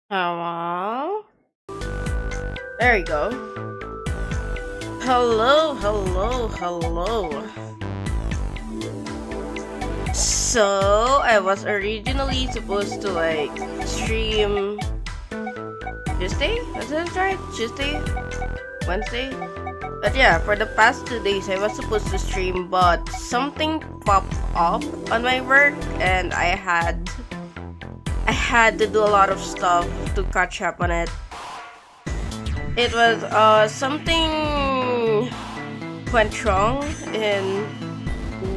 Hello? There you go. Hello, hello, hello. So, I was originally supposed to stream Tuesday? Was that right? Tuesday? Wednesday? But yeah, for the past 2 days I was supposed to stream, but something popped up on my work and I had to do a lot of stuff to catch up on it. It was something went wrong in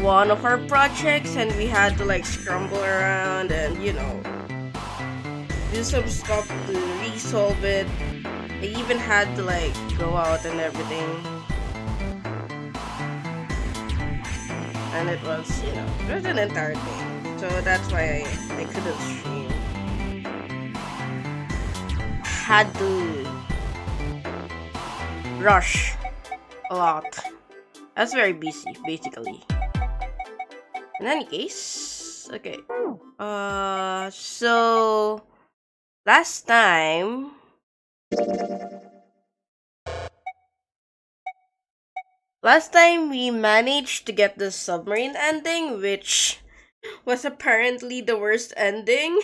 one of our projects and we had to scramble around and do some stuff to resolve it. I even had to go out and everything. And it was, it was an entire thing. So that's why I couldn't stream. Had to rush a lot. I was very busy, basically. In any case, okay. So last time, we managed to get the submarine ending, which was apparently the worst ending.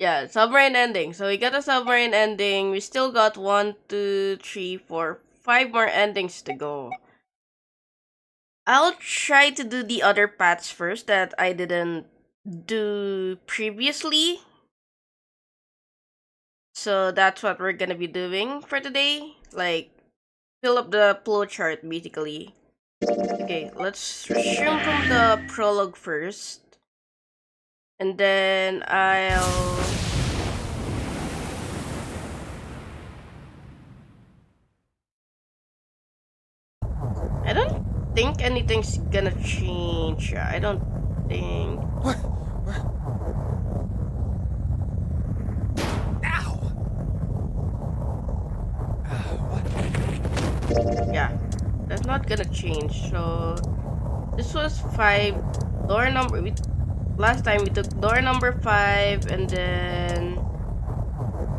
Yeah, submarine ending. So we got a submarine ending. We still got 5 more endings to go. I'll try to do the other paths first that I didn't do previously. So that's what we're gonna be doing for today. Fill up the flow chart basically. Okay, let's resume from the prologue first. And then I don't think anything's gonna change. I don't think. What? Ow! What? Yeah, that's not gonna change. So this was 5 door number. Last time we took door number 5 and then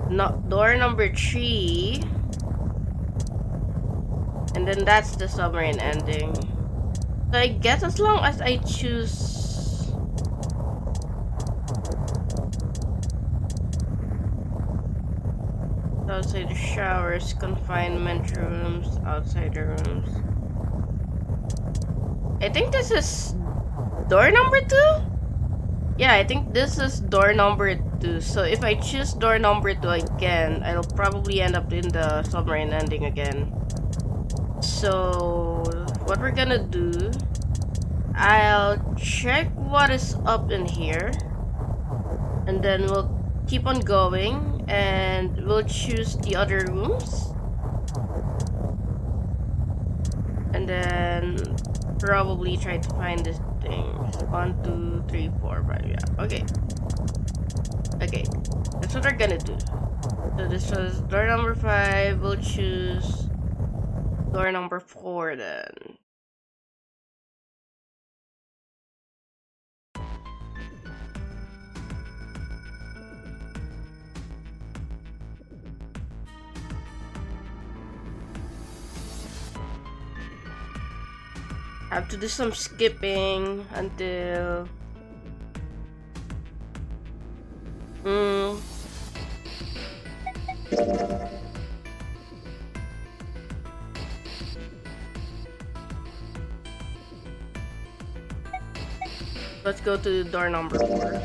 not door number 3. And then that's the submarine ending. So I guess as long as I choose outside the showers, confinement rooms, outside the rooms. I think this is door number 2? Yeah, I think this is door number 2. So if I choose door number 2 again, I'll probably end up in the submarine ending again. So what we're gonna do, I'll check what is up in here and then we'll keep on going and we'll choose the other rooms and then probably try to find these things. 1, 2, 3, 4, 5. Yeah, okay, that's what we're gonna do. So this was door number 5. We'll choose door number 4 then. Have to do some skipping until let's go to door number 4.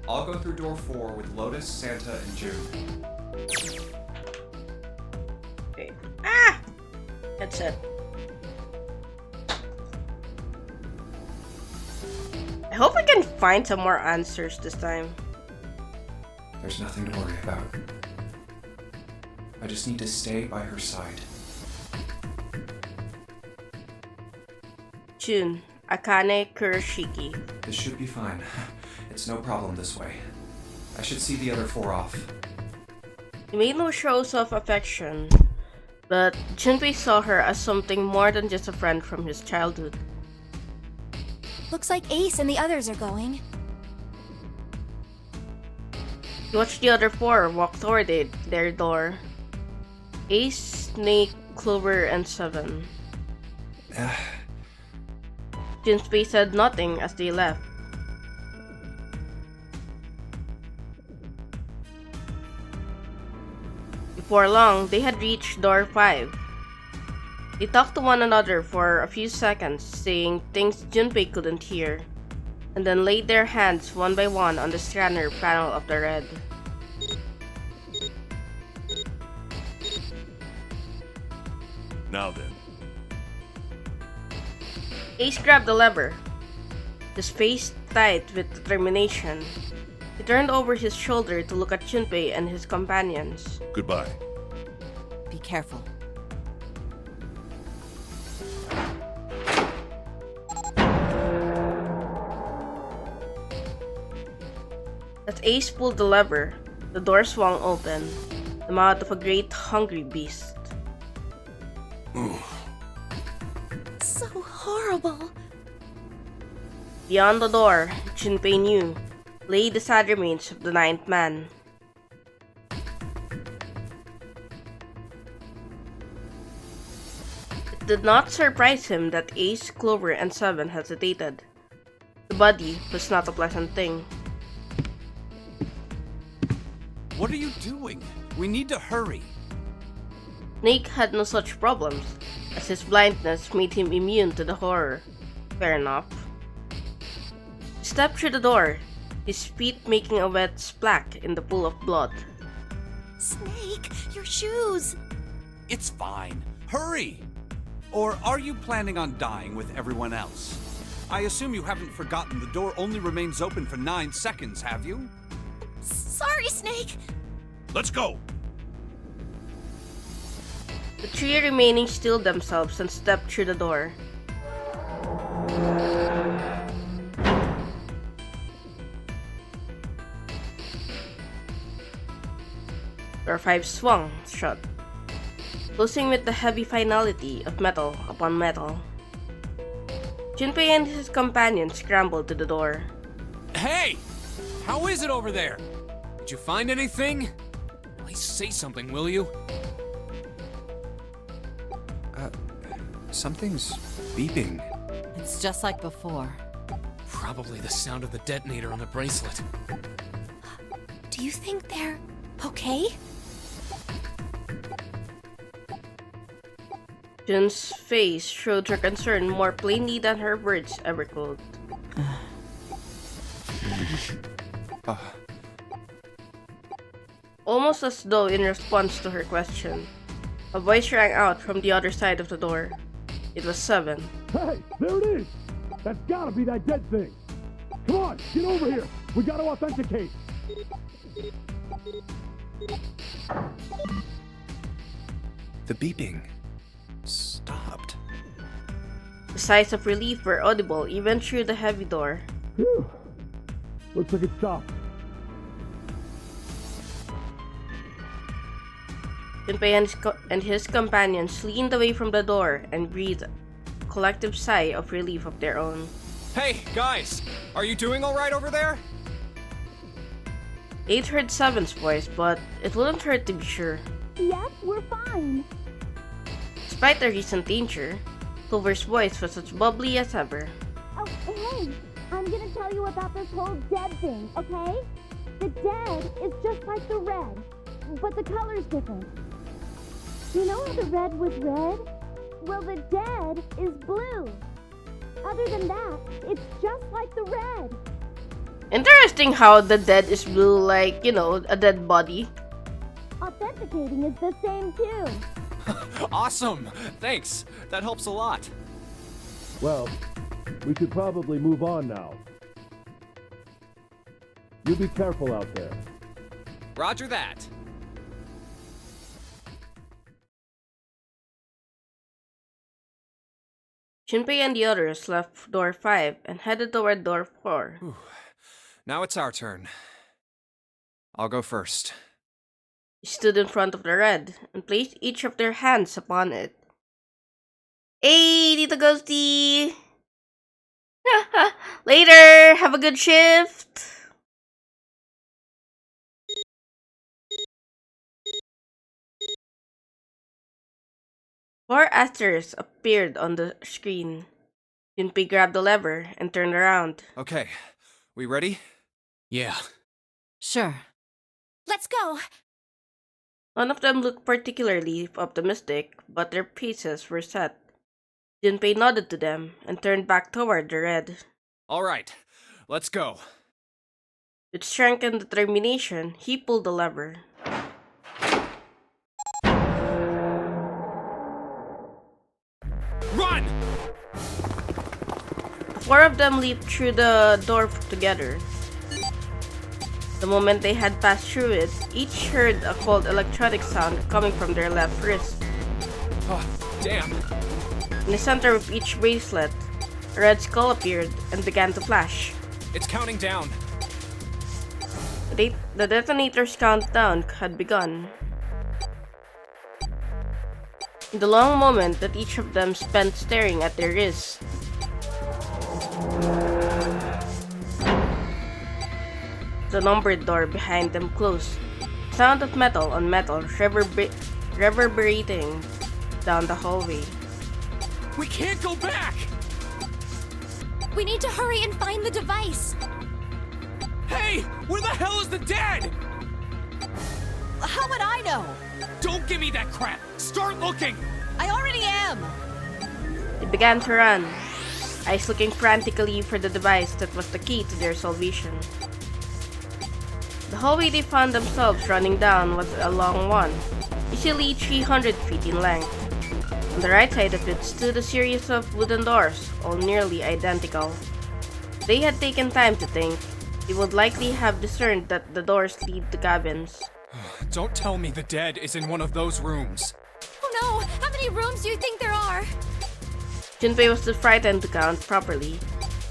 I'll go through door 4 with Lotus, Santa, and June. Okay. Ah! That's it. I hope I can find some more answers this time. There's nothing to worry about. I just need to stay by her side. June, Akane Kurashiki. This should be fine. It's no problem this way. I should see the other 4 off. He made no shows of affection. But Junpei saw her as something more than just a friend from his childhood. Looks like Ace and the others are going. He watched the other four walk toward their door. Ace, Snake, Clover, and Seven. Junpei said nothing as they left. Before long, they had reached door 5. They talked to one another for a few seconds, saying things Junpei couldn't hear, and then laid their hands one by one on the scanner panel of the red. Now then. Ace grabbed the lever, his face tight with determination. He turned over his shoulder to look at Junpei and his companions. Goodbye. Be careful. As Ace pulled the lever, the door swung open, the mouth of a great hungry beast. So horrible. Beyond the door, Junpei knew, lay the sad remains of the ninth man. It did not surprise him that Ace, Clover, and Seven hesitated. The body was not a pleasant thing. What are you doing? We need to hurry. Snake had no such problems, as his blindness made him immune to the horror. Fair enough. He stepped through the door, his feet making a wet splash in the pool of blood. Snake, your shoes. It's fine. Hurry! Or are you planning on dying with everyone else? I assume you haven't forgotten the door only remains open for 9 seconds, have you? Sorry, Snake. Let's go. The three remaining stilled themselves and stepped through the door. Door 5 swung shut, closing with the heavy finality of metal upon metal. Junpei and his companions scrambled to the door. Hey! How is it over there? Did you find anything? At least say something, will you? Something's beeping. It's just like before. Probably the sound of the detonator on the bracelet. Do you think they're okay? Jun's face showed her concern more plainly than her words ever could. Almost as though in response to her question, a voice rang out from the other side of the door. It was Seven. Hey, there it is! That's gotta be that dead thing! Come on, get over here! We gotta authenticate! The beeping stopped. The sighs of relief were audible even through the heavy door. Phew! Looks like it stopped. Junpei and his companions leaned away from the door and breathed a collective sigh of relief of their own. Hey, guys! Are you doing alright over there? 8 heard Seven's voice, but it wouldn't hurt to be sure. Yes, we're fine. Despite the recent danger, Clover's voice was as bubbly as ever. Oh, hey, I'm gonna tell you about this whole dead thing, okay? The dead is just like the red, but the color's different. You know how the red was red? Well, the dead is blue. Other than that, it's just like the red. Interesting how the dead is blue, like, you know, a dead body. Authenticating is the same too. Awesome! Thanks. That helps a lot. Well, we should probably move on now. You be careful out there. Roger that. Junpei and the others left door 5 and headed toward door 4. Now it's our turn. I'll go first. He He stood in front of the red and placed each of their hands upon it. Hey, Tito Ghosty! Later! Have a good shift! Four asterisks appeared on the screen. Junpei grabbed the lever and turned around. Okay, we ready? Yeah. Sure. Let's go! None of them looked particularly optimistic, but their faces were set. Junpei nodded to them and turned back toward the red. All right, let's go. With strength and determination, he pulled the lever. Run! The four of them leaped through the door together. The moment they had passed through it, each heard a cold electronic sound coming from their left wrist. Oh, damn. In the center of each bracelet, a red skull appeared and began to flash. It's counting down. The detonator's countdown had begun. In the long moment that each of them spent staring at their wrists, the numbered door behind them closed. Sound of metal on metal reverberating down the hallway. We can't go back! We need to hurry and find the device! Hey! Where the hell is the dead? How would I know? Don't give me that crap! Start looking! I already am! They began to run, eyes looking frantically for the device that was the key to their salvation. The hallway they found themselves running down was a long one, easily 300 feet in length. On the right side of it stood a series of wooden doors, all nearly identical. If they had taken time to think, they would likely have discerned that the doors lead to cabins. Don't tell me the dead is in one of those rooms. Oh no! How many rooms do you think there are? Junpei was too frightened to count properly,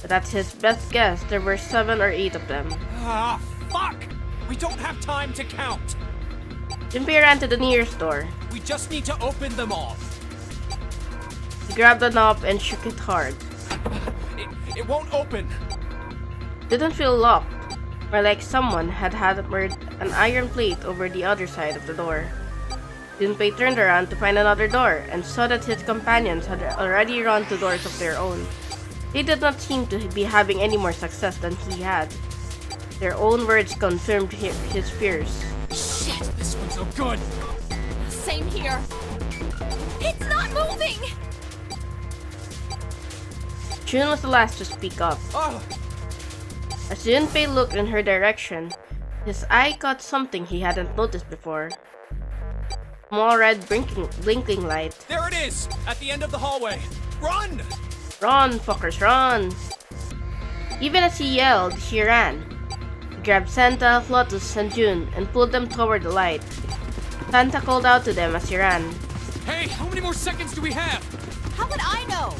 but at his best guess there were 7 or 8 of them. Ah, fuck! We don't have time to count! Junpei ran to the nearest door. We just need to open them all. He grabbed the knob and shook it hard. It won't open. Didn't feel locked, or like someone had hammered an iron plate over the other side of the door. Junpei turned around to find another door and saw that his companions had already run to doors of their own. They did not seem to be having any more success than he had. Their own words confirmed his fears. Shit, this one's no good. Same here. It's not moving! Chun was the last to speak up. Oh, As Junpei looked in her direction, his eye caught something he hadn't noticed before. Small red blinking light. there it is! At the end of the hallway. Run! Run, fuckers, run! Even as he yelled, he ran. He grabbed Santa, Lotus, and June and pulled them toward the light. Santa called out to them as he ran. Hey, how many more seconds do we have? How would I know?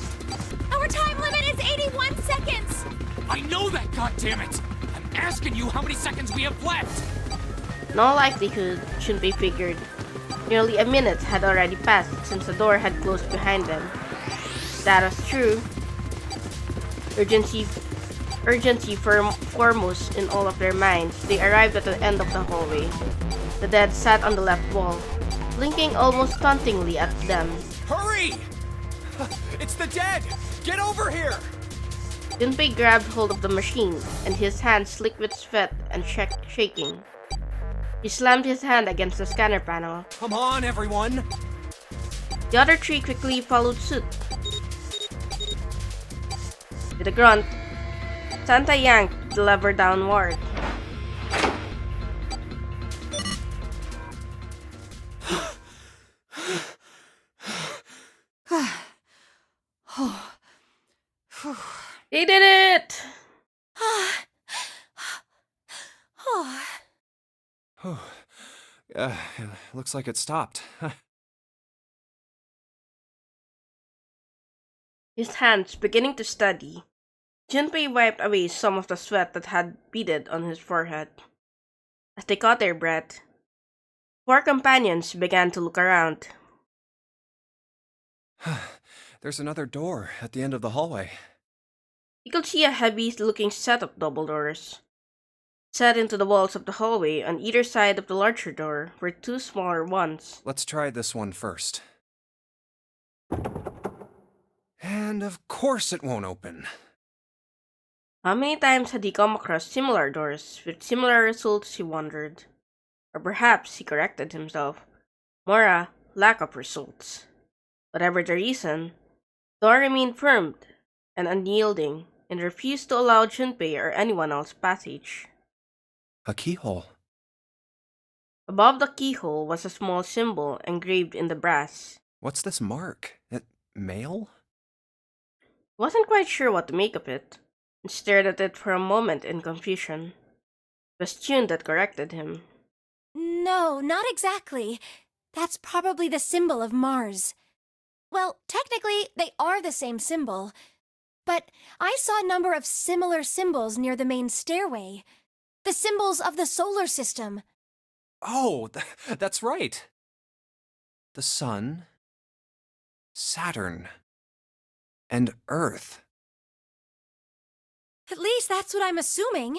Our time limit is 81 seconds! I know that, goddammit! I'm asking you how many seconds we have left! In all likelihood, Junpei figured. Nearly a minute had already passed since the door had closed behind them. If that was true. Urgency foremost in all of their minds, they arrived at the end of the hallway. The dead sat on the left wall, blinking almost tauntingly at them. Hurry! It's the dead! Get over here! Junpei grabbed hold of the machine, and his hands slick with sweat and shaking. He slammed his hand against the scanner panel. Come on, everyone! The other 3 quickly followed suit. With a grunt, Santa yanked the lever downward. They did it! It looks like it stopped. His hands beginning to steady, Junpei wiped away some of the sweat that had beaded on his forehead. As they caught their breath, Four companions began to look around. There's another door at the end of the hallway. You could see a heavy-looking set of double doors. Set into the walls of the hallway on either side of the larger door were two smaller ones. Let's try this one first. And of course it won't open. How many times had he come across similar doors with similar results, he wondered. Or perhaps he corrected himself. More lack of results. Whatever the reason, the door remained firm and unyielding and refused to allow Junpei or anyone else passage. A keyhole. Above the keyhole was a small symbol engraved in the brass. What's this mark? Mail? Wasn't quite sure what to make of it, and stared at it for a moment in confusion. It was June that corrected him. No, not exactly. That's probably the symbol of Mars. Well, technically, they are the same symbol. But I saw a number of similar symbols near the main stairway. The symbols of the solar system. Oh, that's right. The Sun, Saturn, and Earth. At least that's what I'm assuming.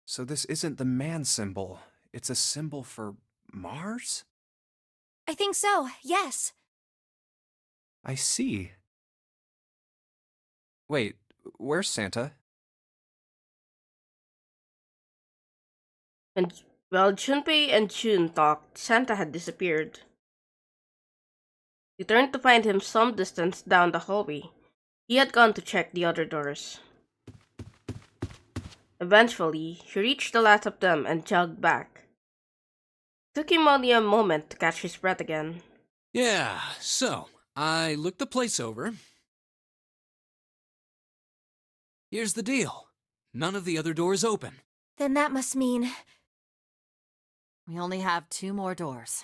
So this isn't the man symbol. It's a symbol for Mars? I think so, yes. I see. Wait, where's Santa? And while Junpei and June talked, Santa had disappeared. He turned to find him some distance down the hallway. He had gone to check the other doors. Eventually, he reached the last of them and jogged back. It took him only a moment to catch his breath again. Yeah, so, I looked the place over. Here's the deal. None of the other doors open. Then that must mean... We only have 2 more doors.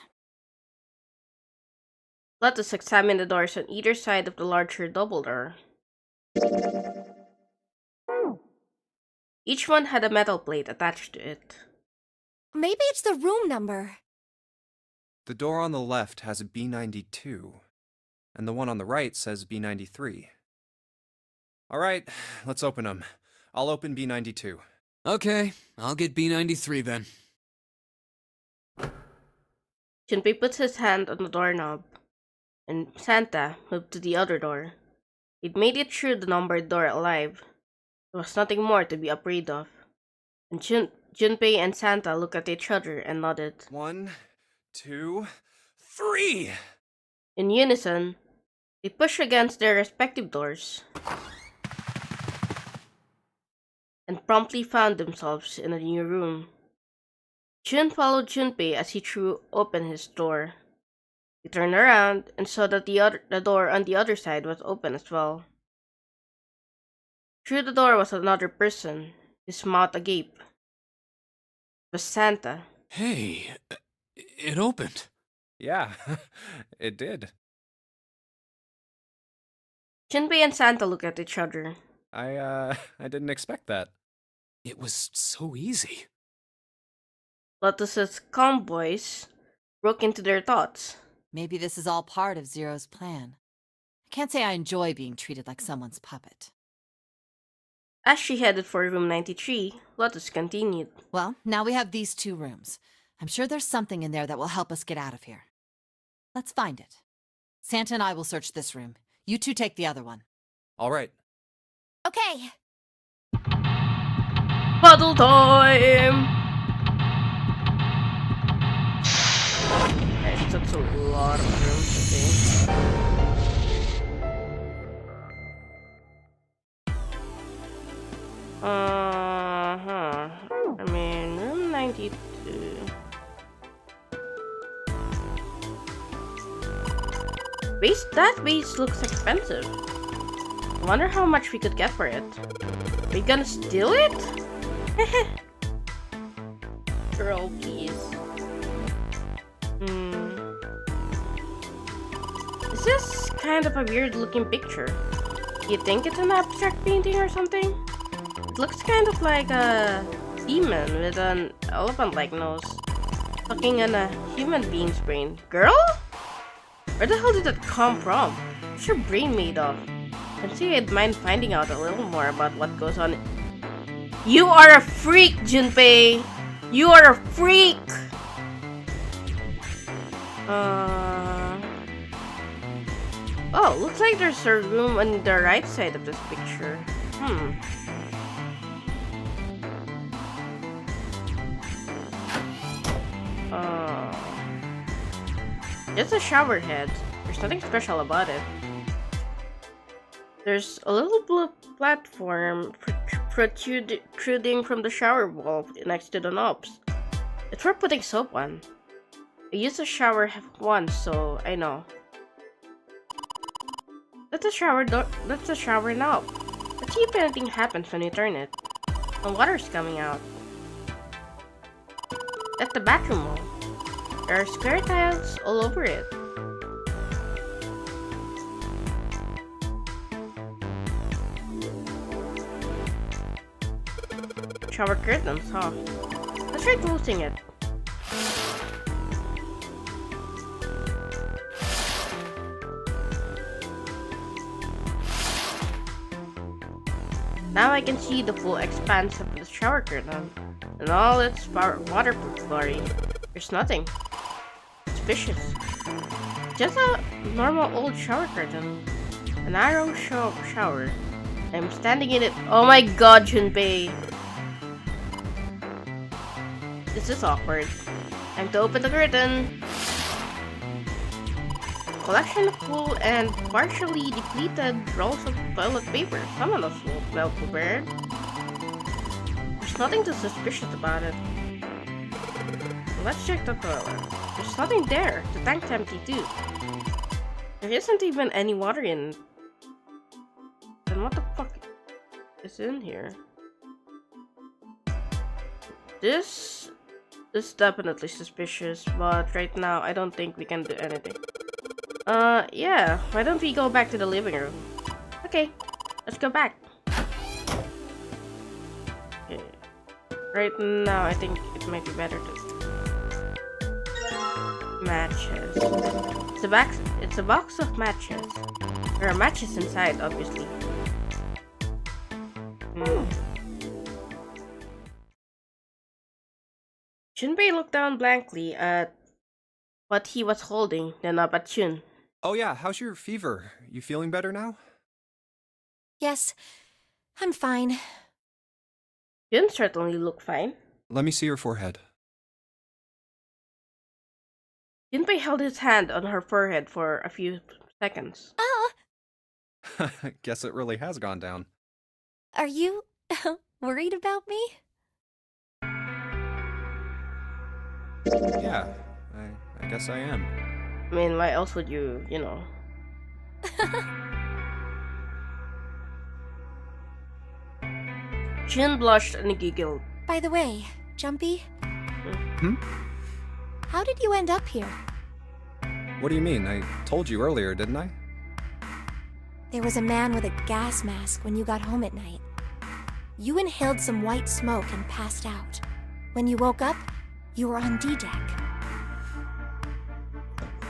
Let us examine the doors on either side of the larger double door. Each one had a metal plate attached to it. Maybe it's the room number. The door on the left has a B92, and the one on the right says B93. All right, let's open them. I'll open B92. Okay, I'll get B93 then. Junpei puts his hand on the doorknob, and Santa moved to the other door. He'd made it through the numbered door alive. There was nothing more to be afraid of. And Junpei and Santa looked at each other and nodded. 1, 2, 3! In unison, they pushed against their respective doors and promptly found themselves in a new room. Jun followed Junpei as he threw open his door. He turned around and saw that the door on the other side was open as well. Through the door was another person, his mouth agape. It was Santa. Hey, it opened. Yeah, it did. Junpei and Santa looked at each other. I didn't expect that. It was so easy. Lotus's calm voice broke into their thoughts. Maybe this is all part of Zero's plan. I can't say I enjoy being treated like someone's puppet. As she headed for room 93, Lotus continued. Well, now we have these 2 rooms. I'm sure there's something in there that will help us get out of here. Let's find it. Santa and I will search this room. You 2 take the other one. All right. Okay. Puddle time! It took a lot of room I mean, room 92. That base looks expensive. I wonder how much we could get for it. Are we gonna steal it? Girl, please. This is kind of a weird looking picture. Do you think it's an abstract painting or something? It looks kind of like a demon with an elephant-like nose. Fucking on a human being's brain. Girl? Where the hell did that come from? What's your brain made of? I'd say I'd mind finding out a little more about what goes on. You are a freak, Junpei! You are a freak! Oh, looks like there's a room on the right side of this picture. Just a shower head. There's nothing special about it. There's a little blue platform protruding from the shower wall next to the knobs. It's for putting soap on. I used the shower once, so I know. That's the shower door. That's the shower knob. Let's see if anything happens when you turn it. The water's coming out. That's the bathroom wall. There are square tiles all over it. Shower curtains, huh? Let's try closing it. Now I can see the full expanse of the shower curtain and all its waterproof glory. There's nothing suspicious. Just a normal old shower curtain. A narrow shower. I'm standing in it. Oh my god, Junpei. This is awkward. Time to open the curtain. Collection of full and partially depleted rolls of toilet paper. Some of them well prepared. There's nothing too suspicious about it. Let's check the toilet. There's nothing there. The tank's empty too. There isn't even any water in it. Then what the fuck is in here? This is definitely suspicious, but right now I don't think we can do anything. Yeah, why don't we go back to the living room? Okay, let's go back. Okay. Right now, I think it might be better to... Matches. It's a box of matches. There are matches inside, obviously. Junpei looked down blankly at what he was holding, then up at Chun. Oh yeah, how's your fever? You feeling better now? Yes, I'm fine. Chun certainly looked fine. Let me see your forehead. Junpei held his hand on her forehead for a few seconds. Guess it really has gone down. Are you worried about me? Yeah, I guess I am. I mean, why else would you know? Chun blushed and giggled. By the way, Jumpy, Hmm? how did you end up here? What do you mean? I told you earlier, didn't I? There was a man with a gas mask when you got home at night. You inhaled some white smoke and passed out. When you woke up, you were on D-Deck.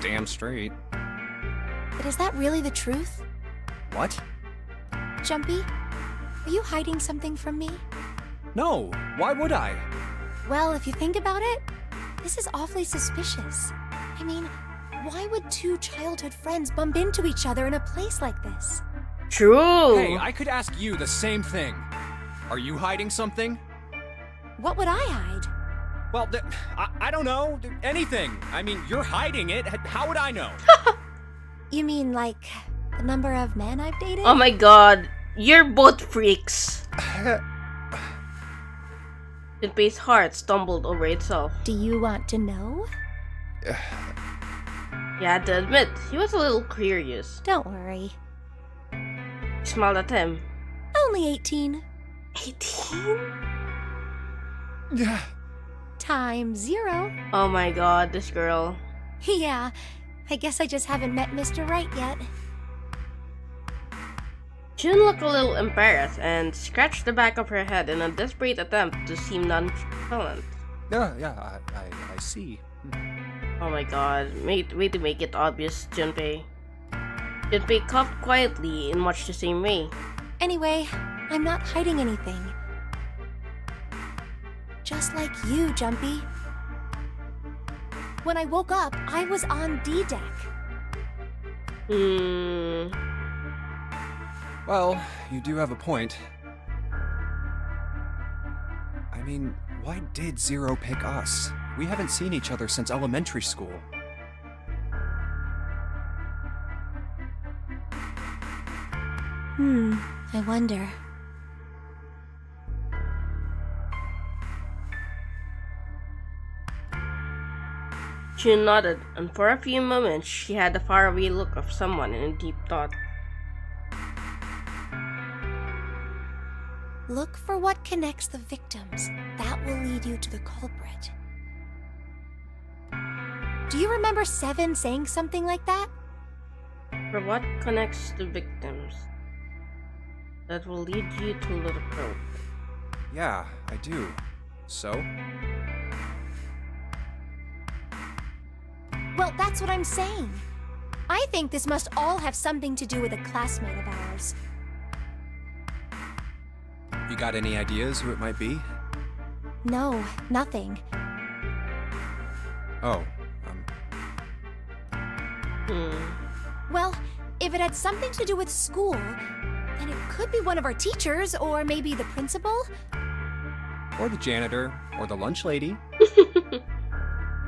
Damn straight. But is that really the truth? What? Jumpy, are you hiding something from me? No, why would I? Well, if you think about it, this is awfully suspicious. I mean, why would two childhood friends bump into each other in a place like this? True. Hey, I could ask you the same thing. Are you hiding something? What would I hide? Well, I don't know. Anything. I mean, you're hiding it. How would I know? You mean like the number of men I've dated? Oh my god, you're both freaks. Junpei's heart stumbled over itself. Do you want to know? He had to admit, he was a little curious. Don't worry. He smiled at him. Only 18. 18? Yeah. Times 0. Oh my god, this girl. Yeah, I guess I just haven't met Mr. Right yet. Chun looked a little embarrassed and scratched the back of her head in a desperate attempt to seem nonchalant. Yeah, I see. Oh my god, way to make it obvious, Junpei. Junpei coughed quietly in much the same way. Anyway, I'm not hiding anything. Just like you, Jumpy. When I woke up, I was on D-Deck. Well, you do have a point. I mean, why did Zero pick us? We haven't seen each other since elementary school. I wonder. June nodded, and for a few moments she had the faraway look of someone in deep thought. Look for what connects the victims. That will lead you to the culprit. Do you remember Seven saying something like that? For what connects the victims? That will lead you to Little Crow. Yeah, I do. So? Well, that's what I'm saying. I think this must all have something to do with a classmate of ours. You got any ideas who it might be? No, nothing. Oh, Well, if it had something to do with school, then it could be one of our teachers, or maybe the principal? or the janitor, or the lunch lady.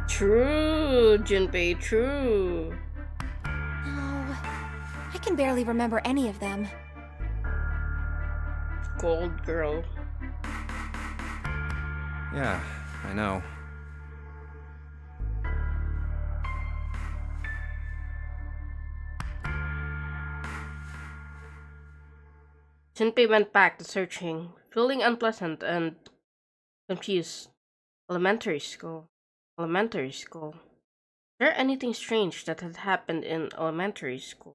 True, Junpei, true. Oh, I can barely remember any of them. Gold girl. Yeah, I know. Junpei went back to searching, feeling unpleasant and confused. Elementary school. Elementary school. Was there anything strange that had happened in elementary school?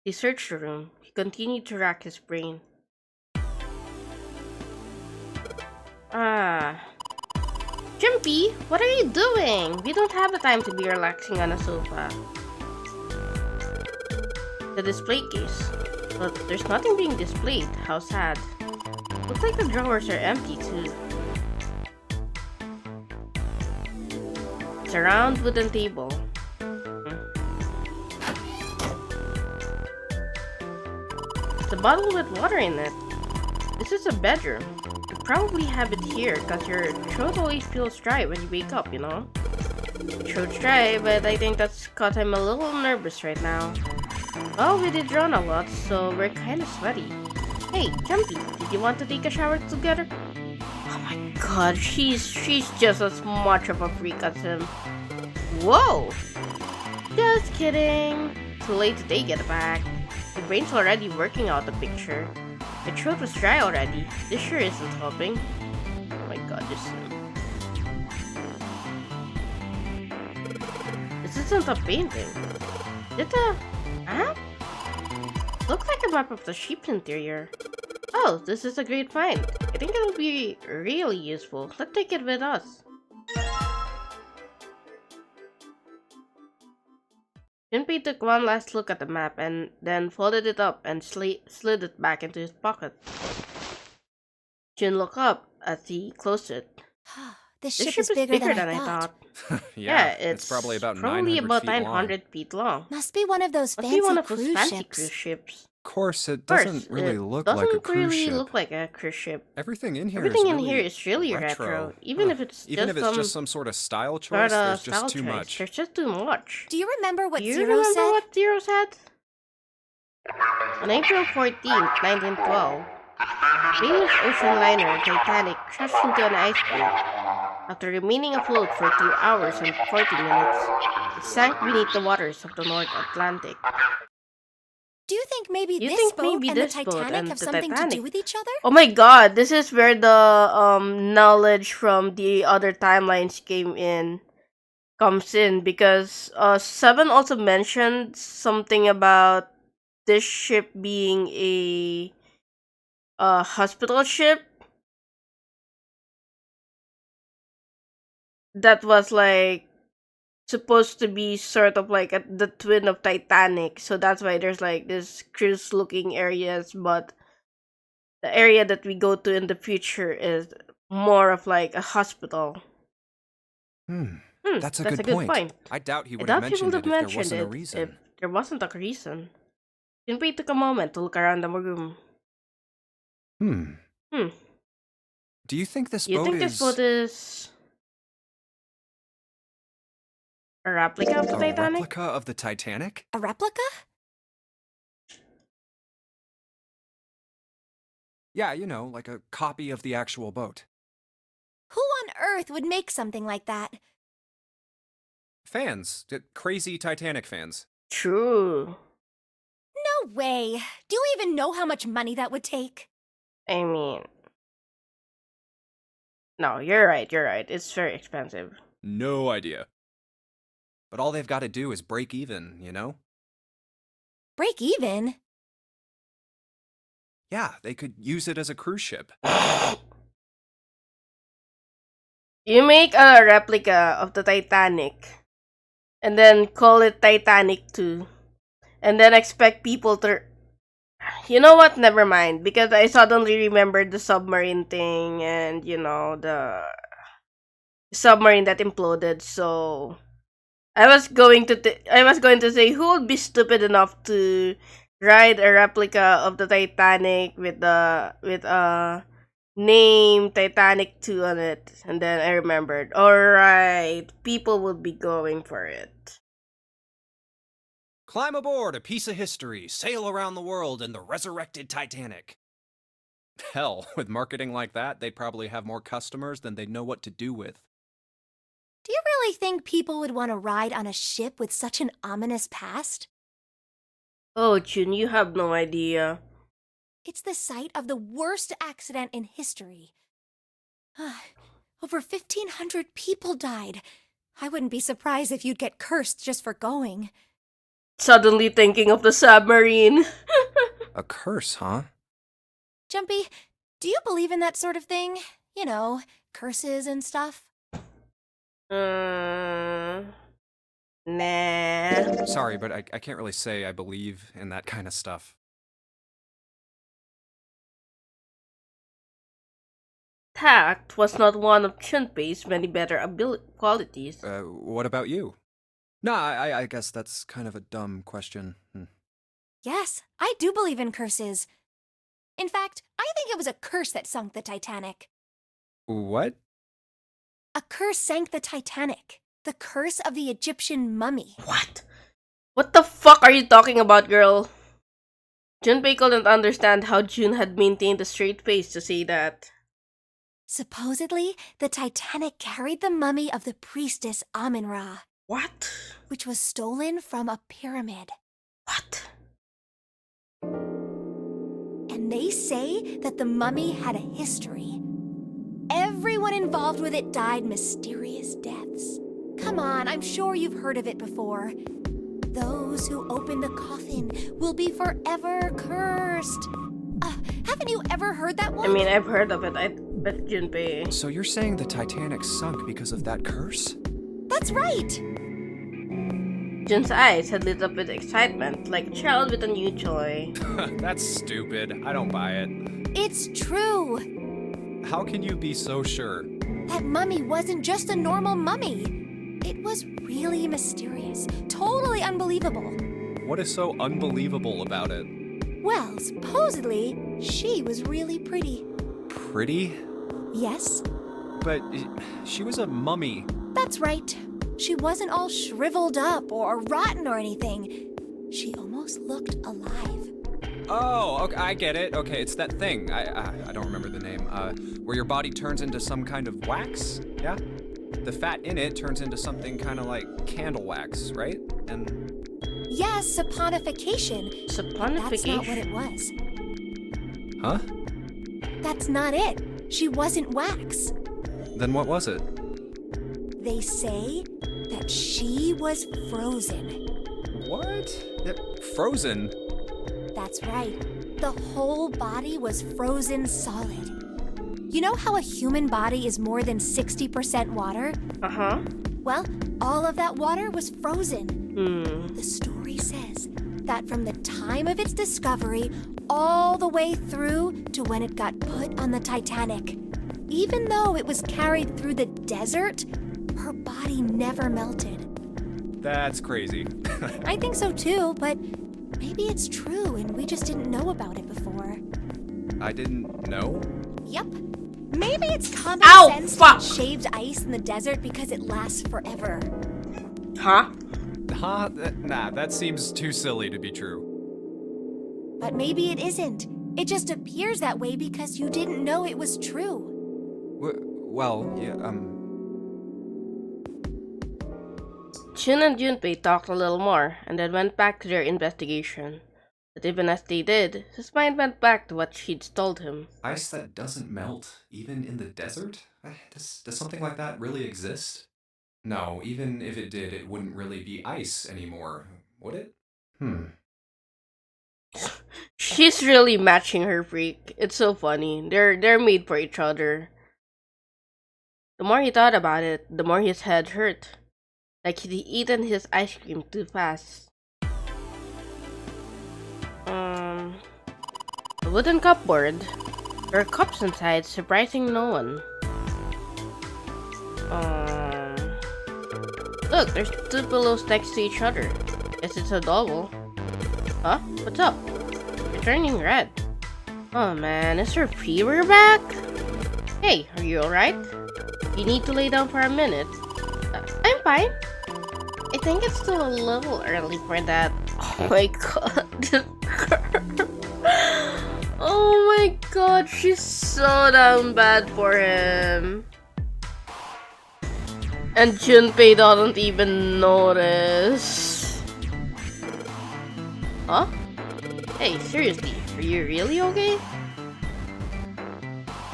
He searched the room. He continued to rack his brain. Jumpy, what are you doing? We don't have the time to be relaxing on a sofa. The display case. But there's nothing being displayed. How sad. Looks like the drawers are empty too. It's a round wooden table. It's a bottle with water in it. This is a bedroom. You probably have it here because your throat always feels dry when you wake up, you know? Throat's dry, but I think that's because I'm a little nervous right now. Well, we did run a lot, so we're kind of sweaty. Hey, Jumpy, did you want to take a shower together? Oh my god, she's just as much of a freak as him. Whoa! Just kidding. Too late to take it back. My brain's already working out the picture. My throat was dry already. This sure isn't helping. Oh my god, this isn't a painting. Is it a map? Looks like a map of the ship's interior. Oh, this is a great find. I think it'll be really useful. Let's take it with us. Junpei took one last look at the map and then folded it up and slid it back into his pocket. Jun looked up as he closed it. This This ship is bigger than I thought. Yeah, it's probably about probably 900 about feet long. 900 feet long. Must be one of those Must fancy be one of those cruise fancy ships. cruise ships. Of course, it Of course, doesn't really it look doesn't like a cruise really ship. look like a cruise ship. Everything in here Everything is in really here is really retro. Even if it's Even just if it's just some sort of style choice, sort of there's just style too choice. much. There's just too much. Do you remember what Do you Zero remember said? what Zero said? On April 14th, 1912, famous ocean liner Titanic crashed into an iceberg. After remaining afloat for 2 hours and 40 minutes, it sank beneath the waters of the North Atlantic. Do you think maybe You this think boat maybe and the this boat Titanic and have the something to Titanic- do with each other? Oh my god, this is where the knowledge from the other timelines comes in because Seven also mentioned something about this ship being a hospital ship. that was like supposed to be sort of like the twin of Titanic. So that's why there's like this cruise looking areas, but the area that we go to in the future is more of like a hospital. That's a That's good a good point. point. I doubt he I would have doubt he mentioned would it have if there mentioned wasn't a it reason. if there wasn't a reason. Junpei took a moment to look around the room. Hmm. Hmm. Do you think this You boat think is this boat is a replica of the a Titanic? replica of the Titanic? A replica? Yeah, you know, like a copy of the actual boat. Who on earth would make something like that? Fans, crazy Titanic fans. True. No way. Do you even know how much money that would take? I mean, no, you're right. You're right. It's very expensive. No idea. But all they've got to do is break even, you know? Break even? Yeah, they could use it as a cruise ship. You make a replica of the Titanic, and then call it Titanic 2, and then expect people to. You know what? Never mind. Because I suddenly remembered the submarine thing, and you know the submarine that imploded. So I was going to say, who would be stupid enough to ride a replica of the Titanic with a name Titanic 2 on it? And then I remembered, alright, people would be going for it. Climb aboard a piece of history, sail around the world in the resurrected Titanic. Hell, with marketing like that, they'd probably have more customers than they'd know what to do with. Do you really think people would want to ride on a ship with such an ominous past? Oh, Jun, you have no idea. It's the site of the worst accident in history. Over 1,500 people died. I wouldn't be surprised if you'd get cursed just for going. Suddenly thinking of the submarine. A curse, huh? Jumpy, do you believe in that sort of thing? You know, curses and stuff? Nah. Sorry, but I can't really say I believe in that kind of stuff. Tact was not one of Junpei's many better qualities. What about you? Nah, I guess that's kind of a dumb question. Yes, I do believe in curses. In fact, I think it was a curse that sunk the Titanic. What? A curse sank the Titanic. The curse of the Egyptian mummy. What? What the fuck are you talking about, girl? Junpei couldn't understand how Jun had maintained a straight face to say that. Supposedly, the Titanic carried the mummy of the priestess Amun-Ra. What? Which was stolen from a pyramid. What? And they say that the mummy had a history. Everyone involved with it died mysterious deaths. Come on, I'm sure you've heard of it before. Those who open the coffin will be forever cursed. Haven't you ever heard that one? I mean, I've heard of it. I bet Junpei. So you're saying the Titanic sunk because of that curse? That's right! Jun's eyes had lit up with excitement, like a child with a new toy. That's stupid. I don't buy it. It's true! How can you be so sure? That mummy wasn't just a normal mummy. It was really mysterious, totally unbelievable. What is so unbelievable about it? Well, supposedly, she was really pretty. Pretty? Yes, But she was a mummy. that's right. She wasn't all shriveled up or rotten or anything. She almost looked alive. Oh, okay, I get it. Okay, it's that thing. I don't remember the name. Where your body turns into some kind of wax? Yeah? The fat in it turns into something kind of like candle wax, right? And Yes, saponification. That's not what it was. huh? That's not it. She wasn't wax. Then what was it? They say that she was frozen. What? Frozen? That's right. The whole body was frozen solid. You know how a human body is more than 60% water? Uh-huh. Well, all of that water was frozen. Hmm. The story says that from the time of its discovery all the way through to when it got put on the Titanic, even though it was carried through the desert, her body never melted. That's crazy. I think so too, but maybe it's true and we just didn't know about it before. I didn't know? Yep. Maybe it's common Ow, sense fuck. to eat shaved ice in the desert because it lasts forever. Huh? Huh? Nah, that seems too silly to be true. But maybe it isn't. It just appears that way because you didn't know it was true. Well, yeah, Chun and Junpei talked a little more, and then went back to their investigation. But even as they did, his mind went back to what she'd told him. ice that doesn't melt, even in the desert? Does something like that really exist? No, even if it did, it wouldn't really be ice anymore, would it? She's really matching her freak. It's so funny. They're made for each other. The more he thought about it, the more his head hurt. Like he'd eaten his ice cream too fast. A wooden cupboard. There are cups inside, surprising no one. Look, there's two pillows next to each other. Guess it's a double. Huh? What's up? You're turning red. Oh man, is your fever back? Hey, are you alright? You need to lay down for a minute. I'm fine. I think it's still a little early for that. Oh my god, this girl. Oh my god, she's so damn bad for him. And Junpei doesn't even notice. Huh? Hey, seriously, are you really okay?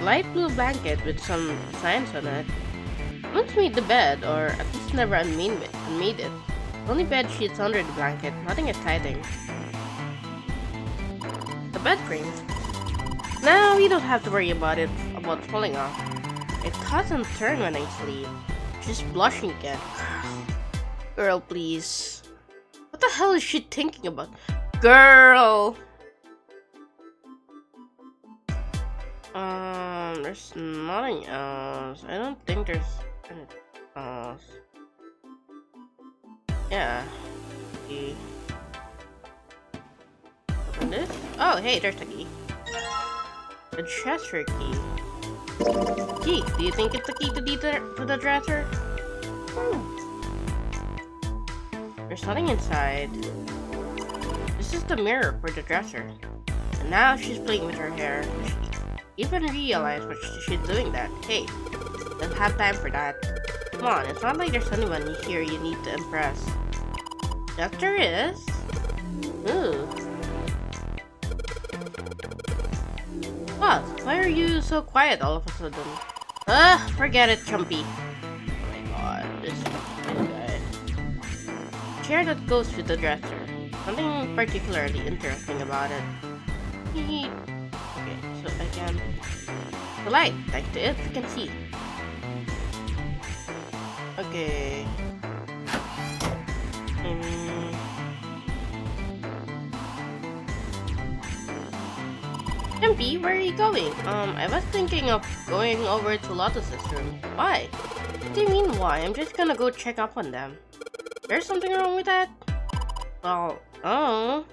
Light blue blanket with some signs on it. Once made the bed, or at least never unmade it. Only bed sheets under the blanket, nothing exciting. The bed frame. Now we don't have to worry about falling off. It doesn't turn when I sleep. She's blushing again. Girl, please. What the hell is she thinking about? Girl! There's nothing else. I don't think there's anything else. Yeah. Okay. Open this. Oh, hey, there's the key. The dresser key. Key, do you think it's the key to the dresser? There's nothing inside. This is the mirror for the dresser. And now she's playing with her hair. She even realized what she's doing that. Hey, don't have time for that. Come on, it's not like there's anyone here you need to impress. Yes, there is. Ooh. What? Why are you so quiet all of a sudden? Forget it, Chumpy. Oh my god, this guy. Chair that goes with the dresser. Something particularly interesting about it. Okay, so again, the light, thanks to it, you can see. Okay. Chumpy, where are you going? I was thinking of going over to Lotus's room. Why? What do you mean why? I'm just gonna go check up on them. There's something wrong with that? Well, oh.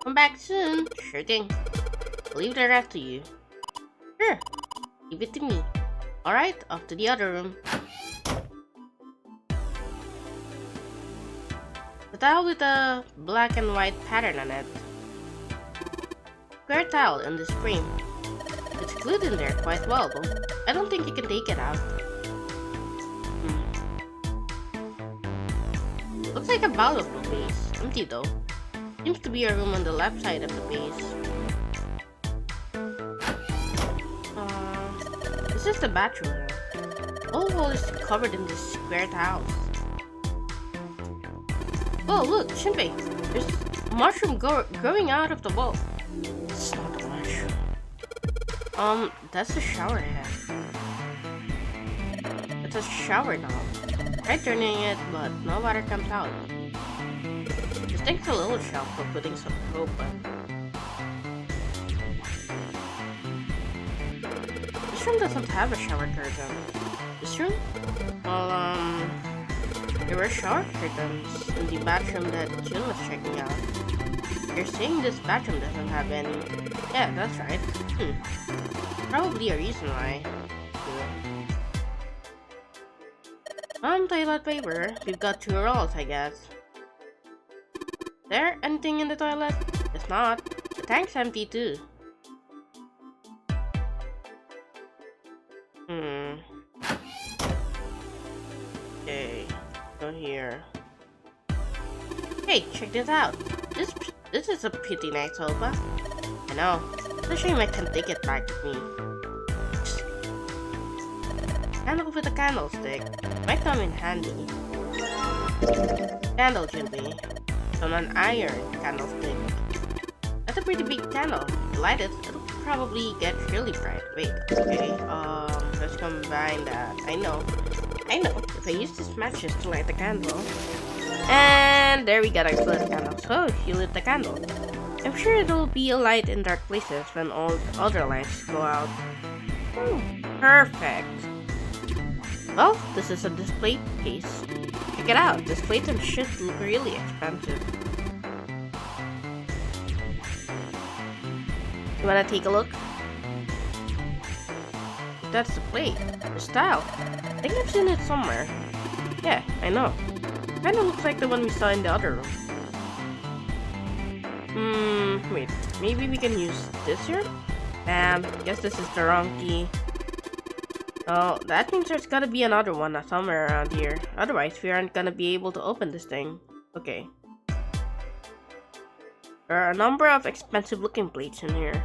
Come back soon. Sure thing. I'll leave the rest to you. Sure. Leave it to me. Alright, off to the other room. The towel with a black and white pattern on it. Square towel in this frame. It's glued in there quite well, though. I don't think you can take it out. Looks like a bowl of the base. Empty though. Seems to be a room on the left side of the base. This is the bathroom now. The whole wall is covered in this square towels. Oh look, Junpei! There's a mushroom growing out of the wall. It's not a mushroom. That's the shower head. It's a shower knob. Tried turning it, but no water comes out. This thing's a little shelf for putting some soap on. This room doesn't have a shower curtain. This room? Well, there were shower curtains in the bathroom that Jill was checking out. You're saying this bathroom doesn't have any? Yeah, that's right. Probably a reason why. Toilet paper. We've got 2 rolls, I guess. There anything in the toilet? If not, the tank's empty too. Okay, go here. Hey, check this out. This is a pretty nice sofa. I know. It's a shame I can't take it back with me. Candle with a candlestick. Might come in handy. Candle Jimpy. On an iron candlestick. That's a pretty big candle. Light it, it'll probably get really bright. Wait, okay, let's combine that. I know. If I use these matches to light the candle. And there we got our split candle. So you lit the candle. I'm sure it'll be a light in dark places when all other lights go out. Perfect. Well, this is a display piece. Check it out. This plate and shit look really expensive. You wanna take a look? That's the plate. The style. I think I've seen it somewhere. Yeah, I know. Kinda looks like the one we saw in the other room. Wait. Maybe we can use this here? Damn, guess this is the wrong key. Oh, that means there's gotta be another one somewhere around here. Otherwise, we aren't gonna be able to open this thing. Okay. There are a number of expensive looking plates in here.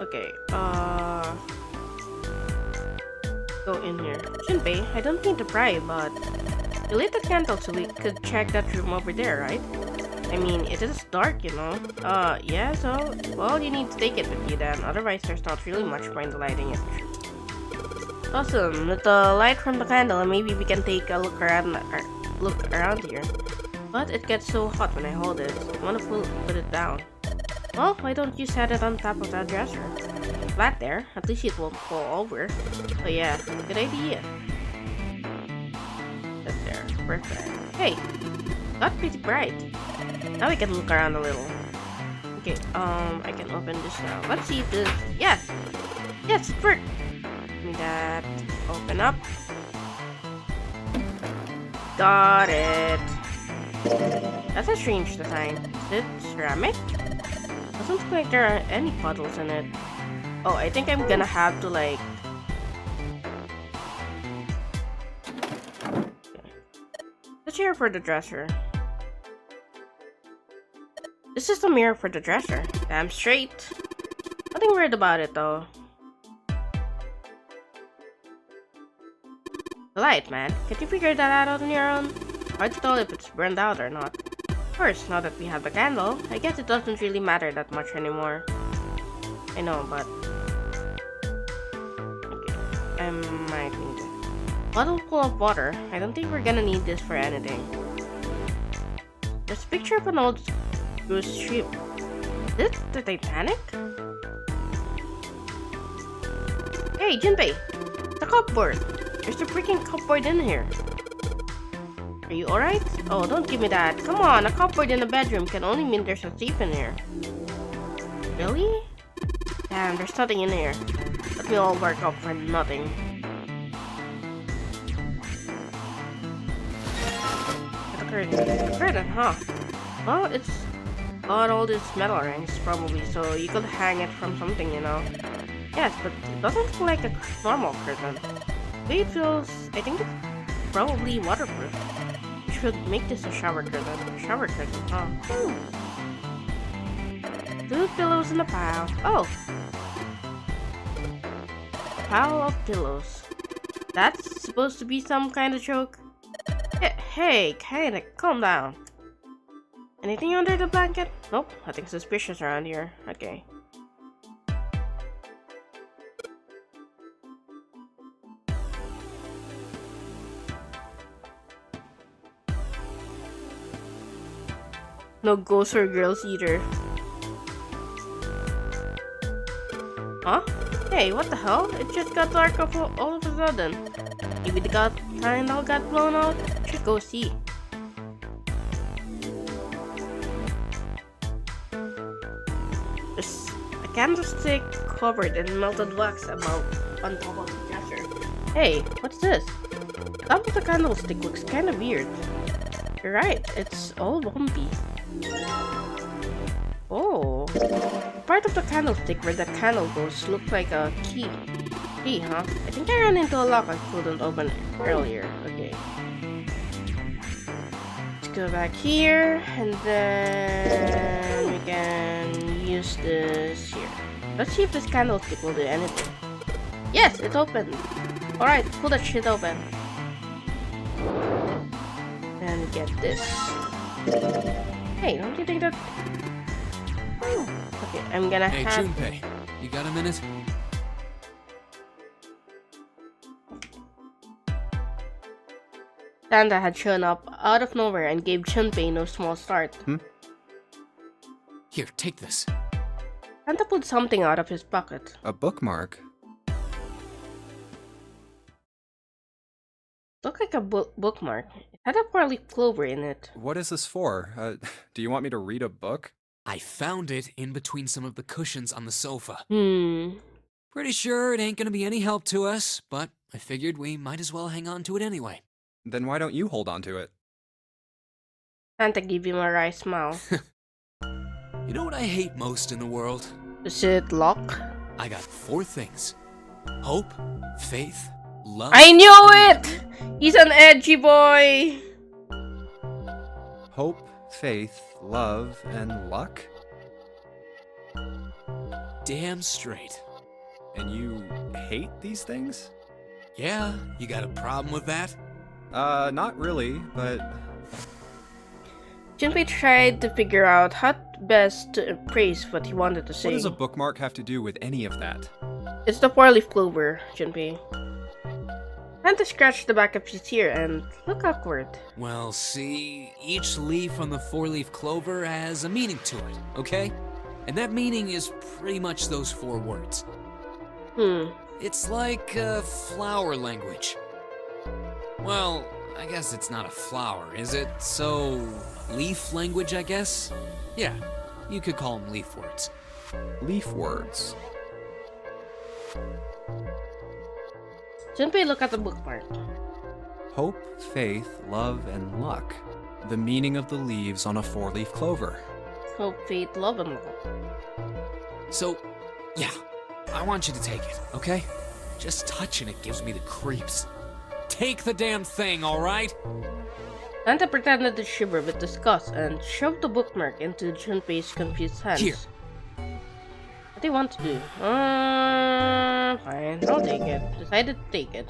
Okay, go in here. Jinpei, I don't mean to pry, but you lit the candle so we could check that room over there, right? I mean, it is dark, you know. Yeah, so, well, you need to take it with you then. Otherwise, there's not really much point lighting it. Awesome. With the light from the candle, maybe we can take a look around here. But it gets so hot when I hold it. I want to put it down. Well, why don't you set it on top of that dresser? Flat there, at least it won't fall over. Oh yeah, good idea. That's there, perfect. Hey, got pretty bright. Now we can look around a little. Okay, I can open this now. Let's see if this, yes, it worked. Give me that, open up. Got it. That's a strange design. Is it ceramic? Doesn't look like there are any puddles in it. Oh, I think I'm gonna have to like... The chair for the dresser. This is the mirror for the dresser. Damn straight. Nothing weird about it though. The light, man. Can you figure that out on your own? Hard to tell if it's burned out or not. Of course, now that we have the candle, I guess it doesn't really matter that much anymore. I know, but... Okay, I might need it. Bottle full of water. I don't think we're gonna need this for anything. There's a picture of an old cruise ship. Is it the Titanic? Hey, Jinpei! The cupboard! There's a freaking cupboard in here. Are you alright? Oh, don't give me that. Come on, a cupboard in a bedroom can only mean there's a thief in here. Really? Damn, there's nothing in here. Let me all work up for nothing. The curtain, huh? Well, it's got all these metal rings, probably, so you could hang it from something, you know. Yes, but it doesn't feel like a normal curtain. The way it feels, I think it's probably waterproof. Should make this a shower curtain. Shower curtain, huh? 2 pillows in a pile. Oh! A pile of pillows. That's supposed to be some kind of joke? Hey, kinda, calm down. Anything under the blanket? Nope, nothing suspicious around here. Okay. No ghosts or girls either. Huh? Hey, what the hell? It just got dark all of a sudden. Maybe the candle got blown out? Should go see. There's a candlestick covered in melted wax amount on top of the dresser. Hey, what's this? The top of the candlestick looks kind of weird. You're right, it's all bumpy. Oh, part of the candlestick where the candle goes looks like a key. Key, huh? I think I ran into a lock I couldn't open earlier. Okay. Let's go back here, and then we can use this here. Let's see if this candlestick will do anything. Yes, it's open. Alright, pull that shit open. And get this. Hey, don't you think that... Okay, I'm gonna Hey, have... Junpei, you got a minute? Santa had shown up out of nowhere and gave Junpei no small start. Here, take this. Santa pulled something out of his pocket. A bookmark? Looked like a bookmark. It had a 4-leaf clover in it. What is this for? Do you want me to read a book? I found it in between some of the cushions on the sofa. Pretty Pretty sure it ain't gonna be any help to us, but I figured we might as well hang on to it anyway. Then why don't you hold on to it? Santa gave him a wry smile. You know what I hate most in the world? Is it luck? I got 4 things. Hope, faith, love... I knew it! He's an edgy boy! Hope, faith, love, and luck? Damn straight. And you hate these things? Yeah, you got a problem with that? Not really, but... Junpei tried to figure out how best to praise what he wanted to say. What does a bookmark have to do with any of that? It's the 4-leaf clover, Junpei. Santa scratched the back of his ear and looked awkward. Well, see, each leaf on the 4-leaf clover has a meaning to it, okay? And that meaning is pretty much those 4 words. It's like flower language. Well, I guess it's not a flower, is it? So, leaf language, I guess? Yeah, you could call them leaf words. Leaf words. Junpei looked at the bookmark. Hope, faith, love, and luck. The meaning of the leaves on a 4-leaf clover. Hope, faith, love, and love. So, yeah, I want you to take it, okay? Just touching it gives me the creeps. Take the damn thing, alright? Santa pretended to shiver with disgust and shoved the bookmark into Junpei's confused hands. Here. What do you want to do? Fine, I'll take it. Decided to take it.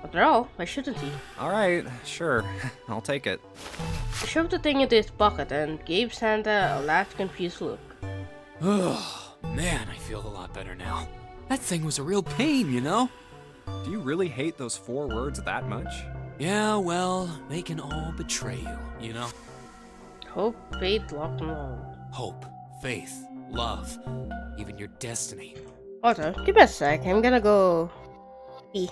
After all, why shouldn't he? Alright, sure. I'll take it. He shoved the thing into his pocket and gave Santa a last confused look. Oh, man, I feel a lot better now. That thing was a real pain, you know? Do you really hate those 4 words that much? Yeah, well, they can all betray you, you know? Hope, faith, love, and love. Hope, faith, love, even your destiny. Also, give me a sec. I'm gonna go pee.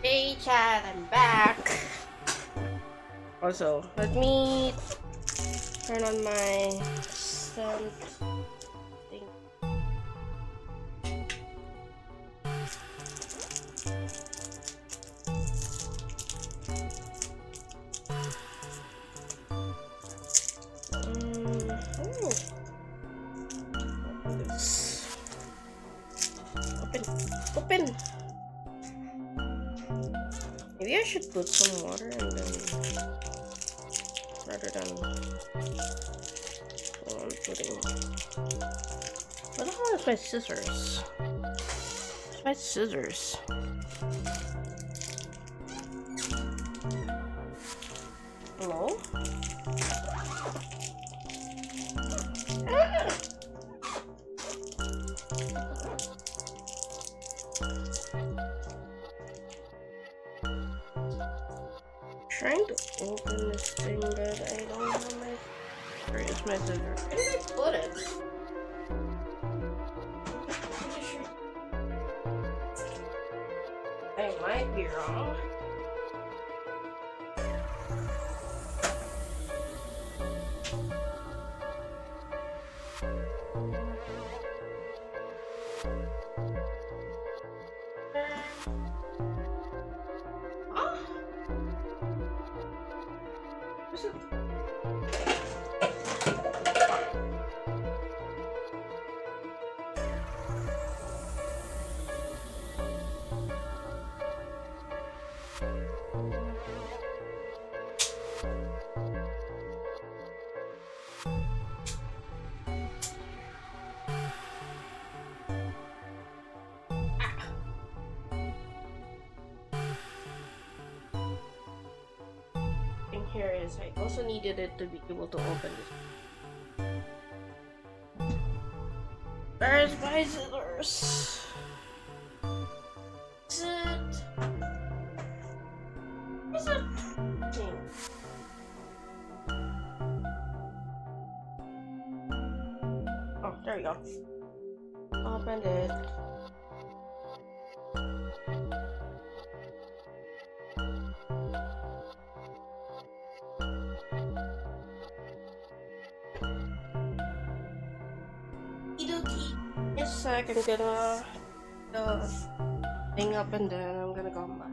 Hey chat, I'm back. Also, let me turn on my sound thing. Open. Maybe I should put some water and then, rather than putting. What the hell is my scissors? Where's my scissors? Hello? Trying to open this thing, but I don't have my. Where is my scissors? Where did I put it? I might be wrong. Here is. I also needed it to be able to open this. Where's my scissors? Is it? Is it? Oh, there we go. Open it. Sec, I'm gonna thing up and then I'm gonna go back.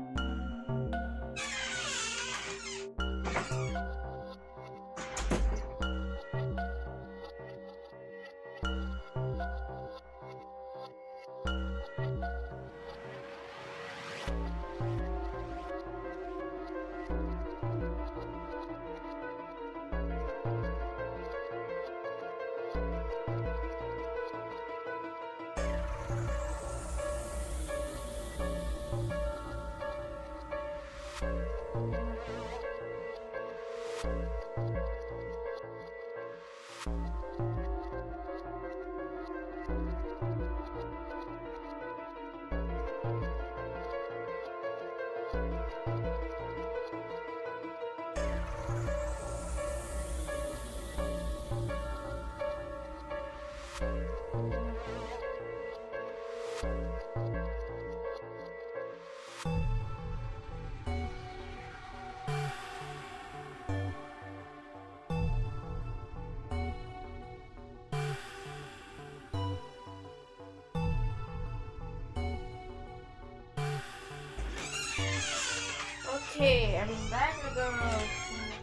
Okay, I'm back with the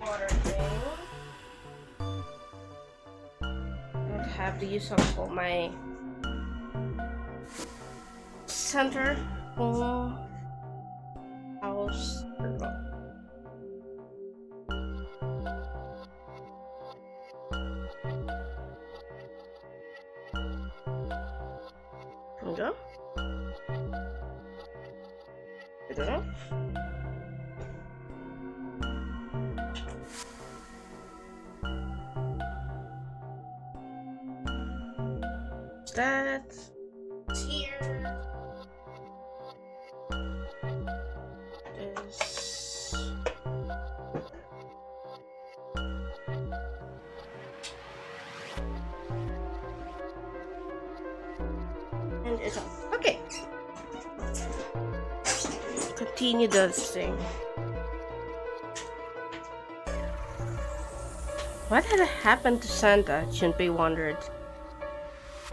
water thing. I have to use some for my center house. Go. Good enough. That here is and it's on. Okay. Continue this thing. What had happened to Santa? Junpei wondered.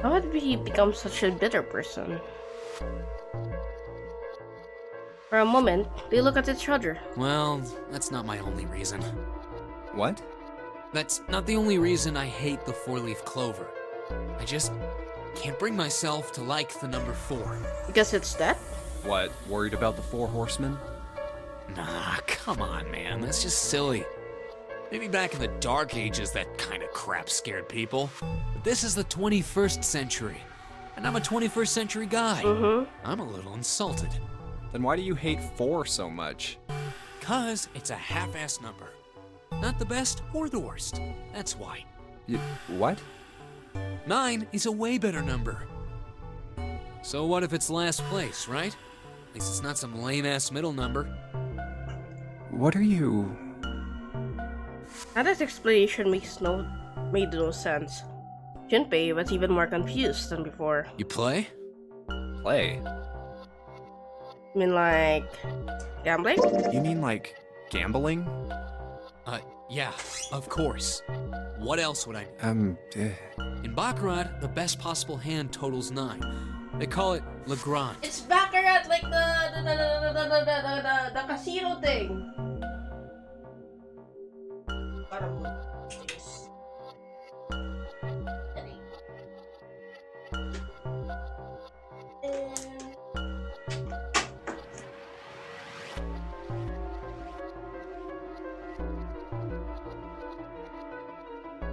How had he become such a bitter person? For a moment, they look at each other. Well, that's not my only reason. What? That's not the only reason I hate the four-leaf clover. I just can't bring myself to like the number 4. Because it's that? What, worried about the 4 horsemen? Nah, come on, man. That's just silly. Maybe back in the Dark Ages, that kind of crap scared people. But this is the 21st century, and I'm a 21st century guy. I'm a little insulted. Then why do you hate 4 so much? 'Cause it's a half-ass number. Not the best or the worst. That's why. What? 9 is a way better number. So what if it's last place, right? At least it's not some lame-ass middle number. What are you... Now that explanation made no sense. Junpei was even more confused than before. You play? play? I mean, like, gambling? You mean like gambling? Yeah, of course. What else would I do? In Baccarat, the best possible hand totals 9. They call it Le Grand. It's Baccarat, like the casino thing.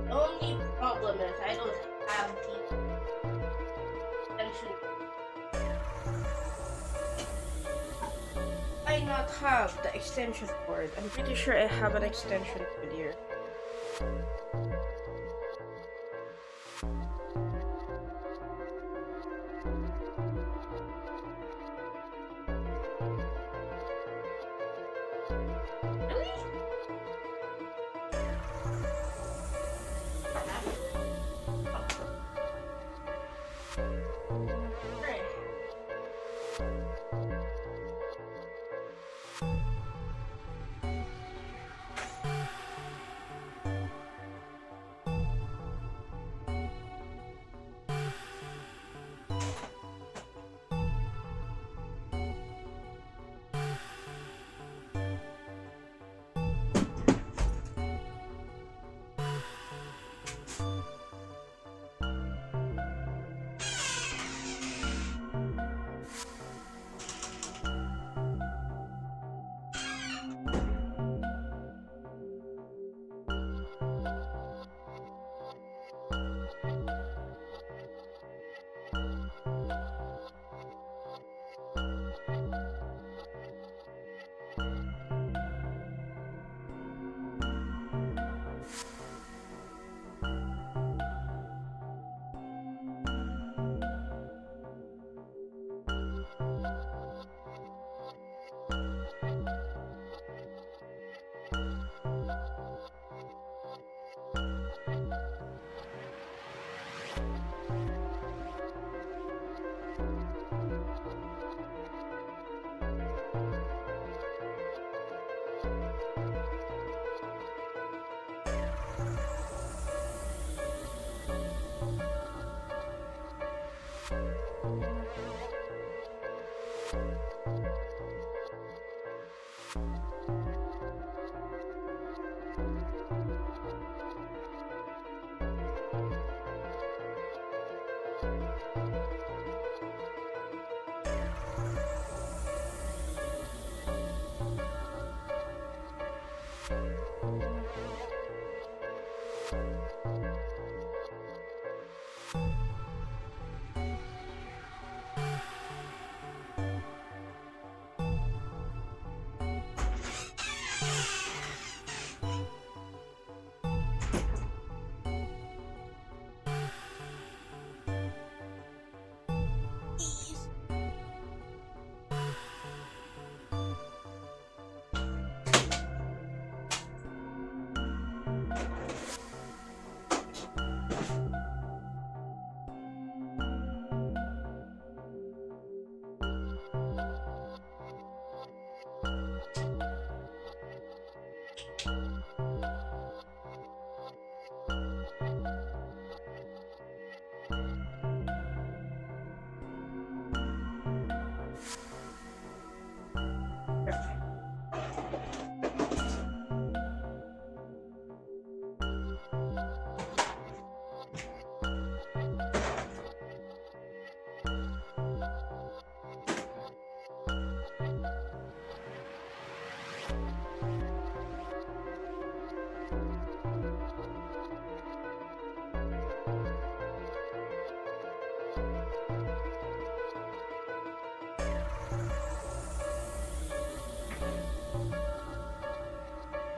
The only problem is I don't have the extension. I not have the extension cord. I'm pretty sure I have an extension cord here. Really? Right.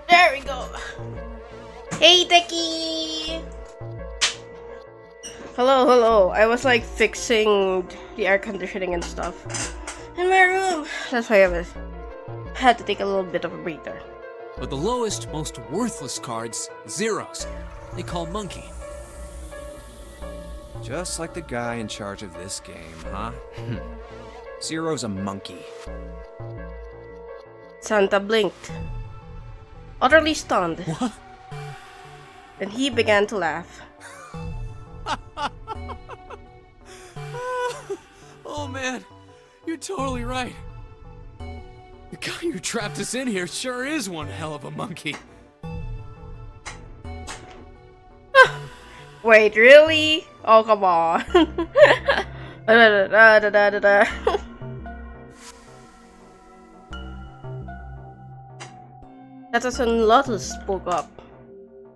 There we go. Hey, Techie! Hello, hello. I was like fixing the air conditioning and stuff in my room. That's why had to take a little bit of a breather. But the lowest, most worthless cards, zeros. They call monkey. Just like the guy in charge of this game, huh? Zero's a monkey. Santa blinked, utterly stunned. What? Then he began to laugh. Oh man, you're totally right. The guy who trapped us in here sure is one hell of a monkey. Wait, really? Oh, come on. That was when Lotus spoke up.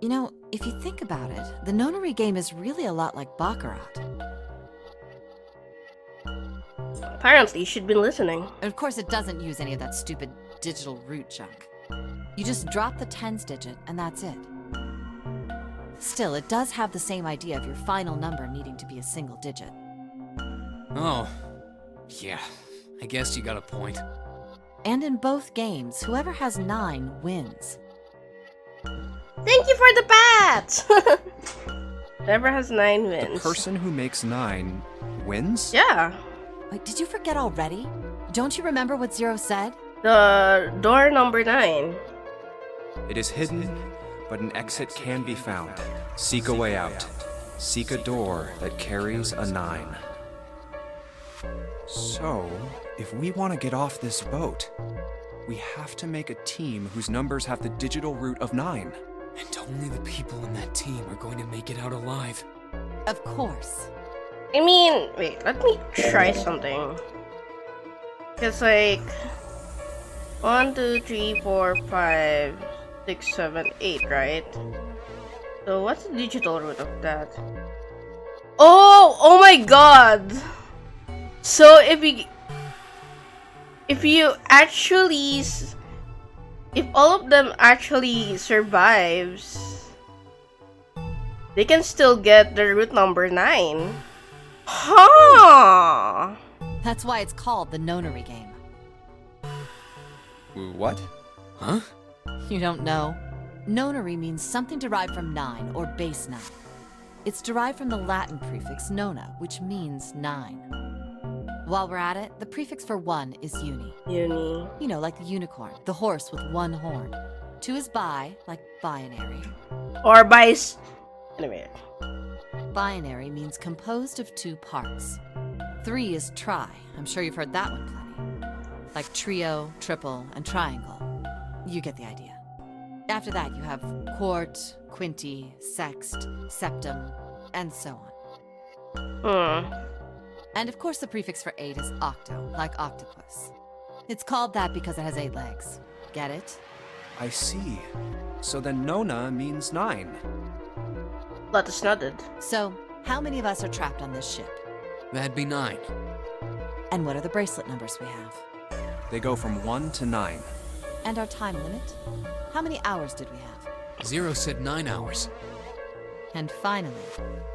You know, if you think about it, the Nonary game is really a lot like Baccarat. Apparently, she'd been listening. And of course, it doesn't use any of that stupid digital root junk. You just drop the tens digit, and that's it. Still, it does have the same idea of your final number needing to be a single digit. Oh, yeah, I guess you got a point. And in both games, whoever has 9 wins. Thank you for the bats! Whoever has 9 wins. The person who makes 9 wins? Yeah. Wait, did you forget already? Don't you remember what Zero said? The door number 9. It is hidden, but an exit can be found. Seek a way out. Seek a door that carries a 9. So, if we want to get off this boat, we have to make a team whose numbers have the digital root of 9. And only the people in that team are going to make it out alive. Of course. I mean, wait, let me try something. It's like 1, 2, 3, 4, 5, 6, 7, 8, right? So what's the digital root of that? Oh my god! So if all of them actually survives, they can still get the root number 9. Huh! That's why it's called the Nonary game. What? Huh? You don't know? Nonary means something derived from 9, or base 9. It's derived from the Latin prefix nona, which means 9. While we're at it, the prefix for 1 is uni. Uni. You know, like the unicorn, the horse with 1 horn. 2 is bi, like binary. Or bice. Anyway. Binary means composed of 2 parts. 3 is tri. I'm sure you've heard that one plenty. Like trio, triple, and triangle. You get the idea. After that, you have quart, quinti, sext, septum, and so on. And of course, the prefix for 8 is octo, like octopus. It's called that because it has 8 legs. Get it? I see. So then Nona means 9. Lotus nodded. So, how many of us are trapped on this ship? That'd be 9. And what are the bracelet numbers we have? They go from 1 to 9. And our time limit? How many hours did we have? Zero said 9 hours. And finally,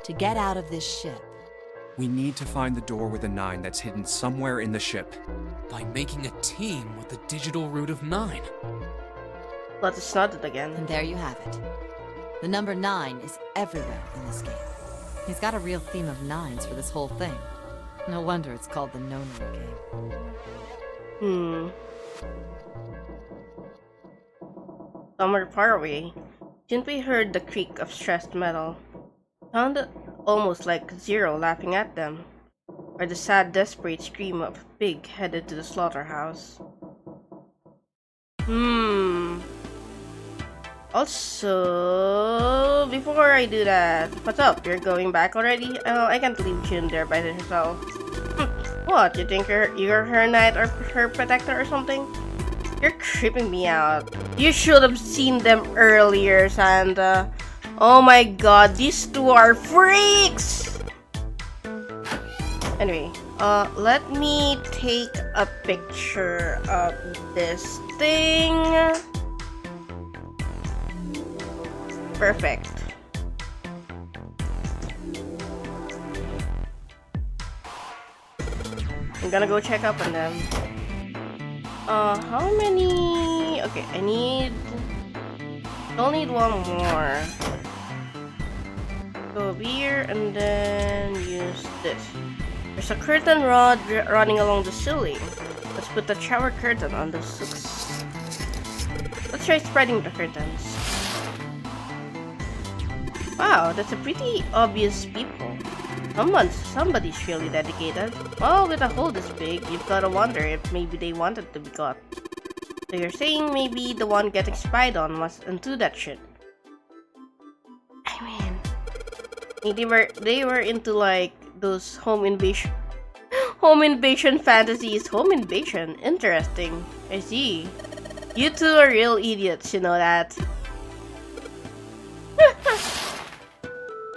to get out of this ship, We need to find the door with a 9 that's hidden somewhere in the ship. By making a team with the digital root of 9. Lotus nodded again. and there you have it. The number 9 is everywhere in this game. He's got a real theme of 9s for this whole thing. No wonder it's called the Nona game. Somewhere far away, Junpei heard the creak of stressed metal. Sounded almost like Zero laughing at them, or the sad, desperate scream of a pig headed to the slaughterhouse. Also, before I do that, what's up? You're going back already? Oh, I can't leave Jun there by herself. What? You think you're her knight or her protector or something? You're creeping me out. You should have seen them earlier, Santa. Oh my god, these two are freaks! Anyway, let me take a picture of this thing. Perfect. I'm gonna go check up on them. How many? Okay, I'll need one more. Go over here and then use this. There's a curtain rod running along the ceiling. Let's put the shower curtain on the hooks. Let's try spreading the curtains. Wow, that's a pretty obvious people. Somebody's really dedicated. Well, with a hole this big, you've gotta wonder if maybe they wanted to be caught. So you're saying maybe the one getting spied on was into that shit. I mean, they were into like those home invasion fantasies. Home invasion, interesting. I see. You two are real idiots, you know that.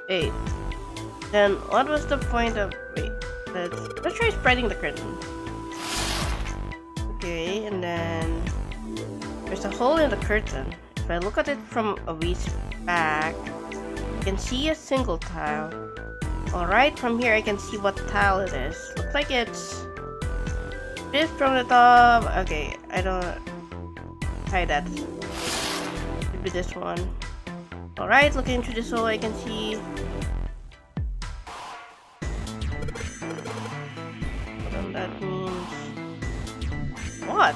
Wait. Then what was the point of let's try spreading the curtain. Okay, and then there's a hole in the curtain. If I look at it from a ways back, I can see a single tile. Alright, from here I can see what tile it is. Looks like it's this from the top. Okay, I don't hide that. Could be this one. Alright, looking through this hole I can see what that means. What?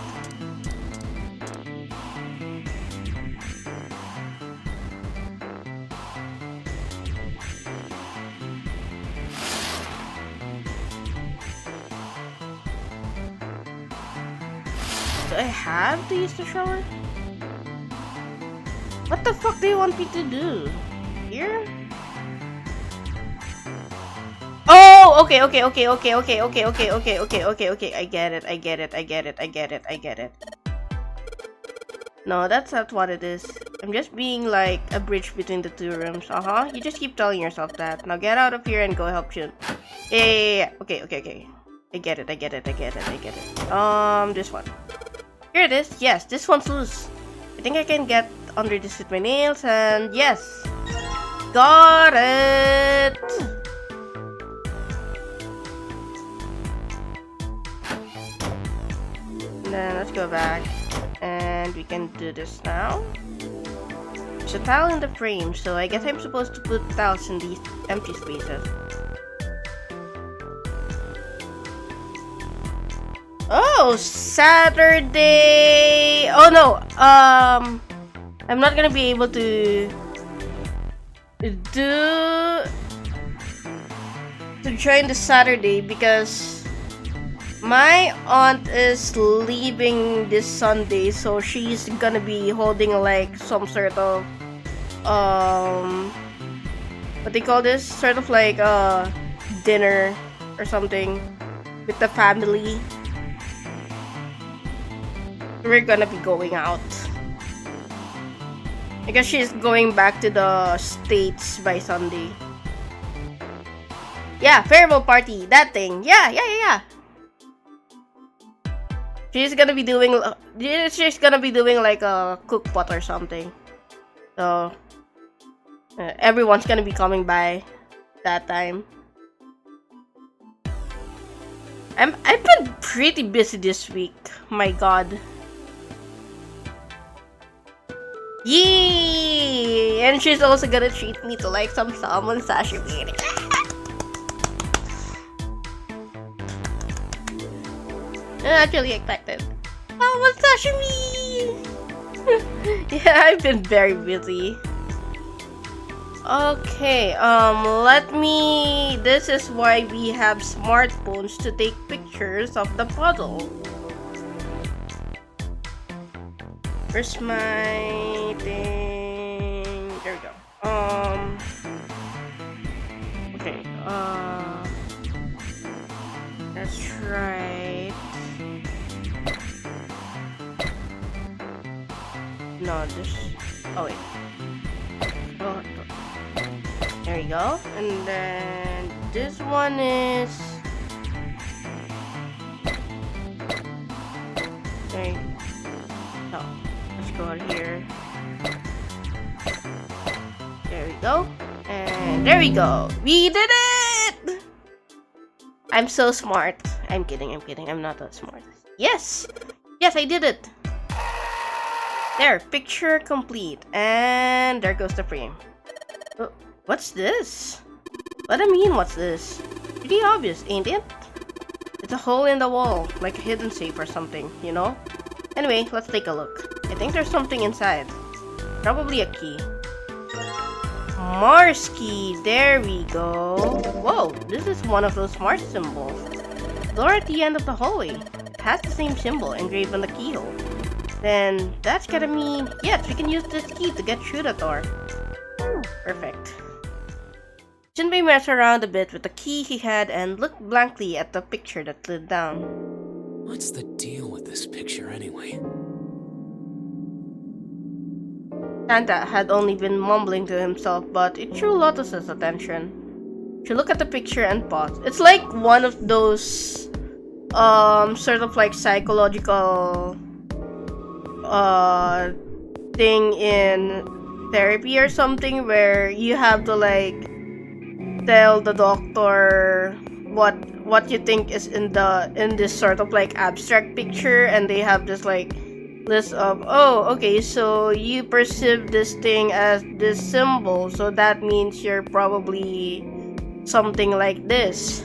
Do I have to use the shower? What the fuck do you want me to do? Here? Oh, okay. I get it. No, that's not what it is. I'm just being like a bridge between the two rooms. You just keep telling yourself that. Now get out of here and go help Jun. Yeah. Okay. I get it. This one. Here it is. Yes, this one's loose. I think I can get under this with my nails, and yes, got it. And then let's go back, and we can do this now. There's a tile in the frame, so I guess I'm supposed to put tiles in these empty spaces. Oh, Saturday. Oh no. I'm not gonna be able to join the Saturday because my aunt is leaving this Sunday, so she's gonna be holding like some sort of what they call this, sort of like dinner or something with the family. We're gonna be going out. I guess she's going back to the States by Sunday. Yeah, farewell party, that thing. Yeah. She's gonna be doing like a cook pot or something. So everyone's gonna be coming by that time. I've been pretty busy this week. My god. Yee! And she's also gonna treat me to like some salmon sashimi. I'm actually excited. Salmon sashimi! Yeah, I've been very busy. Okay, this is why we have smartphones to take pictures of the puddle. Where's my thing? There we go. Okay, that's right. No, this. Oh wait. Oh, there we go. And then this one is. Okay. No. Let's go out here. There we go. And there we go. We did it! I'm so smart. I'm kidding. I'm not that smart. Yes! Yes, I did it! There, picture complete. And there goes the frame. Oh, what's this? What do I mean, what's this? Pretty obvious, ain't it? It's a hole in the wall, like a hidden safe or something, you know? Anyway, let's take a look. I think there's something inside. Probably a key. Mars key, there we go. Whoa, this is one of those Mars symbols. Door at the end of the hallway. It has the same symbol engraved on the keyhole. Then that's gotta mean, yes, we can use this key to get through the door. Perfect. Jinbei messed around a bit with the key he had and looked blankly at the picture that slid down. What's the deal with this picture anyway? Santa had only been mumbling to himself, but it drew Lotus's attention. She looked at the picture and paused. It's like one of those, sort of like psychological, thing in therapy or something where you have to like tell the doctor what you think is in this sort of like abstract picture, and they have this like list of, oh, okay, so you perceive this thing as this symbol, so that means you're probably something like this.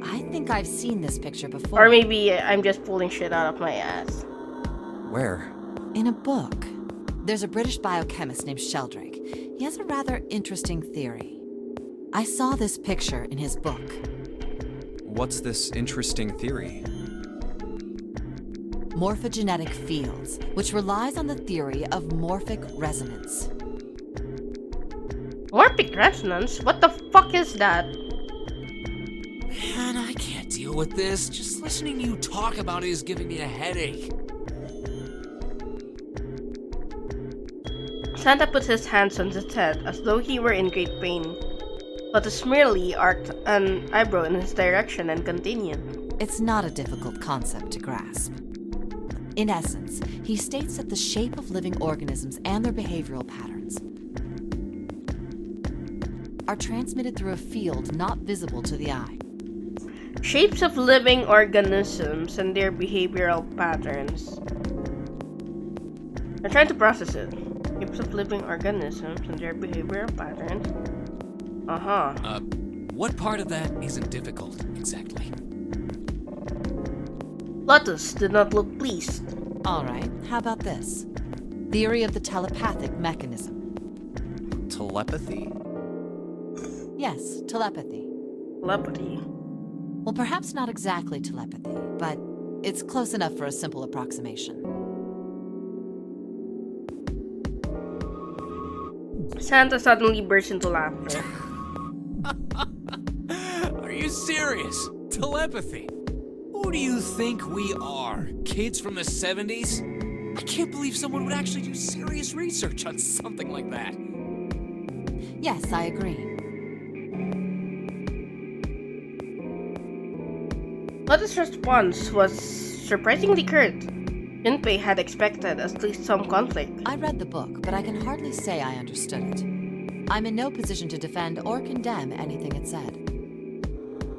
I think I've seen this picture before. Or maybe I'm just pulling shit out of my ass. Where? In a book. There's a British biochemist named Sheldrake. He has a rather interesting theory. I saw this picture in his book. What's this interesting theory? Morphogenetic fields, which relies on the theory of morphic resonance. Morphic resonance? What the fuck is that? Man, I can't deal with this. Just listening to you talk about it is giving me a headache. Santa put his hands on his head as though he were in great pain. Lotus merely arched an eyebrow in his direction and continued. It's not a difficult concept to grasp. In essence, he states that the shape of living organisms and their behavioral patterns are transmitted through a field not visible to the eye. Shapes of living organisms and their behavioral patterns. I'm trying to process it. Shapes of living organisms and their behavioral patterns. What part of that isn't difficult, exactly? Lotus did not look pleased. Alright, how about this? Theory of the telepathic mechanism. Telepathy? Yes, telepathy. Telepathy. Well, perhaps not exactly telepathy, but it's close enough for a simple approximation. Santa suddenly burst into laughter. Are you serious? Telepathy? Who do you think we are? Kids from the 70s? I can't believe someone would actually do serious research on something like that. Yes, I agree. Lotus' response was surprisingly curt. Junpei had expected at least some conflict. I read the book, but I can hardly say I understood it. I'm in no position to defend or condemn anything it said.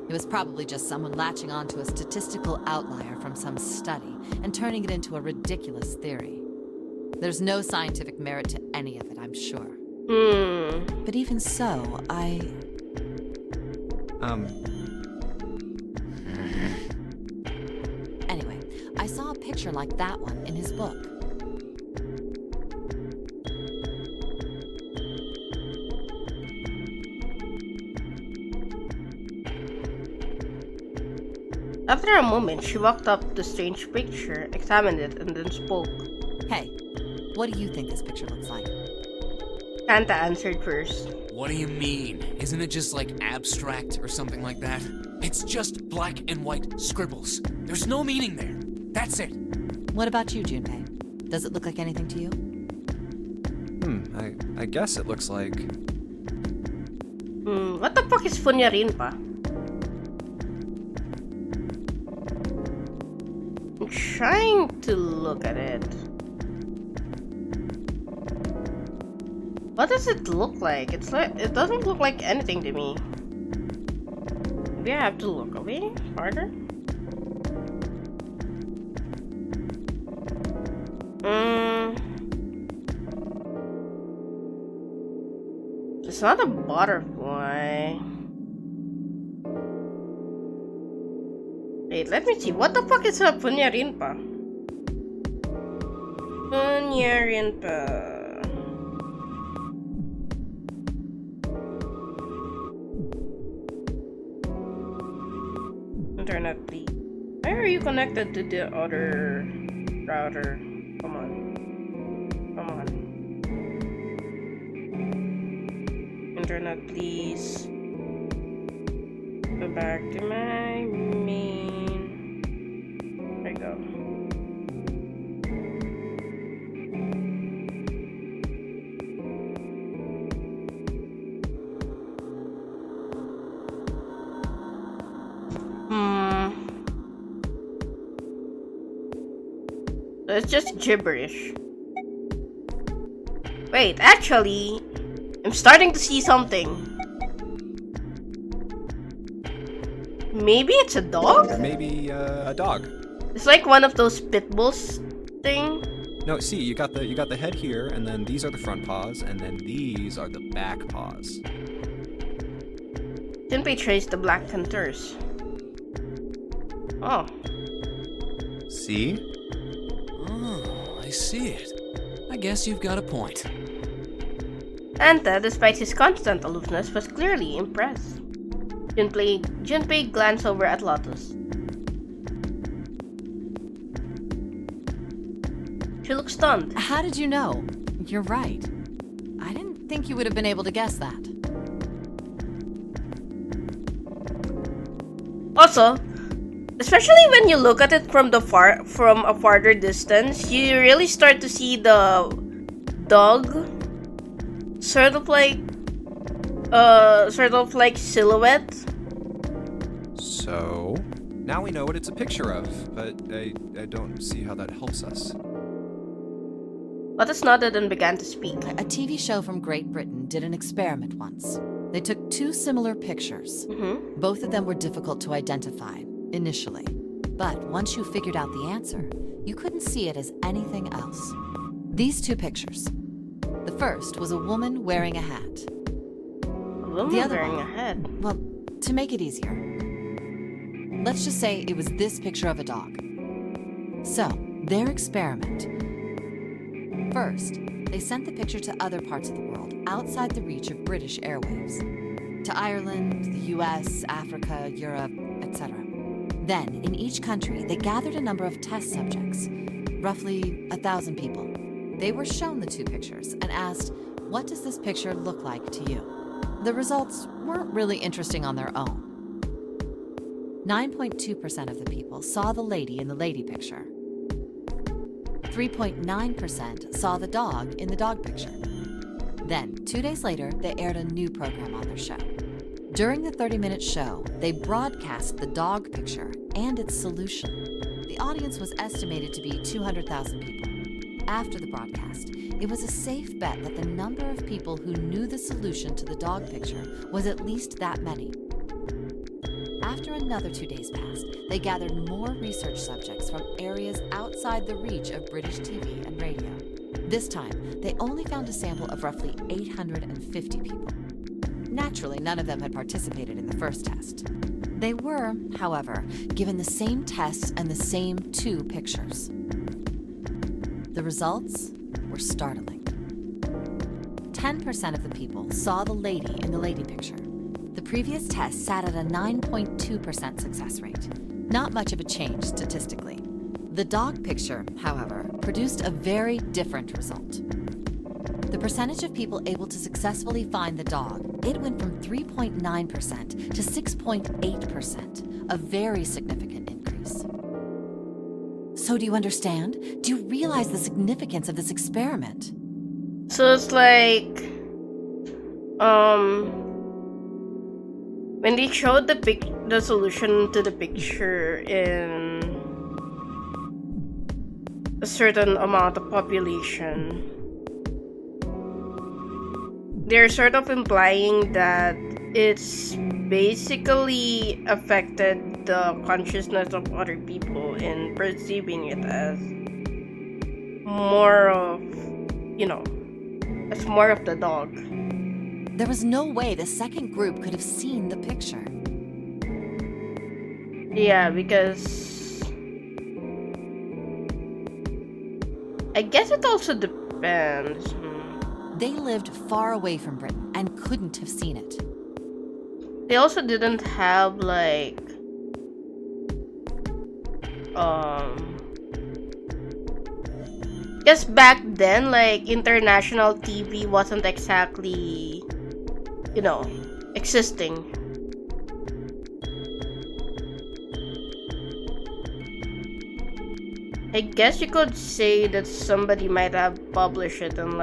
It was probably just someone latching onto a statistical outlier from some study and turning it into a ridiculous theory. There's no scientific merit to any of it, I'm sure. But even so, Anyway, I saw a picture like that one in his book. After a moment, she walked up to the strange picture, examined it, and then spoke. Hey, what do you think this picture looks like? Kanta answered first. What do you mean? Isn't it just like abstract or something like that? It's just black and white scribbles. There's no meaning there. That's it. What about you, Junpei? Does it look like anything to you? I guess it looks like... What the fuck is Funyarinpa? I'm trying to look at it. What does it look like? It doesn't look like anything to me. Maybe I have to look away harder. It's not a butterfly. Wait, let me see. What the fuck is a Funyarinpa? Funyarinpa. Internet please. Why are you connected to the other router? Come on. Come on. Internet please. Go back to my main. There you go. It's just gibberish. Wait, actually, I'm starting to see something. Maybe it's a dog? Or maybe a dog. It's like one of those pit bulls thing. No, see, you got the head here, and then these are the front paws, and then these are the back paws. Junpei traced the black contours. Oh. See? Oh, I see it. I guess you've got a point. Anta, despite his constant aloofness, was clearly impressed. Junpei glanced over at Lotus. She looked stunned. How did you know? You're right. I didn't think you would have been able to guess that. Also, especially when you look at it from a farther distance, you really start to see the dog sort of like silhouette. So, now we know what it's a picture of, but I don't see how that helps us. Lotus nodded and began to speak. A TV show from Great Britain did an experiment once. They took two similar pictures. Both of them were difficult to identify, initially. But once you figured out the answer, you couldn't see it as anything else. These two pictures. The first was a woman wearing a hat. A woman The other wearing one, a hat. well, to make it easier, let's just say it was this picture of a dog. So, their experiment. First, they sent the picture to other parts of the world outside the reach of British airwaves. To Ireland, the US, Africa, Europe, etc. Then, in each country, they gathered a number of test subjects, roughly 1,000 people. They were shown the two pictures and asked, what does this picture look like to you? The results weren't really interesting on their own. 9.2% of the people saw the lady in the lady picture. 3.9% saw the dog in the dog picture. Then, 2 days later, they aired a new program on their show. During the 30-minute show, they broadcast the dog picture and its solution. The audience was estimated to be 200,000 people. After the broadcast, it was a safe bet that the number of people who knew the solution to the dog picture was at least that many. After another 2 days passed, they gathered more research subjects from areas outside the reach of British TV and radio. This time, they only found a sample of roughly 850 people. Naturally, none of them had participated in the first test. They were, however, given the same tests and the same 2 pictures. The results were startling. 10% of the people saw the lady in the lady picture. The previous test sat at a 9.2% success rate. Not much of a change statistically. The dog picture, however, produced a very different result. The percentage of people able to successfully find the dog, it went from 3.9% to 6.8%, a very significant increase. So do you understand? Do you realize the significance of this experiment? So it's like, when they showed the solution to the picture in a certain amount of population, they're sort of implying that it's basically affected the consciousness of other people in perceiving it as more of, as more of the dog. There was no way the second group could have seen the picture. Yeah, because I guess it also depends. They lived far away from Britain and couldn't have seen it. They also didn't have guess back then, international TV wasn't exactly, existing. I guess you could say that somebody might have published it in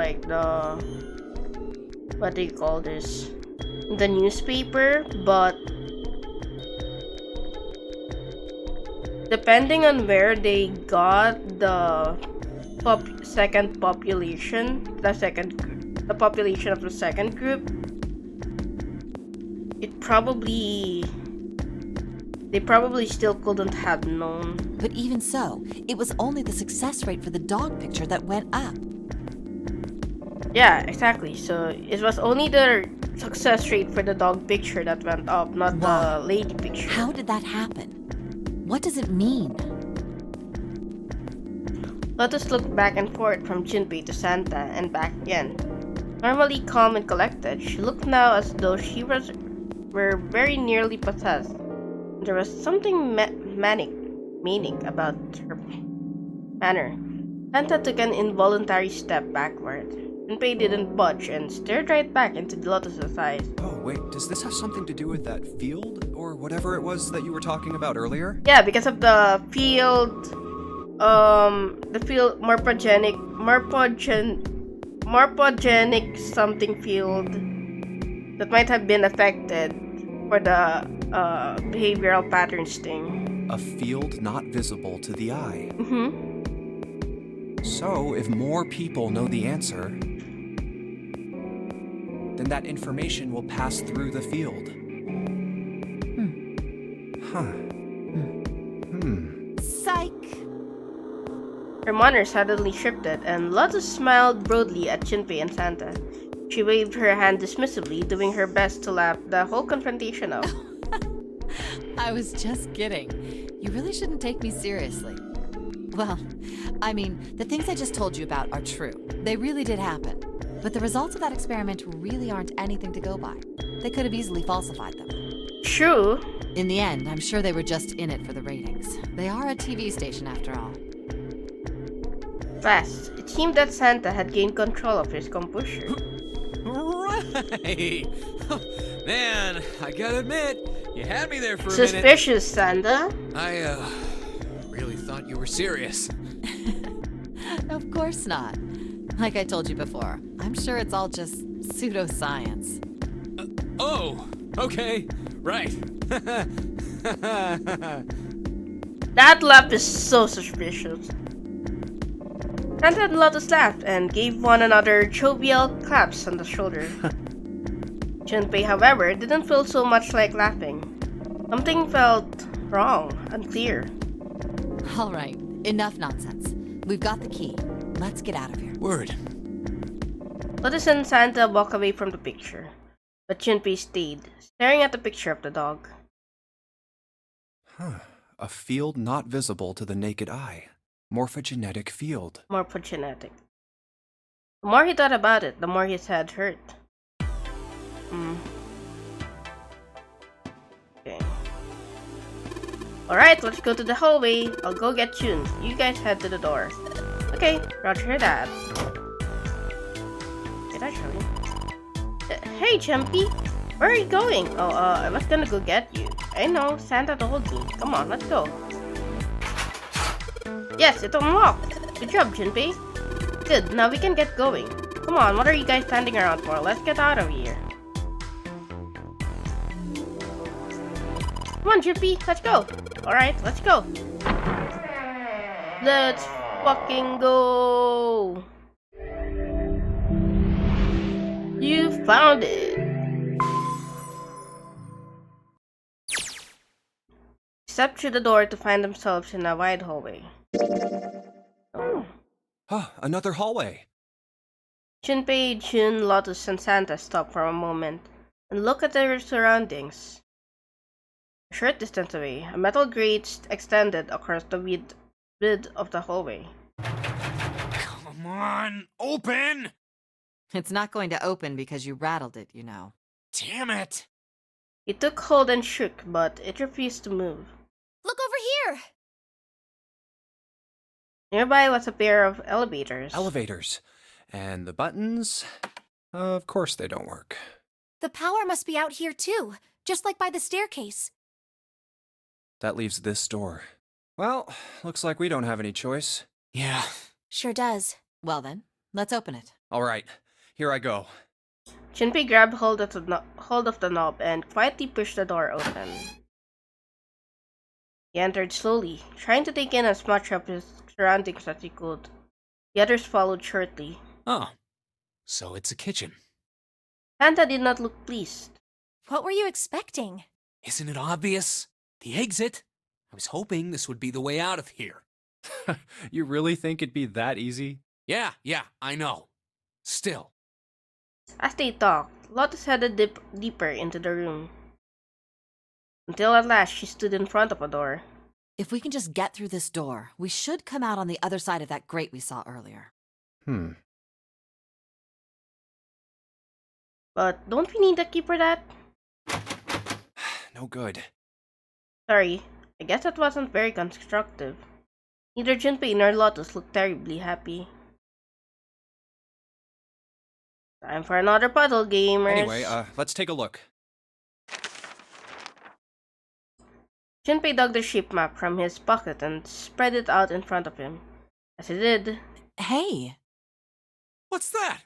what do you call this? The newspaper, but depending on where they got the second population, the population of the second group, they probably still couldn't have known. But even so, it was only the success rate for the dog picture that went up. Yeah, exactly. So it was only the success rate for the dog picture that went up, not the lady picture. How did that happen? What does it mean? Let us look back and forth from Junpei to Santa and back again. Normally calm and collected, she looked now as though she were very nearly possessed. There was something manic meaning about her manner. Santa took an involuntary step backward. Junpei didn't budge and stared right back into Lotus's eyes. Oh, wait, does this have something to do with that field? Or whatever it was that you were talking about earlier? Yeah, because of the field, morphogenic something field that might have been affected for the behavioral patterns thing. A field not visible to the eye. Mm-hmm. So, if more people know the answer, then that information will pass through the field. Psych! Her manner suddenly shifted, and Lotus smiled broadly at Junpei and Santa. She waved her hand dismissively, doing her best to laugh the whole confrontation off. I was just kidding. You really shouldn't take me seriously. Well, I mean, the things I just told you about are true. They really did happen. But the results of that experiment really aren't anything to go by. They could have easily falsified them. True. In the end, I'm sure they were just in it for the ratings. They are a TV station after all. Fast. It seemed that Santa had gained control of his composure. Right! Man, I gotta admit, you had me there for a Suspicious, Santa. minute. I really thought you were serious. Of course not. Like I told you before, I'm sure it's all just pseudoscience. Oh, okay, right. That laugh is so suspicious. Santa and Lotus laughed and gave one another jovial claps on the shoulder. Junpei, however, didn't feel so much like laughing. Something felt wrong, unclear. All right, enough nonsense. We've got the key. Let's get out of here. Word. Lotus and Santa walked away from the picture, but Junpei stayed, staring at the picture of the dog. Huh. A field not visible to the naked eye. Morphogenetic field. Morphogenetic. The more he thought about it, the more his head hurt. Okay. Alright, let's go to the hallway. I'll go get June. You guys head to the door. Okay, roger that. Did I show you? Hey, Jumpy! Where are you going? Oh, I was gonna go get you. I know, Santa told me. Come on, let's go. Yes, it's unlocked. Good job, Junpei. Good, now we can get going. Come on, what are you guys standing around for? Let's get out of here. Come on, Junpei, let's go. Alright, let's go. Let's fucking go. You found it. Stepped through the door to find themselves in a wide hallway. Oh. Huh, another hallway. Junpei, June, Lotus, and Santa stop for a moment and look at their surroundings. A short distance away, a metal grate extended across the width of the hallway. Come on, open! It's not going to open because you rattled it, you know. Damn it! It took hold and shook, but it refused to move. Look over here! Nearby was a pair of elevators. Elevators. And the buttons? Of course they don't work. The power must be out here too, just like by the staircase. That leaves this door. Well, looks like we don't have any choice. Yeah. Sure does. Well then, let's open it. All right, here I go. Junpei grabbed hold of the knob and quietly pushed the door open. He entered slowly, trying to take in as much of his surroundings as he could. The others followed shortly. Oh, so it's a kitchen. Santa did not look pleased. What were you expecting? Isn't it obvious? The exit? I was hoping this would be the way out of here. You really think it'd be that easy? Yeah, I know. Still. As they talked, Lotus headed deeper into the room. Until at last she stood in front of a door. If we can just get through this door, we should come out on the other side of that grate we saw earlier. But don't we need a key for that? No good. Sorry, I guess that wasn't very constructive. Neither Junpei nor Lotus looked terribly happy. Time for another puzzle, gamers. Anyway, let's take a look. Junpei dug the ship map from his pocket and spread it out in front of him. As he did... Hey! What's that?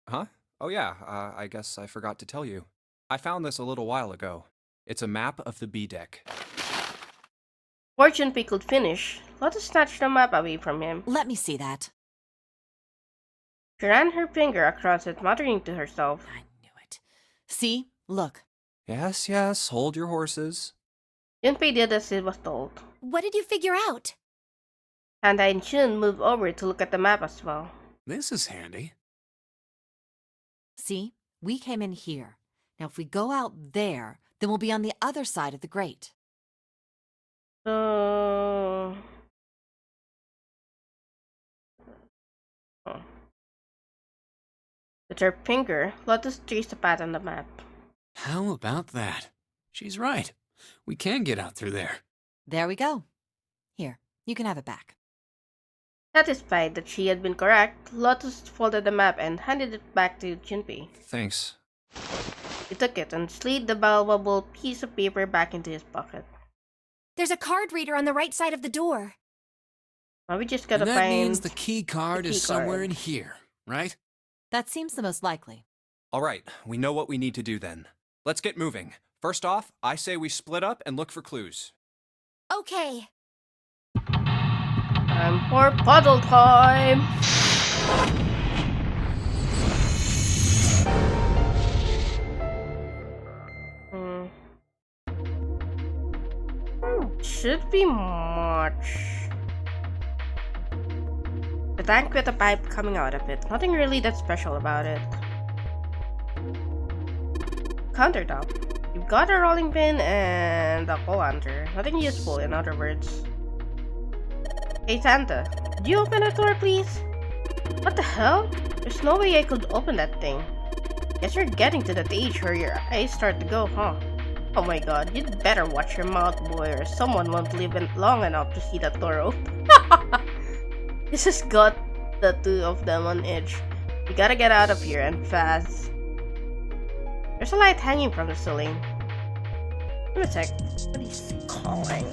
Huh? Oh yeah, I guess I forgot to tell you. I found this a little while ago. It's a map of the B deck. Before Junpei could finish, Lotus snatched the map away from him. Let me see that. She ran her finger across it, muttering to herself. I knew it. See? Look. Yes, hold your horses. Junpei did as he was told. What did you figure out? Santa and June moved over to look at the map as well. This is handy. See? We came in here. Now if we go out there, then we'll be on the other side of the grate. So... Oh. With her finger, Lotus traced a path on the map. How about that? She's right. We can get out through there. There we go. Here, you can have it back. Satisfied that she had been correct, Lotus folded the map and handed it back to Junpei. Thanks. He took it and slid the valuable piece of paper back into his pocket. There's a card reader on the right side of the door. Now we just gotta And that find. means the key card the is key somewhere card. in here, right? That seems the most likely. All right, we know what we need to do then. Let's get moving. First off, I say we split up and look for clues. Okay. Time for puzzle time. Should be much. A tank with a pipe coming out of it. Nothing really that special about it. Countertop. You've got a rolling pin and a colander. Nothing useful, in other words. Hey Santa, could you open that door, please? What the hell? There's no way I could open that thing. Guess you're getting to that age where your eyes start to go, huh? Oh my god, you'd better watch your mouth, boy, or someone won't live long enough to see that door open. This has got the two of them on edge. We gotta get out of here and fast. There's a light hanging from the ceiling. Give me a sec. What is he calling?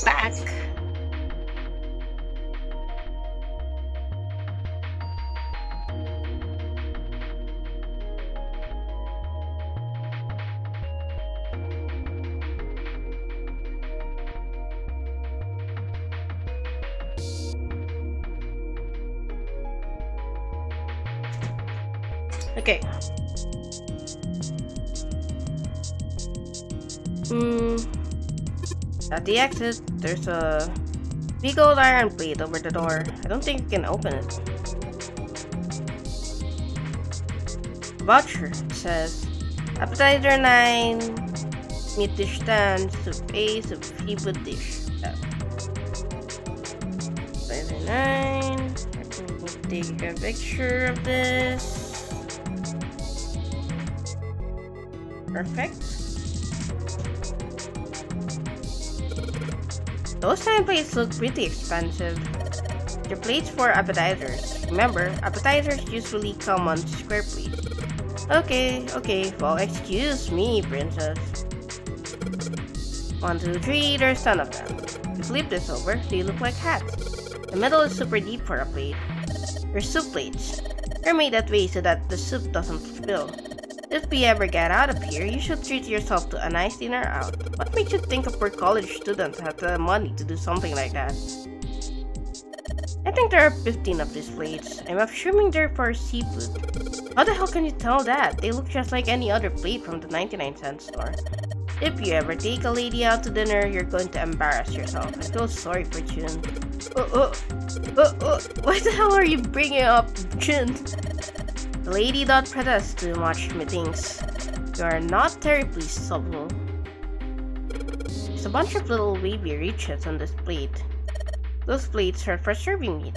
Back. Okay. At the exit, there's a big old iron plate over the door. I don't think you can open it. Voucher says appetizer 9, meat dish 10, soup A, soup seafood dish. Appetizer 9. Take a picture of this. Perfect. Those 9 plates look pretty expensive. They're plates for appetizers. Remember, appetizers usually come on square plates. Okay, well, excuse me, princess. 1, 2, 3, there's 10 of them. You flip this over, they look like hats. The middle is super deep for a plate. They're soup plates. They're made that way so that the soup doesn't spill. If we ever get out of here, you should treat yourself to a nice dinner out. What makes you think a poor college student has the money to do something like that? I think there are 15 of these plates. I'm assuming they're for seafood. How the hell can you tell that? They look just like any other plate from the 99-cent store. If you ever take a lady out to dinner, you're going to embarrass yourself. I feel sorry for Jun. Why the hell are you bringing up Jun? The lady don't protest too much, methinks. You are not terribly supple. There's a bunch of little wavy reaches on this plate. Those plates are for serving meat.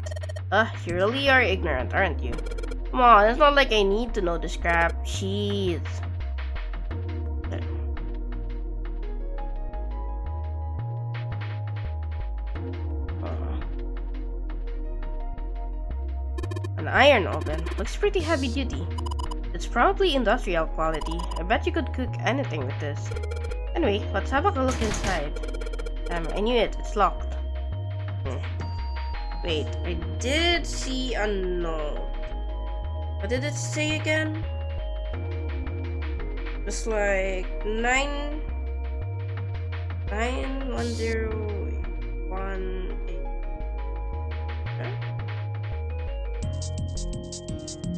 You really are ignorant, aren't you? Come on, it's not like I need to know this crap. Jeez. An iron oven. Looks pretty heavy duty. It's probably industrial quality. I bet you could cook anything with this. Anyway, let's have a look inside. Damn, I knew it. It's locked. Wait, I did see a note. What did it say again? It's like 91018. Okay.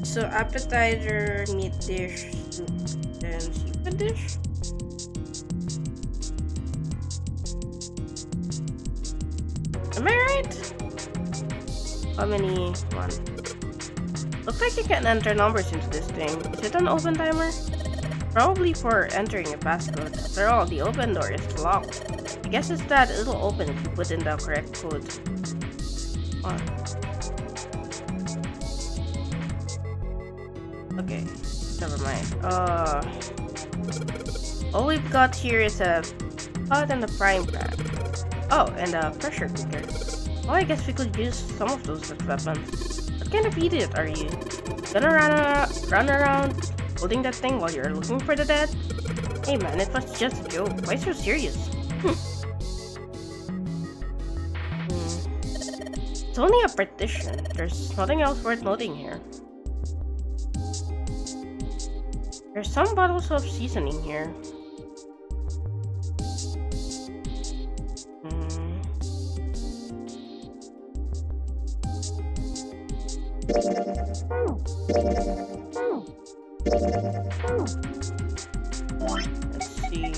So appetizer, meat dish, soup, and seafood dish. Am I right? How many? One. Looks like you can enter numbers into this thing. Is it an open timer? Probably for entering a passcode. After all, the open door is locked. I guess it's that it'll open if you put in the correct code. Okay, never mind. All we've got here is a pot and a frying pan. Oh, and a pressure cooker. Well, I guess we could use some of those as weapons. What kind of idiot are you? Gonna run around holding that thing while you're looking for the dead? Hey man, it was just a joke. Why so serious? It's only a partition. There's nothing else worth noting here. There's some bottles of seasoning here. Let's see.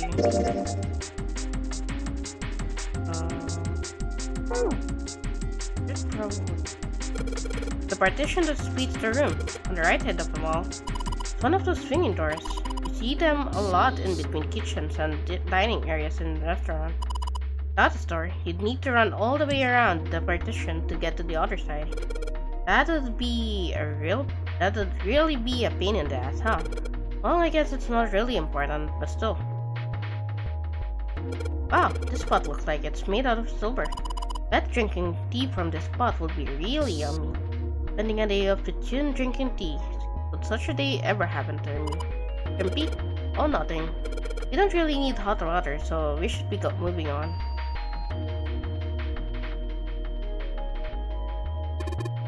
The partition that splits the room on the right hand of the wall. It's one of those swinging doors. You see them a lot in between kitchens and dining areas in restaurants. Without a door, you'd need to run all the way around the partition to get to the other side. That would really be a pain in the ass, huh? Well, I guess it's not really important, but still. Wow, this pot looks like it's made out of silver. Bet drinking tea from this pot would be really yummy. Spending a day of the Jun drinking tea. Would such a day ever happen to me? Grumpy? Oh, nothing. We don't really need hot water, so we should be moving on.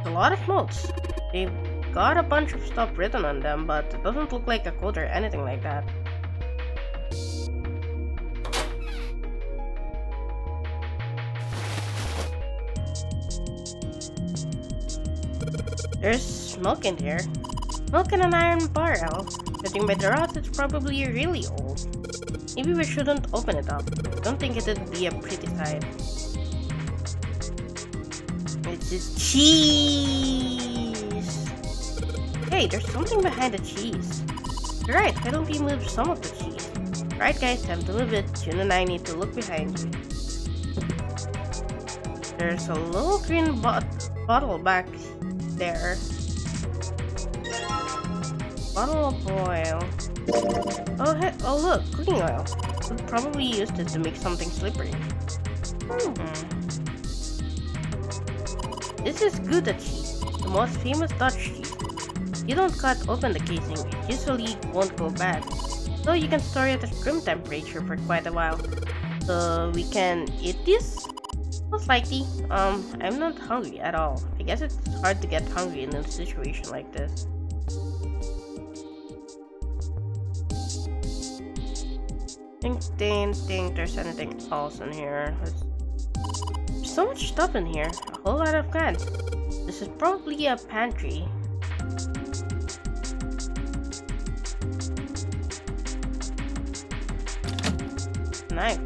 A lot of notes. They've got a bunch of stuff written on them, but it doesn't look like a code or anything like that. There's milk in here. Milk in an iron barrel. Judging by the rot, it's probably really old. Maybe we shouldn't open it up. I don't think it'd be a pretty sight. It's just cheese! Hey, there's something behind the cheese. You're right, why don't we move some of the cheese? Right guys, time to move it. Jun and I need to look behind you. There's a little green bottle back there. Bottle of oil. Oh, hey, oh look, cooking oil. We'd probably use this to make something slippery. This is Gouda cheese, the most famous Dutch cheese. You don't cut open the casing, it usually won't go bad. So you can store it at room temperature for quite a while. So we can eat this? Most likely. I'm not hungry at all. I guess it's hard to get hungry in a situation like this. Didn't think there's anything else in here. There's so much stuff in here. A whole lot of cans. This is probably a pantry. knife.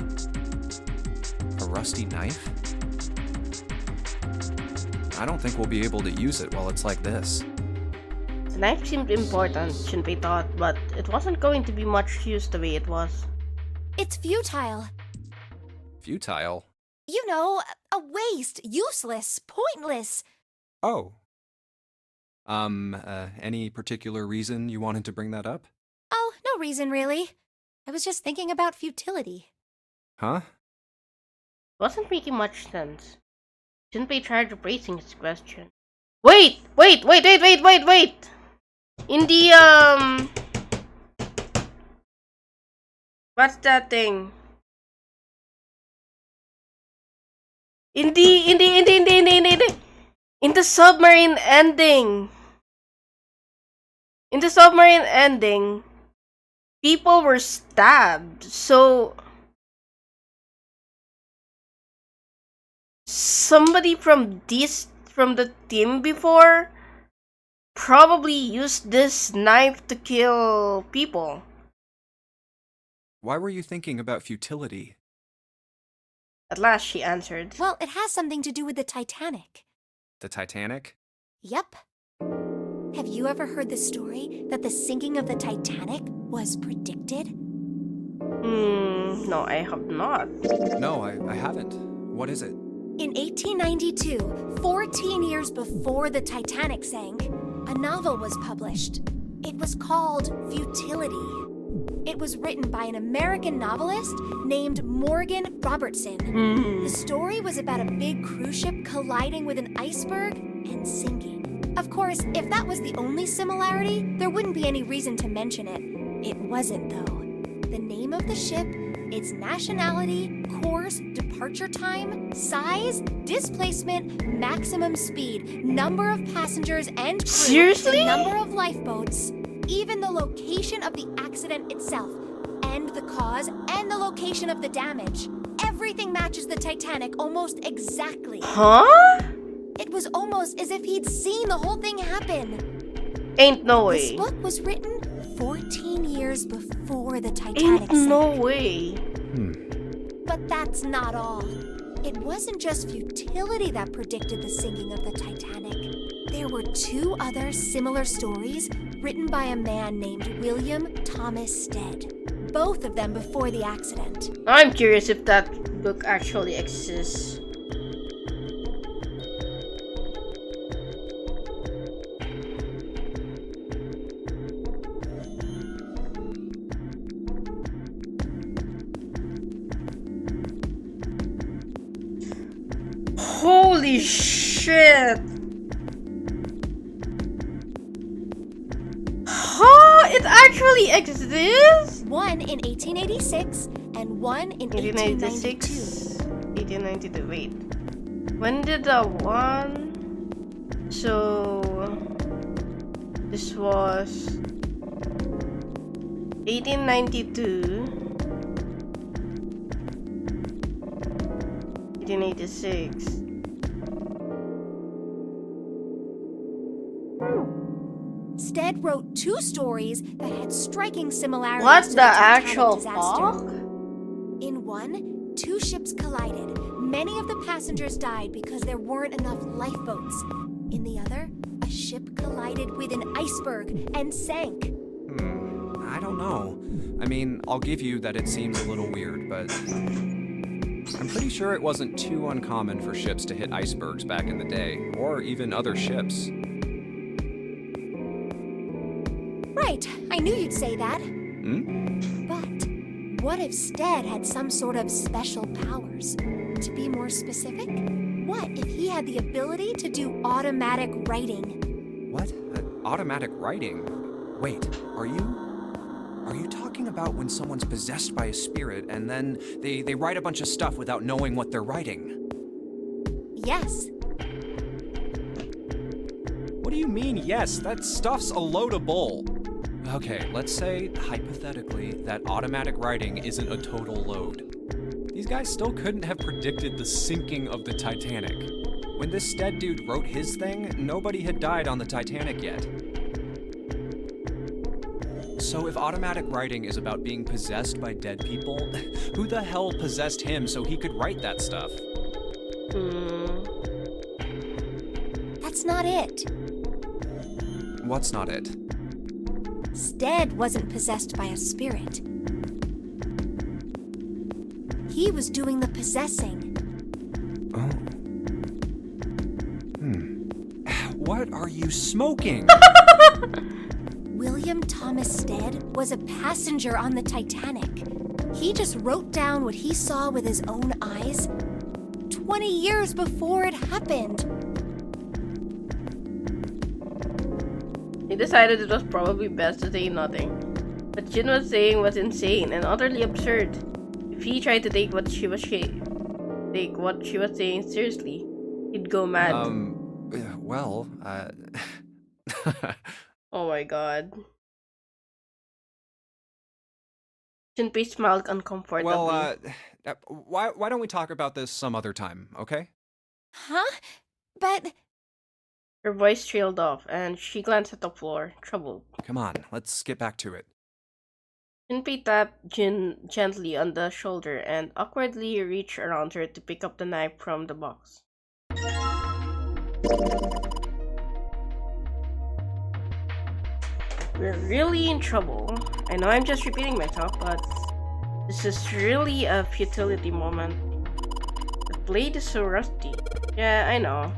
A rusty knife? I don't think we'll be able to use it while it's like this. The knife seemed important, Junpei thought, but it wasn't going to be much use the way it was. It's futile. Futile? You know, a waste, useless, pointless. Oh. Any particular reason you wanted to bring that up? Oh, no reason really. I was just thinking about futility. Huh? Wasn't making much sense. Junpei tried rephrasing his question. Wait! In the, what's that thing? In the submarine ending. In the submarine ending, people were stabbed, so somebody from the team before probably used this knife to kill people. Why were you thinking about futility? At last she answered. Well, it has something to do with the Titanic. The Titanic? Yep. Have you ever heard the story that the sinking of the Titanic was predicted? No, I have not. No, I haven't. What is it? In 1892, 14 years before the Titanic sank, a novel was published. It was called Futility. It was written by an American novelist named Morgan Robertson. The story was about a big cruise ship colliding with an iceberg and sinking. Of course, if that was the only similarity, there wouldn't be any reason to mention it. It wasn't, though. The name of the ship, its nationality, course, departure time, size, displacement, maximum speed, number of passengers and crew, Seriously? the number of lifeboats, even the location of the accident itself, and the cause and the location of the damage. Everything matches the Titanic almost exactly. Huh? It was almost as if he'd seen the whole thing happen. Ain't no This way. book was written 14 years before the Titanic Ain't sank. no way. But that's not all. It wasn't just futility that predicted the sinking of the Titanic. There were two other similar stories written by a man named William Thomas Stead. Both of them before the accident. I'm curious if that book actually exists. Holy shit! Huh? It actually exists? One in 1886 and one in 1892. 1892, wait. When did the one? So, this was 1892. 1886. Stead wrote two stories that had striking similarities What to the Titanic actual disaster. fuck? In one, two ships collided. Many of the passengers died because there weren't enough lifeboats. In the other, a ship collided with an iceberg and sank. I don't know. I mean, I'll give you that it seems a little weird, but I'm pretty sure it wasn't too uncommon for ships to hit icebergs back in the day, or even other ships. Right, I knew you'd say that. Hmm? But what if Stead had some sort of special powers? To be more specific, what if he had the ability to do automatic writing? What? Automatic writing? Wait, are you talking about when someone's possessed by a spirit and then they write a bunch of stuff without knowing what they're writing? Yes. What do you mean, yes? That stuff's a load of bull. Okay, let's say, hypothetically, that automatic writing isn't a total load. These guys still couldn't have predicted the sinking of the Titanic. When this Stead dude wrote his thing, nobody had died on the Titanic yet. So if automatic writing is about being possessed by dead people, who the hell possessed him so he could write that stuff? That's not it. What's not it? Stead wasn't possessed by a spirit. He was doing the possessing. Oh. What are you smoking? William Thomas Stead was a passenger on the Titanic. He just wrote down what he saw with his own eyes 20 years before it happened. He decided it was probably best to say nothing. What Jin was saying was insane and utterly absurd. If he tried to take what she was saying seriously, he'd go mad. Well, Oh my god. Junpei smiled uncomfortably. Well, why don't we talk about this some other time, okay? Huh? But... Her voice trailed off, and she glanced at the floor, troubled. Come on, let's get back to it. Junpei tapped Jin gently on the shoulder and awkwardly reached around her to pick up the knife from the box. We're really in trouble. I know I'm just repeating myself, but this is really a futility moment. The blade is so rusty. Yeah, I know.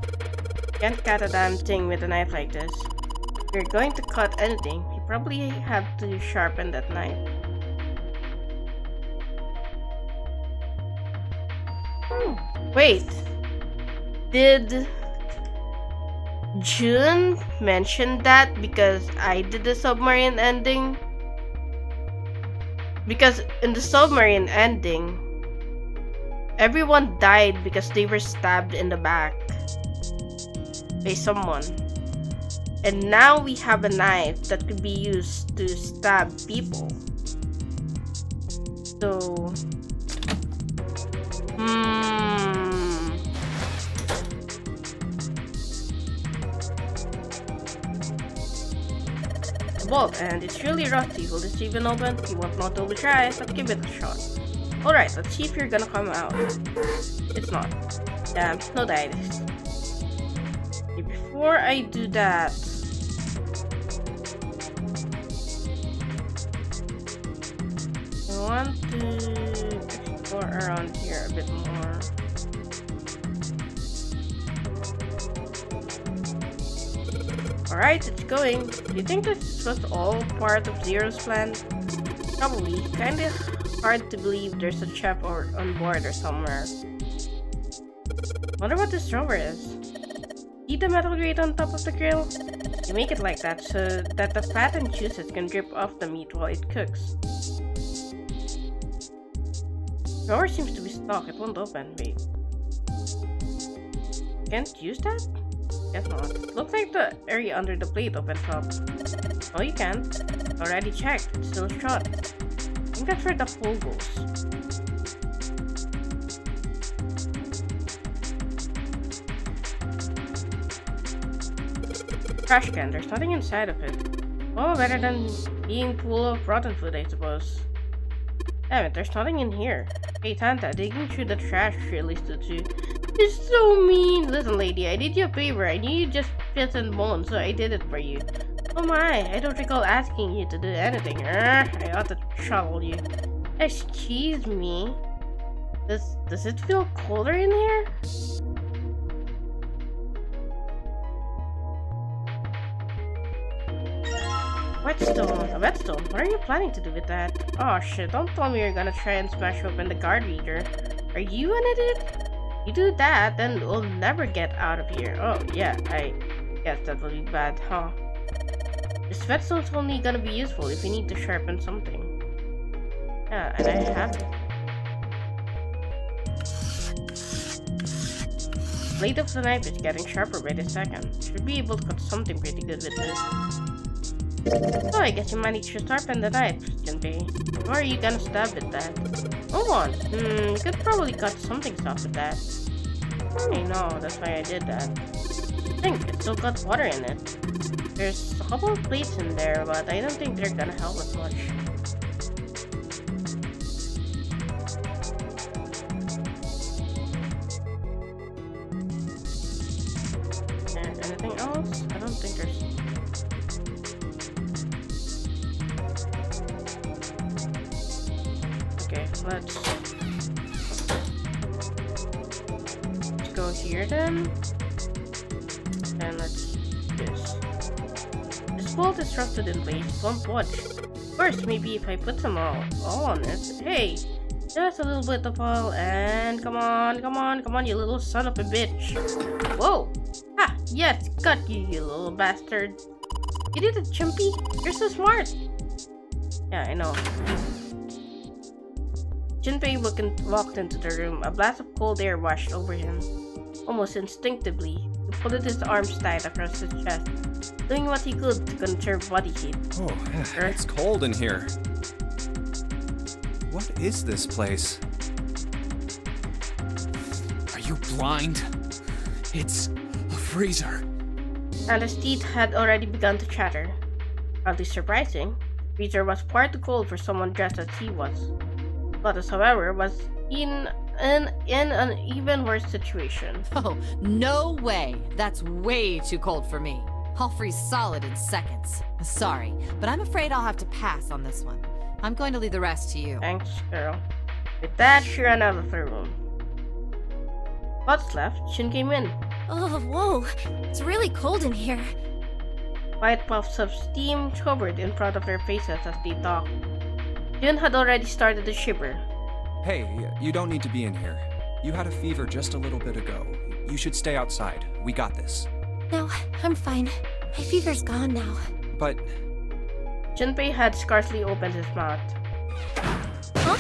Can't cut a damn thing with a knife like this. If you're going to cut anything, you probably have to sharpen that knife. Wait, did June mention that because I did the submarine ending? Because in the submarine ending, everyone died because they were stabbed in the back by someone. And now we have a knife that could be used to stab people. So... bolt, and it's really rusty. Will this even open? You won't know till we try, but give it a shot. Alright, let's see if you're gonna come out. It's not. Damn, no dice. Okay, before I do that... I want to explore around here a bit more. Alright, it's going. Do you think this was all part of Zero's plan? Probably. Kinda hard to believe there's a chef on board or somewhere. Wonder what this drawer is. See the metal grate on top of the grill? You make it like that so that the fat and juices can drip off the meat while it cooks. The drawer seems to be stuck. It won't open. Wait. Can't use that? Guess not. Looks like the area under the plate opens up. No, you can't. Already checked. It's still shut. I think that's where the hole goes. Trash can. There's nothing inside of it. Oh, better than being full of rotten food, I suppose. Damn it, there's nothing in here. Hey, Tanta, digging through the trash really stood you. It's so mean! Listen, lady, I did you a favor. I knew you just fit and bone, so I did it for you. Oh my, I don't recall asking you to do anything. I ought to trouble you. Excuse me. Does it feel colder in here? Whetstone. A whetstone? What are you planning to do with that? Oh shit, don't tell me you're gonna try and smash open the guard reader. Are you an idiot? You do that, then we'll never get out of here. Oh, yeah, I guess that will be bad, huh? This whetstone's only gonna be useful if you need to sharpen something. Yeah, and I have it. The blade of the knife is getting sharper by the second. Should be able to cut something pretty good with this. So I guess you managed to sharpen the knife, Junpei. Or are you gonna stab with that? Hold on. You could probably cut something soft with that. I know, that's why I did that. think it still got water in it. There's a couple of plates in there, but I don't think they're gonna help us much. And anything else? I don't think there's... Okay, let's go here then. And let's do this. This bolt is trusted in place, won't budge. First, maybe if I put some all on it. Hey, just a little bit of oil, and come on, you little son of a bitch. Whoa! Ha! Yes, got you, you little bastard. You did it, Chimpy. You're so smart. Yeah, I know. Junpei walked into the room. A blast of cold air washed over him. Almost instinctively, he pulled his arms tight across his chest, doing what he could to conserve body heat. Oh, it's cold in here. What is this place? Are you blind? It's a freezer. And his teeth had already begun to chatter. Hardly surprising, the freezer was far too cold for someone dressed as he was. Lotus, however, was in an even worse situation. Oh, no way. That's way too cold for me. I'll freeze solid in seconds. Sorry, but I'm afraid I'll have to pass on this one. I'm going to leave the rest to you. Thanks, girl. With that, she ran out of the room. What's left? Shin came in. Oh, whoa. It's really cold in here. White puffs of steam hovered in front of their faces as they talked. Jun had already started to shiver. Hey, you don't need to be in here. You had a fever just a little bit ago. You should stay outside. We got this. No, I'm fine. My fever's gone now. But... Junpei had scarcely opened his mouth. Huh?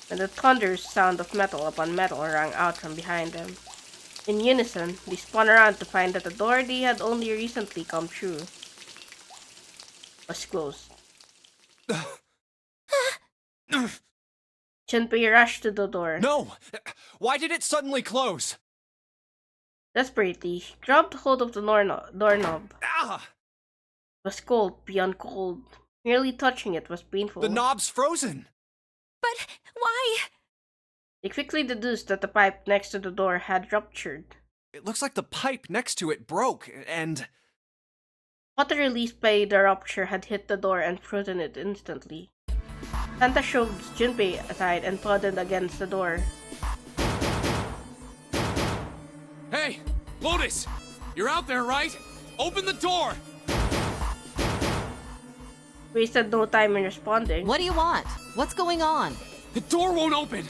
And the thunderous sound of metal upon metal rang out from behind them. In unison, they spun around to find that the door they had only recently come through was closed. Junpei rushed to the door. No! Why did it suddenly close? Desperately, he grabbed hold of the doorknob. Ah! It was cold beyond cold. Merely touching it was painful. The knob's frozen! But why? They quickly deduced that the pipe next to the door had ruptured. It looks like the pipe next to it broke, and... Water released by the rupture had hit the door and frozen it instantly. Santa shoved Junpei aside and prodded against the door. Hey, Lotus! You're out there, right? Open the door! Wasted no time in responding. What do you want? What's going on? The door won't open!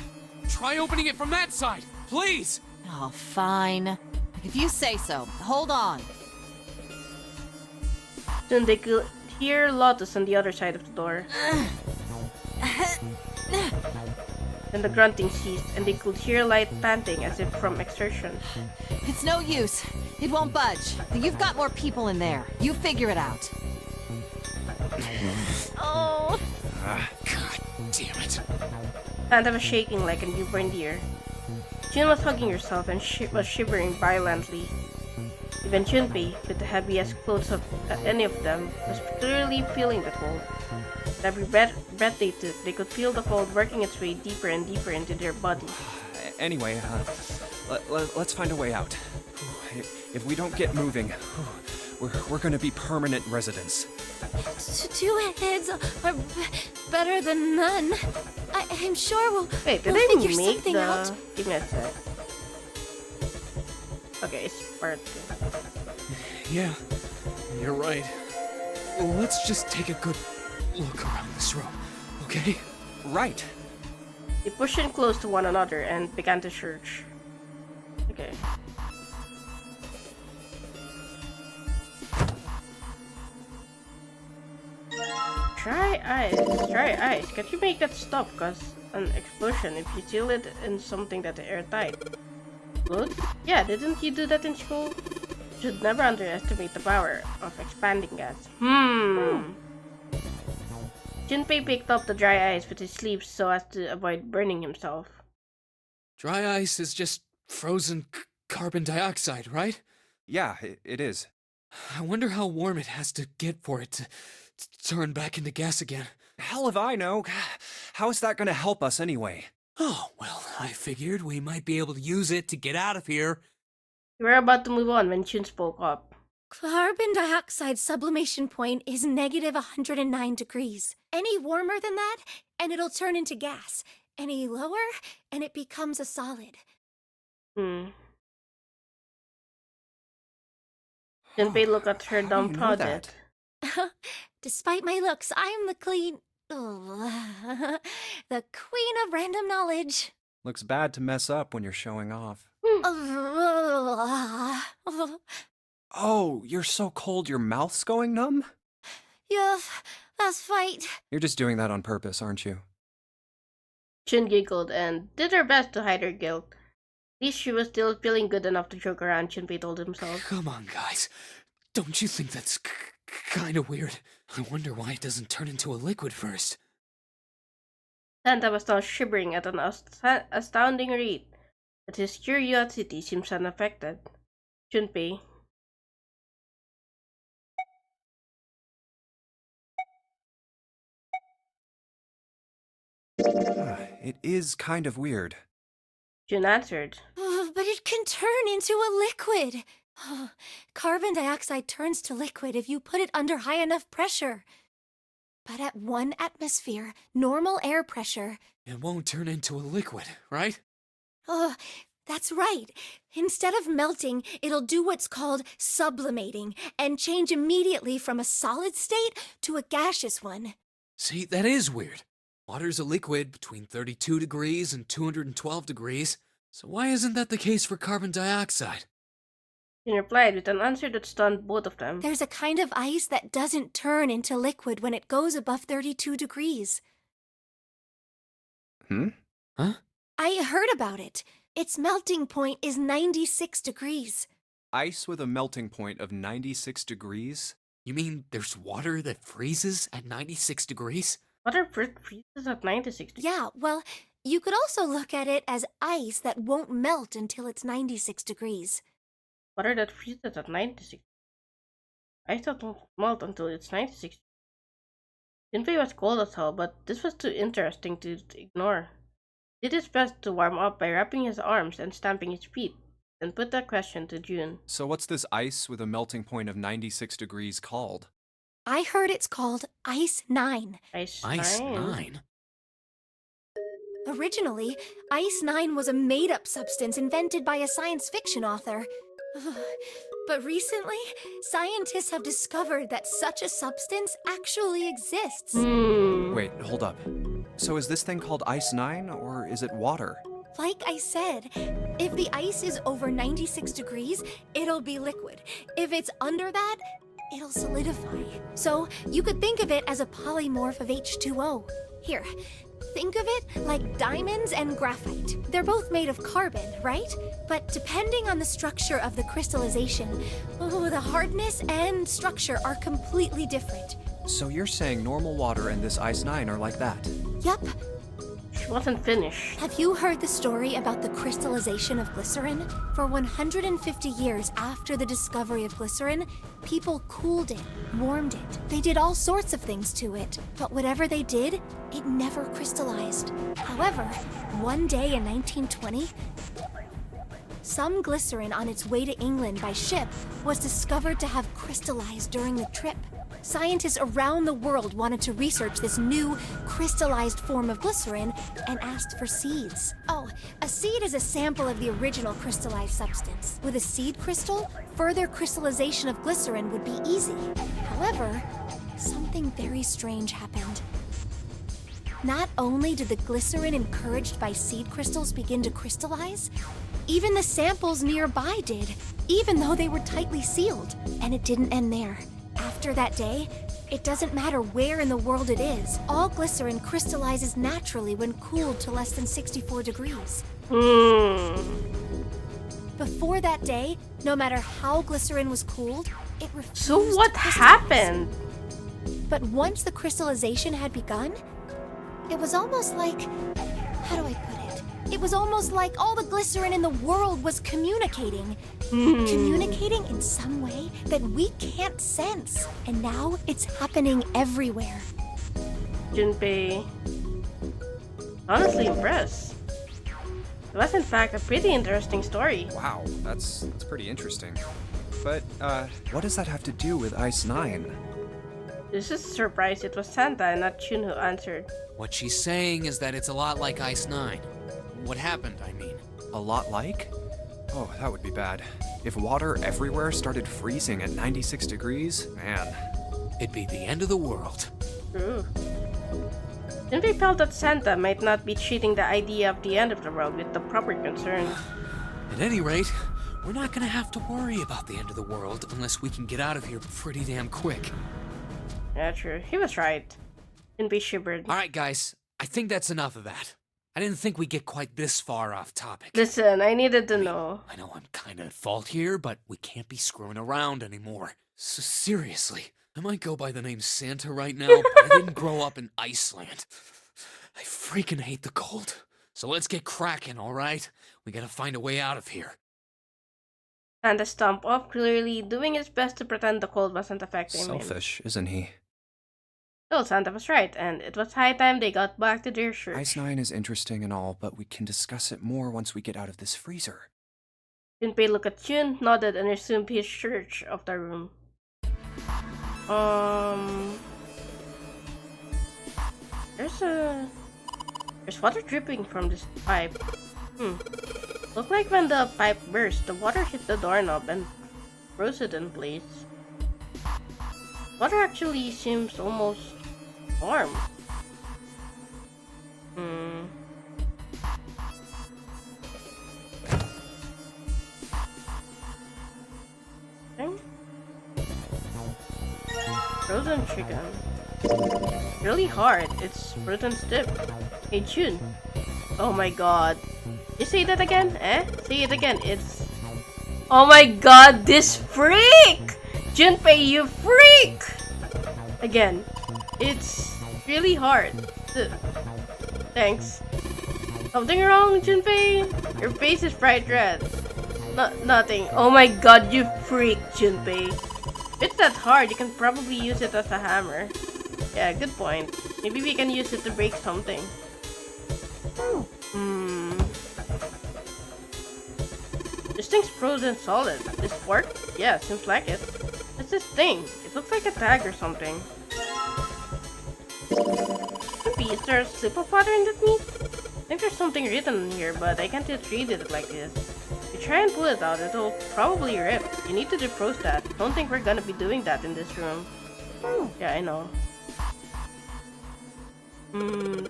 Try opening it from that side, please! Oh, fine. If you say so. Hold on. Soon they could hear Lotus on the other side of the door. Then the grunting ceased, and they could hear light panting as if from exertion. It's no use. It won't budge. You've got more people in there. You figure it out. Oh. God damn it. Santa was shaking like a newborn deer. Jun was hugging herself and was shivering violently. Even Junpei, with the heaviest clothes of any of them, was clearly feeling the cold. With every breath they took, they could feel the cold working its way deeper and deeper into their body. Anyway, let's find a way out. If we don't get moving, we're gonna be permanent residents. 2 heads are better than none. I'm sure we'll, Wait, did we'll they figure make something the... out. Give me a sec. Okay, it's part 2. Yeah, you're right. Let's just take a good look around this room, okay? Right. They pushed in close to one another and began to search. Okay. Dry ice. Can you make that stop cause an explosion if you seal it in something that's airtight? Good? Yeah, didn't you do that in school? Should never underestimate the power of expanding gas. Junpei picked up the dry ice with his sleeves so as to avoid burning himself. Dry ice is just frozen carbon dioxide, right? Yeah, it is. I wonder how warm it has to get for it to turn back into gas again. Hell if I know. How is that gonna help us anyway? Oh, well, I figured we might be able to use it to get out of here. We were about to move on when Chun spoke up. Carbon dioxide sublimation point is negative 109 degrees. Any warmer than that, and it'll turn into gas. Any lower, and it becomes a solid. Junpei looked at her How do you know dumbfounded. that? Despite my looks, I'm the the queen of random knowledge. Looks bad to mess up when you're showing off. Oh, you're so cold your mouth's going numb? Yeah, that's right. You're just doing that on purpose, aren't you? Chun giggled and did her best to hide her guilt. At least she was still feeling good enough to joke around, Junpei told himself. Come on, guys. Don't you think that's kind of weird? I wonder why it doesn't turn into a liquid first. Santa was now shivering at an astounding rate, but his curiosity seems unaffected. Junpei. It is kind of weird. Jun answered. But it can turn into a liquid. Carbon dioxide turns to liquid if you put it under high enough pressure. But at 1 atmosphere, normal air pressure... It won't turn into a liquid, right? That's right. Instead of melting, it'll do what's called sublimating and change immediately from a solid state to a gaseous one. See, that is weird. Water's a liquid between 32 degrees and 212 degrees. So why isn't that the case for carbon dioxide? Jun replied with an answer that stunned both of them. There's a kind of ice that doesn't turn into liquid when it goes above 32 degrees. Huh? I heard about it. Its melting point is 96 degrees. Ice with a melting point of 96 degrees? You mean there's water that freezes at 96 degrees? Water freezes at 96 degrees. Yeah, well, you could also look at it as ice that won't melt until it's 96 degrees. Water that freezes at 96. Ice that won't melt until it's 96. Junpei was cold as hell, but this was too interesting to ignore. He did his best to warm up by wrapping his arms and stamping his feet, then put that question to Jun. So what's this ice with a melting point of 96 degrees called? I heard it's called Ice 9. Ice 9? Originally, Ice 9 was a made-up substance invented by a science fiction author. But recently, scientists have discovered that such a substance actually exists. Wait, hold up. So is this thing called Ice 9, or is it water? Like I said, if the ice is over 96 degrees, it'll be liquid. If it's under that, it'll solidify. So you could think of it as a polymorph of H2O. Here, think of it like diamonds and graphite. They're both made of carbon, right? But depending on the structure of the crystallization, the hardness and structure are completely different. So you're saying normal water and this Ice 9 are like that? Yup. She wasn't finished. Have you heard the story about the crystallization of glycerin? For 150 years after the discovery of glycerin, people cooled it, warmed it. They did all sorts of things to it, but whatever they did, it never crystallized. However, one day in 1920, some glycerin on its way to England by ship was discovered to have crystallized during the trip. Scientists around the world wanted to research this new crystallized form of glycerin and asked for seeds. Oh, a seed is a sample of the original crystallized substance. With a seed crystal, further crystallization of glycerin would be easy. However, something very strange happened. Not only did the glycerin encouraged by seed crystals begin to crystallize, even the samples nearby did, even though they were tightly sealed. And it didn't end there. After that day, it doesn't matter where in the world it is, all glycerin crystallizes naturally when cooled to less than 64 degrees. Before that day, no matter how glycerin was cooled, it refused So what to crystallize. happened? But once the crystallization had begun, it was almost like, how do I put it? It was almost like all the glycerin in the world was communicating. Communicating in some way that we can't sense. And now it's happening everywhere. Junpei. Honestly impressed. It was in fact a pretty interesting story. Wow, that's pretty interesting. But, what does that have to do with Ice 9? This is a surprise it was Santa and not Chun who answered. What she's saying is that it's a lot like Ice 9. What happened, I mean. A lot like? Oh, that would be bad. If water everywhere started freezing at 96 degrees, man. It'd be the end of the world. True. Junpei felt that Santa might not be treating the idea of the end of the world with the proper concern. At any rate, we're not gonna have to worry about the end of the world unless we can get out of here pretty damn quick. Yeah, true. He was right. Junpei shivered. Alright, guys. I think that's enough of that. I didn't think we'd get quite this far off topic. Listen, I needed to know. I know I'm kinda at fault here, but we can't be screwing around anymore. So seriously, I might go by the name Santa right now, but I didn't grow up in Iceland. I freaking hate the cold. So let's get cracking, alright? We gotta find a way out of here. Santa stomped off, clearly doing his best to pretend the cold wasn't affecting him. Selfish, isn't he? Still, Santa was right, and it was high time they got back to their church. Ice 9 is interesting and all, but we can discuss it more once we get out of this freezer. Junpei looked at Chun, nodded, and resumed his search of the room. There's water dripping from this pipe. Looked like when the pipe burst, the water hit the doorknob and froze it in place. Water actually seems almost warm. Okay. Frozen chicken. Really hard. It's frozen stiff. Hey Chun. Oh my god. You say that again? Eh? Say it again. It's... Oh my god, this freak! Junpei, you freak! Again. It's really hard. Thanks. Something wrong, Junpei? Your face is bright red. Nothing. Oh my god, you freak, Junpei. If it's that hard, you can probably use it as a hammer. Yeah, good point. Maybe we can use it to break something. This thing's frozen solid. This pork? Yeah, seems like it. What's this thing? It looks like a tag or something. Maybe is there a slip of water in that meat? I think there's something written in here, but I can't just read it like this. If you try and pull it out, it'll probably rip. You need to defrost that. Don't think we're gonna be doing that in this room. Yeah, I know.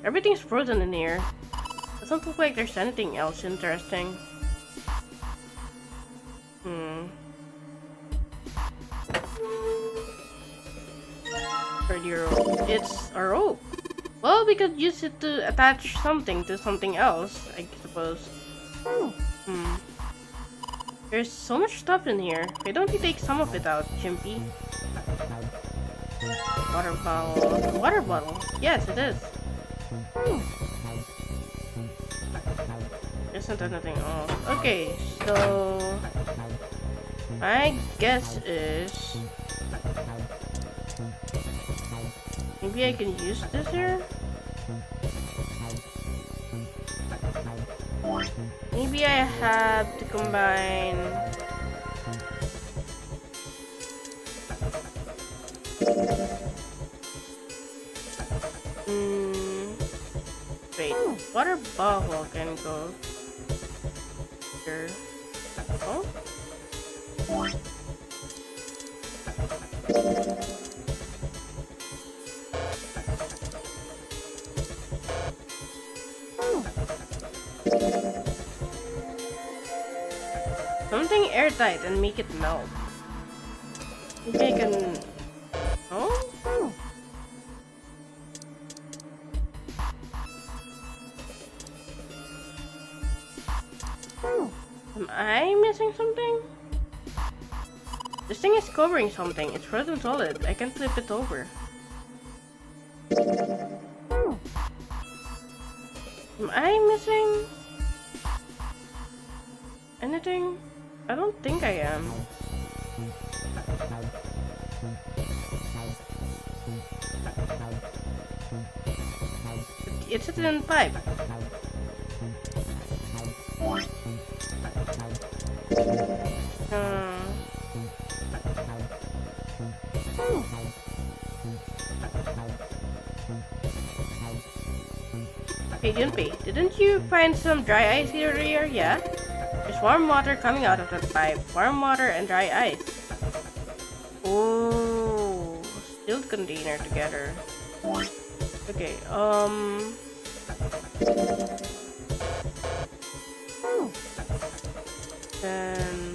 Everything's frozen in here. Doesn't look like there's anything else interesting. It's a rope. Well, we could use it to attach something to something else, I suppose. There's so much stuff in here. Why don't you take some of it out, Chimpy? Water bottle. Water bottle. Yes, it is. Isn't anything else? Okay, so my guess is maybe I can use this here. Maybe I have to combine. Wait, water bottle can go here. Oh. Something airtight and make it melt. Maybe I can... Oh? Am I missing something? This thing is covering something. It's frozen solid. I can flip it over. Am I missing? anything? I don't think I am. It's a thin pipe. Hey Junpei, didn't you find some dry ice here earlier? Yeah? There's warm water coming out of that pipe. Warm water and dry ice. Oh, sealed container together. Okay, then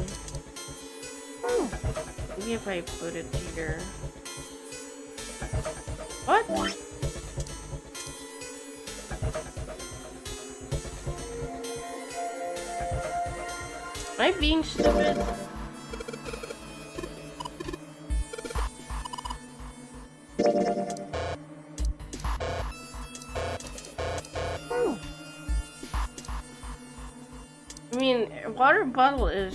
maybe if I put it here. What? Am I being stupid? I mean, a water bottle is...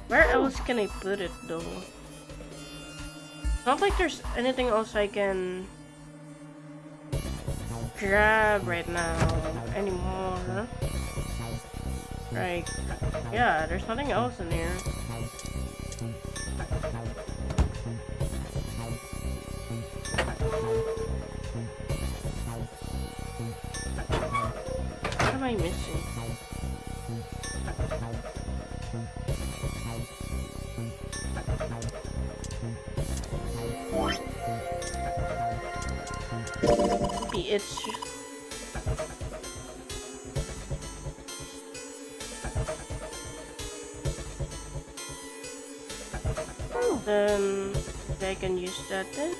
Where else can I put it though? Not like there's anything else I can grab right now anymore. Like, yeah, there's nothing else in here. What am I missing? Maybe it's just... Then I can use that then.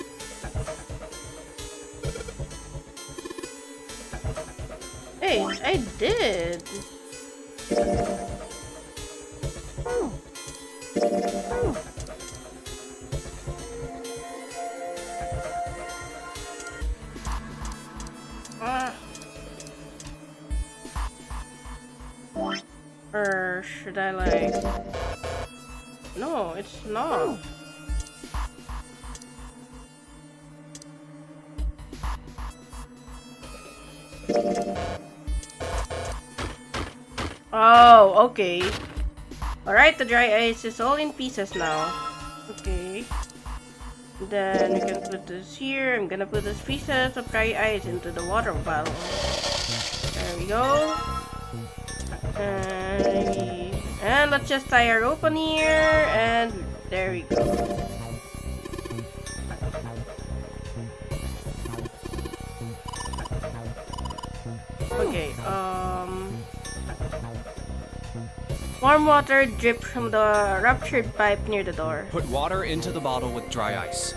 Hey, I did. Or should I like... No, it's not. Oh, okay. Alright, the dry ice is all in pieces now. Okay. Then we can put this here. I'm gonna put these pieces of dry ice into the water bottle. There we go. And let's just tie our rope on here, and there we go. Okay, warm water dripped from the ruptured pipe near the door. Put water into the bottle with dry ice.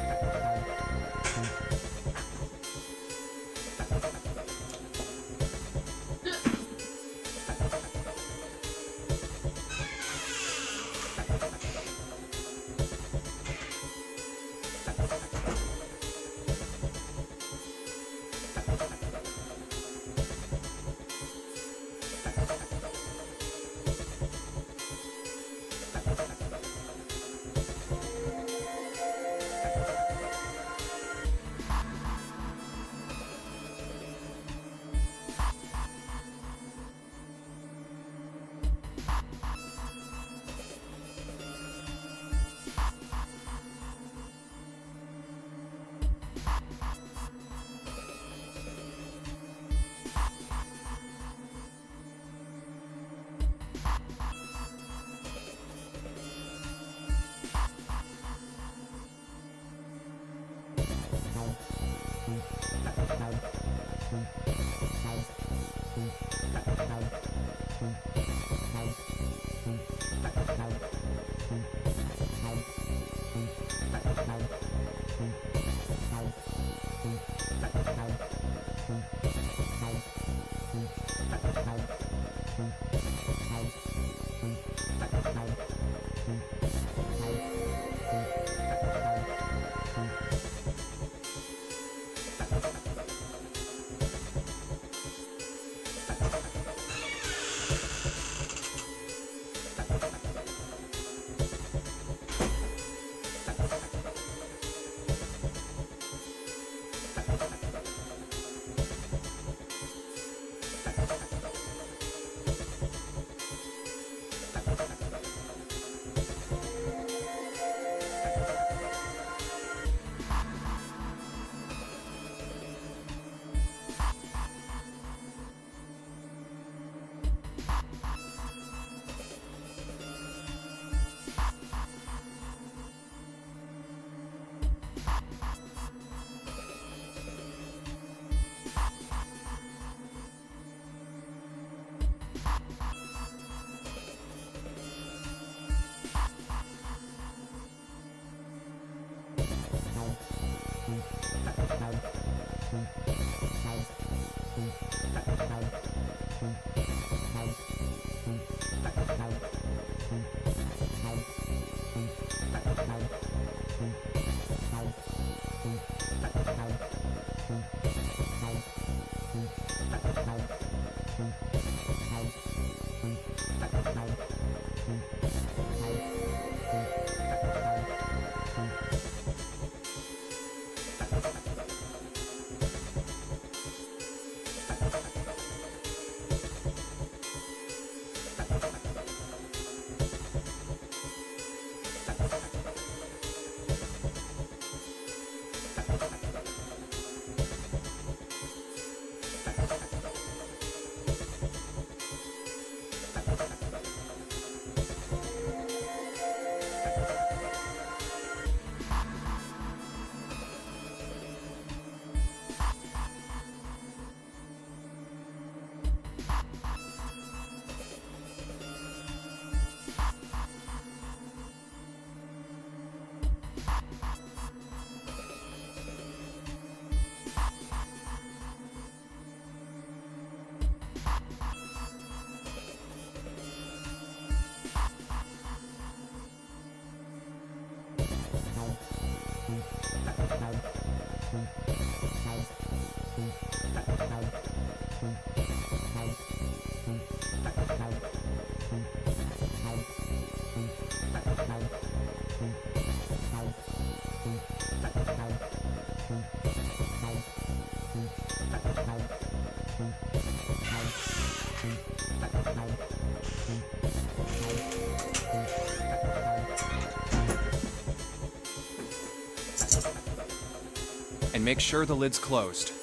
And make sure the lid's closed.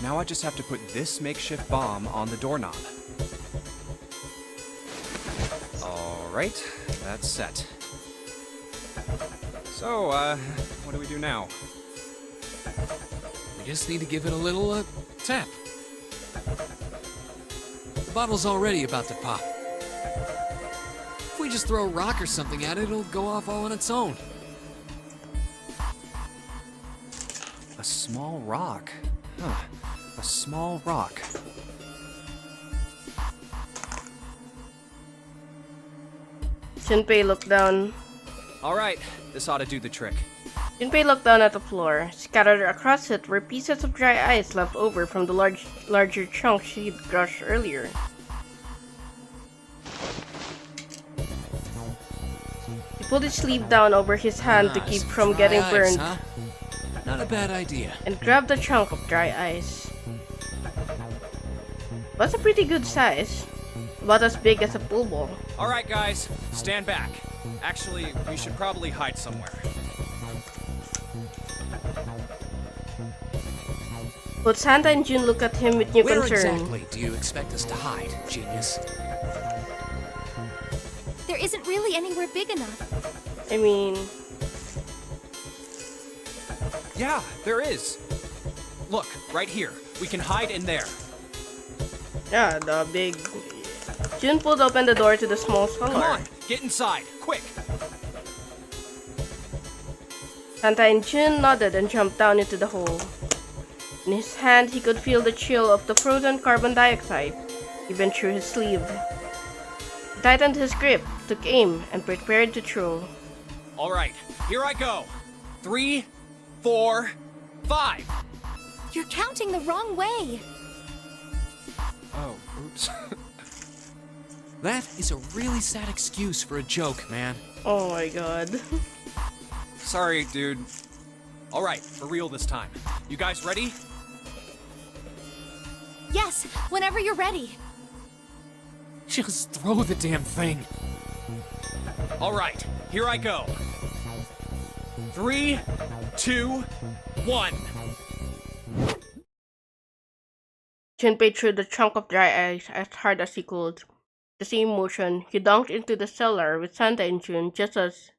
Now I just have to put this makeshift bomb on the doorknob. Alright, that's set. So, what do we do now? We just need to give it a little, tap. The bottle's already about to pop. If we just throw a rock or something at it, it'll go off all on its own. A small rock. Huh. A small rock. Junpei looked down. Alright, this ought to do the trick. Junpei looked down at the floor. Scattered across it were pieces of dry ice left over from the larger chunks she'd crushed earlier. He pulled his sleeve down over his hand to keep some from dry getting ice, burned huh? Not a bad idea. and grabbed a chunk of dry ice. That's a pretty good size. About as big as a pool ball. Alright, guys, stand back. Actually, we should probably hide somewhere. Both Santa and June look at him with new Where concern. exactly do you expect us to hide, genius? There isn't really anywhere big enough. I mean, Yeah, there is. Look, right here. We can hide in there. yeah, the big... June pulled open the door to the small cellar. Come on, get inside, quick. Santa and June nodded and jumped down into the hole. In his hand, he could feel the chill of the frozen carbon dioxide, even through his sleeve. He tightened his grip, took aim, and prepared to throw. Alright, here I go. 3, 4, 5. You're counting the wrong way. Oh, oops. That is a really sad excuse for a joke, man. Oh my god. Sorry, dude. Alright, for real this time. You guys ready? Yes, whenever you're ready. Just throw the damn thing. Alright, here I go. 3, 2, 1. Junpei threw the chunk of dry ice as hard as he could. The same motion, he dunked into the cellar with Santa and June just as...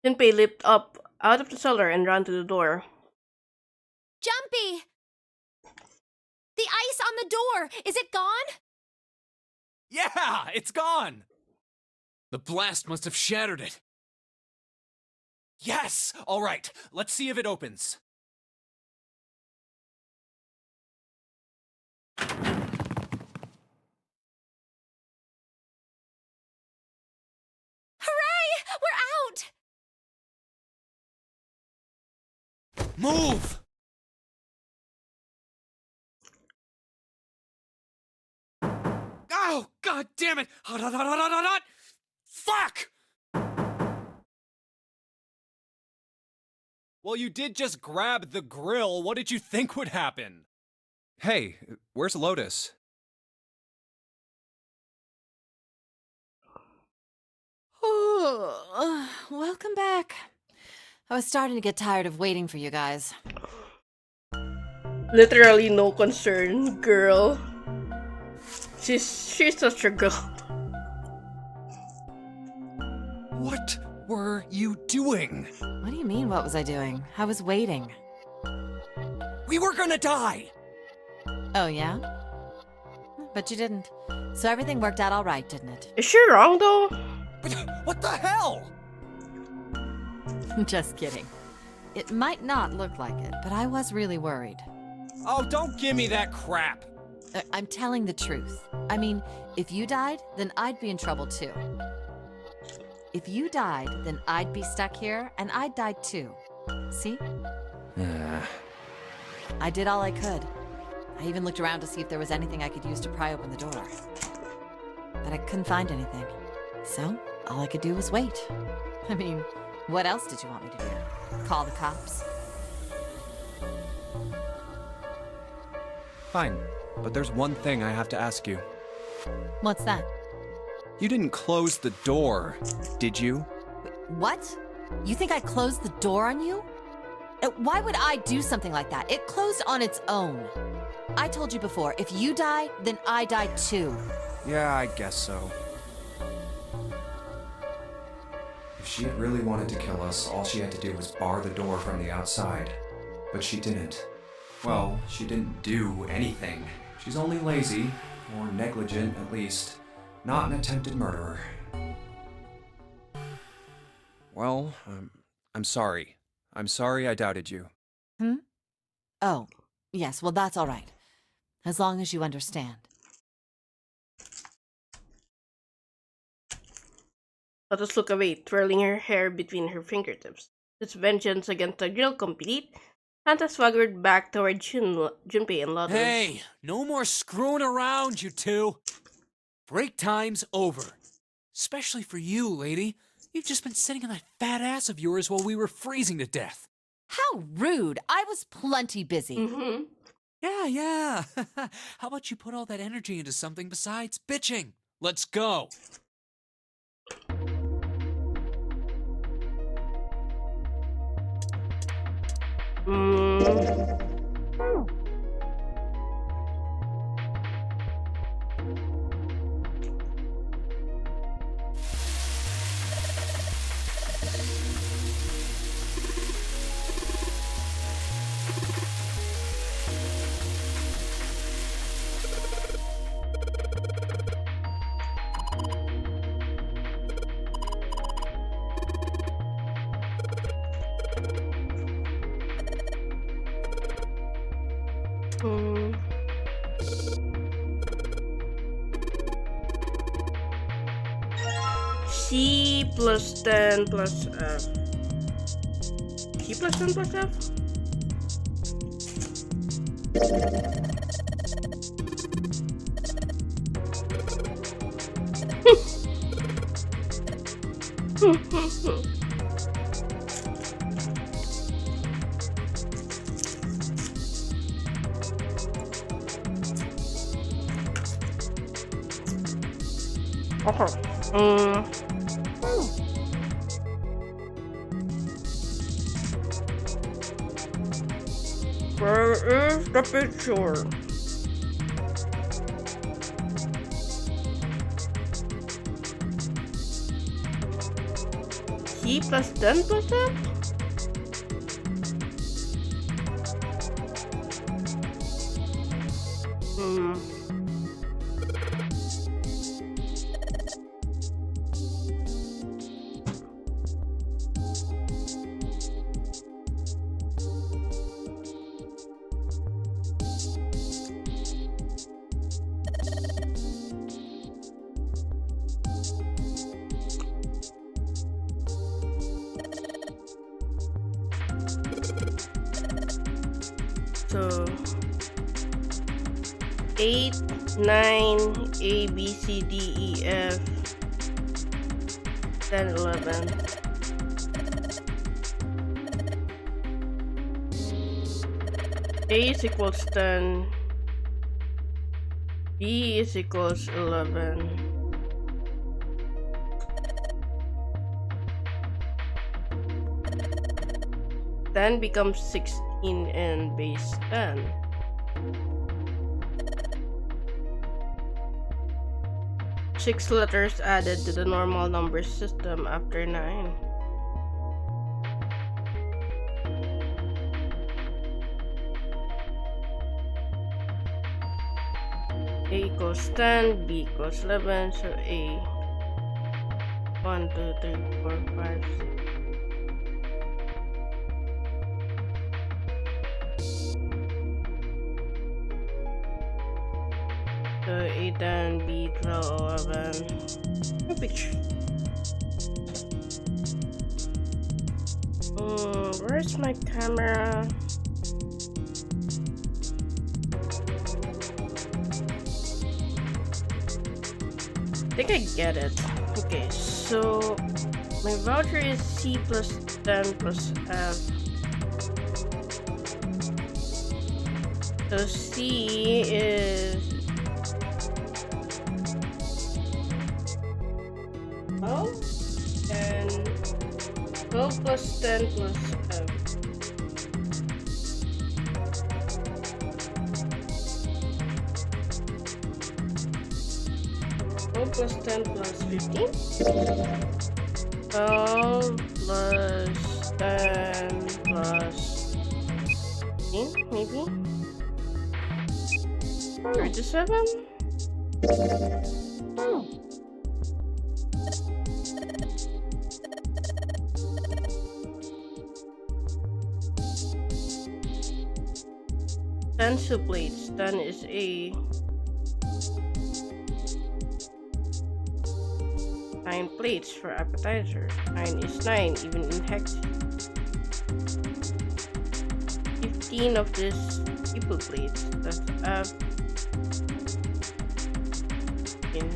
Junpei leaped up out of the cellar and ran to the door. Jumpy! The ice on the door! Is it gone? Yeah, it's gone! The blast must have shattered it. Yes! All right, let's see if it opens. Hooray! We're out! Move! Oh, god damn it! Fuck! Well, you did just grab the grill. What did you think would happen? Hey, where's Lotus? Welcome back. I was starting to get tired of waiting for you guys. Literally no concern, girl. She's such a girl. What were you doing? What do you mean, what was I doing? I was waiting. We were gonna die! Oh, yeah? But you didn't. So everything worked out all right, didn't it? Is she wrong though? What the hell? Just kidding. It might not look like it, but I was really worried. Oh, don't give me that crap! I'm telling the truth. I mean, if you died, then I'd be in trouble too. If you died, then I'd be stuck here, and I'd die too. See? I did all I could. I even looked around to see if there was anything I could use to pry open the door. But I couldn't find anything. So, all I could do was wait. I mean, what else did you want me to do? Call the cops? Fine, but there's one thing I have to ask you. What's that? You didn't close the door, did you? What? You think I closed the door on you? Why would I do something like that? It closed on its own. I told you before, if you die, then I die too. Yeah, I guess so. If she had really wanted to kill us, all she had to do was bar the door from the outside. But she didn't. Well, she didn't do anything. She's only lazy, or negligent at least, not an attempted murderer. Well, I'm sorry. I'm sorry I doubted you. Oh, yes, well that's all right. As long as you understand. Lotus looked away, twirling her hair between her fingertips. Its vengeance against the grill complete, Santa swaggered back toward Junpei and Lotus. Hey, no more screwing around, you two. Break time's over. Especially for you, lady. You've just been sitting on that fat ass of yours while we were freezing to death. How rude! I was plenty busy. Mm-hmm. Yeah. How about you put all that energy into something besides bitching? Let's go. C plus 10 plus F. C plus 10 plus F? Okay. Where is the picture? C plus 10 plus F? So 8, 9, A, B, C, D, E, F, 10, 11. A is equals 10. B is equals 11. Then becomes 16 and base 10. Six letters added to the normal number system after 9. A equals 10, B equals 11, so A 1, 2, 3, 4, 5, 6. So 8 and B 12, 11. A picture. Where's my camera? I think I get it. Okay, so my voucher is C plus 10 plus F. So C is 12 and 12 plus 10 plus F. 12 plus 10 plus 15. 12 plus 10 plus 15, maybe? 37? Ten soup plates. 10 is A. 9 plates for appetizer. 9 is 9, even in hex. 15 of these people plates. That's F. In.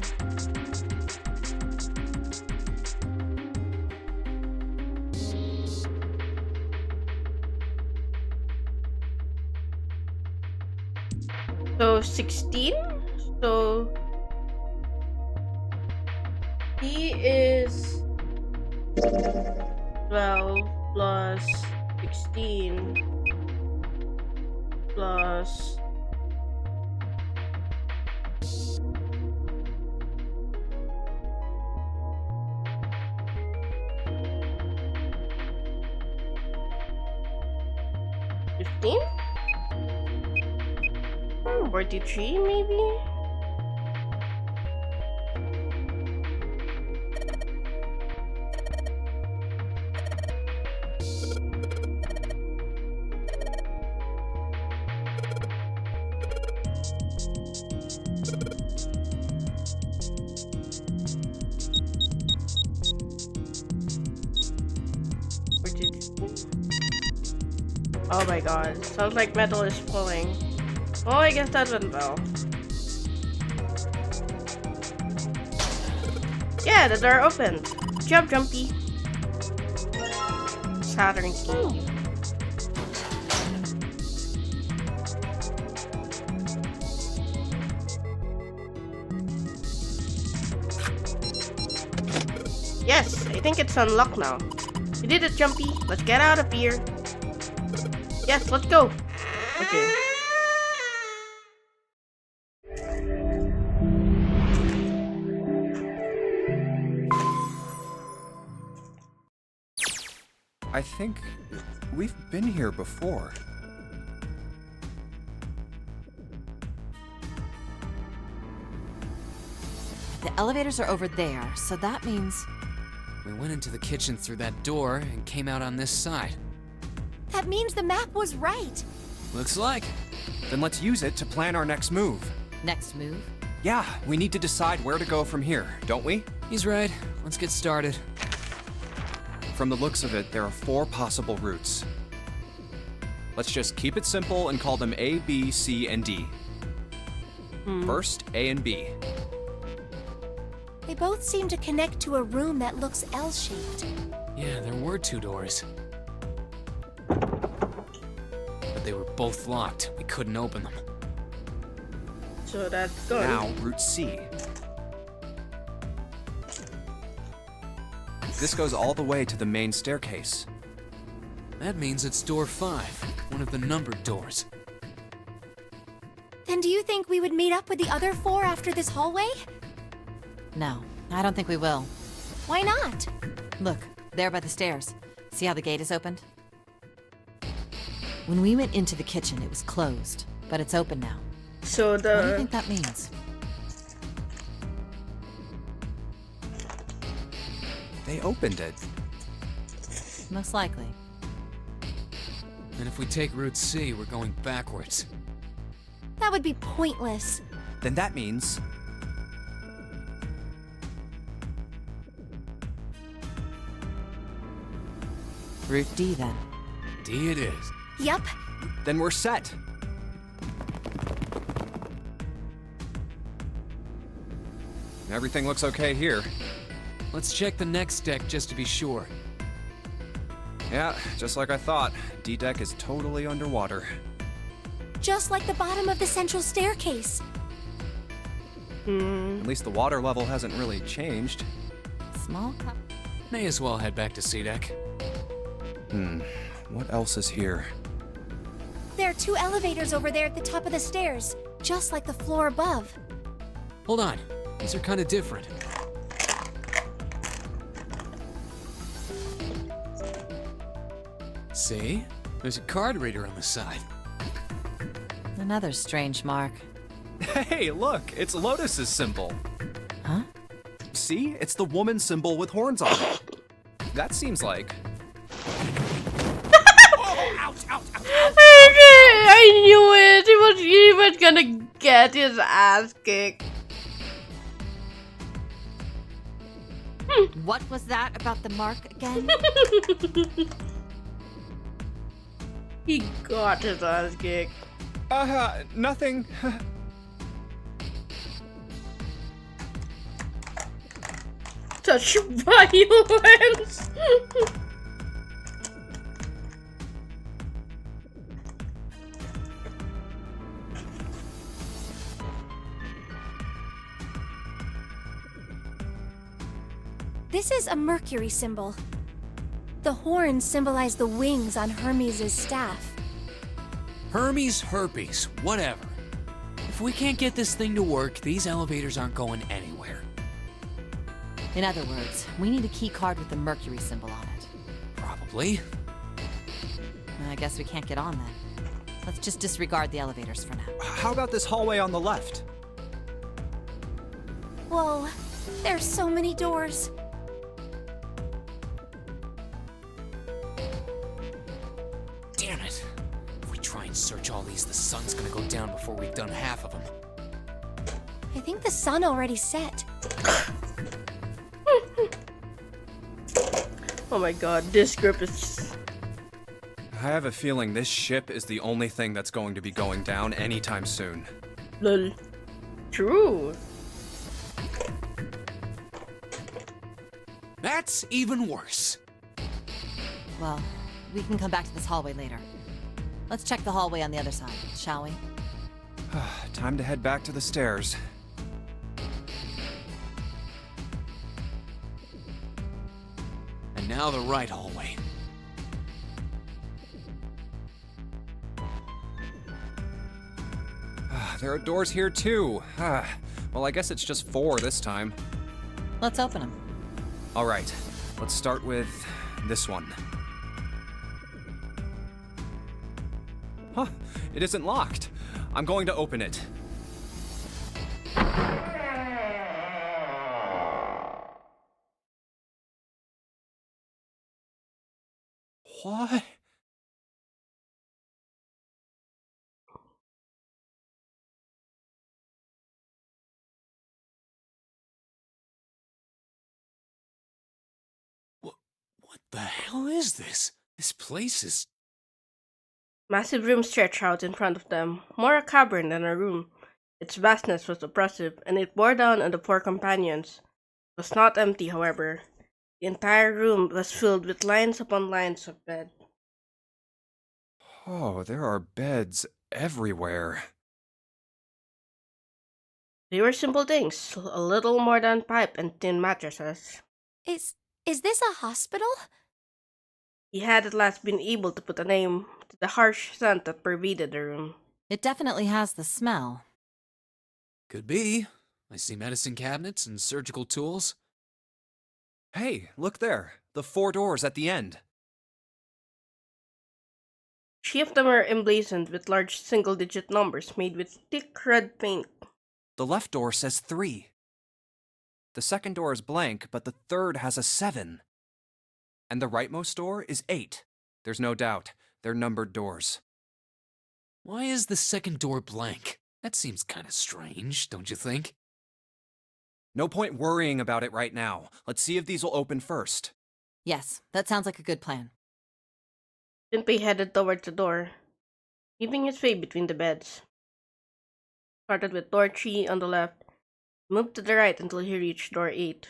So 16. So he is 12 plus 16 plus 15? 43 maybe? Oh my god, sounds like metal is pulling. Oh, I guess that went well. Yeah, the door opened. Good job, Jumpy. Saturn key. Yes, I think it's unlocked now. You did it, Jumpy. Let's get out of here. Yes, let's go. Okay. I think we've been here before. The elevators are over there, so that means... We went into the kitchen through that door and came out on this side. That means the map was right. Looks like. Then let's use it to plan our next move. Next move? Yeah, we need to decide where to go from here, don't we? He's right. Let's get started. From the looks of it, there are 4 possible routes. Let's just keep it simple and call them A, B, C, and D. First, A and B. They both seem to connect to a room that looks L-shaped. Yeah, there were 2 doors. But they were both locked. We couldn't open them. So that's good. Now, route C. This goes all the way to the main staircase. That means it's door 5, one of the numbered doors. Then do you think we would meet up with the other 4 after this hallway? No, I don't think we will. Why not? Look, there by the stairs. See how the gate is opened? When we went into the kitchen, it was closed, but it's open now. So What do you the think that means? They opened it. Most likely. And if we take Route C, we're going backwards. That would be pointless. Then that means Route D, then. D it is. Yup. then we're set. Everything looks okay here. Let's check the next deck just to be sure. Yeah, just like I thought. D-Deck is totally underwater. Just like the bottom of the central staircase. At least the water level hasn't really changed. Small cup. May as well head back to C deck. What else is here? There are 2 elevators over there at the top of the stairs, just like the floor above. Hold on. These are kind of different. See? There's a card reader on the side. Another strange mark. Hey, look, it's Lotus's symbol. Huh? See? It's the woman symbol with horns on it. That seems like... I knew it. He was gonna get his ass kicked. What was that about the mark again? He got his ass kicked. Nothing. Such violence. This is a Mercury symbol. The horns symbolize the wings on Hermes' staff. Hermes, herpes, whatever. If we can't get this thing to work, these elevators aren't going anywhere. In other words, we need a key card with the Mercury symbol on it. Probably. I guess we can't get on then. Let's just disregard the elevators for now. How about this hallway on the left? Whoa, there's so many doors. Damn it. If we try and search all these, the sun's gonna go down before we've done half of them. I think the sun already set. Oh my god, this grip is... I have a feeling this ship is the only thing that's going to be going down anytime soon. lol. True. That's even worse. Well, we can come back to this hallway later. Let's check the hallway on the other side, shall we? Time to head back to the stairs. And now the right hallway. There are doors here too. Well, I guess it's just 4 this time. Let's open them. All right, let's start with this one. Huh, it isn't locked. I'm going to open it. What? What the hell is this? This place is Massive room stretched out in front of them, more a cavern than a room. Its vastness was oppressive, and it bore down on the four companions. It was not empty, however. The entire room was filled with lines upon lines of bed. Oh, there are beds everywhere. They were simple things, a little more than pipe and tin mattresses. Is this a hospital? He had at last been able to put a name to the harsh scent that pervaded the room. It definitely has the smell. Could be. I see medicine cabinets and surgical tools. Hey, look there. The 4 doors at the end. 3 of them were emblazoned with large single-digit numbers made with thick red paint. The left door says 3. The second door is blank, but the third has a 7. And the rightmost door is 8. There's no doubt. They're numbered doors. Why is the second door blank? That seems kind of strange, don't you think? No point worrying about it right now. Let's see if these will open first. Yes, that sounds like a good plan. Junpei headed towards the door, keeping his way between the beds. Started with door 3 on the left, moved to the right until he reached door 8.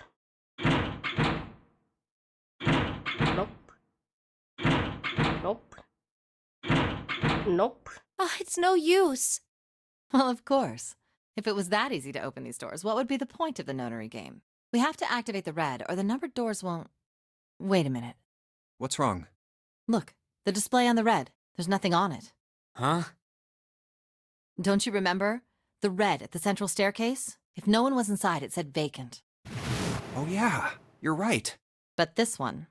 Nope. Nope. Nope. Oh, it's no use. Well, of course. If it was that easy to open these doors, what would be the point of the nonary game? We have to activate the red, or the numbered doors won't... Wait a minute. What's wrong? Look, the display on the red. There's nothing on it. Huh? Don't you remember? The red at the central staircase? If no one was inside, it said vacant. Oh yeah, you're right. But this one,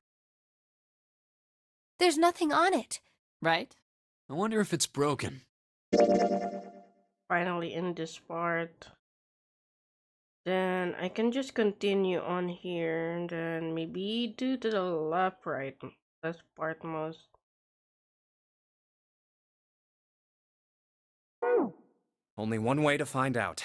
There's nothing on it. right? I wonder if it's broken. Finally in this part. Then I can just continue on here and then maybe do to the left right. That's part most. Only one way to find out.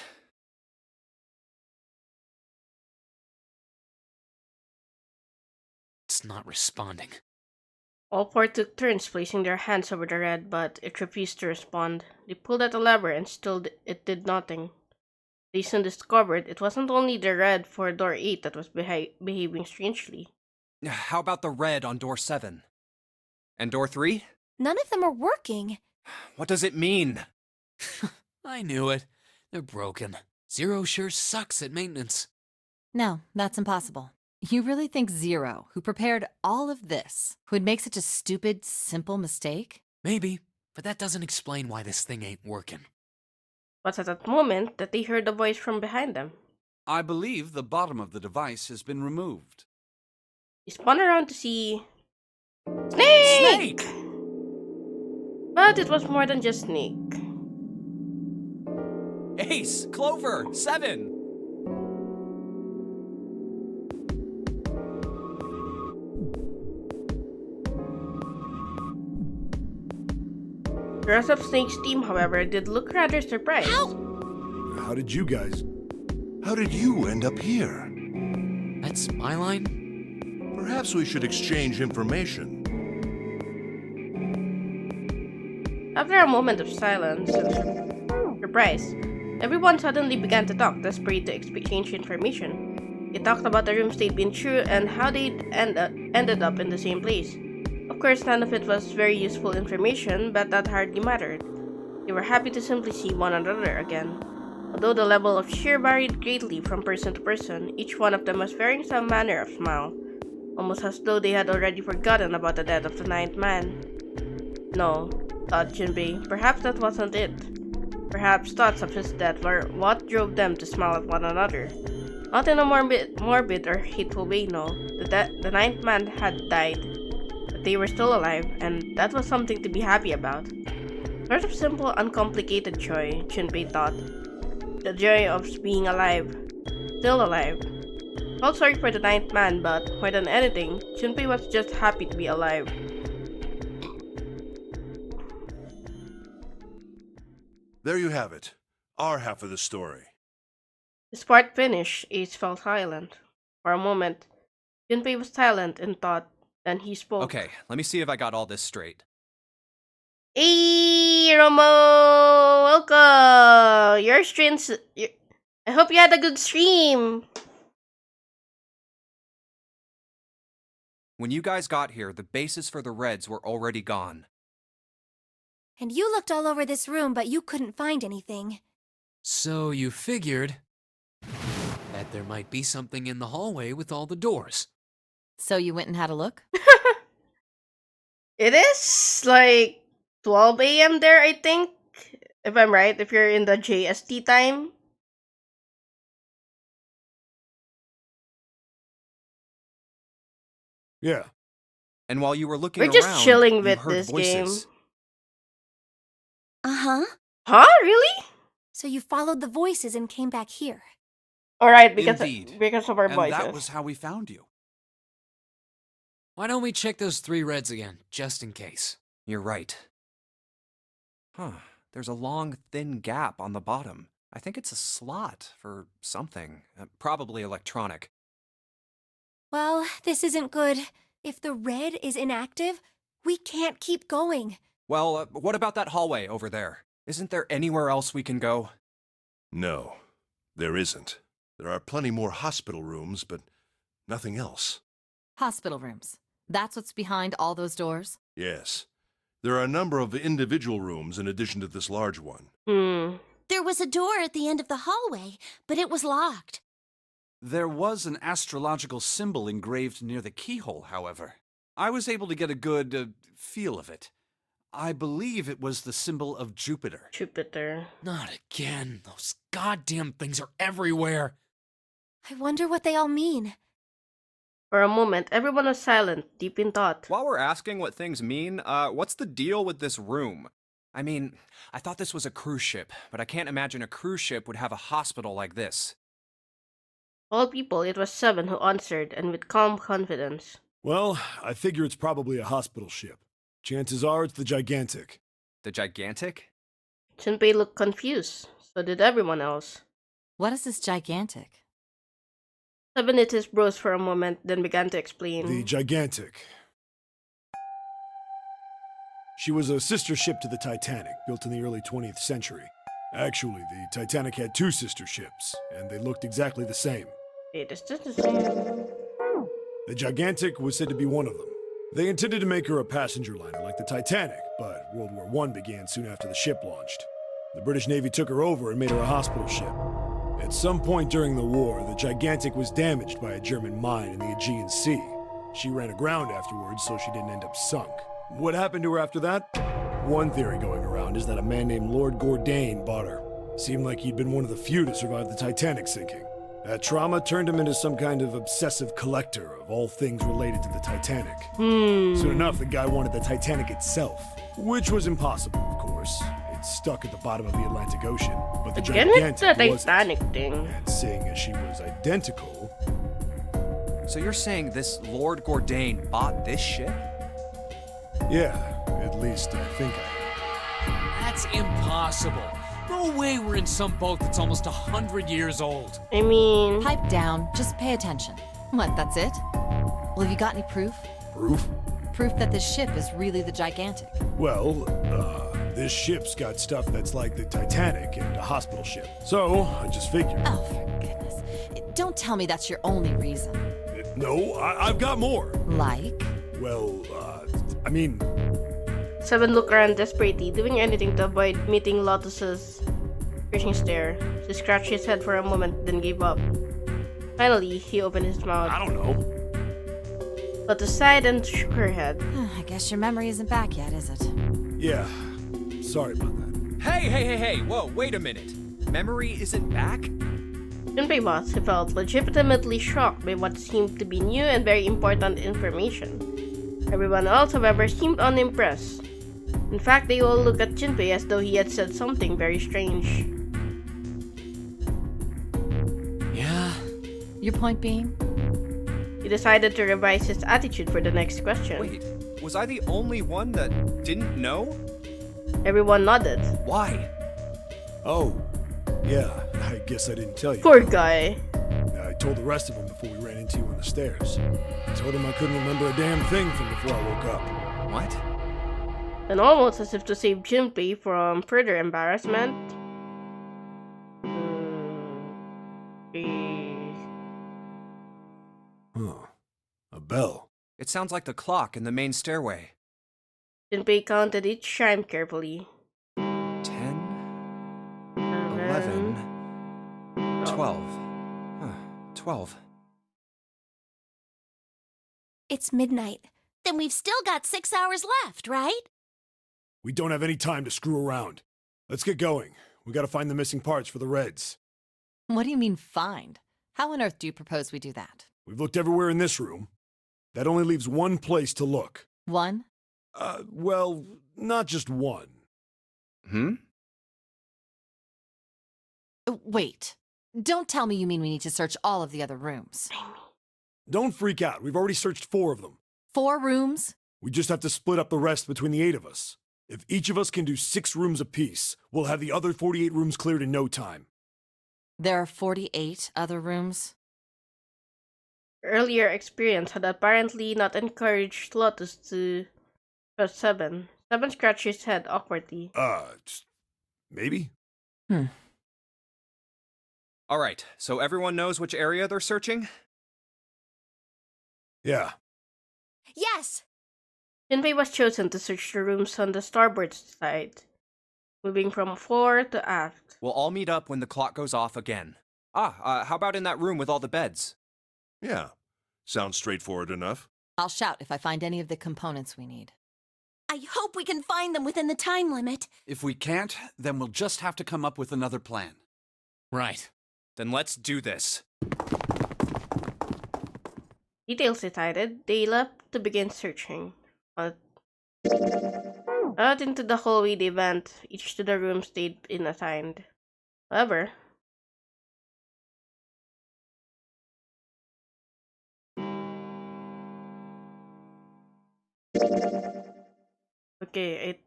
It's not responding. All 4 took turns placing their hands over the red, but it refused to respond. They pulled at the lever and still it did nothing. They soon discovered it wasn't only the red for door 8 that was behaving strangely. How about the red on door 7? And door 3? None of them are working. What does it mean? I knew it. They're broken. Zero sure sucks at maintenance. No, that's impossible. You really think Zero, who prepared all of this, would make such a stupid, simple mistake? Maybe, but that doesn't explain why this thing ain't working. But at that moment that they heard a voice from behind them. I believe the bottom of the device has been removed. He spun around to see... Snake! But it was more than just Snake. Ace! Clover! 7! The rest of Snake's team, however, did look rather surprised. How did you guys? How did you end up here? That's my line? Perhaps we should exchange information. After a moment of silence and surprise, everyone suddenly began to talk, desperate to exchange information. They talked about the rooms they'd been through and how they'd ended up in the same place. Of course, none of it was very useful information, but that hardly mattered. They were happy to simply see one another again. Although the level of cheer varied greatly from person to person, each one of them was wearing some manner of smile, almost as though they had already forgotten about the death of the 9th man. No, thought Junpei, perhaps that wasn't it. Perhaps thoughts of his death were what drove them to smile at one another. Not in a morbid or hateful way, no. The 9th man had died, but they were still alive, and that was something to be happy about. Sort of simple, uncomplicated joy, Junpei thought. The joy of being alive. Still alive. Felt sorry for the 9th man, but more than anything, Junpei was just happy to be alive. There you have it. Our half of the story. His part finished, Ace fell silent. For a moment, Junpei was silent in thought, then he spoke. Okay, let me see if I got all this straight. Hey, Romo! Welcome! Your streams. I hope you had a good stream. When you guys got here, the bases for the Reds were already gone. And you looked all over this room, but you couldn't find anything. So you figured that there might be something in the hallway with all the doors. So you went and had a look? It is like 12 a.m. there, I think. If I'm right, if you're in the JST time. Yeah. And while you were looking We're around, just chilling you with heard this voices. game. Uh-huh. Huh? Really? So you followed the voices and came back here. Alright, Indeed. because of our And voices. that was how we found you. Why don't we check those 3 Reds again, just in case? You're right. Huh. There's a long, thin gap on the bottom. I think it's a slot for something. Probably electronic. Well, this isn't good. If the red is inactive, we can't keep going. Well, what about that hallway over there? Isn't there anywhere else we can go? No, there isn't. There are plenty more hospital rooms, but nothing else. Hospital rooms. That's what's behind all those doors? Yes. There are a number of individual rooms in addition to this large one. There was a door at the end of the hallway, but it was locked. There was an astrological symbol engraved near the keyhole, however. I was able to get a good feel of it. I believe it was the symbol of Jupiter. Jupiter. Not again. Those goddamn things are everywhere. I wonder what they all mean. For a moment, everyone was silent, deep in thought. While we're asking what things mean, what's the deal with this room? I mean, I thought this was a cruise ship, but I can't imagine a cruise ship would have a hospital like this. All people, it was 7 who answered, and with calm confidence. Well, I figure it's probably a hospital ship. Chances are it's the Gigantic. The Gigantic? Junpei looked confused. So did everyone else. What is this gigantic? 7 knit his brows for a moment, then began to explain. The Gigantic. She was a sister ship to the Titanic, built in the early 20th century. Actually, the Titanic had 2 sister ships, and they looked exactly the same. Wait, is this the same? The Gigantic was said to be one of them. They intended to make her a passenger liner like the Titanic, but World War I began soon after the ship launched. The British Navy took her over and made her a hospital ship. At some point during the war, the Gigantic was damaged by a German mine in the Aegean Sea. She ran aground afterwards, so she didn't end up sunk. What happened to her after that? One theory going around is that a man named Lord Gordain bought her. Seemed like he'd been one of the few to survive the Titanic sinking. That trauma turned him into some kind of obsessive collector of all things related to the Titanic. Soon enough, the guy wanted the Titanic itself, which was impossible, of course. It's stuck at the bottom of the Atlantic Ocean, but the Again, it's the Gigantic wasn't. Titanic thing. And seeing as she was identical, So you're saying this Lord Gordain bought this ship? yeah, at least I think I That's impossible. No way we're in some boat that's almost 100 years old. I mean, Pipe down, just pay attention. What, that's it? Well, have you got any proof? Proof? Proof that this ship is really the Gigantic. Well, this ship's got stuff that's like the Titanic and a hospital ship. So, I just figured. Oh, for goodness. Don't tell me that's your only reason. No, I've got more. Like? Well, I mean, 7 looked around desperately, doing anything to avoid meeting Lotus's piercing stare. He scratched his head for a moment, then gave up. Finally, he opened his mouth. I don't know. Lotus sighed and shook her head. I guess your memory isn't back yet, is it? Yeah, sorry about that. Hey, whoa, wait a minute. Memory isn't back? Junpei was, he felt, legitimately shocked by what seemed to be new and very important information. Everyone else, however, seemed unimpressed. In fact, they all looked at Junpei as though he had said something very strange. Yeah. Your point being? He decided to revise his attitude for the next question. Wait, was I the only one that didn't know? Everyone nodded. Why? Oh, yeah, I guess I didn't tell you. Poor guy. I told the rest of them before we ran into you on the stairs. I told them I couldn't remember a damn thing from before I woke up. What? And almost as if to save Junpei from further embarrassment. Huh. A bell. It sounds like the clock in the main stairway. Junpei counted each chime carefully. 10, 11, 12. Huh, 12. It's midnight. Then we've still got 6 hours left, right? We don't have any time to screw around. Let's get going. We gotta find the missing parts for the Reds. What do you mean, find? How on earth do you propose we do that? We've looked everywhere in this room. That only leaves one place to look. One? Well, not just one. Wait. Don't tell me you mean we need to search all of the other rooms. Don't freak out. We've already searched 4 of them. 4 rooms? We just have to split up the rest between the 8 of us. If each of us can do 6 rooms apiece, we'll have the other 48 rooms cleared in no time. There are 48 other rooms? Earlier experience had apparently not encouraged Lotus to trust Seven. Seven scratched his head awkwardly. Maybe? Alright, so everyone knows which area they're searching? Yeah. Yes! Junpei was chosen to search the rooms on the starboard side, moving from fore to aft. We'll all meet up when the clock goes off again. How about in that room with all the beds? Yeah. Sounds straightforward enough. I'll shout if I find any of the components we need. I hope we can find them within the time limit. If we can't, then we'll just have to come up with another plan. Right. Then let's do this. Details decided, they left to begin searching. But out into the hallway they went, each to the rooms they'd been assigned. However, okay, I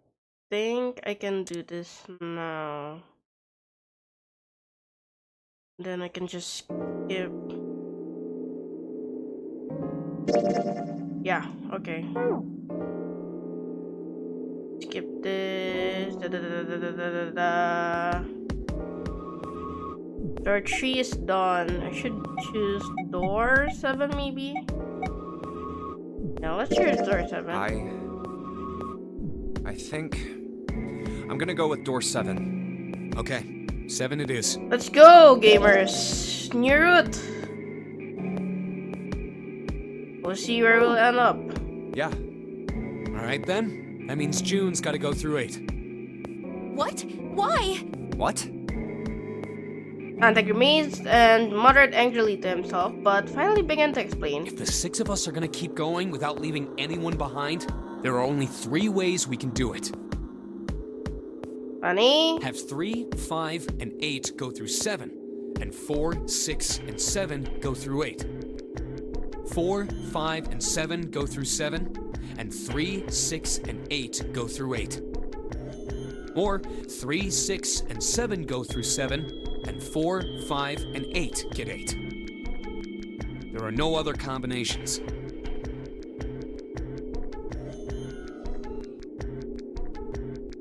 think I can do this now. Then I can just skip. Yeah, okay. Skip this. Door 3 is done. I should choose door 7 maybe? Yeah, let's choose door 7. I think I'm gonna go with door 7. Okay, 7 it is. Let's go, gamers! New route! We'll see where we'll end up. Yeah. Alright then. That means June's gotta go through 8. What? Why? What? Antek amazed and muttered angrily to himself, but finally began to explain. If the 6 of us are gonna keep going without leaving anyone behind, there are only 3 ways we can do it. Funny? Have 3, 5, and 8 go through 7, and 4, 6, and 7 go through 8. 4, 5, and 7 go through 7, and 3, 6, and 8 go through 8. Or 3, 6, and 7 go through 7, and 4, 5, and 8 get 8. There are no other combinations.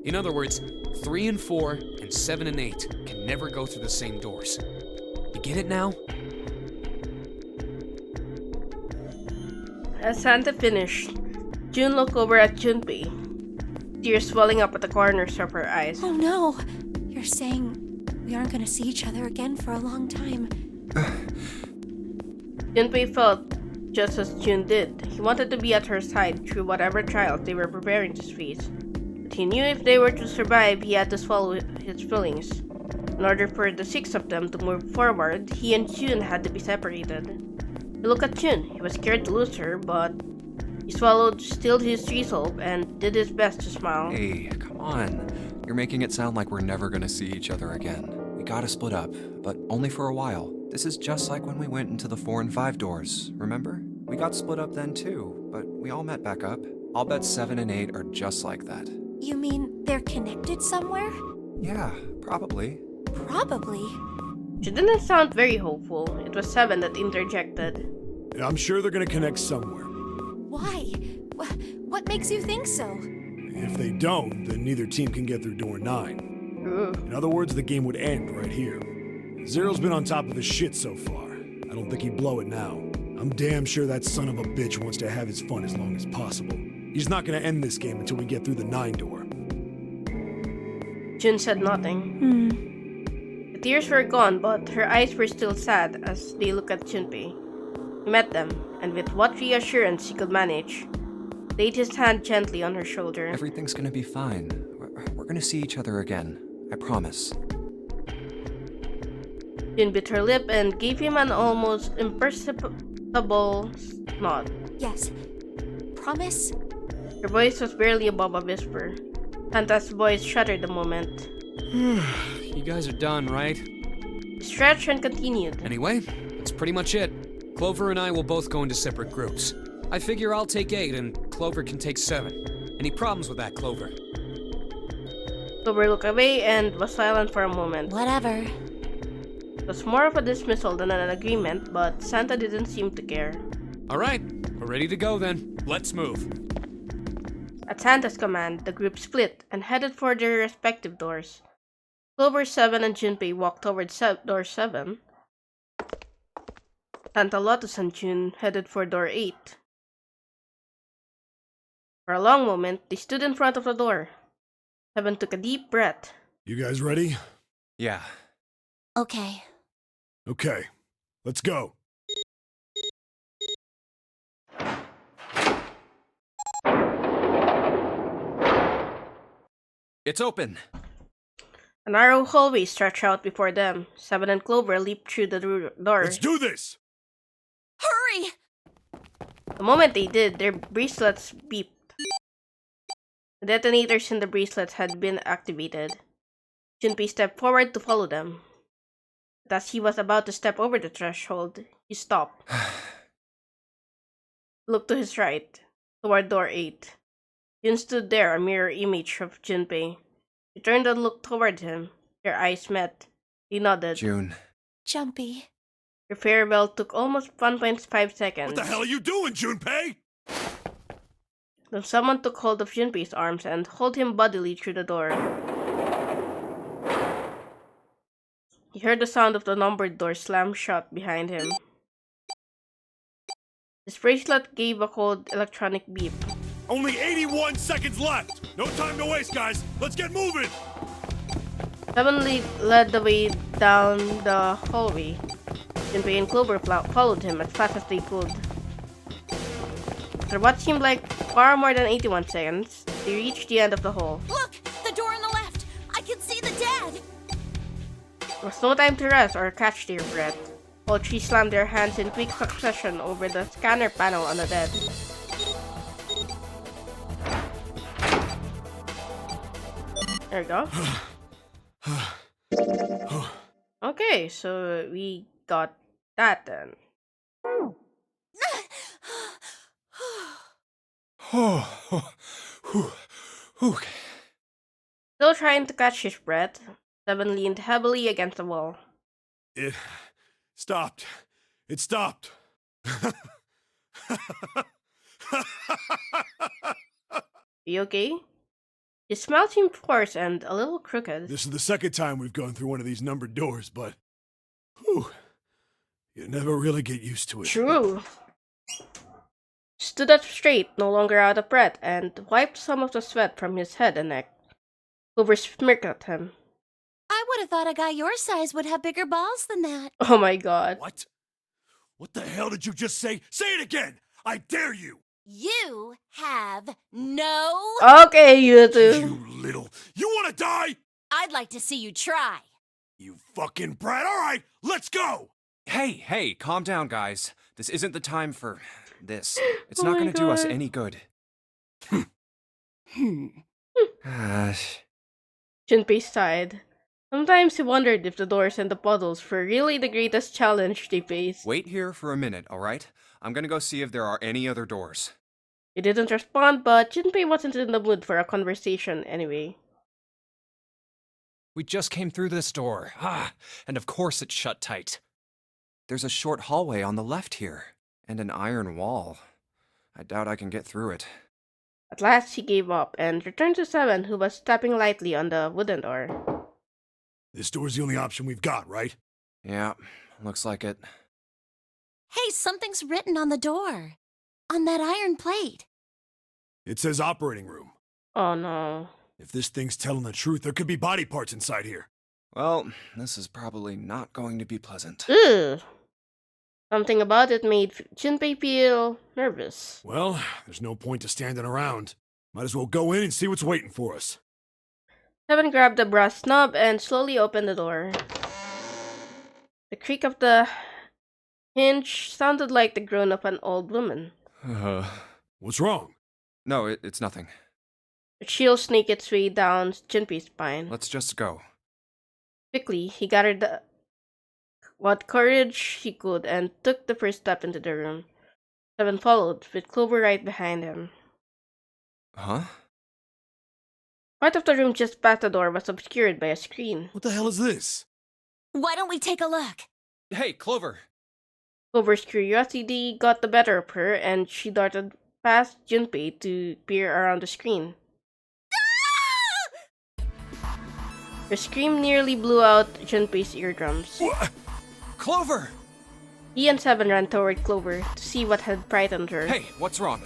In other words, 3 and 4 and 7 and 8 can never go through the same doors. You get it now? As Santa finished, June looked over at Junpei, tears swelling up at the corners of her eyes. Oh no! You're saying we aren't gonna see each other again for a long time. Junpei felt just as June did. He wanted to be at her side through whatever trials they were preparing to face. But he knew if they were to survive, he had to swallow his feelings. In order for the 6 of them to move forward, he and June had to be separated. He looked at June. He was scared to lose her, but he stilled his resolve, and did his best to smile. Hey, come on. You're making it sound like we're never gonna see each other again. We gotta split up, but only for a while. This is just like when we went into the 4 and 5 doors, remember? We got split up then too, but we all met back up. I'll bet 7 and 8 are just like that. You mean they're connected somewhere? Yeah, probably. Probably. She didn't sound very hopeful. It was 7 that interjected. I'm sure they're gonna connect somewhere. Why? What makes you think so? If they don't, then neither team can get through door 9. Ooh. In other words, the game would end right here. Zero's been on top of his shit so far. I don't think he'd blow it now. I'm damn sure that son of a bitch wants to have his fun as long as possible. He's not gonna end this game until we get through the 9 door. Jun said nothing. The tears were gone, but her eyes were still sad as they looked at Junpei. He met them, and with what reassurance he could manage, laid his hand gently on her shoulder. Everything's gonna be fine. We're gonna see each other again. I promise. Jun bit her lip and gave him an almost imperceptible nod. Yes. Promise? Her voice was barely above a whisper. Santa's voice shuddered a moment. You guys are done, right? He stretched and continued. Anyway, that's pretty much it. Clover and I will both go into separate groups. I figure I'll take 8 and Clover can take 7. Any problems with that, Clover? Clover looked away and was silent for a moment. Whatever. It was more of a dismissal than an agreement, but Santa didn't seem to care. All right, we're ready to go then. Let's move. At Santa's command, the group split and headed for their respective doors. Clover 7 and Junpei walked towards door 7. Santa, Lotus, and Jun headed for door 8. For a long moment, they stood in front of the door. 7 took a deep breath. You guys ready? Yeah. Okay. Okay. Let's go. It's open. A narrow hallway stretched out before them. 7 and Clover leaped through the door. Let's do this! Hurry! The moment they did, their bracelets beeped. The detonators in the bracelets had been activated. Junpei stepped forward to follow them. But as he was about to step over the threshold, he stopped. Looked to his right, toward door 8. Jun stood there, a mirror image of Junpei. She turned and looked toward him. Their eyes met. He nodded. June. Jumpy. Their farewell took almost 1.5 seconds. What the hell are you doing, Junpei? Then someone took hold of Junpei's arms and hauled him bodily through the door. He heard the sound of the numbered door slam shut behind him. His bracelet gave a cold electronic beep. Only 81 seconds left! No time to waste, guys! Let's get moving! 7 led the way down the hallway. Junpei and Clover followed him as fast as they could. After what seemed like far more than 81 seconds, they reached the end of the hall. Look! The door on the left! I can see the dead! There was no time to rest or catch their breath. All three slammed their hands in quick succession over the scanner panel on the dead. There we go. Okay, so we got that then. Still trying to catch his breath, 7 leaned heavily against the wall. It stopped. It stopped. You okay? His smile seemed forced and a little crooked. This is the second time we've gone through one of these numbered doors, but... Whew, you never really get used to it. True. Stood up straight, no longer out of breath, and wiped some of the sweat from his head and neck. Clover smirked at him. I would have thought a guy your size would have bigger balls than that. Oh my god. What? What the hell did you just say? Say it again! I dare you! You have no... Okay, you two. You little... You wanna die? I'd like to see you try. You fucking brat! Alright, let's go! Hey, calm down, guys. This isn't the time for this. It's Oh not my gonna do us God. any good. Junpei sighed. Sometimes he wondered if the doors and the puddles were really the greatest challenge they faced. Wait here for a minute, alright? I'm gonna go see if there are any other doors. He didn't respond, but Junpei wasn't in the mood for a conversation anyway. We just came through this door. And of course it's shut tight. There's a short hallway on the left here, and an iron wall. I doubt I can get through it. At last he gave up and returned to Seven, who was tapping lightly on the wooden door. This door's the only option we've got, right? Yeah, looks like it. Hey, something's written on the door. On that iron plate. It says operating room. Oh no. If this thing's telling the truth, there could be body parts inside here. Well, this is probably not going to be pleasant. Ugh. Something about it made Junpei feel nervous. Well, there's no point to standing around. Might as well go in and see what's waiting for us. Seven grabbed the brass knob and slowly opened the door. The creak of the hinge sounded like the groan of an old woman. What's wrong? No, it's nothing. A chill snaked its way down Junpei's spine. Let's just go. Quickly, he gathered what courage he could and took the first step into the room. Seven followed, with Clover right behind him. Huh? Part of the room just past the door was obscured by a screen. What the hell is this? Why don't we take a look? Hey, Clover! Clover's curiosity got the better of her, and she darted past Junpei to peer around the screen. Her scream nearly blew out Junpei's eardrums. What? Clover! He and Seven ran toward Clover to see what had frightened her. Hey, what's wrong?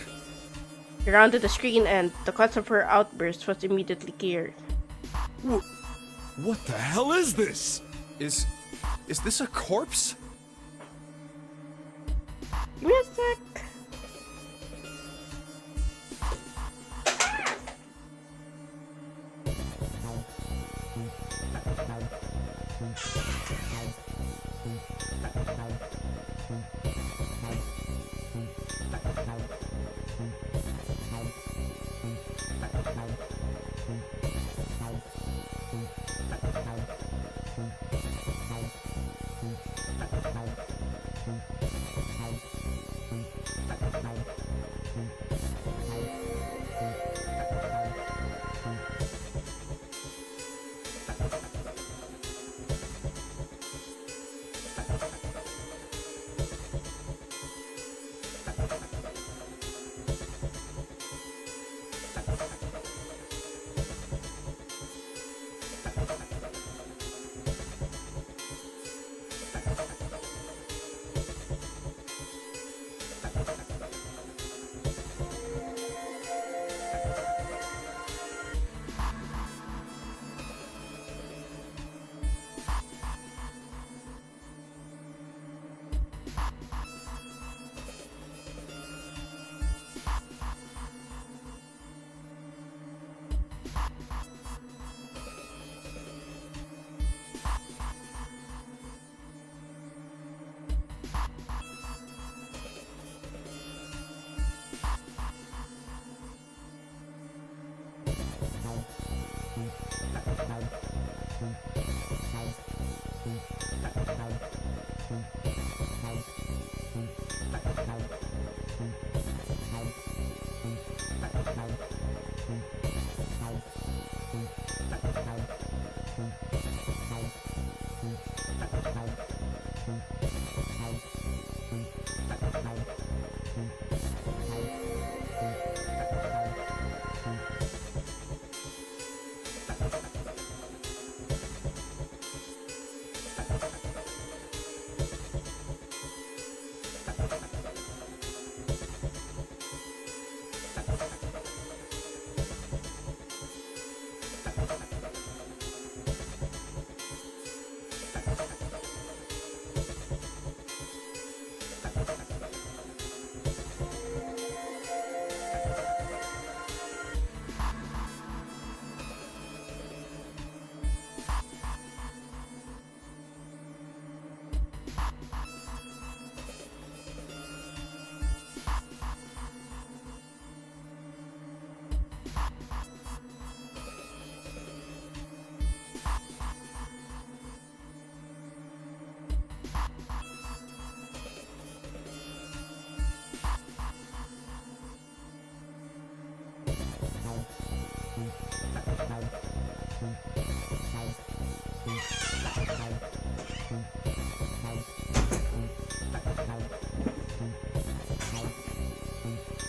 He rounded the screen, and the cause of her outburst was immediately clear. What the hell is this? Is this a corpse? Give me a sec.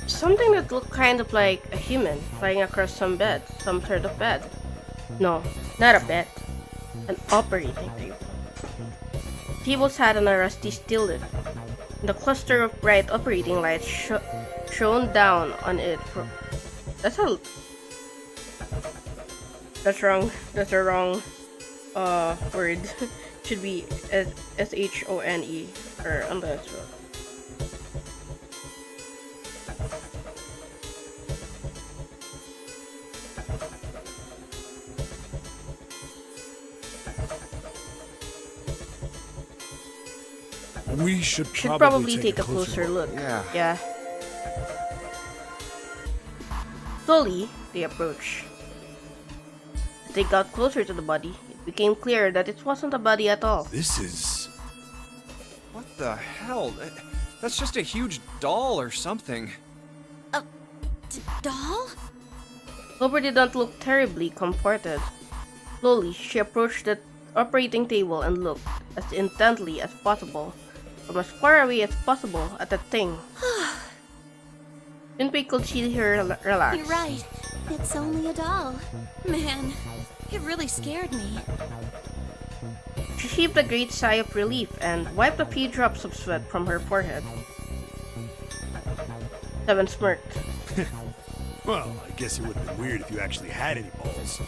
Something that looked kind of like a human lying across some bed, some sort of bed. No, not a bed. An operating table. The table sat on a rusty steel lid. The cluster of bright operating lights shone down on it. That's wrong. That's a wrong word. Should be S-H-O-N-E or unless. We should probably take a closer look. Yeah. Slowly, they approached. As they got closer to the body, it became clear that it wasn't a body at all. This is... What the hell? That's just a huge doll or something. Doll? Clover did not look terribly comforted. Slowly, she approached the operating table and looked as intently as possible, from as far away as possible, at the thing. Junpei could see her relax. You're right. It's only a doll. Man, it really scared me. She heaved a great sigh of relief and wiped a few drops of sweat from her forehead. Seven smirked. Well, I guess it would have been weird if you actually had any balls.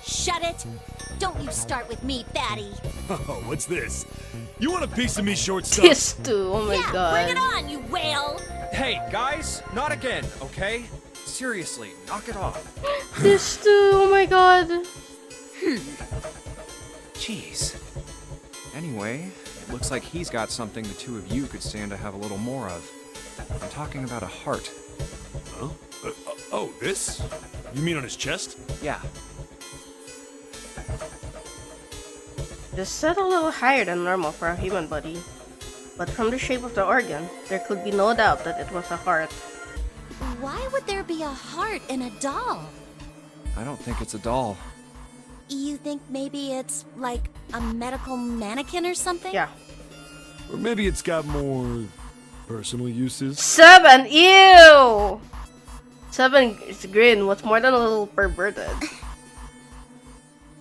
Shut it! Don't you start with me, fatty. Oh, what's this? You want a piece of me, short stuff? This too, oh my Yeah, god. bring it on, you whale! Hey, guys, not again, okay? Seriously, knock it off. This too, oh my god. Jeez. Anyway, it looks like he's got something the two of you could stand to have a little more of. I'm talking about a heart. Huh? Oh, this? You mean on his chest? Yeah. Just set a little higher than normal for a human body. But from the shape of the organ, there could be no doubt that it was a heart. Why would there be a heart in a doll? I don't think it's a doll. You think maybe it's like a medical mannequin or something? Yeah. Or maybe it's got more personal uses? 7! Ew! 7's grin was more than a little perverted.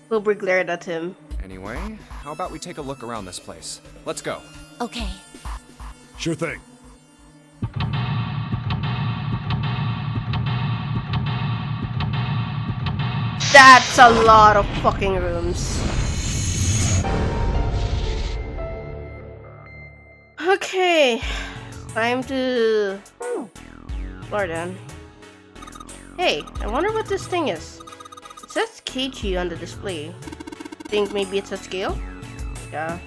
Wilbur glared at him. Anyway, how about we take a look around this place? Let's go. Okay. Sure thing. That's a lot of fucking rooms. Okay, time to explore then. Hey, I wonder what this thing is. It says KG on the display. Think maybe it's a scale? Yeah.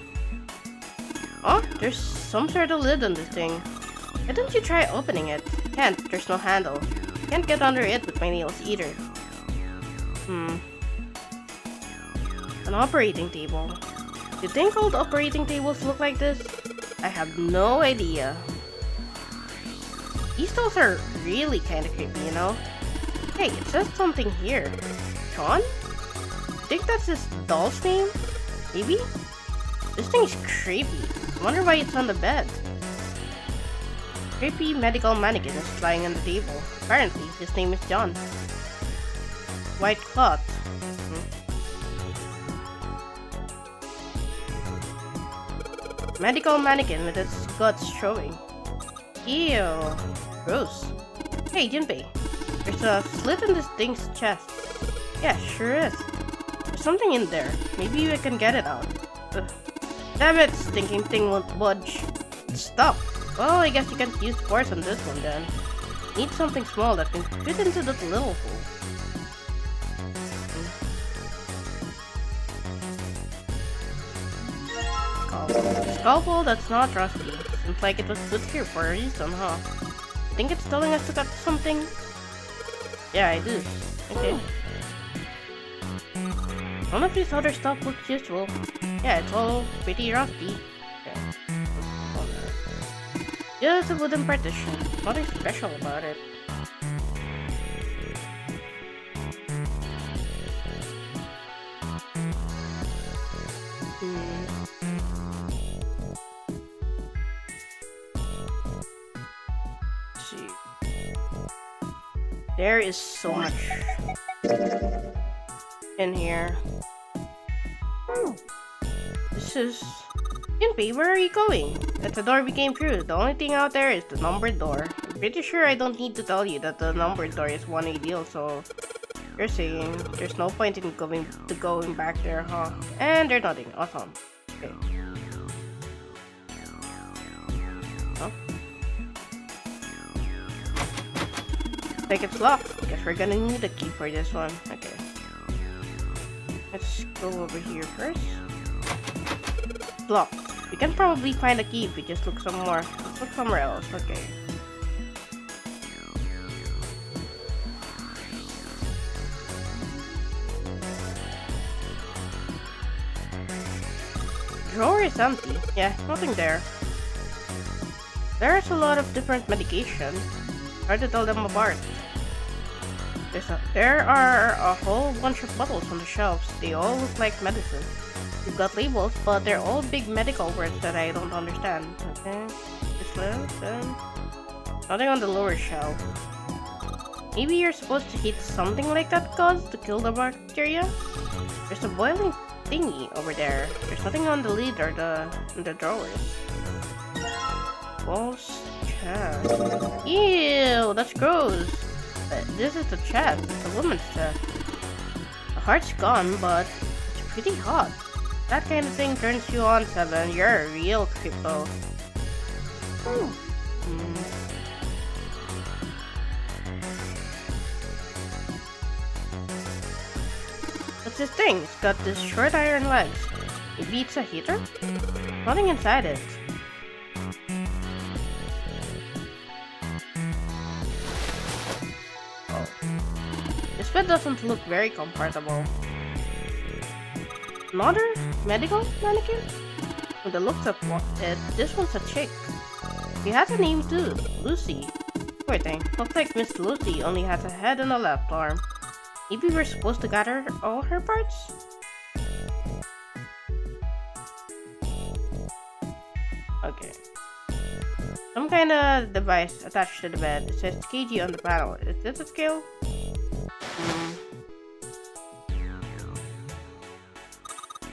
Oh, there's some sort of lid on this thing. Why don't you try opening it? Can't, there's no handle. Can't get under it with my nails either. An operating table. Do you think old operating tables look like this? I have no idea. These dolls are really kinda creepy, you know? Hey, it says something here. Sean? Think that's this doll's name? Maybe? This thing's creepy. I wonder why it's on the bed. Creepy medical mannequin is lying on the table. Apparently, his name is John. White cloth. Medical mannequin with its guts showing. Ew. Gross. Hey, Junpei. There's a slit in this thing's chest. Yeah, sure is. There's something in there. Maybe we can get it out. Ugh. Damn it, stinking thing won't budge. Stop. Well, I guess you can't use force on this one then. Need something small that can fit into that little hole. Scalpel that's not rusty. Seems like it was put here for a reason, huh? Think it's telling us to cut something? Yeah, I do. Okay. None of this other stuff looks useful. Yeah, it's all pretty rusty. Okay. Just a wooden partition. Nothing special about it. There is so much in here. This is... Ginpei, where are you going? That's the door we came through. The only thing out there is the numbered door. I'm pretty sure I don't need to tell you that the numbered door is one ideal, so... You're saying there's no point in going back there, huh? And there's nothing. Awesome. Okay. Huh? Like it's locked. Guess we're gonna need a key for this one. Okay. Let's go over here first. It's locked. We can probably find a key if we just look somewhere. Let's look somewhere else. Okay. Drawer is empty. Yeah, nothing there. There's a lot of different medication. Hard to tell them apart. There are a whole bunch of bottles on the shelves. They all look like medicine. You've got labels, but they're all big medical words that I don't understand. Okay, this list, nothing on the lower shelf. Maybe you're supposed to hit something like that cause to kill the bacteria? There's a boiling thingy over there. There's nothing on the lid or in the drawers. False chest. Ew, that's gross. This is the chest. It's a woman's chest. The heart's gone, but it's pretty hot. That kind of thing turns you on, 7. You're a real creepo. What's this thing? It's got this short iron legs. Maybe it's a heater? Nothing inside it. Oh. This bed doesn't look very comfortable. Another medical mannequin? With the looks of it, this one's a chick. She has a name too, Lucy. Poor thing. Looks like Miss Lucy only has a head and a left arm. Maybe we're supposed to gather all her parts? Okay. Some kind of device attached to the bed. It says kg on the panel. Is this a scale?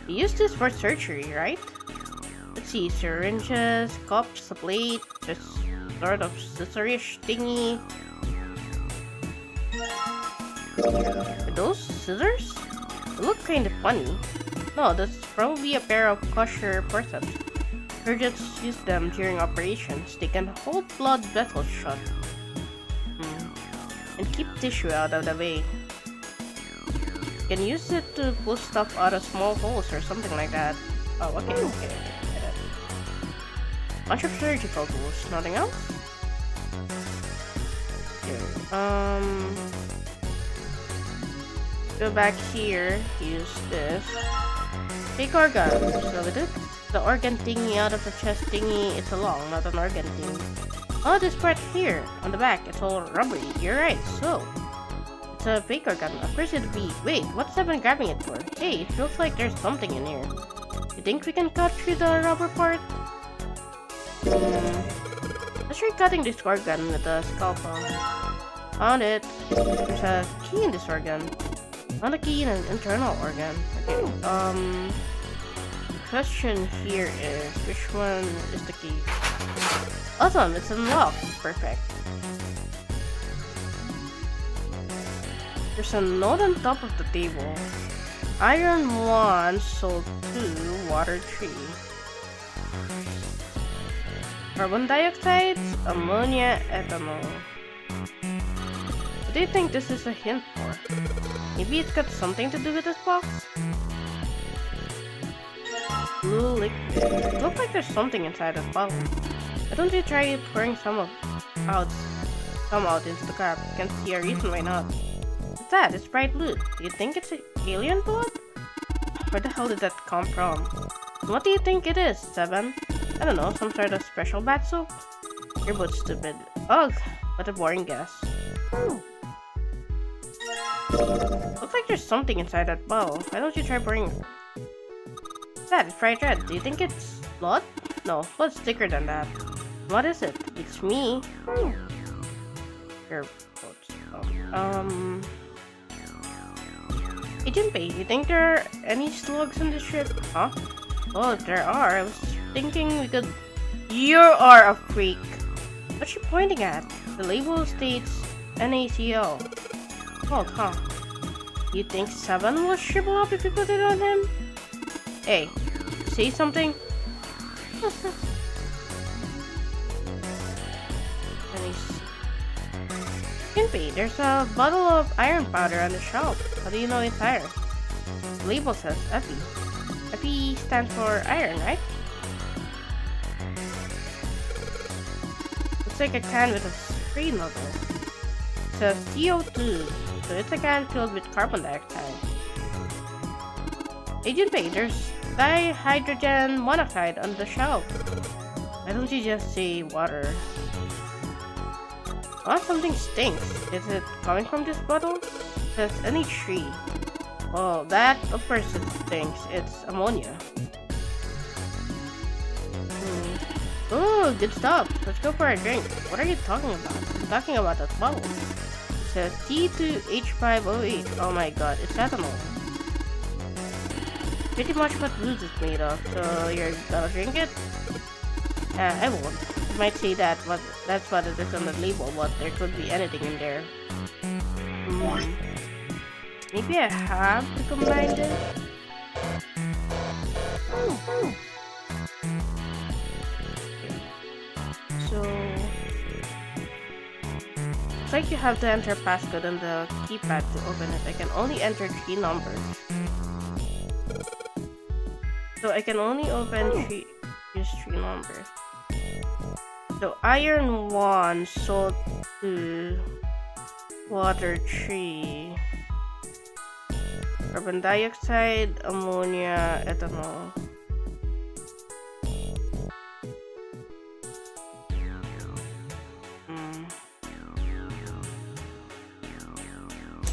You use this for surgery, right? Let's see, syringes, cups, a plate, just sort of scissorish thingy. Are those scissors? They look kind of funny. No, that's probably a pair of kosher forceps. Surgeons use them during operations. They can hold blood vessels shut. And keep tissue out of the way. You can use it to pull stuff out of small holes or something like that. Oh, okay. Get it. Bunch of surgical tools. Nothing else? Okay. Go back here. Use this. Take organ. So with it, the organ thingy out of the chest thingy, it's a long, not an organ thingy. Oh, this part here on the back, it's all rubbery. You're right. So. It's a fake organ. Of course it'd be. Wait, what's 7 grabbing it for? Hey, it feels like there's something in here. You think we can cut through the rubber part? Let's try cutting this organ with a scalpel. Found it. There's a key in this organ. Found a key in an internal organ. Okay. The question here is, which one is the key? Awesome, it's unlocked. Perfect. There's a note on top of the table. Iron 1, salt 2, water 3. Carbon dioxide, ammonia, ethanol. What do you think this is a hint for? Maybe it's got something to do with this box? Blue liquid. Looks like there's something inside this bottle. Why don't you try pouring some out into the cup? Can't see a reason why not. What's that? It's bright blue. Do you think it's alien blood? Where the hell did that come from? What do you think it is, 7? I don't know, some sort of special bath soap? You're both stupid. Ugh, what a boring guess. Looks like there's something inside that bottle. Why don't you try pouring it? What's that? It's bright red. Do you think it's blood? No, blood's thicker than that. What is it? It's me. Your boats. Oh. Agent Bay, you think there are any slugs on the ship? Huh? Well, if there are, I was thinking we could... You are a freak! What's she pointing at? The label states NaCl. Oh, huh. You think 7 will shrivel up if you put it on him? Hey, say something? Skimpy, there's a bottle of iron powder on the shelf. How do you know it's iron? The label says Fe. Fe stands for iron, right? Looks like a can with a spray nozzle. It says CO2, so it's a can filled with carbon dioxide. Agent Bay, there's dihydrogen monoxide on the shelf. Why don't you just say water? Oh, something stinks. Is it coming from this bottle? It says NH3. Well, that of course it stinks. It's ammonia. Oh, good stuff. Let's go for a drink. What are you talking about? I'm talking about that bottle. It says T2H5O8. Oh my god, it's ethanol. Pretty much what booze is made of, so you're gonna drink it? I won't. You might say that, but that's what it is on the label, but there could be anything in there. Maybe I have to combine this? So... It's like you have to enter passcode on the keypad to open it. I can only enter 3 numbers. So I can only open just 3 numbers. So iron 1, salt 2, water 3, carbon dioxide, ammonia, ethanol.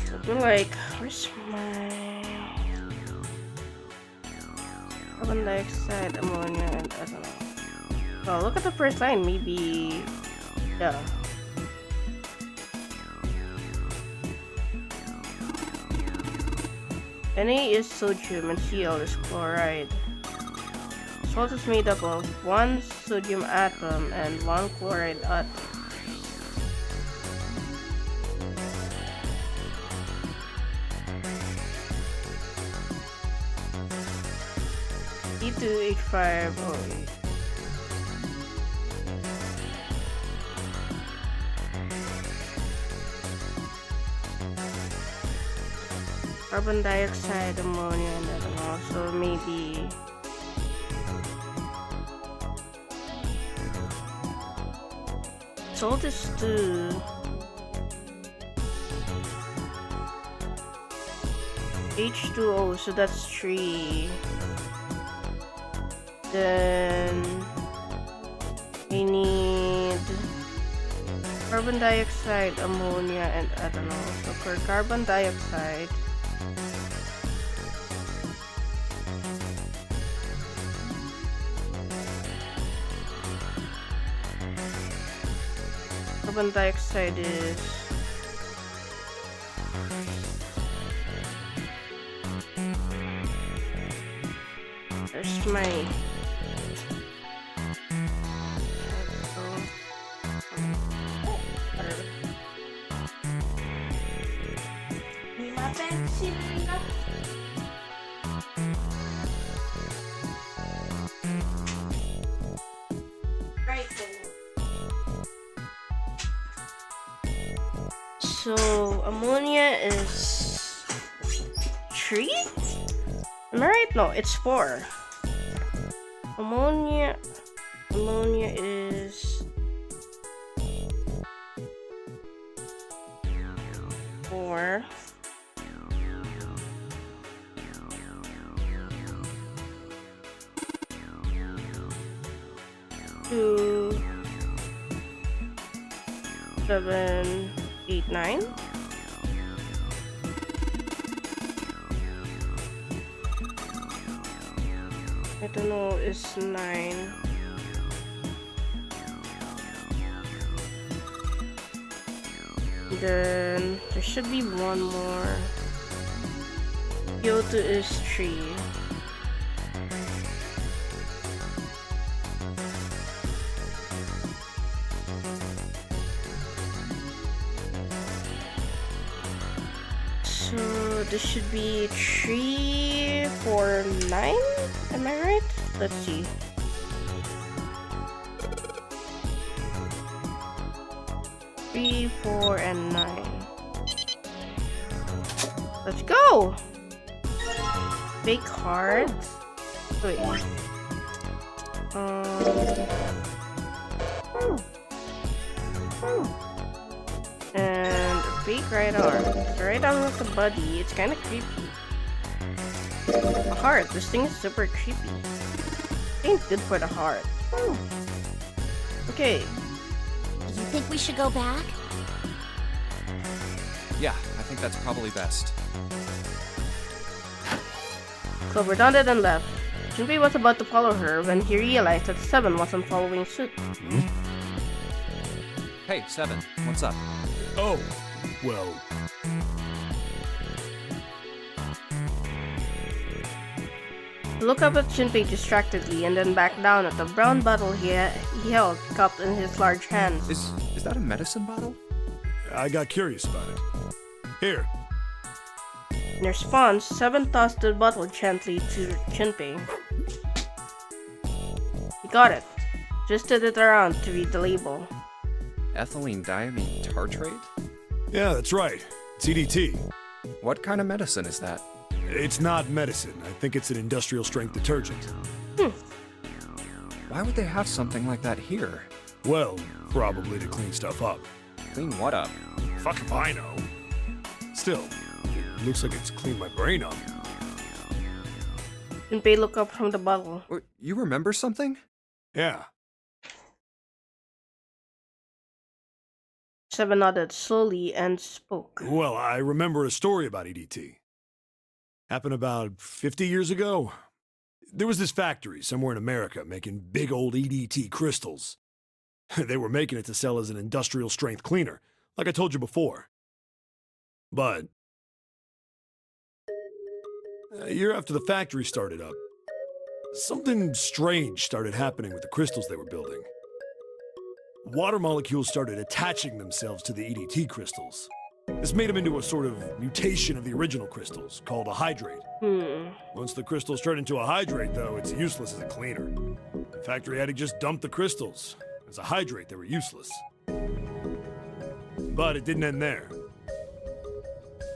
Something like, where's my carbon dioxide, ammonia, and ethanol? Well, look at the first line, maybe... yeah. Na is sodium and Cl is chloride. Salt is made up of 1 sodium atom and 1 chloride atom. T2H5O8. Carbon dioxide, ammonia, and ethanol. So maybe salt is 2. H2O, so that's 3. Then we need carbon dioxide, ammonia, and ethanol. So for carbon dioxide, carbon dioxide is there's my so ammonia is 3? Am I right? No, it's 4. Ammonia is 4. Two, 7, 8, 9. Ethanol is 9. Then there should be one more. Kyoto is 3. So this should be 3, 4, 9. Am I right? Let's see. Three, 4, and 9. Let's go! Make cards. Wait. And a big right arm. The right arm with the body. It's kind of creepy. A heart. This thing is super creepy. Ain't good for the heart. Okay. You think we should go back? Yeah, I think that's probably best. Clover nodded and left. Junpei was about to follow her when he realized that Seven wasn't following suit. Hey, Seven, what's up? Oh, well, He looked up at Junpei distractedly and then back down at the brown bottle he held cupped in his large hands. Is that a medicine bottle? I got curious about it. Here, In response, Seven tossed the bottle gently to Junpei. He got it, twisted it around to read the label. Ethylene diamine tartrate? yeah, that's right. It's EDT. What kind of medicine is that? It's not medicine. I think it's an industrial strength detergent. Why would they have something like that here? Well, probably to clean stuff up. Clean what up? Fuck if I know. Still, it looks like it's cleaned my brain up. Junpei looked up from the bottle. You remember something? Yeah. Seven nodded slowly and spoke. Well, I remember a story about EDT. Happened about 50 years ago. There was this factory somewhere in America making big old EDT crystals. They were making it to sell as an industrial strength cleaner, like I told you before. But a year after the factory started up, something strange started happening with the crystals they were building. Water molecules started attaching themselves to the EDT crystals. This made them into a sort of mutation of the original crystals, called a hydrate. Once the crystals turn into a hydrate, though, it's useless as a cleaner. The factory had to just dump the crystals. As a hydrate, they were useless. But it didn't end there.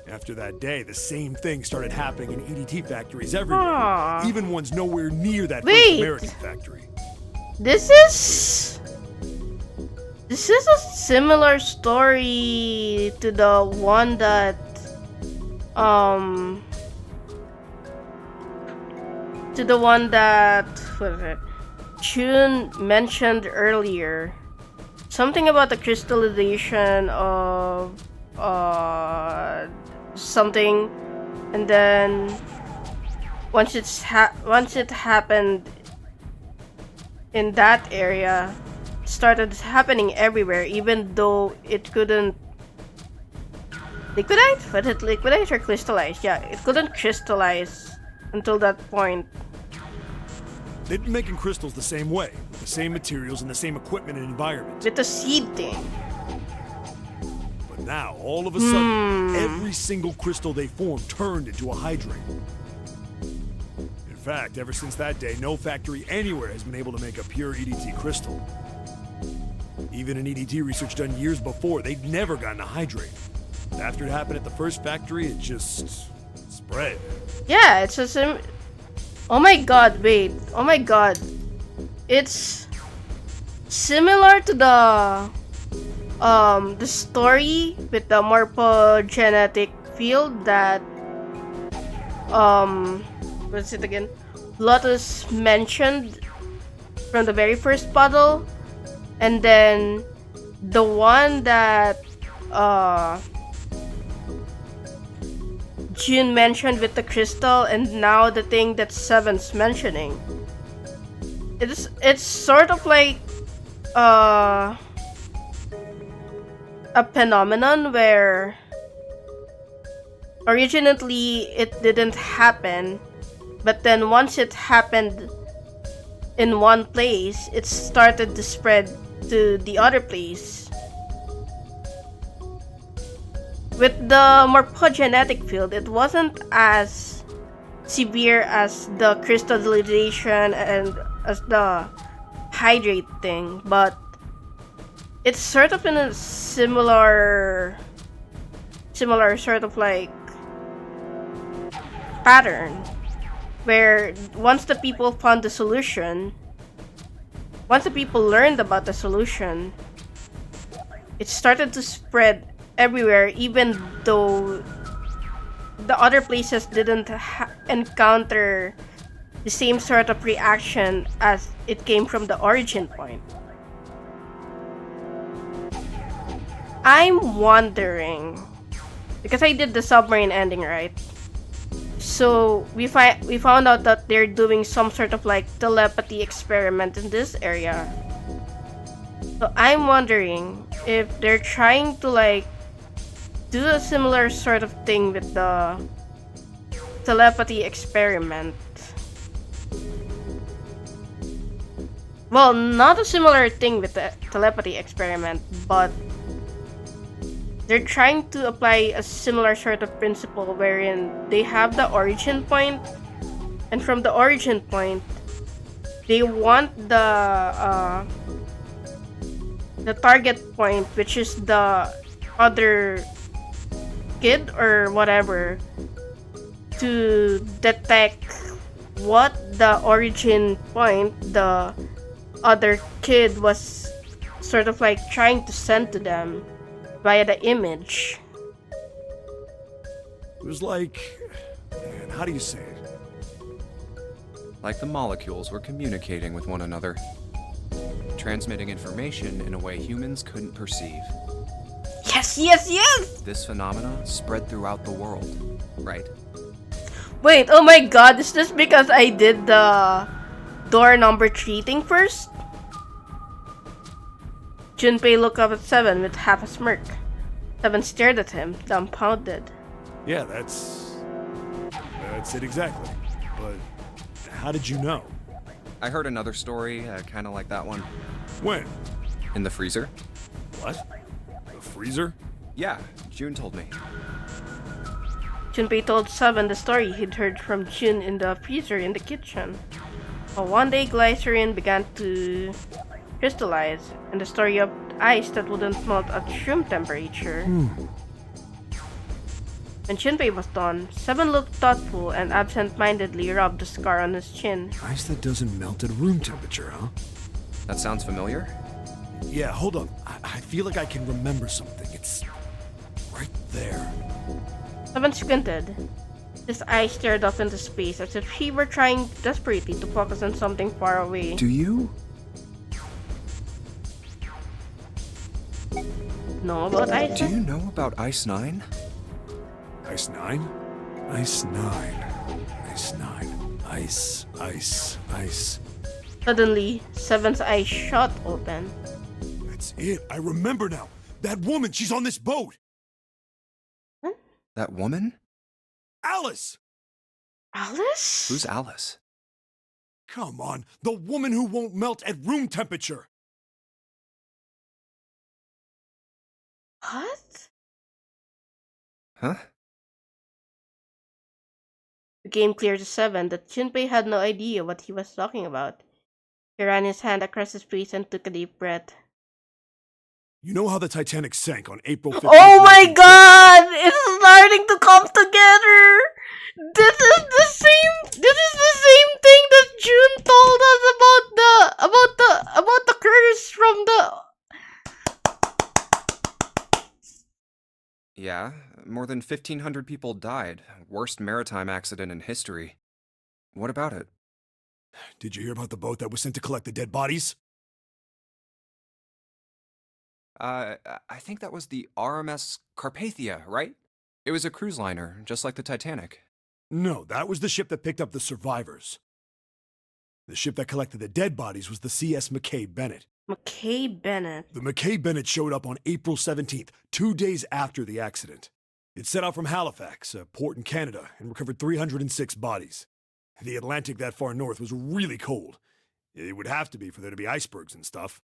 After that day, the same thing started happening in EDT factories everywhere, Aww. even ones nowhere near that Wait. first American factory. This is a similar story to the one that what is it? June mentioned earlier. Something about the crystallization of something, and then once it happened in that area, started happening everywhere, even though it couldn't liquidate? Was it liquidate or crystallize? Yeah, it couldn't crystallize until that point. They'd been making crystals the same way, with the same materials and the same equipment and environment. With the seed thing. But now, all of a sudden, every single crystal they formed turned into a hydrate. In fact, ever since that day, no factory anywhere has been able to make a pure EDT crystal. Even in EDT research done years before, they'd never gotten a hydrate. After it happened at the first factory, it just spread. Yeah, it's a oh my god, wait. Oh my god. It's similar to the story with the morphogenetic field that what's it again? Lotus mentioned from the very first puzzle, and then the one that June mentioned with the crystal, and now the thing that Seven's mentioning. It's sort of like a phenomenon where originally it didn't happen, but then once it happened in one place, it started to spread to the other place. With the morphogenetic field, it wasn't as severe as the crystallization and as the hydrate thing, but it's sort of in a similar sort of like pattern, where once the people found the solution, once the people learned about the solution, it started to spread everywhere, even though the other places didn't encounter the same sort of reaction as it came from the origin point. I'm wondering, because I did the submarine ending, right? So we found out that they're doing some sort of like telepathy experiment in this area. So I'm wondering if they're trying to like do a similar sort of thing with the telepathy experiment. Well, not a similar thing with the telepathy experiment, but they're trying to apply a similar sort of principle wherein they have the origin point, and from the origin point, they want the target point, which is the other kid or whatever, to detect what the origin point the other kid was sort of like trying to send to them via the image. It was like, man, how do you say it? Like the molecules were communicating with one another, transmitting information in a way humans couldn't perceive. Yes, yes, yes! This phenomena spread throughout the world, right? Wait, oh my god, is this because I did the door number 3 thing first? Junpei looked up at Seven with half a smirk. Seven stared at him, dumbfounded. Yeah, that's it exactly. But how did you know? I heard another story, kind of like that one. When? In the freezer? What? The freezer? Yeah, June told me. Junpei told Seven the story he'd heard from Jun in the freezer in the kitchen. Well, one day glycerin began to crystallize, and the story of ice that wouldn't melt at room temperature. When Junpei was done, Seven looked thoughtful and absent-mindedly rubbed the scar on his chin. Ice that doesn't melt at room temperature, huh? That sounds familiar? Yeah, hold on. I feel like I can remember something. It's right there. Seven squinted. His eyes stared off into space as if he were trying desperately to focus on something far away. Do you? Know about Ice? Do you know about Ice 9? Ice 9? Ice 9. Ice 9. Ice. Suddenly, Seven's eyes shot open. That's it. I remember now. That woman, she's on this boat. Huh? That woman? Alice! Alice? Who's Alice? Come on, the woman who won't melt at room temperature. What? Huh? It became clear to Seven that Junpei had no idea what he was talking about. He ran his hand across his face and took a deep breath. You know how the Titanic sank on April 15th? Oh my god! It's starting to come together! This is the same thing that June told us about the curse from the... Yeah, more than 1,500 people died. Worst maritime accident in history. What about it? Did you hear about the boat that was sent to collect the dead bodies? I think that was the RMS Carpathia, right? It was a cruise liner, just like the Titanic. No, that was the ship that picked up the survivors. The ship that collected the dead bodies was the CS McKay Bennett. McKay Bennett. The McKay Bennett showed up on April 17th, 2 days after the accident. It set out from Halifax, a port in Canada, and recovered 306 bodies. The Atlantic that far north was really cold. It would have to be for there to be icebergs and stuff.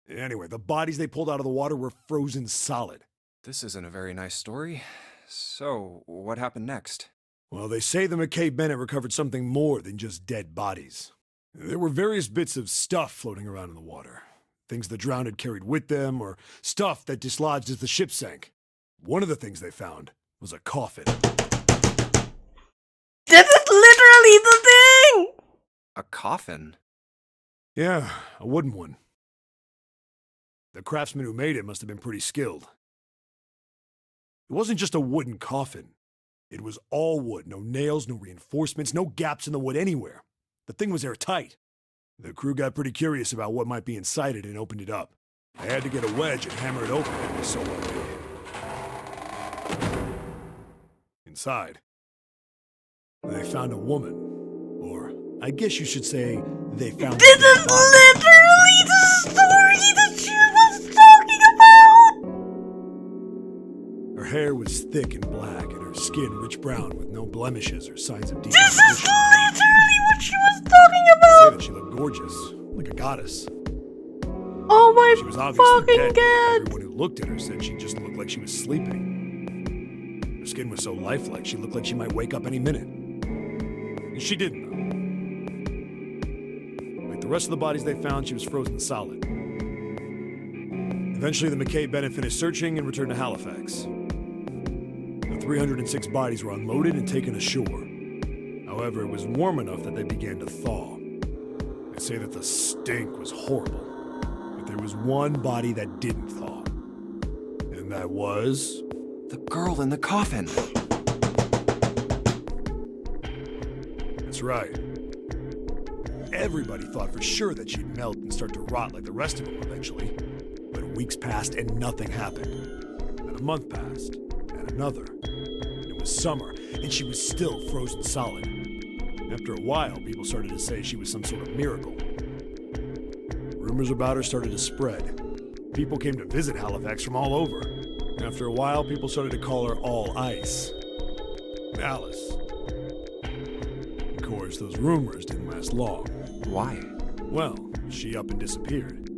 Anyway, the bodies they pulled out of the water were frozen solid. This isn't a very nice story. So, what happened next? Well, they say the McKay Bennett recovered something more than just dead bodies. There were various bits of stuff floating around in the water. Things the drowned had carried with them, or stuff that dislodged as the ship sank. One of the things they found was a coffin. This is literally the thing! A coffin? Yeah, a wooden one. The craftsman who made it must have been pretty skilled. It wasn't just a wooden coffin. It was all wood, no nails, no reinforcements, no gaps in the wood anywhere. The thing was airtight. The crew got pretty curious about what might be inside it and opened it up. They had to get a wedge and hammer it open. It was so well made. Inside, they found a woman. Or, I guess you should say, they found This is literally the story that she was talking about! Her hair was thick and black, and her skin rich brown with no blemishes or signs of This is decomposition. literally what she was talking They say about! that she looked gorgeous, like a goddess. Oh She was my obviously fucking dead. god! Everyone who looked at her said she just looked like she was sleeping. Her skin was so lifelike, she looked like she might wake up any minute. And she didn't, though. Like the rest of the bodies they found, she was frozen solid. Eventually, the McKay Bennett finished searching and returned to Halifax. The 306 bodies were unloaded and taken ashore. However, it was warm enough that they began to thaw. They say that the stink was horrible. But there was one body that didn't thaw. And that was... The girl in the coffin! That's right. Everybody thought for sure that she'd melt and start to rot like the rest of them eventually. But weeks passed and nothing happened. And a month passed, and another. And it was summer, and she was still frozen solid. After a while, people started to say she was some sort of miracle. Rumors about her started to spread. People came to visit Halifax from all over. After a while, people started to call her All Ice. Alice. Of course, those rumors didn't last long. Why? Well, she up and disappeared.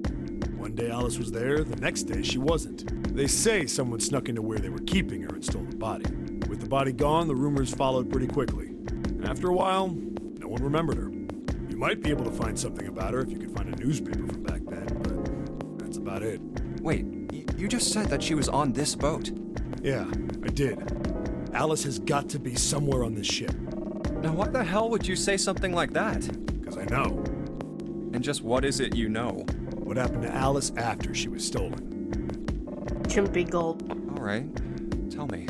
One day Alice was there, the next day she wasn't. They say someone snuck into where they were keeping her and stole the body. With the body gone, the rumors followed pretty quickly. After a while, no one remembered her. You might be able to find something about her if you could find a newspaper from back then, but that's about it. Wait, you just said that she was on this boat. Yeah, I did. Alice has got to be somewhere on this ship. Now why the hell would you say something like that? Because I know. And just what is it you know? What happened to Alice after she was stolen? Chimpy gulp. Alright, tell me.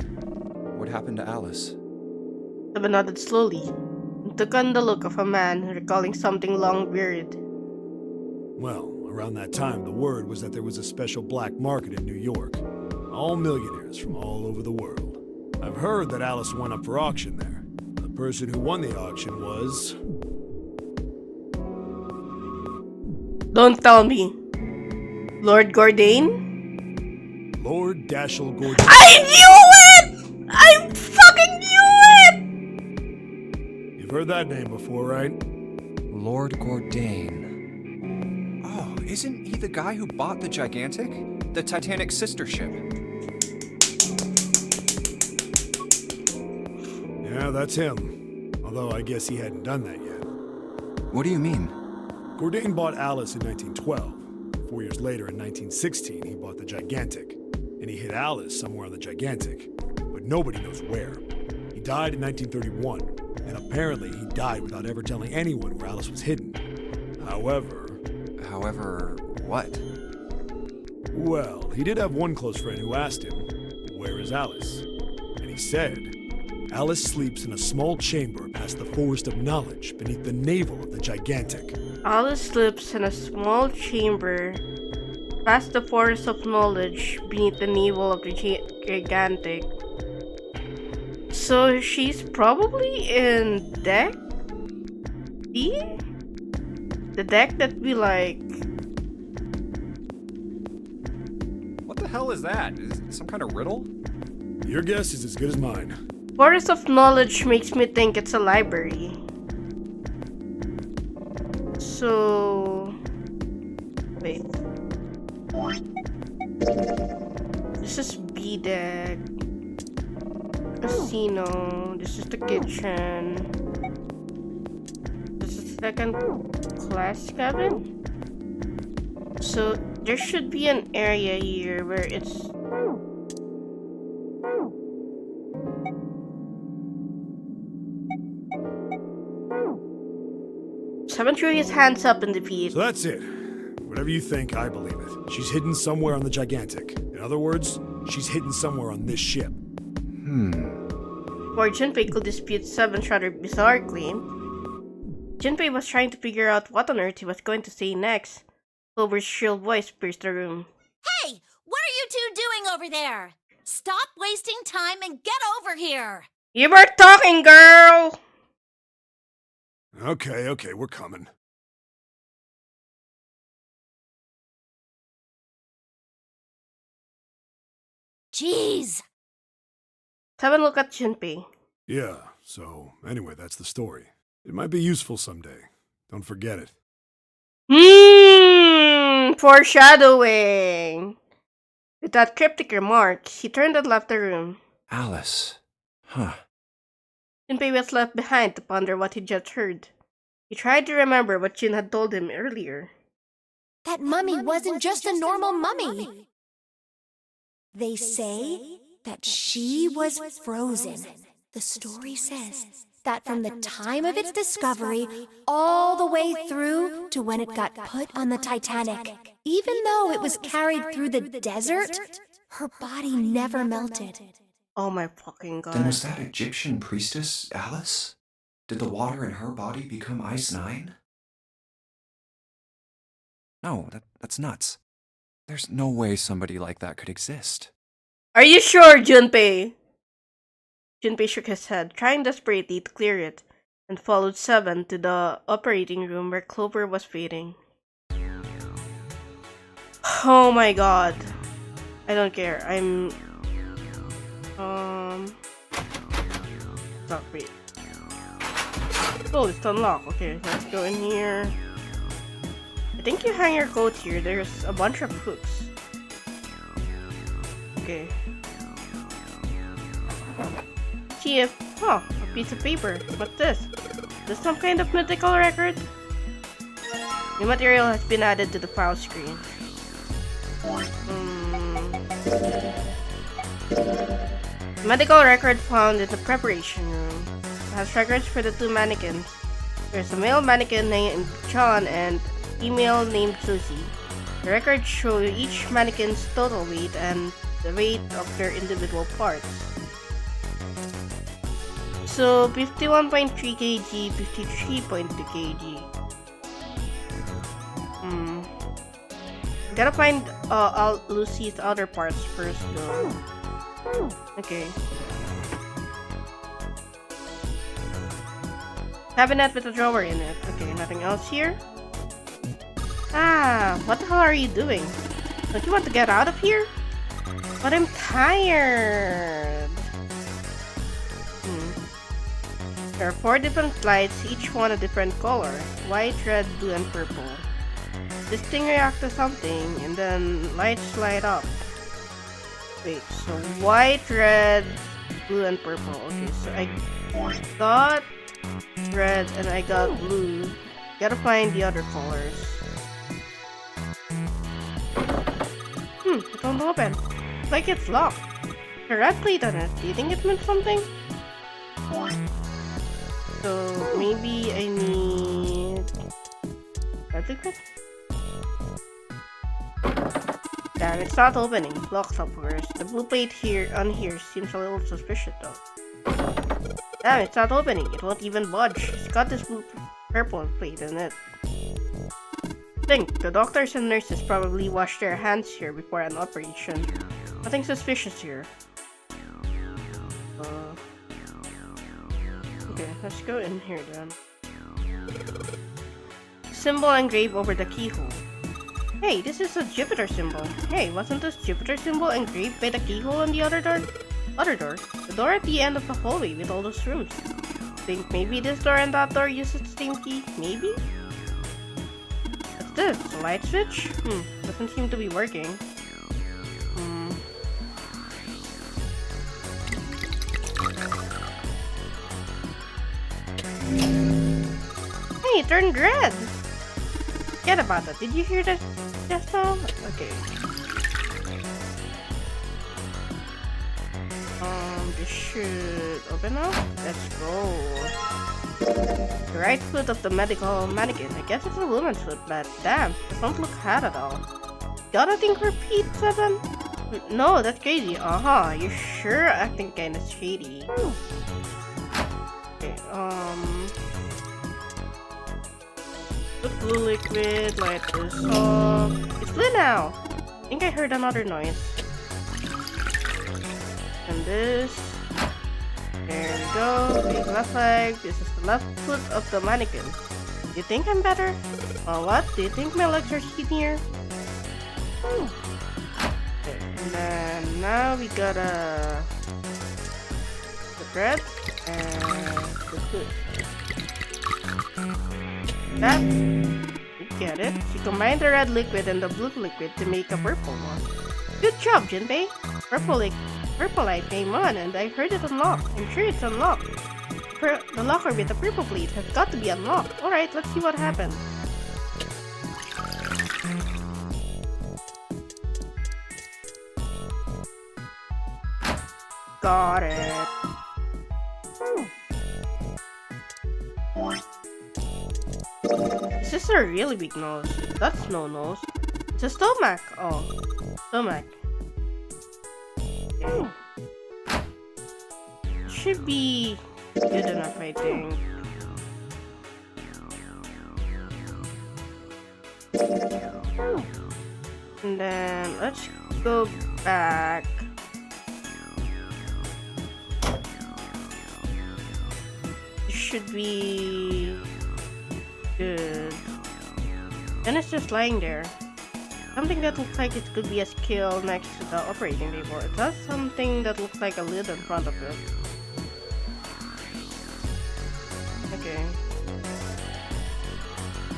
What happened to Alice? Eva nodded slowly and took on the look of a man recalling something long buried. Well, around that time, the word was that there was a special black market in New York. All millionaires from all over the world. I've heard that Alice went up for auction there. The person who won the auction was... Don't tell me. Lord Gordain? Lord Dashiell Gordon. I knew it! I fucking knew it! You've heard that name before, right? Lord Gordain. Oh, isn't he the guy who bought the Gigantic? The Titanic sister ship? Yeah, that's him. Although I guess he hadn't done that yet. What do you mean? Gordain bought Alice in 1912. 4 years later, in 1916, he bought the Gigantic. And he hid Alice somewhere on the Gigantic. But nobody knows where. He died in 1931. And apparently he died without ever telling anyone where Alice was hidden. However, what? Well, he did have one close friend who asked him, "Where is Alice?" And he said, "Alice sleeps in a small chamber past the Forest of Knowledge beneath the navel of the Gigantic." Alice sleeps in a small chamber past the Forest of Knowledge beneath the navel of the Gigantic. So she's probably in deck D? The deck that we like hell is that? Is it some kind of riddle? Your guess is as good as mine. Forest of Knowledge makes me think it's a library. So... Wait. This is B-Deck. Casino. This is the kitchen. This is second class cabin. So there should be an area here where it's... Seven threw his hands up in defeat. So that's it. Whatever you think, I believe it. She's hidden somewhere on the Gigantic. In other words, she's hidden somewhere on this ship. Before Junpei could dispute Seven's rather bizarre claim, Junpei was trying to figure out what on earth he was going to say next. Clover's shrill voice pierced the room. Hey! What are you two doing over there? Stop wasting time and get over here! You were talking, girl! Okay, we're coming. Jeez! Seven looked at Junpei. Yeah, so anyway, that's the story. It might be useful someday. Don't forget it. Foreshadowing! With that cryptic remark, he turned and left the room. Alice. Huh. Junpei was left behind to ponder what he just heard. He tried to remember what Jin had told him earlier. That mummy wasn't just a normal mummy. They say that she was frozen. The story says that from the time of its discovery all the way through to when it got put on the Titanic, even though it was carried through the desert, her body never melted. Oh my fucking god. Then was that Egyptian priestess Alice? Did the water in her body become Ice 9? No, that's nuts. There's no way somebody like that could exist. Are you sure, Junpei? Junpei shook his head, trying desperately to clear it, and followed Seven to the operating room where Clover was waiting. Oh my god. I don't care. Stop, wait. Oh, it's unlocked. Okay, let's go in here. I think you hang your coat here. There's a bunch of hooks. Okay. See if... Oh, a piece of paper. What's this? Is this some kind of medical record? New material has been added to the file screen. Medical record found in the preparation room. It has records for the two mannequins. There's a male mannequin named John and a female named Susie. The records show each mannequin's total weight and the weight of their individual parts. So 51.3 kg, 53.2 kg. Gotta find Lucy's other parts first though. Okay. Cabinet with a drawer in it. Okay, nothing else here? Ah, what the hell are you doing? Don't you want to get out of here? But I'm tired. There are 4 different lights, each one a different color. White, red, blue, and purple. This thing reacts to something, and then lights light up. Wait, so white, red, blue, and purple. Okay, so I got red and I got blue. Gotta find the other colors. It won't open. It's like it's locked. The red plate on it. Do you think it meant something? So maybe I need red liquid? Damn, it's not opening. Locked up first. The blue plate here on here seems a little suspicious though. Damn, it's not opening. It won't even budge. It's got this purple plate in it. Think, the doctors and nurses probably washed their hands here before an operation. Nothing suspicious here. Okay, let's go in here then. Symbol engraved over the keyhole. Hey, this is a Jupiter symbol. Hey, wasn't this Jupiter symbol engraved by the keyhole on the other door? The door at the end of the hallway with all those rooms. Think maybe this door and that door uses the same key? Maybe? What's this? A light switch? Doesn't seem to be working. Hey, it turned red! Forget about that. Did you hear that just now? Okay. This should open up. Let's go. The right foot of the medical mannequin. I guess it's a woman's foot, but damn, it don't look hot at all. Got a thing for Pete 7? No, that's crazy. You're sure acting kinda shady. Okay, put blue liquid, light this off. It's blue now! I think I heard another noise. And this. There we go. Big left leg. This is the left foot of the mannequin. Do you think I'm better? What? Do you think my legs are skinnier? Okay, and then now we gotta the bread and the food. That you get it. You combine the red liquid and the blue liquid to make a purple one. Good job, Jinbei. Purple light came on, and I heard it unlocked. I'm sure it's unlocked. The locker with the purple plate has got to be unlocked. Alright, let's see what happens. Got it. This is a really big nose. That's no nose. It's a stomach. Oh, stomach. Okay. Should be good enough, I think. And then let's go back. It should be good. Then it's just lying there. Something that looks like it could be a scale next to the operating table. It has something that looks like a lid in front of it. Okay.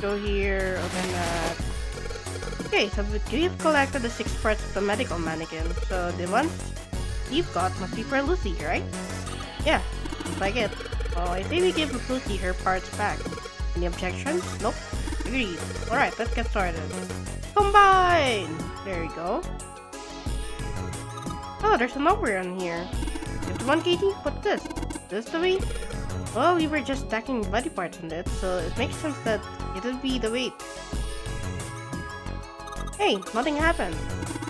Go here, open that. Okay, so we've collected the 6 parts of the medical mannequin. So the ones you've got must be for Lucy, right? Yeah, looks like it. Well, I say we give Lucy her parts back. Any objections? Nope. Agreed. Alright, let's get started. Combine! There we go. Oh, there's a number on here. 51 kg? What's this? This the weight? Well, we were just stacking body parts on it, so it makes sense that it'll be the weight. Hey, nothing happened.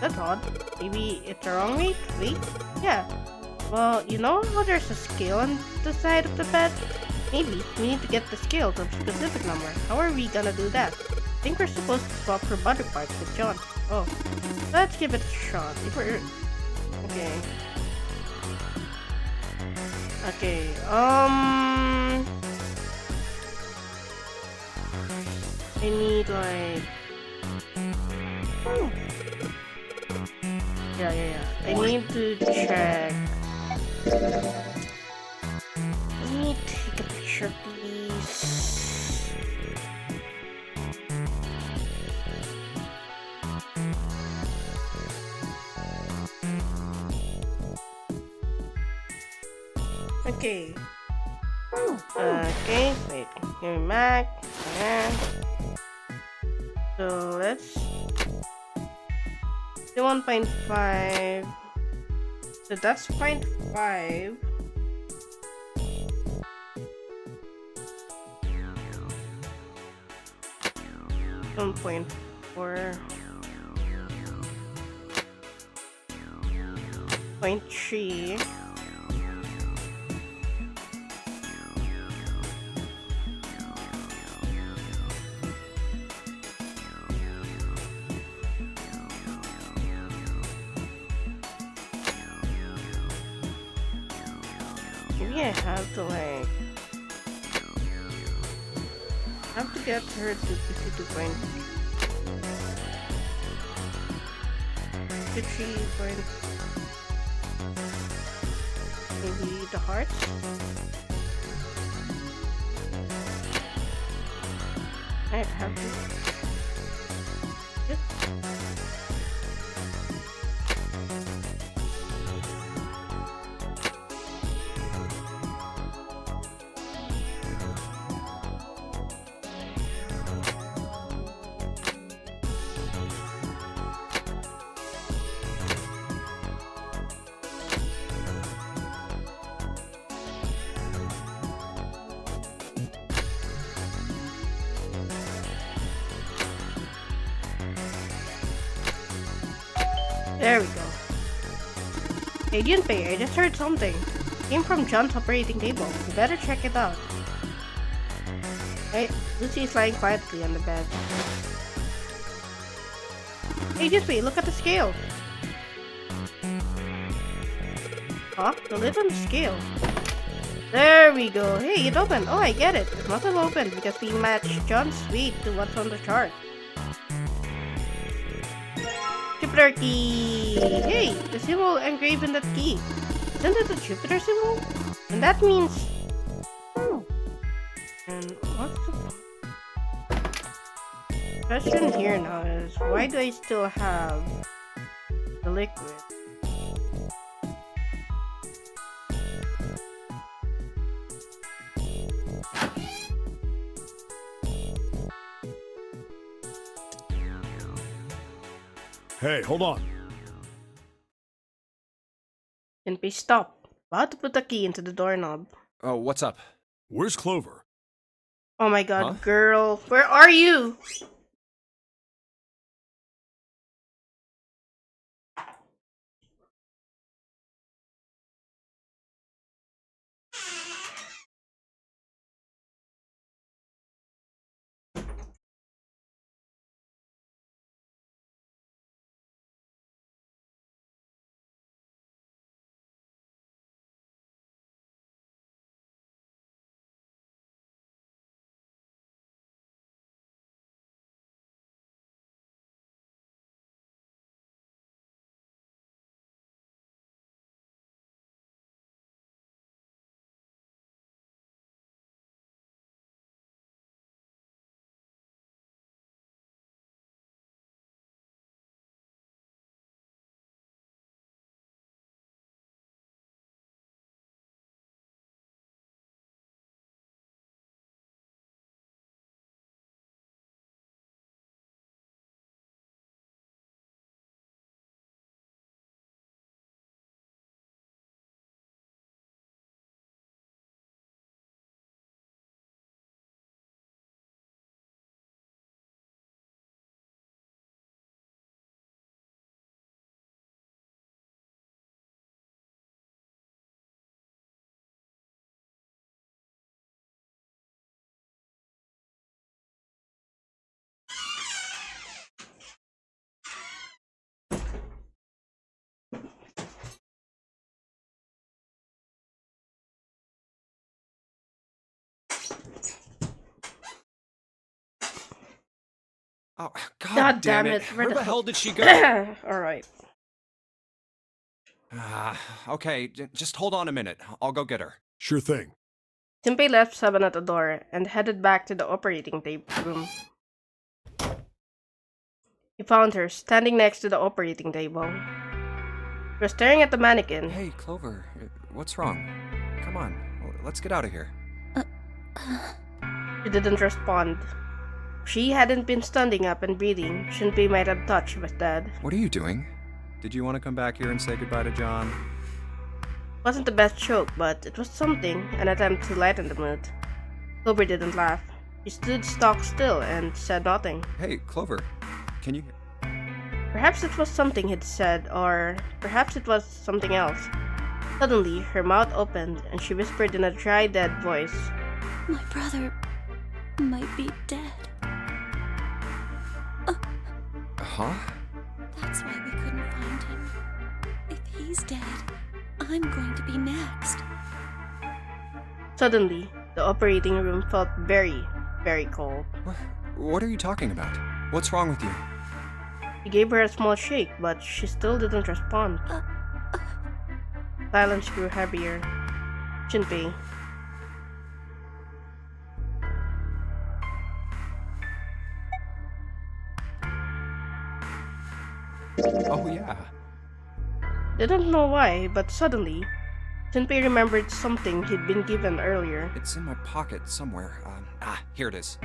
That's odd. Maybe it's the wrong weight? Wait? Yeah. Well, you know how there's a scale on the side of the bed? Maybe we need to get the scale to a specific number. How are we gonna do that? I think we're supposed to swap her body parts with John. Oh, let's give it a shot. If we're... Okay. Okay, I need like... Yeah. I need to check. Let me take a picture, please. Okay. Okay, wait. Give me back. Yeah. So let's do 1.5. So that's 0.5. 1.4. 0.3. Maybe I have to like... I have to get her to 52 points. 3 point. Maybe the hearts. I have to. Yep. There we go. Agent Bay, I just heard something. Came from John's operating table. You better check it out. Right, Lucy is lying quietly on the bed. Agent Bay, look at the scale. Huh? The lid on the scale. There we go. Hey, it opened. Oh, I get it. It must have opened because we matched John's weight to what's on the chart. Jupiter key! Hey, the symbol engraved in that key. Isn't it the Jupiter symbol? And that means... Oh. And what's the... question here now is, why do I still have the liquid? Hey, hold on. Can we stop? About to put the key into the doorknob. Oh, what's up? Where's Clover? Oh my god, Huh? girl. Where are you? Oh, God damn it. Where the hell did she go? Alright. Okay, just hold on a minute. I'll go get her. Sure thing. Junpei left Seven at the door and headed back to the operating room. He found her standing next to the operating table. She was staring at the mannequin. Hey, Clover, what's wrong? Come on, let's get out of here. She didn't respond. If she hadn't been standing up and breathing, Junpei might have thought she was dead. What are you doing? Did you want to come back here and say goodbye to John? Wasn't the best joke, but it was something, an attempt to lighten the mood. Clover didn't laugh. She stood stock still and said nothing. Hey, Clover, can you... Perhaps it was something he'd said, or perhaps it was something else. Suddenly, her mouth opened and she whispered in a dry, dead voice. My brother might be dead. Huh? That's why we couldn't find him. If he's dead, I'm going to be next. Suddenly, the operating room felt very, very cold. What are you talking about? What's wrong with you? He gave her a small shake, but she still didn't respond. Silence grew heavier. Junpei. Oh, yeah. Didn't know why, but suddenly, Junpei remembered something he'd been given earlier. It's in my pocket somewhere. Here it is.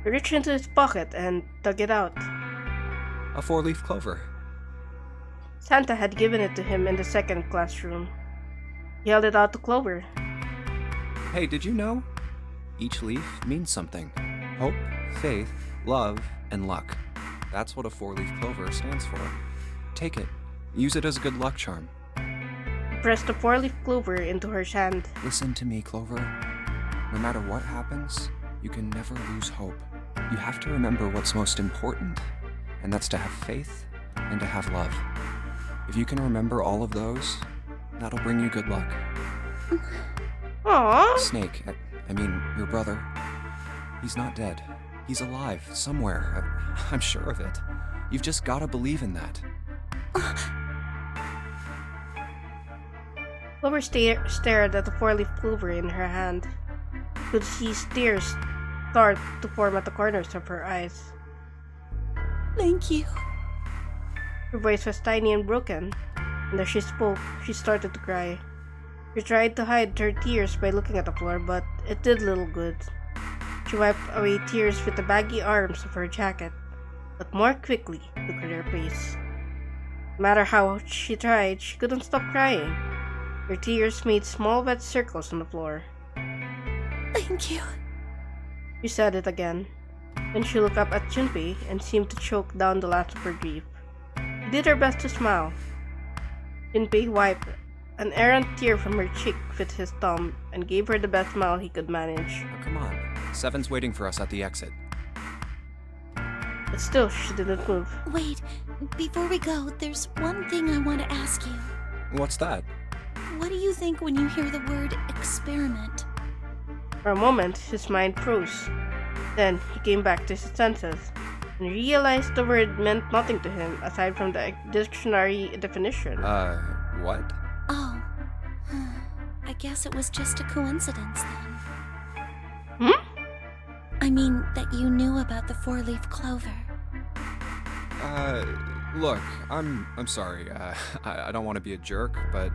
He reached into his pocket and dug it out. A 4-leaf clover. Santa had given it to him in the second classroom. He held it out to Clover. Hey, did you know? Each leaf means something. Hope, faith, love, and luck. That's what a 4-leaf clover stands for. Take it. Use it as a good luck charm. He pressed the 4-leaf clover into her hand. Listen to me, Clover. No matter what happens, you can never lose hope. You have to remember what's most important, and that's to have faith and to have love. If you can remember all of those, that'll bring you good luck. Aww. Snake, I mean, your brother, he's not dead. He's alive, somewhere. I'm sure of it. You've just gotta believe in that. Clover stared at the 4-leaf clover in her hand. Could see tears start to form at the corners of her eyes. Thank you. Her voice was tiny and broken, and as she spoke, she started to cry. She tried to hide her tears by looking at the floor, but it did little good. She wiped away tears with the baggy arms of her jacket, but more quickly looked at her face. No matter how she tried, she couldn't stop crying. Her tears made small wet circles on the floor. Thank you. She said it again. Then she looked up at Junpei and seemed to choke down the last of her grief. She did her best to smile. Junpei wiped an errant tear from her cheek with his thumb and gave her the best smile he could manage. Now, come on. Seven's waiting for us at the exit. But still, she didn't move. Wait, before we go, there's one thing I want to ask you. What's that? What do you think when you hear the word experiment? For a moment, his mind froze. Then, he came back to his senses and realized the word meant nothing to him aside from the dictionary definition. What? Oh, I guess it was just a coincidence then. I mean, that you knew about the 4-leaf clover. Look, I'm sorry. I don't want to be a jerk, but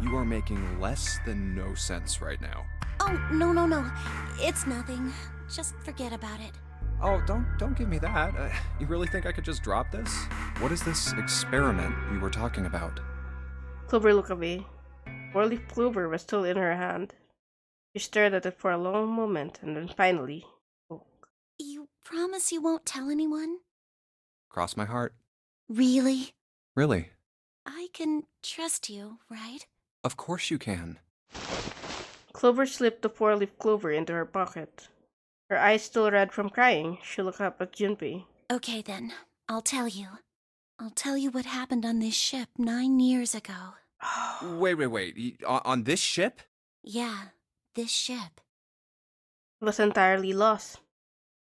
you are making less than no sense right now. Oh, no. It's nothing. Just forget about it. Oh, don't give me that. You really think I could just drop this? What is this experiment you were talking about? Clover looked away. 4-leaf clover was still in her hand. She stared at it for a long moment and then finally spoke. You promise you won't tell anyone? Cross my heart. Really? Really? I can trust you, right? Of course you can. Clover slipped the 4-leaf clover into her pocket. Her eyes still red from crying, she looked up at Junpei. Okay then, I'll tell you. I'll tell you what happened on this ship 9 years ago. Wait. On this ship? Yeah, this ship. He was entirely lost.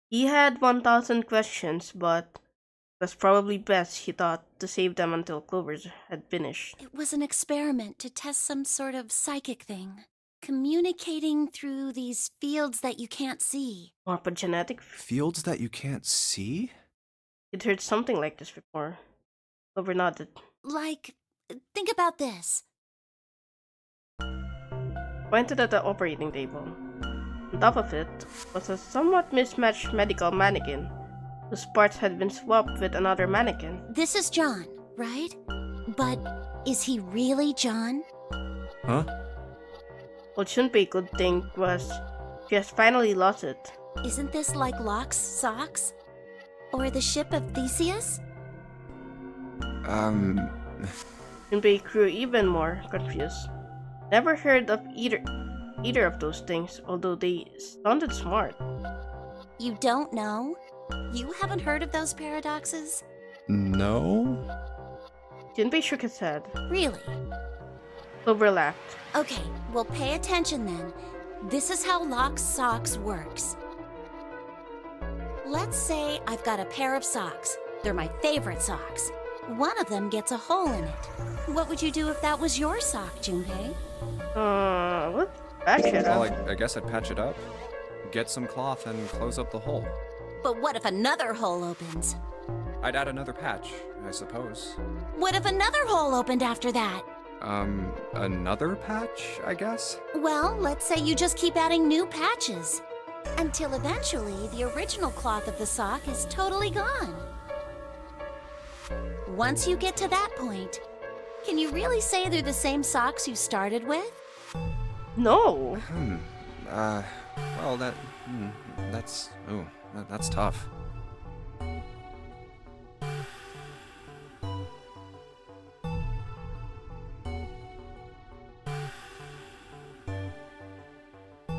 He had 1,000 questions, but it was probably best, he thought, to save them until Clover had finished. It was an experiment to test some sort of psychic thing. Communicating through these fields that you can't see. Morphogenetic? Fields that you can't see? He'd heard something like this before. Clover nodded. Like, think about this. Pointed at the operating table. On top of it was a somewhat mismatched medical mannequin, whose parts had been swapped with another mannequin. This is John, right? But is he really John? Huh? What Junpei could think was she has finally lost it. Isn't this like Locke's socks? Or the ship of Theseus? Junpei grew even more confused. Never heard of either of those things, although they sounded smart. You don't know? You haven't heard of those paradoxes? No? Junpei shook his head. Really? Clover laughed. Okay, well pay attention then. This is how Locke's socks works. Let's say I've got a pair of socks. They're my favorite socks. One of them gets a hole in it. What would you do if that was your sock, Junpei? What? Patch it Well, up. I guess I'd patch it up, get some cloth, and close up the hole. But what if another hole opens? I'd add another patch, I suppose. What if another hole opened after that? Another patch, I guess? Well, let's say you just keep adding new patches. Until eventually, the original cloth of the sock is totally gone. Once you get to that point, can you really say they're the same socks you started with? No. Well, that's tough.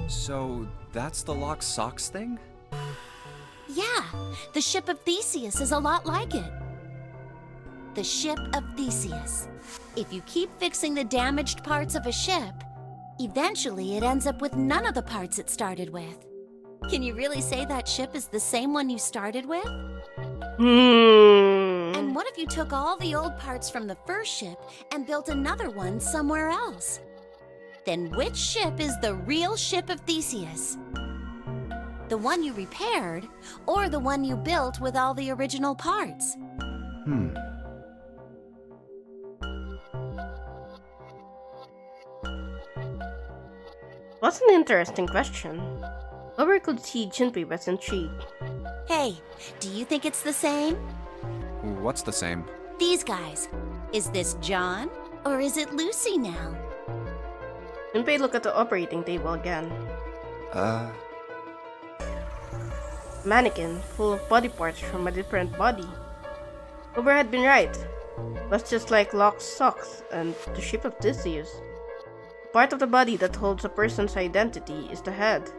So, that's the locked socks thing? Yeah, the ship of Theseus is a lot like it. The ship of Theseus. If you keep fixing the damaged parts of a ship, eventually it ends up with none of the parts it started with. Can you really say that ship is the same one you started with? And what if you took all the old parts from the first ship and built another one somewhere else? Then which ship is the real ship of Theseus? The one you repaired, or the one you built with all the original parts? What's an interesting question? Clover could see Junpei was intrigued. Hey, do you think it's the same? What's the same? These guys. Is this John, or is it Lucy now? Junpei looked at the operating table again. Mannequin full of body parts from a different body. Clover had been right. It was just like locked socks and the ship of Theseus. The part of the body that holds a person's identity is the head.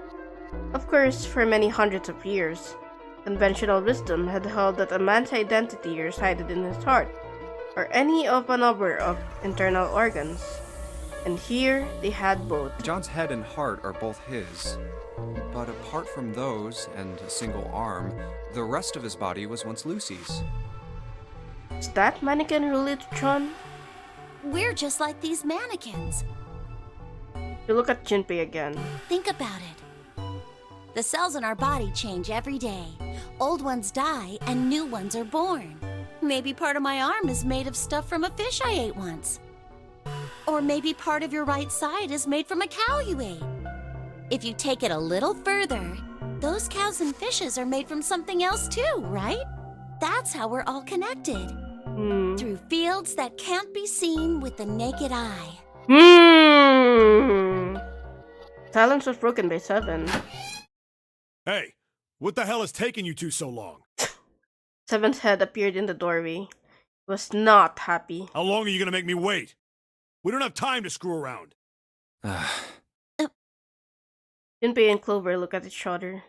Of course, for many hundreds of years, conventional wisdom had held that a man's identity resided in his heart, or any of a number of internal organs. And here they had both. John's head and heart are both his. But apart from those and a single arm, the rest of his body was once Lucy's. Is that mannequin really John? We're just like these mannequins. You look at Junpei again. Think about it. The cells in our body change every day. Old ones die and new ones are born. Maybe part of my arm is made of stuff from a fish I ate once. Or maybe part of your right side is made from a cow you ate. If you take it a little further, those cows and fishes are made from something else too, right? That's how we're all connected. Through fields that can't be seen with the naked eye. Silence was broken by Seven. Hey, what the hell is taking you two so long? Seven's head appeared in the doorway. He was not happy. How long are you gonna make me wait? We don't have time to screw around. Junpei and Clover look at each other.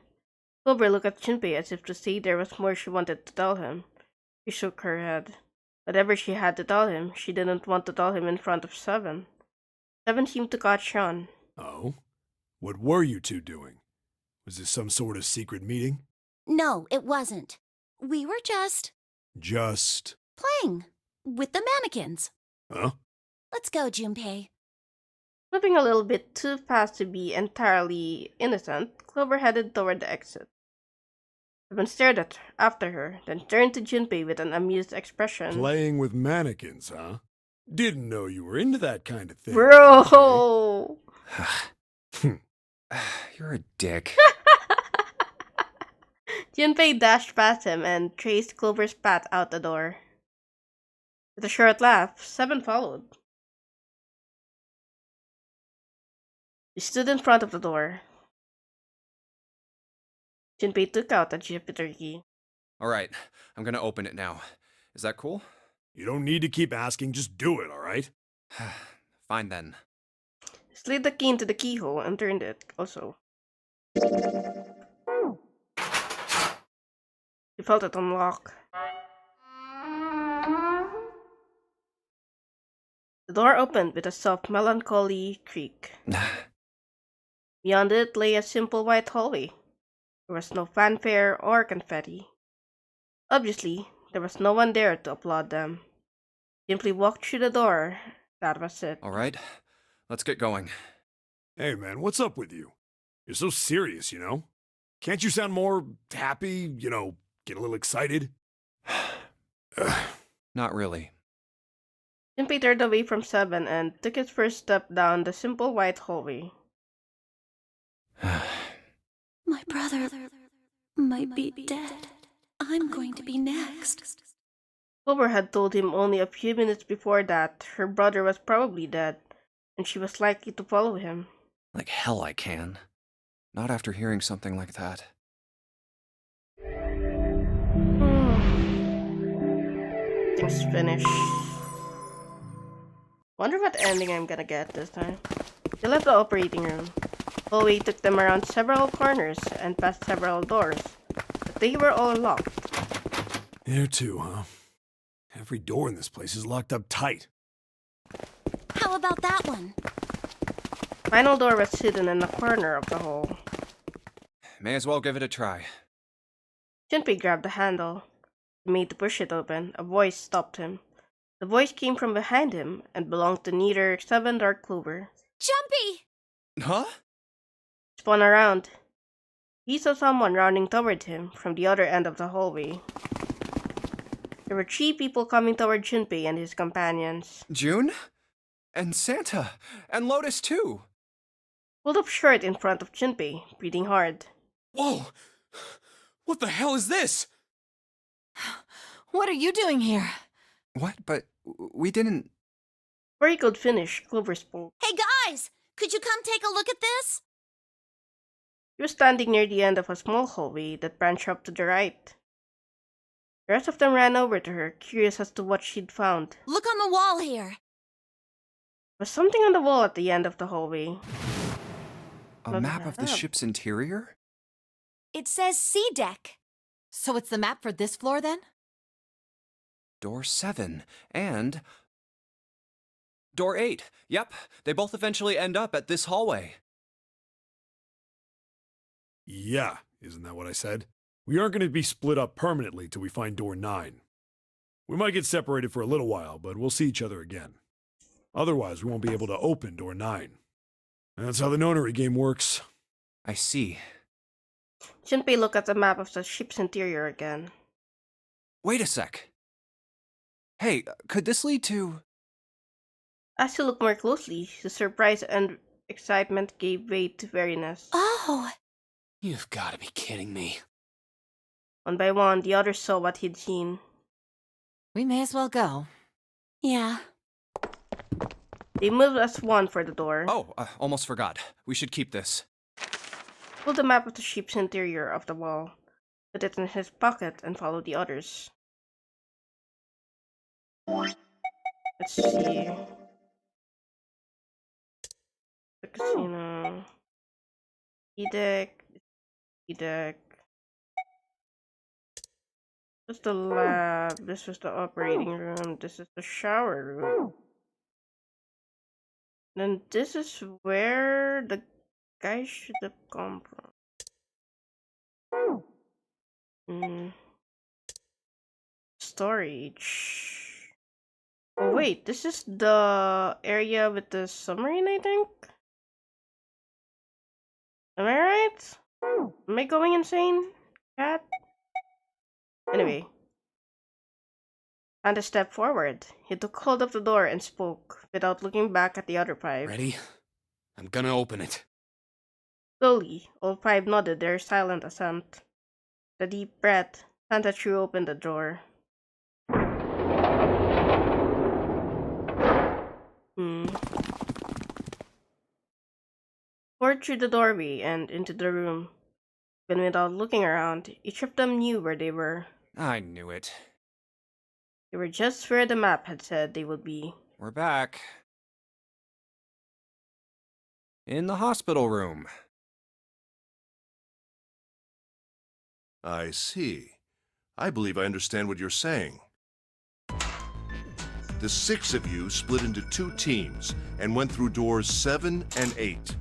Clover looked at Junpei as if to say there was more she wanted to tell him. She shook her head. Whatever she had to tell him, she didn't want to tell him in front of Seven. Seven seemed to catch on. Oh? What were you two doing? Was this some sort of secret meeting? No, it wasn't. We were just Just... playing with the mannequins. Huh? Let's go, Junpei. Moving a little bit too fast to be entirely innocent, Clover headed toward the exit. Seven stared after her, then turned to Junpei with an amused expression. Playing with mannequins, huh? Didn't know you were into that kind of thing. Bro! You're a dick. Junpei dashed past him and traced Clover's path out the door. With a short laugh, Seven followed. He stood in front of the door. Junpei took out a Jupiter key. Alright, I'm gonna open it now. Is that cool? You don't need to keep asking, just do it, alright? Fine then. He slid the key into the keyhole and turned it also. He felt it unlock. The door opened with a soft, melancholy creak. Beyond it lay a simple white hallway. There was no fanfare or confetti. Obviously, There was no one there to applaud them. Simply walked through the door. That was it. All right, let's get going. Hey, man, what's up with you? You're so serious, you know? Can't you sound more happy, you know, get a little excited? Not really. Junpei turned away from Seven and took his first step down the simple white hallway. My brother might be dead. I'm going to be next. Clover had told him only a few minutes before that her brother was probably dead, and she was likely to follow him. Like hell I can. Not after hearing something like that. Things finished. Wonder what ending I'm gonna get this time. They left the operating room. Hallway took them around several corners and past several doors, but they were all locked. There too, huh? Every door in this place is locked up tight. How about that one? Final door was hidden in the corner of the hall. May as well give it a try. Junpei grabbed the handle. He made to push it open. A voice stopped him. The voice came from behind him and belonged to neither Seven nor Clover. Jumpy! Huh? Spun around. He saw someone running toward him from the other end of the hallway. There were 3 people coming toward Junpei and his companions. June? And Santa? And Lotus too! Pulled up short in front of Junpei, breathing hard. Whoa! What the hell is this? What are you doing here? What? But we didn't... Before he could finish, Clover spoke. Hey guys! Could you come take a look at this? He was standing near the end of a small hallway that branched up to the right. The rest of them ran over to her, curious as to what she'd found. Look on the wall here. There was something on the wall at the end of the hallway. A map of the ship's interior? It says C deck. So it's the map for this floor then? Door 7 and... Door 8. Yep, they both eventually end up at this hallway. Yeah, isn't that what I said? We aren't going to be split up permanently till we find door 9. We might get separated for a little while, but we'll see each other again. Otherwise, we won't be able to open door 9. And that's how the nonary game works. I see. Junpei looked at the map of the ship's interior again. Wait a sec. Hey, could this lead to... As he looked more closely, the surprise and excitement gave way to weariness. Oh! You've got to be kidding me. One by one, the others saw what he'd seen. We may as well go. Yeah. They moved as one for the door. Oh, almost forgot. We should keep this. Pulled the map of the ship's interior off the wall, put it in his pocket, and followed the others. Let's see. The casino. E-deck. E-deck. This is the lab. This is the operating room. This is the shower room. Then this is where the guy should have come from. Storage. Oh wait, this is the area with the submarine, I think? Am I right? Am I going insane, cat? Anyway. And a step forward. He took hold of the door and spoke, without looking back at the other 5. Ready? I'm gonna open it. Slowly, all 5 nodded their silent assent. With a deep breath, Santa threw open the door. Poured through the doorway and into the room. Even without looking around, each of them knew where they were. I knew it. They were just where the map had said they would be. We're back. In the hospital room. I see. I believe I understand what you're saying. The 6 of you split into 2 teams and went through doors 7 and 8.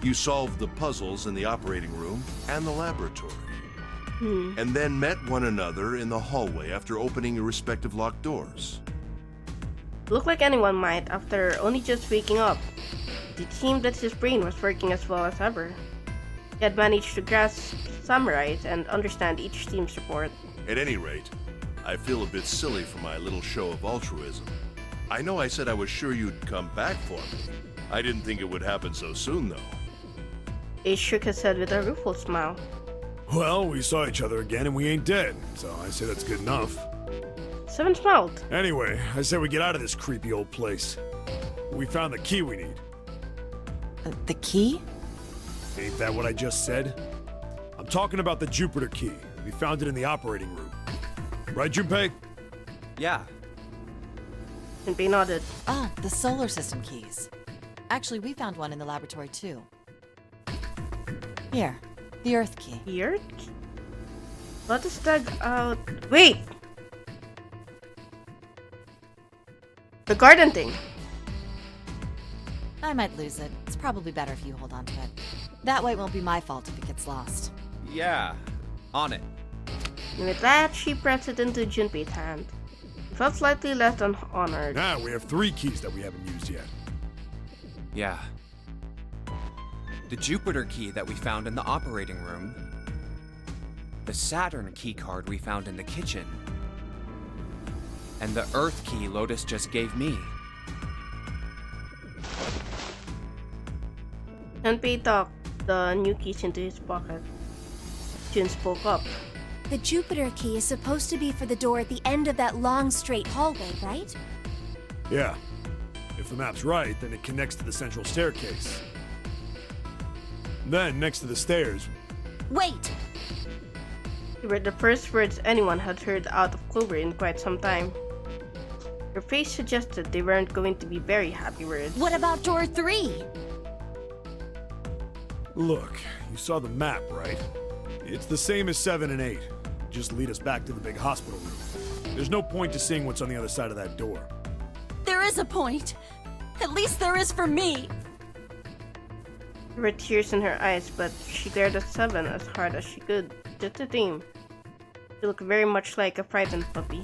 You solved the puzzles in the operating room and the laboratory. and then met one another in the hallway after opening your respective locked doors. Looked like anyone might after only just waking up. It seemed that his brain was working as well as ever. He had managed to grasp samurais and understand each team's support. At any rate, I feel a bit silly for my little show of altruism. I know I said I was sure you'd come back for me. I didn't think it would happen so soon, though. Ace shook his head with a rueful smile. Well, we saw each other again and we ain't dead, so I say that's good enough. 7 smiled. Anyway, I say we get out of this creepy old place. We found the key we need. The key? Ain't that what I just said? I'm talking about the Jupiter key. We found it in the operating room. Right, Junpei? Yeah. Junpei nodded. Ah, the solar system keys. Actually, we found one in the laboratory too. Here, the Earth key. The Earth? Let us dug out. Wait! The garden thing. I might lose it. It's probably better if you hold on to it. That way it won't be my fault if it gets lost. Yeah. On it. And with that, she pressed it into Junpei's hand. He felt slightly less honored. Now we have 3 keys that we haven't used yet. Yeah. The Jupiter key that we found in the operating room. The Saturn key card we found in the kitchen. And the Earth key Lotus just gave me. Junpei tucked the new keys into his pocket. Jun spoke up. The Jupiter key is supposed to be for the door at the end of that long straight hallway, right? Yeah. If the map's right, then it connects to the central staircase. Then, next to the stairs... Wait! They were the first words anyone had heard out of Clover in quite some time. Her face suggested they weren't going to be very happy words. What about door 3? Look, you saw the map, right? It's the same as 7 and 8. Just lead us back to the big hospital room. There's no point to seeing what's on the other side of that door. There is a point. At least there is for me. There were tears in her eyes, but she glared at 7 as hard as she could, just to tame. She looked very much like a frightened puppy.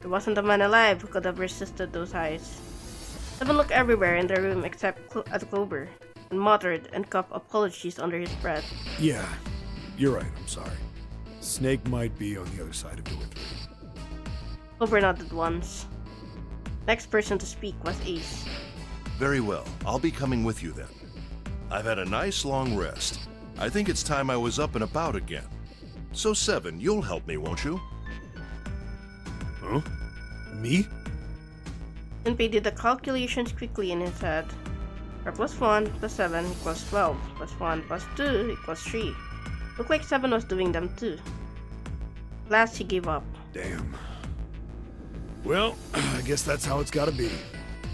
There wasn't a man alive who could have resisted those eyes. 7 looked everywhere in the room except at Clover, and muttered and coughed apologies under his breath. Yeah, you're right, I'm sorry. Snake might be on the other side of door 3. Clover nodded once. Next person to speak was Ace. Very well. I'll be coming with you then. I've had a nice long rest. I think it's time I was up and about again. So 7, you'll help me, won't you? Huh? Me? Junpei did the calculations quickly in his head. 4 plus 1 plus 7 equals 12, plus 1 plus 2 equals 3. Looked like 7 was doing them too. Last he gave up. Damn. Well, I guess that's how it's gotta be.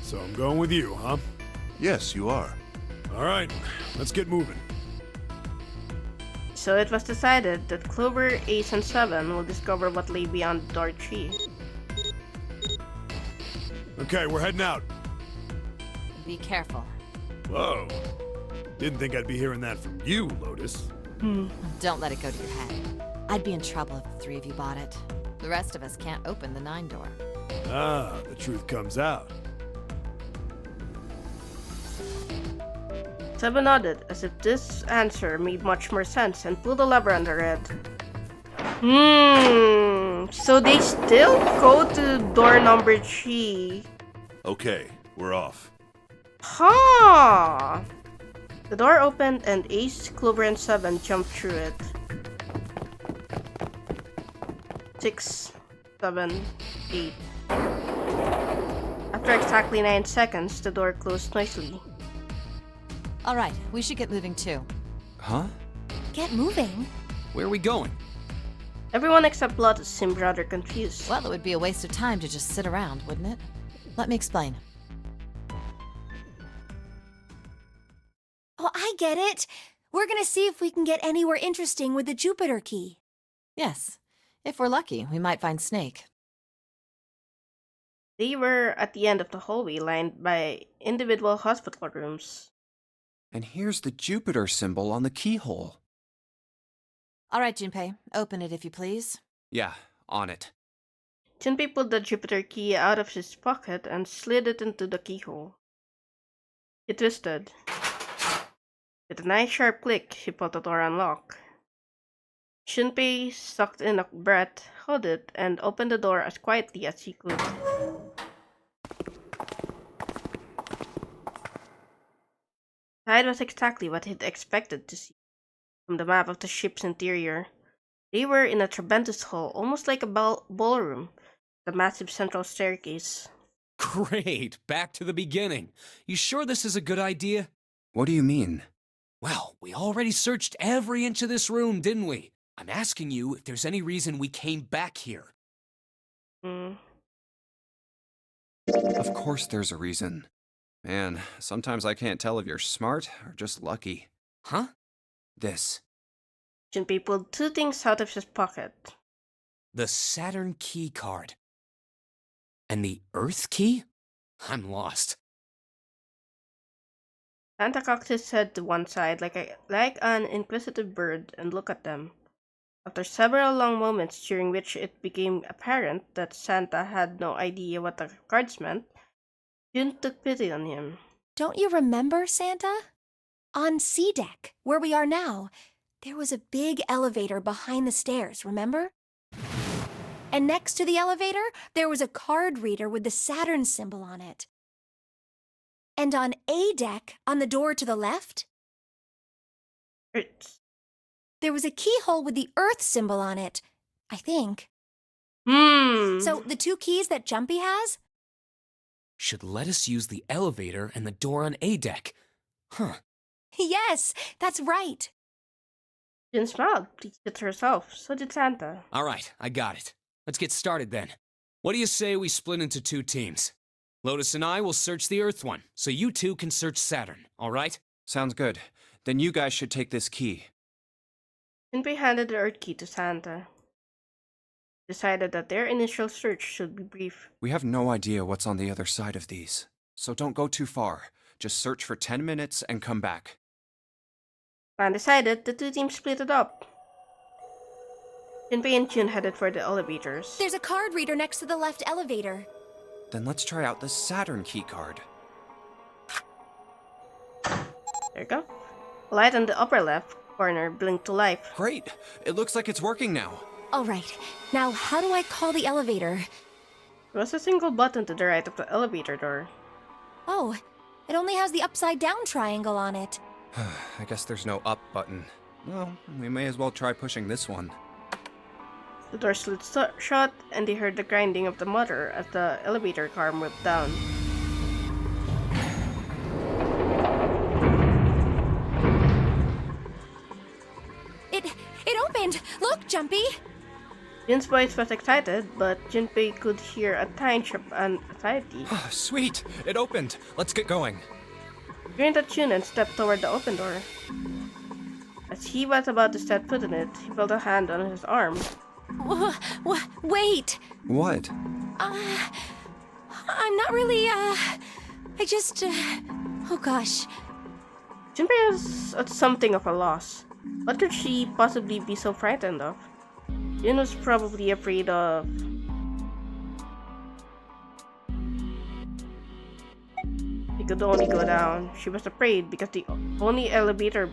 So I'm going with you, huh? Yes, you are. Alright, let's get moving. So it was decided that Clover, Ace, and 7 will discover what lay beyond door 3. Okay, we're heading out. Be careful. Whoa. Didn't think I'd be hearing that from you, Lotus. Don't let it go to your head. I'd be in trouble if the 3 of you bought it. The rest of us can't open the 9 door. Ah, the truth comes out. 7 nodded, as if this answer made much more sense, and pulled the lever on the red. So they still go to door number 3. Okay, we're off. Huh! The door opened and Ace, Clover, and 7 jumped through it. 6, 7, 8. After exactly 9 seconds, the door closed noisily. Alright, we should get moving too. Huh? Get moving. Where are we going? Everyone except Lotus seemed rather confused. Well, it would be a waste of time to just sit around, wouldn't it? Let me explain. Oh, I get it. We're gonna see if we can get anywhere interesting with the Jupiter key. Yes. If we're lucky, we might find Snake. They were at the end of the hallway lined by individual hospital rooms. And here's the Jupiter symbol on the keyhole. All right, Junpei, open it if you please. Yeah, on it. Junpei pulled the Jupiter key out of his pocket and slid it into the keyhole. He twisted. With a nice sharp click, he pulled the door unlock. Junpei sucked in a breath, held it, and opened the door as quietly as he could. Inside was exactly what he'd expected to see from the map of the ship's interior. They were in a tremendous hall, almost like a ballroom, with a massive central staircase. Great, back to the beginning. You sure this is a good idea? What do you mean? Well, we already searched every inch of this room, didn't we? I'm asking you if there's any reason we came back here. Of course there's a reason. Man, sometimes I can't tell if you're smart or just lucky. Huh? This. Junpei pulled two things out of his pocket. The Saturn key card. And the Earth key? I'm lost. Santa cocked his head to one side like an inquisitive bird and looked at them. After several long moments during which it became apparent that Santa had no idea what the cards meant, Jun took pity on him. Don't you remember, Santa? On C deck, where we are now, there was a big elevator behind the stairs, remember? And next to the elevator, there was a card reader with the Saturn symbol on it. And on A deck, on the door to the left, there was a keyhole with the Earth symbol on it, I think. So the two keys that Jumpy has? Should let us use the elevator and the door on A deck. Huh. Yes, that's right. Jun smiled, pleased with herself. So did Santa. All right, I got it. Let's get started then. What do you say we split into two teams? Lotus and I will search the Earth one, so you two can search Saturn, all right? Sounds good. Then you guys should take this key. Junpei handed the Earth key to Santa. Decided that their initial search should be brief. We have no idea what's on the other side of these, so don't go too far. Just search for 10 minutes and come back. Plan decided, the two teams split it up. Junpei and Jun headed for the elevators. There's a card reader next to the left elevator. Then let's try out the Saturn key card. There you go. A light on the upper left corner blinked to life. Great! It looks like it's working now. All right, now how do I call the elevator? There was a single button to the right of the elevator door. Oh, it only has the upside-down triangle on it. I guess there's no up button. Well, we may as well try pushing this one. The door slid shut, and they heard the grinding of the motor as the elevator car moved down. It opened! Look, Jumpy! Jun's voice was excited, but Junpei could hear a tinge of anxiety. Sweet! It opened! Let's get going. He grinned at Jun and stepped toward the open door. As he was about to step foot in it, he felt a hand on his arm. Wait! What? I'm not really, I just, oh gosh. Junpei was at something of a loss. What could she possibly be so frightened of? Jun was probably afraid of... He could only go down. She was afraid because the only elevator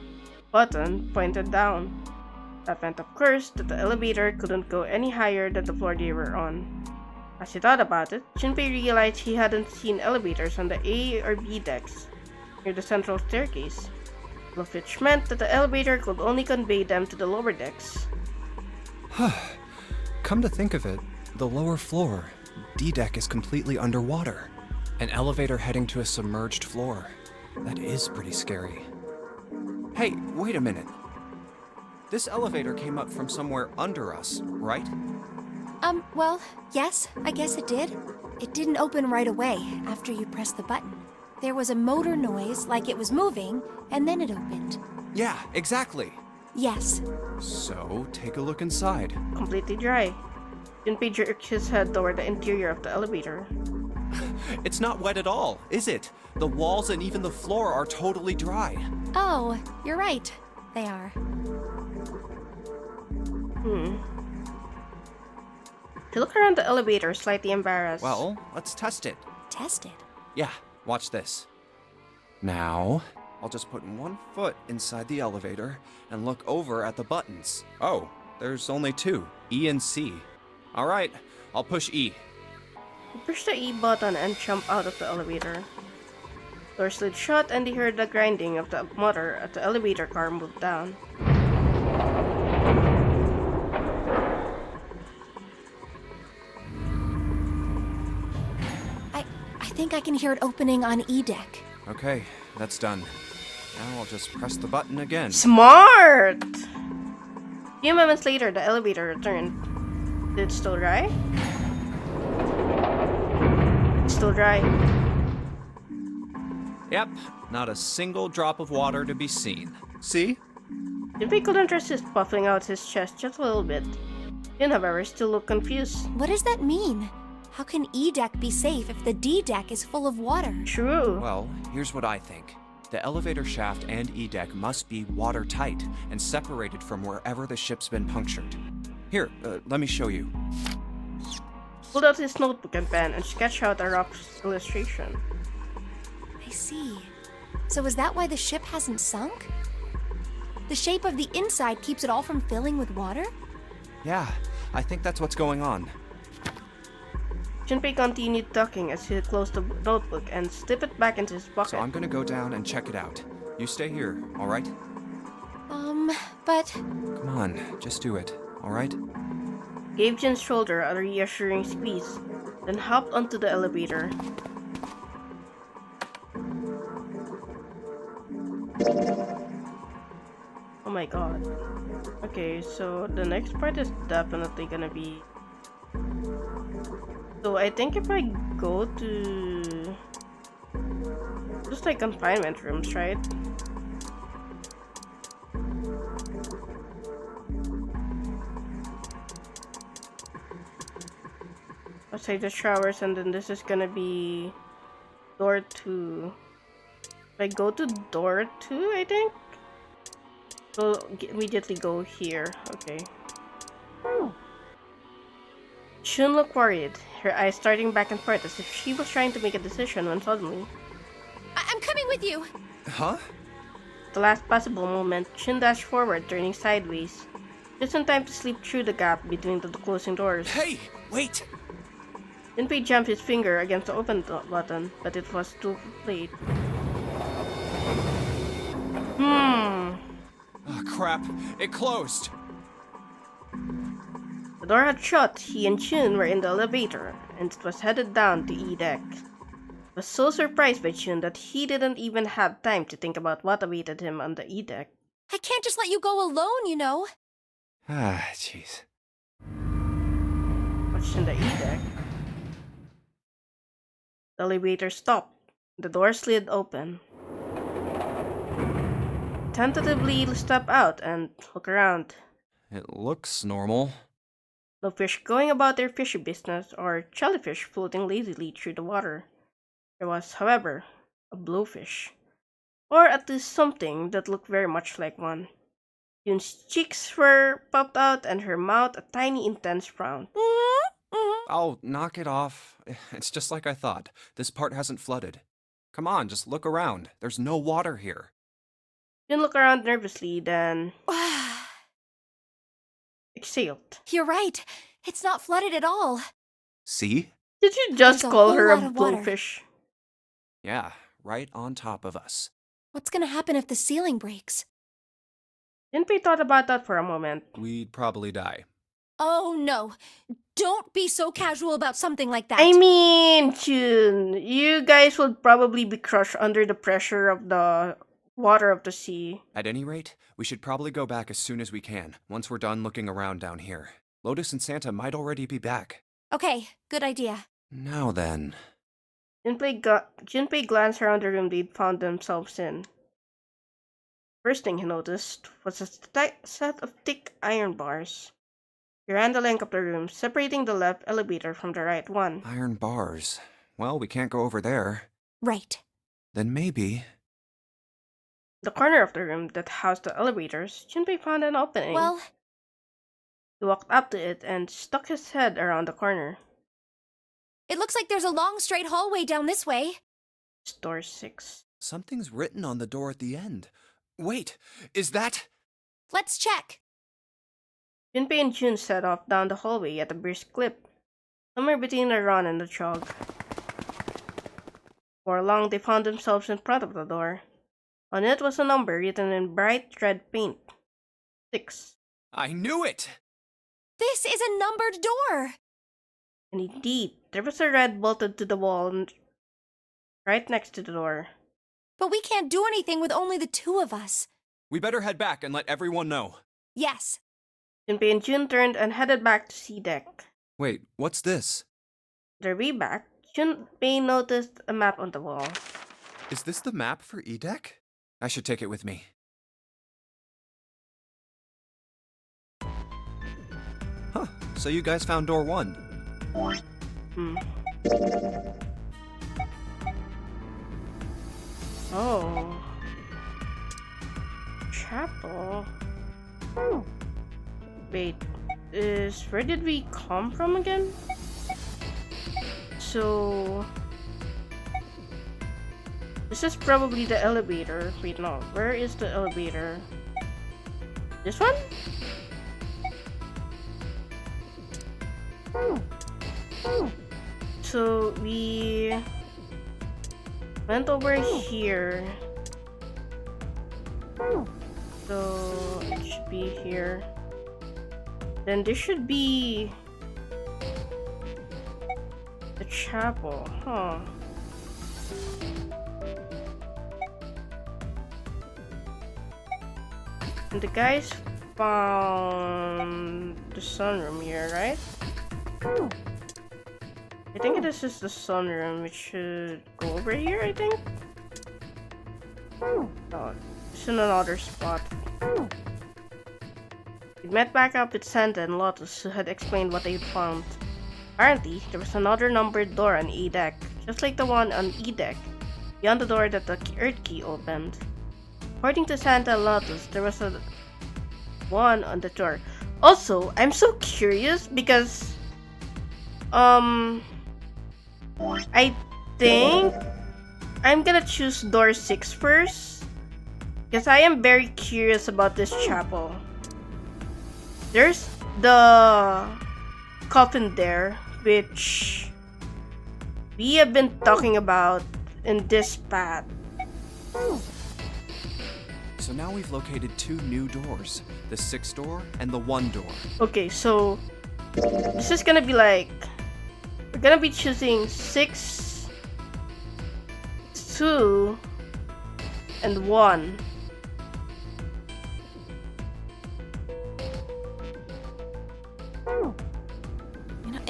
button pointed down. That meant, of course, that the elevator couldn't go any higher than the floor they were on. As he thought about it, Junpei realized he hadn't seen elevators on the A or B decks near the central staircase, which meant that the elevator could only convey them to the lower decks. Come to think of it, the lower floor, D deck, is completely underwater. An elevator heading to a submerged floor. That is pretty scary. Hey, wait a minute. This elevator came up from somewhere under us, right? Well, yes, I guess it did. It didn't open right away after you pressed the button. There was a motor noise like it was moving, and then it opened. Yeah, exactly. Yes. So, take a look inside. Completely dry. Junpei jerked his head toward the interior of the elevator. It's not wet at all, is it? The walls and even the floor are totally dry. Oh, you're right. They are. She looked around the elevator, slightly embarrassed. Well, let's test it. Test it. Yeah, watch this. Now, I'll just put one foot inside the elevator and look over at the buttons. Oh, there's only two, E and C. All right, I'll push E. He pushed the E button and jumped out of the elevator. Door slid shut and he heard the grinding of the motor as the elevator car moved down. I think I can hear it opening on E deck. Okay, that's done. Now I'll just press the button again. Smart! A few moments later, the elevator returned. Did it still dry? It's still dry. Yep, not a single drop of water to be seen. See? Junpei couldn't resist puffing out his chest just a little bit. Jin, however, still looked confused. What does that mean? How can E deck be safe if the D deck is full of water? True. Well, here's what I think. The elevator shaft and E deck must be watertight and separated from wherever the ship's been punctured. Here, let me show you. Pulled out his notebook and pen and sketched out a rough illustration. I see. So is that why the ship hasn't sunk? The shape of the inside keeps it all from filling with water? Yeah, I think that's what's going on. Junpei continued talking as he closed the notebook and slipped it back into his pocket. So I'm gonna go down and check it out. You stay here, alright? But... Come on, just do it, alright? Gave Jin's shoulder a reassuring squeeze, then hopped onto the elevator. Oh my god. Okay, so the next part is definitely gonna be... So I think if I go to... just like confinement rooms, right? Let's say the showers, and then this is gonna be door 2. If I go to door 2, I think? So immediately go here. Okay. Shun looked worried, her eyes starting back and forth as if she was trying to make a decision when suddenly... I'm coming with you! Huh? The last possible moment, Shun dashed forward, turning sideways, just in time to slip through the gap between the closing doors. Hey, wait! Junpei jumped his finger against the open button, but it was too late. Oh, crap. It closed. The door had shut, he and Chun were in the elevator, and it was headed down to E deck. He was so surprised by Chun that he didn't even have time to think about what awaited him on the E deck. I can't just let you go alone, you know. Ah, jeez. What's in the E deck? The elevator stopped. The door slid open. Tentatively step out and look around. It looks normal. No fish going about their fishy business or jellyfish floating lazily through the water. There was, however, a blowfish. Or at least something that looked very much like one. Yun's cheeks were popped out and her mouth a tiny intense frown. Oh, knock it off. It's just like I thought. This part hasn't flooded. Come on, just look around. There's no water here. Yun looked around nervously, then exhaled. You're right. It's not flooded at all. See? Did you just There's a call whole her a lot of water. blowfish? Yeah, right on top of us. What's gonna happen if the ceiling breaks? Junpei thought about that for a moment. We'd probably die. Oh no. Don't be so casual about something like that. I mean, Chun, you guys would probably be crushed under the pressure of the water of the sea. At any rate, we should probably go back as soon as we can, once we're done looking around down here. Lotus and Santa might already be back. Okay, good idea. Now then. Junpei glanced around the room they'd found themselves in. First thing he noticed was a set of thick iron bars. He ran the length of the room, separating the left elevator from the right one. Iron bars. Well, we can't go over there. Right. Then maybe... The corner of the room that housed the elevators, Junpei found an opening. Well, He walked up to it and stuck his head around the corner. It looks like there's a long straight hallway down this way. It's door 6. Something's written on the door at the end. Wait, is that... Let's check. Junpei and June set off down the hallway at a brisk clip, somewhere between a run and a jog. Before long, they found themselves in front of the door. On it was a number written in bright red paint. 6. I knew it! This is a numbered door. And indeed, there was a red bolted to the wall right next to the door. But we can't do anything with only the two of us. We better head back and let everyone know. Yes. Junpei and June turned and headed back to C-Deck. Wait, what's this? Their way back, Junpei noticed a map on the wall. Is this the map for E-Deck? I should take it with me. Huh, so you guys found door 1. Oh. Chapel. Wait, where did we come from again? So... this is probably the elevator. Wait, no. Where is the elevator? This one? So we went over here. So it should be here. Then this should be the chapel, huh? And the guys found the sunroom here, right? I think this is the sunroom. We should go over here, I think. No, it's in another spot. We met back up with Santa and Lotus, who had explained what they found. Apparently, there was another numbered door on E-Deck, just like the one on E-Deck, beyond the door that the Earth Key opened. According to Santa and Lotus, there was a one on the door. Also, I'm so curious because I think I'm gonna choose door 6 first, because I am very curious about this chapel. There's the coffin there, which we have been talking about in this path. So now we've located 2 new doors, the 6 door and the 1 door. Okay, so this is gonna be like, we're gonna be choosing 6, 2, and 1. You know,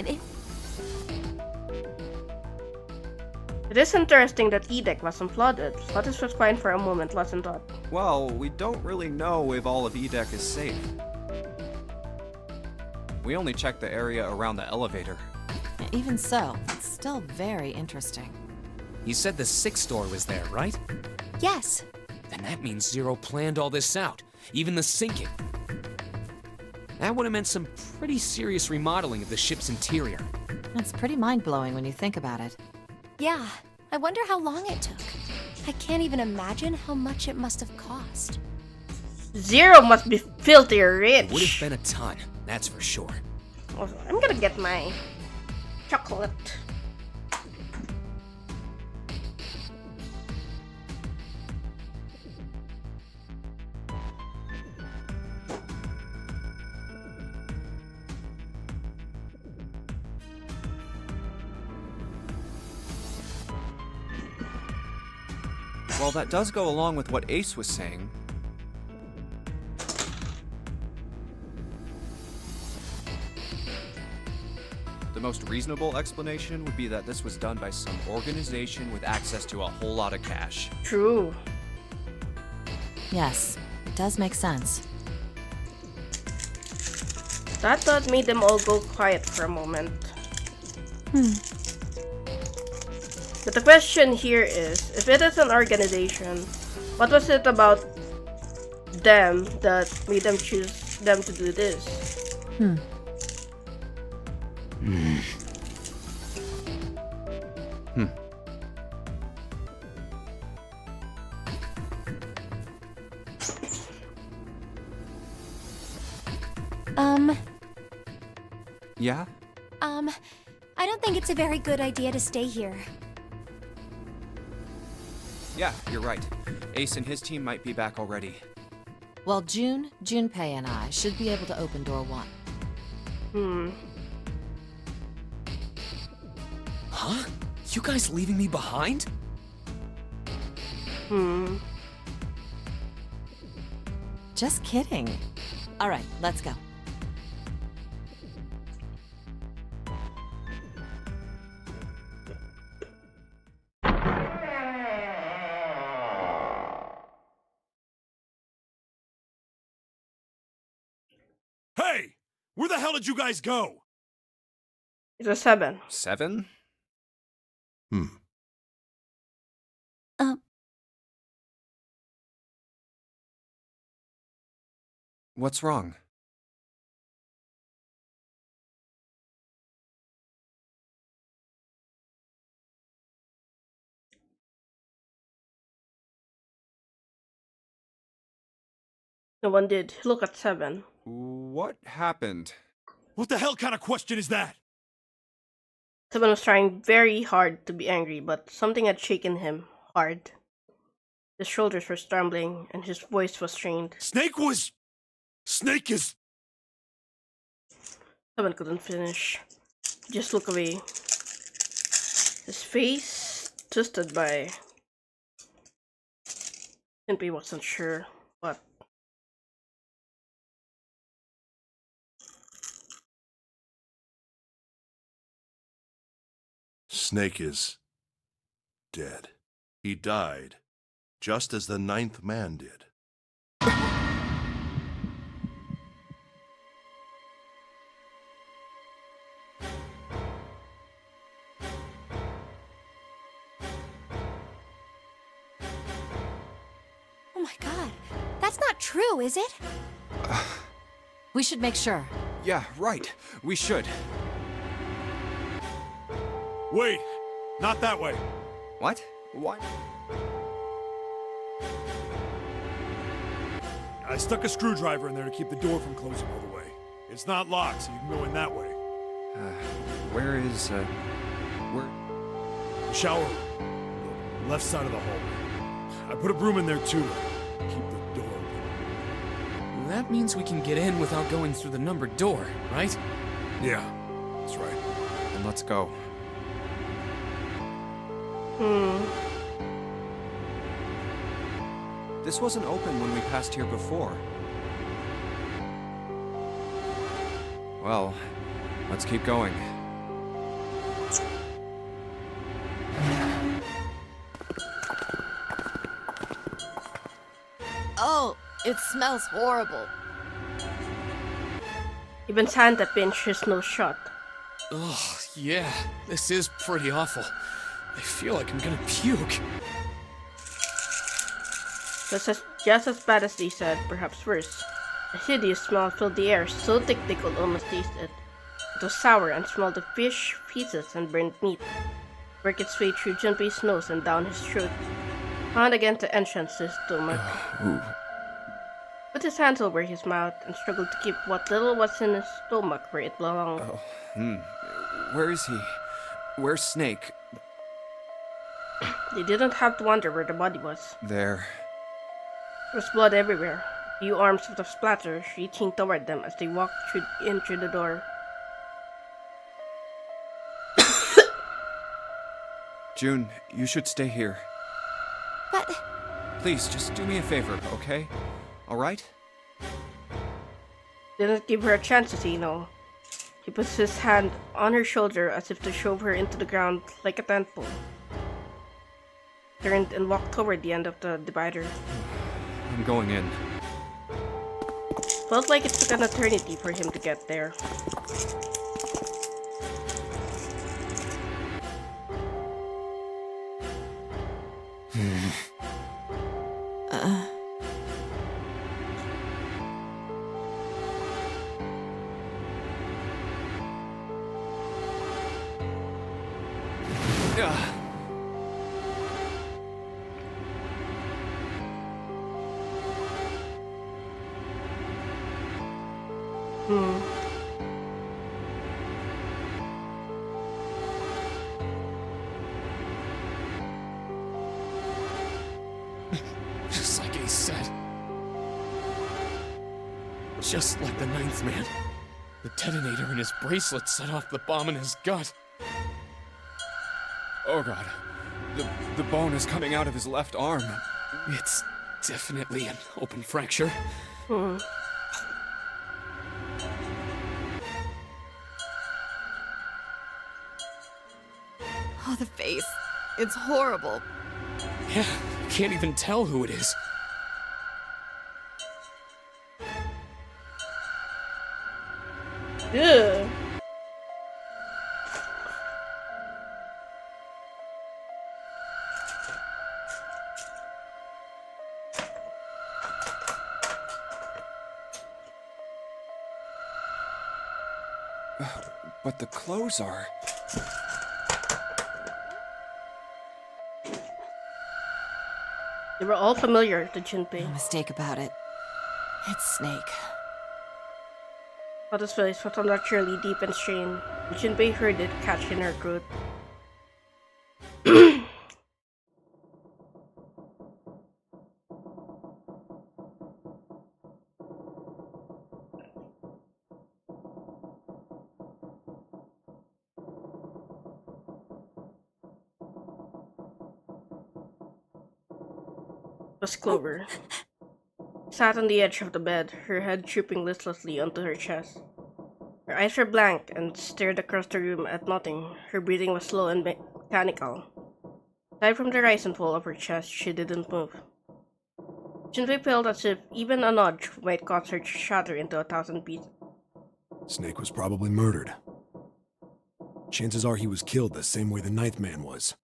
It is interesting that E-Deck wasn't flooded. Lotus was fine for a moment, lost in thought. Well, we don't really know if all of E-Deck is safe. We only checked the area around the elevator. even so, it's still very interesting. You said the 6th door was there, right? Yes. Then that means Zero planned all this out, even the sinking. That would have meant some pretty serious remodeling of the ship's interior. It's pretty mind-blowing when you think about it. Yeah, I wonder how long it took. I can't even imagine how much it must have cost. Zero must be filthy rich. Would have been a ton, that's for sure. Also, I'm gonna get my chocolate. Well, that does go along with what Ace was saying. The most reasonable explanation would be that this was done by some organization with access to a whole lot of cash. True. Yes, it does make sense. That thought made them all go quiet for a moment. But the question here is, if it is an organization, what was it about them that made them choose them to do this? Yeah? I don't think it's a very good idea to stay here. Yeah, you're right. Ace and his team might be back already. Well, June, Junpei, and I should be able to open door 1. Huh? You guys leaving me behind? Just kidding. All right, let's go. Hey! Where the hell did you guys go? It's a 7. 7? What's wrong? No one did. Look at 7. What happened? What the hell kind of question is that? 7 was trying very hard to be angry, but something had shaken him hard. His shoulders were trembling, and his voice was strained. Snake is... 7 couldn't finish. He just looked away. His face twisted by... Junpei wasn't sure what. Snake is dead. He died, just as the 9th man did. Oh my god. That's not true, is it? We should make sure. Yeah, right. We should. Wait! Not that way! What? What? I stuck a screwdriver in there to keep the door from closing all the way. It's not locked, so you can go in that way. Where is, where? The shower room. Left side of the hallway. I put a broom in there too. Keep the door open. That means we can get in without going through the numbered door, right? Yeah, that's right. Then let's go. This wasn't open when we passed here before. Well, let's keep going. Oh, it smells horrible. Even Santa pinched his nose shut. Ugh, yeah, this is pretty awful. I feel like I'm gonna puke. Just as bad as they said, perhaps worse. A hideous smell filled the air, so thick they could almost taste it. It was sour and smelled of fish, pieces, and burnt meat. Worked its way through Junpei's nose and down his throat, found again the entrance to his stomach. Put his hands over his mouth and struggled to keep what little was in his stomach where it belonged. Where is he? Where's Snake? They didn't have to wonder where the body was. There. There was blood everywhere. Few arms of the splatter reaching toward them as they walked in through the door. June, you should stay here. But... Please, just do me a favor, okay? Alright? Didn't give her a chance to say no. He puts his hand on her shoulder as if to shove her into the ground like a tent pole. Turned and walked toward the end of the divider. I'm going in. Felt like it took an eternity for him to get there. Just like he said. Just like the Ninth Man. The detonator in his bracelet set off the bomb in his gut. Oh god. The bone is coming out of his left arm. It's definitely an open fracture. Oh, the face. It's horrible. Yeah, can't even tell who it is. Ugh. But the clothes are... They were all familiar to No Junpei. mistake about it. It's Snake. But his voice was unnaturally deep and strained. Junpei heard it catch in her throat. Was Clover. Sat on the edge of the bed, her head drooping listlessly onto her chest. Her eyes were blank and stared across the room at nothing. Her breathing was slow and mechanical. Aside from the rise and fall of her chest, she didn't move. Junpei felt as if even a nudge might cause her to shatter into 1,000 pieces. Snake was probably murdered. Chances are he was killed the same way the Ninth Man was.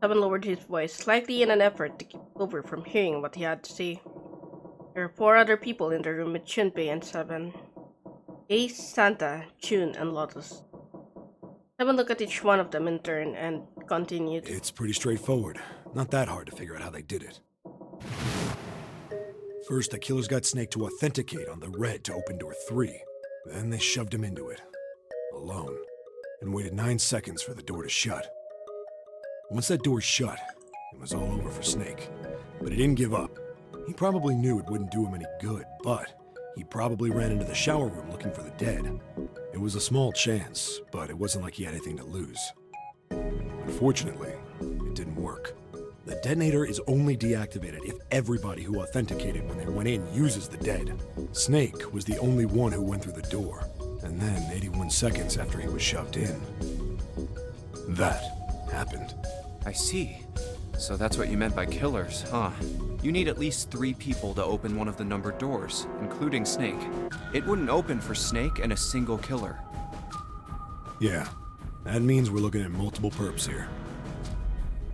Seven lowered his voice slightly in an effort to keep Clover from hearing what he had to say. There were 4 other people in the room with Junpei and Seven. Ace, Santa, June, and Lotus. Seven looked at each one of them in turn and continued. It's pretty straightforward. Not that hard to figure out how they did it. First, the killers got Snake to authenticate on the red to open door 3. Then they shoved him into it. Alone. And waited 9 seconds for the door to shut. Once that door shut, it was all over for Snake. But he didn't give up. He probably knew it wouldn't do him any good, but he probably ran into the shower room looking for the dead. It was a small chance, but it wasn't like he had anything to lose. Unfortunately, it didn't work. The detonator is only deactivated if everybody who authenticated when they went in uses the dead. Snake was the only one who went through the door, and then 81 seconds after he was shoved in, that happened. I see. So that's what you meant by killers, huh? You need at least 3 people to open one of the numbered doors, including Snake. It wouldn't open for Snake and a single killer. Yeah, that means we're looking at multiple perps here.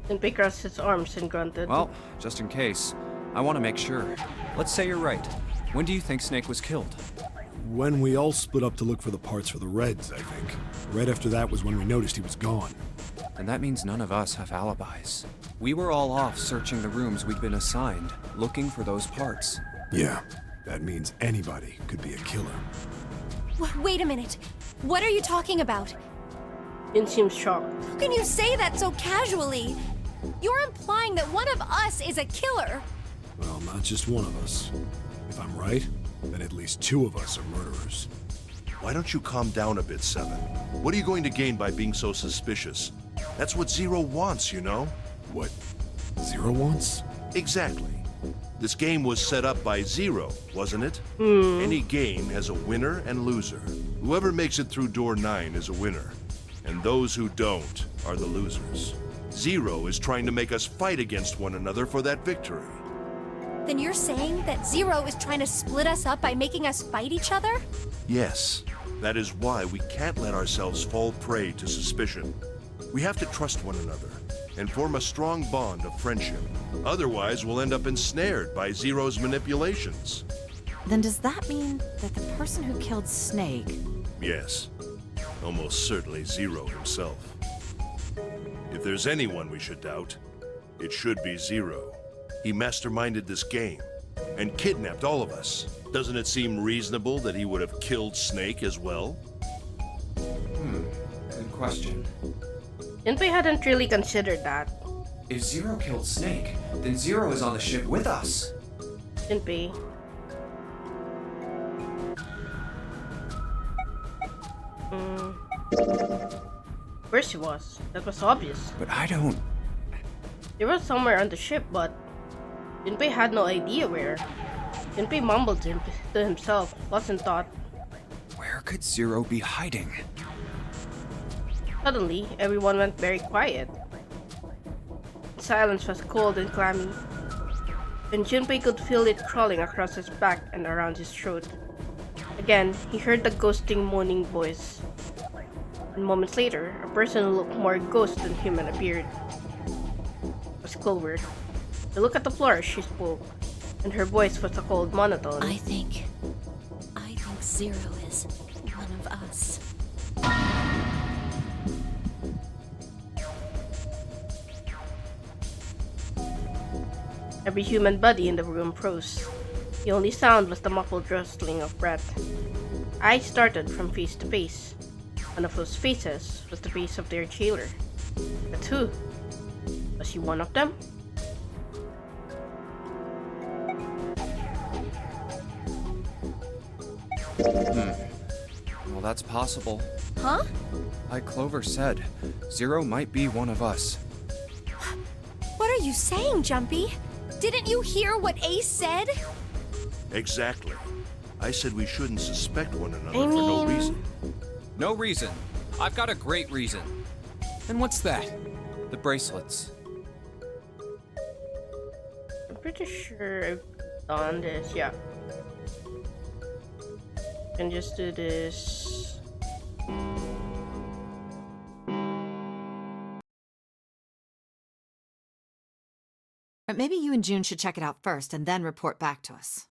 Junpei crossed his arms and grunted. Well, just in case, I want to make sure. Let's say you're right. When do you think Snake was killed? When we all split up to look for the parts for the Reds, I think. Right after that was when we noticed he was gone. And that means none of us have alibis. We were all off searching the rooms we'd been assigned, looking for those parts. Yeah, that means anybody could be a killer. Wait a minute. What are you talking about? Jin seems shocked. How can you say that so casually? You're implying that one of us is a killer. Well, not just one of us. If I'm right, then at least 2 of us are murderers. Why don't you calm down a bit, Seven? What are you going to gain by being so suspicious? That's what Zero wants, you know? What Zero wants? Exactly. This game was set up by Zero, wasn't it? Any game has a winner and loser. Whoever makes it through door 9 is a winner, and those who don't are the losers. Zero is trying to make us fight against one another for that victory. Then you're saying that Zero is trying to split us up by making us fight each other? Yes, that is why we can't let ourselves fall prey to suspicion. We have to trust one another and form a strong bond of friendship. Otherwise, we'll end up ensnared by Zero's manipulations. Then does that mean that the person who killed Snake... Yes, almost certainly Zero himself. If there's anyone we should doubt, it should be Zero. He masterminded this game and kidnapped all of us. Doesn't it seem reasonable that he would have killed Snake as well? Good question. Junpei hadn't really considered that. If Zero killed Snake, then Zero is on the ship with us. Junpei. Of course he was. That was obvious. But I don't... They were somewhere on the ship, but Junpei had no idea where. Junpei mumbled to himself, wasn't thought. Where could Zero be hiding? Suddenly, everyone went very quiet. Silence was cold and clammy, and Junpei could feel it crawling across his back and around his throat. Again, he heard the ghosting moaning voice. And moments later, a person who looked more ghost than human appeared. It was Clover. To look at the floor, she spoke, and her voice was a cold monotone. I think Zero is one of us. Every human body in the room froze. The only sound was the muffled rustling of breath. Eyes started from face to face. One of those faces was the face of their jailer. But who? Was he one of them? Well, that's possible. Huh? Like Clover said, Zero might be one of us. What are you saying, Jumpy? Didn't you hear what Ace said? Exactly. I said we shouldn't suspect one another I for no mean- reason. No reason. I've got a great reason. And what's that? The bracelets. I'm pretty sure I've done this, yeah. Can just do this. But maybe you and June should check it out first and then report back to us.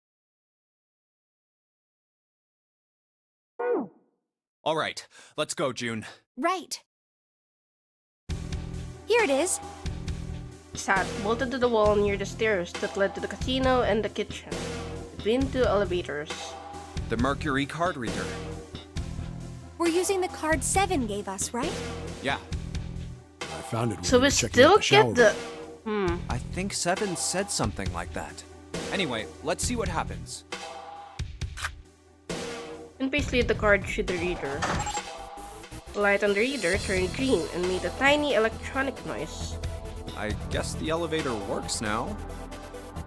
All right, let's go, June. Right. Here it is. Sat bolted to the wall near the stairs that led to the casino and the kitchen, between two elevators. The Mercury card reader. We're using the card 7 gave us, right? Yeah, I found it when So we we were checking still out the shower get the... I think 7 said something like that. Anyway, let's see what happens. Junpei slid the card through the reader. The light on the reader turned green and made a tiny electronic noise. I guess the elevator works now.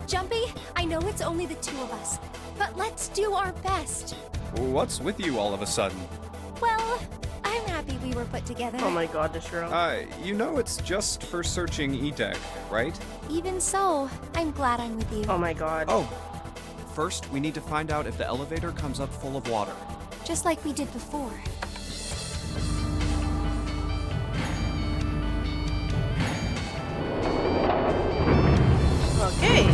Jumpy, I know it's only the two of us, but let's do our best. What's with you all of a sudden? Well, I'm happy we were put together. Oh my god, this girl. You know it's just for searching E-Deck, right? Even so, I'm glad I'm with you. Oh my god. Oh, first we need to find out if the elevator comes up full of water. Just like we did before. Okay.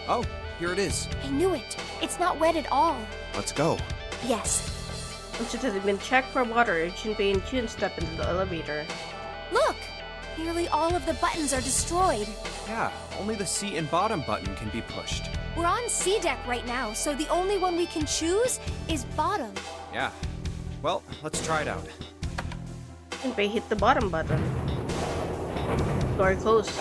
Oh, here it is. I knew it. It's not wet at all. Let's go. Yes. Once it had been checked for water, Junpei and June stepped into the elevator. Look! Nearly all of the buttons are destroyed. Yeah, only the seat and bottom button can be pushed. We're on C deck right now, so the only one we can choose is bottom. Yeah. Well, let's try it out. Junpei hit the bottom button. Door closed.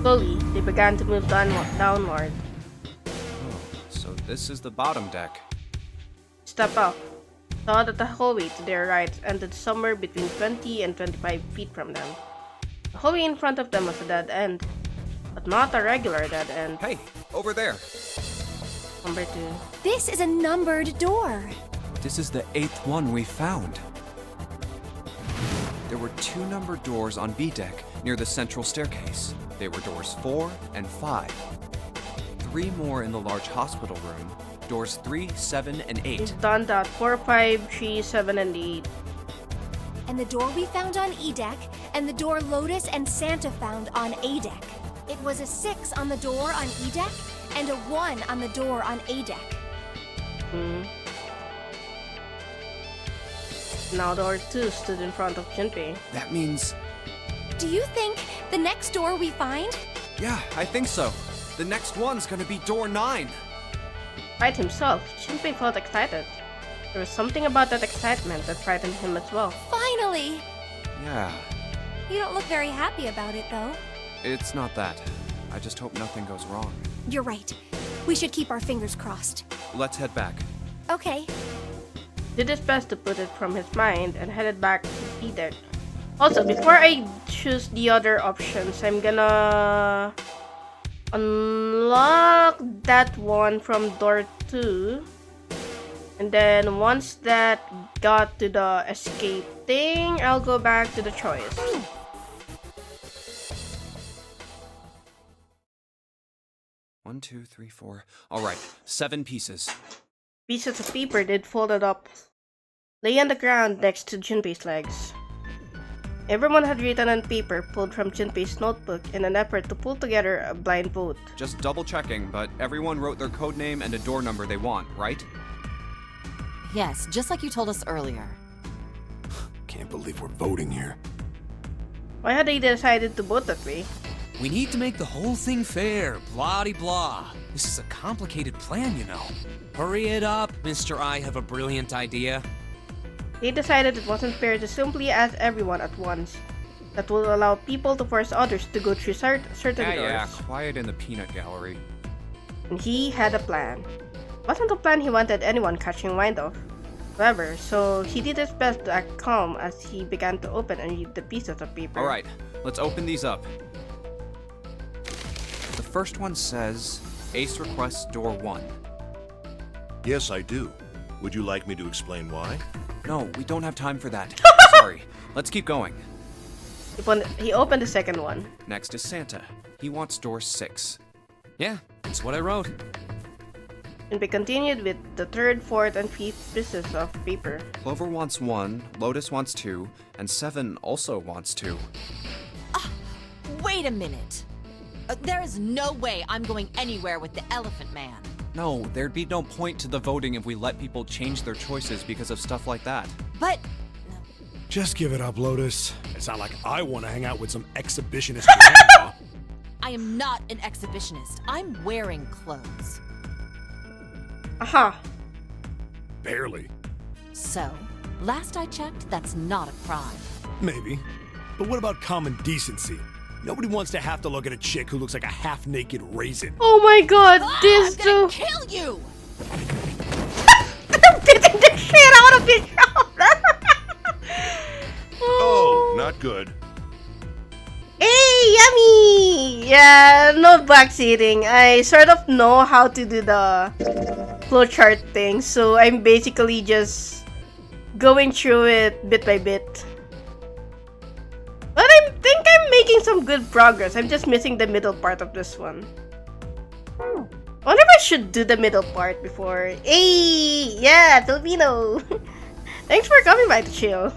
Slowly, they began to move downward. So this is the bottom deck. Step up. Saw that the hallway to their right ended somewhere between 20 and 25 feet from them. The hallway in front of them was a dead end, but not a regular dead end. Hey, over there. Number 2. This is a numbered door. This is the 8th one we found. There were 2 numbered doors on B deck near the central staircase. They were doors 4 and 5. 3 more in the large hospital room. Doors 3, 7, and 8. He's done that. 4, 5, 3, 7, and 8. And the door we found on E deck, and the door Lotus and Santa found on A deck. It was a 6 on the door on E deck, and a 1 on the door on A deck. Now door 2 stood in front of Junpei. That means... Do you think the next door we find? Yeah, I think so. The next one's gonna be door 9. Despite himself, Junpei felt excited. There was something about that excitement that frightened him as well. Finally! Yeah, You don't look very happy about it, though. it's not that. I just hope nothing goes wrong. You're right. We should keep our fingers crossed. Let's head back. Okay. Did his best to put it from his mind and headed back to the deck. Also, before I choose the other options, I'm gonna unlock that one from door 2. And then once that got to the escape thing, I'll go back to the choice. One, two, three, four. All right, 7 pieces. Pieces of paper did folded up lay on the ground next to Junpei's legs. Everyone had written on paper pulled from Junpei's notebook in an effort to pull together a blind vote. Just double checking, but everyone wrote their code name and a door number they want, right? Yes, just like you told us earlier. Can't believe we're voting here. Why had they decided to vote that way? We need to make the whole thing fair, blah-de-blah. This is a complicated plan, you know. Hurry it up, Mr. I have a brilliant idea. They decided it wasn't fair to simply ask everyone at once. That would allow people to force others to go through certain Yeah, doors. quiet in the peanut gallery. And he had a plan. Wasn't a plan he wanted anyone catching wind of. However, so he did his best to act calm as he began to open and read the pieces of paper. All right, let's open these up. The first one says, Ace requests door 1. Yes, I do. Would you like me to explain why? No, we don't have time for that. Sorry. Let's keep going. He opened the second one. Next is Santa. He wants door 6. Yeah, that's what I wrote. And we continued with the third, fourth, and fifth pieces of paper. Clover wants 1, Lotus wants 2, and 7 also wants 2. Wait a minute. There is no way I'm going anywhere with the Elephant Man. No, there'd be no point to the voting if we let people change their choices because of stuff like that. But Just give it up, Lotus. It's not like I want to hang out with some exhibitionist grandma. I am not an exhibitionist. I'm wearing clothes. Aha! Barely. So, last I checked, that's not a crime. Maybe. But what about common decency? Nobody wants to have to look at a chick who looks like a half-naked raisin. Oh my god, this I'm gonna dude! kill you! I'm beating the shit out of his shoulder! Oh, not good. Hey, yummy! Yeah, no backseating. I sort of know how to do the flowchart thing, so I'm basically just going through it bit by bit. But I think I'm making some good progress. I'm just missing the middle part of this one. I wonder if I should do the middle part before. Hey! Yeah, Filipino! Thanks for coming by to chill.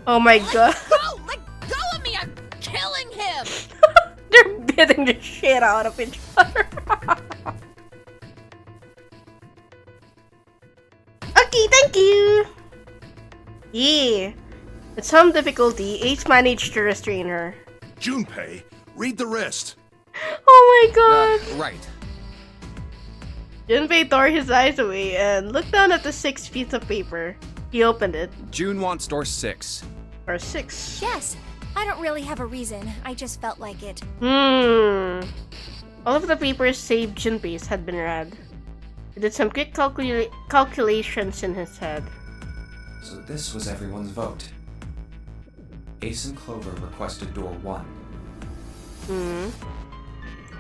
Oh my god. Go! Let go of me! I'm killing him! They're beating the shit out of each other. Okay, thank you. Yeah. With some difficulty, Ace managed to restrain her. Junpei, read the rest. Oh my god. Right. Junpei tore his eyes away and looked down at the 6 piece of paper. He opened it. June wants door 6. Or 6. Yes. I don't really have a reason. I just felt like it. All of the papers save Junpei's had been read. He did some quick calculations in his head. So this was everyone's vote. Ace and Clover requested door 1.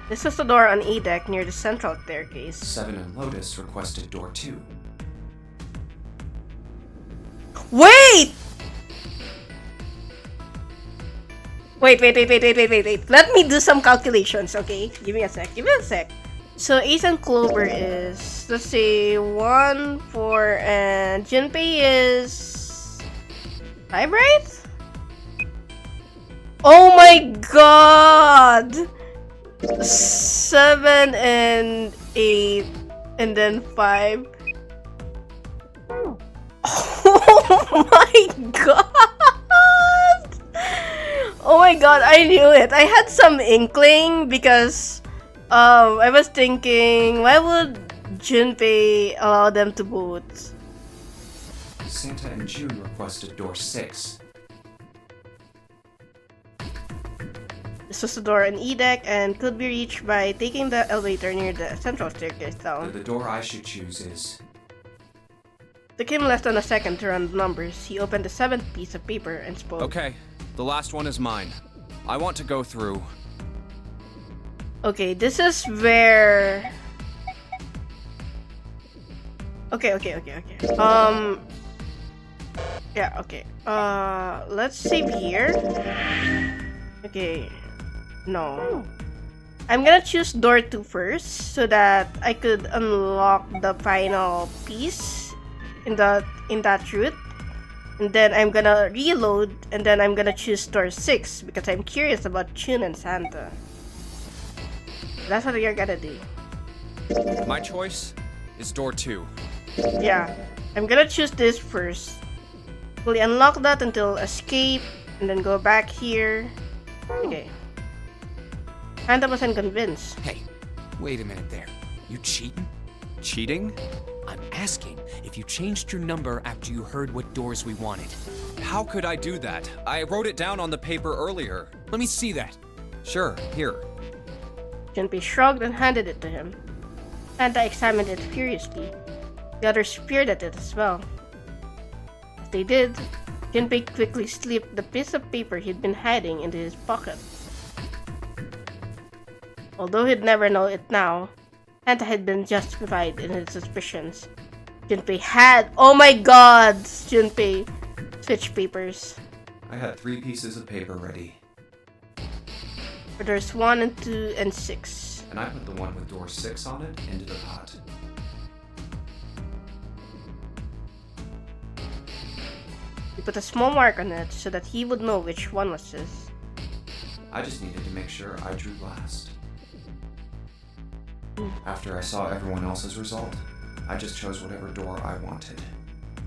This was the door on A deck near the central staircase. 7 and Lotus requested door 2. Wait! Wait. Let me do some calculations, okay? Give me a sec. So Ace and Clover is, let's say, 1, 4, and Junpei is 5, right? Oh my god! 7 and 8, and then 5. Oh my god! Oh my god, I knew it. I had some inkling because I was thinking, why would Junpei allow them to boot? Santa and June requested door 6. This was the door on E deck and could be reached by taking the elevator near the central staircase down. The door I should choose is... Took him less than a second to run the numbers. He opened the 7th piece of paper and spoke. Okay, the last one is mine. I want to go through... Okay, this is where... Okay. Yeah, okay. Let's save here. Okay. No. I'm gonna choose door 2 first so that I could unlock the final piece in that route. And then I'm gonna reload and then I'm gonna choose door 6 because I'm curious about June and Santa. That's what you're gonna do. My choice is door 2. Yeah. I'm gonna choose this first. Fully unlock that until escape and then go back here. Okay. Santa wasn't convinced. Hey, wait a minute there. You cheating? Cheating? I'm asking if you changed your number after you heard what doors we wanted. How could I do that? I wrote it down on the paper earlier. Let me see that. Sure, here. Junpei shrugged and handed it to him. Santa examined it furiously. The others peered at it as well. As they did, Junpei quickly slipped the piece of paper he'd been hiding into his pocket. Although he'd never know it now, Santa had been justified in his suspicions. Junpei had— oh my god! Junpei switched papers. I had 3 pieces of paper ready. For doors 1 and 2 and 6. And I put the one with door 6 on it into the pot. He put a small mark on it so that he would know which one was his. I just needed to make sure I drew last. After I saw everyone else's result, I just chose whatever door I wanted.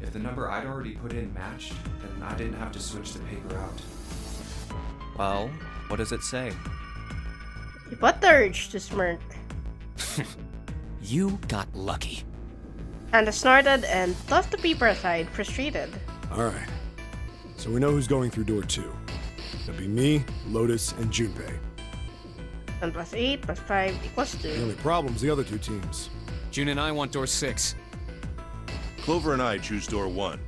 If the number I'd already put in matched, then I didn't have to switch the paper out. Well, what does it say? He fought the urge to smirk. You got lucky. Santa snorted and tossed the paper aside, frustrated. Alright. So we know who's going through door 2. It'll be me, Lotus, and Junpei. 1 plus 8 plus 5 equals 2. The only problem's the other 2 teams. June and I want door 6. Clover and I choose door 1.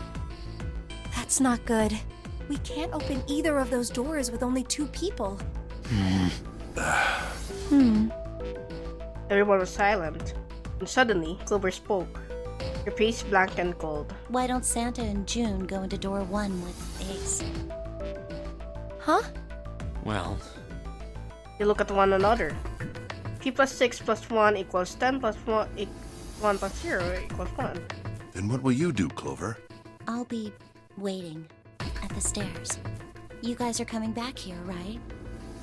That's not good. We can't open either of those doors with only 2 people. Everyone was silent. And suddenly, Clover spoke. Her face blank and cold. Why don't Santa and June go into door 1 with Ace? Huh? Well, They look at one another. 3 plus 6 plus 1 equals 10 plus 1 plus 0 equals 1. Then what will you do, Clover? I'll be waiting at the stairs. You guys are coming back here, right?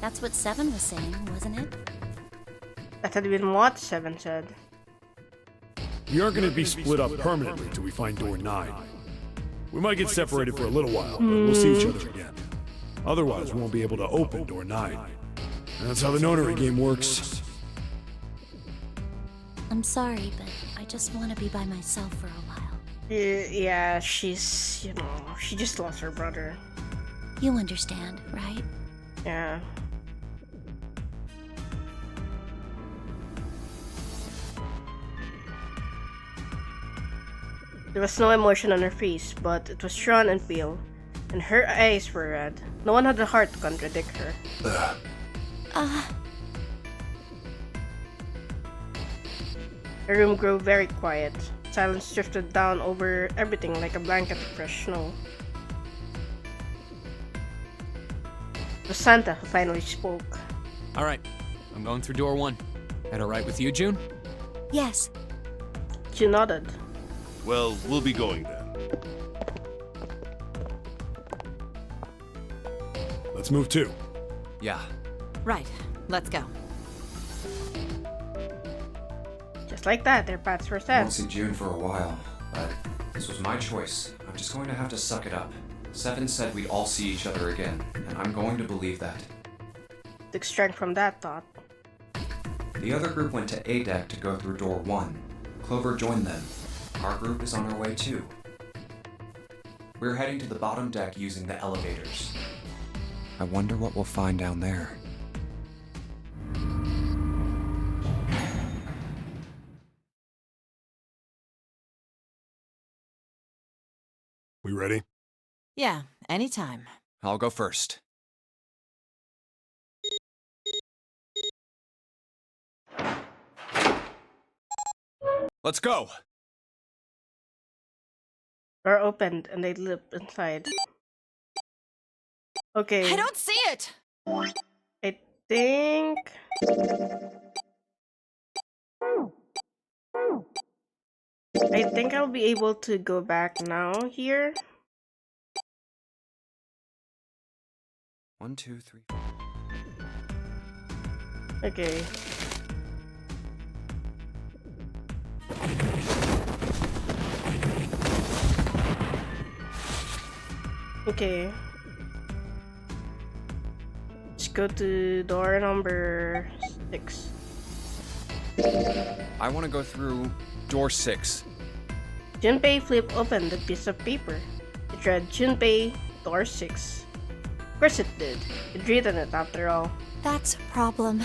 That's what 7 was saying, wasn't it? That had been what 7 said. We aren't going to be split up permanently till we find door 9. We might get separated for a little while, but we'll see each other again. Otherwise, we won't be able to open door 9. And that's how the notary game works. I'm sorry, but I just want to be by myself for a while. Yeah, she's, she just lost her brother. You understand, right? Yeah. There was no emotion on her face, but it was drawn and pale, and her eyes were red. No one had the heart to contradict her. The room grew very quiet. Silence drifted down over everything like a blanket of fresh snow. It was Santa who finally spoke. all right. I'm going through door 1. That all right with you, June? Yes. She nodded. Well, we'll be going then. Let's move too. Yeah. Right, let's go. Just like that, their paths were I set. won't see June for a while. but this was my choice. I'm just going to have to suck it up. Seven said we'd all see each other again, and I'm going to believe that. Took strength from that thought. The other group went to A deck to go through door 1. Clover joined them. Our group is on our way too. We're heading to the bottom deck using the elevators. I wonder what we'll find down there. We ready? Yeah, anytime. I'll go first. Let's go! Door opened and they leaped inside. Okay. I don't see it! I think... I think I'll be able to go back now here. 1, 2, 3. Okay. Okay. Let's go to door number 6. I want to go through door 6. Junpei flipped open the piece of paper. It read Junpei, door 6. Of course it did. You'd written it after all. That's a problem.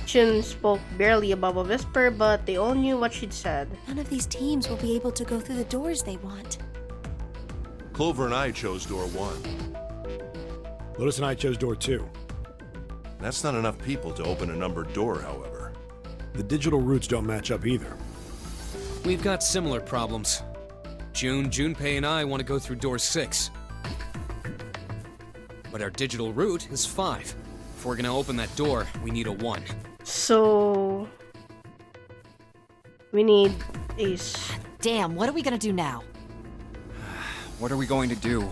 Chun spoke barely above a whisper, but they all knew what she'd said. None of these teams will be able to go through the doors they want. Clover and I chose door 1. Lotus and I chose door 2. That's not enough people to open a numbered door, however. The digital routes don't match up either. We've got similar problems. Junpei and I want to go through door 6. But our digital route is 5. If we're gonna open that door, we need a 1. So... we need a... Damn, what are we gonna do now? What are we going to do?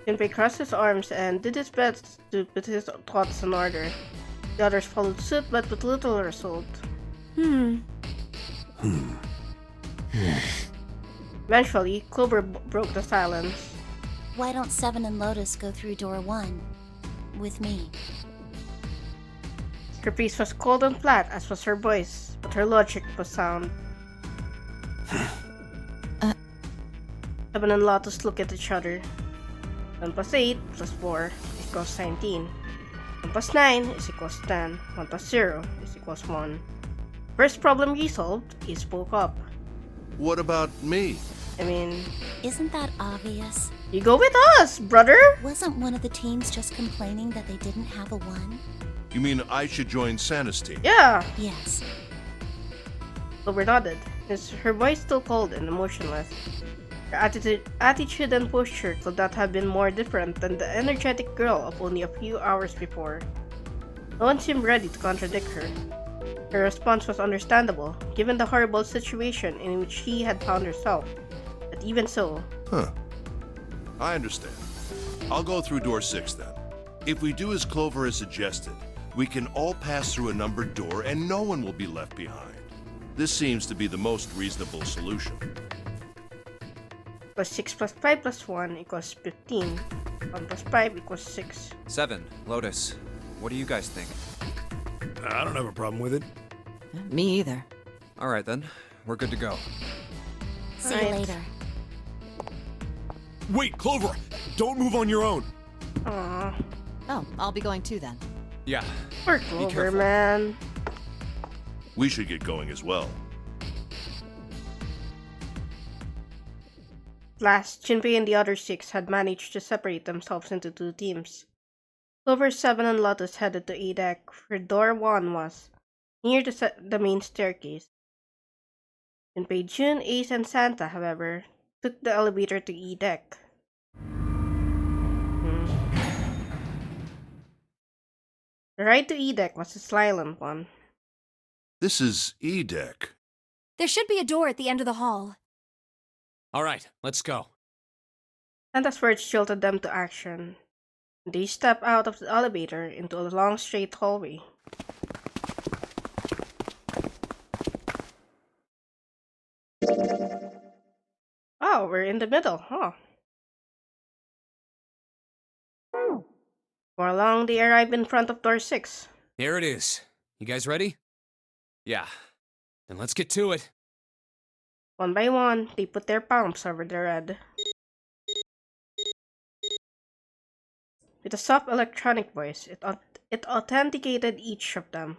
Junpei crossed his arms and did his best to put his thoughts in order. The others followed suit, but with little result. Eventually, Clover broke the silence. Why don't Seven and Lotus go through door 1 with me? Her face was cold and flat, as was her voice, but her logic was sound. Seven and Lotus looked at each other. 1 plus 8 plus 4 is equals 19. 1 plus 9 is equals 10. 1 plus 0 is equals 1. First problem resolved, he spoke up. What about me? I mean, Isn't that obvious? you go with us, brother! Wasn't one of the teams just complaining that they didn't have a 1? You mean I should join Santa's team? Yeah! Yes. Clover nodded, her voice still cold and emotionless. Her attitude and posture could not have been more different than the energetic girl of only a few hours before. No one seemed ready to contradict her. Her response was understandable, given the horrible situation in which she had found herself. But even so... Huh. I understand. I'll go through door 6 then. If we do as Clover has suggested, we can all pass through a numbered door and no one will be left behind. This seems to be the most reasonable solution. Plus 6 plus 5 plus 1 equals 15. 1 plus 5 equals 6. 7, Lotus. What do you guys think? I don't have a problem with it. Me either. Alright then, we're good to go. See you Right. later. Wait, Clover! Don't move on your own! Aww. Oh, I'll be going too then. Yeah. Poor Clover, careful. man. We should get going as well. Last, Junpei and the other 6 had managed to separate themselves into 2 teams. Clover, 7, and Lotus headed to A deck, where door 1 was, near the main staircase. Junpei, Jun, Ace, and Santa, however, took the elevator to E deck. The ride to E deck was a silent one. This is E deck. There should be a door at the end of the hall. Alright, let's go. Santa's words jolted them to action. They stepped out of the elevator into a long straight hallway. wow, we're in the middle, huh? For long, they arrive in front of door 6. Here it is. You guys ready? Yeah. Then let's get to it. One by one, they put their palms over the red. With a soft electronic voice, it authenticated each of them.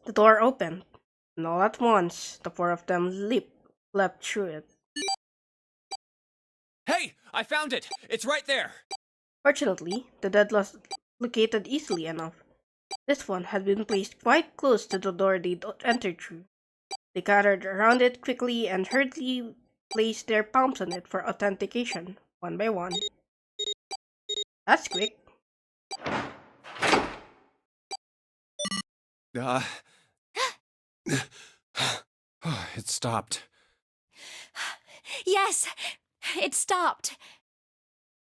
The door opened, and all at once, the 4 of them leapt through it. Hey, I found it! It's right there! Fortunately, the dead was located easily enough. This one had been placed quite close to the door they'd entered through. They gathered around it quickly and hurriedly placed their palms on it for authentication, one by one. That's quick. It stopped. Yes, it stopped.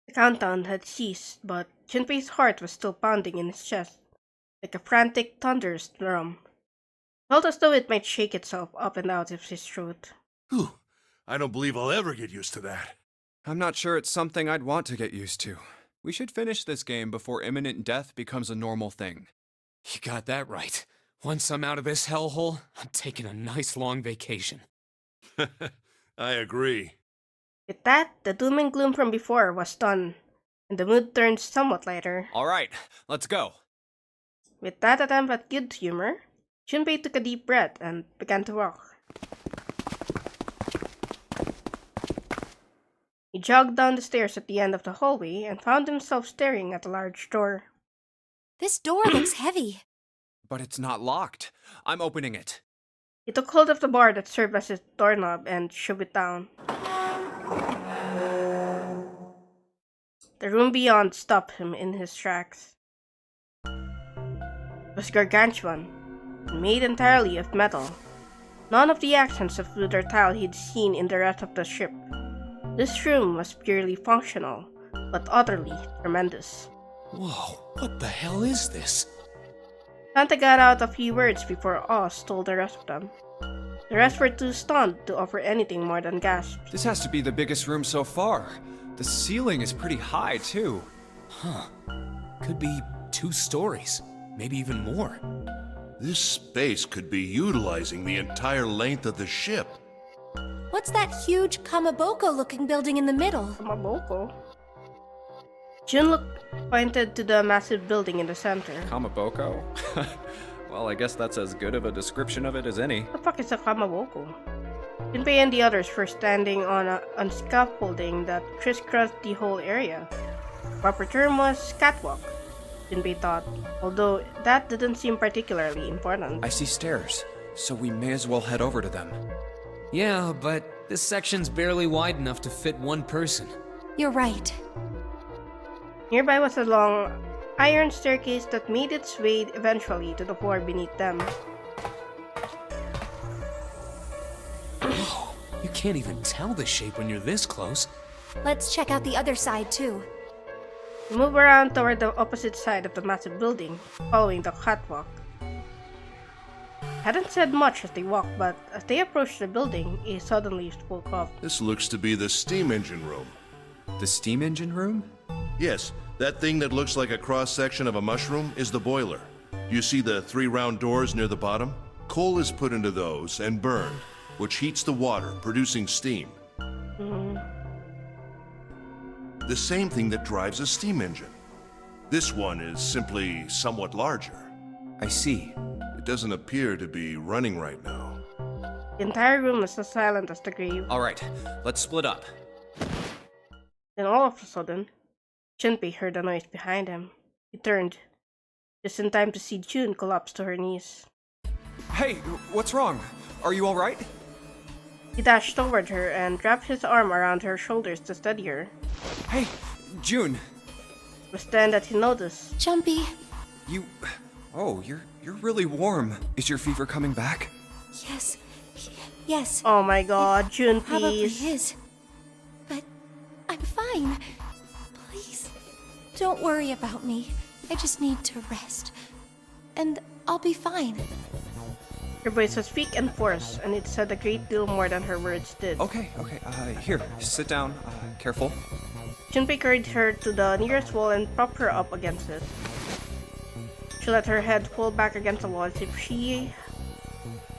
The countdown had ceased, but Junpei's heart was still pounding in his chest, like a frantic thunderous drum. It felt as though it might shake itself up and out of his throat. Whew. I don't believe I'll ever get used to that. I'm not sure it's something I'd want to get used to. We should finish this game before imminent death becomes a normal thing. You got that right. Once I'm out of this hellhole, I'm taking a nice long vacation. I agree. With that, the doom and gloom from before was done, and the mood turned somewhat lighter. All right, let's go. With that attempt at good humor, Junpei took a deep breath and began to walk. He jogged down the stairs at the end of the hallway and found himself staring at a large door. This door looks heavy. But it's not locked. I'm opening it. He took hold of the bar that served as his doorknob and shoved it down. The room beyond stopped him in his tracks. It was gargantuan, made entirely of metal. None of the accents of wood or tile he'd seen in the rest of the ship. This room was purely functional, but utterly tremendous. Whoa, what the hell is this? Santa got out a few words before Oz told the rest of them. The rest were too stunned to offer anything more than gasps. This has to be the biggest room so far. The ceiling is pretty high, too. Huh. Could be 2 stories, maybe even more. This space could be utilizing the entire length of the ship. What's that huge Kamaboko-looking building in the middle? Kamaboko? Jun pointed to the massive building in the center. Kamaboko? Well, I guess that's as good of a description of it as any. What the fuck is a Kamaboko? Junpei and the others were standing on scaffolding that crisscrossed the whole area. The proper term was catwalk, Junpei thought, although that didn't seem particularly important. I see stairs, so we may as well head over to them. Yeah, but this section's barely wide enough to fit 1 person. You're right. Nearby was a long iron staircase that made its way eventually to the floor beneath them. Whoa, you can't even tell the shape when you're this close. Let's check out the other side, too. They moved around toward the opposite side of the massive building, following the catwalk. Hadn't said much as they walked, but as they approached the building, he suddenly spoke up. This looks to be the steam engine room. The steam engine room? Yes, that thing that looks like a cross-section of a mushroom is the boiler. You see the 3 round doors near the bottom? Coal is put into those and burned, which heats the water, producing steam. The same thing that drives a steam engine. This one is simply somewhat larger. I see. It doesn't appear to be running right now. The entire room was as silent as the grave. All right, let's split up. Then all of a sudden, Junpei heard a noise behind him. He turned, just in time to see June collapse to her knees. Hey, what's wrong? Are you all right? He dashed toward her and wrapped his arm around her shoulders to steady her. Hey, June. It was then that he noticed. Jumpy. You... Oh, you're really warm. Is your fever coming back? Yes. Yes. Oh my god, June, Probably please. is. But I'm fine. Please, don't worry about me. I just need to rest. And I'll be fine. Her voice was weak and forced, and it said a great deal more than her words did. Okay, here, sit down. Careful. Junpei carried her to the nearest wall and propped her up against it. She let her head fall back against the wall as if she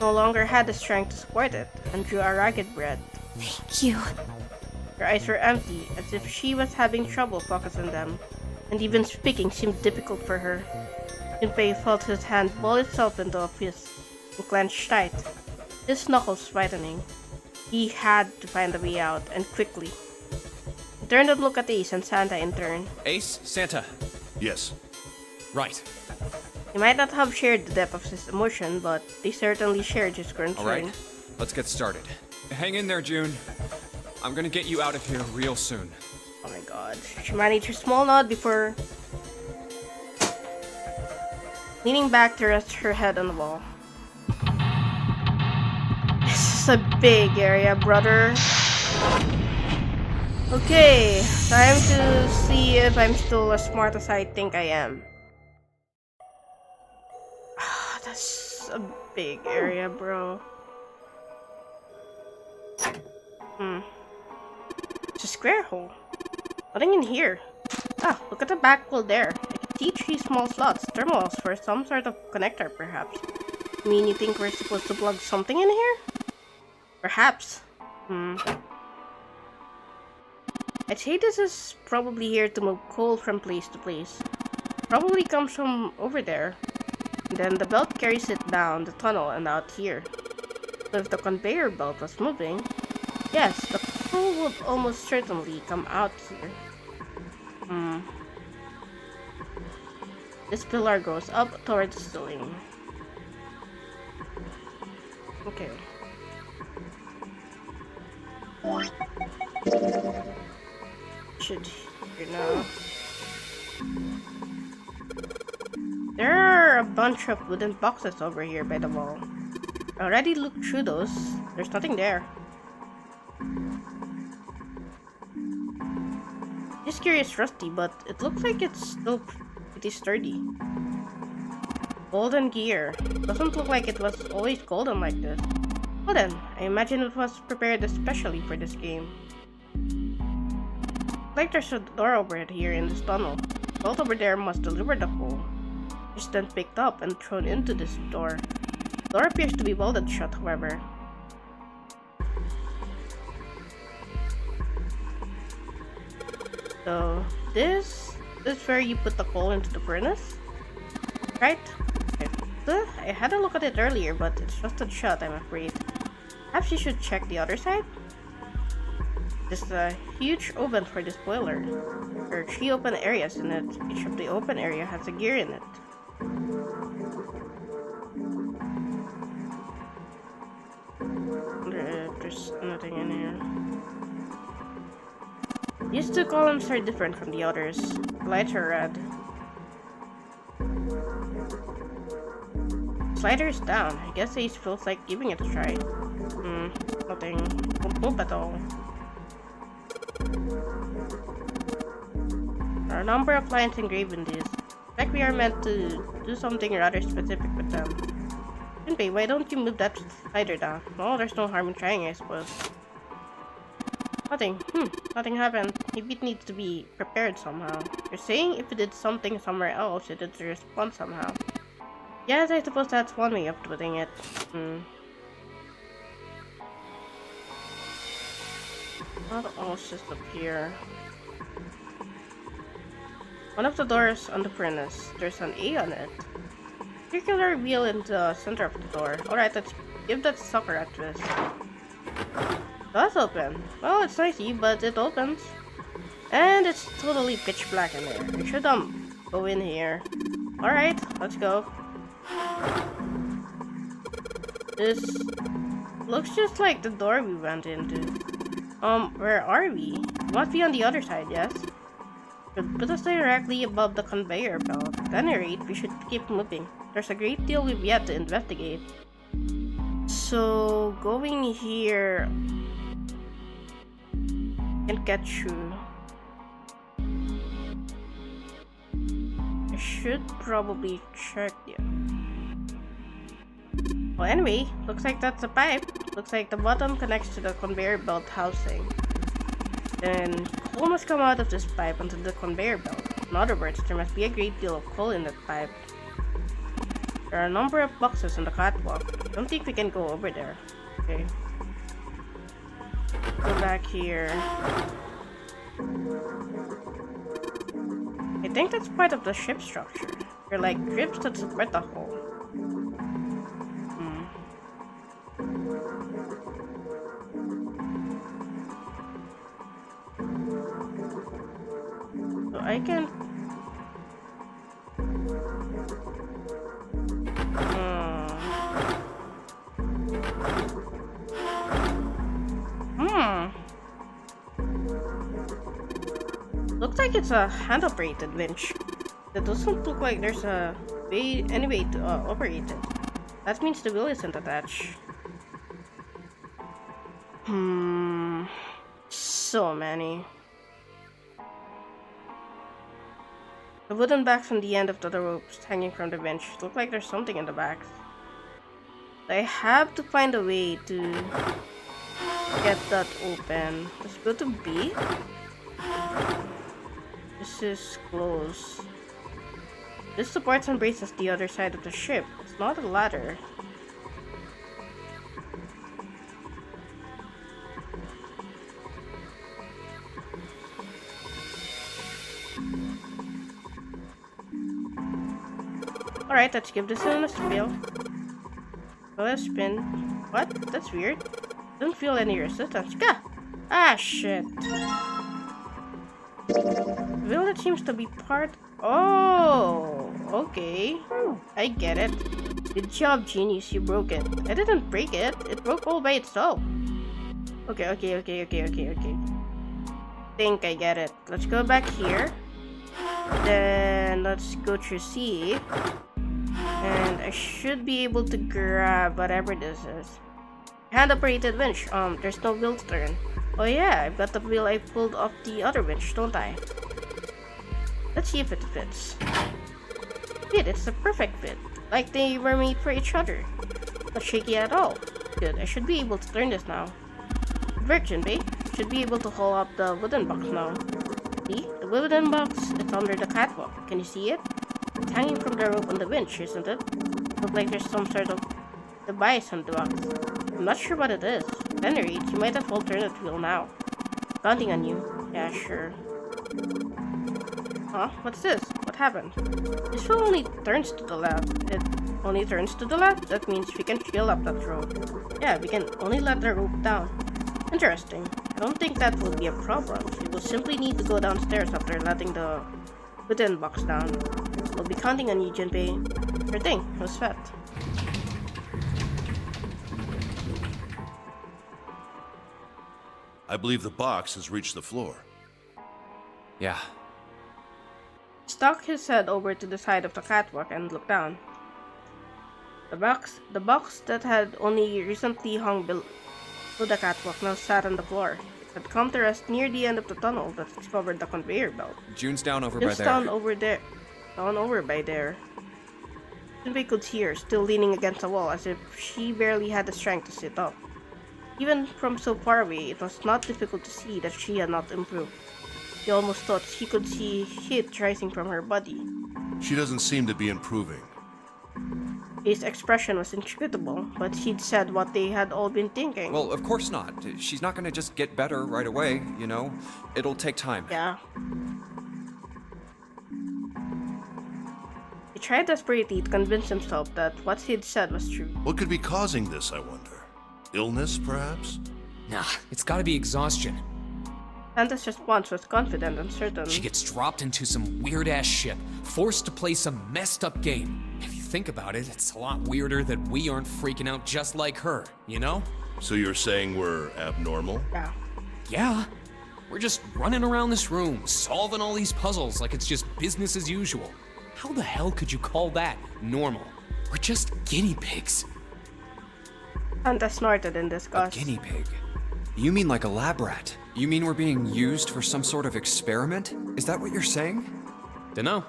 no longer had the strength to support it, and drew a ragged breath. Thank you. Her eyes were empty, as if she was having trouble focusing them, and even speaking seemed difficult for her. Junpei felt his hand ball itself into a fist and clenched tight, his knuckles whitening. He had to find a way out, and quickly. He turned and looked at Ace and Santa in turn. Ace, Santa. Yes. Right. He might not have shared the depth of his emotion, but they certainly shared his concern. Alright, let's get started. Hang in there, June. I'm gonna get you out of here real soon. Oh my god. She managed a small nod before leaning back to rest her head on the wall. This is a big area, brother. Okay, time to see if I'm still as smart as I think I am. That's a big area, bro. It's a square hole. Nothing in here. Ah, look at the back wall there. I can see 3 small slots, terminals for some sort of connector, perhaps. I mean, you think we're supposed to plug something in here? Perhaps. I'd say this is probably here to move coal from place to place. Probably comes from over there. And then the belt carries it down the tunnel and out here. So if the conveyor belt was moving, yes, the coal would almost certainly come out here. This pillar goes up towards the ceiling. Okay. Should here now. There are a bunch of wooden boxes over here by the wall. I already looked through those. There's nothing there. This gear is rusty, but it looks like it's still pretty sturdy. Golden gear. Doesn't look like it was always golden like this. Well then, I imagine it was prepared especially for this game. Like there's a door over here in this tunnel. The bolt over there must deliver the coal. It's then picked up and thrown into this door. The door appears to be welded shut, however. So, this is where you put the coal into the furnace? Right? Okay. I had a look at it earlier, but it's rusted shut, I'm afraid. Perhaps you should check the other side? There's a huge oven for this boiler. There are 3 open areas in it. Each of the open area has a gear in it. There's nothing in here. These 2 columns are different from the others. The lights are red. Slider is down. I guess Ace feels like giving it a try. Nothing. Won't move at all. There are a number of lines engraved in these. Like we are meant to do something rather specific with them. Junpei, why don't you move that slider down? Well, there's no harm in trying, I suppose. Nothing. Nothing happened. Maybe it needs to be prepared somehow. You're saying if it did something somewhere else, it would respond somehow. Yes, I suppose that's one way of putting it. What else is up here? One of the doors on the furnace, there's an A on it. Circular wheel in the center of the door. Alright, let's give that sucker a twist. That's open. Well, it's noisy, but it opens. And it's totally pitch black in there. We should go in here. Alright, let's go. This looks just like the door we went into. Where are we? We must be on the other side, yes? Should put us directly above the conveyor belt. At any rate, we should keep moving. There's a great deal we've yet to investigate. So, going here can't get through. I should probably check Well, anyway, looks like that's a pipe. Looks like the bottom connects to the conveyor belt housing. Then coal must come out of this pipe onto the conveyor belt. In other words, there must be a great deal of coal in that pipe. There are a number of boxes on the catwalk. I don't think we can go over there. Okay. Go back here. I think that's part of the ship structure. They're like grips that support the hull. So I can... Looks like it's a hand-operated winch. It doesn't look like there's any way to operate it. That means the wheel isn't attached. So many. The wooden backs on the end of the ropes hanging from the bench look like there's something in the backs. I have to find a way to get that open. Let's go to B. This is close. This supports and braces the other side of the ship. It's not a ladder. Alright, let's give this one a spin. Go a spin. What? That's weird. Don't feel any resistance. Gah! Ah, shit. Well, it seems to be part... Oh, okay. I get it. Good job, genius. You broke it. I didn't break it. It broke all by itself. Okay. Think I get it. Let's go back here. Then let's go through C. And I should be able to grab whatever this is. Hand-operated winch. There's no wheel to turn. Oh yeah, I've got the wheel I pulled off the other winch, don't I? Let's see if it fits. It's a perfect fit. Like they were made for each other. Not shaky at all. Good, I should be able to turn this now. Virgin Bay should be able to haul up the wooden box now. See? The wooden box is under the catwalk. Can you see it? It's hanging from the rope on the winch, isn't it? Looks like there's some sort of device on the box. I'm not sure what it is. At any rate, you might as well turn the wheel now. Counting on you. Yeah, sure. Huh? What's this? What happened? This wheel only turns to the left. It only turns to the left? That means we can fill up that rope. Yeah, we can only let the rope down. Interesting. I don't think that will be a problem. We will simply need to go downstairs after letting the wooden box down. We'll be counting on you, Junpei. Sure thing. No sweat. I believe the box has reached the floor. Yeah. Stuck his head over to the side of the catwalk and looked down. The box that had only recently hung below the catwalk now sat on the floor. It had come to rest near the end of the tunnel that covered the conveyor belt. June's down over by there. Down over by there. Junpei could see her, still leaning against the wall as if she barely had the strength to sit up. Even from so far away, it was not difficult to see that she had not improved. He almost thought he could see heat rising from her body. She doesn't seem to be improving. His expression was inscrutable, but he'd said what they had all been thinking. Well, of course not. She's not gonna just get better right away, you know? It'll take time. Yeah. He tried desperately to convince himself that what he'd said was true. What could be causing this, I wonder? Illness, perhaps? Nah, it's gotta be exhaustion. Santa's response was confident and certain. She gets dropped into some weird-ass ship, forced to play some messed-up game. If you think about it, it's a lot weirder that we aren't freaking out just like her, you know? So you're saying we're abnormal? Yeah. Yeah. We're just running around this room, solving all these puzzles like it's just business as usual. How the hell could you call that normal? We're just guinea pigs. Santa snorted in A disgust. guinea pig? You mean like a lab rat? You mean we're being used for some sort of experiment? Is that what you're saying? Dunno.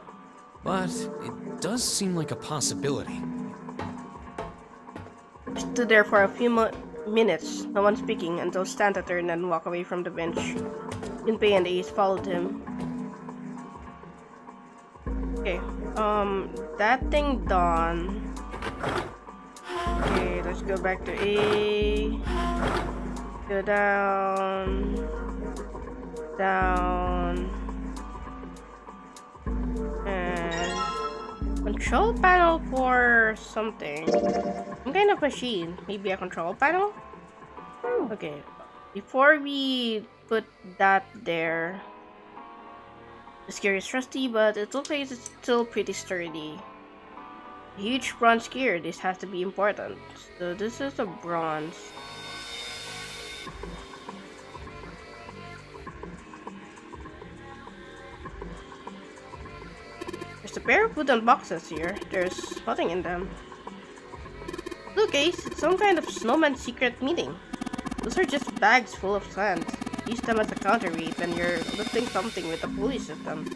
But it does seem like a possibility. Stood there for a few minutes, no one speaking, until Santa turned and walked away from the bench. Junpei and Ace followed him. Okay, that thing done. Okay, let's go back to A. Go down. Down. And control panel for something. Some kind of machine. Maybe a control panel? Okay. Before we put that there, this gear is rusty, but it looks like it's still pretty sturdy. Huge bronze gear. This has to be important. So this is a bronze. There's a pair of wooden boxes here. There's nothing in them. Look, Ace, it's some kind of snowman secret meeting. Those are just bags full of sand. Use them as a counterweight when you're lifting something with a pulley system.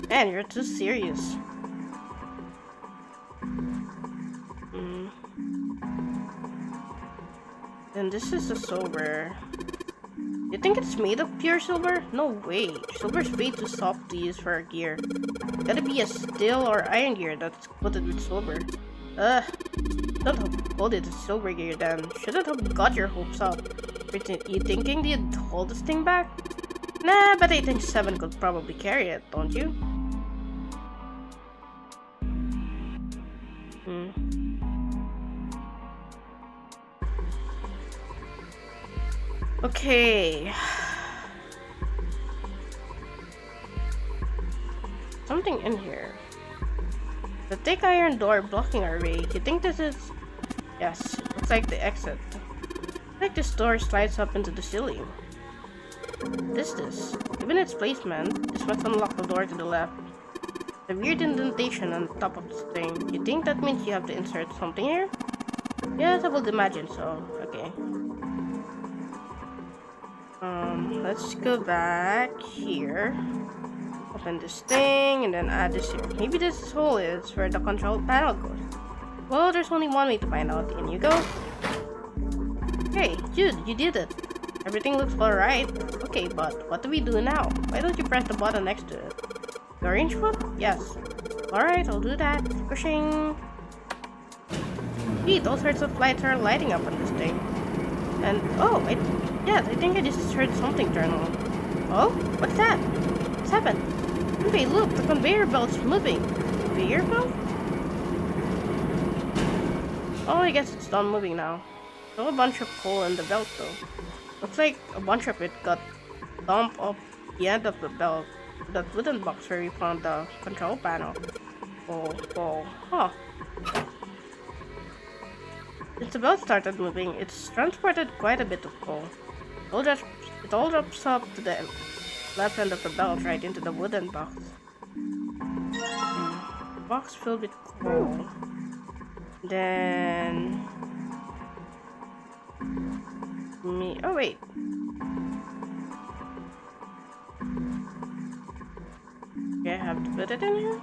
Man, you're too serious. And this is the silver. You think it's made of pure silver? No way. Silver's way too soft to use for a gear. Gotta be a steel or iron gear that's coated with silver. Don't have called it a silver gear then. Shouldn't have got your hopes up. You thinking you'd hold this thing back? Nah, but I think 7 could probably carry it, don't you? Okay. Something in here. The thick iron door blocking our way. You think this is... Yes, looks like the exit. Looks like this door slides up into the ceiling. What is this? Given its placement, this must unlock the door to the left. The weird indentation on top of this thing. You think that means you have to insert something here? Yes, I would imagine so. Okay. Let's go back here. Open this thing and then add this here. Maybe this hole is where the control panel goes. Well, there's only one way to find out. In you go. Hey, Jude, you did it. Everything looks alright. Okay, but what do we do now? Why don't you press the button next to it? The orange one? Yes. Alright, I'll do that. Pushing. Sweet, all sorts of lights are lighting up on this thing. And, oh, yes, I think I just heard something turn on. Oh? What's that? What's happened? Hey, look, the conveyor belt's moving. Conveyor belt? Oh, I guess it's done moving now. Still a bunch of coal in the belt though. Looks like a bunch of it got dumped off the end of the belt. That wooden box where we found the control panel. Oh, huh. Since the belt started moving, it's transported quite a bit of coal. It all drops up to the left end of the belt right into the wooden box. Box filled with coal. Then... Oh wait. Okay, I have to put it in here.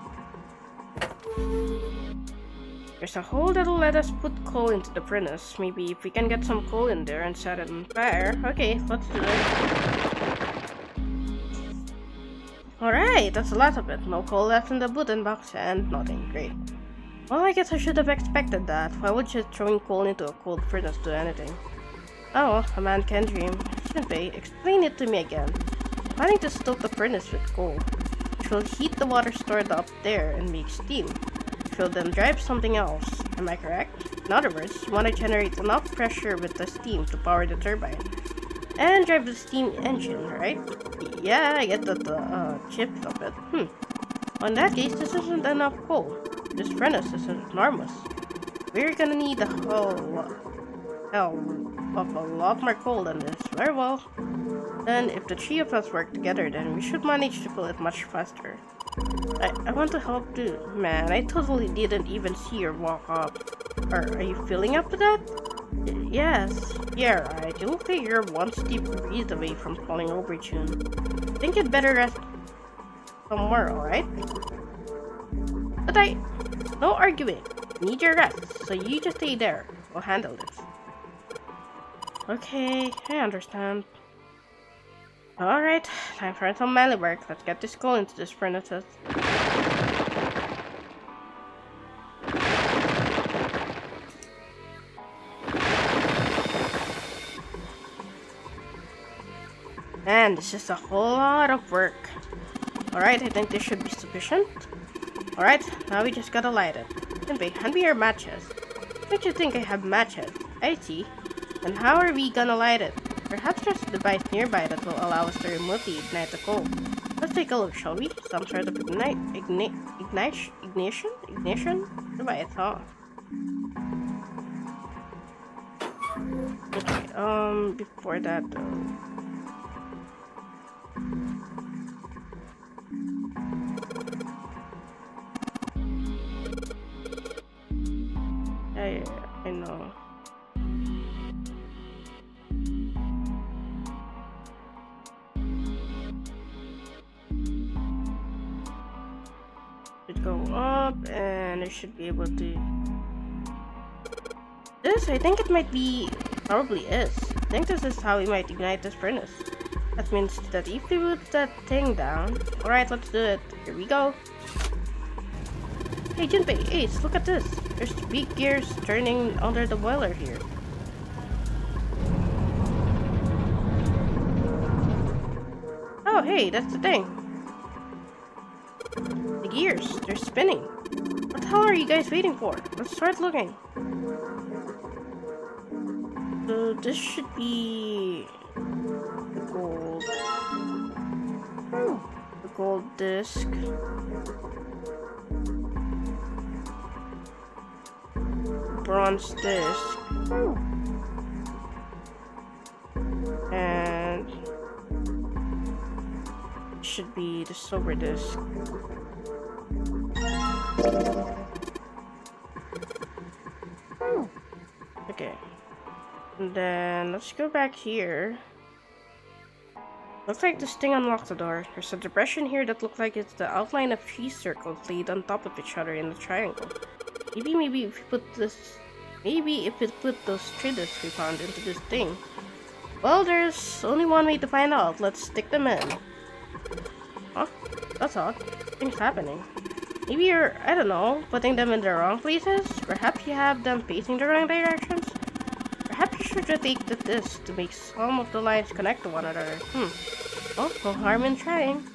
There's a hole that'll let us put coal into the furnace. Maybe if we can get some coal in there and set it on fire. Okay, let's do it. Alright, that's a lot of it. No coal left in the wooden box and nothing. Great. Well, I guess I should have expected that. Why would you throwing coal into a cold furnace do anything? Oh, a man can dream. Junpei, explain it to me again. Planning to stoke the furnace with coal. Which will heat the water stored up there and make steam. Which will then drive something else. Am I correct? In other words, you want to generate enough pressure with the steam to power the turbine. And drive the steam engine, right? Yeah, I get the chip of it. Well, in that case, this isn't enough coal. This furnace is enormous. We're gonna need a hell of a lot more coal than this. Very well. Then, if the three of us work together, then we should manage to fill it much faster. I want to help too. Man, I totally didn't even see her walk up. Are you feeling up to that? Yes. Yeah, right. You'll figure one steep breeze away from falling over soon. Think you'd better rest somewhere, alright? But no arguing. Need your rest, so you just stay there. We'll handle this. Okay, I understand. Alright, time for some manly work. Let's get this coal into this furnaces. Man, this is a whole lot of work. Alright, I think this should be sufficient. Alright, now we just gotta light it. Junpei, hand me your matches. Don't you think I have matches? I see. Then how are we gonna light it? Perhaps there's a device nearby that will allow us to remotely ignite the coal. Let's take a look, shall we? Some sort of ignition device, huh? Okay, before that though. Yeah, I know. Should go up, and it should be able to. This, I think it might be, probably is. I think this is how we might ignite this furnace. That means that if we put that thing down. Alright, let's do it. Here we go. Hey Junpei, Ace, look at this. There's big gears turning under the boiler here. Oh, hey, that's the thing. The gears, they're spinning. What the hell are you guys waiting for? Let's start looking. So this should be the gold disc. Bronze disc. And should be the silver disc. Okay. And then let's go back here. Looks like this thing unlocks the door. There's a depression here that looks like it's the outline of three circles laid on top of each other in a triangle. Maybe if we put this, if we put those three discs we found into this thing. Well, there's only one way to find out. Let's stick them in. Huh? That's odd. Things happening. Maybe you're, I don't know, putting them in the wrong places? Perhaps you have them facing the wrong directions? Perhaps you should rotate the disc to make some of the lines connect to one another. Oh, no harm in trying.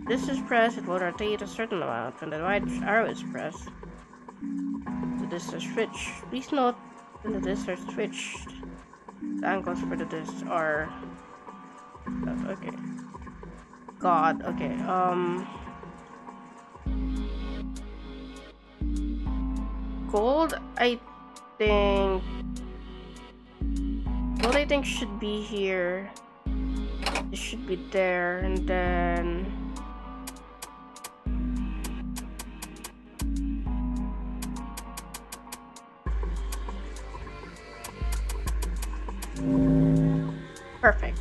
This is pressed, it will rotate a certain amount when the right arrow is pressed. The discs are switched. Please note when the discs are switched, the angles for the discs are... okay. God, okay, gold, I think should be here. It should be there, and then perfect.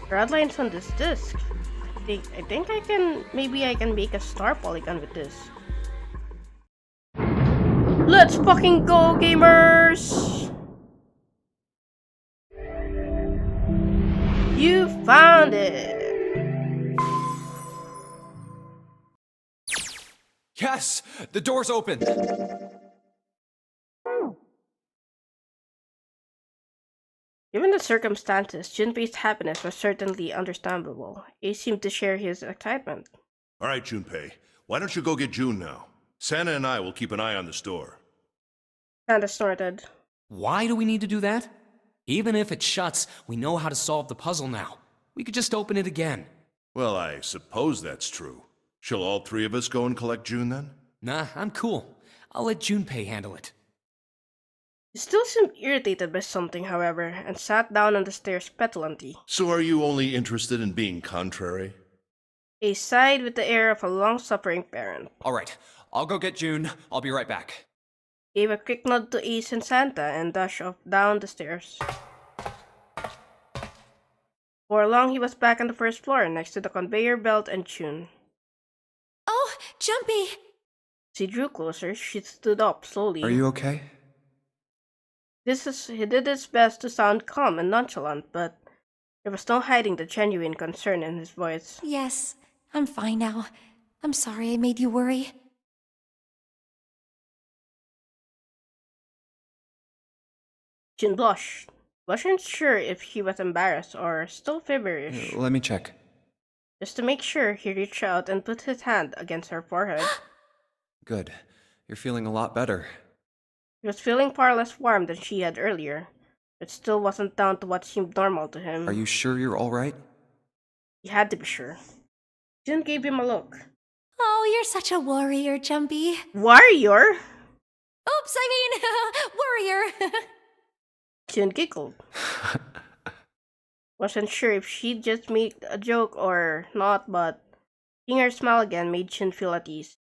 Red lines on this disc. I think I can, maybe I can make a star polygon with this. Let's fucking go, gamers! You found it! Yes! The door's open! Given the circumstances, Junpei's happiness was certainly understandable. Ace seemed to share his excitement. All right, Junpei. Why don't you go get June now? Santa and I will keep an eye on the store. Santa snorted. Why do we need to do that? Even if it shuts, we know how to solve the puzzle now. We could just open it again. Well, I suppose that's true. Shall all three of us go and collect June then? Nah, I'm cool. I'll let Junpei handle it. He still seemed irritated by something, however, and sat down on the stairs petulantly. So are you only interested in being contrary? Ace sighed with the air of a long-suffering parent. Alright, I'll go get June. I'll be right back. Gave a quick nod to Ace and Santa and dashed off down the stairs. Before long, he was back on the first floor next to the conveyor belt and June. Oh, Jumpy! She drew closer. She stood up slowly. Are you okay? He did his best to sound calm and nonchalant, but there was no hiding the genuine concern in his voice. Yes, I'm fine now. I'm sorry I made you worry. Jin blushed. Wasn't sure if he was embarrassed or still feverish. Let me check. Just to make sure, he reached out and put his hand against her forehead. Good. You're feeling a lot better. He was feeling far less warm than she had earlier. It still wasn't down to what seemed normal to him. Are you sure you're alright? He had to be sure. Jin gave him a look. Oh, you're such a warrior, Jumpy. Warrior? Oops, I mean, warrior. Jin giggled. Wasn't sure if she'd just made a joke or not, but seeing her smile again made Jin feel at ease.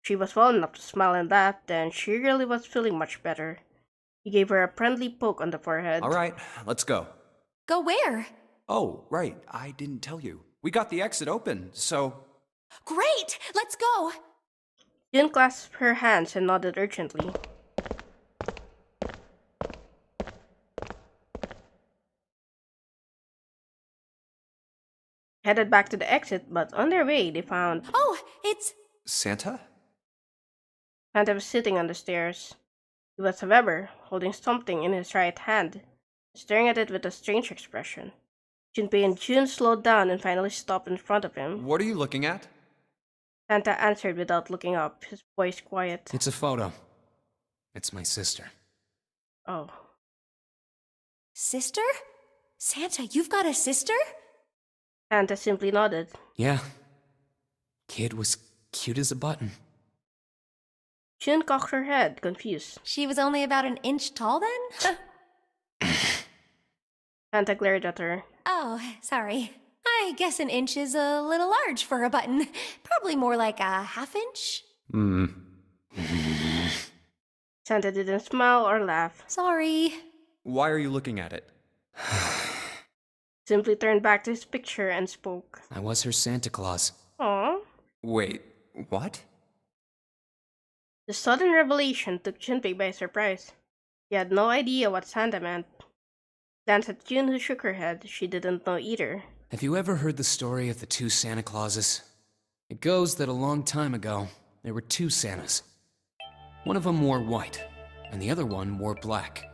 She was well enough to smile in that, then she really was feeling much better. He gave her a friendly poke on the forehead. Alright, let's go. Go where? Oh, right. I didn't tell you. We got the exit open, so... Great! Let's go! Jin clasped her hands and nodded urgently. Headed back to the exit, but on their way they found Oh, it's... Santa? Santa was sitting on the stairs. He was, however, holding something in his right hand, staring at it with a strange expression. Junpei and Jun slowed down and finally stopped in front of him. What are you looking at? Santa answered without looking up, his voice quiet. It's a photo. It's my sister. Oh. Sister? Santa, you've got a sister? Santa simply nodded. Yeah. Kid was cute as a button. Jun cocked her head, confused. She was only about an inch tall then? Santa glared at her. Oh, sorry. I guess an inch is a little large for a button. Probably more like a half inch. Santa didn't smile or laugh. Sorry. Why are you looking at it? Simply turned back to his picture and spoke. I was her Santa Claus. Aww. Wait, what? The sudden revelation took Junpei by surprise. He had no idea what Santa meant. Glanced at Jun, who shook her head. She didn't know either. Have you ever heard the story of the two Santa Clauses? It goes that a long time ago, there were two Santas. One of them wore white, and the other one wore black.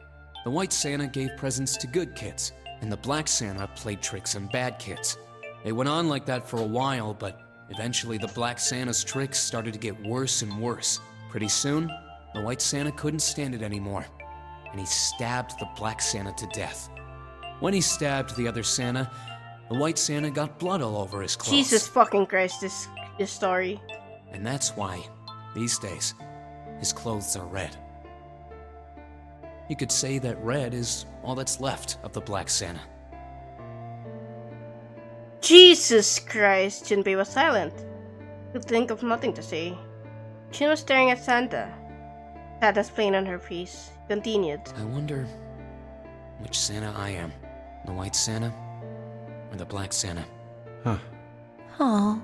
The white Santa gave presents to good kids, and the black Santa played tricks on bad kids. They went on like that for a while, but eventually the black Santa's tricks started to get worse and worse. Pretty soon, the white Santa couldn't stand it anymore, and he stabbed the black Santa to death. When he stabbed the other Santa, the white Santa got blood all over his clothes. Jesus fucking Christ, this story. And that's why, these days, his clothes are red. You could say that red is all that's left of the black Santa. Jesus Christ! Junpei was silent. Could think of nothing to say. Jun was staring at Santa. Sadness plain on her face. Continued. I wonder which Santa I am. The white Santa or the black Santa? Huh. Oh.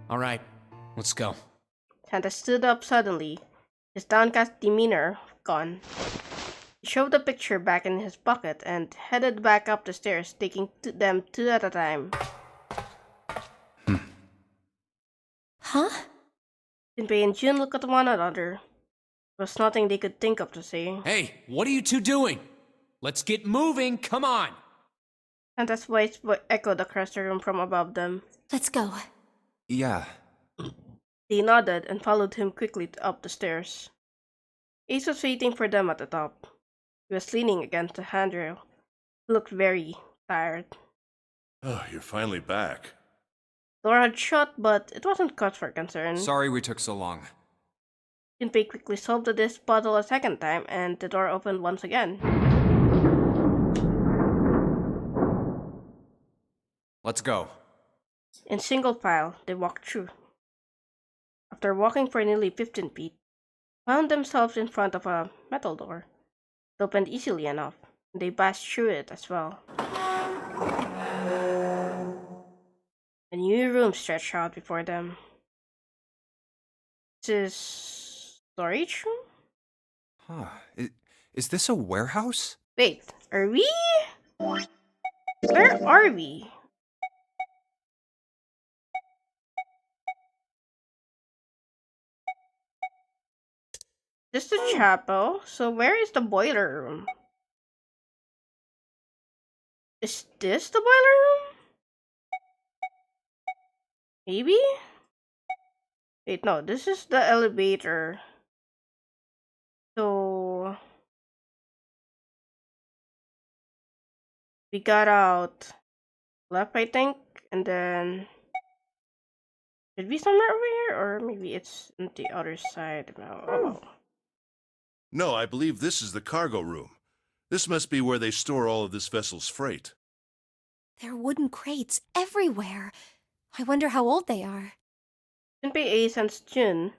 All right, let's go. Santa stood up suddenly, his downcast demeanor gone. He shoved the picture back in his pocket and headed back up the stairs, taking them two at a time. Huh? Junpei and Jun looked at one another. There was nothing they could think of to say. Hey, what are you two doing? Let's get moving, come on! Santa's voice echoed across the room from above them. Let's go. Yeah. They nodded and followed him quickly up the stairs. Ace was waiting for them at the top. He was leaning against the handrail. He looked very tired. Oh, you're finally back. The door had shut, but it wasn't cause for concern. Sorry we took so long. Junpei quickly solved the disc puzzle a second time, and the door opened once again. Let's go. In single file, they walked through. After walking for nearly 15 feet, found themselves in front of a metal door. It opened easily enough, and they passed through it as well. A new room stretched out before them. This is storage room? Huh. Is this a warehouse? Wait, are we? Where are we? This is the chapel, so where is the boiler room? Is this the boiler room? Maybe? Wait, no, this is the elevator. So we got out left, I think, and then should be somewhere over here, or maybe it's on the other side now. Oh. No, I believe this is the cargo room. This must be where they store all of this vessel's freight. There are wooden crates everywhere. I wonder how old they are. Junpei sensed Jun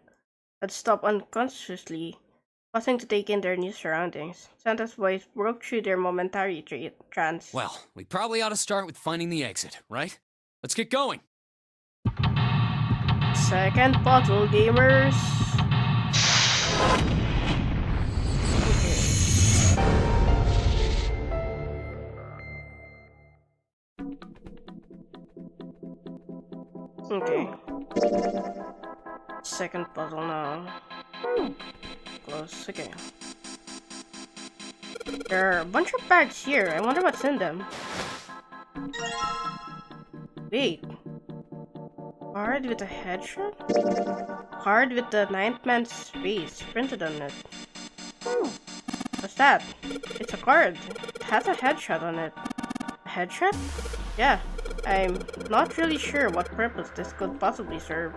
had stopped unconsciously, pausing to take in their new surroundings. Santa's voice broke through their momentary trance. Well, we probably ought to start with finding the exit, right? Let's get going. Second puzzle, gamers. Okay. Second puzzle now. Close. Okay. There are a bunch of bags here. I wonder what's in them. Wait. Card with a headshot? Card with the ninth man's face printed on it. What's that? It's a card. It has a headshot on it. A headshot? Yeah. I'm not really sure what purpose this could possibly serve.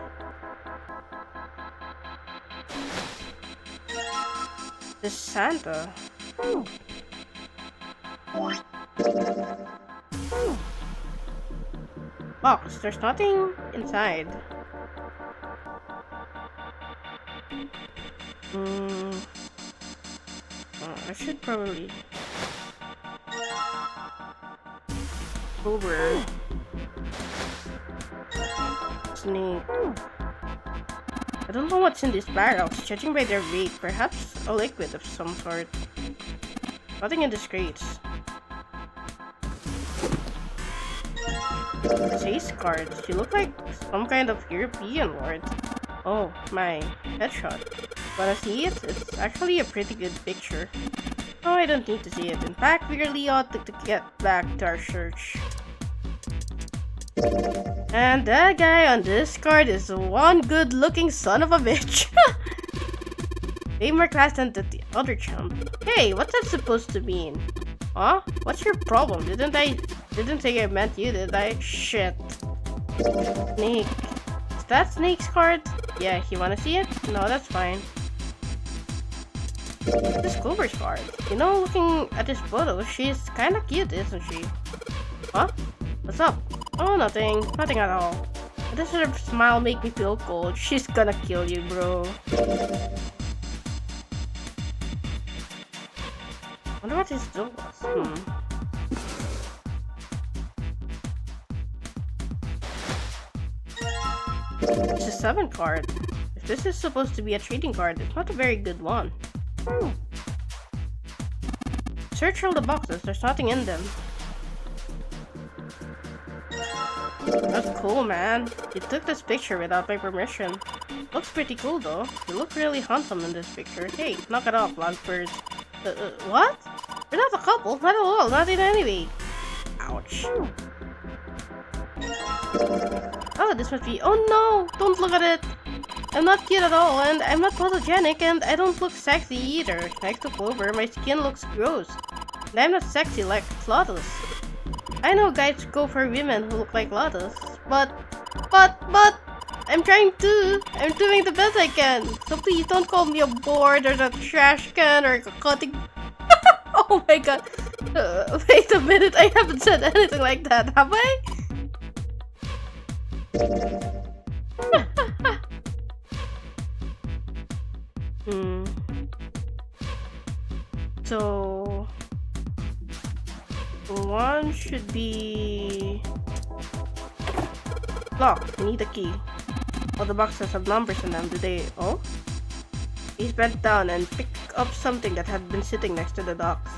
This Santa. Box, there's nothing inside. I should probably over snake. I don't know what's in these barrels. Judging by their weight, perhaps a liquid of some sort. Nothing in these crates. Chase cards. You look like some kind of European lord. Oh my, headshot. Wanna see it? It's actually a pretty good picture. Oh, I don't need to see it. In fact, we really ought to get back to our search. And that guy on this card is one good-looking son of a bitch. Way more class than the other chump. Hey, what's that supposed to mean? Huh? What's your problem? Didn't think I meant you, did I? Shit. Snake. Is that Snake's card? Yeah, you wanna see it? No, that's fine. This Clover's card. You know, looking at this photo, she's kinda cute, isn't she? Huh? What's up? Oh, nothing. Nothing at all. But this sort of smile make me feel cold. She's gonna kill you, bro. Wonder what this does. It's a 7 card. If this is supposed to be a trading card, it's not a very good one. Search all the boxes. There's nothing in them. That's cool, man. You took this picture without my permission. Looks pretty cool, though. You look really handsome in this picture. Hey, knock it off, Longford. What? We're not a couple. Not at all. Not in any way. Ouch. Oh, this must be... Oh no! Don't look at it! I'm not cute at all, and I'm not photogenic, and I don't look sexy either. Next to Clover, my skin looks gross. And I'm not sexy like Lotus. I know guys go for women who look like Lotus, but... I'm trying to. I'm doing the best I can. So please don't call me a board or a trash can or a cutting... Oh my god. Wait a minute, I haven't said anything like that, have I? So... one should be... locked. We need a key. All the boxes have numbers in them. Do they... Oh? He bent down and picked up something that had been sitting next to the docks.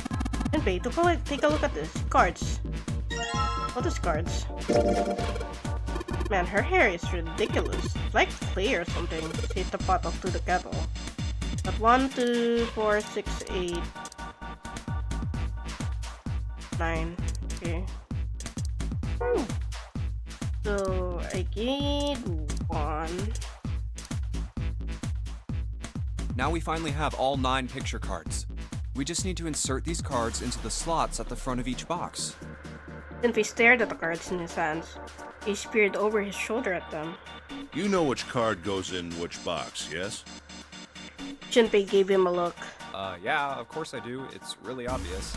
Junpei, take a look at this. Cards. What is cards? Man, her hair is ridiculous. It's like clay or something. Take the pot off to the kettle. But 1, 2, 4, 6, 8, 9. Okay. So I get 1. Now we finally have all 9 picture cards. We just need to insert these cards into the slots at the front of each box. Junpei stared at the cards in his hands. He peered over his shoulder at them. You know which card goes in which box, yes? Junpei gave him a look. Yeah, of course I do. It's really obvious.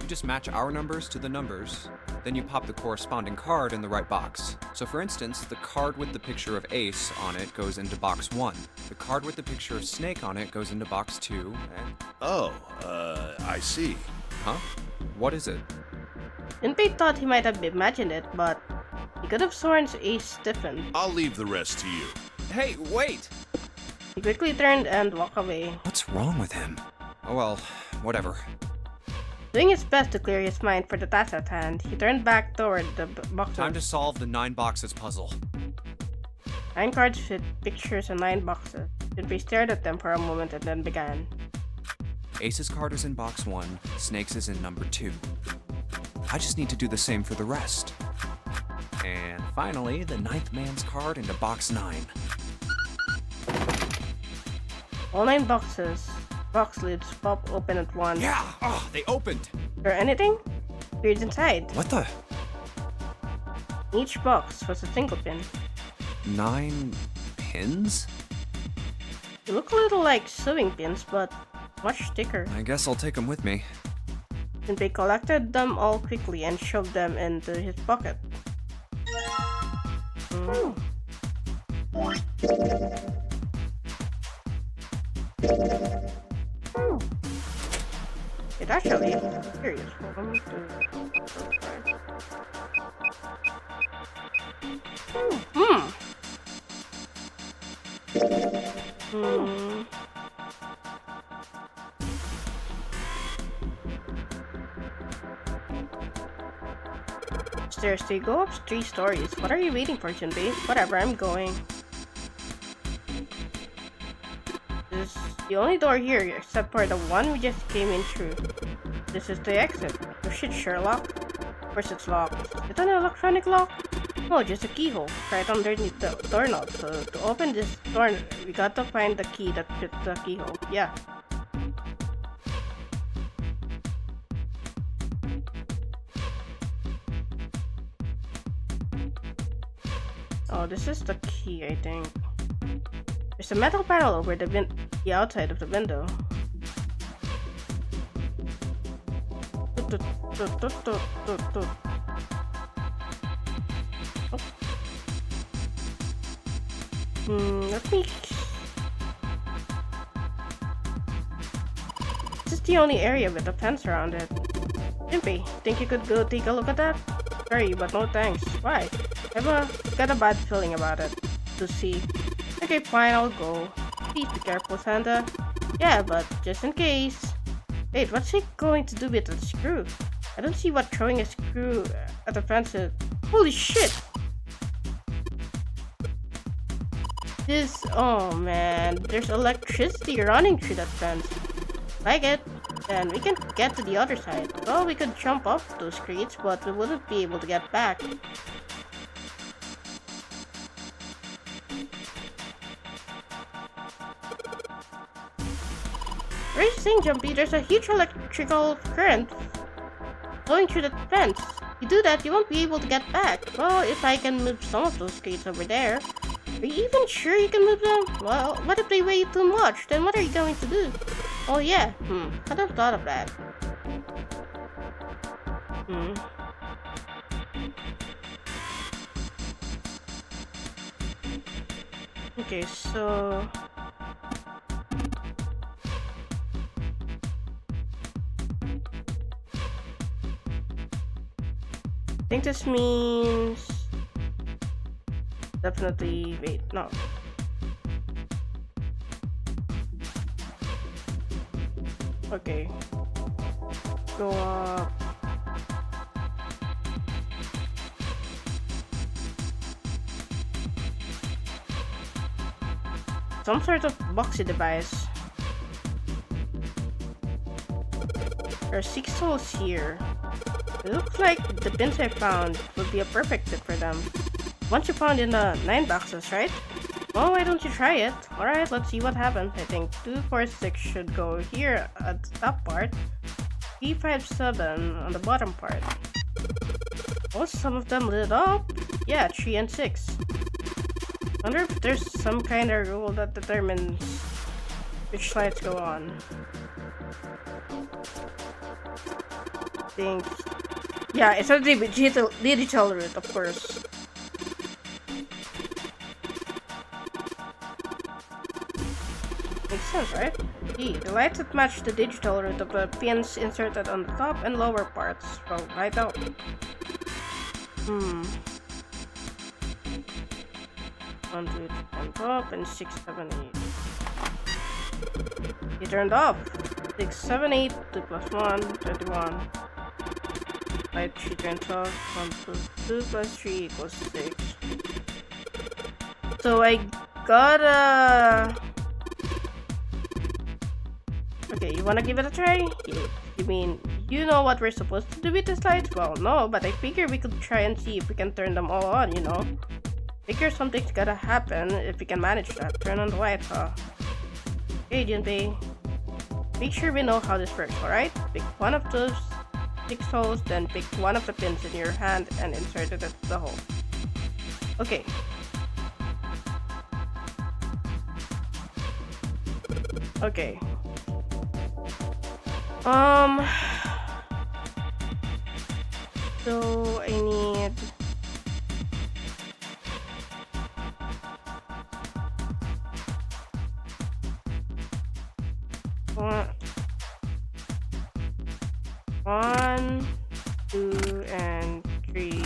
You just match our numbers to the numbers, then you pop the corresponding card in the right box. So for instance, the card with the picture of Ace on it goes into box 1. The card with the picture of Snake on it goes into box 2, and... Oh, I see. Huh? What is it? Junpei thought he might have imagined it, but he could have sworn Ace stiffened. I'll leave the rest to you. Hey, wait! He quickly turned and walked away. What's wrong with him? Oh well, whatever. Doing his best to clear his mind for the task at hand, he turned back toward the boxes. Time to solve the 9 boxes puzzle. 9 cards fit pictures in 9 boxes. Junpei stared at them for a moment and then began. Ace's card is in box 1, Snake's is in number 2. I just need to do the same for the rest. And finally, the 9th man's card into box 9. All 9 boxes. Box lids pop open at once. Yeah! Oh, they opened! Is there anything? Peered inside. What the? Each box was a single pin. 9 pins? They look a little like sewing pins, but much thicker. I guess I'll take them with me. Junpei collected them all quickly and shoved them into his pocket. It actually is serious. Stairs, they go up 3 stories. What are you waiting for, Junpei? Whatever, I'm going. This is the only door here, except for the one we just came in through. This is the exit. Oh shit, Sherlock. Of course it's locked. Is it an electronic lock? No, just a keyhole, right underneath the doorknob. So to open this door, we got to find the key that fits the keyhole. Yeah. Oh, this is the key, I think. There's a metal panel over the outside of the window. Let me... This is the only area with a fence around it. Junpei, think you could go take a look at that? Sorry, but no thanks. Why? I've got a bad feeling about it. To see. Okay, fine, I'll go. Please be careful, Santa. Yeah, but just in case. Wait, what's he going to do with the screw? I don't see what throwing a screw at the fence is. Holy shit! This, oh man, there's electricity running through that fence. Like it, then we can get to the other side. Well, we could jump off those crates, but we wouldn't be able to get back. What are you saying, Jumpy? There's a huge electrical current going through the fence. You do that, you won't be able to get back. Well, if I can move some of those crates over there. Are you even sure you can move them? Well, what if they weigh too much? Then what are you going to do? Oh yeah, hadn't thought of that. Okay, so... I think this means... Definitely... Wait, no. Okay. Go up. Some sort of boxy device. There are 6 holes here. It looks like the pins I found would be a perfect fit for them. Once you found in the 9 boxes, right? Well, why don't you try it? Alright, let's see what happens. I think 2, 4, 6 should go here at the top part. 3, 5, 7 on the bottom part. Oh, some of them lit up. Yeah, 3 and 6. Wonder if there's some kind of rule that determines which lights go on. Think. Yeah, it's a digital route, of course. Makes sense, right? E. The lights that match the digital route of the pins inserted on the top and lower parts. Well, light out. 1, 2, 3, on top, and 6, 7, 8. You turned off. 6, 7, 8, 2 plus 1, 31. Light 3 turns off. 1 plus 2 plus 3 equals 6. So I gotta... Okay, you wanna give it a try? You mean, you know what we're supposed to do with these lights? Well, no, but I figure we could try and see if we can turn them all on, you know? Figure something's gotta happen if we can manage that. Turn on the lights, huh? Okay, Junpei. Make sure we know how this works, alright? Pick one of those 6 holes, then pick one of the pins in your hand and insert it at the hole. Okay. Okay. So I need... One, 2, and 3.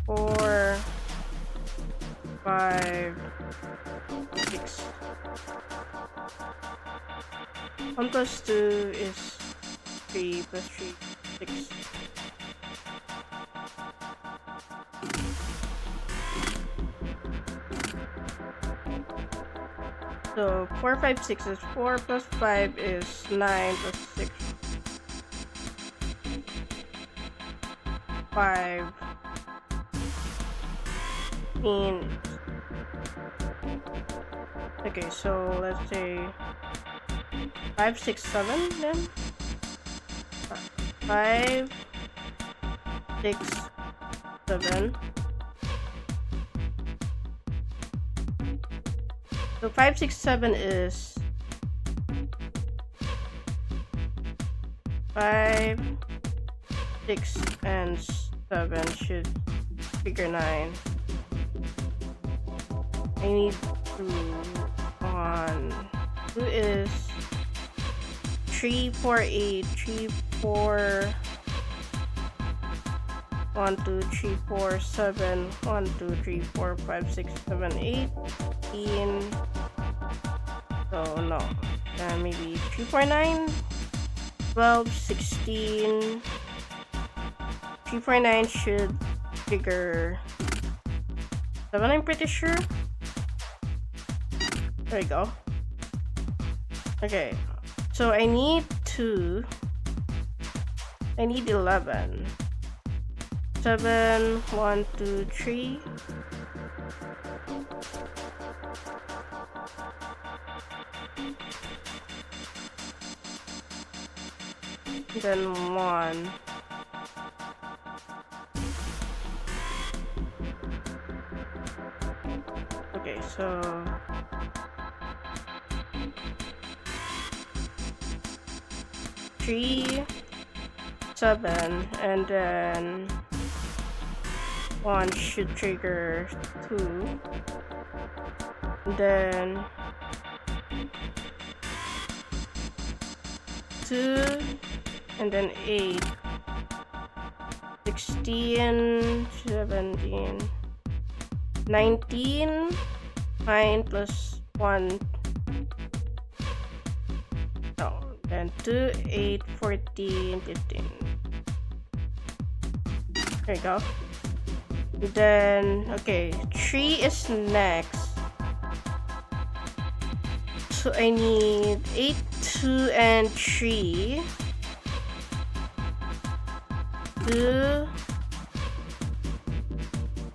4, 5, 6. 1 plus 2 is 3 plus 3, 6. So 4, 5, 6 is 4 plus 5 is 9 plus 6. 5. Okay, so let's say 5, 6, 7 then. 5, 6, 7. So 5, 6, 7 is 5, 6, and 7 should figure 9. I need 2 on 2 is 3, 4, 8, 3, 4, 1, 2, 3, 4, 7, 1, 2, 3, 4, 5, 6, 7, 8, 18. So no, maybe 3, 4, 9, 12, 16. 3, 4, 9 should figure 7, I'm pretty sure. There we go. Okay, so I need 2. I need 11. 7, 1, 2, 3. Then 1. Okay, so 3, 7, and then 1 should trigger 2. Then 2, and then 8, 16, 17, 19, 9 plus 1, then 2, 8, 14, 15. There you go. Then, okay, 3 is next. So I need 8, 2, and 3. 2,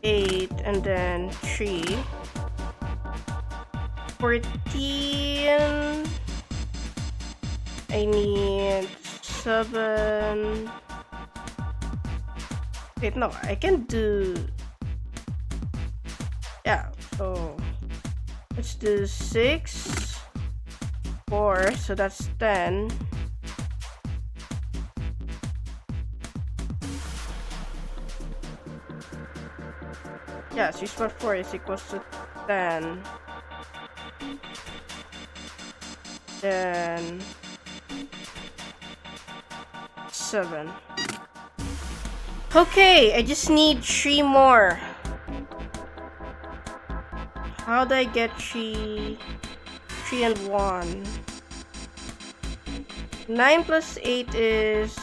8, and then 3. 14. I need 7. Wait, no, I can do. Yeah, so let's do 6, 4, so that's 10. Yeah, 6 plus 4 is equals to 10. Then 7. Okay, I just need 3 more. How do I get 3 and 1? 9 plus 8 is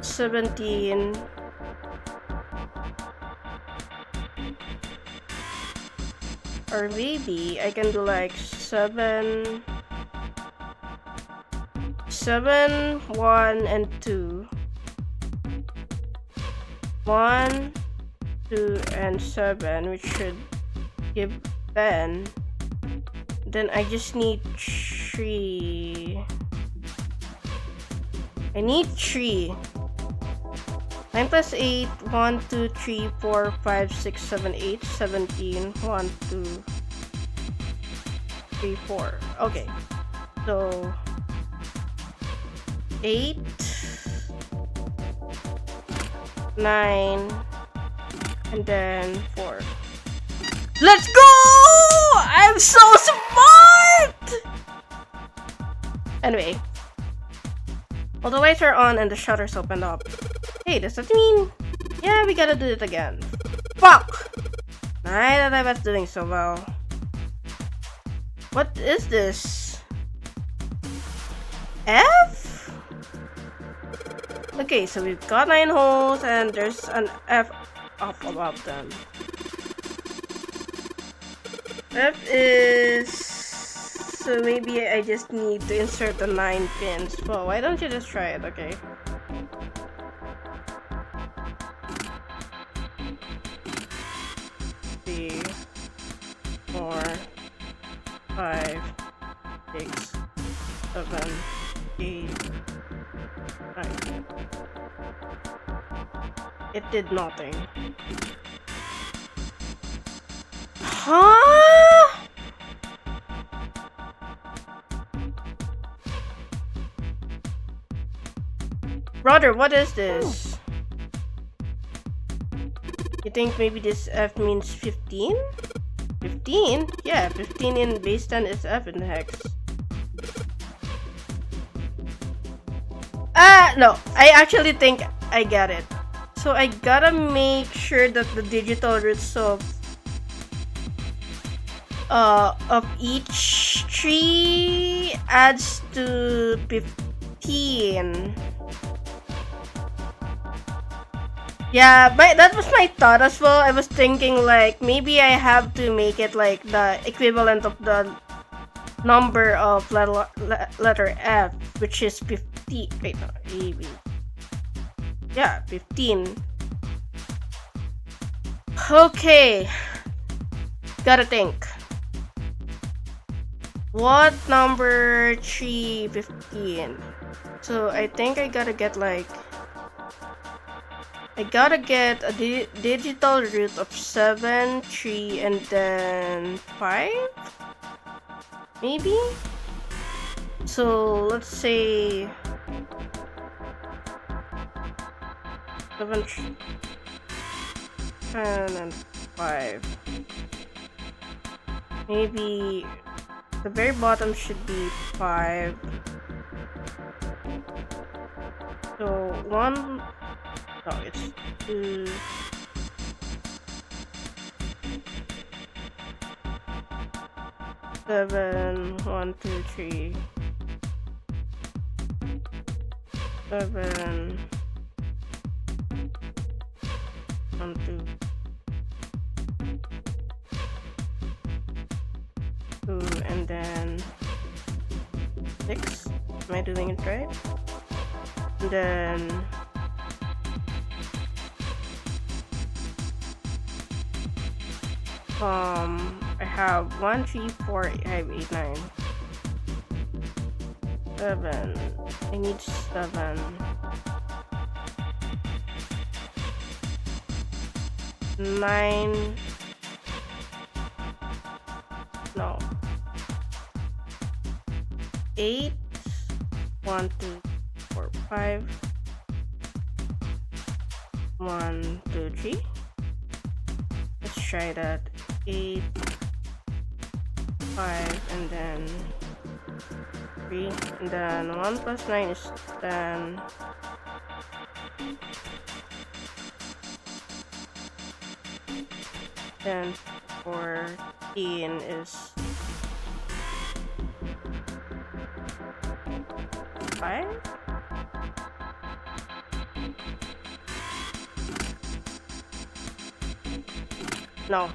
17. Or maybe I can do like 7, 1, and 2. 1, 2, and 7, which should give 10. Then I just need 3. I need 3. 9 plus 8, 1, 2, 3, 4, 5, 6, 7, 8, 17, 1, 2, 3, 4. Okay. So 8, 9, and then 4. Let's go! I'm so smart! Anyway. All the lights are on and the shutters opened up. Hey, does that mean? Yeah, we gotta do it again. Fuck! I thought I was doing so well. What is this? F? Okay, so we've got 9 holes and there's an F up above them. F is... So maybe I just need to insert the 9 pins. Well, why don't you just try it, okay? Three, 4, 5, 6, 7, 8, 9. It did nothing. Huh? Brother, what is this? You think maybe this F means 15? 15? Yeah, 15 in base 10 is F in hex. No. I actually think I get it. So I gotta make sure that the digital roots of each tree adds to 15. Yeah, but that was my thought as well. I was thinking like maybe I have to make it like the equivalent of the number of letter F, which is 50. Wait, no, maybe. Yeah, 15. Okay. Gotta think. What number 315? So I think I gotta get like... I gotta get a digital root of 7, 3, and then 5? Maybe? So let's say 7, 10, and 5. Maybe the very bottom should be 5. So 1. No, it's 2. 7, 1, 2, 3. 7, 1, 2, 2, and then 6. Am I doing it right? And then I have 1, 3, 4, 5, 8, 9. 7. I need 7. 9. No. 8. 1, 2, 4, 5. 1, 2, 3. Let's try that. 8, 5, and then 3, and then 1 plus 9 is 10. Then 14 is 5. No.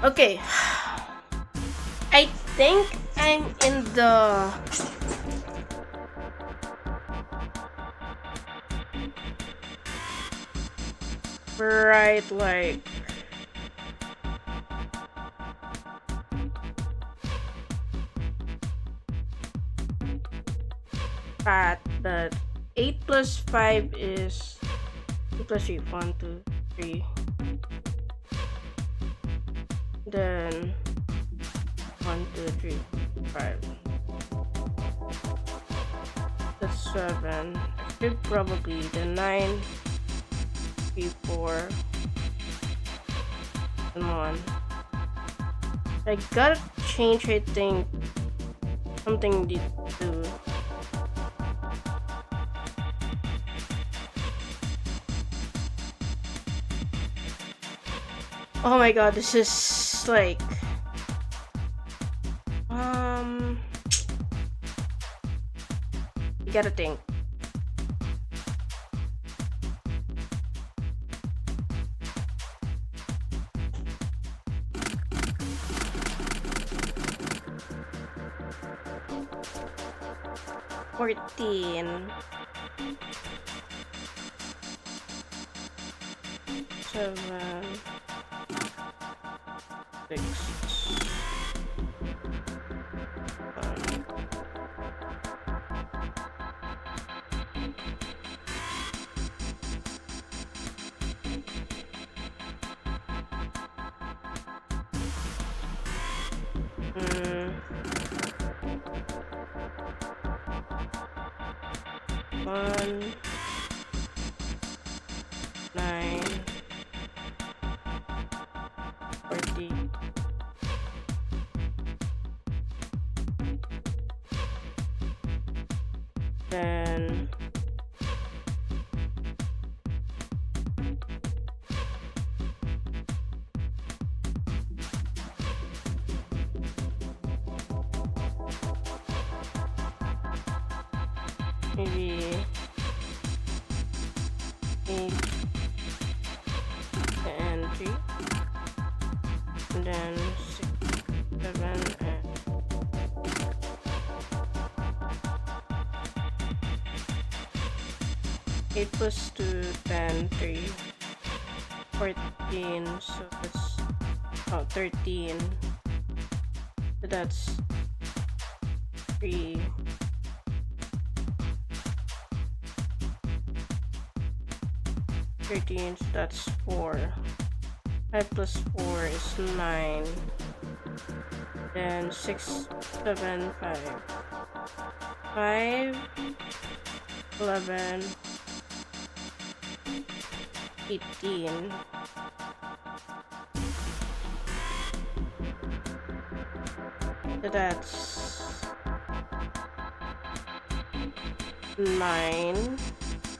Okay. I think I'm in the right, like path that 8 plus 5 is 2 plus 3, 1, 2, 3. Then 1, 2, 3, 5. That's 7. I should probably the 9, 3, 4, and 1. I gotta change, I think, something need to. Oh my god, this is like you gotta think. Fourteen. 7, 6. 1, 9, 40. Then maybe 8 and 3, and then 6, 7, and 8 plus 2, 10, 3, 14, so that's 13, so that's 3. 13, so that's 4. 5 plus 4 is 9. Then 6, 7, 5. 5, 11, 18. So that's 9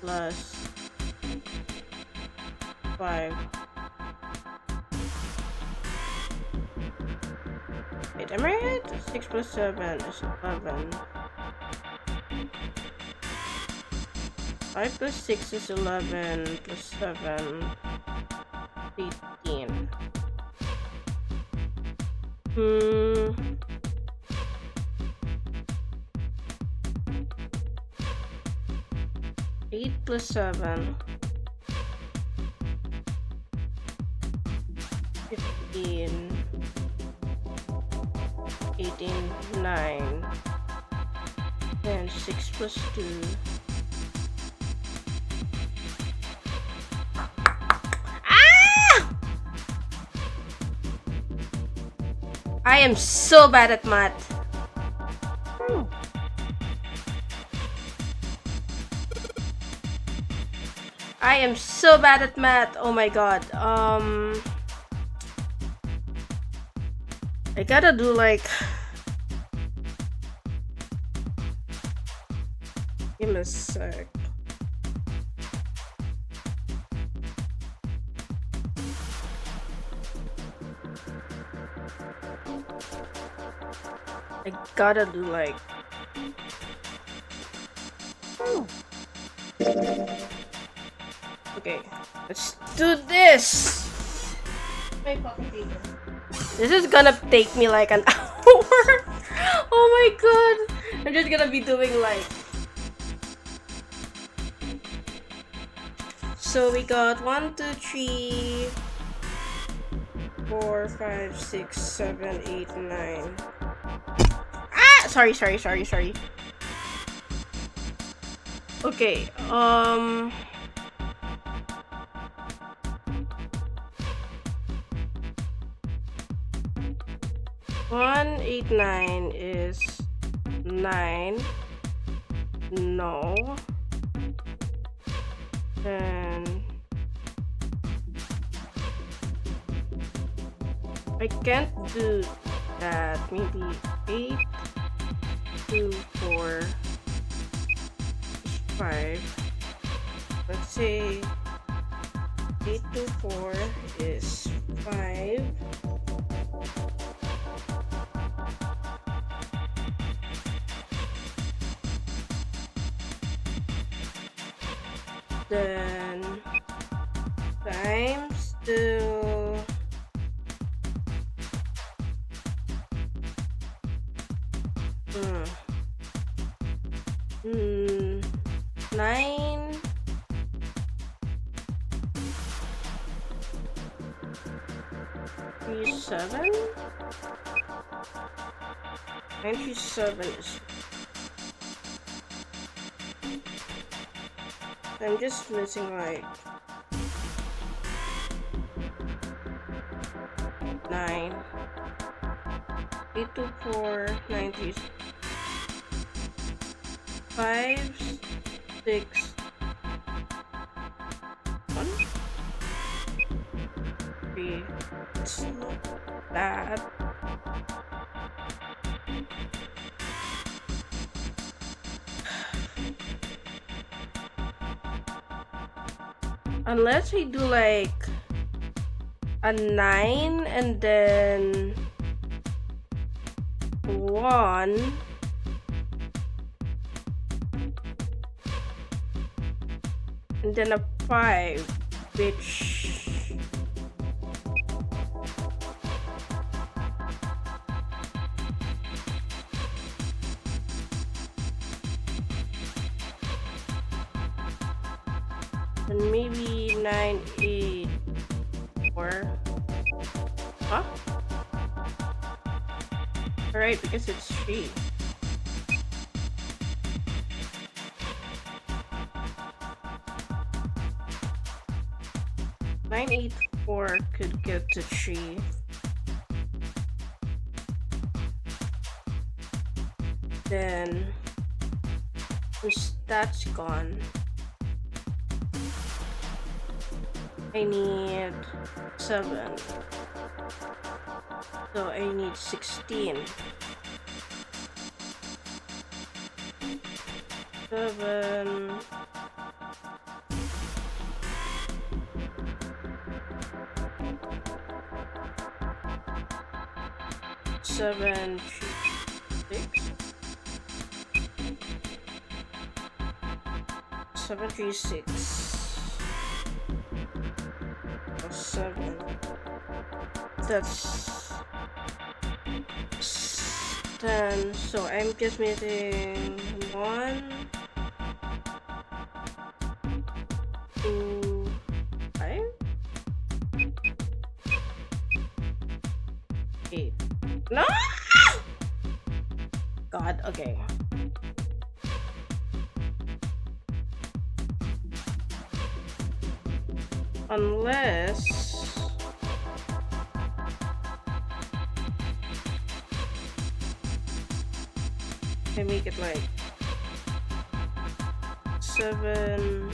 plus 5. Wait, am I right? 6 plus 7 is 11. 5 plus 6 is 11. Plus 7. 18. 8 plus 7. 15. 18. 9. And 6 plus 2. I am so bad at math. I am so bad at math. Oh my god. I gotta do like. Give me a sec. I gotta do like. Okay, let's do this. This is gonna take me like an hour. Oh my god, I'm just gonna be doing like. So we got 1, 2, 3, 4, 5, 6, 7, 8, 9. Sorry. Okay, 189 is 9. No. Then I can't do that. Maybe 8, 2, 4, 5. Let's say 8 to 4 is 5. Then times 2 9 3 7 97 is. I'm just missing like 9 8 to 4 90 5 6 1 3. It's not bad. Unless we do like a 9 and then 1 and then a 5, which and maybe 9, 8, 4. Huh? Alright, because it's 3. Nine, 8, 4 could get to 3. Then since that's gone, I need 7. So I need 16. 7. 7, 3. 6 7 3 6 plus 7. That's 10. So I'm just missing 1 2 5 8. No! God, okay. Unless I make it like 7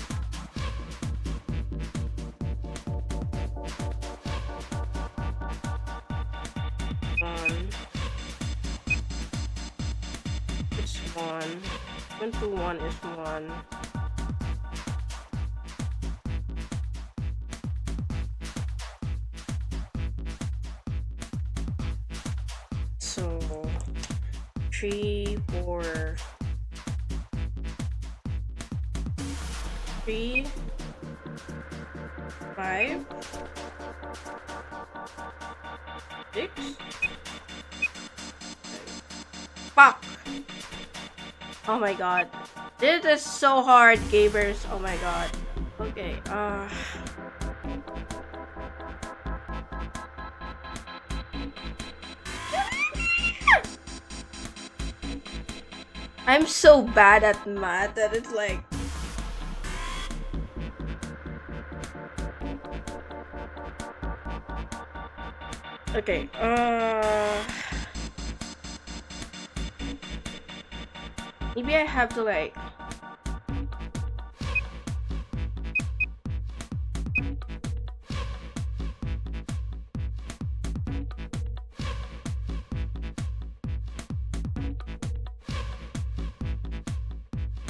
1. It's 1. 1 to 1 is 1. So 3 4 3 5 6. Fuck! Oh my god. This is so hard, gamers. Oh my god. Okay, I'm so bad at math that it's like... Okay, maybe I have to like...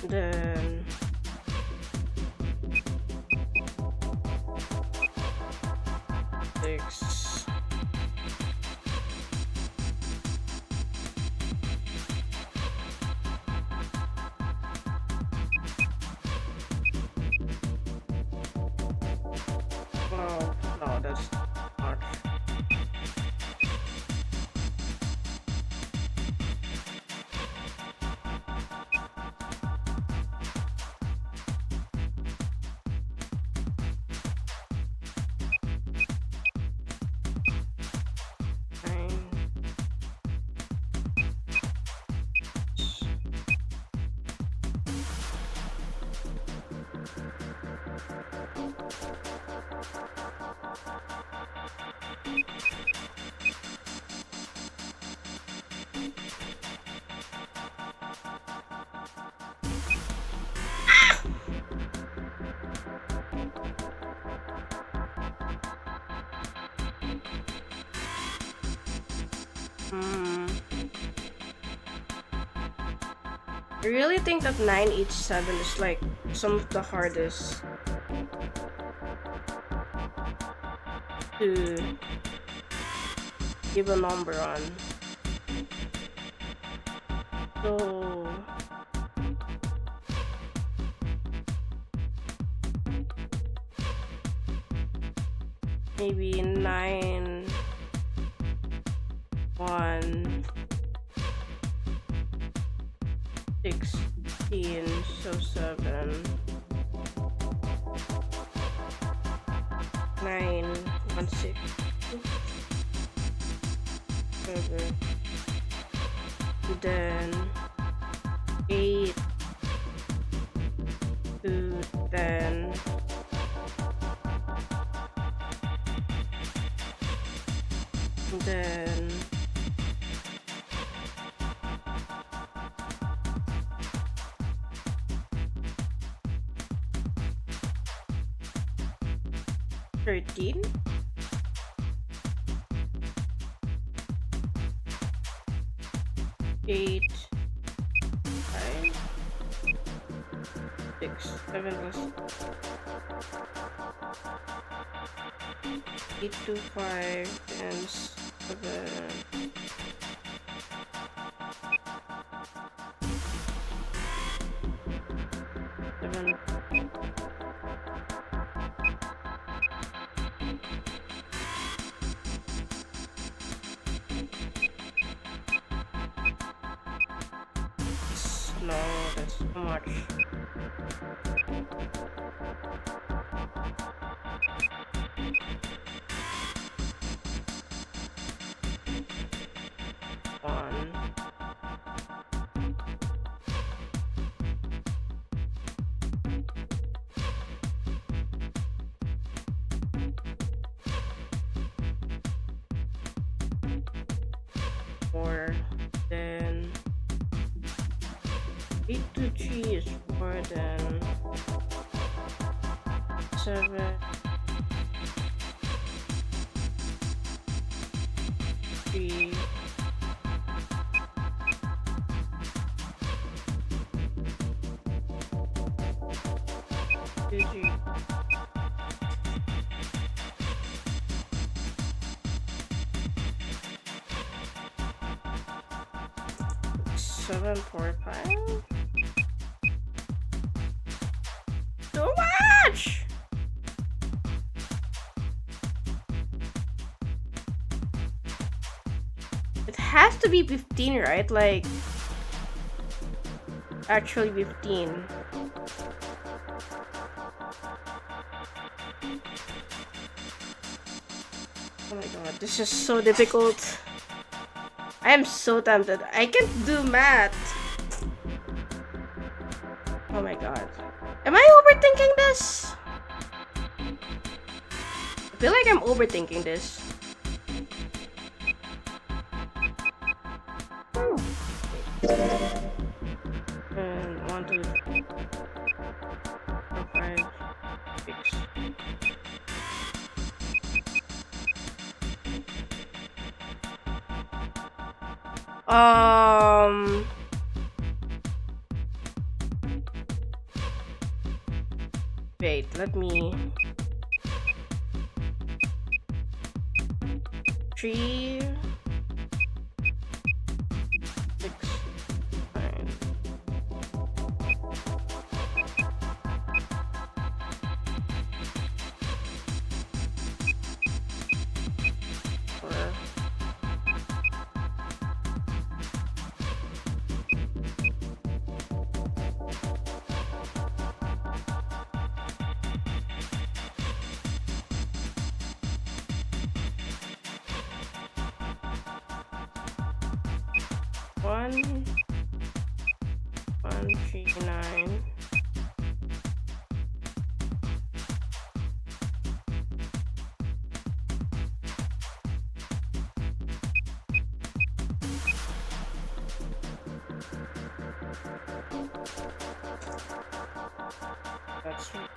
Then... Six... Oh, no, that's not... I really think that 987 is like some of the hardest to give a number on. So maybe 9 1 16, so 7 9 1 6 7, then 8 2 10 then 13 8 5 6 7 plus 8 to 5 and 7 No, that's too much. One. More than 8 to 3 is more than 7. 3. Two, three. Seven, 4, 5. Too much. It has to be 15, right? Like, actually 15. Oh my god, this is so difficult. I am so tempted. I can't do math. Oh my god. Am I overthinking this? I feel like I'm overthinking this. And 1, 2, 3, 4, 5, 6. Wait, let me. 3, 6, 9. One, 3, 9. That's right.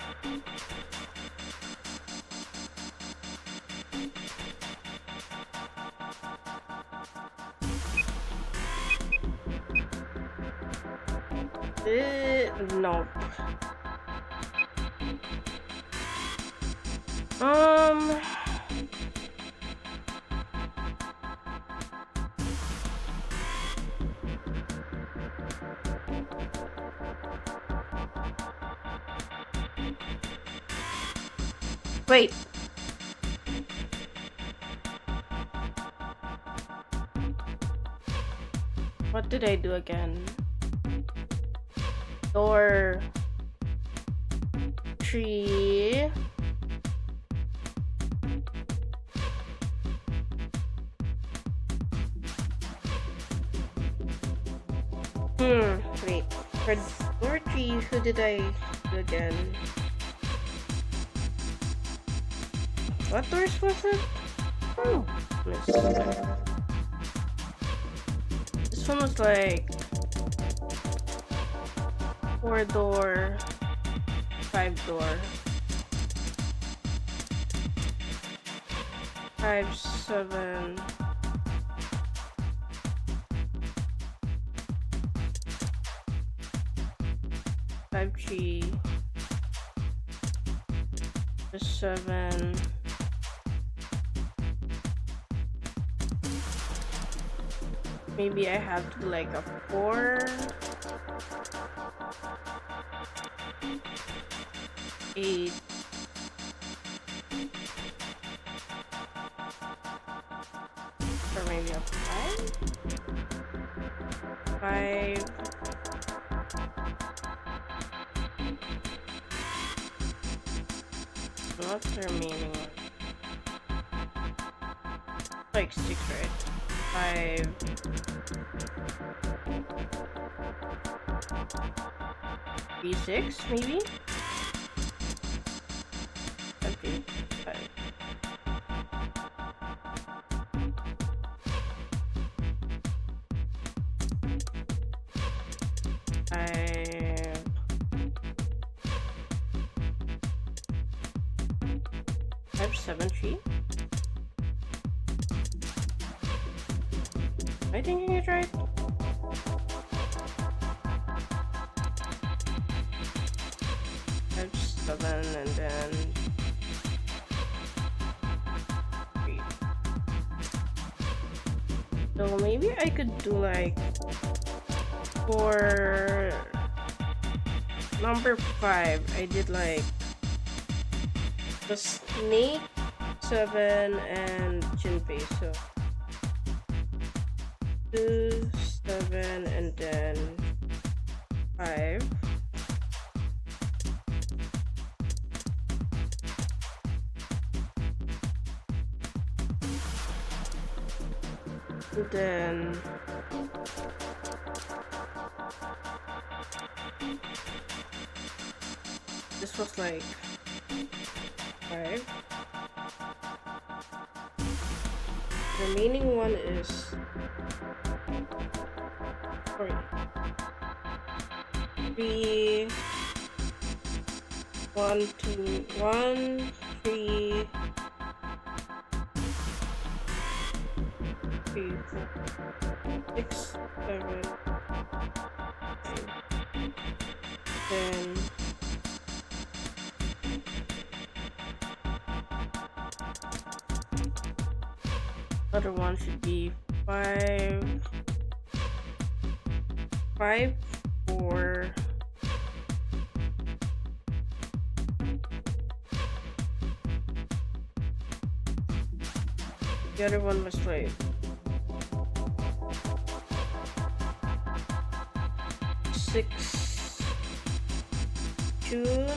Nope. Wait. What did I do again? Door 3. Wait. For door 3, who did I do again? What doors was it? Oh, this one was like 4 door, 5 door, 5, 7. G 7. Maybe I have to do like a 4, 8, or maybe a 5, What's the remaining one? Like 6, right? 5. 3, 6, maybe? Okay, 5. I have 7 3. Am I thinking it right? I have 7 and then 3. So maybe I could do like for number 5, I did like the snake, 7, and Jinpei. So 2, 7, and then 5. And then this was like 5. The remaining one is 3. 1, 2, 1, 3, 3, 4, 6, 7, 8, 10. Other one should be 5, 5, 4. The other one was like 6 June.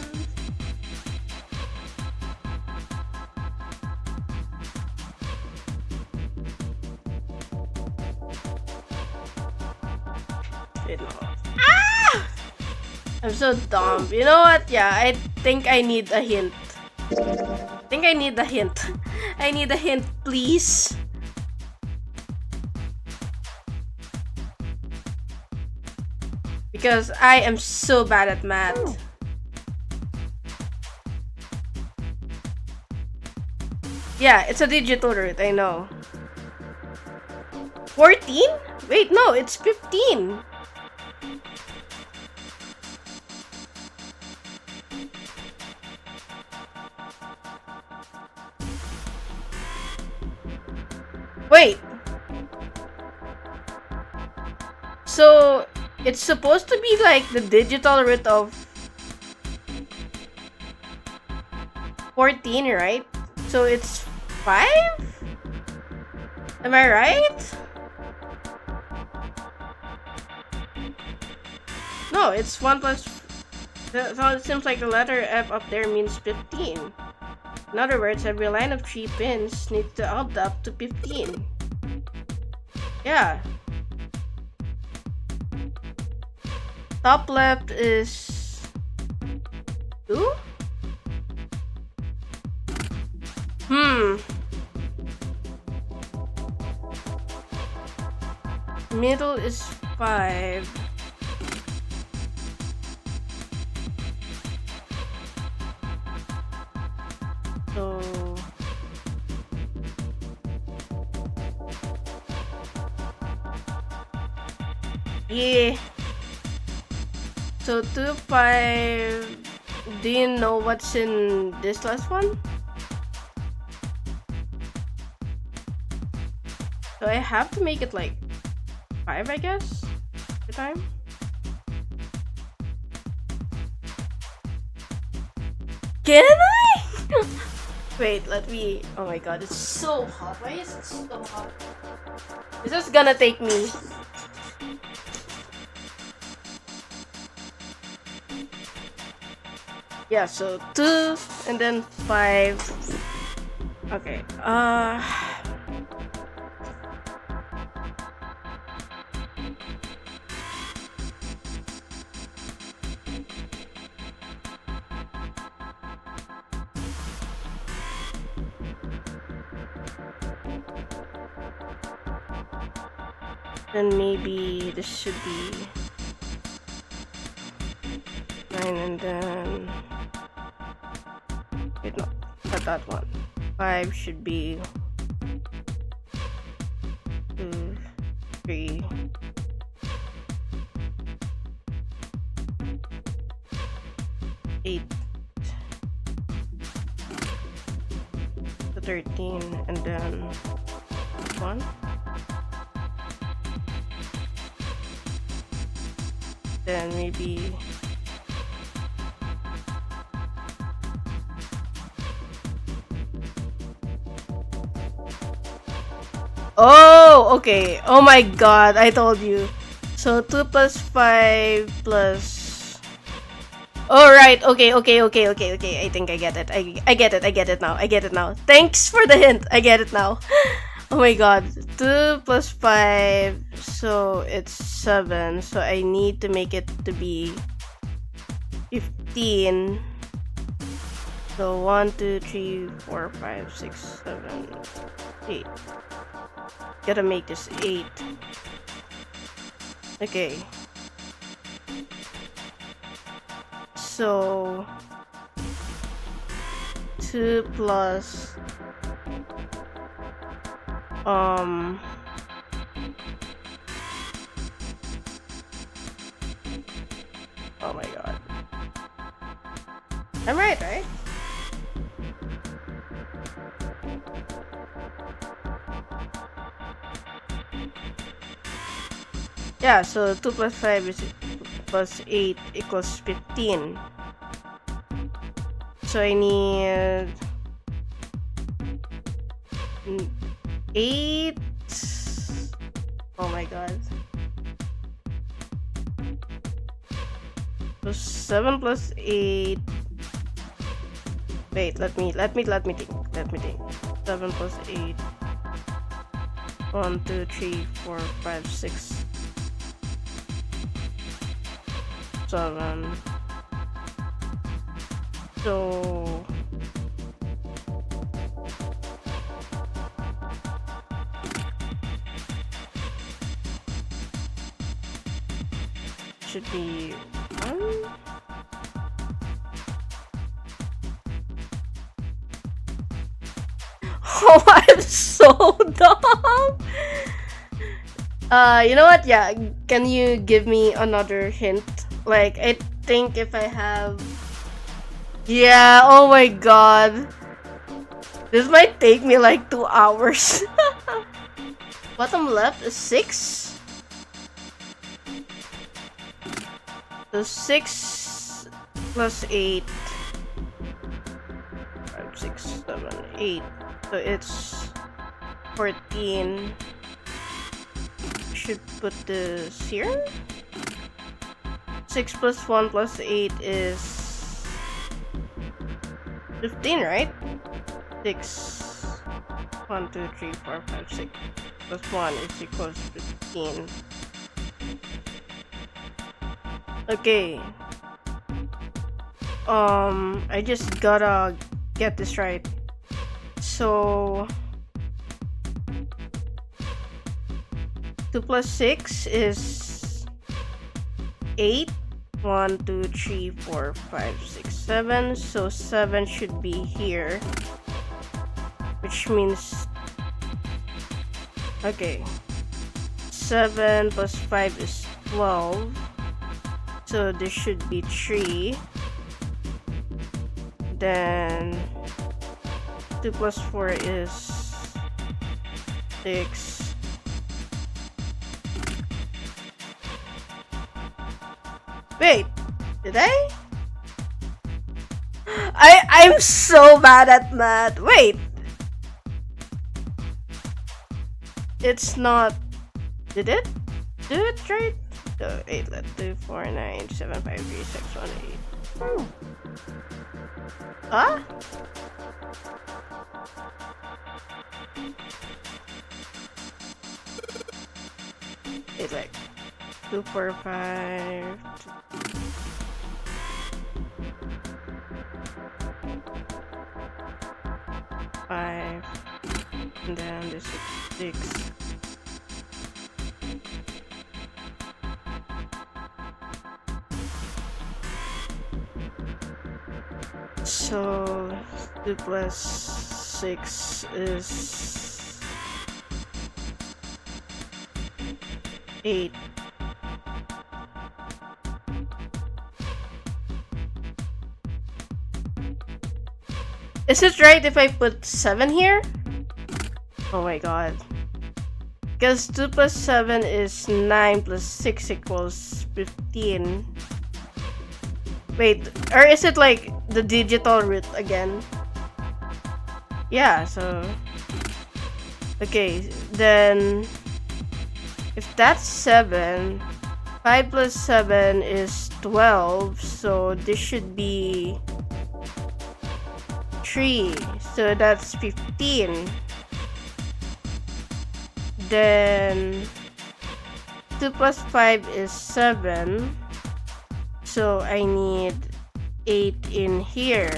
Ah! I'm so dumb. You know what? Yeah, I think I need a hint. I need a hint, please. Because I am so bad at math. Yeah, it's a digital root, I know. 14? Wait, no, it's 15. Wait. So, it's supposed to be like the digital root of 14, right? So it's 5? Am I right? No, it's 1 plus... So it seems like the letter F up there means 15. In other words, every line of 3 pins needs to add up to 15. Yeah. Top left is 2? Middle is 5. So yeah. So 2, 5. Do you know what's in this last one? So I have to make it like 5, I guess, the time. Can I? Wait, let me. Oh my god, it's so hot. Why is it so hot? This is gonna take me. Yeah, so 2 and then 5. Okay. Then maybe this should be 9 and then wait, no, not that one. 5 should be 2, 3. Eight to 13 and then 1. Then maybe oh, okay. Oh my god, I told you. So 2 plus 5 plus. Oh right. Okay. I think I get it. I get it now. Thanks for the hint. I get it now. Oh my god. 2 plus 5, so it's 7. So I need to make it to be 15. So 1, 2, 3, 4, 5, 6, 7, 8. Gotta make this 8. Okay. So 2 plus oh my god. I'm right? Yeah, so 2 plus 5 is plus 8 equals 15. So I need 8. Oh my god. So 7 plus 8. Wait, let me think. 7 plus 8. 1, 2, 3, 4, 5, 6, 7. So should be 1. Oh, I'm so dumb. You know what? Yeah, can you give me another hint? Like, I think if I have... Yeah, oh my god. This might take me like 2 hours. Bottom left is 6. So 6 plus 8. 5, 6, 7, 8. So it's 14. Should put this here. 6 plus 1 plus 8 is 15, right? 6. 1, 2, 3, 4, 5, 6 plus 1 is equals 15. Okay. I just gotta get this right. So 2 plus 6 is 8. 1, 2, 3, 4, 5, 6, 7. So 7 should be here, which means okay. 7 plus 5 is 12. So this should be 3. Then 2 plus 4 is 6. Wait, did I? I'm so bad at math. Wait. It's not. Did it? Do it right? So 8, let's do 4, 9, 7, 5, 3, 6, 1, 8. Huh? It's like 2, 4, 5. 5, and then this is 6. So 2 plus 6 is 8. Is it right if I put 7 here? Oh my god. Because 2 plus 7 is 9 plus 6 equals 15. Wait, or is it like the digital root again? Yeah, so... Okay, then... If that's 7, 5 plus 7 is 12, so this should be 3, so that's 15. Then 2 plus 5 is 7, so I need 8 in here.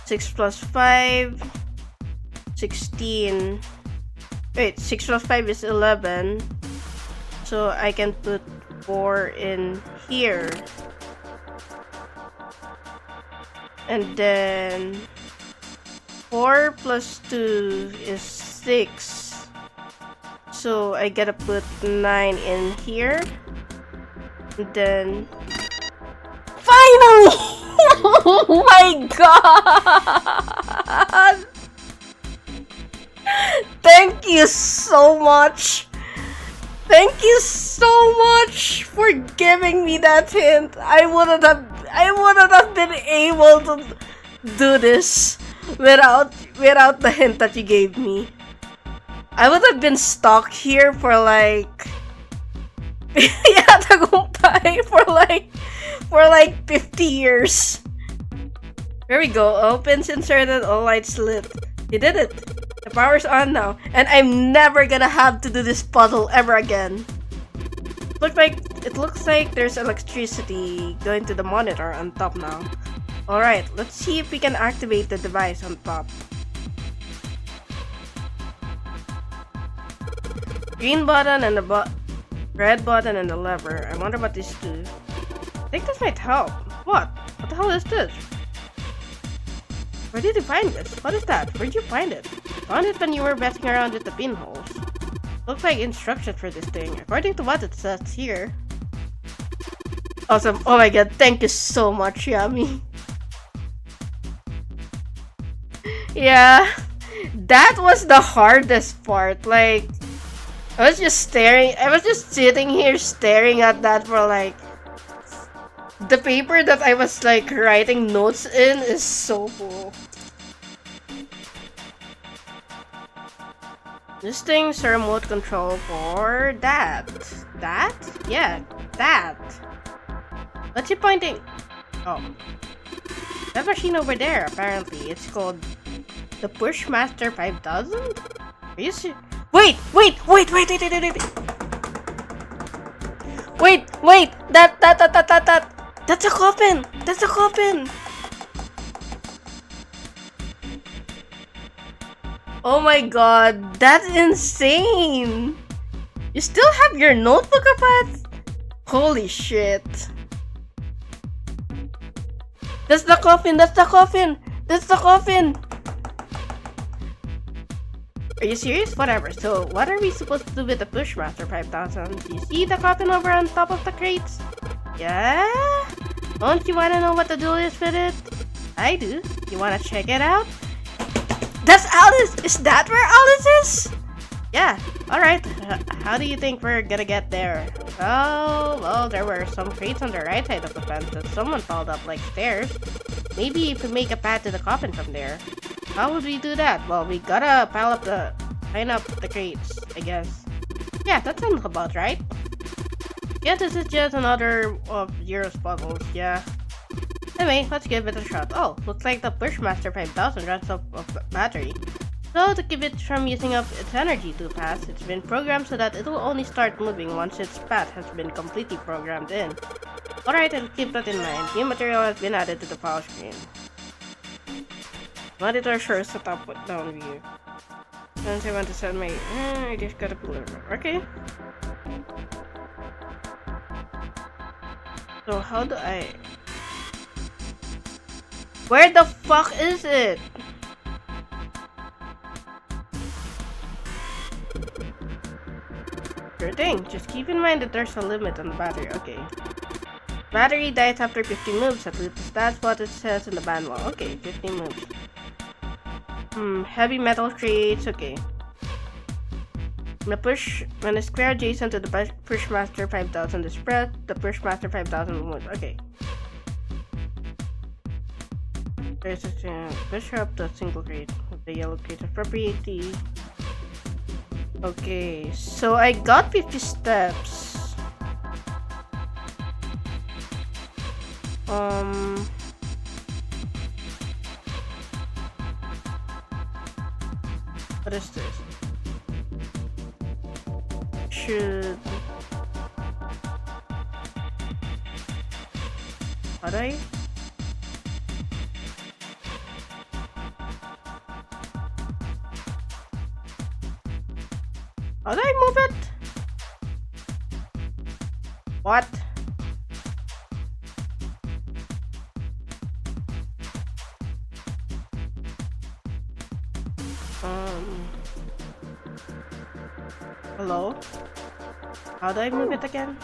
6 plus 5, 16. Wait, 6 plus 5 is 11, so I can put 4 in here. And then 4 plus 2 is 6, so I gotta put 9 in here. And then finally! Oh my god! Thank you so much! Thank you so much for giving me that hint. I wouldn't have been able to do this without the hint that you gave me. I would have been stuck here for like tagumpay for like 50 years. There we go. All pins inserted, all lights lit. You did it. The power's on now, and I'm never gonna have to do this puzzle ever again. It looks like there's electricity going to the monitor on top now. Alright, let's see if we can activate the device on top. Green button and the red button and the lever. I wonder what these do. I think this might help. What? What the hell is this? Where did you find this? What is that? Where'd you find it? Found it when you were messing around with the pinholes. Looks like instructions for this thing, according to what it says here. Awesome. Oh my god, thank you so much, Yami. Yeah, that was the hardest part. Like, I was just sitting here staring at that for like... The paper that I was like writing notes in is so cool. This thing's a remote control for that. That? Yeah, that. What's you pointing? Oh. That machine over there, apparently. It's called the Pushmaster 5000? Are you serious? Wait! That's a coffin! That's a coffin! Oh my god, that's insane! You still have your notebook of that? Holy shit. That's the coffin! That's the coffin! That's the coffin! Are you serious? Whatever. So, what are we supposed to do with the Pushmaster 5000? Do you see the coffin over on top of the crates? Yeah? Don't you want to know what the deal is with it? I do. You want to check it out? That's Alice! Is that where Alice is? Yeah. Alright. How do you think we're gonna get there? Oh, well, there were some crates on the right side of the fence that someone followed up like stairs. Maybe you could make a path to the coffin from there. How would we do that? Well, we gotta line up the crates, I guess. Yeah, that sounds about right. Yeah, this is just another of Zero's puzzles, yeah. Anyway, let's give it a shot. Oh, looks like the Bushmaster 5000 runs up of battery. So, to keep it from using up its energy too fast, it's been programmed so that it will only start moving once its path has been completely programmed in. Alright, I'll keep that in mind. New material has been added to the power screen. Monitor shows the top down view. Since I want to set my... I just gotta pull it over. Okay. So how do I... Where the fuck is it? Sure thing. Just keep in mind that there's a limit on the battery. Okay. Battery dies after 50 moves. At least that's what it says in the manual. Okay, 50 moves. Heavy metal crates. Okay. When a square adjacent to the Bushmaster 5000 is pressed, the Bushmaster 5000 moves. Okay. There's a bishop, the single crate with the yellow crate appropriately. Okay, so I got 50 steps. What is this? Should... How do I? How do I move it? What? Hello? How do I move it again?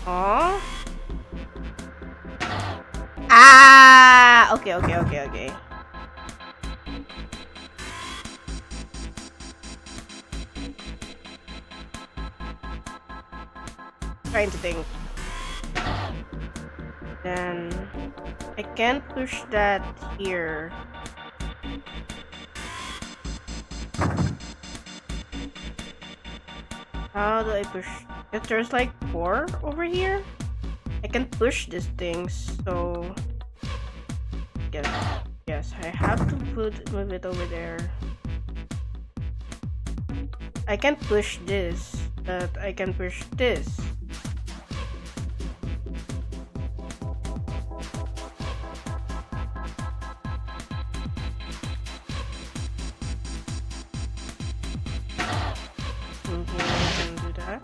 Oh? Ah! Okay. Trying to think. Then I can't push that here. How do I push? If there's like 4 over here, I can push these things. So yes, I have to move it over there. I can push this, but I can push this. I can do that.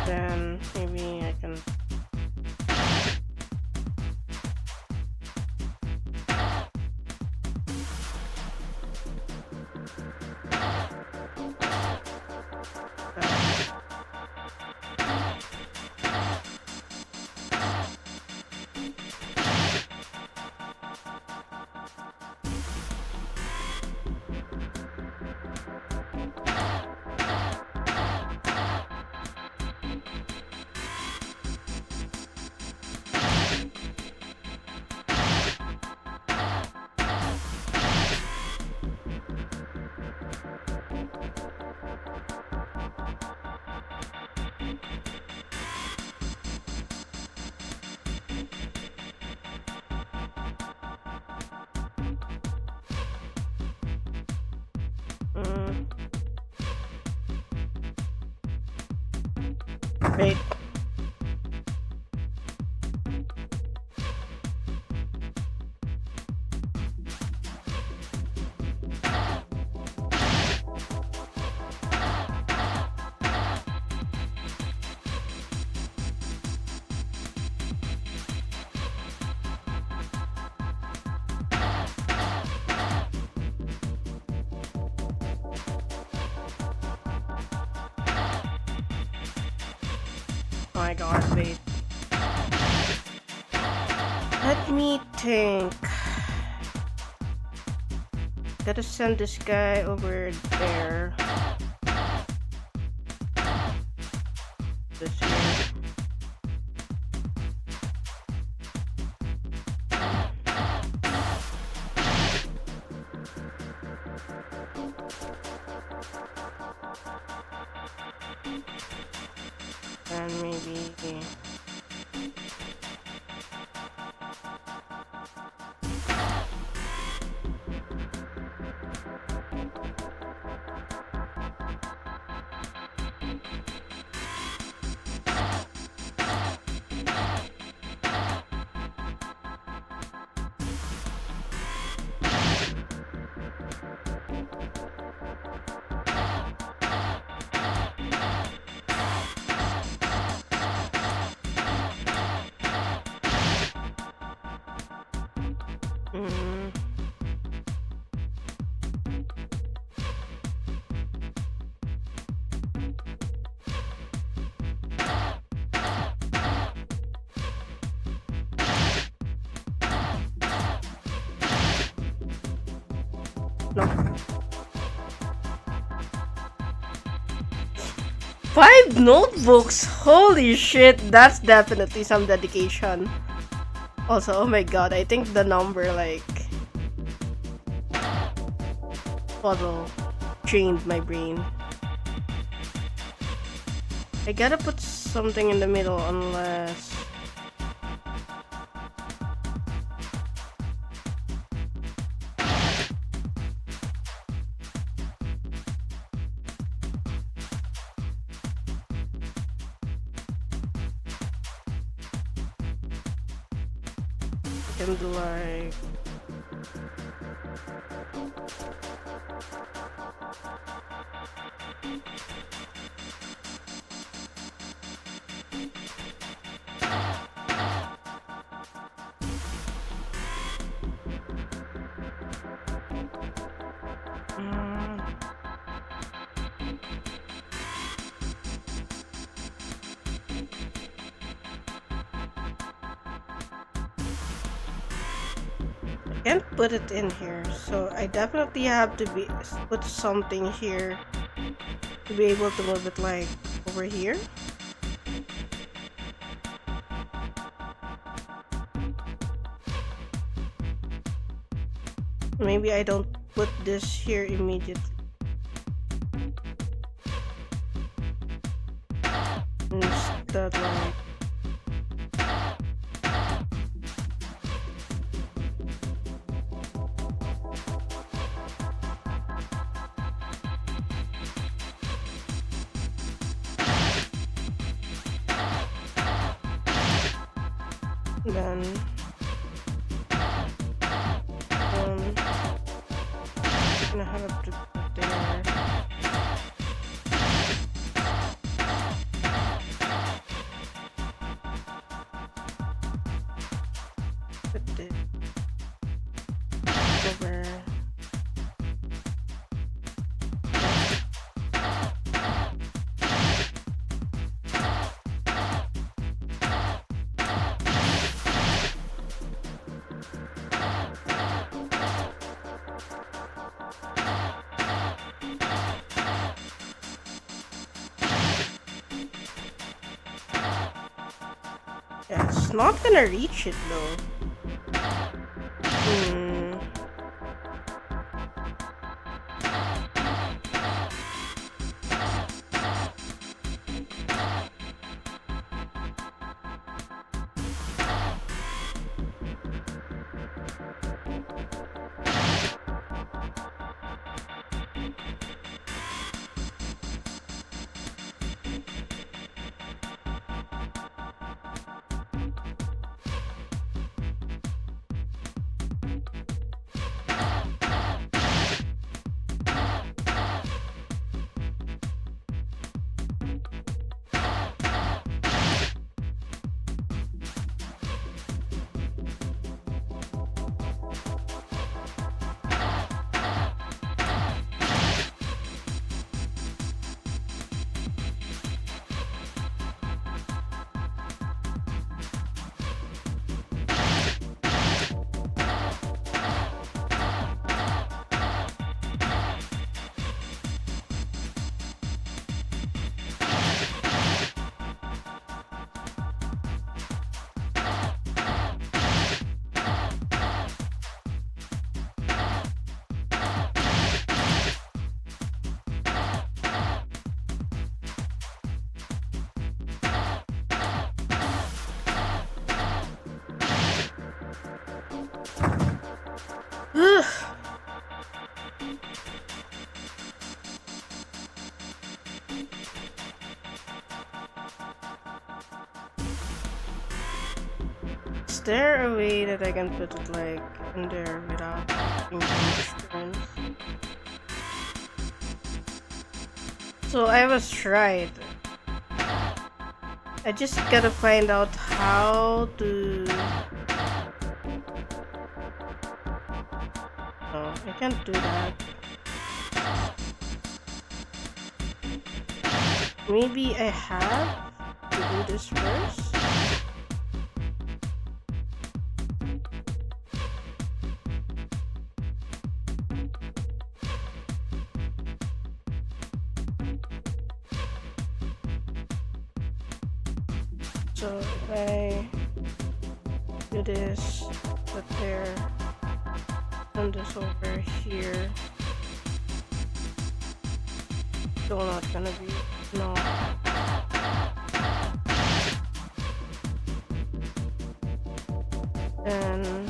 Then maybe I can. Wait. Oh my god, wait. Let me think. Gotta send this guy over there. This here. And maybe... No. 5 notebooks! Holy shit, that's definitely some dedication. Also, oh my god, I think the number, like... puzzle trained my brain. I gotta put something in the middle unless... I can do like... can't put it in here, so I definitely have to put something here to be able to move it like over here. Maybe I don't put this here immediately. Instead, like... then I'm gonna have to put there. Put it over. Yeah, it's not gonna reach it though. Ugh. Is there a way that I can put it like in there without taking turns? So I was right. I just gotta find out how to. Oh, I can't do that. Maybe I have to do this first. So if I do this, put there, and this over here, still not gonna be, no. Then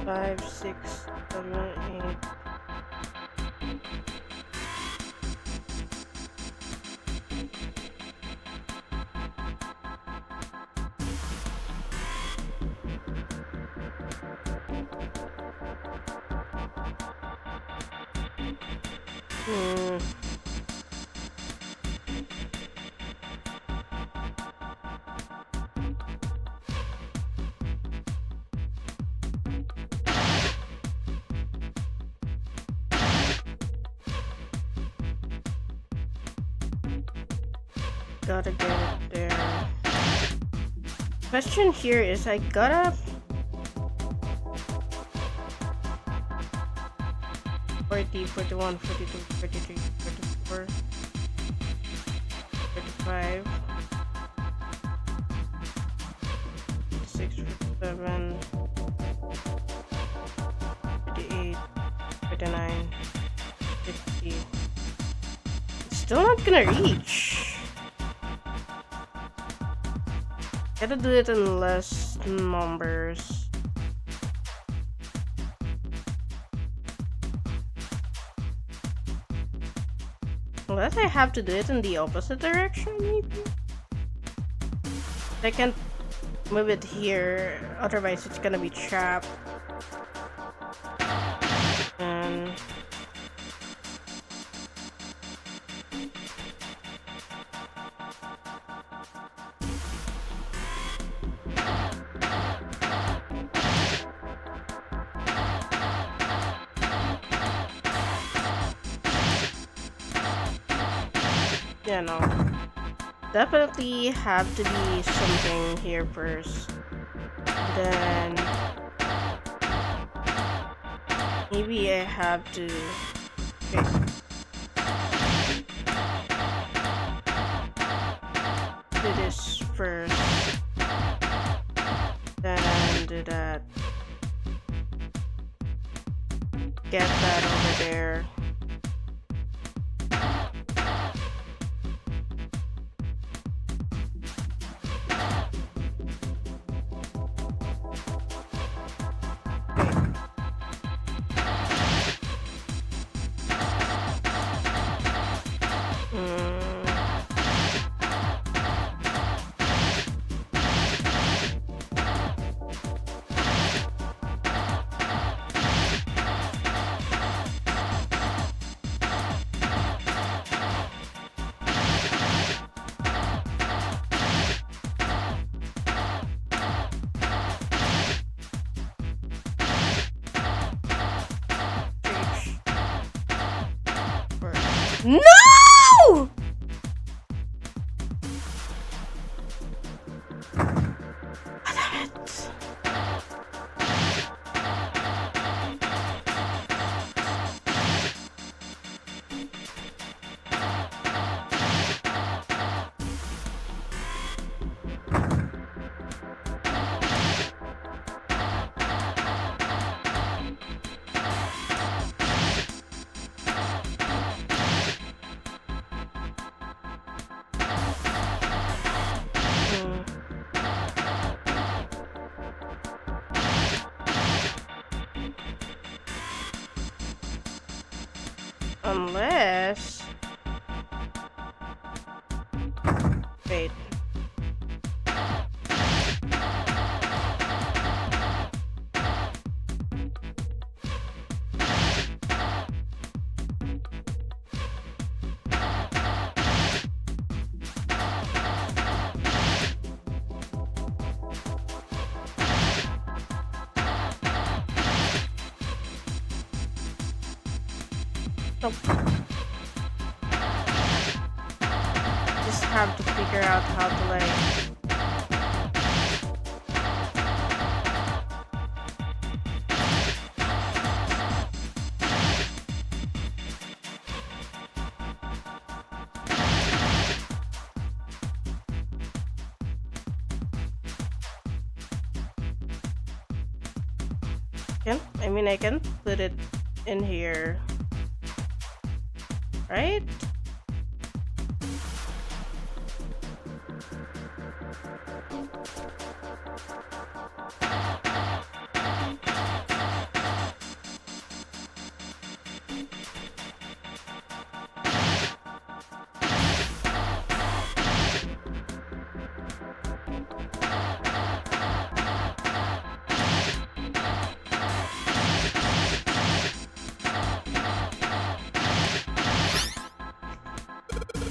five, 6, 7, 8. Gotta get it there. Question here is I gotta 40, 41, 42, 43, 44, 45, 46, 47, 58, 59, 50. It's still not gonna reach. Gotta do it in less numbers. Unless I have to do it in the opposite direction, maybe? I can't move it here, otherwise it's gonna be trapped. And yeah, no. Definitely have to be something here first. Then maybe I have to. Okay. Do this first. Then do that. Get that over there. No! Damn it. Unless... Wait. Nope. Just have to figure out how to like... I can put it in here. Right?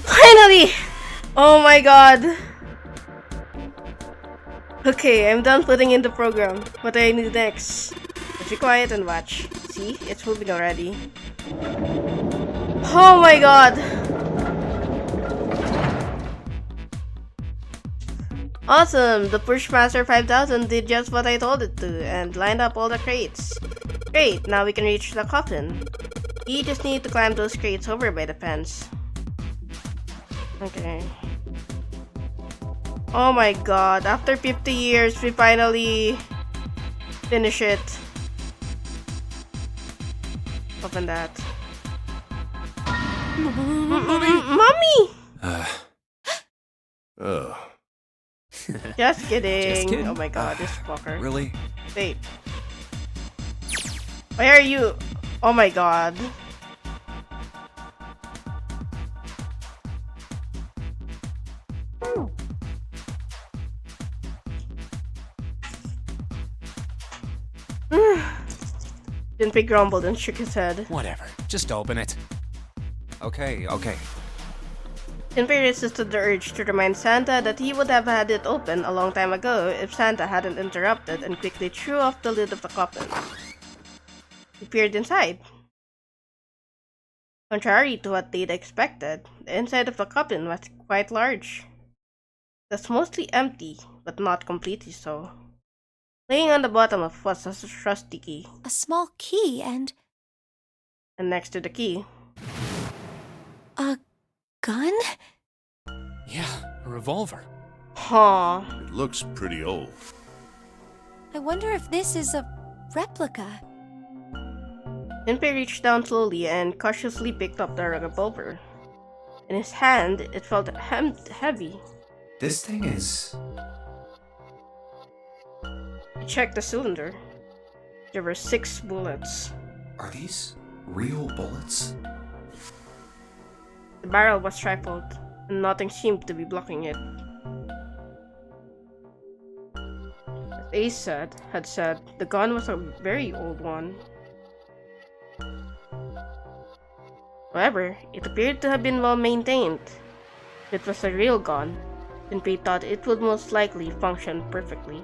Finally! Oh my god. Okay, I'm done putting in the program. What do I do next? Let's be quiet and watch. See? It's moving already. Oh my god. Awesome! The Pushmaster 5000 did just what I told it to and lined up all the crates. Great, now we can reach the coffin. We just need to climb those crates over by the fence. Okay. Oh my god, after 50 years, we finally finish it. Open that. Mommy! Oh. Just kidding. Just kidding. Oh my god, this fucker. Really? Wait. Why are you? Oh my god. Jinpei grumbled and shook his head. Whatever, just open it. Okay, okay. Jinpei resisted the urge to remind Santa that he would have had it open a long time ago if Santa hadn't interrupted and quickly threw off the lid of the coffin. He peered inside. Contrary to what they'd expected, the inside of the coffin was quite large. It was mostly empty, but not completely so. Laying on the bottom of was a rusty key. A small key and next to the key, a gun? Yeah, a revolver. huh? It looks pretty old. I wonder if this is a replica. Jinpei reached down slowly and cautiously picked up the revolver. In his hand, it felt heavy. This thing is... He checked the cylinder. There were 6 bullets. Are these real bullets? The barrel was rifled, and nothing seemed to be blocking it. As Ace had said, the gun was a very old one. However, it appeared to have been well maintained. If it was a real gun, Jinpei thought it would most likely function perfectly.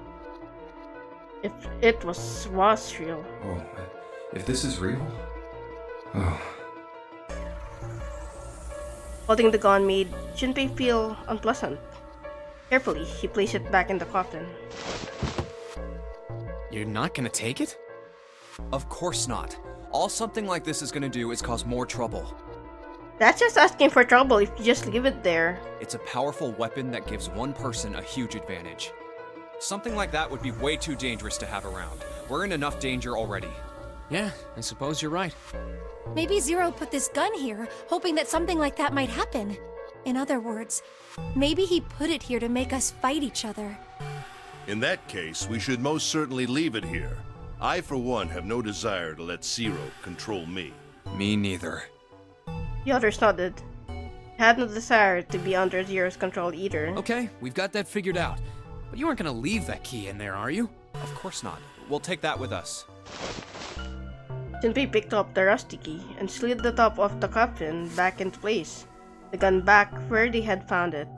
If it was real. Oh, if this is real? Oh. Holding the gun made Junpei feel unpleasant. Carefully, he placed it back in the coffin. You're not gonna take it? Of course not. All something like this is gonna do is cause more trouble. That's just asking for trouble if you just leave it there. It's a powerful weapon that gives one person a huge advantage. Something like that would be way too dangerous to have around. We're in enough danger already. Yeah, I suppose you're right. Maybe Zero put this gun here, hoping that something like that might happen. In other words, maybe he put it here to make us fight each other. In that case, we should most certainly leave it here. I, for one, have no desire to let Zero control me. Me neither. The others nodded. He had no desire to be under Zero's control either. Okay, we've got that figured out. But you aren't gonna leave that key in there, are you? Of course not. We'll take that with us. Junpei picked up the rusty key and slid the top of the coffin back into place, the gun back where they had found it.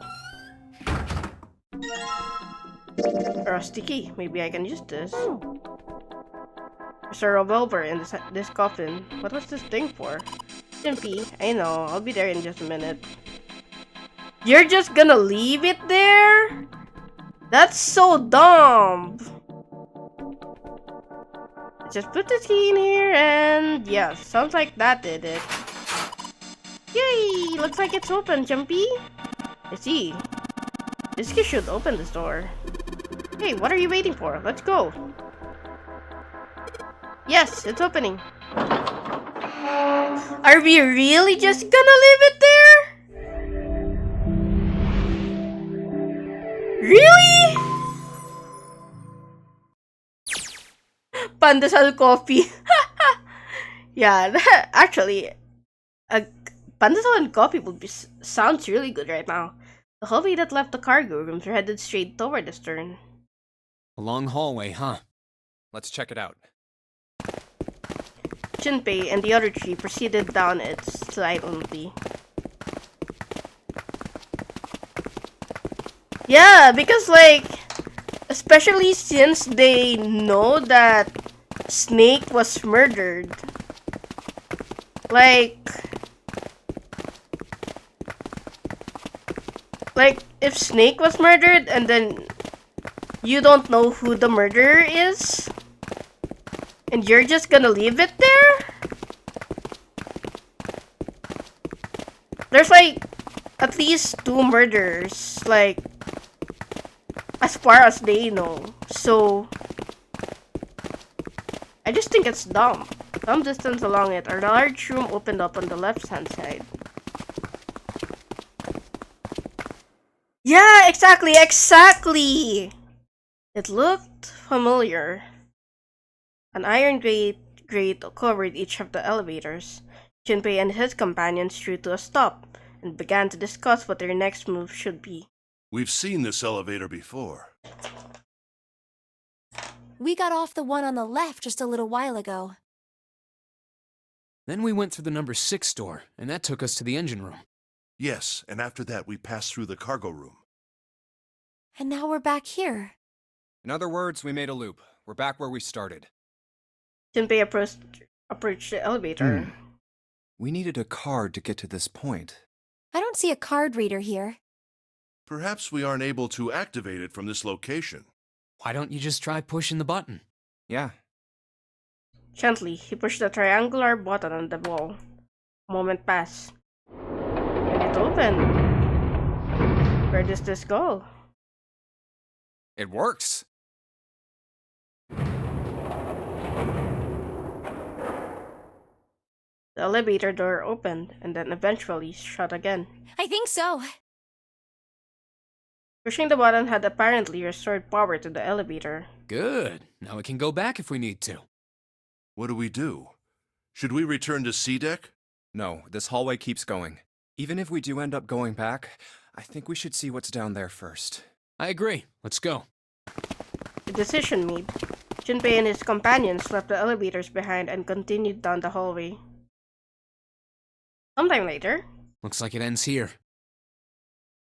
A rusty key. Maybe I can use this. There's a revolver in this coffin. What was this thing for? Junpei, I know. I'll be there in just a minute. You're just gonna leave it there? That's so dumb. Just put the key in here and yeah, sounds like that did it. Yay! Looks like it's open, Junpei. I see. This key should open this door. Hey, what are you waiting for? Let's go. Yes, it's opening. Are we really just gonna leave it there? Really? Pandesal coffee. Yeah, actually, pandesal and coffee would be sounds really good right now. The hallway that left the cargo rooms are headed straight toward the stern. A long hallway, huh? Let's check it out. Junpei and the other three proceeded down it silently. Yeah, because like, especially since they know that Snake was murdered. Like if Snake was murdered and then you don't know who the murderer is, and you're just gonna leave it there? There's like at least 2 murderers, like as far as they know. So I just think it's dumb. Some distance along it, a large room opened up on the left-hand side. Yeah, exactly! It looked familiar. An iron grate covered each of the elevators. Junpei and his companions drew to a stop and began to discuss what their next move should be. We've seen this elevator before. We got off the one on the left just a little while ago. Then we went through the number 6 door, and that took us to the engine room. Yes, and after that we passed through the cargo room. And now we're back here. In other words, we made a loop. We're back where we started. Junpei approached the elevator. We needed a card to get to this point. I don't see a card reader here. Perhaps we aren't able to activate it from this location. Why don't you just try pushing the button? Yeah. Gently, he pushed the triangular button on the wall. A moment passed. And it opened. Where does this go? It works. The elevator door opened and then eventually shut again. I think so. Pushing the button had apparently restored power to the elevator. Good. Now we can go back if we need to. What do we do? Should we return to C deck? No, this hallway keeps going. Even if we do end up going back, I think we should see what's down there first. I agree. Let's go. The decision made. Junpei and his companions left the elevators behind and continued down the hallway. Sometime later, Looks like it ends here.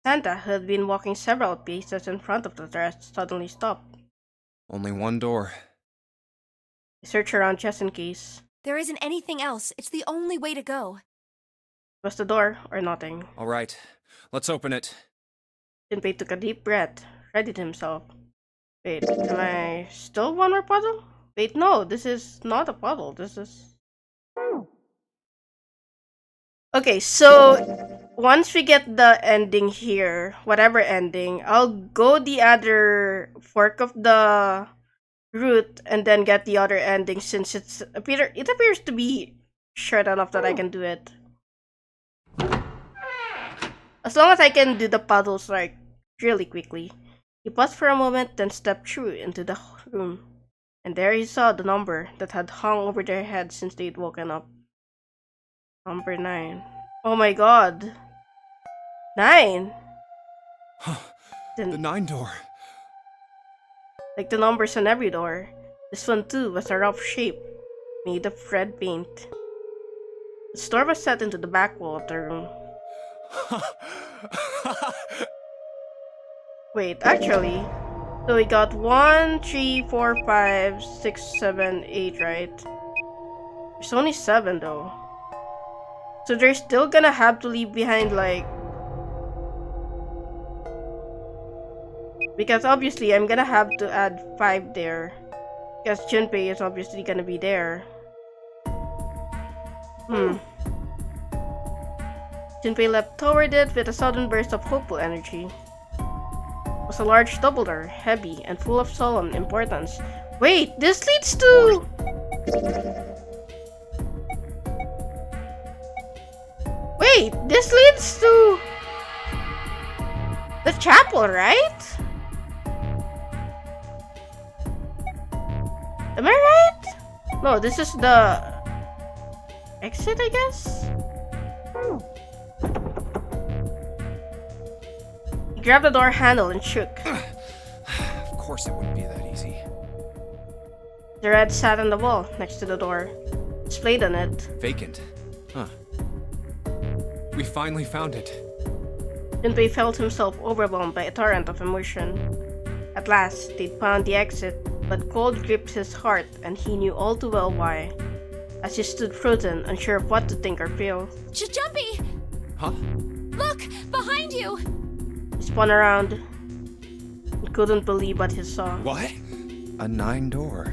Santa, who had been walking several paces in front of the rest, suddenly stopped. Only one door. He searched around just in case. There isn't anything else. It's the only way to go. Was the door or nothing? All right, let's open it. Junpei took a deep breath, readied himself. Wait, am I still one more puzzle? Wait, no, this is not a puzzle. This is... Okay, so once we get the ending here, whatever ending, I'll go the other fork of the route and then get the other ending since it appears to be short enough that I can do it. As long as I can do the puzzles like really quickly. He paused for a moment, then stepped through into the room. And there he saw the number that had hung over their heads since they'd woken up. Number 9. Oh my god. 9? The 9 door. Like the numbers on every door. This one too was a rough shape, made of red paint. The door was set into the back wall of the room. Wait, actually, so we got 1, 3, 4, 5, 6, 7, 8, right? There's only 7 though. So they're still gonna have to leave behind like... Because obviously I'm gonna have to add 5 there. Because Junpei is obviously gonna be there. Junpei leapt toward it with a sudden burst of hopeful energy. It was a large double door, heavy and full of solemn importance. Wait, this leads to... Wait, this leads to... the chapel, right? Am I right? No, this is the... exit, I guess? He grabbed the door handle and shook. Of course it wouldn't be that easy. The red sat on the wall next to the door, displayed on it. Vacant. Huh. We finally found it. Junpei felt himself overwhelmed by a torrent of emotion. At last, they'd found the exit, but cold gripped his heart and he knew all too well why. As he stood frozen, unsure of what to think or feel. Jumpy! Huh? Look! Behind you! He spun around and couldn't believe what he saw. What? A 9 door.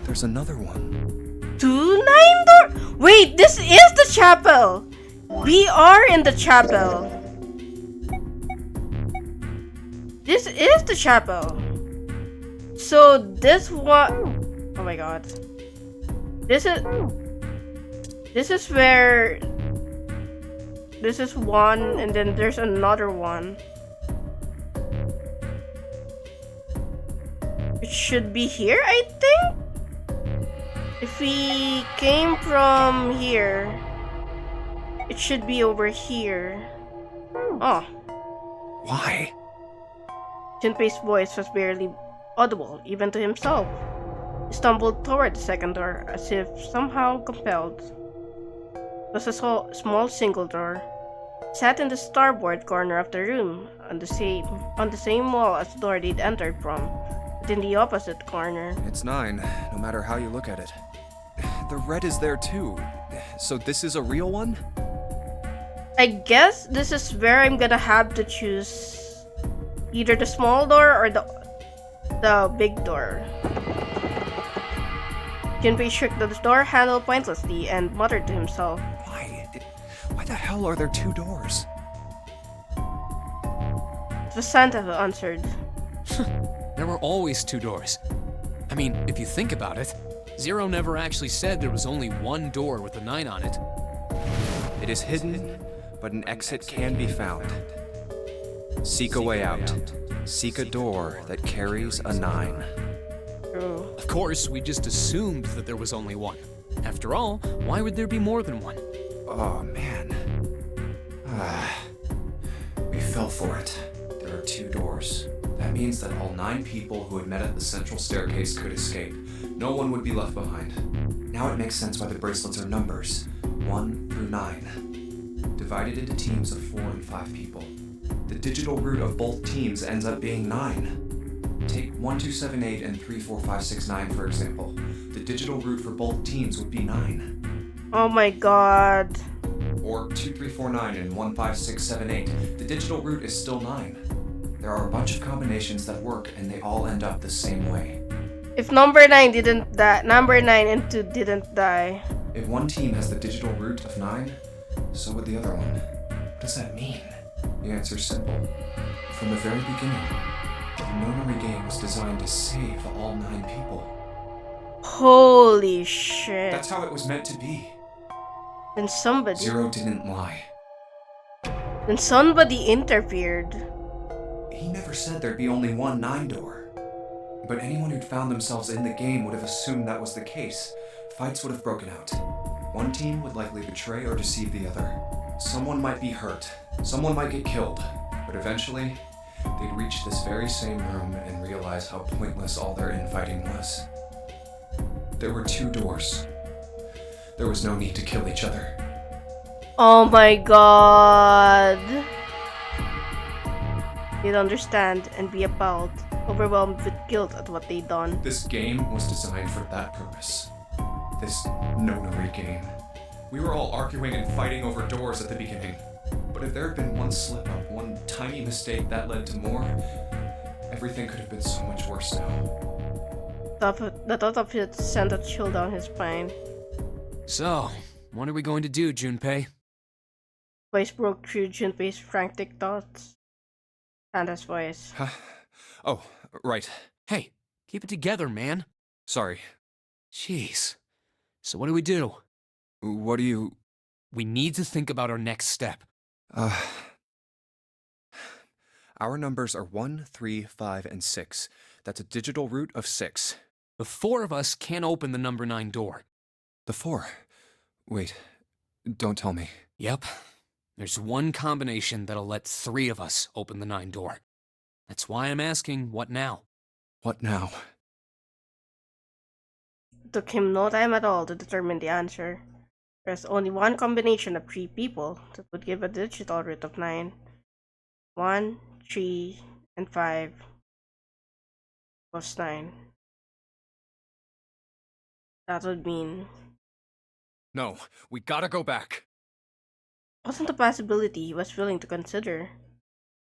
There's another one. 2 9 door? Wait, this is the chapel! We are in the chapel. This is the chapel. So this one... Oh my god. This is where... This is one, and then there's another one. It should be here, I think? If we came from here, it should be over here. Oh. Why? Junpei's voice was barely audible, even to himself. He stumbled toward the second door, as if somehow compelled. It was a small single door. It sat in the starboard corner of the room, on the same wall as the door they'd entered from, but in the opposite corner. It's 9, no matter how you look at it. The red is there too. So this is a real one? I guess this is where I'm gonna have to choose either the small door or the big door. Junpei shook the door handle pointlessly and muttered to himself. Why the hell are there 2 doors? It was Santa who answered. There were always 2 doors. I mean, if you think about it, Zero never actually said there was only 1 door with a 9 on it. It is hidden, but an exit can be found. Seek a way out. Seek a door that carries a 9. True. Of course, we just assumed that there was only 1. After all, why would there be more than 1? Oh, man. We fell for it. There are 2 doors. That means that all 9 people who had met at the central staircase could escape. No one would be left behind. Now it makes sense why the bracelets are numbers. 1 through 9. Divided into teams of 4 and 5 people. The digital root of both teams ends up being 9. Take 1278 and 34569 for example. The digital root for both teams would be 9. Oh my god. or 2349 and 15678. The digital root is still 9. There are a bunch of combinations that work, and they all end up the same way. If number 9 didn't die, number 9 and 2 didn't die. If one team has the digital root of 9, so would the other one. What does that mean? The answer's simple. From the very beginning, the Nonary game was designed to save all 9 people. Holy shit. That's how it was meant to be. Then somebody... Zero didn't lie. Then somebody interfered. He never said there'd be only one 9 door. But anyone who'd found themselves in the game would have assumed that was the case. Fights would have broken out. One team would likely betray or deceive the other. Someone might be hurt. Someone might get killed. But eventually, they'd reach this very same room and realize how pointless all their infighting was. There were 2 doors. There was no need to kill each other. Oh my god. They'd understand and be appalled, overwhelmed with guilt at what they'd done. This game was designed for that purpose. This Nonary game. We were all arguing and fighting over doors at the beginning. But if there had been one slip-up, one tiny mistake that led to more, everything could have been so much worse now. The thought of it sent a chill down his spine. So, what are we going to do, Junpei? Voice broke through Junpei's frantic thoughts. Santa's voice. Oh, right. Hey, keep it together, man. Sorry. Jeez. So what do we do? What do you... We need to think about our next step. Our numbers are 1, 3, 5, and 6. That's a digital root of 6. The 4 of us can't open the number 9 door. The 4? Wait, don't tell me. Yep. There's one combination that'll let 3 of us open the 9 door. That's why I'm asking, what now? What now? It took him no time at all to determine the answer. There's only one combination of 3 people that would give a digital root of 9. 1, 3, and 5 plus 9. That would mean... No, we gotta go back. Wasn't a possibility he was willing to consider.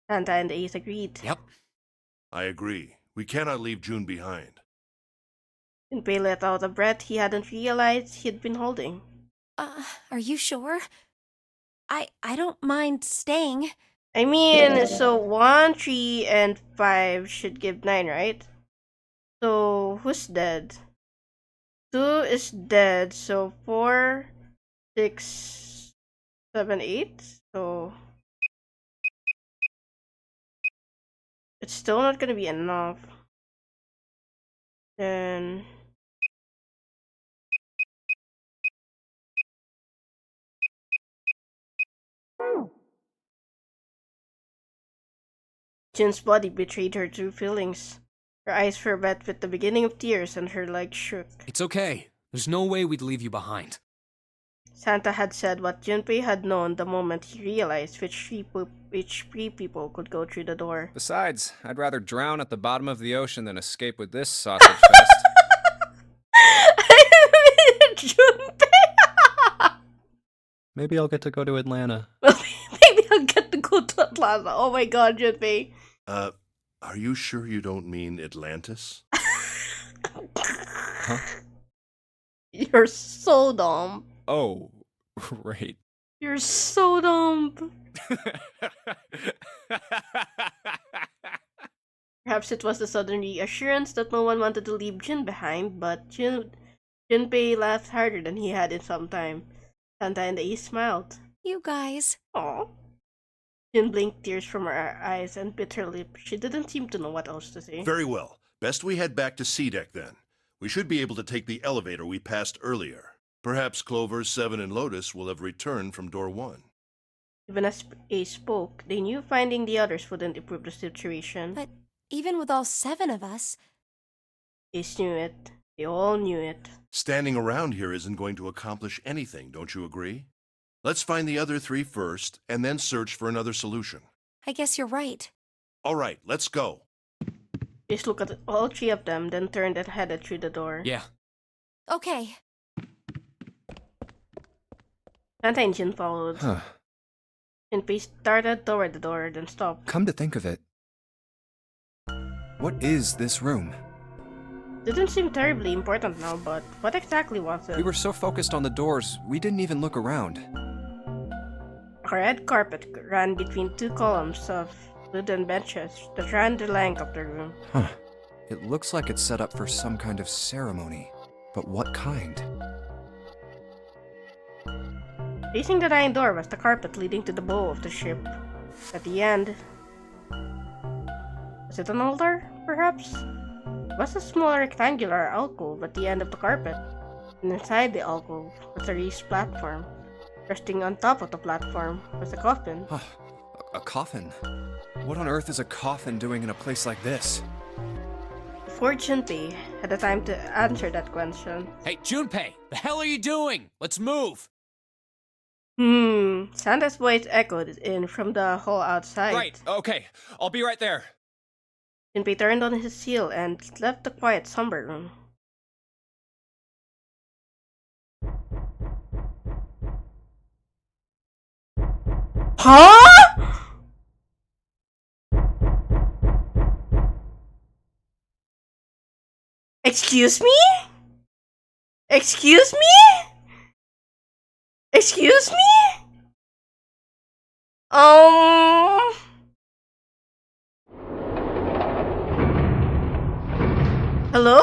Santa and the Ace agreed. Yep. I agree. We cannot leave June behind. Junpei let out a breath he hadn't realized he'd been holding. Are you sure? I don't mind staying. I mean, so 1, 3, and 5 should give 9, right? So, who's dead? 2 is dead, so 4, 6, 7, 8. So, it's still not gonna be enough. Then... Jun's body betrayed her true feelings. Her eyes were wet with the beginning of tears and her legs shook. It's okay. There's no way we'd leave you behind. Santa had said what Junpei had known the moment he realized which 3 people could go through the door. Besides, I'd rather drown at the bottom of the ocean than escape with this sausage fest. Junpei! Maybe I'll get to go to Atlanta. Maybe I'll get to go to Atlanta. Oh my god, Junpei. Are you sure you don't mean Atlantis? Huh? You're so dumb. Oh, right. You're so dumb. Perhaps it was the sudden reassurance that no one wanted to leave Jun behind, but Junpei laughed harder than he had in some time. Santa and the Ace smiled. You guys. Aww. Jun blinked tears from her eyes and bit her lip. She didn't seem to know what else to say. Very well. Best we head back to C-Deck then. We should be able to take the elevator we passed earlier. Perhaps Clover, 7, and Lotus will have returned from door 1. Even as Ace spoke, they knew finding the others wouldn't improve the situation. But even with all 7 of us... Ace knew it. They all knew it. Standing around here isn't going to accomplish anything, don't you agree? Let's find the other 3 first, and then search for another solution. I guess you're right. All right, let's go. Ace looked at all 3 of them, then turned and headed through the door. Yeah. Okay. Santa and Jin followed. Huh. Junpei started toward the door, then stopped. Come to think of it, what is this room? Didn't seem terribly important now, but what exactly was it? We were so focused on the doors, we didn't even look around. A red carpet ran between two columns of wooden benches that ran the length of the room. Huh. It looks like it's set up for some kind of ceremony. But what kind? Facing the dining door was the carpet leading to the bow of the ship. At the end, was it an altar, perhaps? It was a small rectangular alcove at the end of the carpet, and inside the alcove was a raised platform. Resting on top of the platform was a coffin. A coffin? What on earth is a coffin doing in a place like this? Before Junpei had the time to answer that question. Hey, Junpei, the hell are you doing? Let's move. Santa's voice echoed in from the hall outside. Right, okay. I'll be right there. Junpei turned on his heel and left the quiet, somber room. Huh? Excuse me? Excuse me? Excuse me? Hello?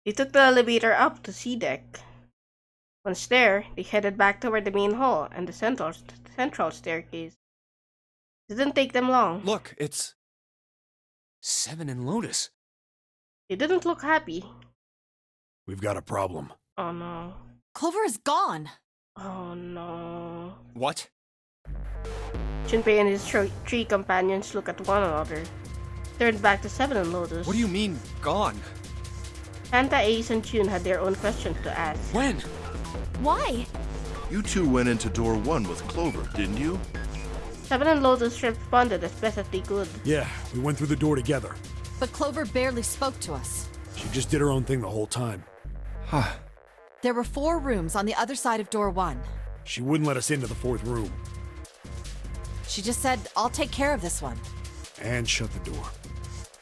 They took the elevator up to C deck. Once there, they headed back toward the main hall and the central staircase. It didn't take them long. Look, it's... Seven and Lotus. They didn't look happy. We've got a problem. Oh no. Clover is gone. Oh no. What? Junpei and his three companions look at one another. Turned back to Seven and Lotus. What do you mean, gone? Santa, Ace, and June had their own questions to ask. When? Why? You two went into door 1 with Clover, didn't you? Seven and Lotus responded as best as they could. Yeah, we went through the door together. But Clover barely spoke to us. She just did her own thing the whole time. Huh. There were 4 rooms on the other side of door 1. She wouldn't let us into the 4th room. She just said, I'll take care of this one. And shut the door.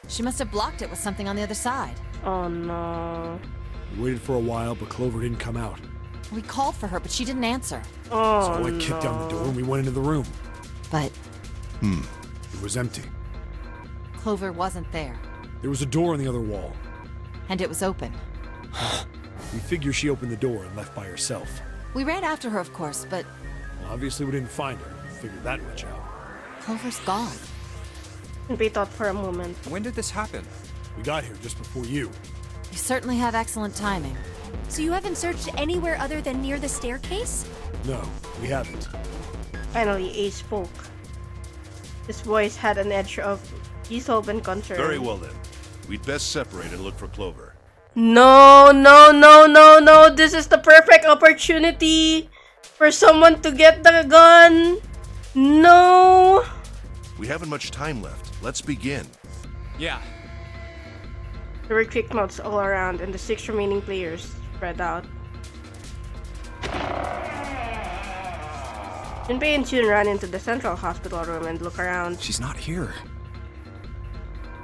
She must have blocked it with something on the other side. Oh no. We waited for a while, but Clover didn't come out. We called for her, but she didn't answer. Oh So I kicked down the door and we went into the room. But It was empty. Clover wasn't there. There was a door on the other wall. And it was open. We figure she opened the door and left by herself. We ran after her, of course, but Well, obviously we didn't find her. Figured that much out. Clover's gone. Junpei thought for a moment. When did this happen? We got here just before you. You certainly have excellent timing. So you haven't searched anywhere other than near the staircase? No, we haven't. Finally, Ace spoke. His voice had an edge of resolve and concern. Very well then. We'd best separate and look for Clover. No, no, no, no, no. This is the perfect opportunity for someone to get the gun. No. We haven't much time left. Let's begin. Yeah. There were quick notes all around, and the 6 remaining players spread out. Junpei and June ran into the central hospital room and looked around. She's not here.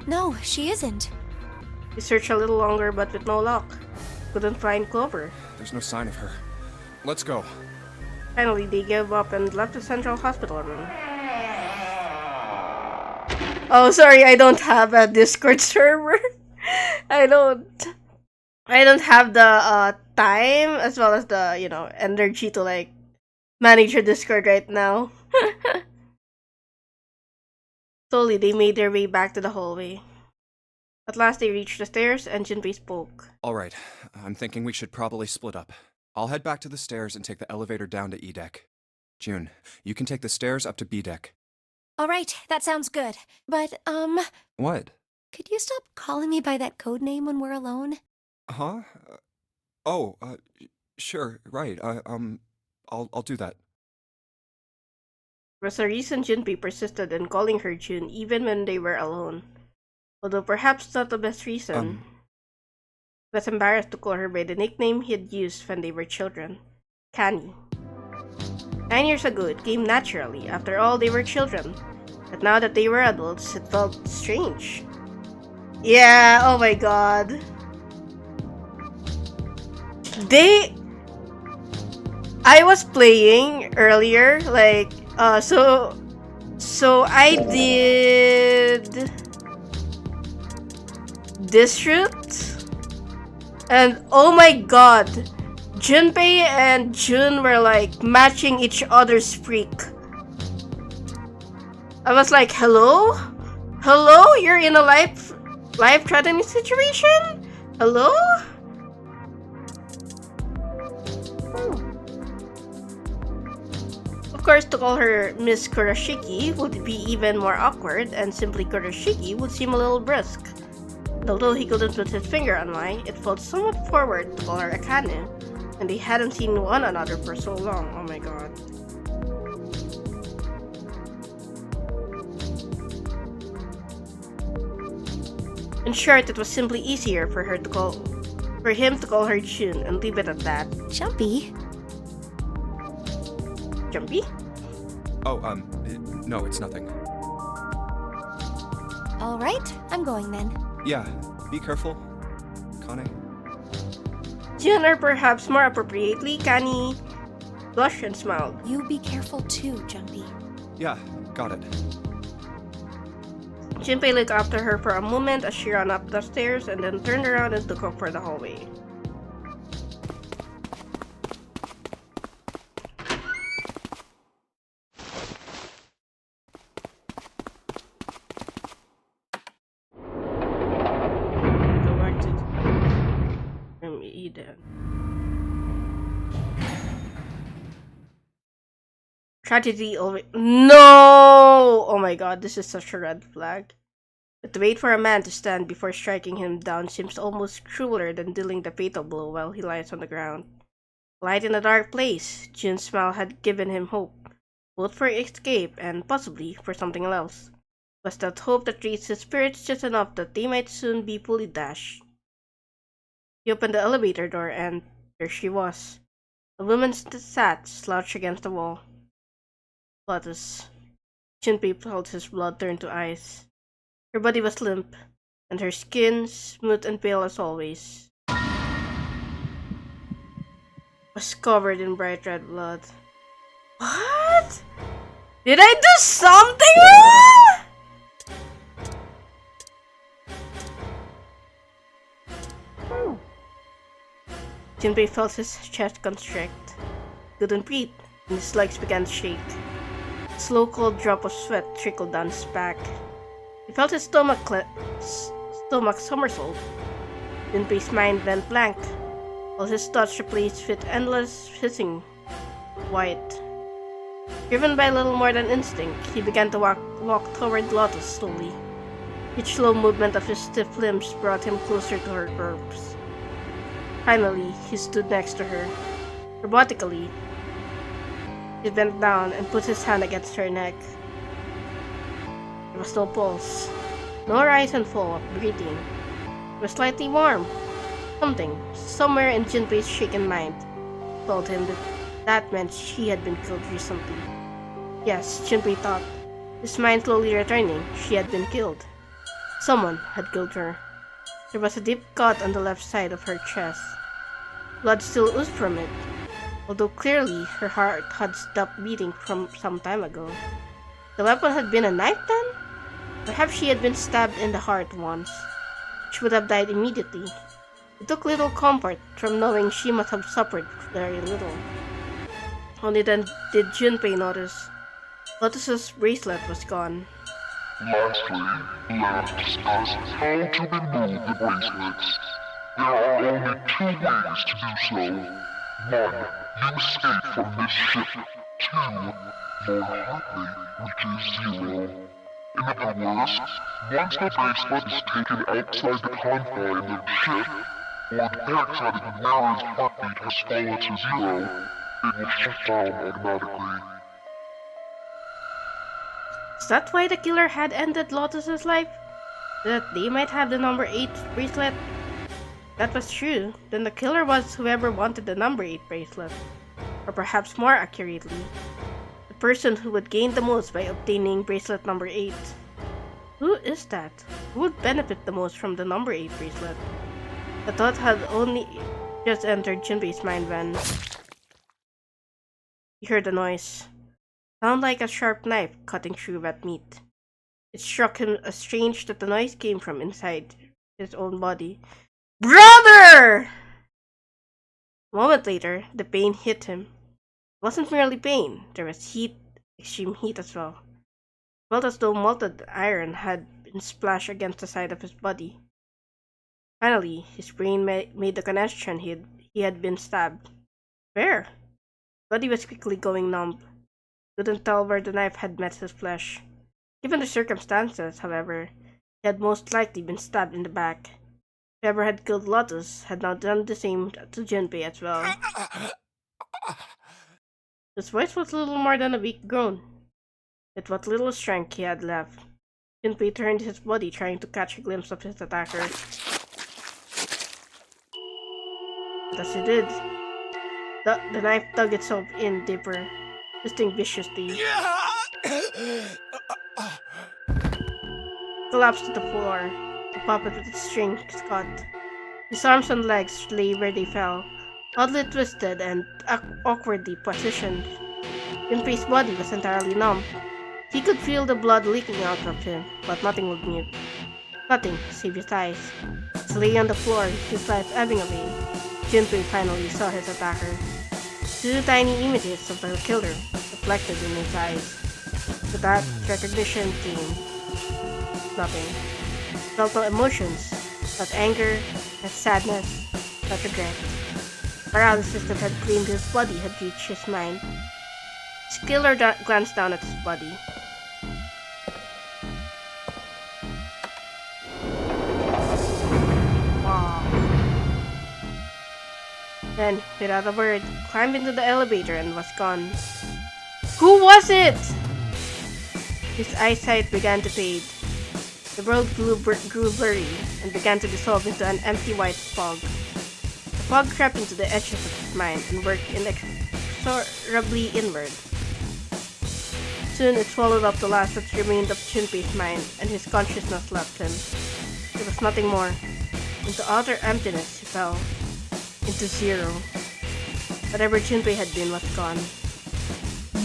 No, she isn't. They searched a little longer, but with no luck. Couldn't find Clover. There's no sign of her. Let's go. Finally, they gave up and left the central hospital room. Oh, sorry, I don't have a Discord server. I don't have the time as well as the, energy to like manage your Discord right now. Slowly, they made their way back to the hallway. At last, they reached the stairs, and Junpei spoke. All right. I'm thinking we should probably split up. I'll head back to the stairs and take the elevator down to E deck. June, you can take the stairs up to B deck. All right, that sounds good. But, What? could you stop calling me by that code name when we're alone? Huh? Sure, right. I'll do that. For some reason, Junpei persisted in calling her June even when they were alone. Although perhaps not the best reason. was embarrassed to call her by the nickname he had used when they were children, Canny. 9 years ago, it came naturally. After all, they were children. But now that they were adults, it felt strange. Yeah, oh my god. I was playing earlier, like, so I did this route, and oh my god, Junpei and Jun were like matching each other's freak. I was like, hello? Hello? You're in a life-threatening situation? Hello? Of course, to call her Miss Kurashiki would be even more awkward, and simply Kurashiki would seem a little brusque. And although he couldn't put his finger on why, it felt somewhat forward to call her Akane, and they hadn't seen one another for so long. Oh my god. In short, it was simply easier for him to call her Jun and leave it at that. Jumpy. Jumpy? Oh, no, it's nothing. All right, I'm going then. Yeah, be careful, Kane. Jun, or perhaps more appropriately, Kani, blushed and smiled. You be careful too, Jumpy. Yeah, got it. Junpei looked after her for a moment as she ran up the stairs and then turned around and took off for the hallway. Tragedy always— No! Oh my god, this is such a red flag. But to wait for a man to stand before striking him down seems almost crueler than dealing the fatal blow while he lies on the ground. Light in a dark place, Jun's smile had given him hope, both for escape and possibly for something else. It was that hope that raised his spirits just enough that they might soon be fully dashed. He opened the elevator door and there she was. A woman sat slouched against the wall. Lotus. Junpei felt his blood turn to ice. Her body was limp, and her skin, smooth and pale as always, was covered in bright red blood. What? Did I do something wrong? Junpei felt his chest constrict. Couldn't breathe, and his legs began to shake. A slow cold drop of sweat trickled down his back. He felt his stomach somersault. Junpei's mind went blank, while his thoughts replaced with endless hissing white. Driven by little more than instinct, he began to walk toward Lotus slowly. Each slow movement of his stiff limbs brought him closer to her corpse. Finally, he stood next to her. Robotically, he bent down and put his hand against her neck. There was no pulse, no rise and fall of breathing. It was slightly warm. Something, somewhere in Junpei's shaken mind, told him that meant she had been killed recently. Yes, Junpei thought, his mind slowly returning, she had been killed. Someone had killed her. There was a deep cut on the left side of her chest. Blood still oozed from it, although clearly her heart had stopped beating from some time ago. The weapon had been a knife then? Perhaps she had been stabbed in the heart once. She would have died immediately. He took little comfort from knowing she must have suffered very little. Only then did Junpei notice Lotus's bracelet was gone. Lastly, let us discuss how to remove the bracelets. There are only two ways to do so. One, you escape from this ship. Two, more heartbeat reaches 0. In other words, once the bracelet is taken outside the confines of the ship, or the backside of the wearer's heartbeat has fallen to 0, it will shut down automatically. Is that why the killer had ended Lotus's life? So that they might have the number 8 bracelet? that was true, then the killer was whoever wanted the number 8 bracelet. Or perhaps more accurately, the person who would gain the most by obtaining bracelet number 8. Who is that? Who would benefit the most from the number 8 bracelet? The thought had only just entered Junpei's mind when he heard a noise. Sound like a sharp knife cutting through wet meat. It struck him as strange that the noise came from inside his own body. Brother! A moment later, the pain hit him. It wasn't merely pain, there was heat, extreme heat as well. It felt as though molten iron had been splashed against the side of his body. Finally, his brain made the connection he had been stabbed. Where? His body was quickly going numb. Couldn't tell where the knife had met his flesh. Given the circumstances, however, he had most likely been stabbed in the back. Whoever had killed Lotus had now done the same to Junpei as well. His voice was little more than a weak groan. With what little strength he had left, Junpei turned his body trying to catch a glimpse of his attacker. But as he did, the knife dug itself in deeper, twisting viciously. Collapsed to the floor, the puppet with its strings cut. His arms and legs lay where they fell, oddly twisted and awkwardly positioned. Junpei's body was entirely numb. He could feel the blood leaking out of him, but nothing would move. Nothing, save his eyes. As he lay on the floor, his life ebbing away, Junpei finally saw his attacker. 2 tiny images of the killer reflected in his eyes. With that recognition came nothing. He felt no emotions, not anger, not sadness, not regret. Paralysis that had claimed his body had reached his mind. His killer glanced down at his body. Then, without a word, climbed into the elevator and was gone. Who was it? His eyesight began to fade. The world grew blurry and began to dissolve into an empty white fog. The fog crept into the edges of his mind and worked inexorably inward. Soon it swallowed up the last that remained of Junpei's mind, and his consciousness left him. There was nothing more. Into utter emptiness he fell. Into zero. Whatever Junpei had been was gone.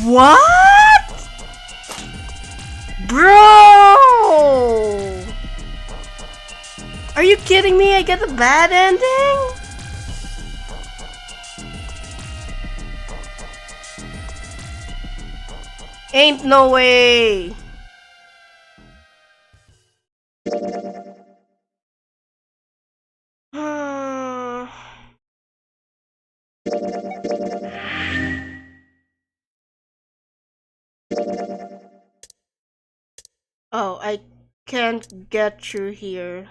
What? Bro! Are you kidding me? I get a bad ending? Ain't no way! Oh, I can't get through here.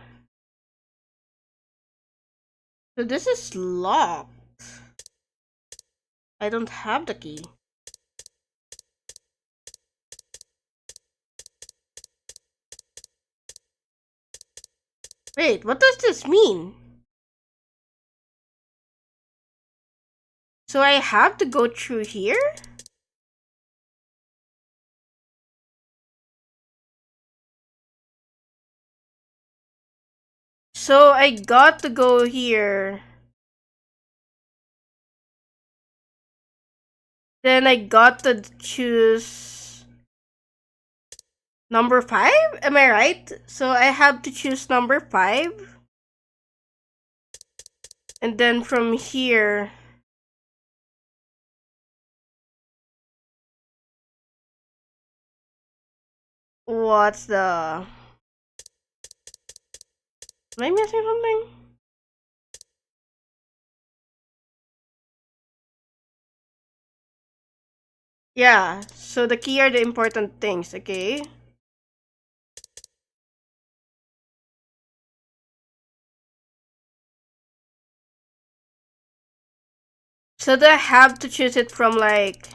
So this is locked. I don't have the key. Wait, what does this mean? So I have to go through here? So I got to go here. Then I got to choose number 5? Am I right? So I have to choose number 5. And then from here, what's the... Am I missing something? Yeah, so the key are the important things, okay? So do I have to choose it from like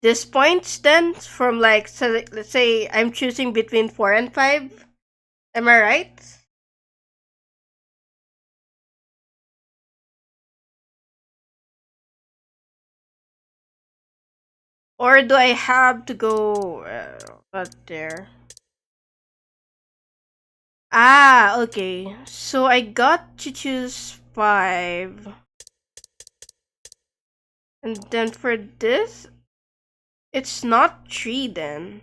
this points then? From like, so let's say I'm choosing between 4 and 5? Am I right? Or do I have to go up there? Ah, okay. So I got to choose 5. And then for this, it's not 3 then.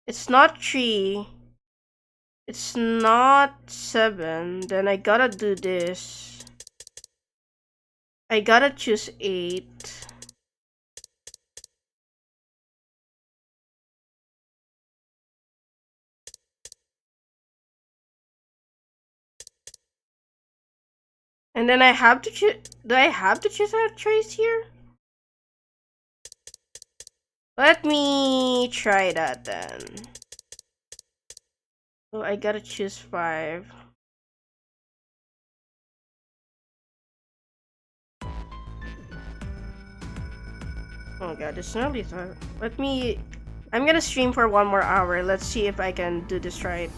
It's not 3. It's not 7. Then I gotta do this. I gotta choose 8. And then I have to choose. Do I have to choose a choice here? Let me try that then. So I gotta choose 5. Oh god, it's not lethal. Let me. I'm gonna stream for 1 more hour. Let's see if I can do this right.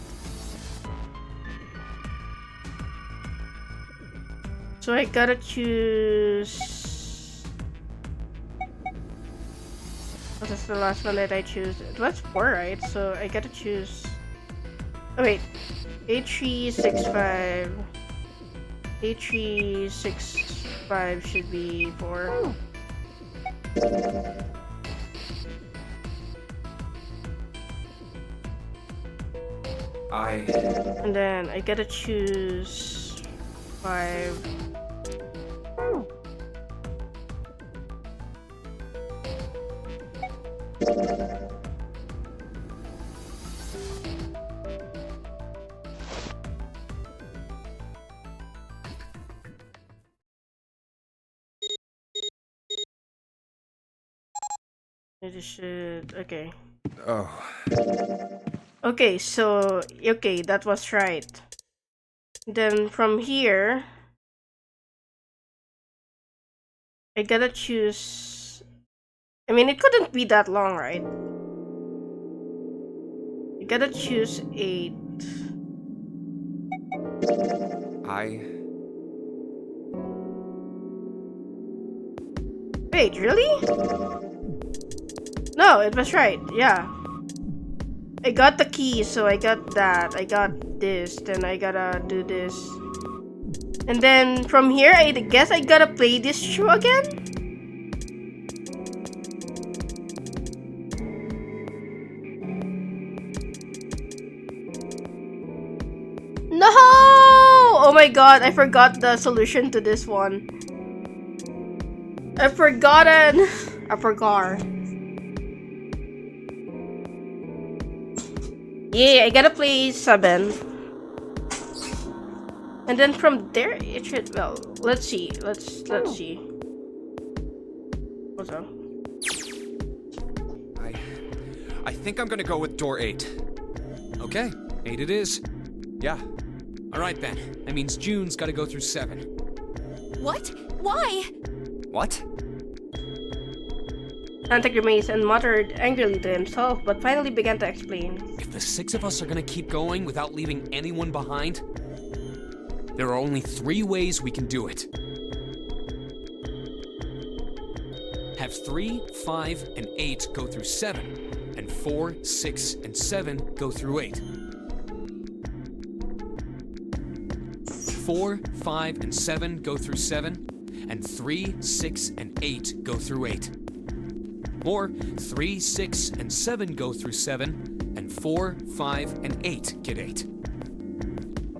So I gotta choose. What is the last one that I choose? It was 4, right? So I gotta choose. Oh wait, 8365. 8365 should be 4. And then I gotta choose 5. I just should. Okay. Oh. Okay, so okay, that was right. Then from here, I gotta choose. I mean, it couldn't be that long, right? You gotta choose 8. Wait, really? No, it was right. Yeah. I got the key, so I got that. I got this. Then I gotta do this. And then from here, I guess I gotta play this through again? No! Oh my god, I forgot the solution to this one. I forgot. Yeah, I gotta play 7. And then from there, it should. Well, let's see. Let's see. What's up? I think I'm gonna go with door 8. Okay, 8 it is. Yeah. All right then. That means June's got to go through 7. What? Why? What? Santa grimaced and muttered angrily to himself, but finally began to explain. If the 6 of us are gonna keep going without leaving anyone behind, there are only 3 ways we can do it. Have 3, 5, and 8 go through 7, and 4, 6, and 7 go through 8. 4, 5, and 7 go through 7, and 3, 6, and 8 go through 8. Or 3, 6, and 7 go through 7, and 4, 5, and 8 get 8.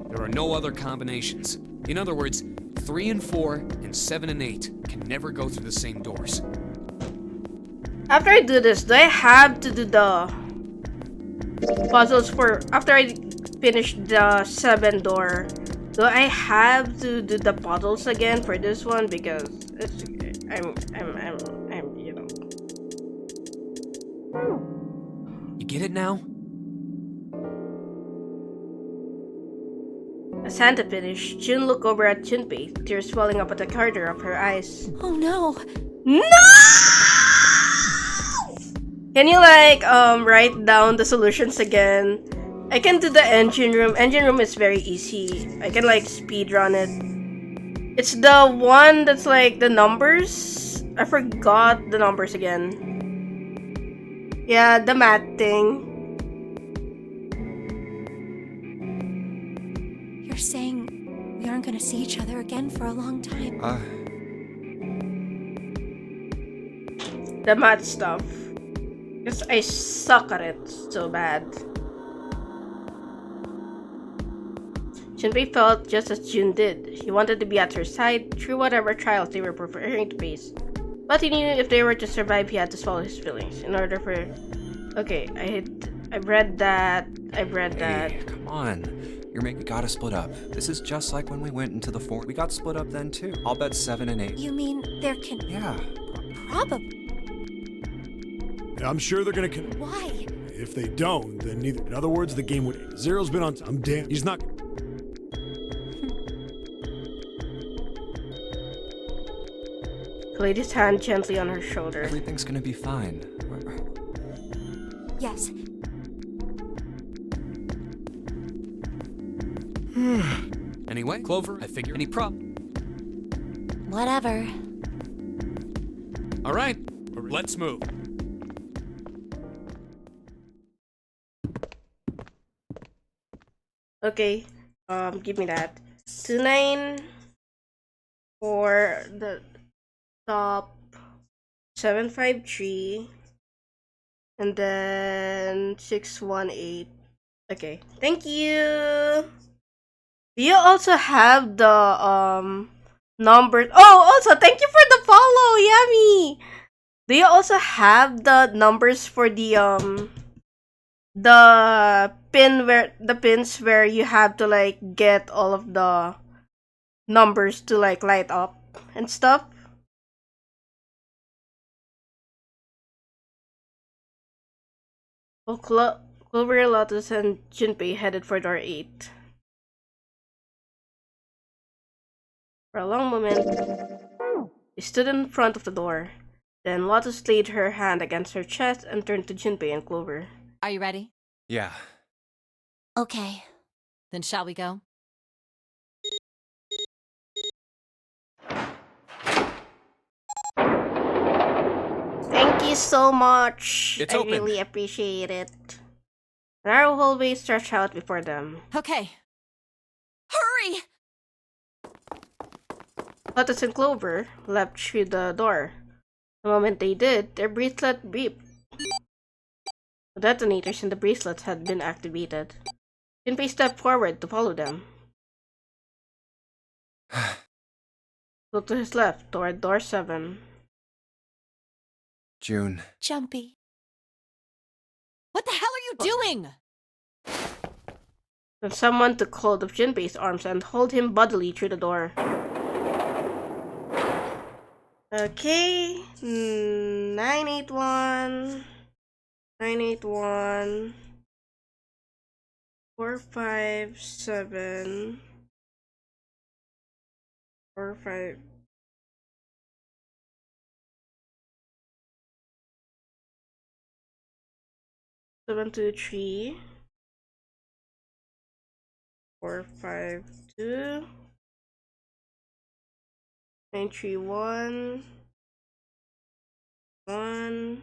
There are no other combinations. In other words, 3 and 4, and 7 and 8 can never go through the same doors. After I do this, do I have to do the puzzles for after I finish the 7 door? Do I have to do the puzzles again for this one? Because it's I'm you know. You get it now? As Santa finished, June looked over at Junpei, tears welling up at the corner of her eyes. Oh no! No! Can you like write down the solutions again? I can do the engine room. Engine room is very easy. I can like speed run it. It's the one that's like the numbers. I forgot the numbers again. Yeah, the math thing. You're saying we aren't gonna see each other again for a long time? The math stuff. Because I suck at it so bad. Junpei felt just as June did. He wanted to be at her side through whatever trials they were preparing to face. But he knew if they were to survive, he had to swallow his feelings in order for... Okay, I've read that. Hey, come on. We gotta split up. This is just like when we went into the fort. We got split up then too. I'll bet 7 and 8. You mean there can... Yeah. Probably. I'm sure they're gonna Why? If they don't, then neither. In other words, the game would end. Zero's been on. I'm damn. He's not. He laid his hand gently on her shoulder. Everything's gonna be fine. Yes. Anyway, Clover, I figure any problem. Whatever. All right, let's move. Okay, give me that. 2-9 for the top, 753, and then 618. Okay, thank you. Do you also have the numbers? Oh, also thank you for the follow, Yummy. Do you also have the numbers for the pins where you have to like get all of the numbers to like light up and stuff? Well, Clover, Lotus, and Junpei headed for door 8. For a long moment, they stood in front of the door. Then Lotus laid her hand against her chest and turned to Junpei and Clover. Are you ready? Yeah. Okay. Then shall we go? Thank you so much. It's I open. really appreciate it. A narrow hallway stretched out before them. Okay. Hurry! Lotus and Clover leapt through the door. The moment they did, their bracelet beeped. The detonators in the bracelets had been activated. Junpei stepped forward to follow them. Looked to his left, toward door 7. June. Jumpy. What the hell are you doing? Then someone took hold of Junpei's arms and hauled him bodily through the door. Okay, 981, 981, 457, 45. Seven, 2, 3, 4, 5, 2, 9, 3, 1, 1,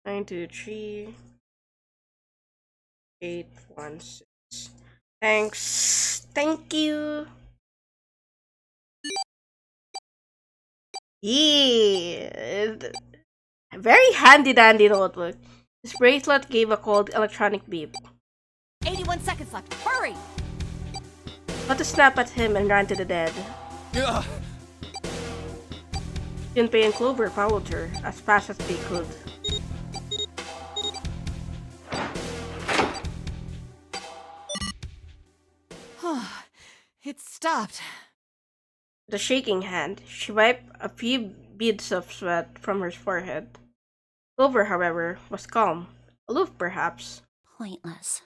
9, 2, 3, 8, 1, 6. Thanks. Thank you. Yeah. Very handy dandy notebook. His bracelet gave a cold electronic beep. 81 seconds left. Hurry! Lotus snapped at him and ran to the dead. Ugh. Junpei and Clover followed her as fast as they could. It stopped. With a shaking hand, she wiped a few beads of sweat from her forehead. Clover, however, was calm, aloof perhaps. Pointless.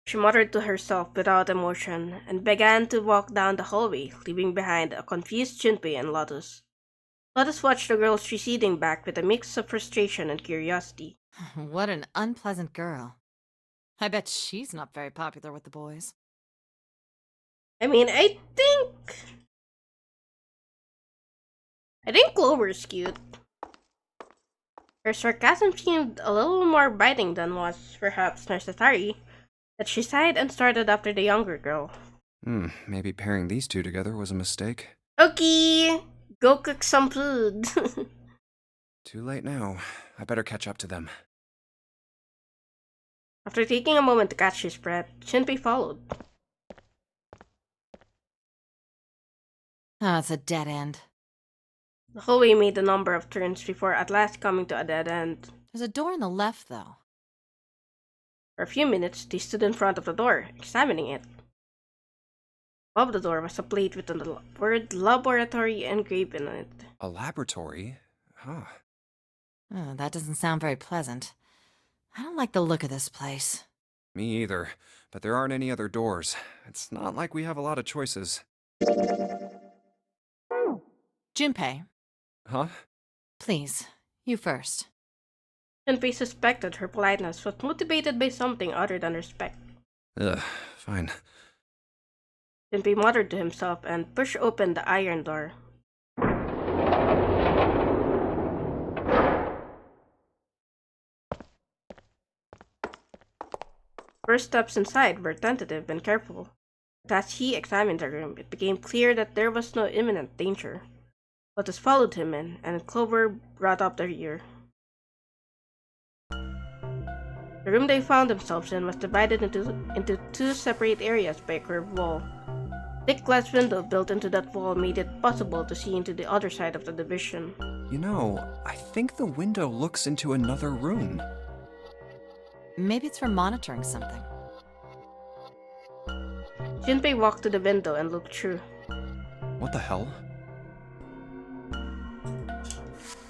She muttered to herself without emotion and began to walk down the hallway, leaving behind a confused Junpei and Lotus. Lotus watched the girls receding back with a mix of frustration and curiosity. What an unpleasant girl. I bet she's not very popular with the boys. I mean, I think Clover's cute. Her sarcasm seemed a little more biting than was perhaps Nurse Atari, that she sighed and started after the younger girl. Maybe pairing these two together was a mistake. Okay, go cook some food. Too late now. I better catch up to them. After taking a moment to catch his breath, Junpei followed. Oh, it's a dead end. The hallway made a number of turns before at last coming to a dead end. There's a door on the left, though. For a few minutes, they stood in front of the door, examining it. Above the door was a plate with the word laboratory engraved in it. A laboratory? Huh. Oh, that doesn't sound very pleasant. I don't like the look of this place. Me either, but there aren't any other doors. It's not like we have a lot of choices. Junpei, Huh? please, you first. Junpei suspected her politeness was motivated by something other than respect. Ugh, fine. Junpei muttered to himself and pushed open the iron door. First steps inside were tentative and careful, but as he examined the room, it became clear that there was no imminent danger. Lotus followed him in, and Clover brought up the rear. The room they found themselves in was divided into two separate areas by a curved wall. A thick glass window built into that wall made it possible to see into the other side of the division. You know, I think the window looks into another room. Maybe it's for monitoring something. Junpei walked to the window and looked through. What the hell?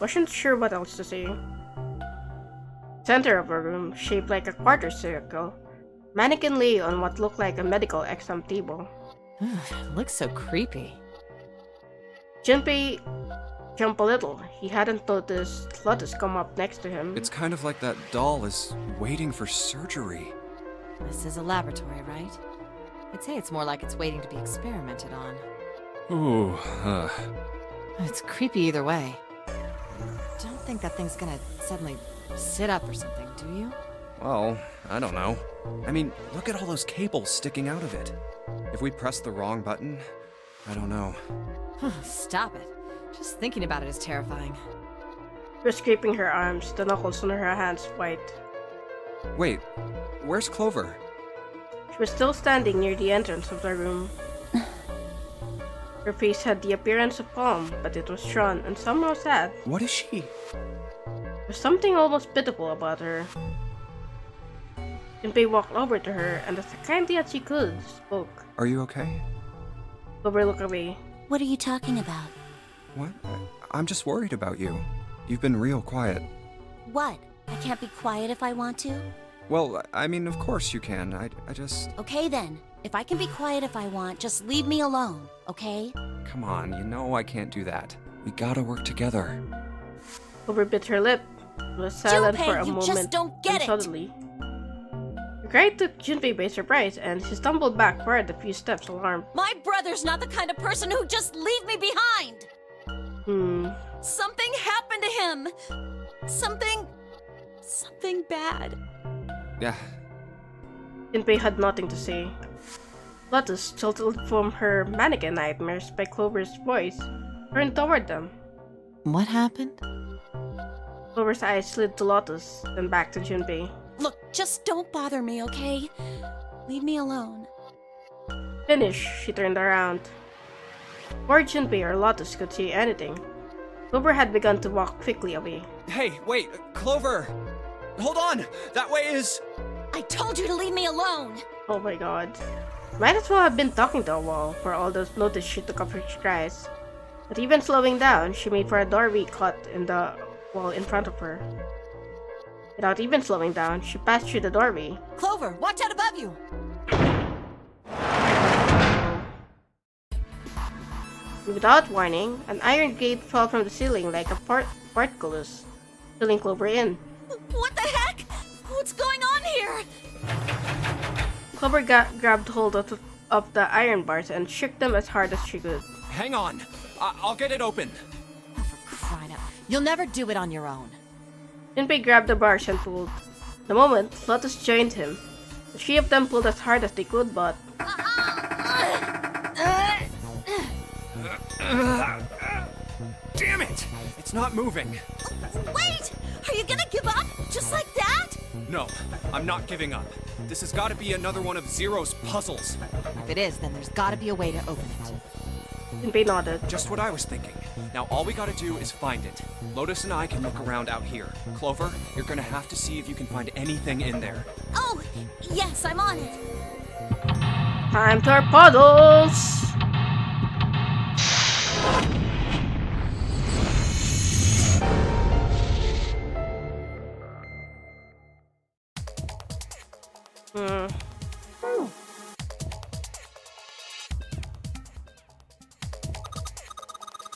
Wasn't sure what else to say. Center of a room, shaped like a quarter circle, mannequin lay on what looked like a medical exam table. It looks so creepy. Junpei jumped a little. He hadn't noticed Lotus come up next to him. It's kind of like that doll is waiting for surgery. This is a laboratory, right? I'd say it's more like it's waiting to be experimented on. Ooh, It's creepy either way. Don't think that thing's gonna suddenly sit up or something, do you? Well, I don't know. I mean, look at all those cables sticking out of it. If we press the wrong button, I don't know. Stop it. Just thinking about it is terrifying. She was scraping her arms, the knuckles on her hands white. Wait, where's Clover? She was still standing near the entrance of the room. Her face had the appearance of calm, but it was drawn and somehow sad. What is she? There was something almost pitiful about her. Junpei walked over to her and, as kindly as she could, spoke. Are you okay? Clover looked away. What are you talking about? What? I'm just worried about you. You've been real quiet. What? I can't be quiet if I want to? Well, I mean, of course you can. I just... Okay then. If I can be quiet if I want, just leave me alone, okay? Come on, you know I can't do that. We gotta work together. Clover bit her lip. She was silent Junpei, for a you moment. just don't get and it. Suddenly, the cry took Junpei by surprise, and she stumbled backward a few steps, alarmed. My brother's not the kind of person who'd just leave me behind! Something happened to him! Something bad. Yeah. Junpei had nothing to say. Lotus, tilted from her mannequin nightmares by Clover's voice, turned toward them. What happened? Clover's eyes slid to Lotus, then back to Junpei. Look, just don't bother me, okay? Leave me alone. Finished, she turned around. Before Junpei or Lotus could say anything, Clover had begun to walk quickly away. Hey, wait, Clover! Hold on! That way is... I told you to leave me alone! Oh my god. Might as well have been talking to a wall for all those notice she took of her cries. But even slowing down, she made for a doorway cut in the wall in front of her. Without even slowing down, she passed through the doorway. Clover, watch out above you! Without warning, an iron gate fell from the ceiling like a portcullis, pulling Clover in. What the heck? What's going on here? Clover grabbed hold of of the iron bars and shook them as hard as she could. Hang on. I'll get it open. Oh, for crying out. You'll never do it on your own. Junpei grabbed the bars and pulled. The moment, Lotus joined him. The three of them pulled as hard as they could, but... Damn it! It's not moving. Wait! Are you gonna give up? Just like that? No, I'm not giving up. This has got to be another one of Zero's puzzles. If it is, then there's gotta be a way to open it. Junpei nodded. Just what I was thinking. Now all we gotta do is find it. Lotus and I can look around out here. Clover, you're gonna have to see if you can find anything in there. Oh, yes, I'm on it. Time to our puddles!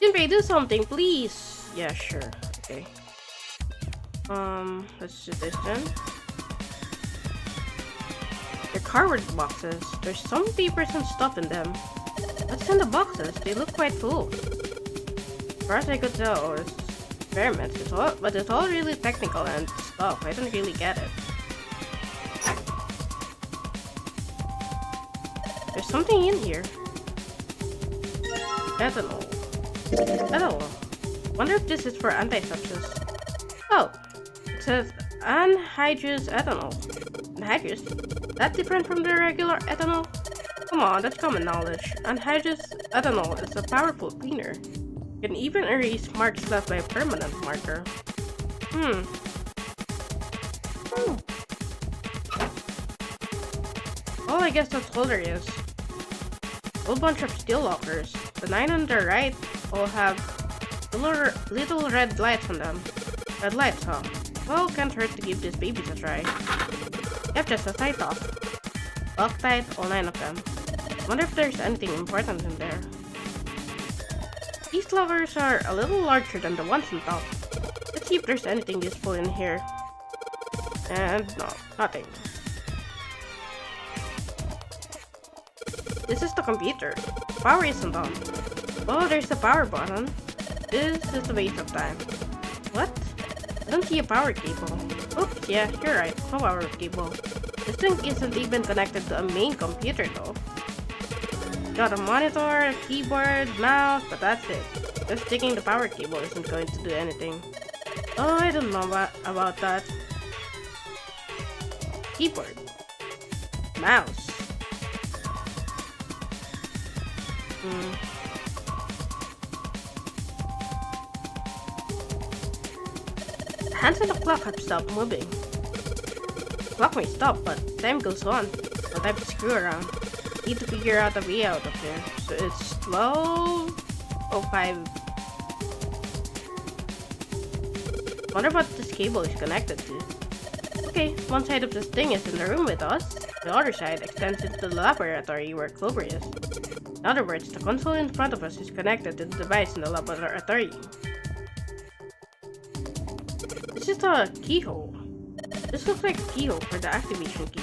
Junpei, do something, please! Yeah, sure. Okay. Let's do this then. They're cardboard boxes. There's some papers and stuff in them. What's in the boxes? They look quite full. As far as I could tell, it's experiments. But it's all really technical and stuff. I don't really get it. There's something in here. Ethanol. Ethanol. Wonder if this is for antisepsis. Oh, it says anhydrous ethanol. Anhydrous? That different from the regular ethanol? Come on, that's common knowledge. Anhydrous ethanol is a powerful cleaner. It can even erase marks left by a permanent marker. Well, I guess that's all there is. A whole bunch of steel lockers. The 9 on the right all have little red lights on them. Red lights, huh? Well, can't hurt to give these babies a try. Yep, just as I thought. Loctite, all 9 of them. Wonder if there's anything important in there. These lockers are a little larger than the ones on top. Let's see if there's anything useful in here. And no, nothing. This is the computer. Power isn't on. Oh, there's the power button. This is a waste of time. What? I don't see a power cable. Oops, yeah, you're right. No power cable. This thing isn't even connected to a main computer though. Got a monitor, a keyboard, mouse, but that's it. Just sticking the power cable isn't going to do anything. Oh, I don't know about that. Keyboard. Mouse. The hands on the clock have stopped moving. The clock may stop, but time goes on. No time to screw around. Need to figure out a way out of there. So it's 12:05. Wonder what this cable is connected to. Okay, one side of this thing is in the room with us. The other side extends into the laboratory where Clover is. In other words, the console in front of us is connected to the device in the laboratory. This is a keyhole. This looks like a keyhole for the activation key.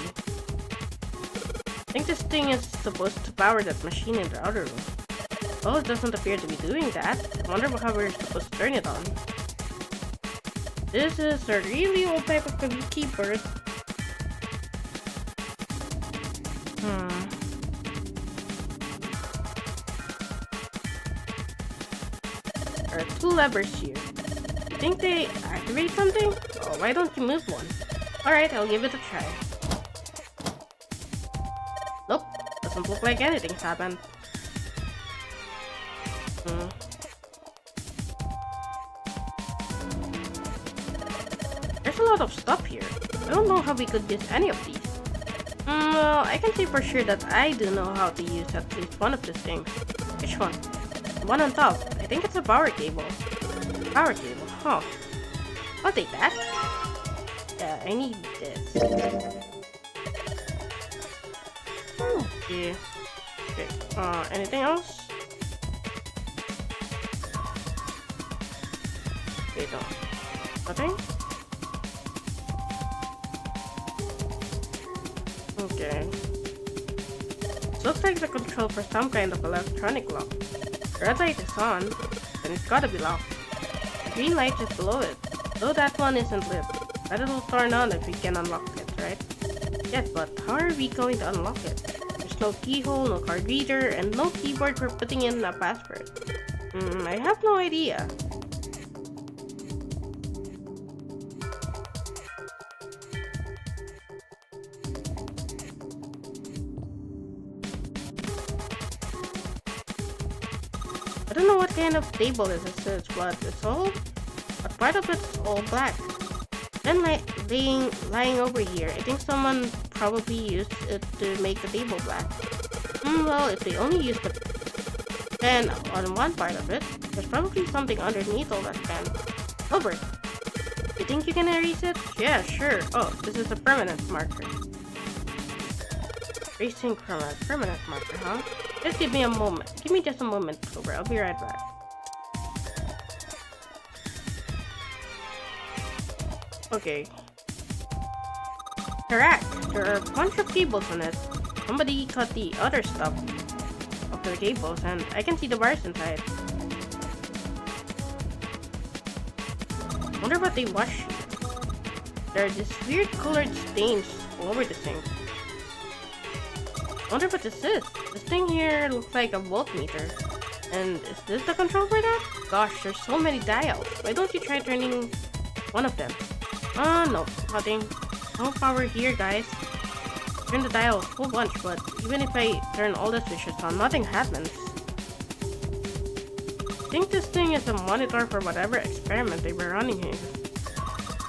I think this thing is supposed to power that machine in the other room. Well, it doesn't appear to be doing that. I wonder how we're supposed to turn it on. This is a really old type of keyboard. There are 2 levers here. You think they activate something? Oh, why don't you move one? Alright, I'll give it a try. Nope, doesn't look like anything's happened. There's a lot of stuff here. I don't know how we could use any of these. Well, I can say for sure that I do know how to use at least one of these things. Which one? The one on top. I think it's a power cable. Power cable, huh? I'll take that. Yeah, I need this. Yeah. Okay. Anything else? Wait, no. Nothing? Okay. looks like the control for some kind of electronic lock. The red light is on, then it's gotta be locked. The green light is below it, though that one isn't lit. But it'll turn on if we can unlock it, right? Yes, but how are we going to unlock it? There's no keyhole, no card reader, and no keyboard for putting in a password. I have no idea. I don't know what kind of table this is, but part of it's all black. Then lying over here, I think someone probably used it to make the table black. Well, if they only used the pen on one part of it, there's probably something underneath all that pen. Over. You think you can erase it? Yeah, sure. Oh, this is a permanent marker. Erasing from a permanent marker, huh? Just give me a moment. Give me just a moment, Clover. I'll be right back. Okay. Correct. There are a bunch of cables on it. Somebody cut the other stuff of the cables, and I can see the wires inside. Wonder what they wash. There are these weird colored stains all over the thing. Wonder what this is. This thing here looks like a voltmeter. And is this the control for that? Gosh, there's so many dials. Why don't you try turning one of them? No, nothing. No power here, guys. Turn the dial a whole bunch, but even if I turn all the switches on, nothing happens. I think this thing is a monitor for whatever experiment they were running here.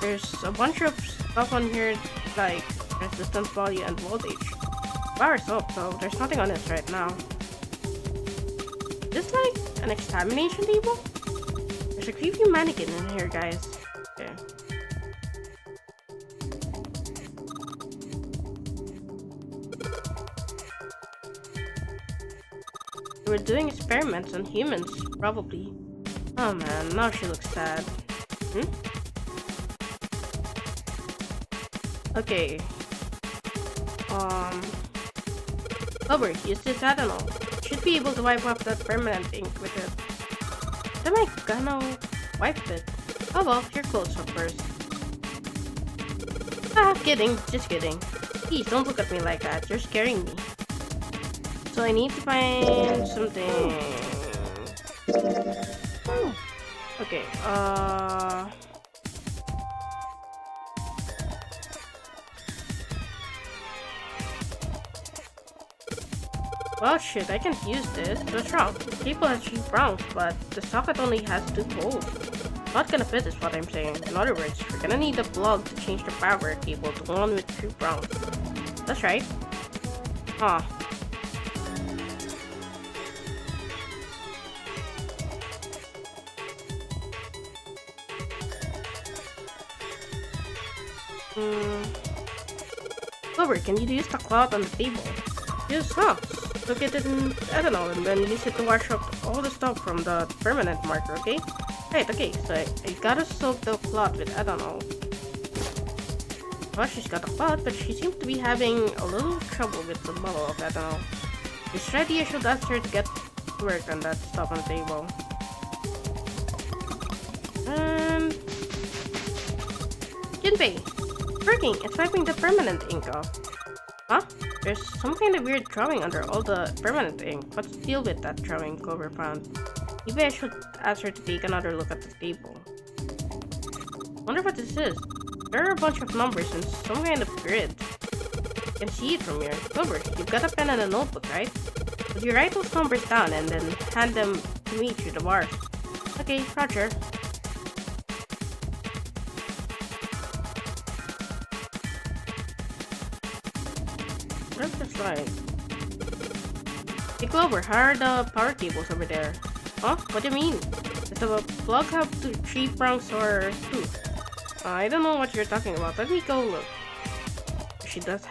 There's a bunch of stuff on here like resistance value and voltage. Power's up, so there's nothing on this right now. Is this like an examination table? There's a creepy mannequin in here, guys. Okay. They were doing experiments on humans, probably. Oh man, now she looks sad. Okay. Clover, use this Adenol. Should be able to wipe off that permanent ink with it. Am I gonna wipe it? Oh well, you're close up first. Ah, kidding, just kidding. Please don't look at me like that, you're scaring me. So I need to find something. Okay, well, shit, I can't use this. What's wrong? The cable has 3 prongs, but the socket only has 2 holes. Not gonna fit is what I'm saying. In other words, we're gonna need a plug to change the power cable to one with 3 prongs. That's right. Huh. Clover, can you use the cloth on the table? Use look at it in Adenol and then use it to wash up all the stuff from the permanent marker, okay? Right, okay, so I gotta soak the cloth with Adenol. Well, she's got a cloth, but she seems to be having a little trouble with the bottle of Adenol. Miss Reddy, I should ask her to get to work on that stuff on the table. And Jinbei! Working! It's wiping the permanent ink off. Huh? There's some kind of weird drawing under all the permanent ink. What's the deal with that drawing Clover found? Maybe I should ask her to take another look at the table. Wonder what this is. There are a bunch of numbers and some kind of grid. You can see it from here. Clover, you've got a pen and a notebook, right? Would you write those numbers down and then hand them to me through the bars? Okay, roger. What's this like? Hey Clover, how are the power cables over there? Huh? What do you mean? Does the plug have 3 prongs or 2? I don't know what you're talking about. Let me go look. She does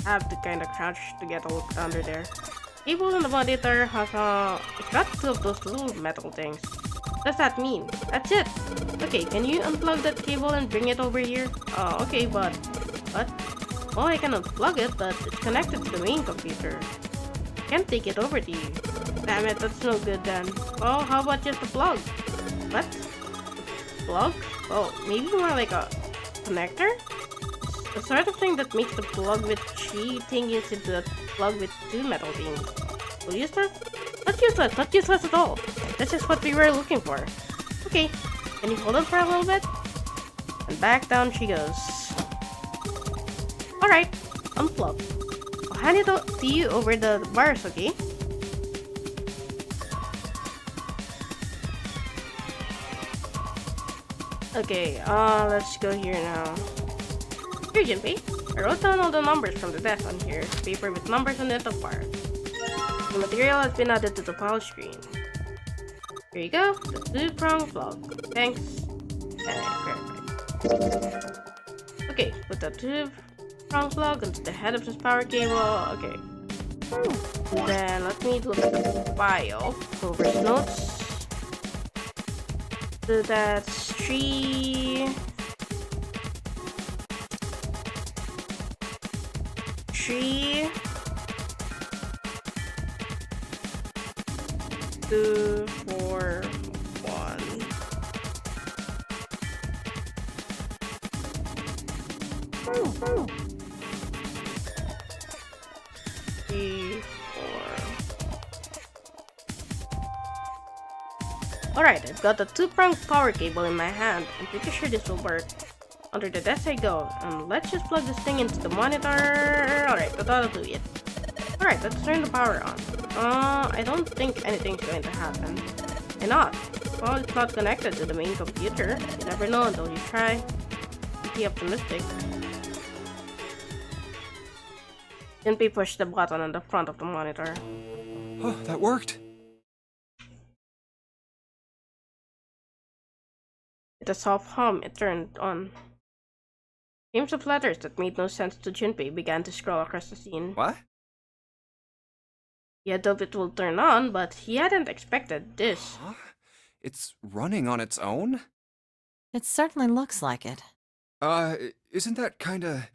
have to kind of crouch to get a look under there. Cable on the monitor has it's got 2 of those little metal things. What does that mean? That's it! Okay, can you unplug that cable and bring it over here? Okay, but... What? Well, I can unplug it, but it's connected to the main computer. Can't take it over to you. Damn it, that's no good then. Oh, how about just a plug? What? Plug? Oh, maybe more like a connector? The sort of thing that makes the plug with 3 thingies into the plug with 2 metal things. Will you start? Not useless, not useless at all. That's just what we were looking for. Okay, can you hold on for a little bit? And back down she goes. Alright, unplug. I'll hand it to you over the bars, okay? Okay, let's go here now. Here, Jinpei. I wrote down all the numbers from the desk on here. Paper with numbers on the top part. The material has been added to the file screen. Here you go, the 2-prong plug. Thanks. Perfect. Okay, put the 2-prong plug into the head of this power cable. Okay. Then let me look at the file. Clover's notes. So that's 3. 2, 4, 1. 3, 4. Alright, I've got the 2-prong power cable in my hand. I'm pretty sure this will work. Under the desk I go, and let's just plug this thing into the monitor. Alright, that'll do it. Alright, let's turn the power on. I don't think anything's going to happen. Why not? Well, it's not connected to the main computer. You never know until you try. Be optimistic. Jinpei pushed the button on the front of the monitor. Oh, that worked. With a soft hum, it turned on. Streams of letters that made no sense to Jinpei began to scroll across the scene. What? He had hoped it would turn on, but he hadn't expected this. Huh? It's running on its own? It certainly looks like it. Isn't that kinda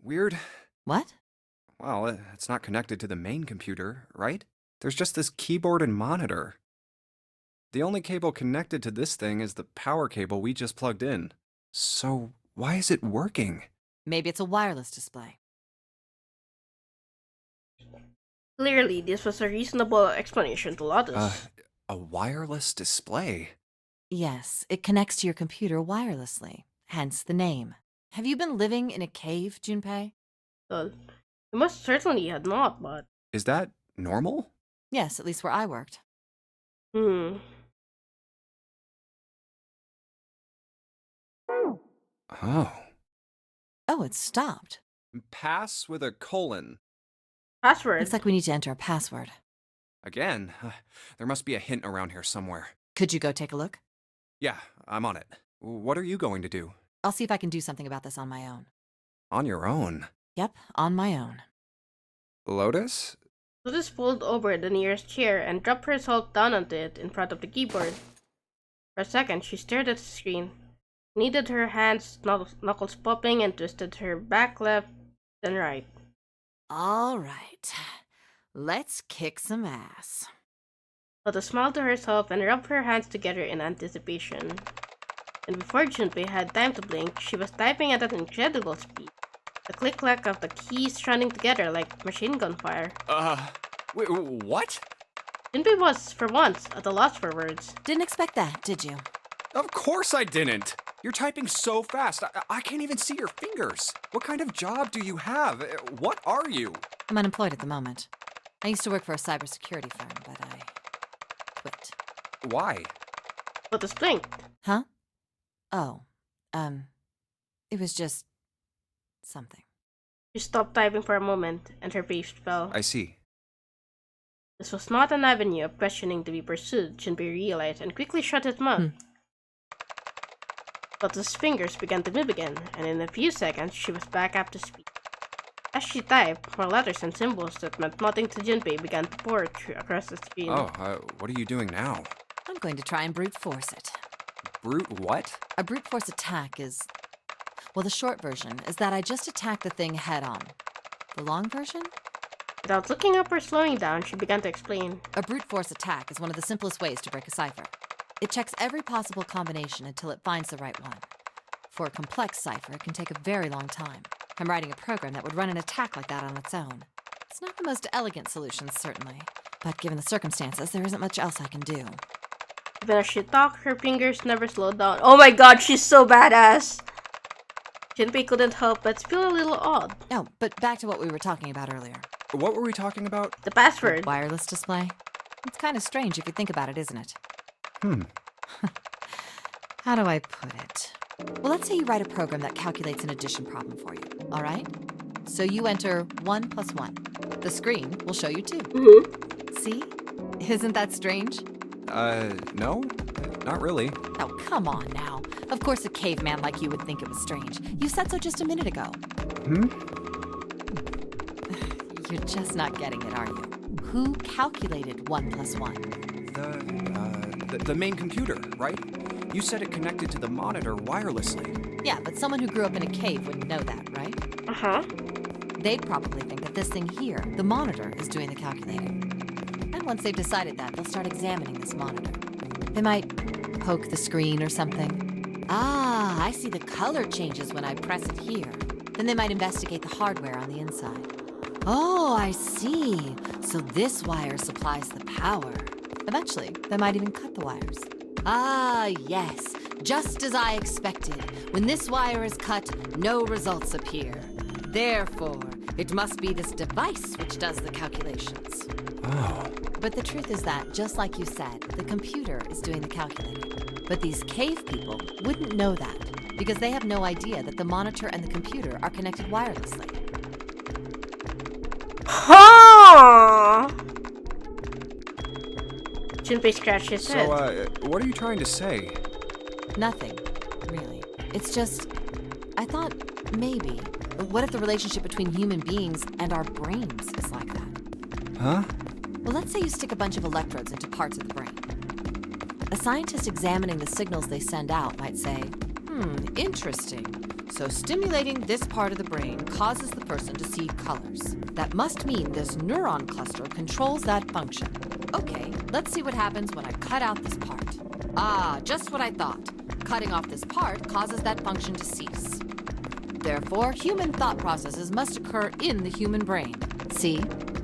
weird? What? Well, it's not connected to the main computer, right? There's just this keyboard and monitor. The only cable connected to this thing is the power cable we just plugged in. So, why is it working? Maybe it's a wireless display. Clearly, this was a reasonable explanation to Lotus. A wireless display? Yes, it connects to your computer wirelessly, hence the name. Have you been living in a cave, Junpei? Well, he most certainly had not, but... Is that normal? Yes, at least where I worked. Oh. Oh, it stopped. Pass with a colon. Password? Looks like we need to enter a password. Again? There must be a hint around here somewhere. Could you go take a look? Yeah, I'm on it. What are you going to do? I'll see if I can do something about this on my own. On your own? Yep, on my own. Lotus? Lotus pulled over the nearest chair and dropped herself down onto it in front of the keyboard. For a second, she stared at the screen, kneaded her hands, knuckles popping, and twisted her back left, then right. All right, let's kick some ass. Lotus smiled to herself and rubbed her hands together in anticipation. And before Junpei had time to blink, she was typing at an incredible speed. The click-clack of the keys running together like machine gun fire. Wait, what? Junpei was, for once, at a loss for words. Didn't expect that, did you? Of course I didn't! You're typing so fast, I can't even see your fingers. What kind of job do you have? What are you? I'm unemployed at the moment. I used to work for a cybersecurity firm, but I quit. Why? Lotus blinked. Huh? Oh, it was just something. She stopped typing for a moment, and her pace fell. I see. This was not an avenue of questioning to be pursued, Junpei realized, and quickly shut his mouth. Lotus' fingers began to move again, and in a few seconds she was back up to speed. As she typed, more letters and symbols that meant nothing to Junpei began to pour across the screen. Oh, what are you doing now? I'm going to try and brute force it. Brute what? A brute force attack is... Well, the short version is that I just attack the thing head on. The long version? Without looking up or slowing down, she began to explain. A brute force attack is one of the simplest ways to break a cipher. It checks every possible combination until it finds the right one. For a complex cipher, it can take a very long time. I'm writing a program that would run an attack like that on its own. It's not the most elegant solution, certainly, but given the circumstances, there isn't much else I can do. Even as she talked, her fingers never slowed down. Oh my god, she's so badass! Junpei couldn't help but feel a little odd. Oh, but back to what we were talking about earlier. What were we talking about? The password. Wireless display? It's kind of strange if you think about it, isn't it? How do I put it? Well, let's say you write a program that calculates an addition problem for you, all right? So you enter 1 + 1. The screen will show you 2. See? Isn't that strange? No, not really. Oh, come on now. Of course a caveman like you would think it was strange. You said so just a minute ago. You're just not getting it, are you? Who calculated 1 + 1? The main computer, right? You said it connected to the monitor wirelessly. Yeah, but someone who grew up in a cave wouldn't know that, right? Uh-huh. They'd probably think that this thing here, the monitor, is doing the calculating. And once they've decided that, they'll start examining this monitor. They might poke the screen or something. Ah, I see the color changes when I press it here. Then they might investigate the hardware on the inside. Oh, I see. So this wire supplies the power. Eventually, they might even cut the wires. Ah, yes. Just as I expected. When this wire is cut, no results appear. Therefore, it must be this device which does the calculations. Oh. But the truth is that, just like you said, the computer is doing the calculating. But these cave people wouldn't know that, because they have no idea that the monitor and the computer are connected wirelessly. Huh! Junpei scratched his head. So, what are you trying to say? Nothing, really. It's just, I thought maybe, what if the relationship between human beings and our brains is like that? Huh? Well, let's say you stick a bunch of electrodes into parts of the brain. A scientist examining the signals they send out might say, interesting. So stimulating this part of the brain causes the person to see colors. That must mean this neuron cluster controls that function. Okay, let's see what happens when I cut out this part. Ah, just what I thought. Cutting off this part causes that function to cease. Therefore, human thought processes must occur in the human brain. See?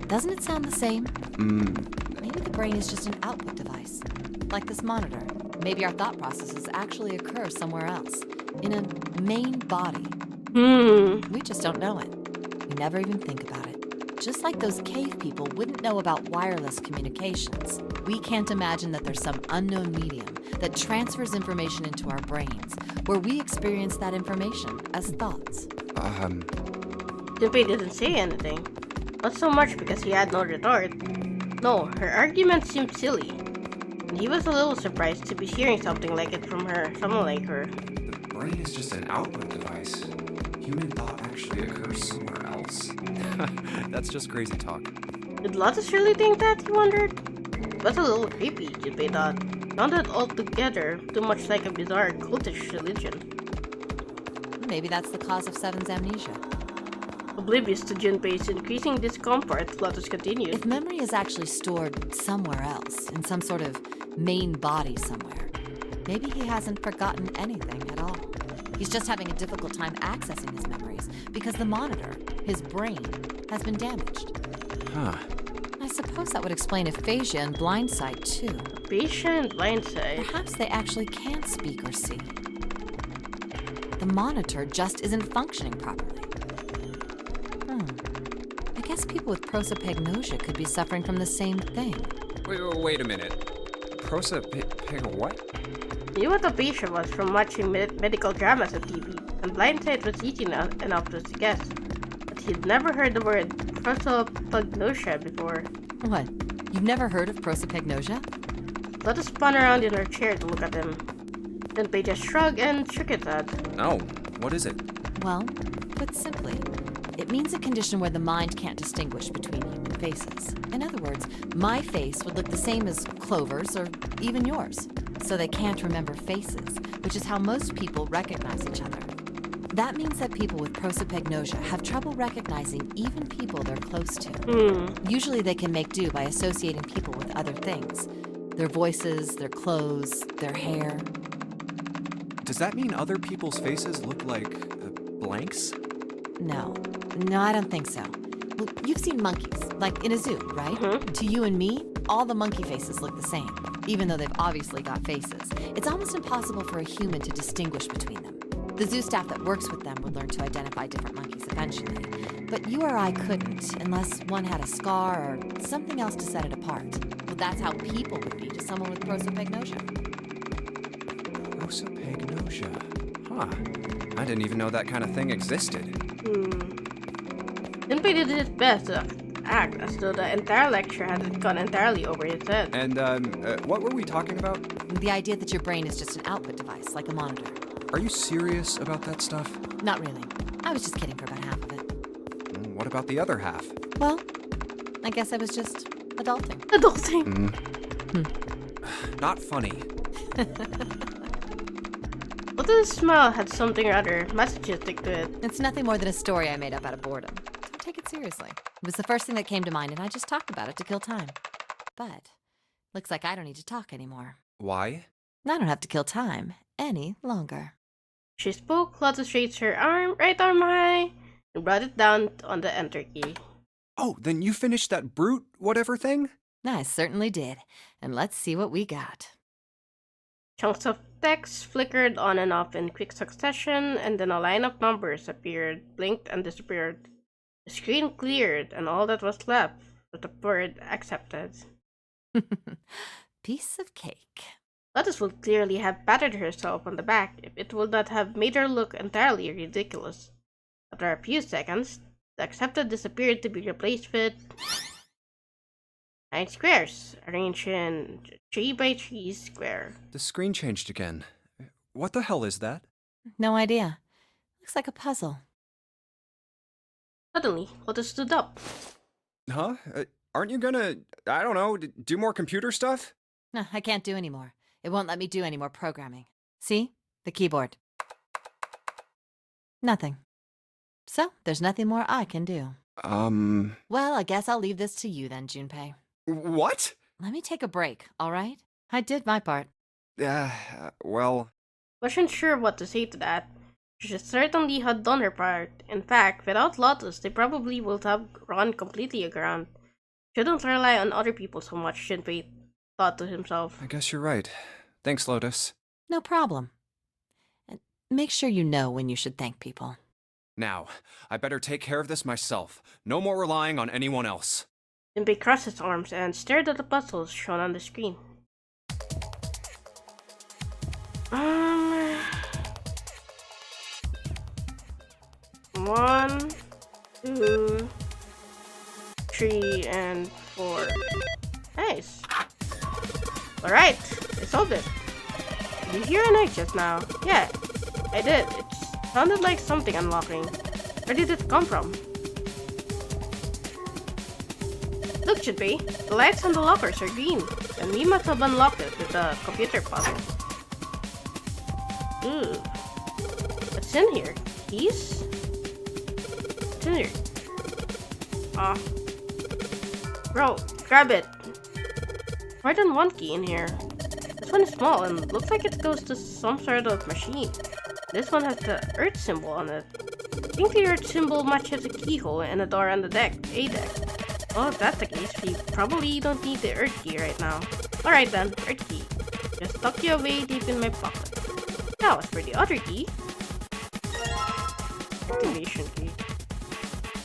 Doesn't it sound the same? Maybe the brain is just an output device. Like this monitor. Maybe our thought processes actually occur somewhere else. In a main body. We just don't know it. We never even think about it. Just like those cave people wouldn't know about wireless communications, we can't imagine that there's some unknown medium that transfers information into our brains, where we experience that information as thoughts. Junpei didn't say anything. Not so much because he had no retort. No, her argument seemed silly. And he was a little surprised to be hearing something like it from her, someone like her. The brain is just an output device. Human thought actually occurs somewhere else. That's just crazy talk. Did Lotus really think that, he wondered? It was a little creepy, Junpei thought. Sounded altogether too much like a bizarre cultish religion. Maybe that's the cause of Seven's amnesia. Oblivious to Junpei's increasing discomfort, Lotus continued. If memory is actually stored somewhere else, in some sort of main body somewhere, maybe he hasn't forgotten anything at all. He's just having a difficult time accessing his memories because the monitor, his brain, has been damaged. Huh. I suppose that would explain aphasia and blindsight, too. Aphasia and blindsight. Perhaps they actually can't speak or see. The monitor just isn't functioning properly. I guess people with prosopagnosia could be suffering from the same thing. Wait a minute. What? Knew what aphasia was from watching medical dramas on TV, and blindsight was easy enough to guess. But he'd never heard the word prosopagnosia before. What? You've never heard of prosopagnosia? Lotus spun around in her chair to look at him. Junpei just shrugged and shook his head. No. What is it? Well, put simply, it means a condition where the mind can't distinguish between human faces. In other words, my face would look the same as Clover's or even yours. So they can't remember faces, which is how most people recognize each other. That means that people with prosopagnosia have trouble recognizing even people they're close to. Usually they can make do by associating people with other things. Their voices, their clothes, their hair. Does that mean other people's faces look like blanks? No, I don't think so. Well, you've seen monkeys, like in a zoo, right? To you and me, all the monkey faces look the same, even though they've obviously got faces. It's almost impossible for a human to distinguish between them. The zoo staff that works with them would learn to identify different monkeys eventually. But you or I couldn't, unless one had a scar or something else to set it apart. Well, that's how people would be to someone with prosopagnosia. Prosopagnosia. Huh. I didn't even know that kind of thing existed. Junpei did his best to act as though the entire lecture had gone entirely over his head. And, what were we talking about? The idea that your brain is just an output device, like a monitor. Are you serious about that stuff? Not really. I was just kidding for about half of it. What about the other half? Well, I guess I was just adulting. Adulting? Not funny. But the smile had something rather masochistic to it. It's nothing more than a story I made up out of boredom. Don't take it seriously. It was the first thing that came to mind, and I just talked about it to kill time. But looks like I don't need to talk anymore. Why? I don't have to kill time any longer. She spoke, Lotus raised her right arm high, and brought it down on the enter key. Oh, then you finished that brute whatever thing? I certainly did. And let's see what we got. Chunks of text flickered on and off in quick succession, and then a line of numbers appeared, blinked, and disappeared. The screen cleared, and all that was left was the word accepted. Piece of cake. Lotus would clearly have patted herself on the back if it would not have made her look entirely ridiculous. After a few seconds, the accepted disappeared to be replaced with 9 squares, arranged in 3 by 3 square. The screen changed again. What the hell is that? No idea. Looks like a puzzle. Suddenly, Lotus stood up. Huh? Aren't you gonna, I don't know, do more computer stuff? No, I can't do any more. It won't let me do any more programming. See? The keyboard. Nothing. So, there's nothing more I can do. Well, I guess I'll leave this to you then, Junpei. What? Let me take a break, all right? I did my part. Well... Wasn't sure what to say to that. She certainly had done her part. In fact, without Lotus, they probably would have run completely aground. Shouldn't rely on other people so much, Junpei thought to himself. I guess you're right. Thanks, Lotus. No problem. And make sure you know when you should thank people. Now, I better take care of this myself. No more relying on anyone else. Junpei crossed his arms and stared at the puzzles shown on the screen. 1, 2, 3, and 4. Nice. Alright, I solved it. Did you hear a noise just now? Yeah, I did. It sounded like something unlocking. Where did it come from? Look, Junpei, the lights on the lockers are green, and we must have unlocked it with the computer puzzle. Ooh. What's in here? Keys? What's in here? Bro, grab it. More than one key in here. This one is small and looks like it goes to some sort of machine. This one has the Earth symbol on it. I think the Earth symbol matches a keyhole and a door on the deck, A deck. Well, if that's the case, we probably don't need the Earth key right now. Alright then, Earth key. Just tuck you away deep in my pocket. Now, as for the other key... Activation key.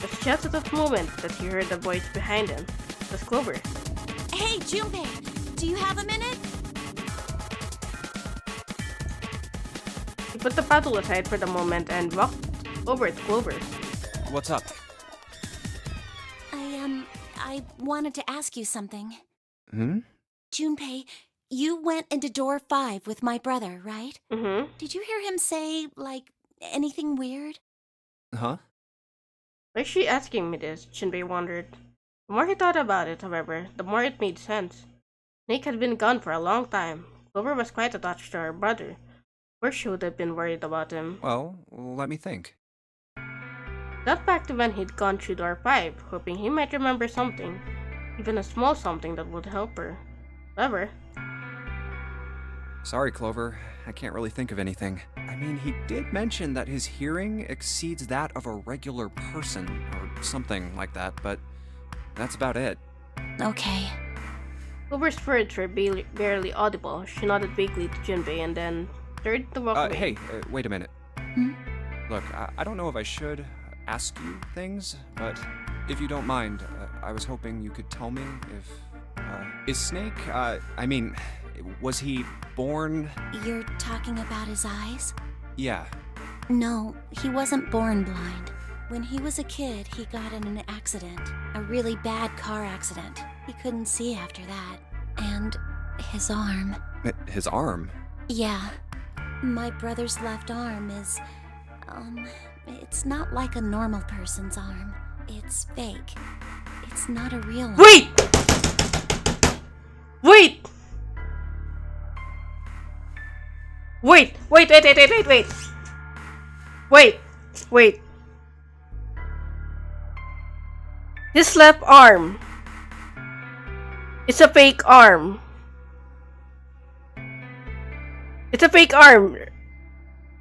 It's just at that moment that he heard the voice behind him. It was Clover. Hey, Junpei, do you have a minute? He put the paddle aside for the moment and walked over to Clover. What's up? I wanted to ask you something. Junpei, you went into door 5 with my brother, right? Mm-hmm. Did you hear him say, like, anything weird? Huh? Why is she asking me this? Junpei wondered. The more he thought about it, however, the more it made sense. Snake had been gone for a long time. Clover was quite attached to her brother. Or should have been worried about him. Well, let me think. Got back to when he'd gone through door 5, hoping he might remember something. Even a small something that would help her. However, Sorry, Clover. I can't really think of anything. I mean, he did mention that his hearing exceeds that of a regular person, or something like that, but that's about it. Okay. Clover's words were barely audible. She nodded vaguely to Junpei and then turned to walk away. Hey, wait a minute. Hmm? Look, I don't know if I should ask you things, but if you don't mind, I was hoping you could tell me if... is Snake, was he born... You're talking about his eyes? Yeah. No, he wasn't born blind. When he was a kid, he got in an accident. A really bad car accident. He couldn't see after that. And his arm. His arm? Yeah. My brother's left arm is... it's not like a normal person's arm. It's fake. It's not a real arm. Wait! Wait! Wait! Wait! Wait! Wait! Wait! Wait! Wait! Wait! Wait! His left arm. It's a fake arm. It's a fake arm.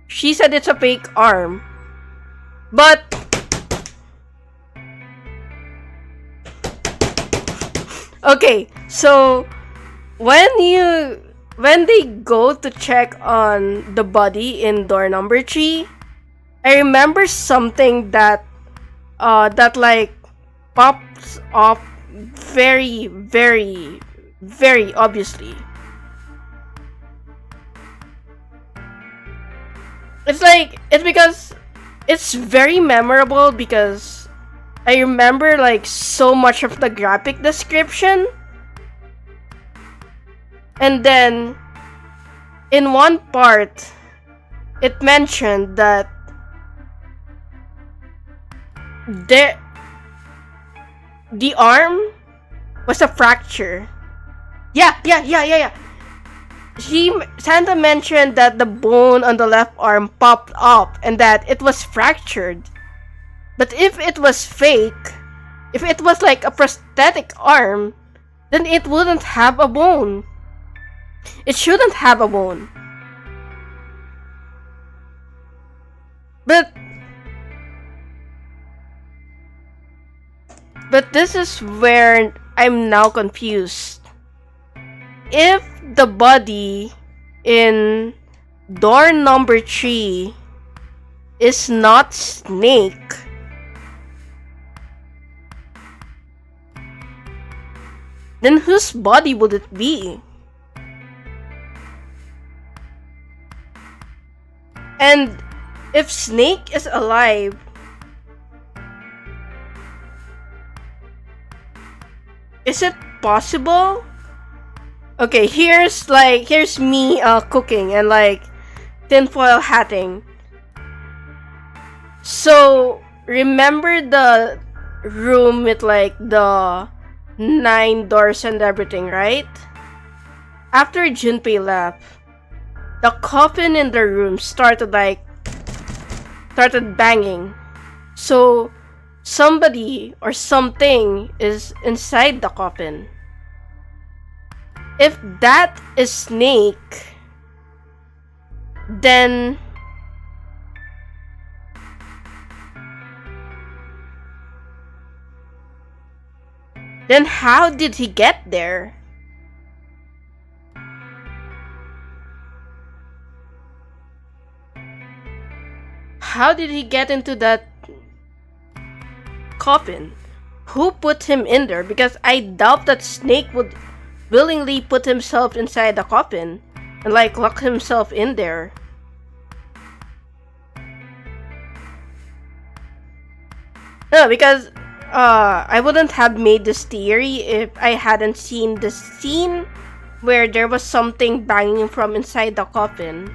She said it's a fake arm. But... Okay, so... When they go to check on the body in door number 3, I remember something that like pops up very, very, very obviously. It's because it's very memorable because I remember like so much of the graphic description. And then, in one part, it mentioned that the arm was a fracture. Yeah. Santa mentioned that the bone on the left arm popped up and that it was fractured. But if it was fake, if it was like a prosthetic arm, then it wouldn't have a bone. It shouldn't have a bone. But this is where I'm now confused. If the body in door number 3 is not Snake, then whose body would it be? And if Snake is alive, is it possible? Okay, here's me cooking and like tinfoil hatting. So remember the room with like the 9 doors and everything, right? After Junpei left, the coffin in the room started banging. So somebody or something is inside the coffin. If that is Snake, then how did he get there? How did he get into that coffin? Who put him in there? Because I doubt that Snake would willingly put himself inside the coffin and like lock himself in there. No, because I wouldn't have made this theory if I hadn't seen the scene where there was something banging from inside the coffin.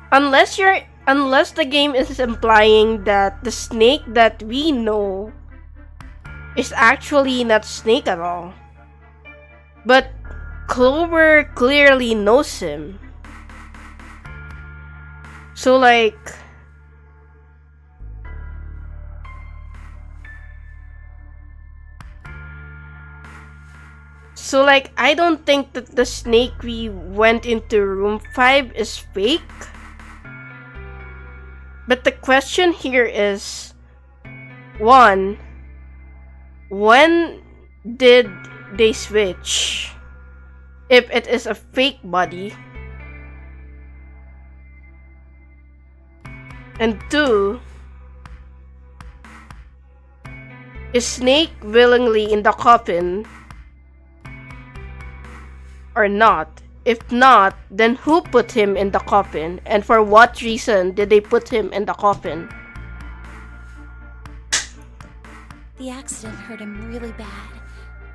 Unless the game is implying that the Snake that we know is actually not Snake at all. But Clover clearly knows him. So like... I don't think that the snake we went into room 5 is fake. But the question here is, 1, when did they switch? If it is a fake body. And 2, is Snake willingly in the coffin or not? If not, then who put him in the coffin? And for what reason did they put him in the coffin? The accident hurt him really bad.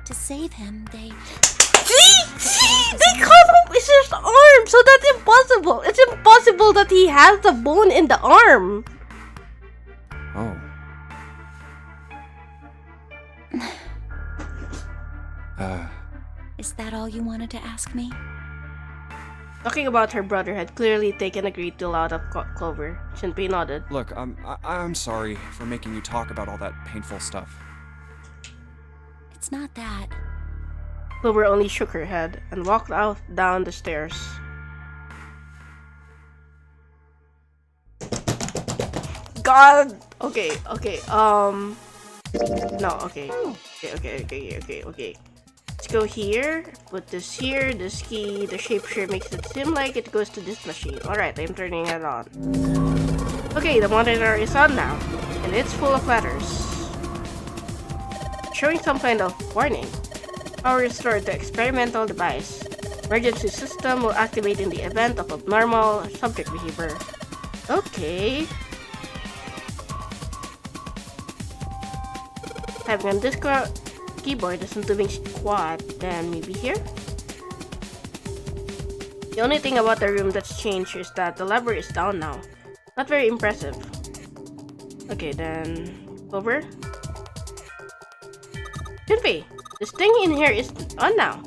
To save him, they... See? They cut off his arm, so that's impossible. It's impossible that he has the bone in the arm. Oh. Is that all you wanted to ask me? Talking about her brother had clearly taken a great deal out of Clover. Shinpei nodded. Look, I'm sorry for making you talk about all that painful stuff. It's not that. Clover only shook her head and walked out down the stairs. God! Okay. No, okay. Okay. Let's go here, put this here, this key, the shapeshifter makes it seem like it goes to this machine. Alright, I'm turning it on. Okay, the monitor is on now, and it's full of letters. Showing some kind of warning. Power restored to experimental device. Emergency system will activate in the event of abnormal subject behavior. Okay. Typing on this keyboard isn't doing squat, then maybe here? The only thing about the room that's changed is that the lever is down now. Not very impressive. Okay, then over. Shinpei, this thing in here is on now.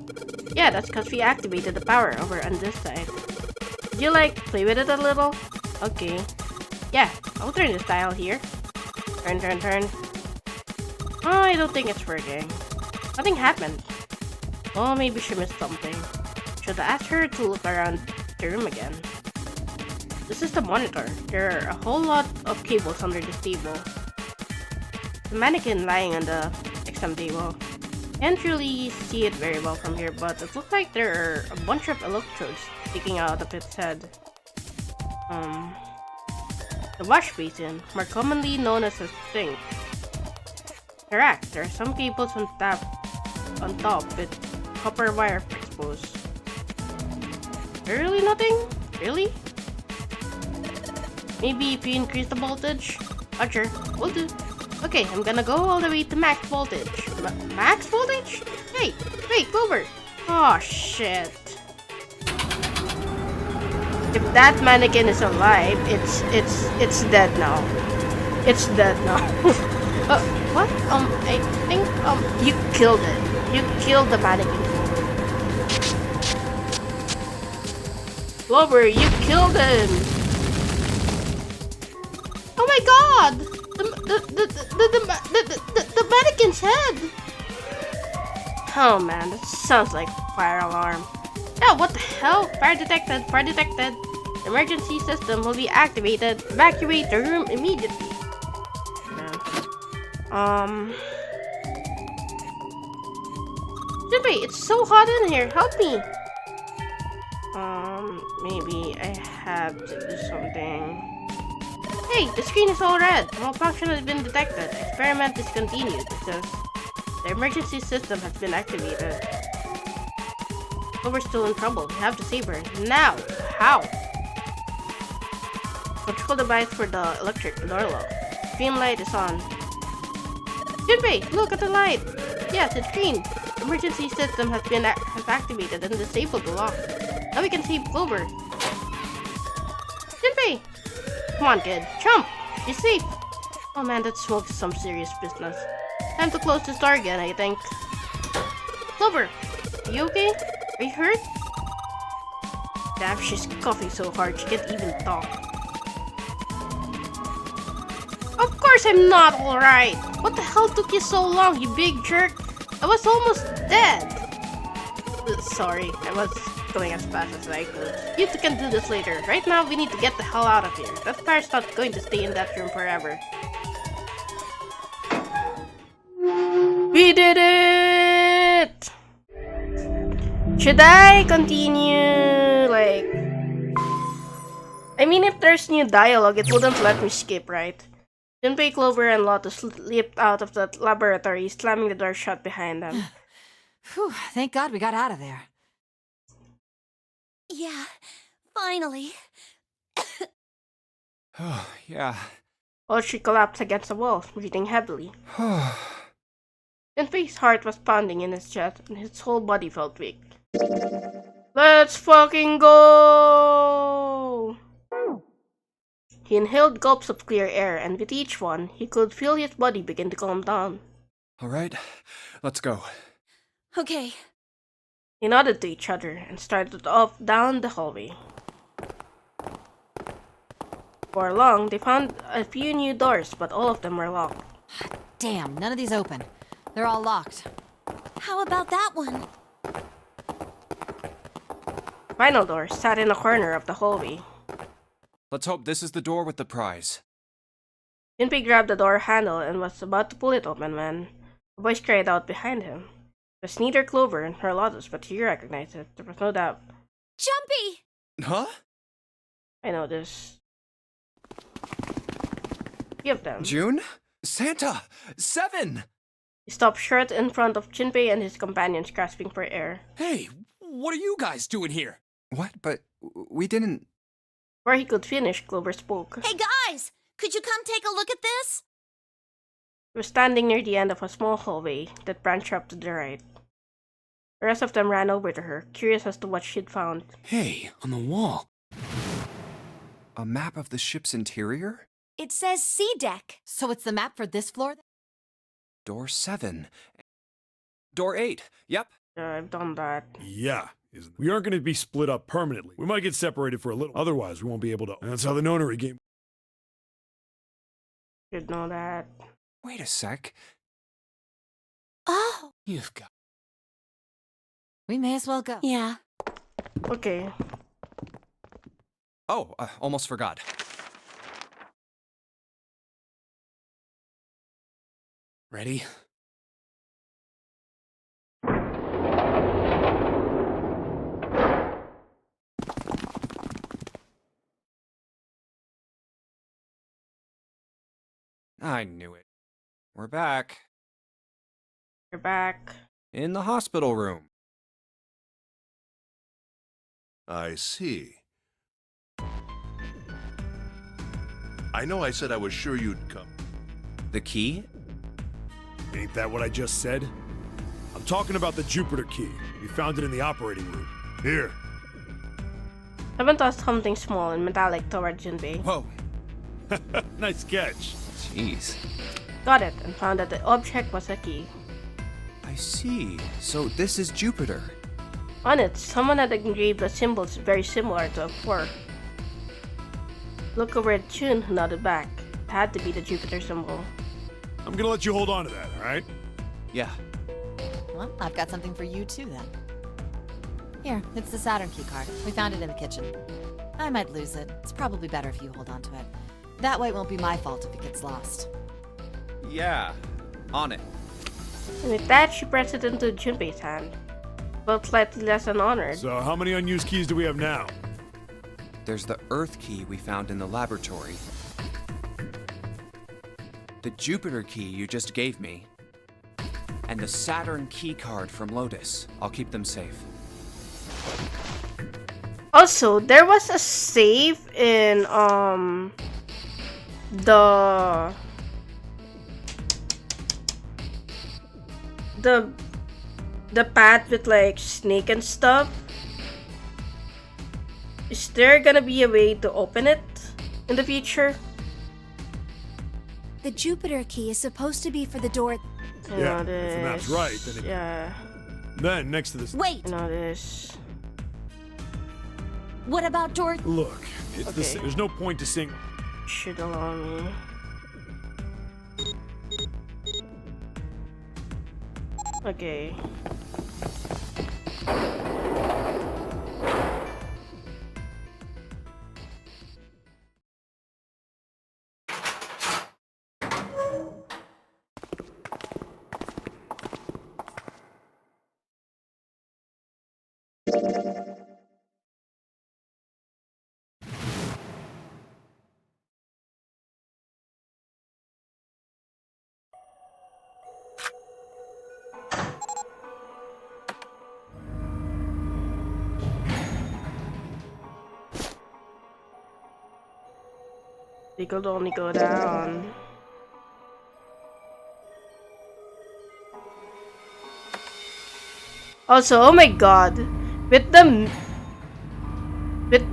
Yeah, that's because we activated the power over on this side. Did you like play with it a little? Okay. Yeah, I'll turn this dial here. Turn. Oh, I don't think it's working. Nothing happened. Oh, maybe she missed something. Should I ask her to look around the room again? This is the monitor. There are a whole lot of cables under this table. The mannequin lying on the exam table. Can't really see it very well from here, but it looks like there are a bunch of electrodes sticking out of its head. The wash basin, more commonly known as a sink. Correct, there are some cables on top with copper wire exposed. Really nothing? Really? Maybe if you increase the voltage? Sure, will do. Okay, I'm gonna go all the way to max voltage. Max voltage? Hey, wait, Clover! Oh shit. If that mannequin is alive, it's dead now. It's dead now. What? I think, you killed it. You killed the mannequin. Clover, you killed him! Oh my god! The mannequin's head! Oh man, that sounds like fire alarm. Yeah, what the hell? Fire detected, fire detected. Emergency system will be activated. Evacuate the room immediately. Shinpei, it's so hot in here. Help me. Maybe I have to do something. Hey, the screen is all red. Malfunction has been detected. Experiment discontinued. It says the emergency system has been activated. Clover's still in trouble. We have to save her. Now. How? Control device for the electric door lock. Green light is on. Shinpei, look at the light. Yes, it's green. Emergency system has activated and disabled the lock. Now we can save Clover. Shinpei! Come on, kid. Jump! She's safe. Oh man, that smoke is some serious business. Time to close this door again, I think. Clover, are you okay? Are you hurt? Damn, she's coughing so hard she can't even talk. Of course I'm not alright! What the hell took you so long, you big jerk? I was almost dead! Sorry, I was going as fast as I could. You two can do this later. Right now, we need to get the hell out of here. That fire's not going to stay in that room forever. We did it! Should I continue, like... I mean, if there's new dialogue, it wouldn't let me skip, right? Junpei, Clover, and Lotus leaped out of the laboratory, slamming the door shut behind them. Whew, thank God we got out of there. Yeah, finally. Oh, yeah. Well, she collapsed against the wall, breathing heavily. Junpei's heart was pounding in his chest, and his whole body felt weak. Let's fucking go! He inhaled gulps of clear air, and with each one, he could feel his body begin to calm down. Alright, let's go. Okay. They nodded to each other and started off down the hallway. Before long, they found a few new doors, but all of them were locked. Damn, none of these open. They're all locked. How about that one? Final door sat in a corner of the hallway. Let's hope this is the door with the prize. Junpei grabbed the door handle and was about to pull it open when a voice cried out behind him. It was neither Clover nor Lotus, but he recognized it. There was no doubt. Jumpy! Huh? I know this. Give them. June? Santa! 7! He stopped short in front of Junpei and his companions, grasping for air. Hey, what are you guys doing here? What? But we didn't... Before he could finish, Clover spoke. Hey guys! Could you come take a look at this? He was standing near the end of a small hallway that branched up to the right. The rest of them ran over to her, curious as to what she'd found. Hey, on the wall. A map of the ship's interior? It says C deck. So it's the map for this floor? Door 7. Door 8. Yep. I've done that. Yeah. We aren't going to be split up permanently. We might get separated for a little. Otherwise, we won't be able to. And that's how the nonary game. Should know that. Wait a sec. Oh. You've got... We may as well go. Yeah. Okay. Oh, almost forgot. Ready? I knew it. We're back. You're back. In the hospital room. I see. I know I said I was sure you'd come. The key? Ain't that what I just said? I'm talking about the Jupiter key. We found it in the operating room. Here. Seven tossed something small and metallic toward Junpei. Whoa. Nice catch. Jeez. Got it and found that the object was a key. I see. So this is Jupiter. On it, someone had engraved a symbol very similar to a fork. Look over at June, who nodded back. It had to be the Jupiter symbol. I'm gonna let you hold on to that, alright? Yeah. Well, I've got something for you too then. Here, it's the Saturn key card. We found it in the kitchen. I might lose it. It's probably better if you hold on to it. That way it won't be my fault if it gets lost. Yeah. On it. And with that, she pressed it into Junpei's hand. Felt slightly less than honored. So, how many unused keys do we have now? There's the Earth key we found in the laboratory. The Jupiter key you just gave me. And the Saturn key card from Lotus. I'll keep them safe. Also, there was a save in the path with like Snake and stuff. Is there gonna be a way to open it in the future? The Jupiter key is supposed to be for the door. You Yeah, know if the map's this. right, then it... Yeah. Then, next to this... Wait, You know this. what about door? Look, it's the... Okay. There's no point to sing... Should allow me. Okay. They could only go down. Also, oh my god, with the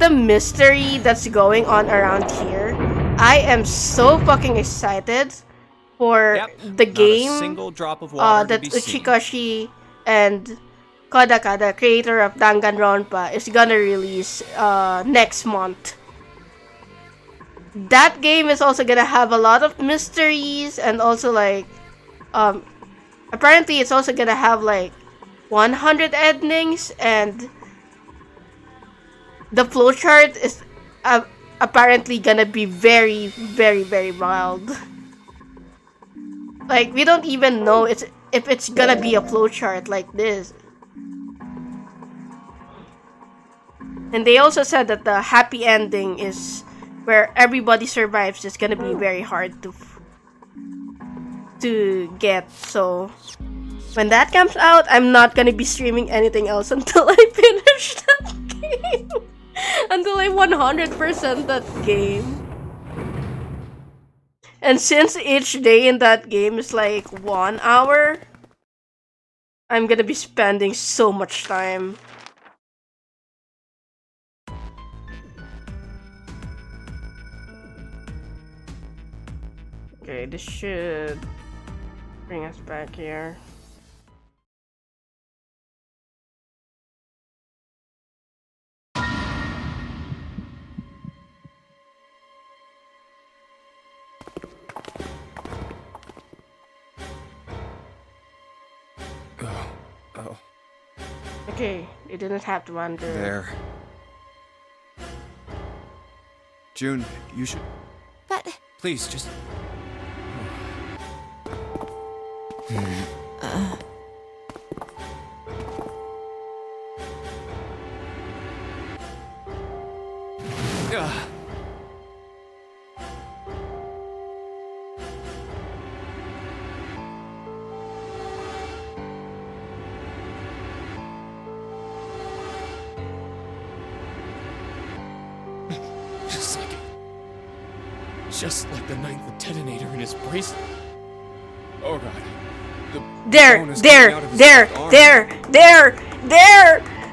mystery that's going on around here, I am so fucking excited for Yep, the not a game single drop of water that to be seen. Uchikoshi and Kodaka, the creator of Danganronpa, is gonna release next month. That game is also gonna have a lot of mysteries, and also like apparently it's also gonna have like 100 endings, and the flowchart is apparently gonna be very, very, very wild. Like, we don't even know if it's gonna be a flowchart like this. And they also said that the happy ending is where everybody survives is gonna be very hard to get. So when that comes out, I'm not gonna be streaming anything else until I finish that game. Until I 100% that game. And since each day in that game is like 1 hour, I'm gonna be spending so much time. Okay, this should bring us back here. Oh, Okay, it didn't have to wander. there. June, you should... But Please, just... Ugh. Just like the ninth detonator in his bracelet. Oh god. The There, bone is there, coming out of his there, left arm. there!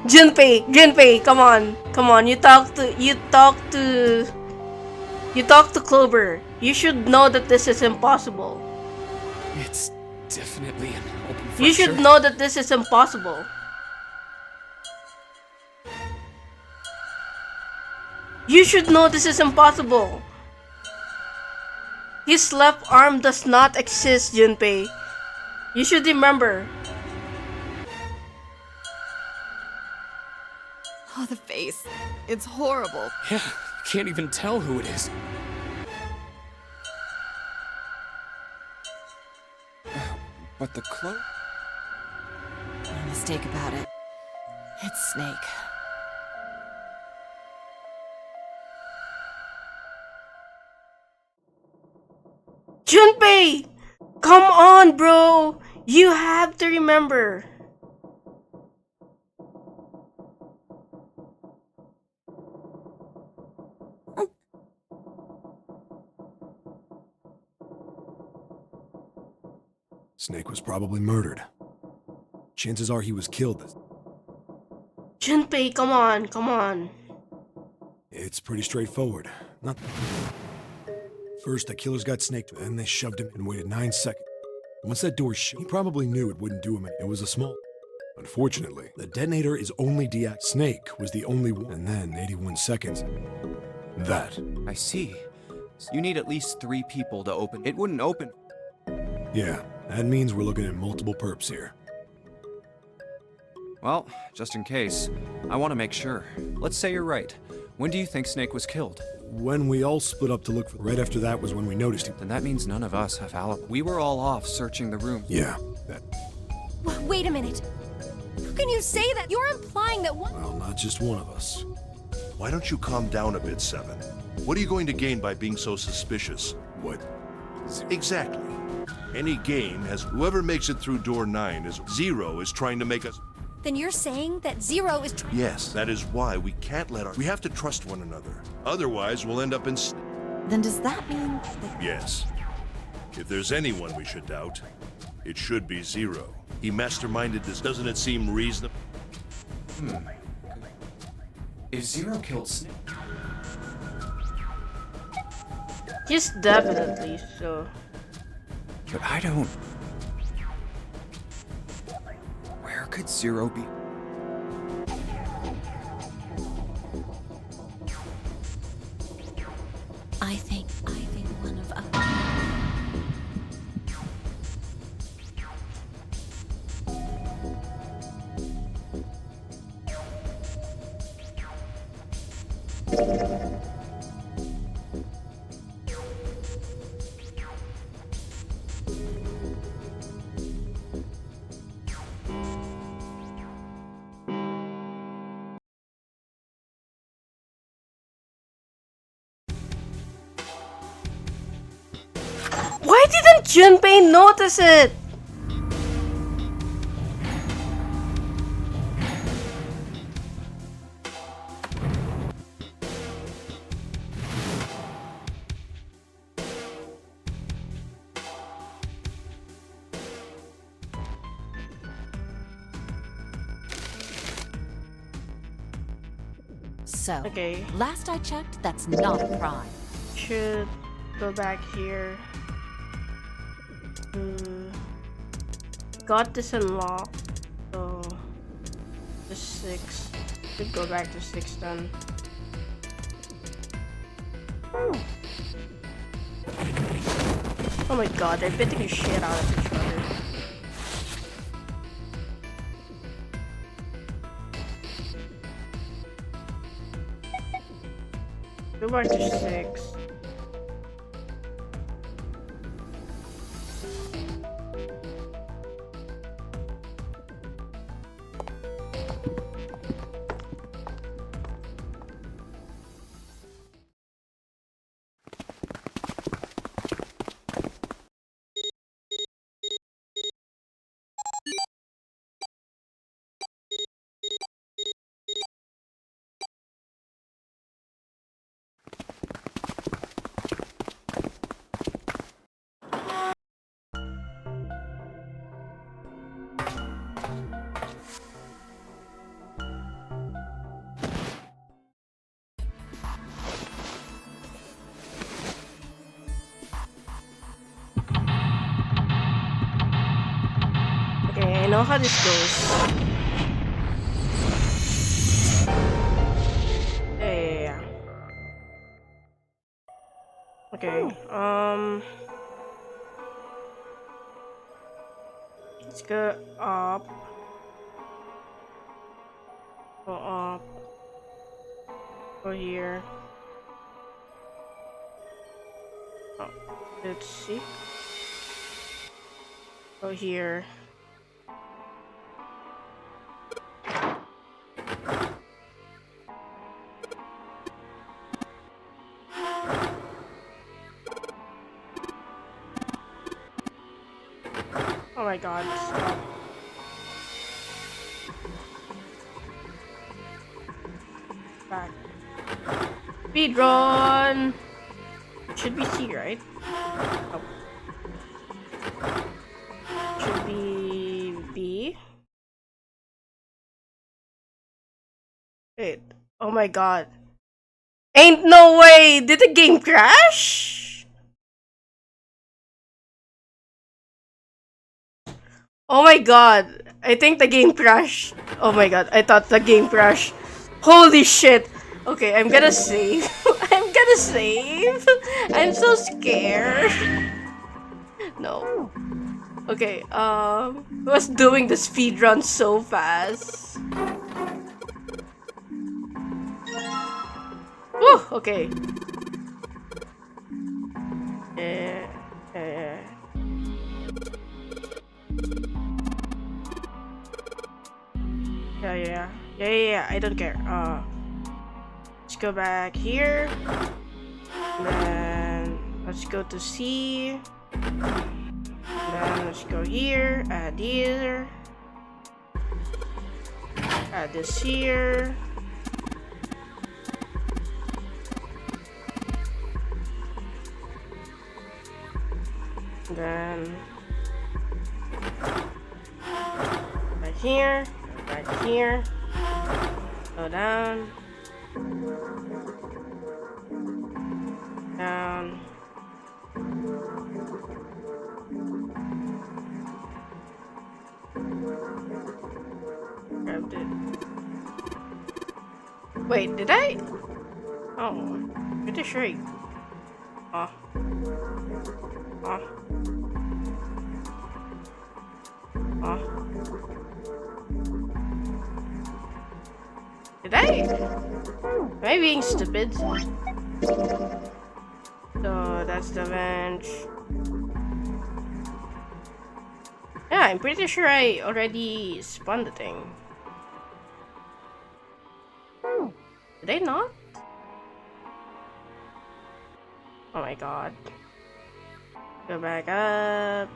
Junpei, come on, you talk to Clover. You should know that this is impossible. It's definitely an open fracture. You should know that this is impossible. You should know this is impossible. His left arm does not exist, Junpei. You should remember. Oh, the face. It's horrible. Yeah, can't even tell who it is. But the cloak... No mistake about it. It's Snake. Junpei! Come on, bro! You have to remember. Snake was probably murdered. Chances are he was killed. Junpei, come on. It's pretty straightforward. First, the killers got Snake, then they shoved him and waited 9 seconds. Once that door shut, he probably knew it wouldn't do him any. It was a small... Unfortunately, the detonator is only deactivated. Snake was the only one. And then, 81 seconds... That. I see. You need at least 3 people to open. It wouldn't open. Yeah, that means we're looking at multiple perps here. Well, just in case, I want to make sure. Let's say you're right. When do you think Snake was killed? When we all split up to look for... Right after that was when we noticed him. Then that means none of us have alibi. We were all off searching the room. Yeah, that... Wait a minute. How can you say that? You're implying that one... Well, not just one of us. Why don't you calm down a bit, Seven? What are you going to gain by being so suspicious? What? Exactly. Any game has whoever makes it through door 9 is Zero is trying to make us... Then you're saying that Zero is... Yes, that is why we can't let our... We have to trust one another. Otherwise, we'll end up in... Then does that mean that... Yes. If there's anyone we should doubt, it should be Zero. He masterminded this. Doesn't it seem reasonable? If Zero killed Snake... Yes, definitely, so... But I don't... Where could Zero be? I think one of us. Why didn't Junpei notice it? So, Okay. last I checked, that's not a crime. Should go back here. Got this unlocked, so the 6. Should go back to 6 then. Oh my god, they're beating the shit out of each other. Go back to 6. Okay, I know how this goes. Yeah. Okay, let's go up. Go up. Go here. Oh, let's see. Go here. Oh my god, stop. Back. Speedrun! Should be C, right? Oh. Should be B. Wait. Oh my god. Ain't no way! Did the game crash? Oh my god. I think the game crashed. Oh my god. I thought the game crashed. Holy shit. Okay, I'm gonna save. I'm gonna save. I'm so scared. No. Okay, was doing the speed run so fast. Woo, okay. Yeah, I don't care. Let's go back here. And then let's go to C. And then let's go here, add here. Add this here. And then right here, right here. Go down. Down. Grabbed it. Wait, did I? Oh, pretty sure I... Did I? Am I being stupid? So that's the bench. Yeah, I'm pretty sure I already spun the thing. Did I not? Oh my god. Go back up.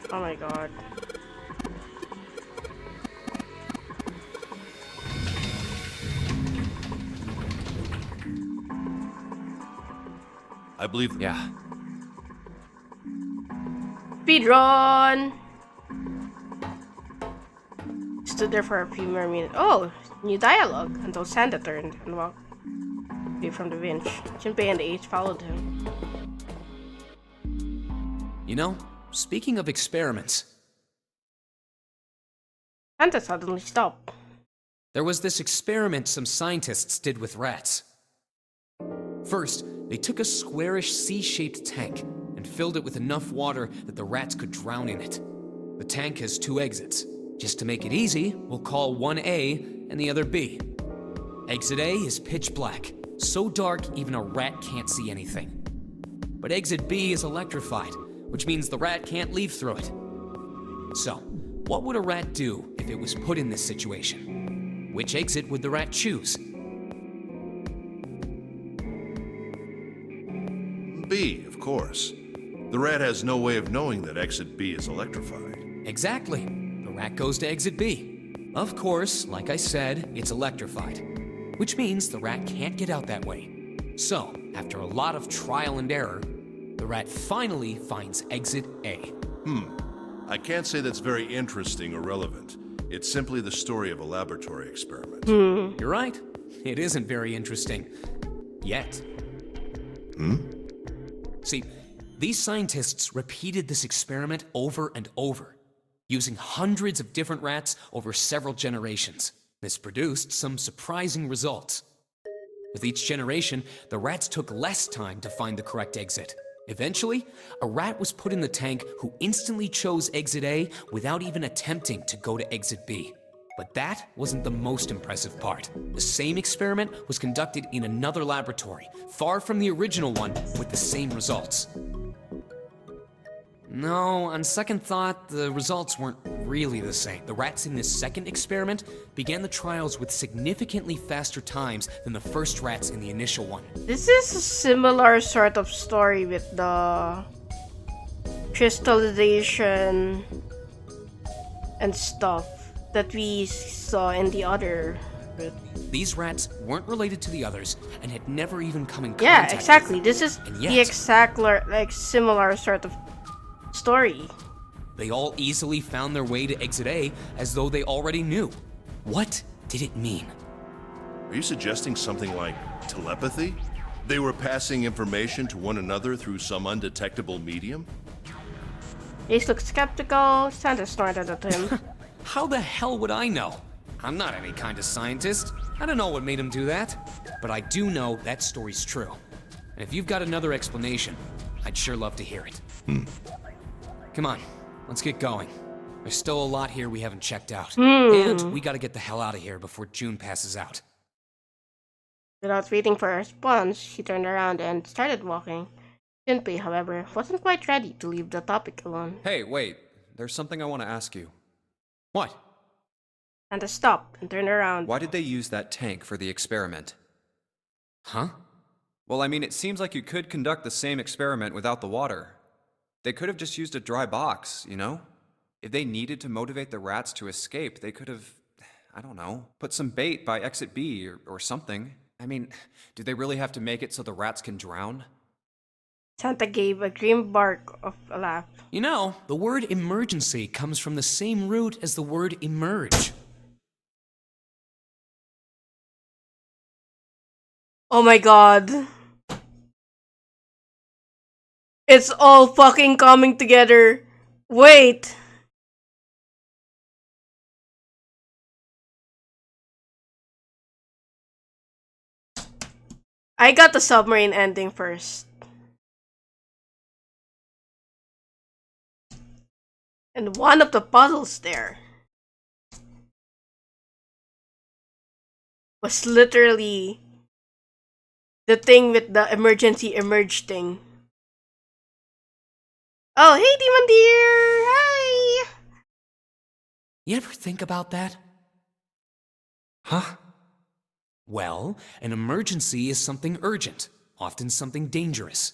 Oh my god. I believe. Yeah. Speedrun! Stood there for a few more minutes. Oh, new dialogue until Santa turned and walked away from the bench. Junpei and the H followed him. You know, speaking of experiments, Santa suddenly stopped. there was this experiment some scientists did with rats. First, they took a squarish C-shaped tank and filled it with enough water that the rats could drown in it. The tank has 2 exits. Just to make it easy, we'll call one A and the other B. Exit A is pitch black, so dark even a rat can't see anything. But exit B is electrified, which means the rat can't leave through it. So, what would a rat do if it was put in this situation? Which exit would the rat choose? B, of course. The rat has no way of knowing that exit B is electrified. Exactly. The rat goes to exit B. Of course, like I said, it's electrified, which means the rat can't get out that way. So, after a lot of trial and error, the rat finally finds exit A. I can't say that's very interesting or relevant. It's simply the story of a laboratory experiment. You're right. It isn't very interesting. Yet. See, these scientists repeated this experiment over and over, using hundreds of different rats over several generations. This produced some surprising results. With each generation, the rats took less time to find the correct exit. Eventually, a rat was put in the tank who instantly chose exit A without even attempting to go to exit B. But that wasn't the most impressive part. The same experiment was conducted in another laboratory, far from the original one, with the same results. No, on second thought, the results weren't really the same. The rats in this second experiment began the trials with significantly faster times than the first rats in the initial one. This is a similar sort of story with the crystallization and stuff that we saw in the other. These rats weren't related to the others and had never even come in contact Yeah, exactly. with them. This is And the yet, exact similar sort of story. They all easily found their way to Exit A as though they already knew. What did it mean? Are you suggesting something like telepathy? They were passing information to one another through some undetectable medium? Ace looked skeptical. Santa snorted at him. How the hell would I know? I'm not any kind of scientist. I don't know what made him do that. But I do know that story's true. And if you've got another explanation, I'd sure love to hear it. Come on, let's get going. There's still a lot here we haven't checked out. And we gotta get the hell out of here before June passes out. Without waiting for a response, she turned around and started walking. Junpei, however, wasn't quite ready to leave the topic alone. Hey, wait. There's something I want to ask you. What? Santa stopped and turned around. Why did they use that tank for the experiment? Huh? Well, I mean, it seems like you could conduct the same experiment without the water. They could have just used a dry box, you know? If they needed to motivate the rats to escape, they could have, I don't know, put some bait by exit B or something. I mean, do they really have to make it so the rats can drown? Santa gave a grim bark of a laugh. You know, the word emergency comes from the same root as the word emerge. Oh my god. It's all fucking coming together. Wait. I got the submarine ending first. And one of the puzzles there was literally the thing with the emergency emerge thing. Oh, hey, Demon Deer! Hi! You ever think about that? Huh? Well, an emergency is something urgent, often something dangerous.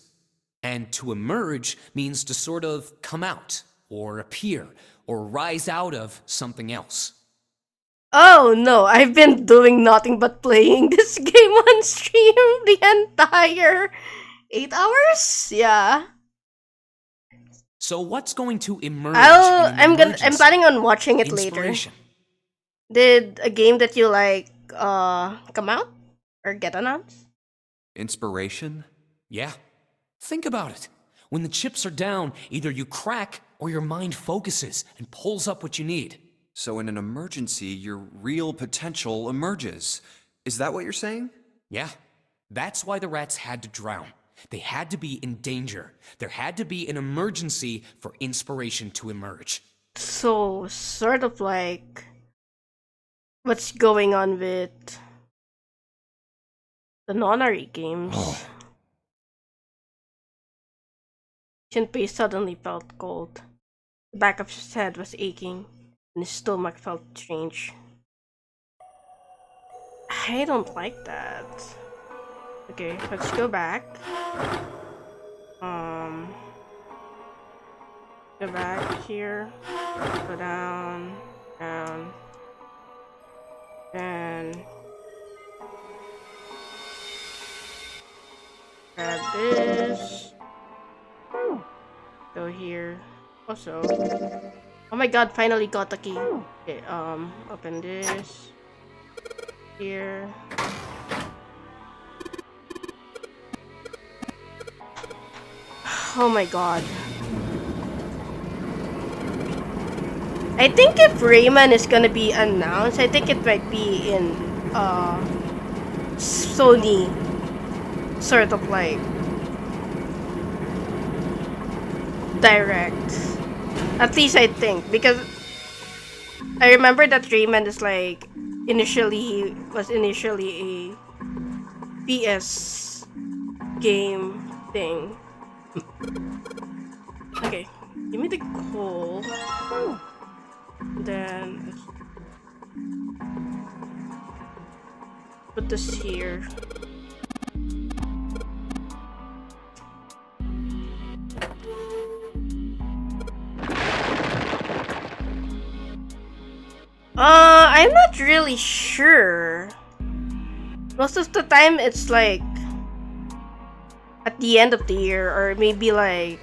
And to emerge means to sort of come out, or appear, or rise out of something else. Oh no, I've been doing nothing but playing this game on stream the entire 8 hours? Yeah. So what's going to emerge? I'm planning on watching it later. Did a game that you like come out or get announced? Inspiration? Yeah. Think about it. When the chips are down, either you crack or your mind focuses and pulls up what you need. So in an emergency, your real potential emerges. Is that what you're saying? Yeah. That's why the rats had to drown. They had to be in danger. There had to be an emergency for inspiration to emerge. So, sort of like what's going on with the nonary games. Junpei suddenly felt cold. The back of his head was aching, and his stomach felt strange. I don't like that. Okay, let's go back. Go back here. Go down, down, and grab this. Go here. Also, oh my god, finally got the key. Okay, open this. Here. Oh my god. I think if Rayman is gonna be announced, I think it might be in Sony sort of like direct. At least I think, because I remember that Rayman is like initially a PS game thing. Okay, give me the coal. Then let's put this here. I'm not really sure. Most of the time it's like at the end of the year, or maybe like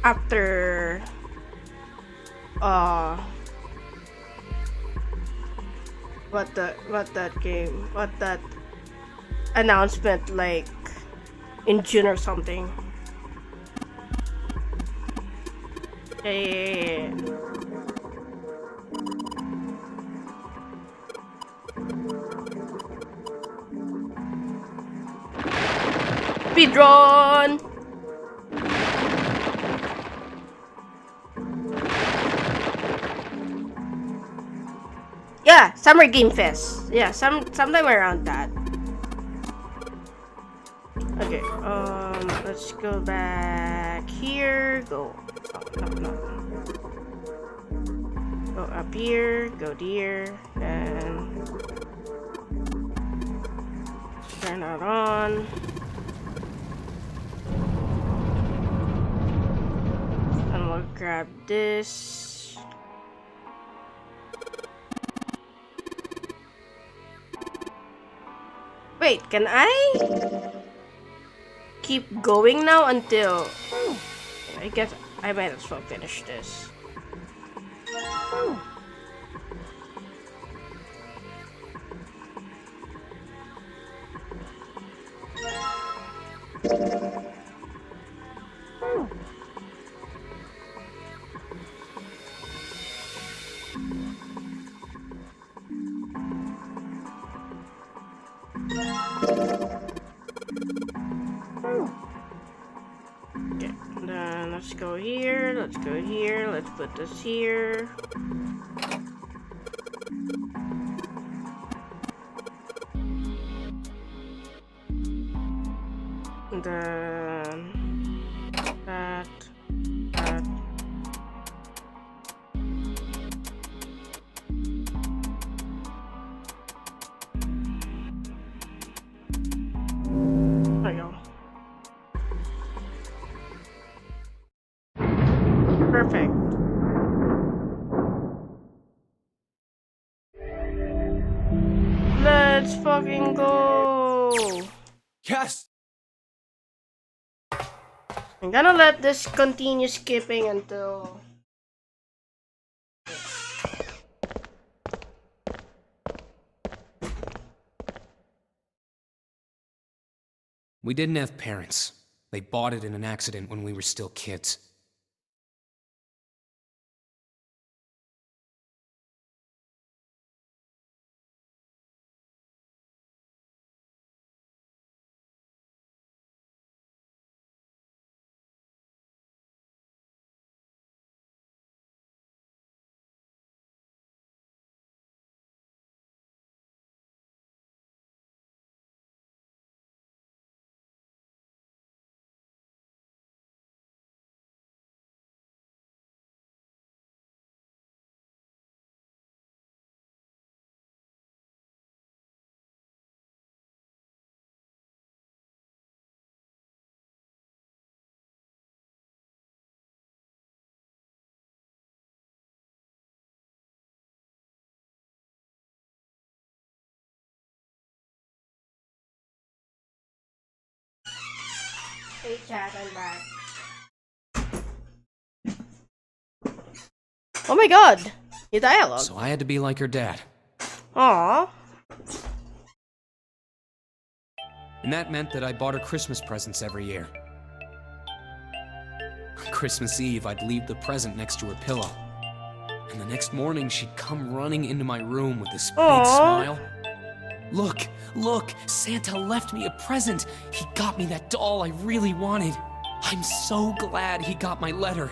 after what that announcement, like in June or something. Yeah. Speedrun! Yeah, Summer Game Fest. Yeah, sometime around that. Okay, let's go back here. Go. No. Go up here. Go here, and turn that on. And we'll grab this. Wait, can I keep going now until... I guess I might as well finish this. Okay, then let's go here, let's put this here. And then that. There you go. Perfect. Let's fucking go. Yes! I'm gonna let this continue skipping until... We didn't have parents. They bought it in an accident when we were still kids. Hey chat, I'm back. Oh my god! Your dialogue. So I had to be like her dad. Aww. And that meant that I bought her Christmas presents every year. On Christmas Eve, I'd leave the present next to her pillow. And the next morning, she'd come running into my room with this big smile. Look, Santa left me a present. He got me that doll I really wanted. I'm so glad he got my letter.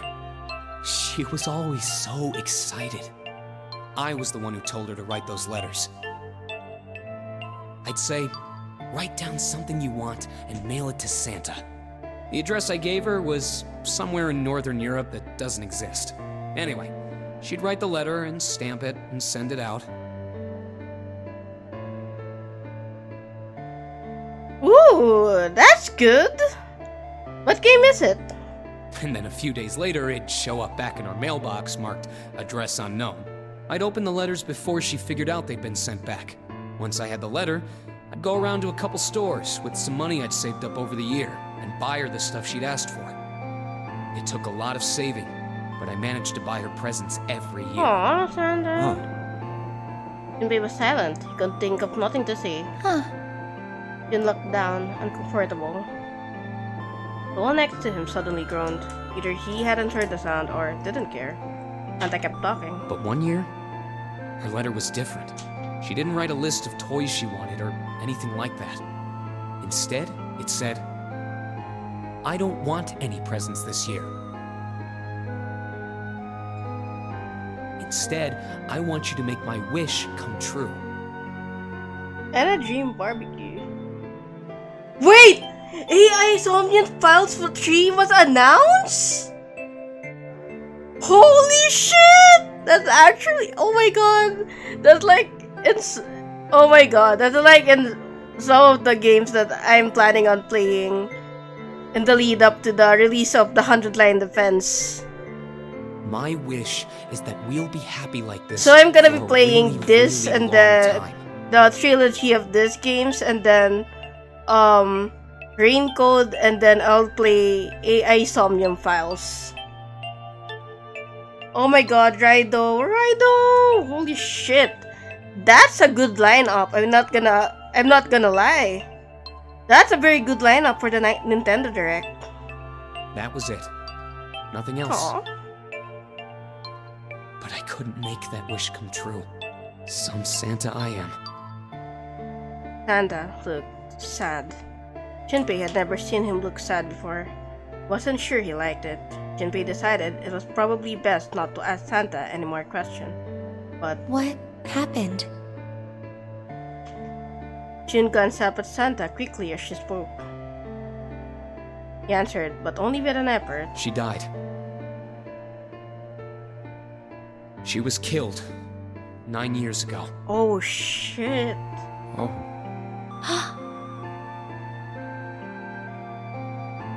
She was always so excited. I was the one who told her to write those letters. I'd say, write down something you want and mail it to Santa. The address I gave her was somewhere in Northern Europe that doesn't exist. Anyway, she'd write the letter and stamp it and send it out. Ooh, that's good. What game is it? And then a few days later, it'd show up back in our mailbox marked address unknown. I'd open the letters before she figured out they'd been sent back. Once I had the letter, I'd go around to a couple stores with some money I'd saved up over the year and buy her the stuff she'd asked for. It took a lot of saving, but I managed to buy her presents every year. Aw, Santa. Junpei was silent. He could think of nothing to say. Huh. Jin looked down, uncomfortable. The one next to him suddenly groaned. Either he hadn't heard the sound or didn't care. Santa kept talking. But one year, her letter was different. She didn't write a list of toys she wanted or anything like that. Instead, it said, I don't want any presents this year. Instead, I want you to make my wish come true. And a dream barbecue. Wait! AI Somnium Files for 3 was announced? Holy shit! That's actually, oh my god. That's like, it's, oh my god. That's like in some of the games that I'm planning on playing in the lead up to the release of the 100-line defense. My wish is that we'll be happy like this. So I'm gonna be for a playing really, this really and long time. the trilogy of these games, and then Rain Code, and then I'll play AI Somnium Files. Oh my god, Raido! Holy shit! That's a good lineup. I'm not gonna lie. That's a very good lineup for the Nintendo Direct. That was it. Nothing else. Aw. But I couldn't make that wish come true. Some Santa I am. Santa looked sad. Junpei had never seen him look sad before. Wasn't sure he liked it. Junpei decided it was probably best not to ask Santa any more questions. But What happened? Jun glanced up at Santa quickly as she spoke. He answered, but only with an effort. She died. She was killed 9 years ago. Oh shit. Oh.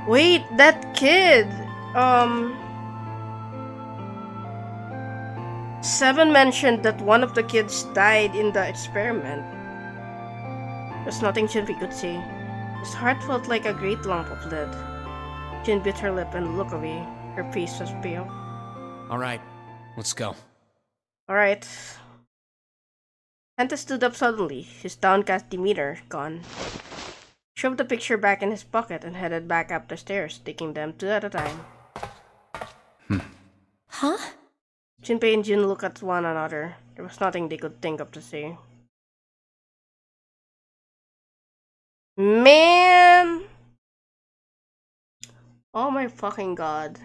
Wait, that kid. Seven mentioned that one of the kids died in the experiment. There's nothing Junpei could say. His heart felt like a great lump of lead. Jin bit her lip and looked away. Her face was pale. All right, let's go. Alright. Santa stood up suddenly, his downcast demeanor gone. Shoved the picture back in his pocket and headed back up the stairs, taking them two at a time. Huh? Junpei and Jin looked at one another. There was nothing they could think of to say. Man! Oh my fucking god.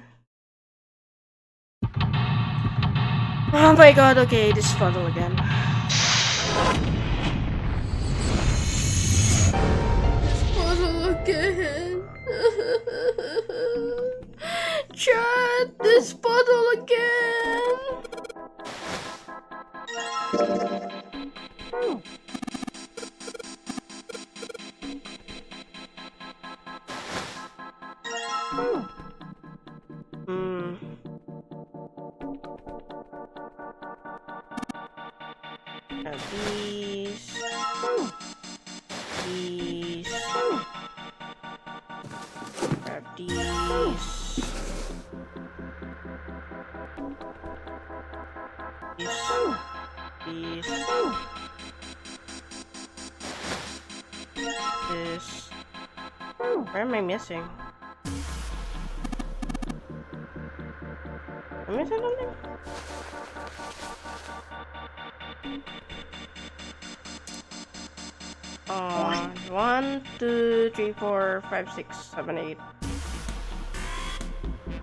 Oh my god, okay, this puzzle again. Puzzle again. Chat, this puzzle again. These. Grab these. These. This. Where am I missing? Am I missing something? 1, 2, 3, 4, 5, 6, 7, 8.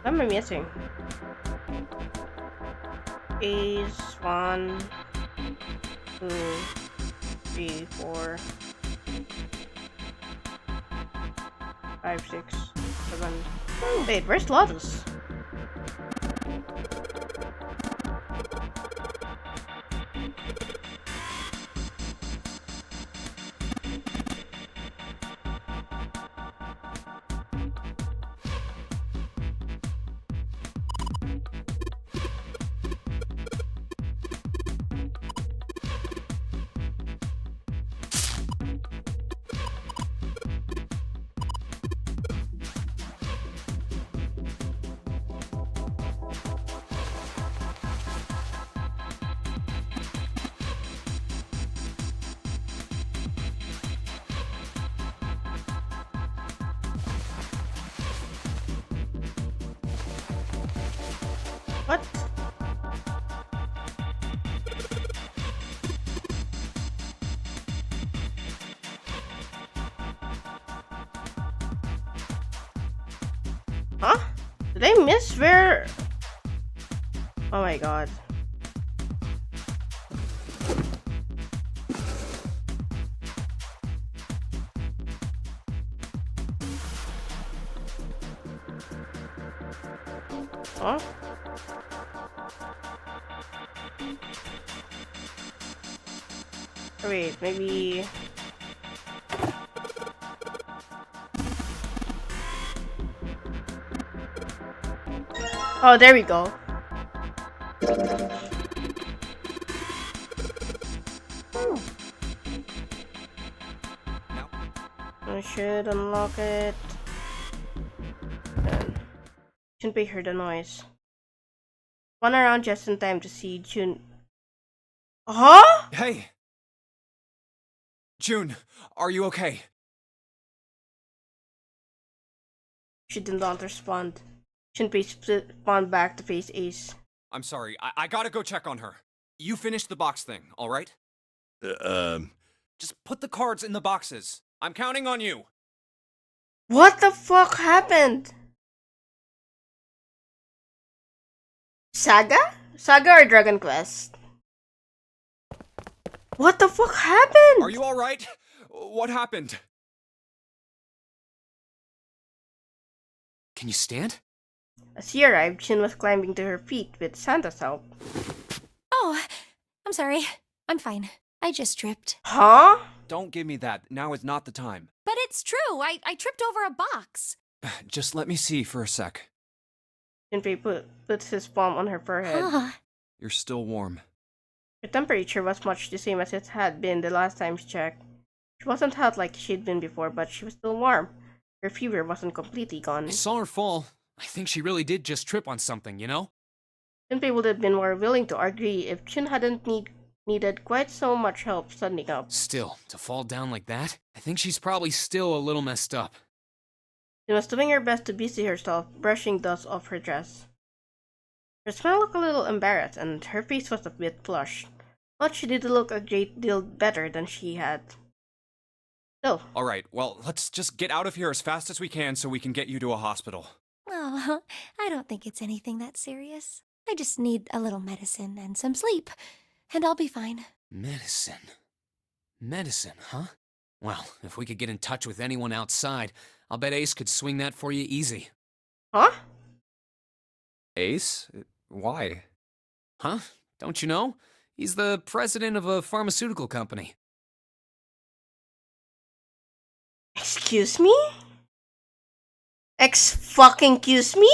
What am I missing? A's 1, 2, 3, 4, 5, 6, 7. Wait, where's Lotus? What? Huh? Did I miss where? Oh my god. Huh? Wait, maybe... Oh, there we go. I should unlock it. Then Junpei heard a noise. Spun around just in time to see Jun. Huh? Hey! June, are you okay? She did not respond. Junpei spun back to face Ace. I'm sorry, I gotta go check on her. You finished the box thing, alright? Just put the cards in the boxes. I'm counting on you. What the fuck happened? Saga? Saga or Dragon Quest? What the fuck happened? Are you alright? What happened? Can you stand? As he arrived, Jin was climbing to her feet with Santa's help. Oh, I'm sorry. I'm fine. I just tripped. Huh? Don't give me that. Now is not the time. But it's true. I tripped over a box. Just let me see for a sec. Junpei puts his palm on her forehead. You're still warm. Her temperature was much the same as it had been the last time she checked. She wasn't hot like she'd been before, but she was still warm. Her fever wasn't completely gone. I saw her fall. I think she really did just trip on something, you know? Junpei would have been more willing to agree if Jun hadn't needed quite so much help standing up. Still, to fall down like that? I think she's probably still a little messed up. She was doing her best to busy herself, brushing dust off her dress. Her smile looked a little embarrassed, and her face was a bit flushed. But she did look a great deal better than she had. Still. Alright, well, let's just get out of here as fast as we can so we can get you to a hospital. Oh, I don't think it's anything that serious. I just need a little medicine and some sleep, and I'll be fine. Medicine? Medicine, huh? Well, if we could get in touch with anyone outside, I'll bet Ace could swing that for you easy. Huh? Ace? Why? Huh? Don't you know? He's the president of a pharmaceutical company. Excuse me? Excuse me?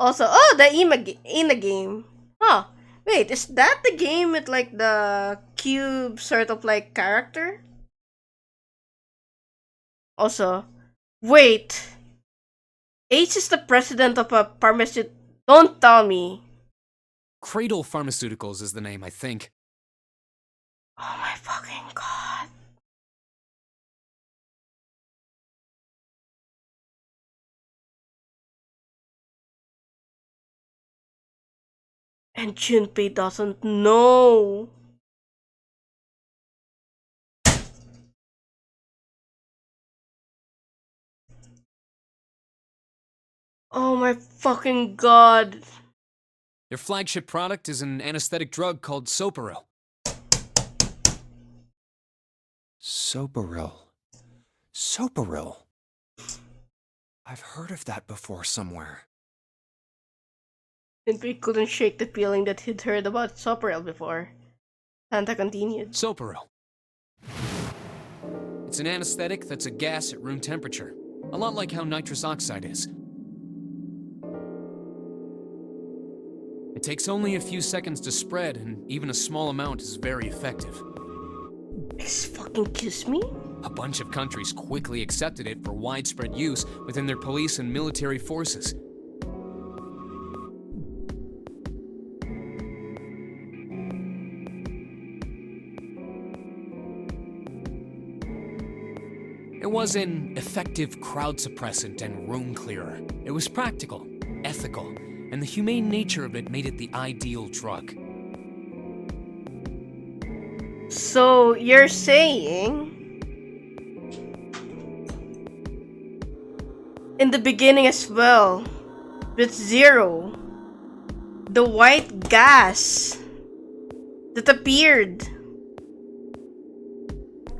Also, oh, the Ina game. Huh. Wait, is that the game with like the cube sort of like character? Also, wait. Ace is the president of a pharmaceutical. Don't tell me. Cradle Pharmaceuticals is the name, I think. Oh my fucking god. And Junpei doesn't know. Oh my fucking god. Their flagship product is an anesthetic drug called Soparil. Soparil. Soparil. I've heard of that before somewhere. Junpei couldn't shake the feeling that he'd heard about Soparil before. Santa continued. Soparil. It's an anesthetic that's a gas at room temperature. A lot like how nitrous oxide is. It takes only a few seconds to spread, and even a small amount is very effective. Excuse me? A bunch of countries quickly accepted it for widespread use within their police and military forces. It was an effective crowd suppressant and room clearer. It was practical, ethical, and the humane nature of it made it the ideal drug. So you're saying in the beginning as well, with Zero, the white gas that appeared,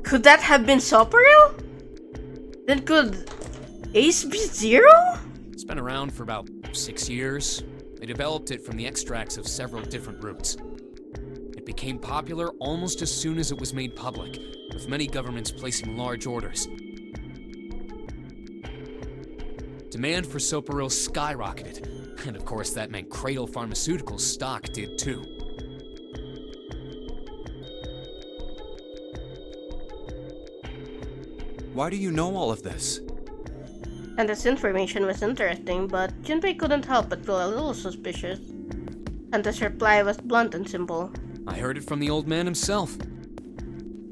could that have been Soparil? Then could Ace be Zero? It's been around for about 6 years. They developed it from the extracts of several different roots. It became popular almost as soon as it was made public, with many governments placing large orders. Demand for Soparil skyrocketed, and of course that meant Cradle Pharmaceuticals' stock did too. Why do you know all of this? And this information was interesting, but Junpei couldn't help but feel a little suspicious. And his reply was blunt and simple. I heard it from the old man himself.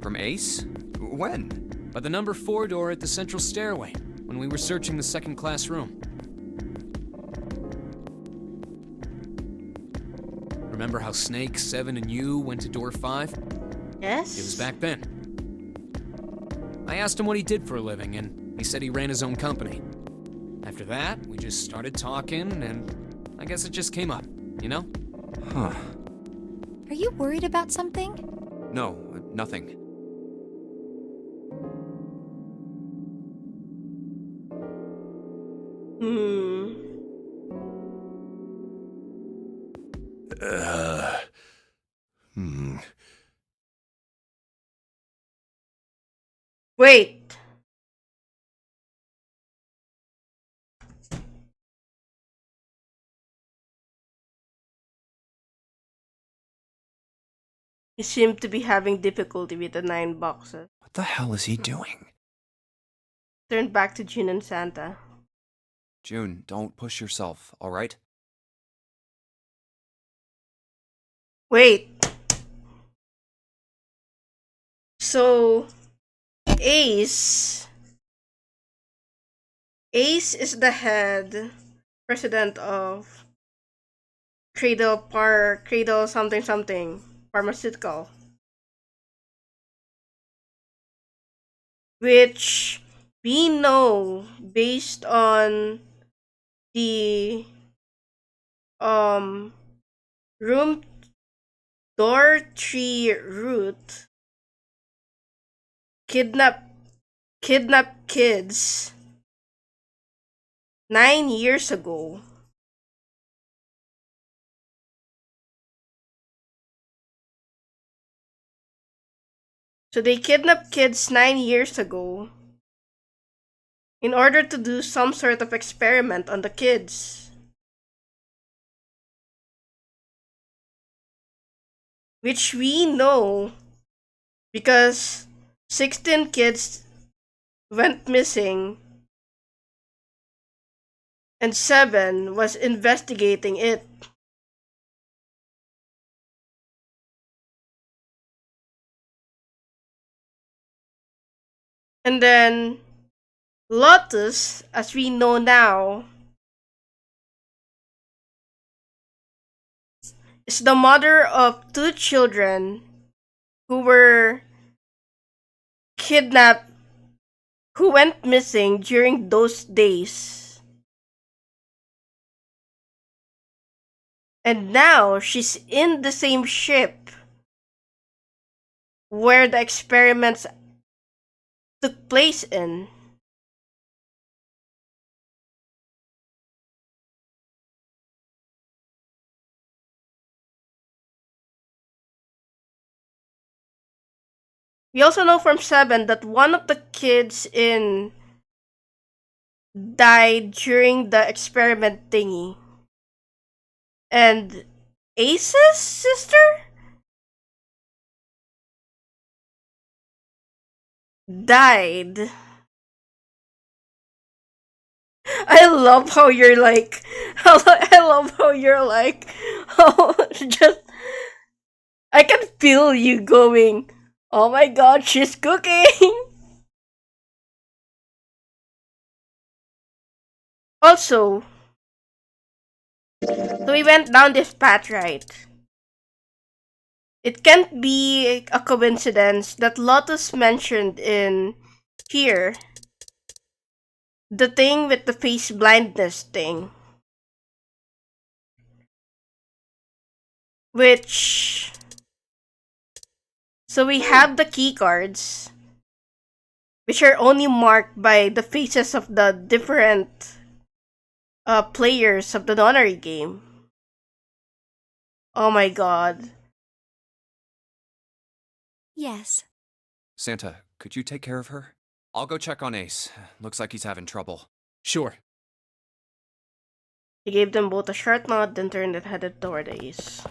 From Ace? When? By the number 4 door at the central stairway, when we were searching the second-class room. Remember how Snake, Seven, and you went to door 5? Yes? It was back then. I asked him what he did for a living, and he said he ran his own company. After that, we just started talking, and I guess it just came up, you know? Huh. Are you worried about something? No, nothing. Wait. He seemed to be having difficulty with the 9 boxes. What the hell is he doing? Turned back to June and Santa. June, don't push yourself, alright? Wait. So, Ace is the head president of Cradle something pharmaceutical, which we know based on the room door 3 route kidnap kids 9 years ago. So they kidnapped kids 9 years ago in order to do some sort of experiment on the kids. Which we know because 16 kids went missing and 7 was investigating it. And then Lotus, as we know now, is the mother of 2 children who were kidnapped, who went missing during those days. And now she's in the same ship where the experiments took place in. We also know from 7 that one of the kids in died during the experiment thingy. And Ace's sister died. I love how you're like, I love how you're like, oh, just, I can feel you going, oh my god, she's cooking. Also, So we went down this path, right? It can't be a coincidence that Lotus mentioned in here the thing with the face blindness thing. Which... So we have the key cards, which are only marked by the faces of the different players of the Nonary game. Oh my god. Yes. Santa, could you take care of her? I'll go check on Ace. Looks like he's having trouble. Sure. He gave them both a short nod, then turned and headed toward Ace.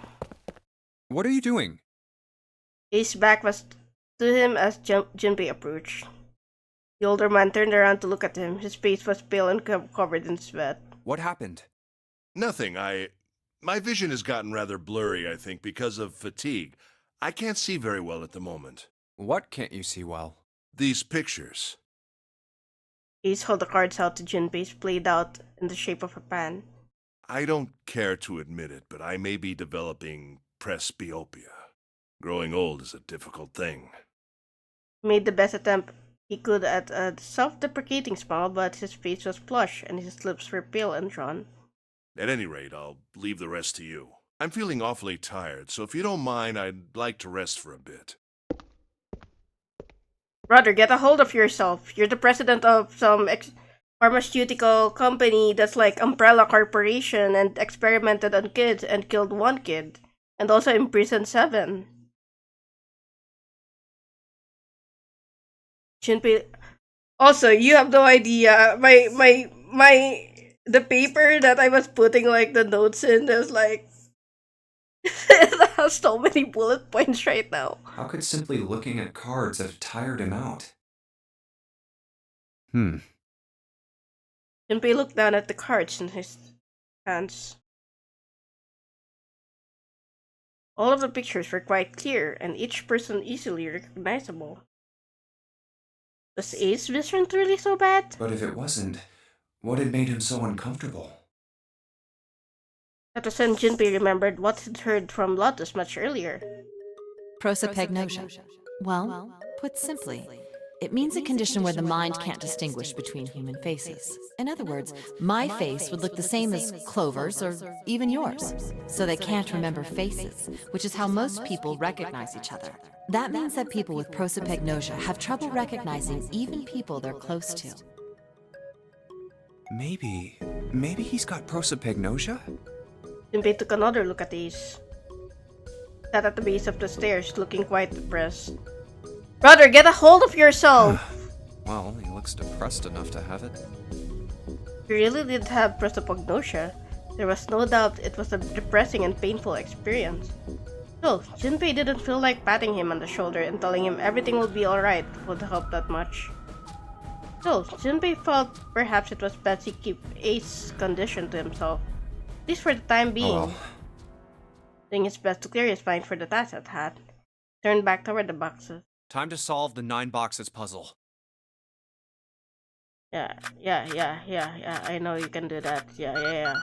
What are you doing? Ace's back was to him as Junpei approached. The older man turned around to look at him. His face was pale and covered in sweat. What happened? Nothing. My vision has gotten rather blurry, I think, because of fatigue. I can't see very well at the moment. What can't you see well? These pictures. Ace held the cards out to Junpei, played out in the shape of a pan. I don't care to admit it, but I may be developing presbyopia. Growing old is a difficult thing. He made the best attempt he could at a self-deprecating smile, but his face was flushed and his lips were pale and drawn. At any rate, I'll leave the rest to you. I'm feeling awfully tired, so if you don't mind, I'd like to rest for a bit. Brother, get a hold of yourself. You're the president of some pharmaceutical company that's like Umbrella Corporation and experimented on kids and killed one kid. And also imprisoned 7. Junpei... Also, you have no idea. The paper that I was putting like the notes in, there's like... it has so many bullet points right now. How could simply looking at cards have tired him out? Junpei looked down at the cards in his hands. All of the pictures were quite clear, and each person easily recognizable. Was Ace's vision really so bad? But if it wasn't, what had made him so uncomfortable? At the time, Junpei remembered what he'd heard from Lotus much earlier. Prosopagnosia. Well, put simply, it means a condition where the mind can't distinguish between human faces. In other words, my face would look the same as Clover's or even yours. So they can't remember faces, which is how most people recognize each other. That means that people with prosopagnosia have trouble recognizing even people they're close to. Maybe he's got prosopagnosia? Junpei took another look at Ace. Sat at the base of the stairs, looking quite depressed. Brother, get a hold of yourself! Well, he looks depressed enough to have it. He really did have prosopagnosia. There was no doubt it was a depressing and painful experience. Still, Junpei didn't feel like patting him on the shoulder and telling him everything will be alright would help that much. Still, Junpei felt perhaps it was best to keep Ace's condition to himself, at least for the time being. Oh well. Doing his best to clear his mind for the task at hand, turned back toward the boxes. Time to solve the 9 boxes puzzle. Yeah, I know you can do that. Yeah.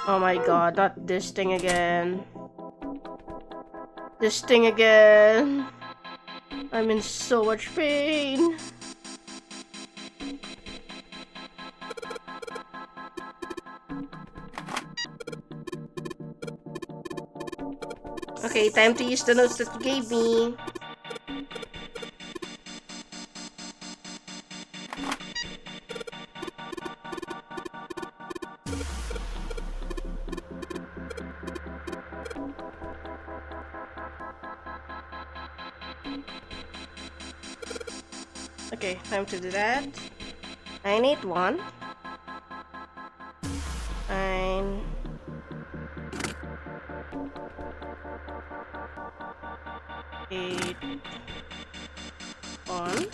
Oh my god, not this thing again. This thing again. I'm in so much pain. Okay, time to use the notes that you gave me. Okay, time to do that. 981. 9. 8. 1.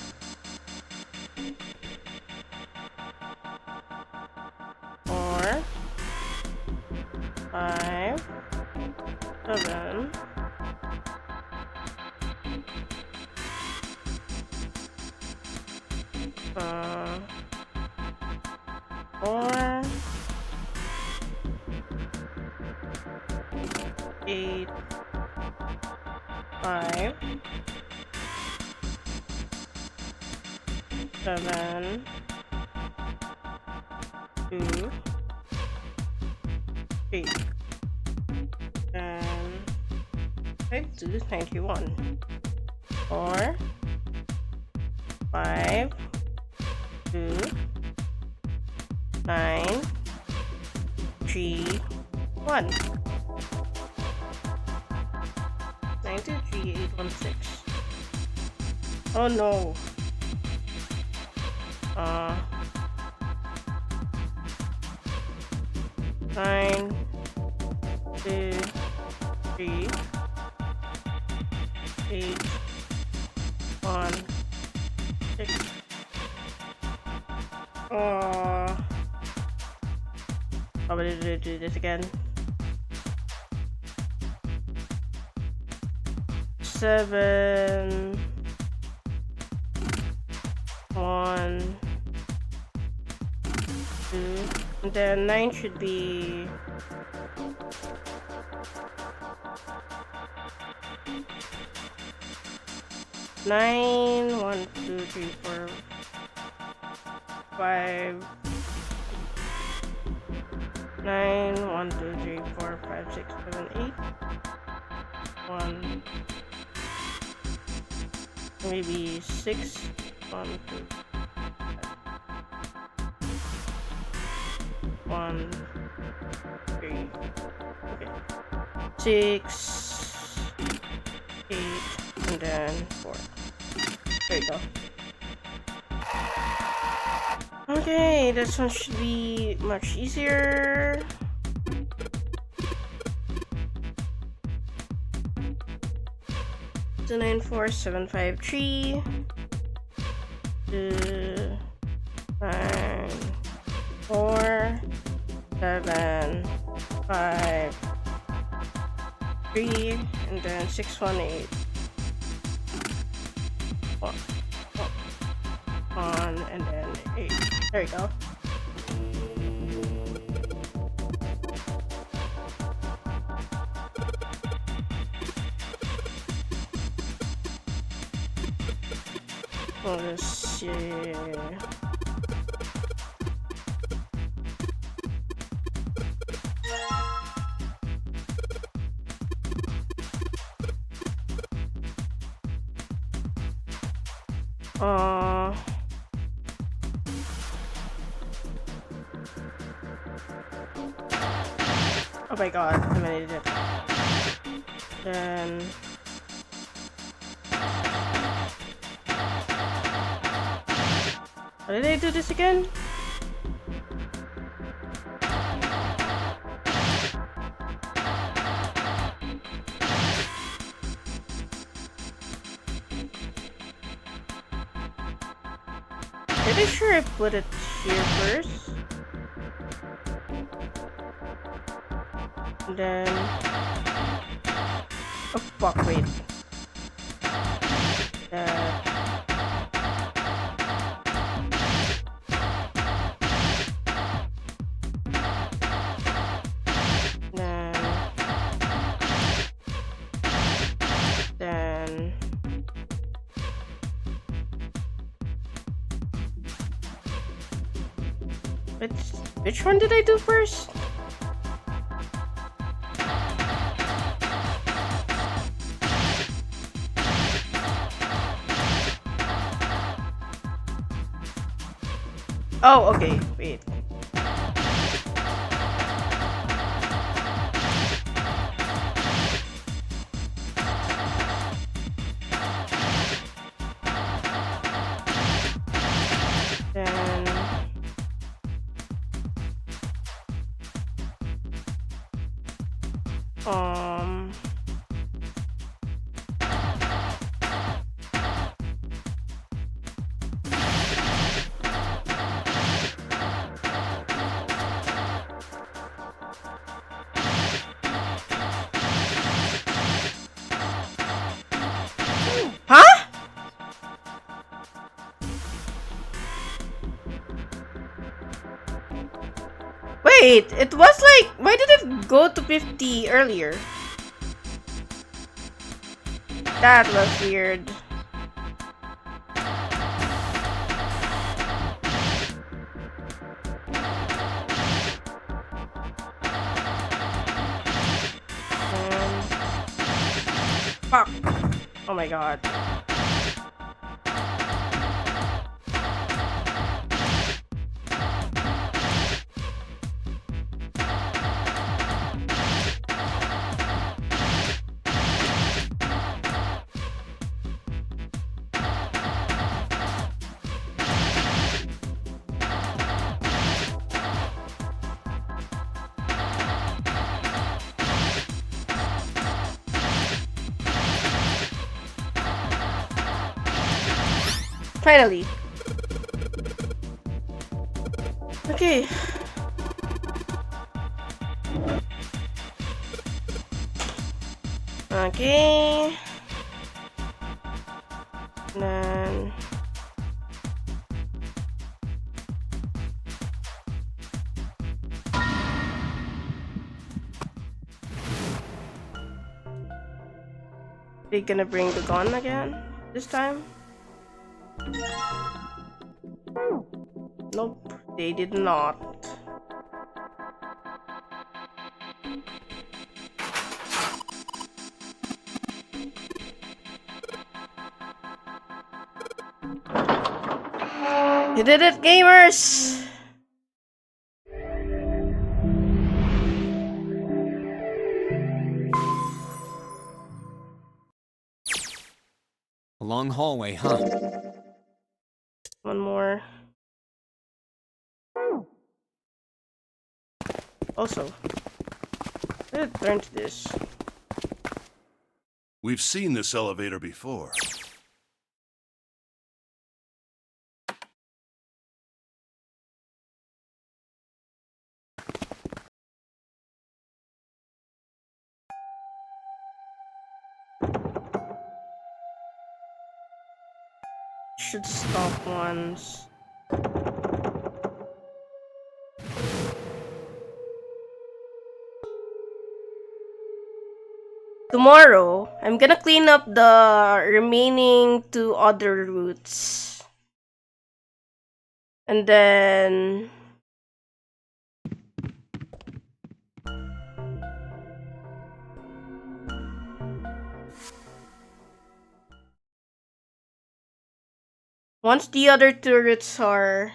4. 5. 7. 4. 4, 8, 5, 7, 2, 8, and 5 to 91. 4, 5, 2, 9, 3, 1. 923 816. Oh no. 9, 2, 3, 8, 1, 6. How did I do this again? 7, 1, 2, and then 9 should be 9, 1, 2, 3, 4, 5, 9, 1, 2, 3, 4, 5, 6, 7, 8, 1, maybe 6, 1, 2, 1, 3, okay, 6, 8, and then 4. There you go. Okay, this one should be much easier. So 9, 4, 7, 5, 3, 2, 9, 4, 7, 5, 3, and then 6, 1, 8. 1, and then 8. There you go. Let's see. Oh my god, I made it. Then how did I do this again? Pretty sure I put it here first. And then oh fuck, wait. Then which one did I do first? Oh, okay, wait. Then Wait, it was like, why did it go to 50 earlier? That was weird. Fuck. Oh my god. Finally. Okay. Okay. Then they gonna bring the gun again this time? Nope, they did not. You did it, gamers! A long hallway, huh? One more. Also, let's turn to this. We've seen this elevator before. Should stop once. Tomorrow, I'm gonna clean up the remaining 2 other routes. And then once the other 2 routes are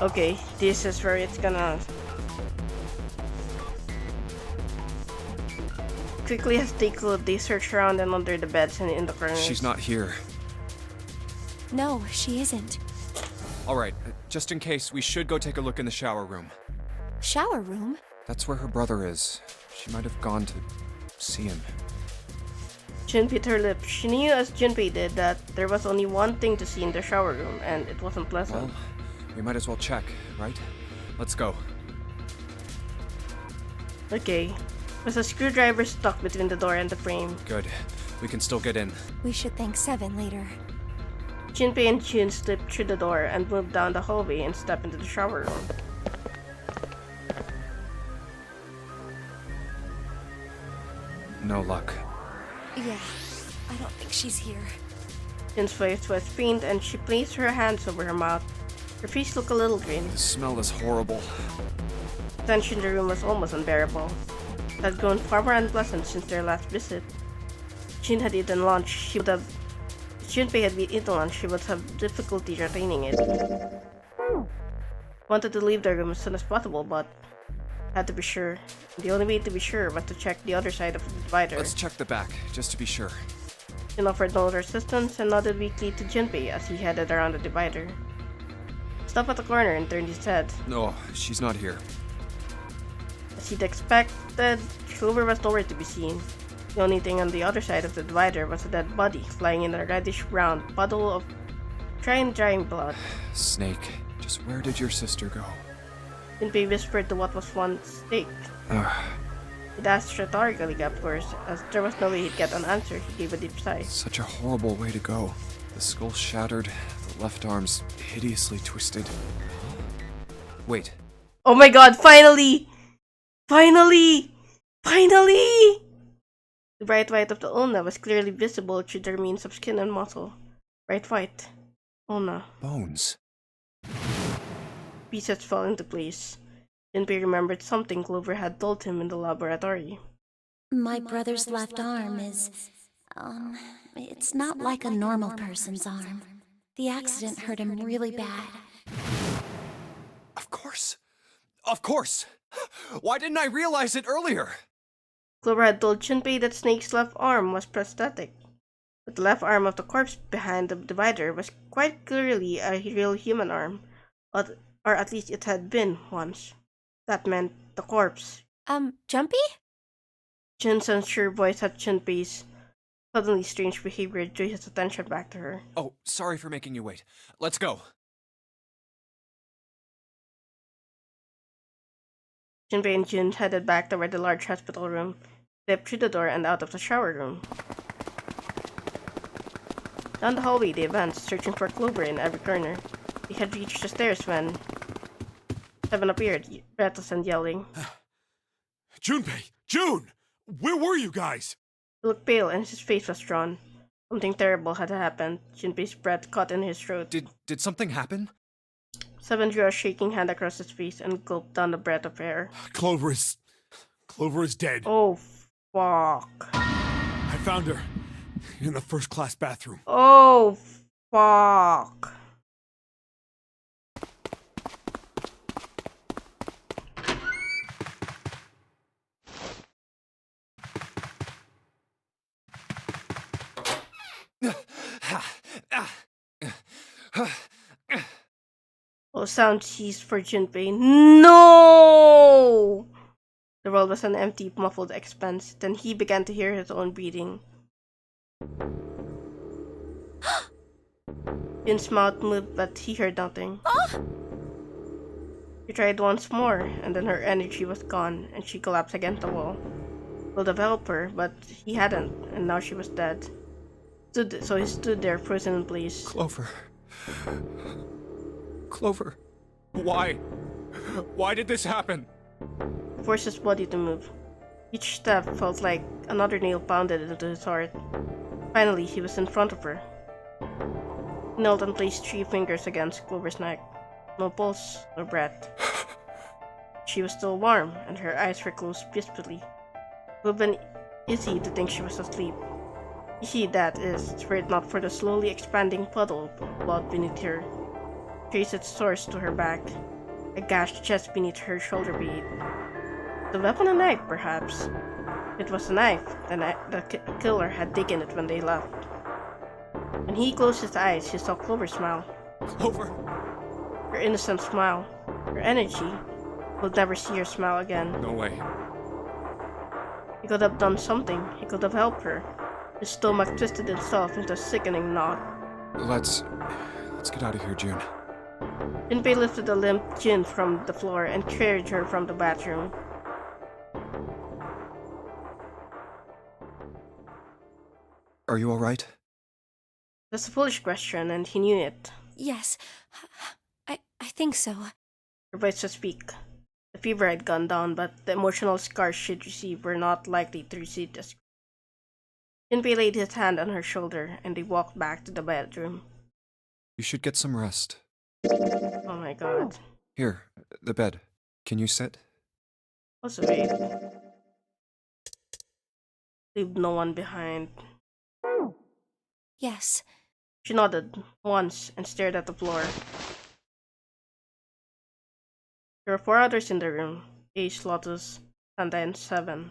okay, this is where it's gonna quickly has take a they search around and under the beds and in the corners. She's not here. No, she isn't. Alright, just in case, we should go take a look in the shower room. Shower room? That's where her brother is. She might have gone to see him. Jin bit her lip. She knew as Junpei did that there was only one thing to see in the shower room, and it wasn't pleasant. Well, we might as well check, right? Let's go. Okay. There's a screwdriver stuck between the door and the frame. Good. We can still get in. We should thank Seven later. Junpei and Jun slipped through the door and moved down the hallway and stepped into the shower room. No luck. Yeah, I don't think she's here. Jun's face was faint and she placed her hands over her mouth. Her face looked a little green. The smell is horrible. The tension in the room was almost unbearable. It had grown far more unpleasant since their last visit. Jun had eaten lunch. She would have... If Junpei had eaten lunch, she would have difficulty retaining it. Wanted to leave the room as soon as possible, but had to be sure. The only way to be sure was to check the other side of the divider. Let's check the back, just to be sure. Jun offered no resistance and nodded weakly to Junpei as he headed around the divider. Stopped at the corner and turned his head. No, she's not here. As he'd expected, Clover was nowhere to be seen. The only thing on the other side of the divider was a dead body lying in a reddish-brown puddle of drying blood. Snake, just where did your sister go? Junpei whispered to what was once Snake. He'd asked rhetorically, of course, as there was no way he'd get an answer. He gave a deep sigh. Such a horrible way to go. The skull shattered, the left arm's hideously twisted. Wait. Oh my god, finally! Finally! Finally! The bright white of the ulna was clearly visible through the remains of skin and muscle. Bright white. Ulna. Bones. Pieces fell into place. Junpei remembered something Clover had told him in the laboratory. My brother's left arm is, it's not like a normal person's arm. The accident hurt him really bad. Of course. Of course. Why didn't I realize it earlier? Clover had told Junpei that Snake's left arm was prosthetic, but the left arm of the corpse behind the divider was quite clearly a real human arm, or at least it had been once. That meant the corpse. Jumpy? Jun's unsure voice at Junpei's suddenly strange behavior drew his attention back to her. Oh, sorry for making you wait. Let's go. Junpei and Jun headed back toward the large hospital room, slipped through the door and out of the shower room. Down the hallway they advanced, searching for Clover in every corner. They had reached the stairs when Seven appeared, breathless and yelling. Junpei! June! Where were you guys? He looked pale and his face was drawn. Something terrible had happened. Junpei's breath caught in his throat. Did something happen? Seven drew a shaking hand across his face and gulped down the breath of air. Clover is dead. Oh, fuck. I found her in the first-class bathroom. Oh, fuck. Oh, sound ceased for Junpei. No! The world was an empty, muffled expanse. Then he began to hear his own breathing. Jun's mouth moved, but he heard nothing. She tried once more, and then her energy was gone, and she collapsed against the wall. Will develop her, but he hadn't, and now she was dead. So he stood there, frozen in place. Clover. Clover. Why? Why did this happen? He forced his body to move. Each step felt like another nail pounded into his heart. Finally, he was in front of her. He knelt and placed 3 fingers against Clover's neck. No pulse, no breath. She was still warm, and her eyes were closed peacefully. It would have been easy to think she was asleep. Easy, that is, were it not for the slowly expanding puddle of blood beneath her. Traced its source to her back, a gashed chest beneath her shoulder blade. The weapon a knife, perhaps. If it was a knife, then the killer had taken it when they left. When he closed his eyes, he saw Clover smile. Clover! Her innocent smile. Her energy. We'll never see her smile again. No way. He could have done something. He could have helped her. His stomach twisted itself into a sickening knot. Let's get out of here, June. Junpei lifted the limp Jin from the floor and carried her from the bathroom. Are you alright? That's a foolish question, and he knew it. Yes, I think so. Her voice was weak. The fever had gone down, but the emotional scars she'd received were not likely to recede as. Junpei laid his hand on her shoulder, and they walked back to the bedroom. You should get some rest. Oh my god. Here, the bed. Can you sit? Also, wait. Leave no one behind. Yes. She nodded once and stared at the floor. There were 4 others in the room: Ace, Lotus, Santa, and Seven.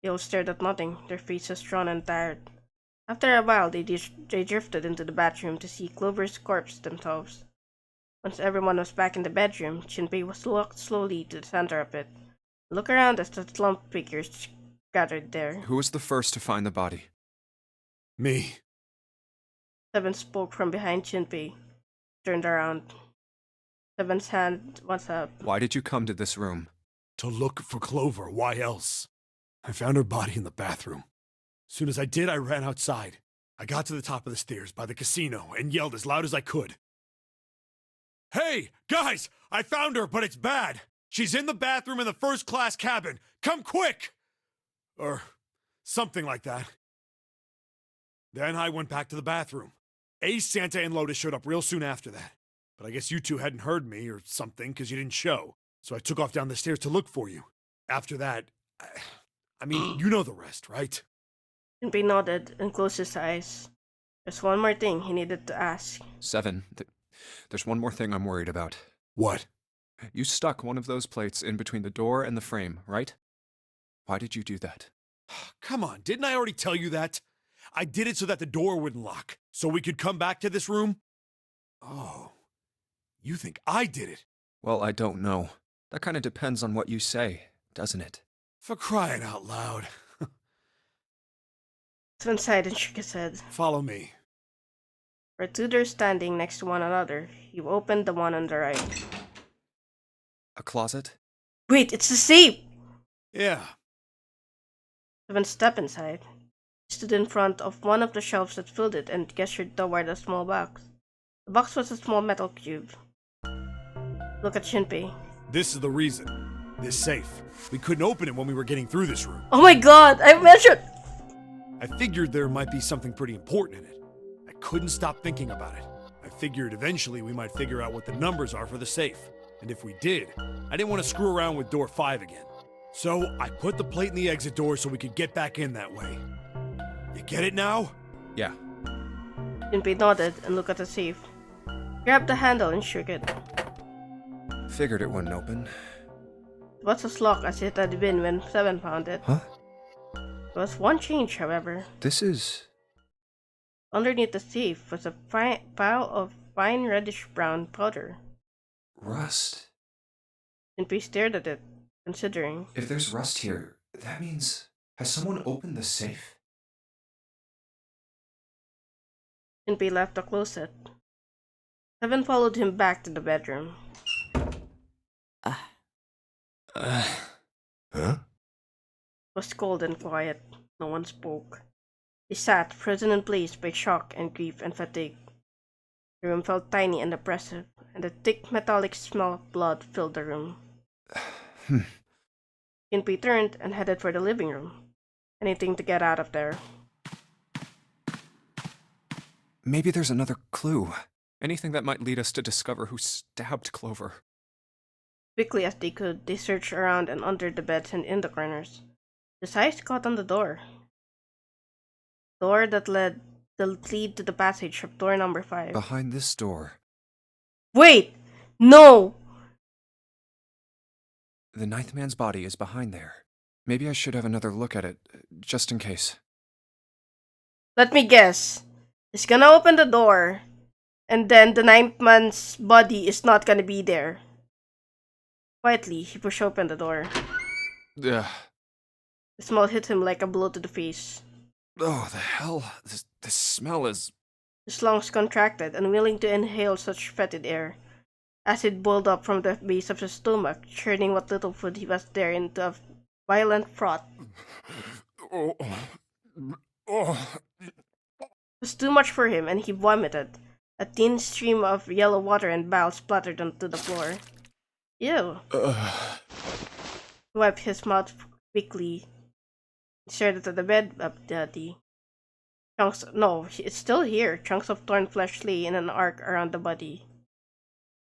They all stared at nothing, their faces drawn and tired. After a while, they drifted into the bathroom to see Clover's corpse themselves. Once everyone was back in the bedroom, Junpei was walked slowly to the center of it. Look around as the slumped figures gathered there. Who was the first to find the body? Me. Seven spoke from behind Junpei. Turned around. Seven's hand was up. Why did you come to this room? To look for Clover, why else? I found her body in the bathroom. As soon as I did, I ran outside. I got to the top of the stairs by the casino and yelled as loud as I could. Hey, guys! I found her, but it's bad! She's in the bathroom in the first-class cabin! Come quick! Or something like that. Then I went back to the bathroom. Ace, Santa, and Lotus showed up real soon after that. But I guess you two hadn't heard me or something because you didn't show. So I took off down the stairs to look for you. After that, I mean, you know the rest, right? Shinpei nodded and closed his eyes. There's one more thing he needed to ask. 7. There's one more thing I'm worried about. What? You stuck one of those plates in between the door and the frame, right? Why did you do that? Come on, didn't I already tell you that? I did it so that the door wouldn't lock, so we could come back to this room? Oh, you think I did it? Well, I don't know. That kind of depends on what you say, doesn't it? For crying out loud. Seven sighed and shook his head. Follow me. There were two doors standing next to one another. He opened the one on the right. A closet? Wait, it's the safe! Yeah. Seven stepped inside. He stood in front of one of the shelves that filled it and gestured toward a small box. The box was a small metal cube. Look at Shinpei. This is the reason. This safe. We couldn't open it when we were getting through this room. Oh my god, I mentioned! I figured there might be something pretty important in it. I couldn't stop thinking about it. I figured eventually we might figure out what the numbers are for the safe. And if we did, I didn't want to screw around with door 5 again. So I put the plate in the exit door so we could get back in that way. You get it now? Yeah. Shinpei nodded and looked at the safe. He grabbed the handle and shook it. Figured it wouldn't open. It was as locked as it had been when Seven found it. Huh? There was one change, however. This is... Underneath the safe was a pile of fine reddish-brown powder. Rust. Shinpei stared at it, considering. If there's rust here, that means... Has someone opened the safe? Shinpei left the closet. Seven followed him back to the bedroom. Huh? It was cold and quiet. No one spoke. He sat, frozen in place by shock and grief and fatigue. The room felt tiny and oppressive, and a thick metallic smell of blood filled the room. Shinpei turned and headed for the living room. Anything to get out of there. Maybe there's another clue. Anything that might lead us to discover who stabbed Clover. Quickly as they could, they searched around and under the beds and in the corners. His eyes caught on the door. Door that led to the passage of door number 5. Behind this door. Wait! No! The 9th man's body is behind there. Maybe I should have another look at it, just in case. Let me guess. He's gonna open the door, and then the 9th man's body is not gonna be there. Quietly, he pushed open the door. Ugh. The smell hit him like a blow to the face. Oh, the hell? This smell is... His lungs contracted, unwilling to inhale such fetid air. Acid boiled up from the base of his stomach, churning what little food he was there into a violent froth. Oh. It was too much for him, and he vomited. A thin stream of yellow water and bile splattered onto the floor. Ew. He wiped his mouth quickly. He stared at the bed of Daddy. It's still here. Chunks of torn flesh lay in an arc around the body.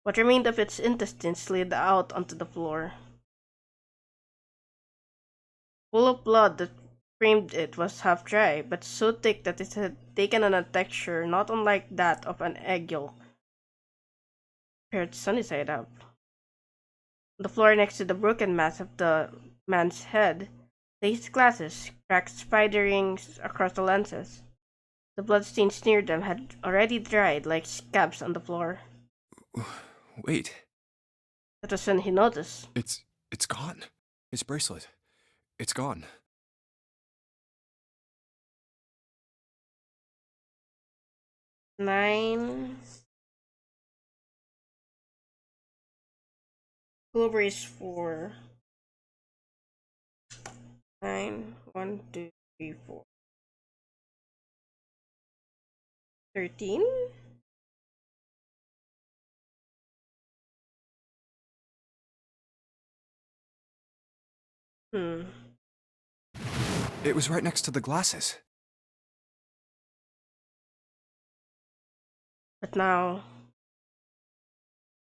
What remained of its intestines slid out onto the floor. Full of blood that framed it was half dry, but so thick that it had taken on a texture not unlike that of an egg yolk. Prepared sunny side up. On the floor next to the broken mass of the man's head lay his glasses, cracked spider rings across the lenses. The bloodstains near them had already dried like scabs on the floor. Wait. That was when he noticed. It's gone. His bracelet. It's gone. Nine. Clover is 4. 9, 1, 2, 3, 4. 13? It was right next to the glasses. But now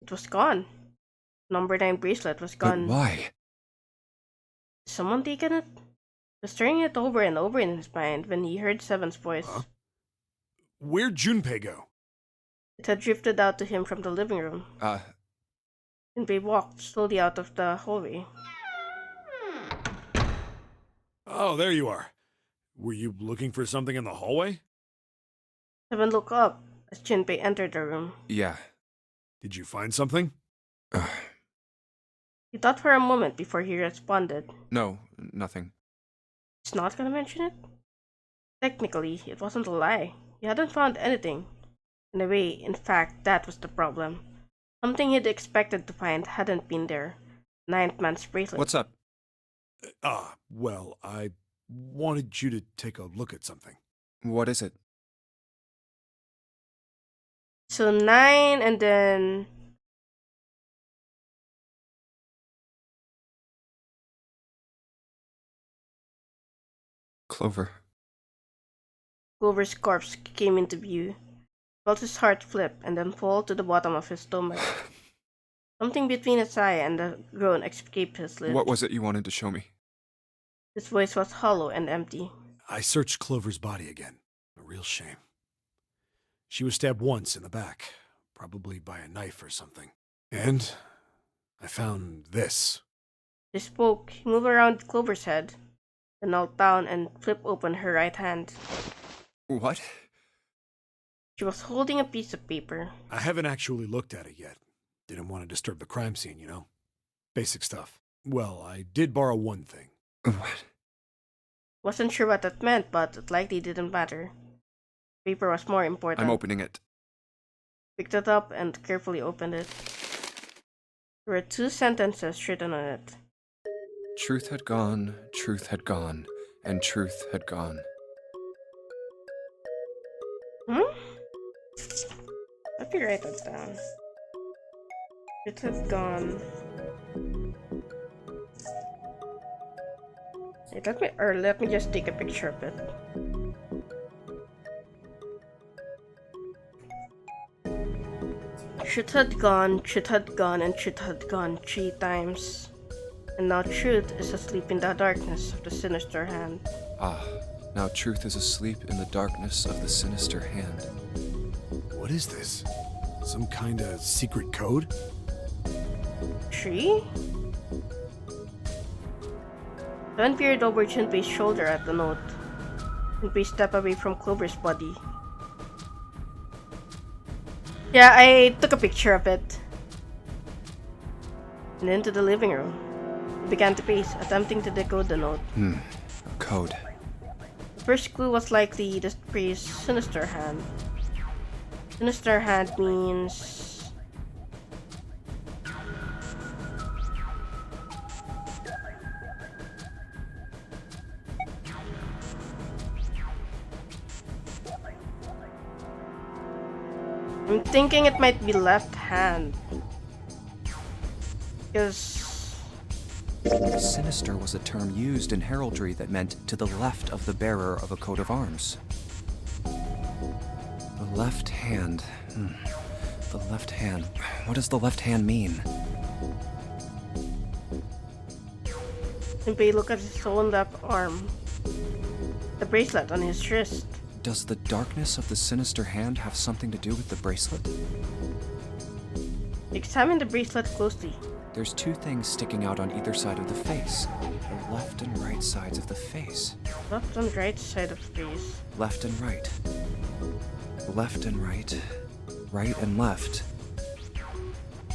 it was gone. Number 9 bracelet was gone. But why? Someone taken it? Was turning it over and over in his mind when he heard Seven's voice. Huh? Where'd Junpei go? It had drifted out to him from the living room. Junpei walked slowly out of the hallway. Oh, there you are. Were you looking for something in the hallway? Seven looked up as Junpei entered the room. Yeah. Did you find something? He thought for a moment before he responded. No, nothing. He's not gonna mention it? Technically, it wasn't a lie. He hadn't found anything. In a way, in fact, that was the problem. Something he'd expected to find hadn't been there. Ninth man's bracelet. What's up? Well, I wanted you to take a look at something. What is it? So 9 and then... Clover. Clover's corpse came into view. Felt his heart flip and then fall to the bottom of his stomach. Something between a sigh and a groan escaped his lips. What was it you wanted to show me? His voice was hollow and empty. I searched Clover's body again. A real shame. She was stabbed once in the back, probably by a knife or something. And I found this. He spoke. He moved around Clover's head, then knelt down and flipped open her right hand. What? She was holding a piece of paper. I haven't actually looked at it yet. Didn't want to disturb the crime scene, you know? Basic stuff. Well, I did borrow one thing. What? Wasn't sure what that meant, but it likely didn't matter. Paper was more important. I'm opening it. Picked it up and carefully opened it. There were 2 sentences written on it. Truth had gone, and truth had gone. Let me write that down. It has gone. Wait, let me just take a picture of it. Truth had gone, and truth had gone 3 times. And now truth is asleep in the darkness of the sinister hand. Now truth is asleep in the darkness of the sinister hand. What is this? Some kind of secret code? 3? Seven peered over Junpei's shoulder at the note. Junpei stepped away from Clover's body. Yeah, I took a picture of it. And into the living room. He began to pace, attempting to decode the note. A code. The first clue was likely the phrase sinister hand. Sinister hand means... I'm thinking it might be left hand. Because... Sinister was a term used in heraldry that meant to the left of the bearer of a coat of arms. The left hand. The left hand. What does the left hand mean? Junpei looked at his own left arm. The bracelet on his wrist. Does the darkness of the sinister hand have something to do with the bracelet? Examine the bracelet closely. There's 2 things sticking out on either side of the face. The left and right sides of the face. Left and right side of the face. Left and right. Left and right. Right and left.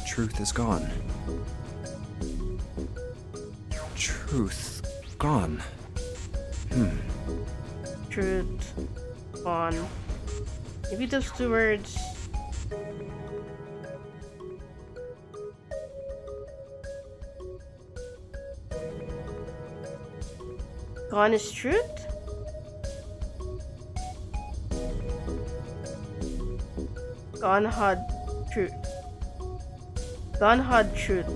Truth is gone. Truth gone. Truth gone. Maybe those 2 words. Gone is truth? Gone had truth. Gone had truth.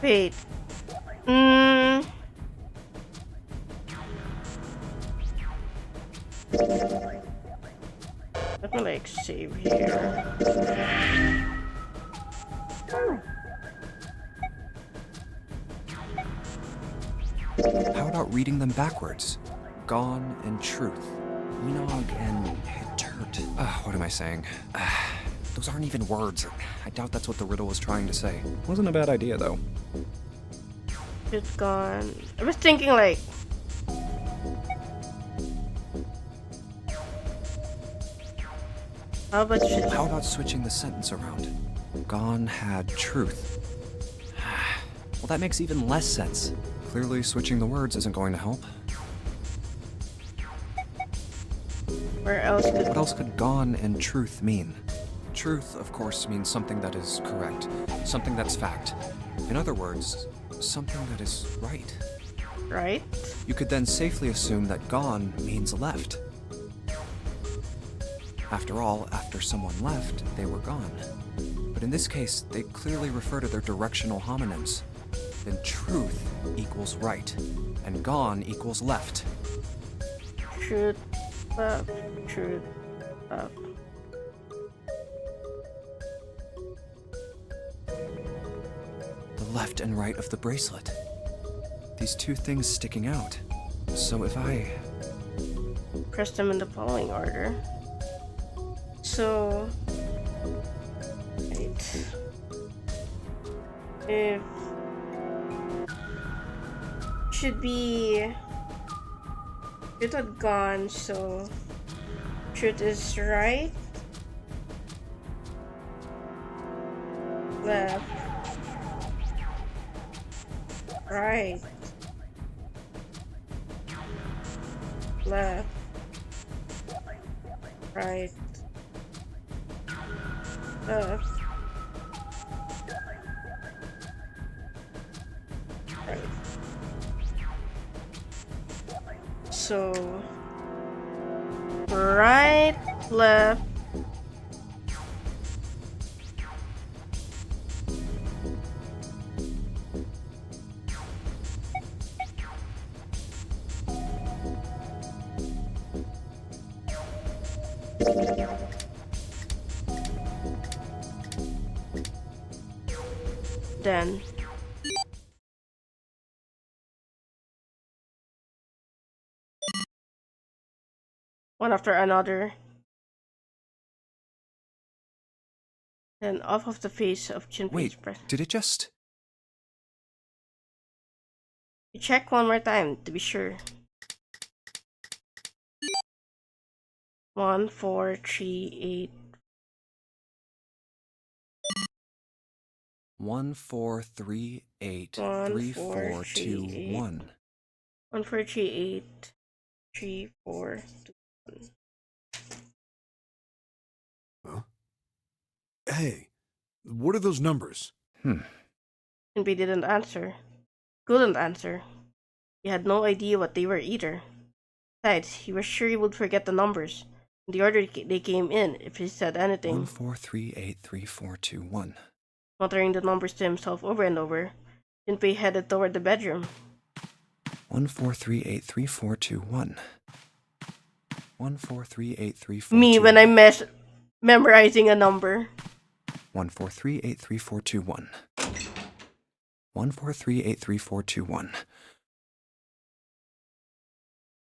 Wait. Let me like save here. How about reading them backwards? Gone and truth. Enog and Turt. What am I saying? Those aren't even words. I doubt that's what the riddle was trying to say. Wasn't a bad idea, though. It's gone. I was thinking like... How about switching the sentence around? Gone had truth. Well, that makes even less sense. Clearly, switching the words isn't going to help. Where else could... What else could gone and truth mean? Truth, of course, means something that is correct, something that's fact. In other words, something that is right. Right? You could then safely assume that gone means left. After all, after someone left, they were gone. But in this case, they clearly refer to their directional homonyms. Then truth equals right, and gone equals left. Truth, left, truth, left. The left and right of the bracelet. These two things sticking out. So if I... press them in the following order. So... wait. If... should be... truth had gone, so... truth is right. Left. Right. Left. Right. Left. Right. So right, left. Then one after another, then off of the face of Junpei's breast. Did it just... You check one more time to be sure. 1, 4, 3, 8. 1, 4, 3, 8, 1, 3, 4, 4, 3, 2, 8. 1. 1, 4, 3, 8, 3, 4, 2, 1. Huh? Hey, what are those numbers? Junpei didn't answer. Couldn't answer. He had no idea what they were either. Besides, he was sure he would forget the numbers, and the order they came in if he said anything. 1, 4, 3, 8, 3, 4, 2, 1. Muttering the numbers to himself over and over, Junpei headed toward the bedroom. 1, 4, 3, 8, 3, 4, 2, 1. 1, 4, 3, 8, 3, 4, Me 2, when I'm memorizing a number. 1, 4, 3, 8, 3, 4, 2, 1. 1, 4, 3, 8, 3, 4, 2, 1.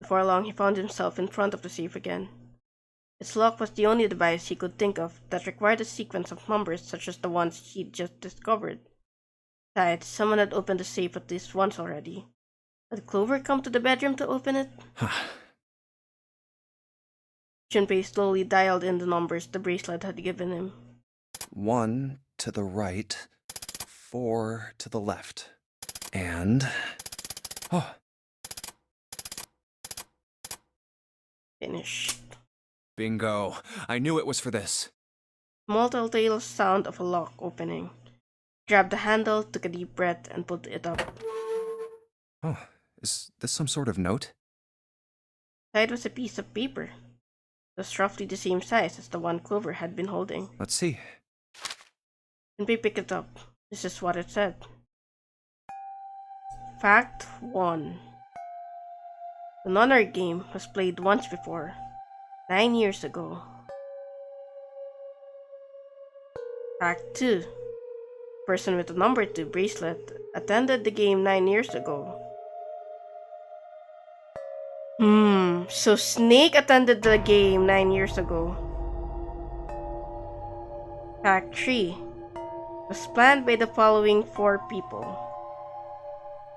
Before long, he found himself in front of the safe again. Its lock was the only device he could think of that required a sequence of numbers such as the ones he'd just discovered. Besides, someone had opened the safe at least once already. Had Clover come to the bedroom to open it? Junpei slowly dialed in the numbers the bracelet had given him. 1 to the right, 4 to the left. And... Oh, Finished. bingo. I knew it was for this. Small telltale sound of a lock opening. Grabbed the handle, took a deep breath, and put it up. Oh, is this some sort of note? Inside was a piece of paper. It was roughly the same size as the one Clover had been holding. Let's see. Junpei picked it up. This is what it said. Fact 1. The Nonary game was played once before, 9 years ago. Fact 2. Person with the number 2 bracelet attended the game 9 years ago. So Snake attended the game 9 years ago. Fact 3. Was planned by the following 4 people.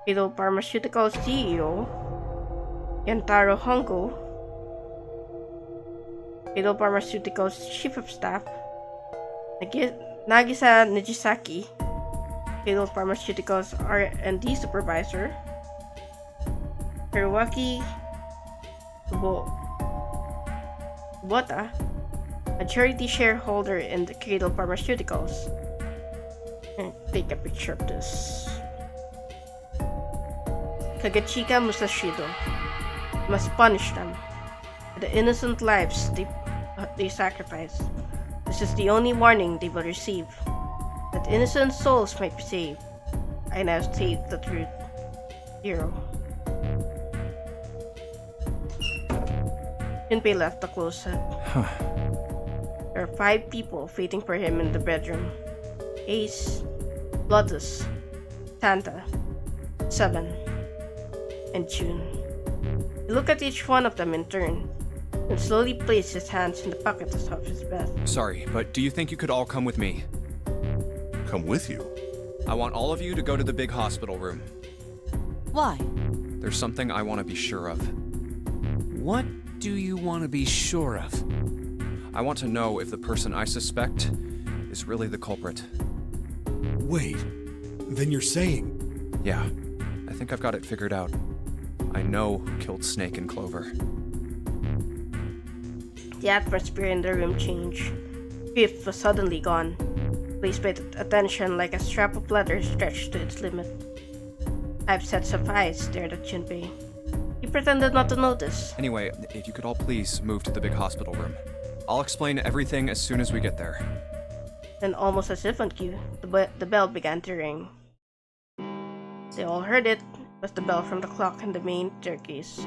Keido Pharmaceuticals CEO, Kentaro Hongo, Keido Pharmaceuticals Chief of Staff, Nagisa Nijisaki, Keido Pharmaceuticals R&D Supervisor, Hiroaki Kubota, majority shareholder in the Keido Pharmaceuticals. And take a picture of this. Kagachika Musashido must punish them for the innocent lives they sacrifice. This is the only warning they will receive, that innocent souls might be saved. I now state the truth. 0. Junpei left the closet. There are 5 people waiting for him in the bedroom. Ace, Lotus, Santa, 7, and June. He looked at each one of them in turn, and slowly placed his hands in the pockets of his vest. Sorry, but do you think you could all come with me? Come with you? I want all of you to go to the big hospital room. Why? There's something I want to be sure of. What do you want to be sure of? I want to know if the person I suspect is really the culprit. Wait, then you're saying... Yeah, I think I've got it figured out. I know who killed Snake and Clover. The atmosphere in the room changed. Fifth was suddenly gone. Please paid attention like a strap of leather stretched to its limit. 5 sets of eyes stared at Junpei. He pretended not to notice. Anyway, if you could all please move to the big hospital room. I'll explain everything as soon as we get there. Then, almost as if on cue, the bell began to ring. They all heard it. It was the bell from the clock in the main staircase.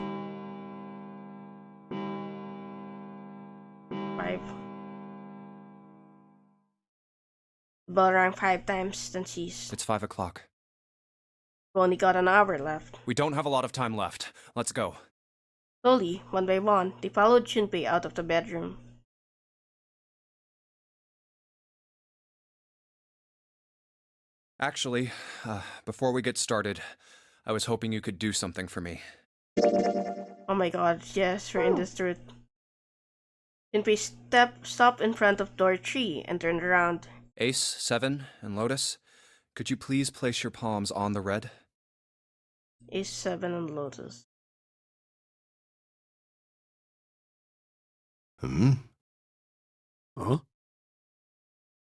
5. The bell rang 5 times, then ceased. It's 5 o'clock. We've only got an hour left. We don't have a lot of time left. Let's go. Slowly, one by one, they followed Junpei out of the bedroom. Actually, before we get started, I was hoping you could do something for me. Oh my god, yes, we're in this truth. Junpei stopped in front of door 3 and turned around. Ace, 7, and Lotus, could you please place your palms on the red? Ace, 7, and Lotus. Huh?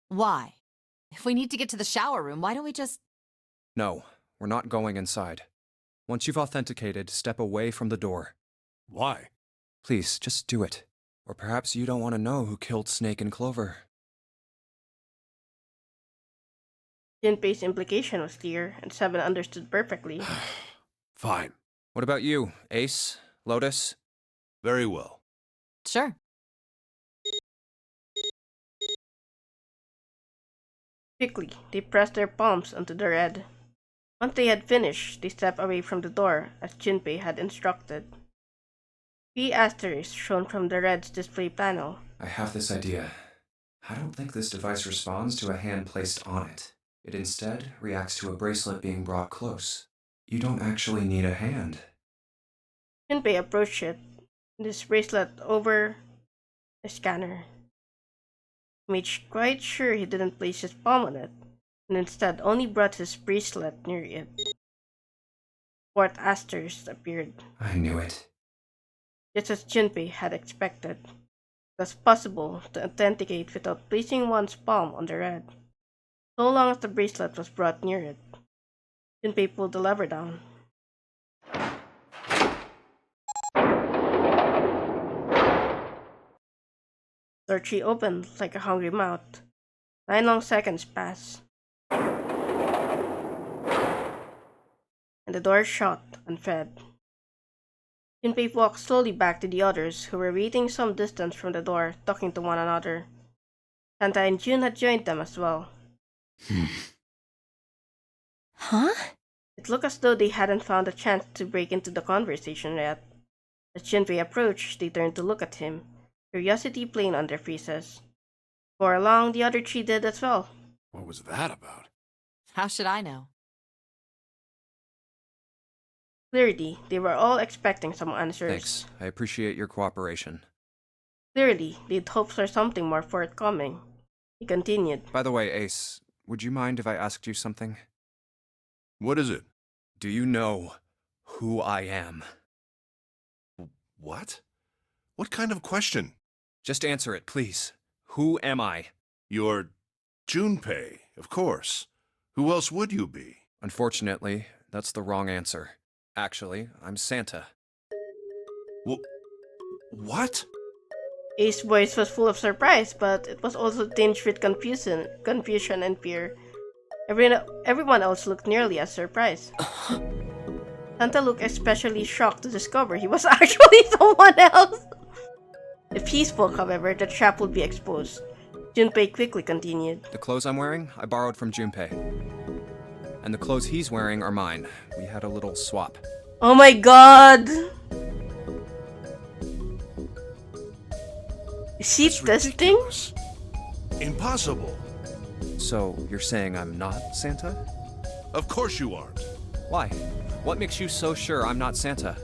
Why? If we need to get to the shower room, why don't we just... No, we're not going inside. Once you've authenticated, step away from the door. Why? Please, just do it. Or perhaps you don't want to know who killed Snake and Clover. Junpei's implication was clear, and 7 understood perfectly. Fine. What about you, Ace? Lotus? Very well. Sure. Quickly, they pressed their palms onto the red. Once they had finished, they stepped away from the door, as Junpei had instructed. 3 asterisks shown from the red's display panel. I have this idea. I don't think this device responds to a hand placed on it. It instead reacts to a bracelet being brought close. You don't actually need a hand. Junpei approached it, this bracelet over the scanner. He made quite sure he didn't place his palm on it, and instead only brought his bracelet near it. Fort Asters appeared. I knew it. Just as Junpei had expected. It was possible to authenticate without placing one's palm on the red, so long as the bracelet was brought near it. Junpei pulled the lever down. Door 3 opened like a hungry mouth. 9 long seconds passed. And the door shut and fed. Junpei walked slowly back to the others, who were waiting some distance from the door, talking to one another. Santa and June had joined them as well. Huh? It looked as though they hadn't found a chance to break into the conversation yet. As Junpei approached, they turned to look at him, curiosity plain on their faces. Before long, the other 3 did as well. What was that about? How should I know? Clearly, they were all expecting some answers. Thanks. I appreciate your cooperation. Clearly, they'd hoped for something more forthcoming. He continued. By the way, Ace, would you mind if I asked you something? What is it? Do you know who I am? What? What kind of question? Just answer it, please. Who am I? You're Junpei, of course. Who else would you be? Unfortunately, that's the wrong answer. Actually, I'm Santa. What? Ace's voice was full of surprise, but it was also tinged with confusion and fear. Everyone else looked nearly as surprised. Santa looked especially shocked to discover he was actually someone else. If he spoke, however, the trap would be exposed. Junpei quickly continued. The clothes I'm wearing, I borrowed from Junpei. And the clothes he's wearing are mine. We had a little swap. Oh my god! Is he testing? Impossible. So, you're saying I'm not Santa? Of course you aren't. Why? What makes you so sure I'm not Santa?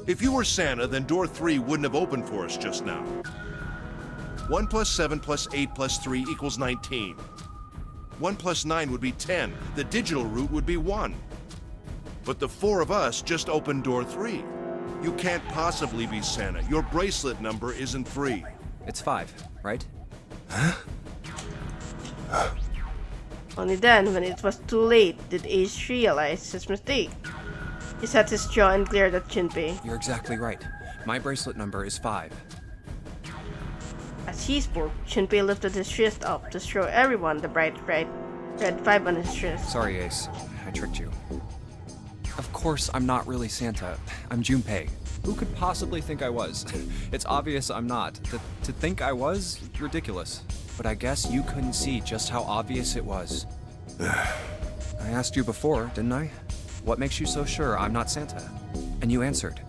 If you were Santa, then door 3 wouldn't have opened for us just now. 1 plus 7 plus 8 plus 3 equals 19. 1 plus 9 would be 10. The digital route would be 1. But the 4 of us just opened door 3. You can't possibly be Santa. Your bracelet number isn't 3. It's 5, right? Only then, when it was too late, did Ace realize his mistake. He set his jaw and glared at Junpei. You're exactly right. My bracelet number is 5. As he spoke, Junpei lifted his wrist up to show everyone the bright red 5 on his wrist. Sorry, Ace. I tricked you. Of course, I'm not really Santa. I'm Junpei. Who could possibly think I was? It's obvious I'm not. To think I was? Ridiculous. But I guess you couldn't see just how obvious it was. I asked you before, didn't I? What makes you so sure I'm not Santa? And you answered.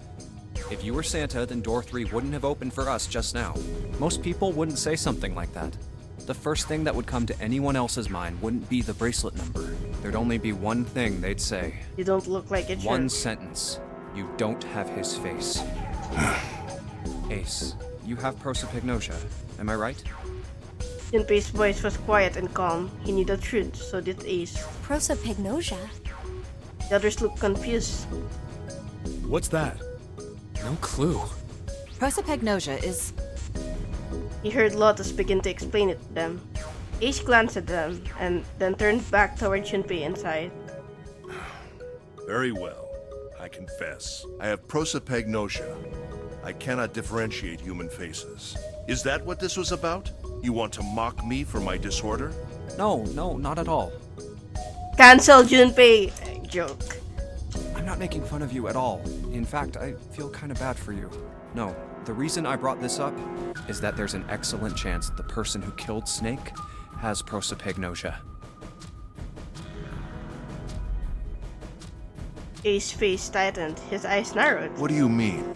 If you were Santa, then door 3 wouldn't have opened for us just now. Most people wouldn't say something like that. The first thing that would come to anyone else's mind wouldn't be the bracelet number. There'd only be one thing they'd say. You don't look like a jerk. One sentence. You don't have his face. Ace, you have prosopagnosia, am I right? Junpei's voice was quiet and calm. He knew the truth, so did Ace. Prosopagnosia? The others looked confused. What's that? No clue. Prosopagnosia is... He heard Lotus begin to explain it to them. Ace glanced at them, and then turned back toward Junpei and sighed. Very well. I confess. I have prosopagnosia. I cannot differentiate human faces. Is that what this was about? You want to mock me for my disorder? No, not at all. Cancel Junpei! Joke. I'm not making fun of you at all. In fact, I feel kind of bad for you. No, the reason I brought this up is that there's an excellent chance the person who killed Snake has prosopagnosia. Ace's face tightened, his eyes narrowed. What do you mean?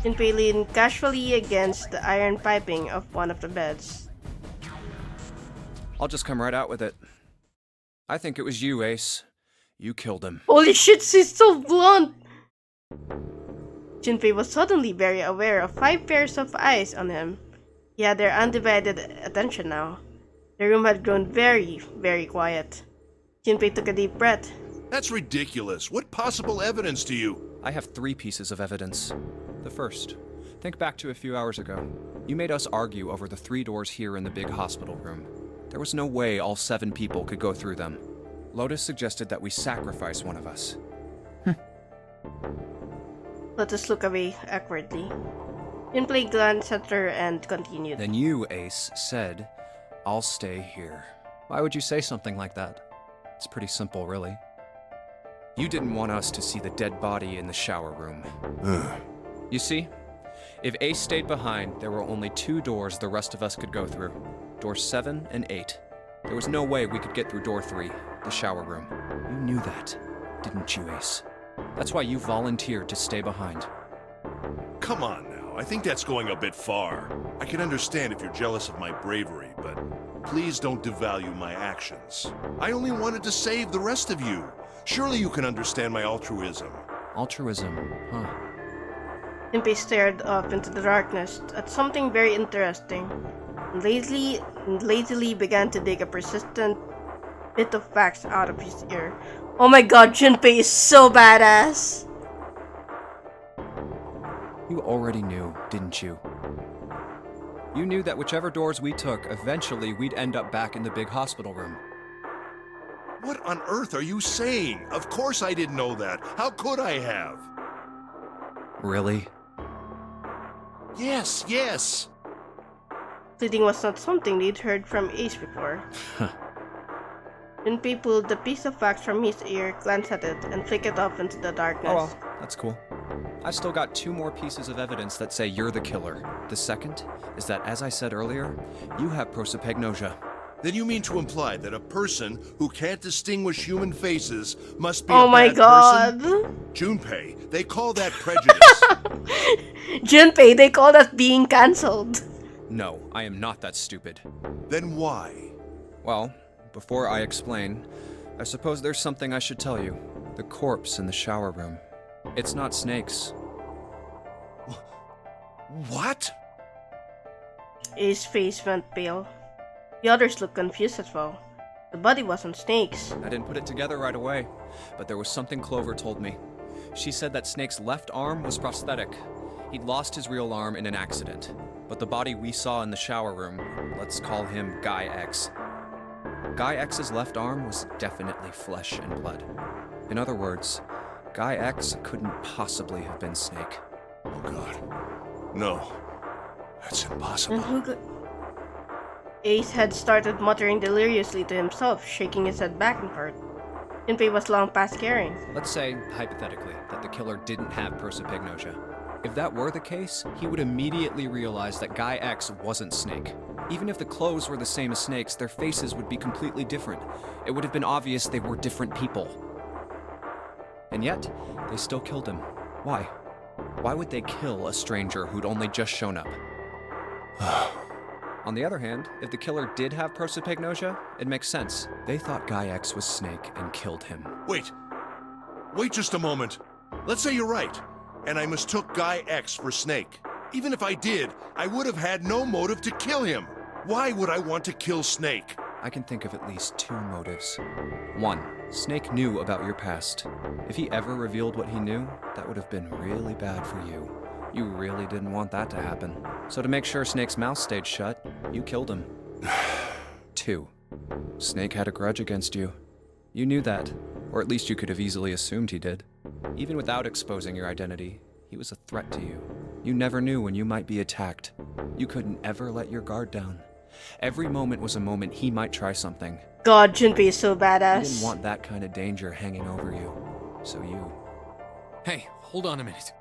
Junpei leaned casually against the iron piping of one of the beds. I'll just come right out with it. I think it was you, Ace. You killed him. Holy shit, she's so blunt! Junpei was suddenly very aware of 5 pairs of eyes on him. He had their undivided attention now. The room had grown very, very quiet. Junpei took a deep breath. That's ridiculous. What possible evidence do you... I have 3 pieces of evidence. The first, think back to a few hours ago. You made us argue over the 3 doors here in the big hospital room. There was no way all 7 people could go through them. Lotus suggested that we sacrifice one of us. Lotus looked away awkwardly. Junpei glanced at her and continued. Then you, Ace, said, I'll stay here. Why would you say something like that? It's pretty simple, really. You didn't want us to see the dead body in the shower room. You see, if Ace stayed behind, there were only 2 doors the rest of us could go through. Doors 7 and 8. There was no way we could get through door 3, the shower room. You knew that, didn't you, Ace? That's why you volunteered to stay behind. Come on now, I think that's going a bit far. I can understand if you're jealous of my bravery, but please don't devalue my actions. I only wanted to save the rest of you. Surely you can understand my altruism. Altruism, huh? Junpei stared up into the darkness at something very interesting, and lazily began to dig a persistent bit of wax out of his ear. Oh my god, Junpei is so badass! You already knew, didn't you? You knew that whichever doors we took, eventually we'd end up back in the big hospital room. What on earth are you saying? Of course I didn't know that. How could I have? Really? Yes. Bleeding was not something they'd heard from Ace before. Junpei pulled the piece of wax from his ear, glanced at it, and flicked it off into the darkness. Oh well, that's cool. I've still got 2 more pieces of evidence that say you're the killer. The second is that, as I said earlier, you have prosopagnosia. Then you mean to imply that a person who can't distinguish human faces must be oh a my bad god! person? Junpei, they call that prejudice. Junpei, they call that being cancelled. No, I am not that stupid. Then why? Well, before I explain, I suppose there's something I should tell you. The corpse in the shower room. It's not Snake's. What? His face went pale. The others looked confused as well. The body wasn't Snake's. I didn't put it together right away, but there was something Clover told me. She said that Snake's left arm was prosthetic. He'd lost his real arm in an accident. But the body we saw in the shower room, let's call him Guy X. Guy X's left arm was definitely flesh and blood. In other words, Guy X couldn't possibly have been Snake. Oh god. No. That's impossible. Ace had started muttering deliriously to himself, shaking his head back and forth. Junpei was long past caring. Let's say, hypothetically, that the killer didn't have prosopagnosia. If that were the case, he would immediately realize that Guy X wasn't Snake. Even if the clothes were the same as Snake's, their faces would be completely different. It would have been obvious they were different people. And yet, they still killed him. Why? Why would they kill a stranger who'd only just shown up? On the other hand, if the killer did have prosopagnosia, it makes sense. They thought Guy X was Snake and killed him. Wait just a moment. Let's say you're right, and I mistook Guy X for Snake. Even if I did, I would have had no motive to kill him. Why would I want to kill Snake? I can think of at least 2 motives. 1, Snake knew about your past. If he ever revealed what he knew, that would have been really bad for you. You really didn't want that to happen. So to make sure Snake's mouth stayed shut, you killed him. 2, Snake had a grudge against you. You knew that, or at least you could have easily assumed he did. Even without exposing your identity, he was a threat to you. You never knew when you might be attacked. You couldn't ever let your guard down. Every moment was a moment he might try something. God, Junpei is so You badass. didn't want that kind of danger hanging over you. So you... Hey, hold on a minute.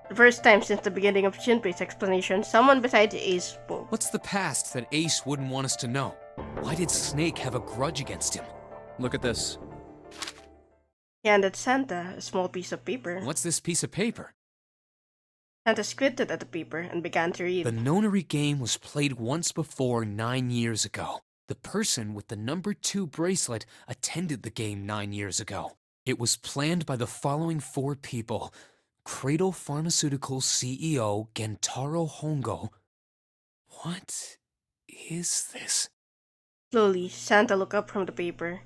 The first time since the beginning of Junpei's explanation, someone besides Ace spoke. What's the past that Ace wouldn't want us to know? Why did Snake have a grudge against him? Look at this. He handed Santa a small piece of paper. What's this piece of paper? Santa squinted at the paper and began to read. The nonary game was played once before 9 years ago. The person with the number 2 bracelet attended the game 9 years ago. It was planned by the following 4 people. Cradle Pharmaceuticals CEO Gentaro Hongo. What is this? Slowly, Santa looked up from the paper.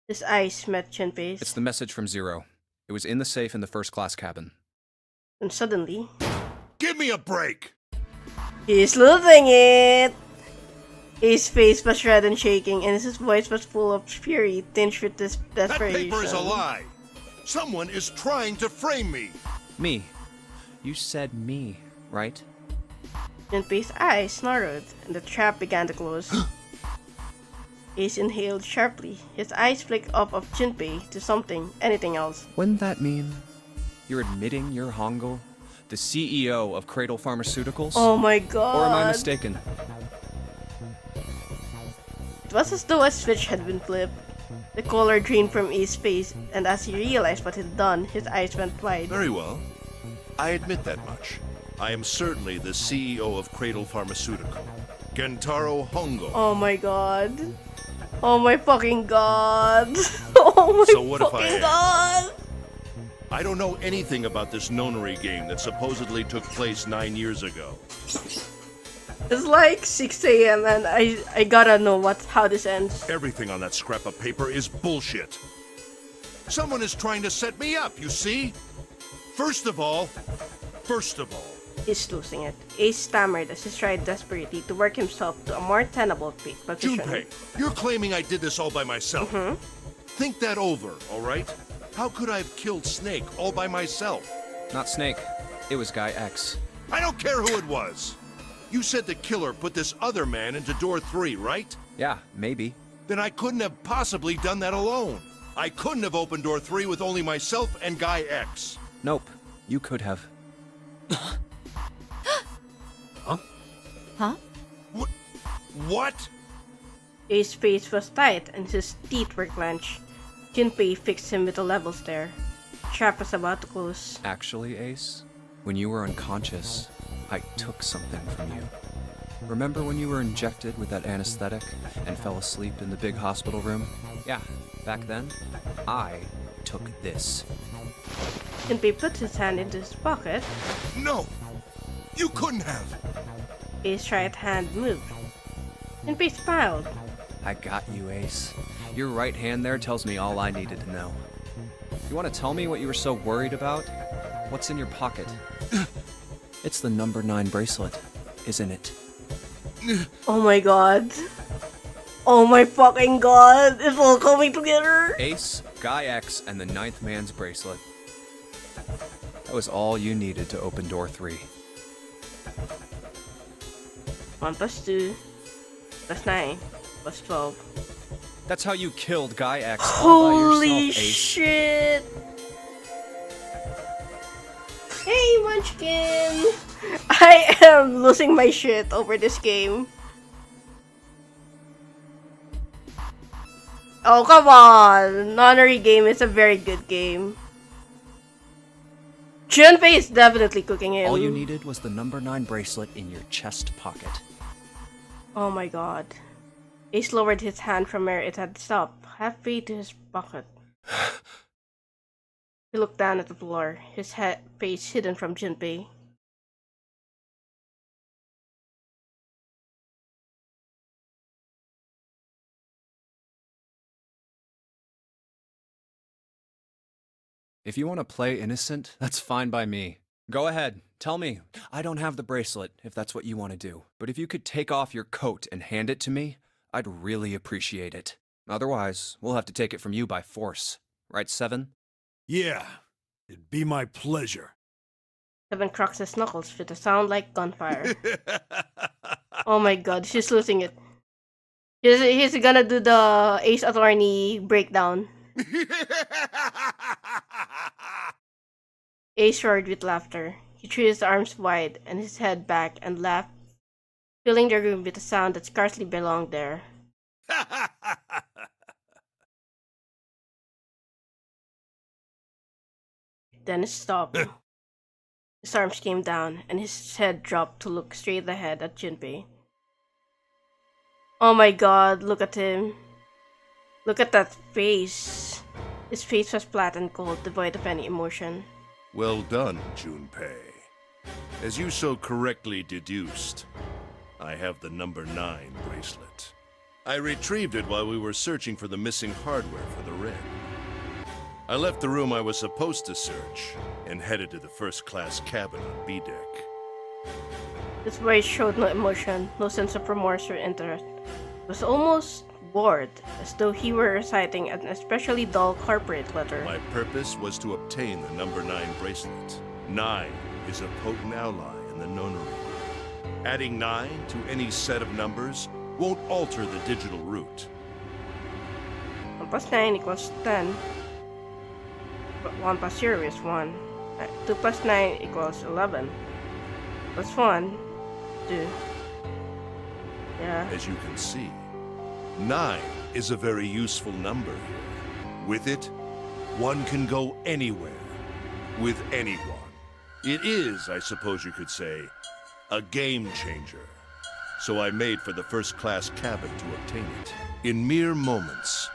His eyes met Junpei's. It's the message from Zero. It was in the safe in the first class cabin. And suddenly, Give me a break! he's losing it! His face was red and shaking, and his voice was full of fury, tinged with this That desperation. paper is a lie! Someone is trying to frame me! Me. You said me, right? Junpei's eyes narrowed, and the trap began to close. Ace inhaled sharply. His eyes flicked off of Junpei to something, anything else. Wouldn't that mean you're admitting you're Hongo, the CEO of Cradle Pharmaceuticals? Oh my god. Or am I mistaken? It was as though a switch had been flipped. The color drained from Ace's face, and as he realized what he'd done, his eyes went wide. Very well. I admit that much. I am certainly the CEO of Cradle Pharmaceutical, Gentaro Hongo. Oh my god. Oh my fucking god. Oh my So what if I fucking am? god. I don't know anything about this nonary game that supposedly took place 9 years ago. It's like 6 a.m. and I gotta know how this ends. Everything on that scrap of paper is bullshit. Someone is trying to set me up, you see? First of all, He's losing it. Ace stammered as he tried desperately to work himself to a more tenable position. Junpei, you're claiming I did this all by myself. Think that over, all right? How could I have killed Snake all by myself? Not Snake. It was Guy X. I don't care who it was. You said the killer put this other man into door 3, right? Yeah, maybe. Then I couldn't have possibly done that alone. I couldn't have opened door 3 with only myself and Guy X. Nope. You could have. Huh? What? Ace's face was tight and his teeth were clenched. Junpei fixed him with a level stare. The trap was about to close. Actually, Ace, when you were unconscious, I took something from you. Remember when you were injected with that anesthetic and fell asleep in the big hospital room? Yeah, back then, I took this. Junpei put his hand into his pocket. No! You couldn't have! Ace's right hand moved. Junpei smiled. I got you, Ace. Your right hand there tells me all I needed to know. You want to tell me what you were so worried about? What's in your pocket? It's the number 9 bracelet, isn't it? Oh my god. Oh my fucking god. It's all coming together. Ace, Guy X, and the 9th man's bracelet. That was all you needed to open door 3. 1 plus 2 plus 9 plus 12. That's how you killed Guy X all by Holy yourself, Ace. shit! Hey, Munchkin! I am losing my shit over this game. Oh, come on! Nonary game is a very good game. Junpei is definitely cooking him. All you needed was the number 9 bracelet in your chest pocket. Oh my god. Ace lowered his hand from where it had stopped, halfway to his pocket. He looked down at the floor, his face hidden from Junpei. If you want to play innocent, that's fine by me. Go ahead, tell me. I don't have the bracelet, if that's what you want to do. But if you could take off your coat and hand it to me, I'd really appreciate it. Otherwise, we'll have to take it from you by force. Right, Seven? Yeah, it'd be my pleasure. Seven cracks his knuckles with a sound like gunfire. Oh my god, she's losing it. He's gonna do the Ace Attorney breakdown. Ace roared with laughter. He threw his arms wide and his head back and laughed, filling the room with a sound that scarcely belonged there. Then it stopped. His arms came down and his head dropped to look straight ahead at Junpei. Oh my god, look at him. Look at that face. His face was flat and cold, devoid of any emotion. Well done, Junpei. As you so correctly deduced, I have the number 9 bracelet. I retrieved it while we were searching for the missing hardware for the Red. I left the room I was supposed to search and headed to the first-class cabin on B deck. His voice showed no emotion, no sense of remorse or interest. It was almost bored, as though he were reciting an especially dull corporate letter. My purpose was to obtain the number 9 bracelet. 9 is a potent ally in the nonary. Adding 9 to any set of numbers won't alter the digital root. 1 plus 9 equals 10. 1 plus 0 is 1. 2 plus 9 equals 11. Plus 1, 2. Yeah. As you can see, 9 is a very useful number here. With it, one can go anywhere, with anyone. It is, I suppose you could say, a game changer. So I made for the first-class cabin to obtain it. In mere moments,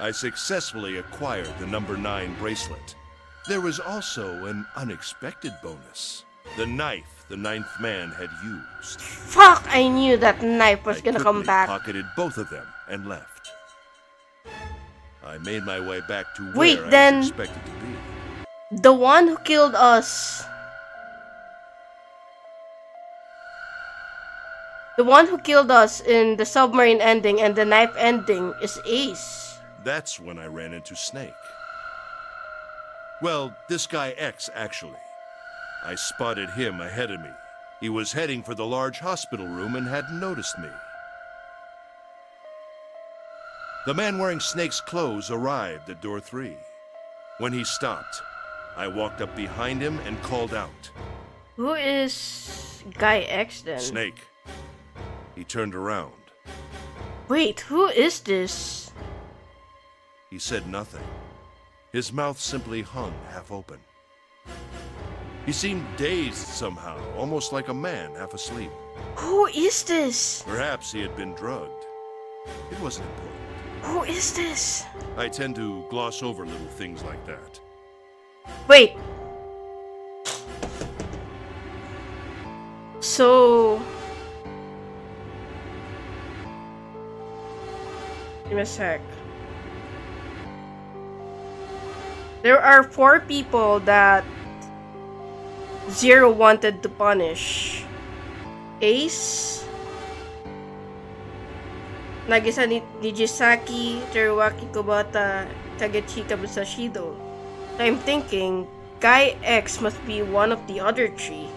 I successfully acquired the number 9 bracelet. There was also an unexpected bonus. The knife the 9th man had used. Fuck! I knew that knife was gonna come back. I pocketed both of them and left. I made my way back to where Wait, I then was expected to be. the one who killed us. The one who killed us in the submarine ending and the knife ending is Ace. That's when I ran into Snake. Well, this guy X, actually. I spotted him ahead of me. He was heading for the large hospital room and hadn't noticed me. The man wearing Snake's clothes arrived at door 3. When he stopped, I walked up behind him and called out. Who is Guy X then? Snake. He turned around. Wait, who is this? He said nothing. His mouth simply hung half open. He seemed dazed somehow, almost like a man half asleep. Who is this? Perhaps he had been drugged. It wasn't important. Who is this? I tend to gloss over little things like that. Wait. So... give me a sec. There are 4 people that Zero wanted to punish. Ace, Nagisa Nijisaki, Teruaki Kobata, Kagechika Busashido. I'm thinking Guy X must be one of the other 3.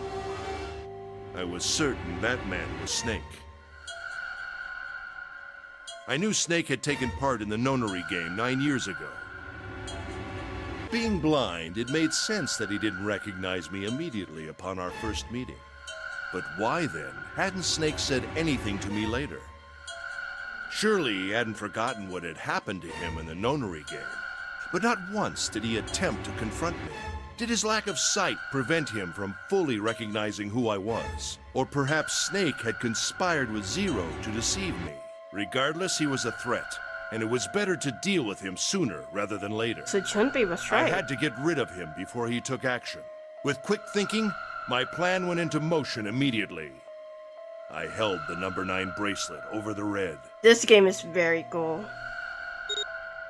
I was certain that man was Snake. I knew Snake had taken part in the nonary game 9 years ago. Being blind, it made sense that he didn't recognize me immediately upon our first meeting. But why then hadn't Snake said anything to me later? Surely he hadn't forgotten what had happened to him in the nonary game. But not once did he attempt to confront me. Did his lack of sight prevent him from fully recognizing who I was? Or perhaps Snake had conspired with Zero to deceive me? Regardless, he was a threat. And it was better to deal with him sooner rather than later. So Junpei was right. I had to get rid of him before he took action. With quick thinking, my plan went into motion immediately. I held the number 9 bracelet over the Red. This game is very cool.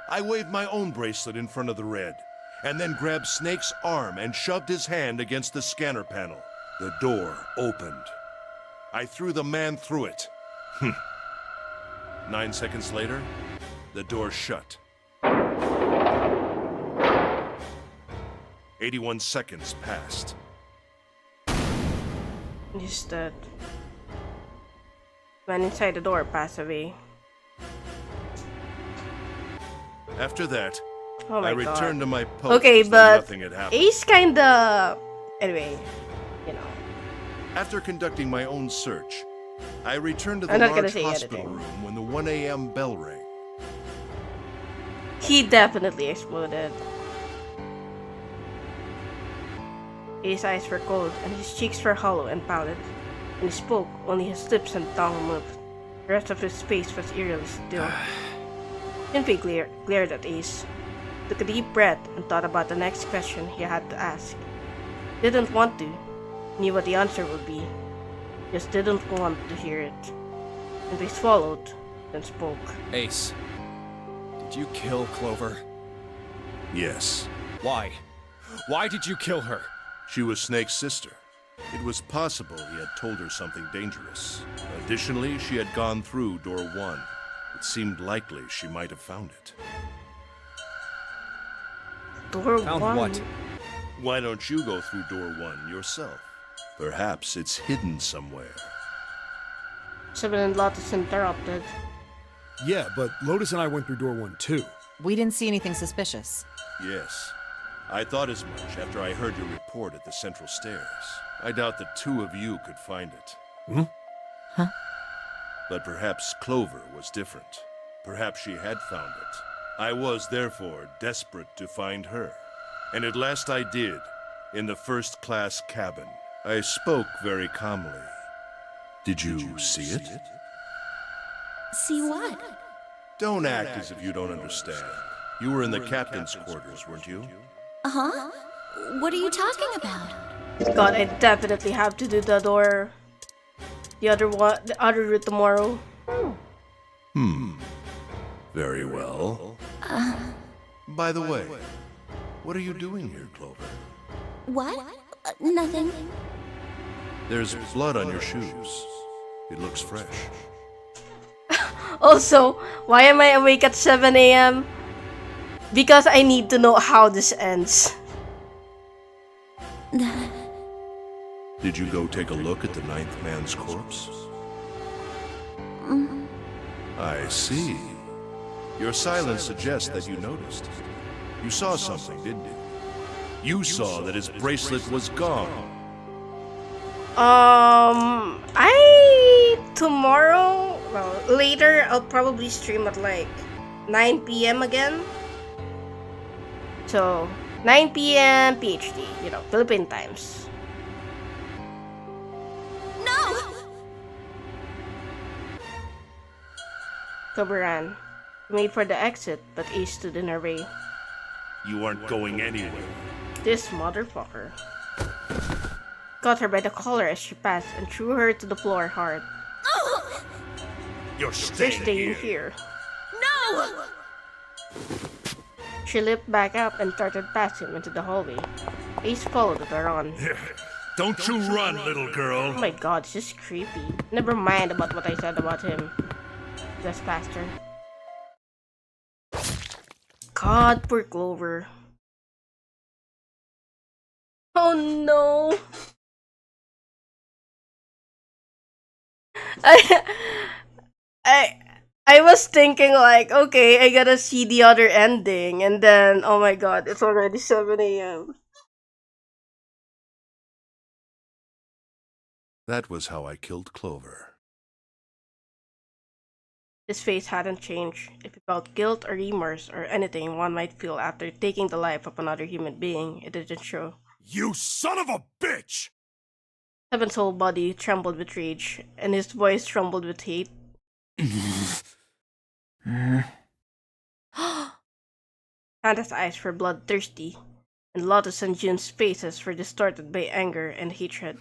I waved my own bracelet in front of the Red, and then grabbed Snake's arm and shoved his hand against the scanner panel. The door opened. I threw the man through it. 9 seconds later, the door shut. 81 seconds passed. He's dead. Man inside the door passed away. After that, Oh my I God. returned to my post Okay, as though but nothing had happened. Ace kinda... Anyway, you know. After conducting my own search, I returned to the I'm not gonna large say hospital anything. room when the 1 a.m. bell rang. He definitely exploded. His eyes were cold, and his cheeks were hollow and pallid. When he spoke, only his lips and tongue moved. The rest of his face was eerily still. Junpei glared at Ace, took a deep breath, and thought about the next question he had to ask. Didn't want to, knew what the answer would be. Just didn't want to hear it. And they swallowed, then spoke. Ace, did you kill Clover? Yes. Why? Why did you kill her? She was Snake's sister. It was possible he had told her something dangerous. Additionally, she had gone through door 1. It seemed likely she might have found it. Door Found 1? what? Why don't you go through door 1 yourself? Perhaps it's hidden somewhere. Seven and Lotus interrupted. Yeah, but Lotus and I went through door 1 too. We didn't see anything suspicious. Yes. I thought as much after I heard your report at the central stairs. I doubt the two of you could find it. Hmm? Huh? But perhaps Clover was different. Perhaps she had found it. I was, therefore, desperate to find her. And at last I did, in the first-class cabin. I spoke very calmly. Did you see it? See what? Don't act as if you don't understand. You were in the captain's quarters, weren't you? Uh-huh. What are you talking about? God, I definitely have to do the door. The other route tomorrow. Very well. By the way, what are you doing here, Clover? What? Nothing. There's blood on your shoes. It looks fresh. Also, why am I awake at 7 a.m.? Because I need to know how this ends. Did you go take a look at the ninth man's corpse? I see. Your silence suggests that you noticed. You saw something, didn't you? You saw that his bracelet was gone. Tomorrow, well, later, I'll probably stream at like 9 p.m. again. So, 9 p.m. PHD, Philippine times. No! Clover ran. She made for the exit, but Ace stood in her way. You aren't going anywhere. This motherfucker got her by the collar as she passed and threw her to the floor hard. You're You're staying staying here. here. No! She leaped back up and darted past him into the hallway. Ace followed with her on. Don't you run, little girl. Oh my god, this is creepy. Never mind about what I said about him. Just faster. God, poor Clover. Oh no! I was thinking like, okay, I gotta see the other ending, and then, oh my god, it's already 7 a.m. That was how I killed Clover. His face hadn't changed. If he felt guilt or remorse or anything one might feel after taking the life of another human being, it didn't show. You son of a bitch! Heaven's whole body trembled with rage, and his voice trembled with hate. Panda's eyes were bloodthirsty, and Lotus and Jun's faces were distorted by anger and hatred.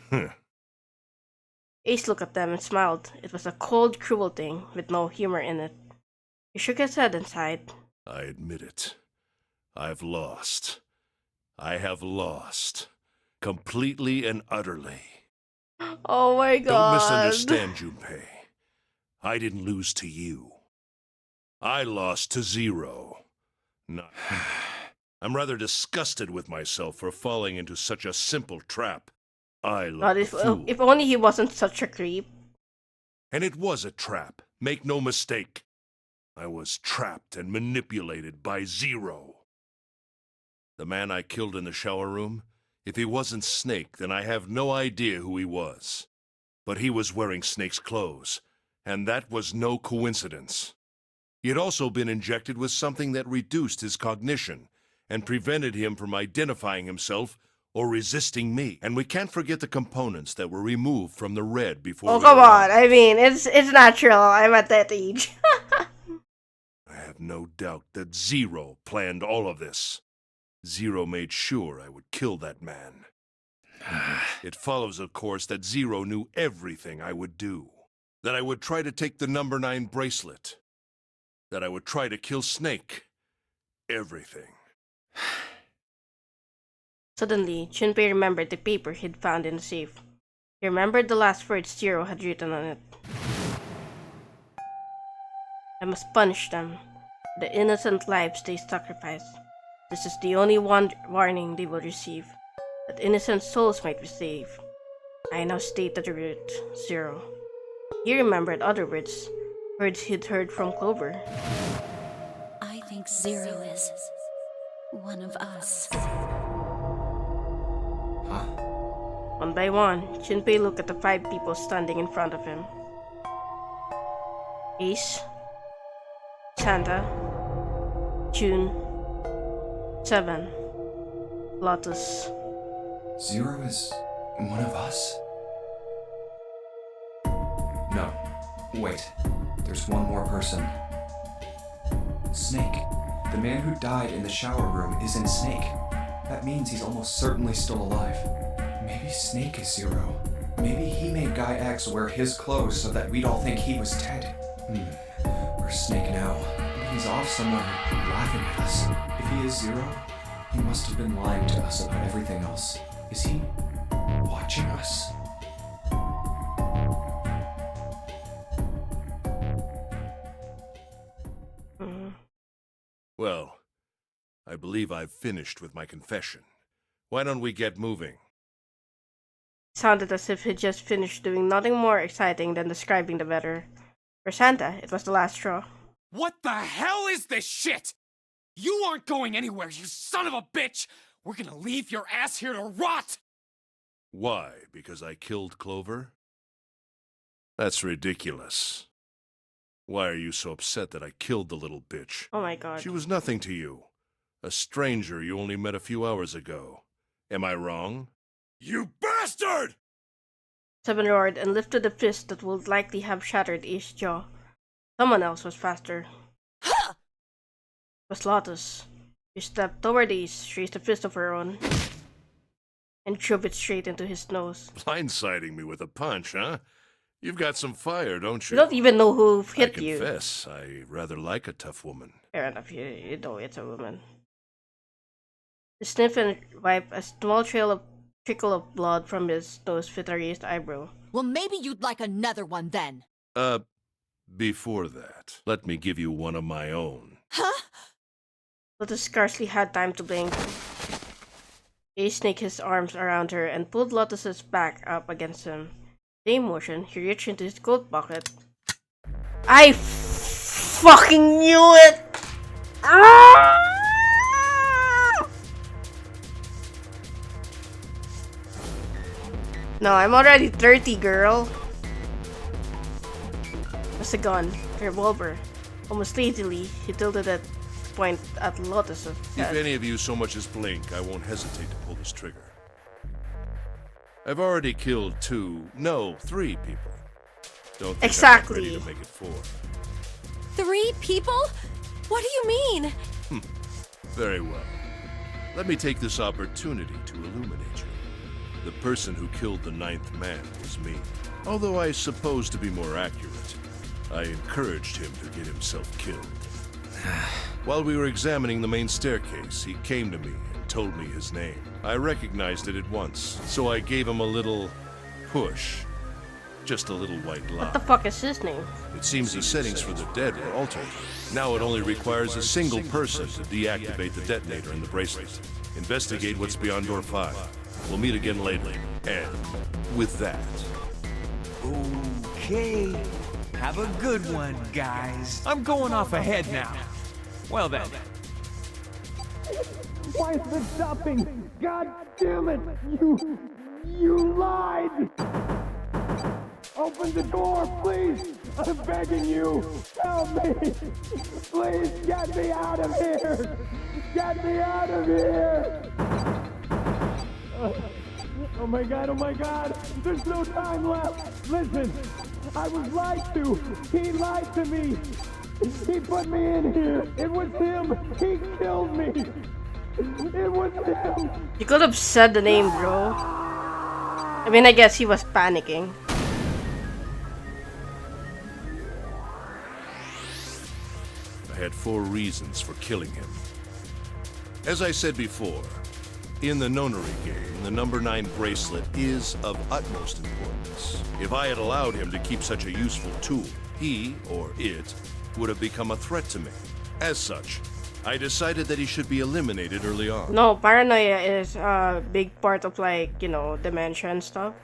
Ace looked at them and smiled. It was a cold, cruel thing, with no humor in it. He shook his head and sighed. I admit it. I've lost. I have lost. Completely and utterly. Oh my god. Don't misunderstand, Junpei. I didn't lose to you. I lost to Zero. No. I'm rather disgusted with myself for falling into such a simple trap. I God, look a fool. if only he wasn't such a creep. And it was a trap. Make no mistake. I was trapped and manipulated by Zero. The man I killed in the shower room, if he wasn't Snake, then I have no idea who he was. But he was wearing Snake's clothes, and that was no coincidence. He had also been injected with something that reduced his cognition and prevented him from identifying himself or resisting me. And we can't forget the components that were removed from the red before. Oh we come arrived. on! I mean, it's natural. I'm at that age. I have no doubt that Zero planned all of this. Zero made sure I would kill that man. It follows, of course, that Zero knew everything I would do. That I would try to take the number 9 bracelet. That I would try to kill Snake. Everything. Suddenly, Junpei remembered the paper he'd found in the safe. He remembered the last words Zero had written on it. I must punish them for the innocent lives they sacrificed. This is the only warning they will receive, that innocent souls might be saved. I now stated the word Zero. He remembered other words he'd heard from Clover. I think Zero is one of us. Huh? One by one, Junpei looked at the 5 people standing in front of him. Ace, Santa, June, 7, Lotus. Zero is one of us? No. Wait. There's one more person. Snake. The man who died in the shower room isn't Snake. That means he's almost certainly still alive. Maybe Snake is Zero. Maybe he made Guy X wear his clothes so that we'd all think he was dead. Where's Snake now? Maybe he's off somewhere laughing at us. If he is Zero, he must have been lying to us about everything else. Is he watching us? Well, I believe I've finished with my confession. Why don't we get moving? Sounded as if he'd just finished doing nothing more exciting than describing the weather. For Santa, it was the last straw. What the hell is this shit? You aren't going anywhere, you son of a bitch! We're gonna leave your ass here to rot! Why? Because I killed Clover? That's ridiculous. Why are you so upset that I killed the little bitch? Oh my god. She was nothing to you. A stranger you only met a few hours ago. Am I wrong? You bastard! 7 roared and lifted a fist that would likely have shattered Ace's jaw. Someone else was faster. It was Lotus. She stepped toward Ace, raised a fist of her own, and shoved it straight into his nose. Blindsiding me with a punch, huh? You've got some fire, don't you? You don't even know who hit I you. confess, I rather like a tough woman. Fair enough, you know it's a woman. He sniffed and wiped a small trickle of blood from his nose with a raised eyebrow. Well, maybe you'd like another one then. Before that, let me give you one of my own. Huh? Lotus scarcely had time to blink. Ace snaked his arms around her and pulled Lotus's back up against him. Same motion, he reached into his coat pocket. I fucking knew it! Ah! No, I'm already 30, girl. What's a gun? A revolver. Almost lazily, he tilted it to point at Lotus's head. If any of you so much as blink, I won't hesitate to pull this trigger. I've already killed 3 people. Don't think Exactly. I'm ready to make it 4. 3 people? What do you mean? Very well. Let me take this opportunity to illuminate you. The person who killed the 9th man was me. Although I suppose to be more accurate, I encouraged him to get himself killed. While we were examining the main staircase, he came to me and told me his name. I recognized it at once, so I gave him a little push. Just a little white lie. What the fuck is his name? It seems the settings for the dead were altered. Now it only requires a single person to deactivate the detonator in the bracelet. Investigate what's beyond door 5. We'll meet again later. And with that... Okay. Have a good one, guys. I'm going off ahead now. Well then. Why is it stopping? God damn it! You lied! Open the door, please! I'm begging you! Help me! Please get me out of here! Get me out of here! Oh my god! There's no time left! Listen! I was lied to! He lied to me! He put me in here! It was him! He killed me! It was him! You could have said the name, bro. I mean, I guess he was panicking. I had 4 reasons for killing him. As I said before, in the nonary game, the number 9 bracelet is of utmost importance. If I had allowed him to keep such a useful tool, he, or it, would have become a threat to me. As such, I decided that he should be eliminated early on. No, paranoia is a big part of, like, you know, dementia and stuff.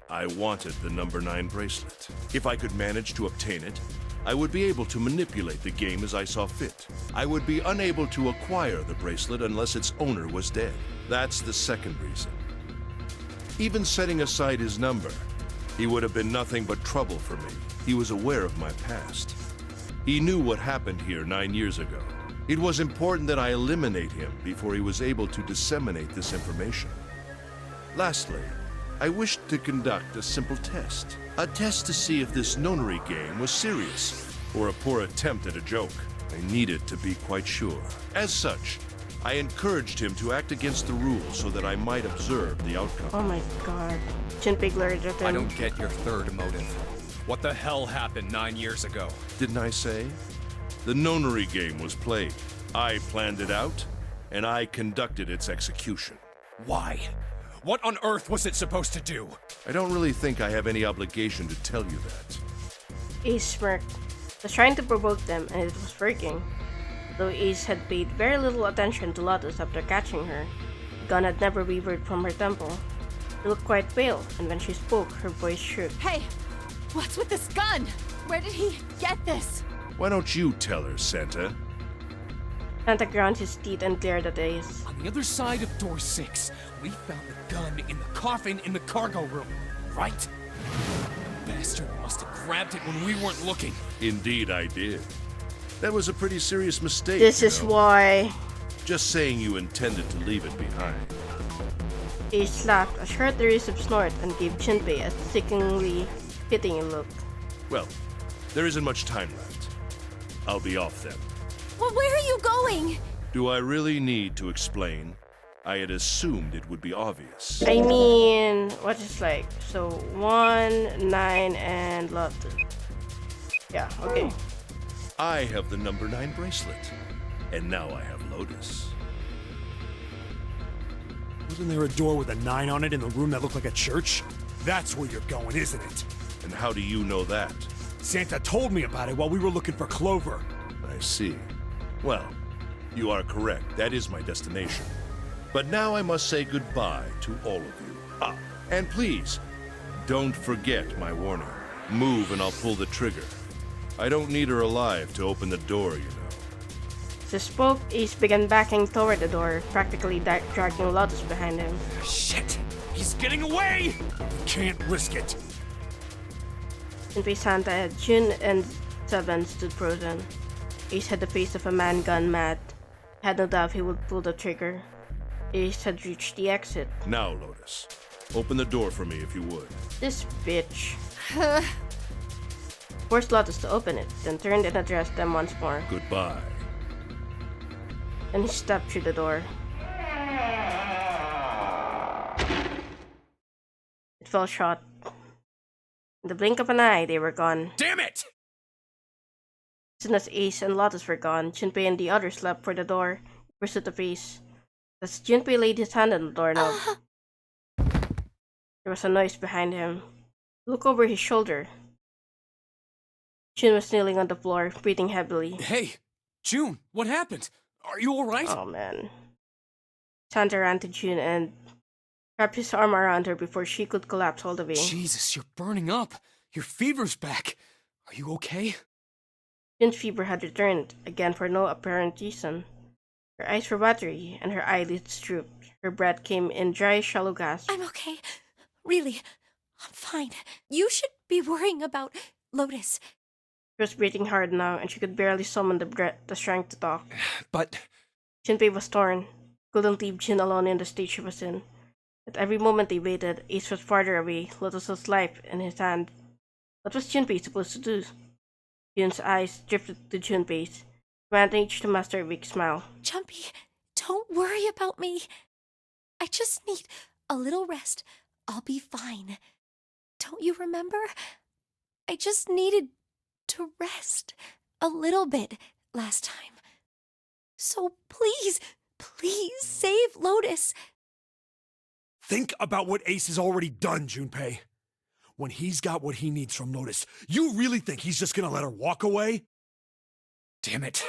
I wanted the number 9 bracelet. If I could manage to obtain it, I would be able to manipulate the game as I saw fit. I would be unable to acquire the bracelet unless its owner was dead. That's the second reason. Even setting aside his number, he would have been nothing but trouble for me. He was aware of my past. He knew what happened here 9 years ago. It was important that I eliminate him before he was able to disseminate this information. Lastly, I wished to conduct a simple test. A test to see if this nonary game was serious, or a poor attempt at a joke. I needed to be quite sure. As such, I encouraged him to act against the rules so that I might observe the outcome. Oh my god. Junpei glared at him. I don't get your third motive. What the hell happened 9 years ago? Didn't I say? The nonary game was played. I planned it out, and I conducted its execution. Why? What on earth was it supposed to do? I don't really think I have any obligation to tell you that. Ace smirked. Was trying to provoke them, and it was working. Though Ace had paid very little attention to Lotus after catching her, the gun had never wavered from her temple. She looked quite pale, and when she spoke, her voice shook. Hey! What's with this gun? Where did he get this? Why don't you tell her, Santa? Santa ground his teeth and glared at Ace. On the other side of door 6, we found the gun in the coffin in the cargo room, right? The bastard must have grabbed it when we weren't looking. Indeed I did. That was a pretty serious mistake. This is why. Just saying you intended to leave it behind. Ace laughed a short derisive snort and gave Junpei a sickeningly pitying look. Well, there isn't much time left. I'll be off then. Well, where are you going? Do I really need to explain? I had assumed it would be obvious. I mean, what is like? So 1, 9, and Lotus. Yeah, okay. I have the number 9 bracelet, and now I have Lotus. Wasn't there a door with a 9 on it in the room that looked like a church? That's where you're going, isn't it? And how do you know that? Santa told me about it while we were looking for Clover. I see. Well, you are correct. That is my destination. But now I must say goodbye to all of you. Ah, and please, don't forget my warning. Move and I'll pull the trigger. I don't need her alive to open the door, you know. As he spoke, Ace began backing toward the door, practically dragging Lotus behind him. Shit! He's getting away! Can't risk it. Junpei, Santa, Jun, and 7 stood frozen. Ace had the face of a man gone mad. Had no doubt he would pull the trigger. Ace had reached the exit. Now, Lotus, open the door for me if you would. This bitch. Forced Lotus to open it, then turned and addressed them once more. Goodbye. Then he stepped through the door. It fell shut. In the blink of an eye, they were gone. Damn it! As soon as Ace and Lotus were gone, Junpei and the others leapt for the door, in pursuit of Ace. As Junpei laid his hand on the doorknob, there was a noise behind him. Look over his shoulder. Jun was kneeling on the floor, breathing heavily. Hey, June, what happened? Are you alright? Oh man. Santa ran to Jun and wrapped his arm around her before she could collapse all the way. Jesus, you're burning up. Your fever's back. Are you okay? Jun's fever had returned, again for no apparent reason. Her eyes were watery, and her eyelids drooped. Her breath came in dry, shallow gasps. I'm okay. Really, I'm fine. You should be worrying about Lotus. She was breathing hard now, and she could barely summon the strength to talk. But Junpei was torn. Couldn't leave Jun alone in the state she was in. At every moment they waited, Ace was farther away, Lotus's life in his hand. What was Junpei supposed to do? Jun's eyes drifted to Junpei's. Managed to master a weak smile. Junpei, don't worry about me. I just need a little rest, I'll be fine. Don't you remember? I just needed to rest a little bit last time. So please, please save Lotus. Think about what Ace has already done, Junpei. When he's got what he needs from Lotus, you really think he's just gonna let her walk away? Damn it.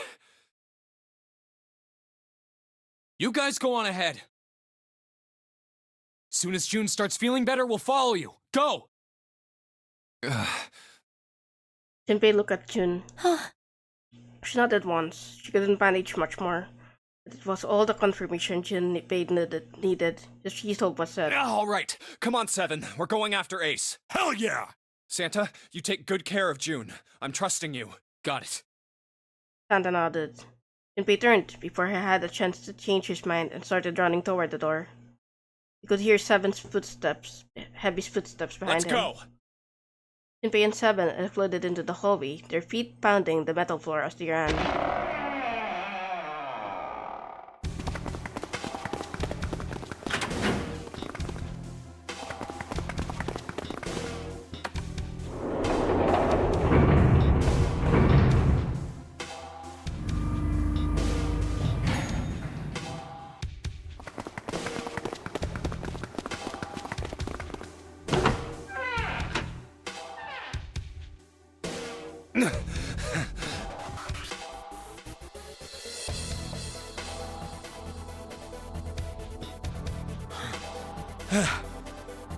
You guys go on ahead. Soon as June starts feeling better, we'll follow you. Go! Junpei looked at June. She nodded once. She couldn't manage much more. But it was all the confirmation Junpei needed. Just she told was said. All right, come on, Seven. We're going after Ace. Hell yeah! Santa, you take good care of June. I'm trusting you. Got it. Santa nodded. Junpei turned before he had a chance to change his mind and started running toward the door. He could hear Seven's footsteps, heavy footsteps behind him. Let's go! Junpei and Seven exploded into the hallway, their feet pounding the metal floor as they ran.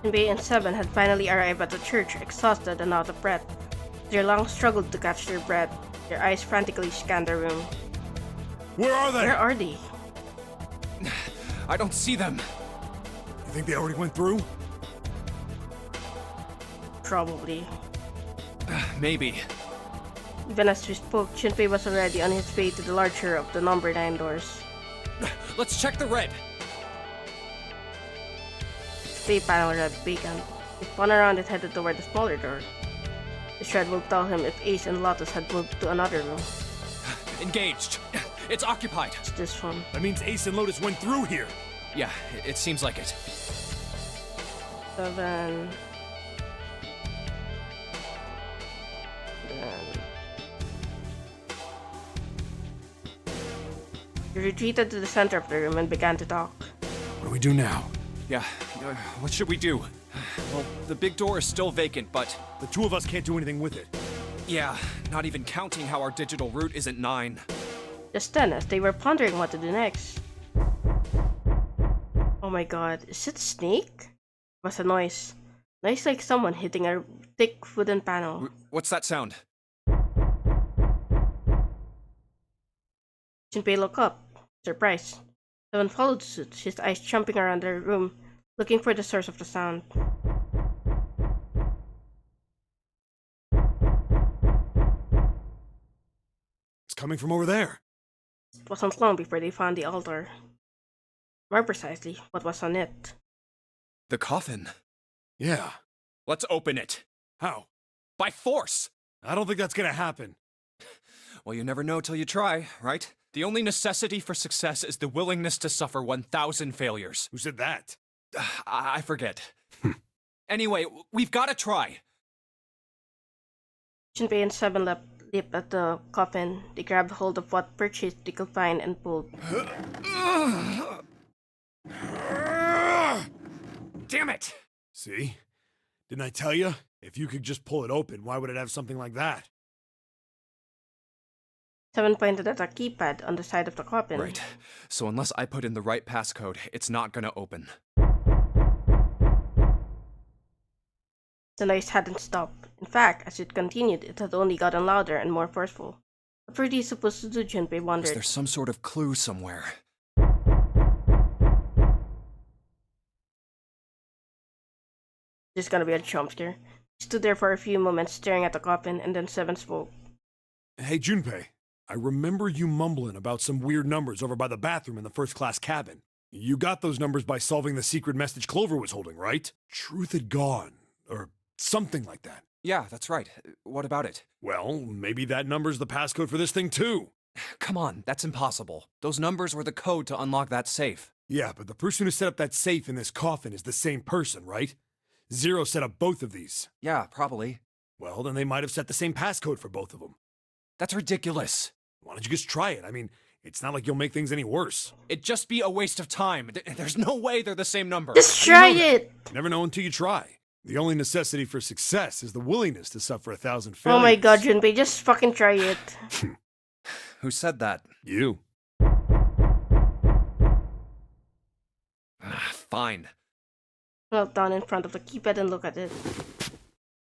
Junpei and Seven had finally arrived at the church, exhausted and out of breath. Their lungs struggled to catch their breath. Their eyes frantically scanned the room. Where are they? Where are they? I don't see them. You think they already went through? Probably. Maybe. Even as we spoke, Junpei was already on his way to the larger of the number 9 doors. Let's check the red. The panel read vacant. He spun around and headed toward the smaller door. The shred will tell him if Ace and Lotus had moved to another room. Engaged. It's occupied. It's this one. That means Ace and Lotus went through here. Yeah, it seems like it. 7. He retreated to the center of the room and began to talk. What do we do now? Yeah, what should we do? Well, the big door is still vacant, but... The two of us can't do anything with it. Yeah, not even counting how our digital route isn't 9. Just then, as they were pondering what to do next. Oh my god, is it a snake? It was a noise. Noise like someone hitting a thick wooden panel. What's that sound? Junpei looked up, surprised. Seven followed suit, his eyes jumping around the room, looking for the source of the sound. It's coming from over there. It wasn't long before they found the altar. More precisely, what was on it. The coffin. Yeah. Let's open it. How? By force! I don't think that's gonna happen. Well, you never know till you try, right? The only necessity for success is the willingness to suffer 1,000 failures. Who said that? I forget. Anyway, we've got to try. Junpei and Seven leaped at the coffin. They grabbed hold of what purchase they could find and pulled. Damn it! See? Didn't I tell you? If you could just pull it open, why would it have something like that? Seven pointed at a keypad on the side of the coffin. Right. So unless I put in the right passcode, it's not gonna open. The noise hadn't stopped. In fact, as it continued, it had only gotten louder and more forceful. What were they supposed to do, Junpei wondered. Is there some sort of clue somewhere? There's gonna be a jump scare. He stood there for a few moments staring at the coffin, and then Seven spoke. Hey, Junpei. I remember you mumbling about some weird numbers over by the bathroom in the first-class cabin. You got those numbers by solving the secret message Clover was holding, right? Truth had gone, or something like that. Yeah, that's right. What about it? Well, maybe that number's the passcode for this thing, too. Come on, that's impossible. Those numbers were the code to unlock that safe. Yeah, but the person who set up that safe in this coffin is the same person, right? Zero set up both of these. Yeah, probably. Well, then they might have set the same passcode for both of them. That's ridiculous. Why don't you just try it? I mean, it's not like you'll make things any worse. It'd just be a waste of time. There's no way they're the same number. Just try it! Never know until you try. The only necessity for success is the willingness to suffer 1,000 failures. Oh my god, Junpei, just fucking try it. Who said that? You. Fine. Knelt down in front of the keypad and looked at it.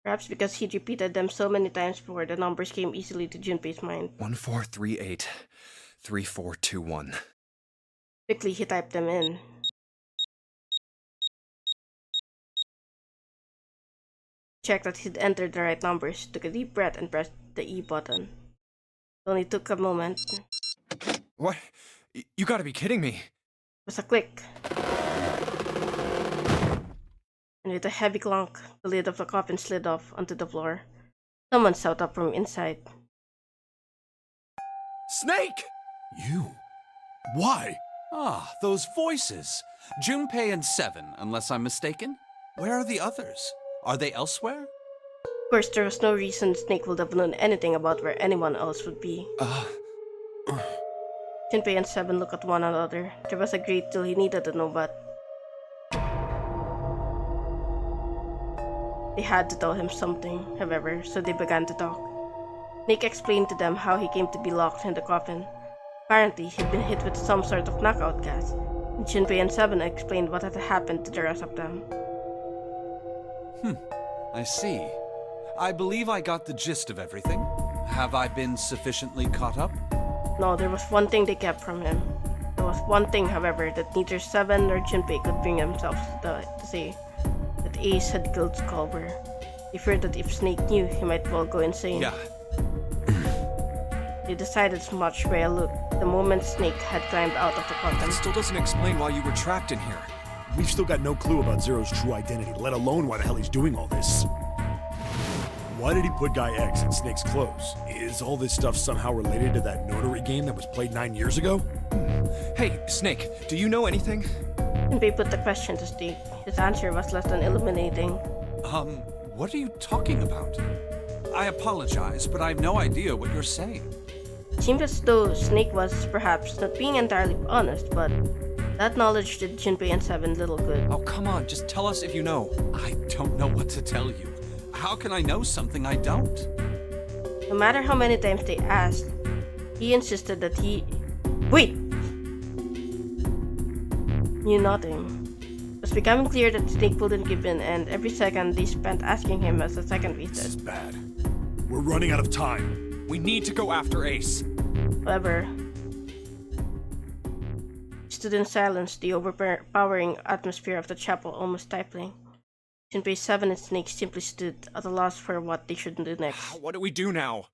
Perhaps because he'd repeated them so many times before, the numbers came easily to Junpei's mind. 1438 3421. Quickly, he typed them in. Checked that he'd entered the right numbers, took a deep breath, and pressed the E button. It only took a moment. What? You gotta be kidding me. It was a click. And with a heavy clunk, the lid of the coffin slid off onto the floor. Someone shouted up from inside. Snake! You? Why? Ah, those voices. Junpei and Seven, unless I'm mistaken. Where are the others? Are they elsewhere? Of course, there was no reason Snake would have known anything about where anyone else would be. Junpei and Seven looked at one another. There was a great deal he needed to know, but they had to tell him something, however, so they began to talk. Snake explained to them how he came to be locked in the coffin. Apparently, he'd been hit with some sort of knockout gas, and Junpei and Seven explained what had happened to the rest of them. I see. I believe I got the gist of everything. Have I been sufficiently caught up? No, there was one thing they kept from him. There was one thing, however, that neither Seven nor Junpei could bring themselves to say. That Ace had killed Culver. They feared that if Snake knew, he might well go insane. Yeah. They decided as much by a look the moment Snake had climbed out of the coffin. That still doesn't explain why you were trapped in here. We've still got no clue about Zero's true identity, let alone why the hell he's doing all this. Why did he put Guy X in Snake's clothes? Is all this stuff somehow related to that notary game that was played 9 years ago? Hey, Snake, do you know anything? Junpei put the question to Snake. His answer was less than illuminating. What are you talking about? I apologize, but I have no idea what you're saying. It seemed as though Snake was perhaps not being entirely honest, but that knowledge did Junpei and Seven little good. Oh, come on, just tell us if you know. I don't know what to tell you. How can I know something I don't? No matter how many times they asked, he insisted that he... Wait! Knew nothing. It was becoming clear that Snake wouldn't give in, and every second they spent asking him was a second wasted. This is bad. We're running out of time. We need to go after Ace. However, he stood in silence, the overpowering atmosphere of the chapel almost stifling. Junpei, Seven, and Snake simply stood at a loss for what they should do next. What do we do now?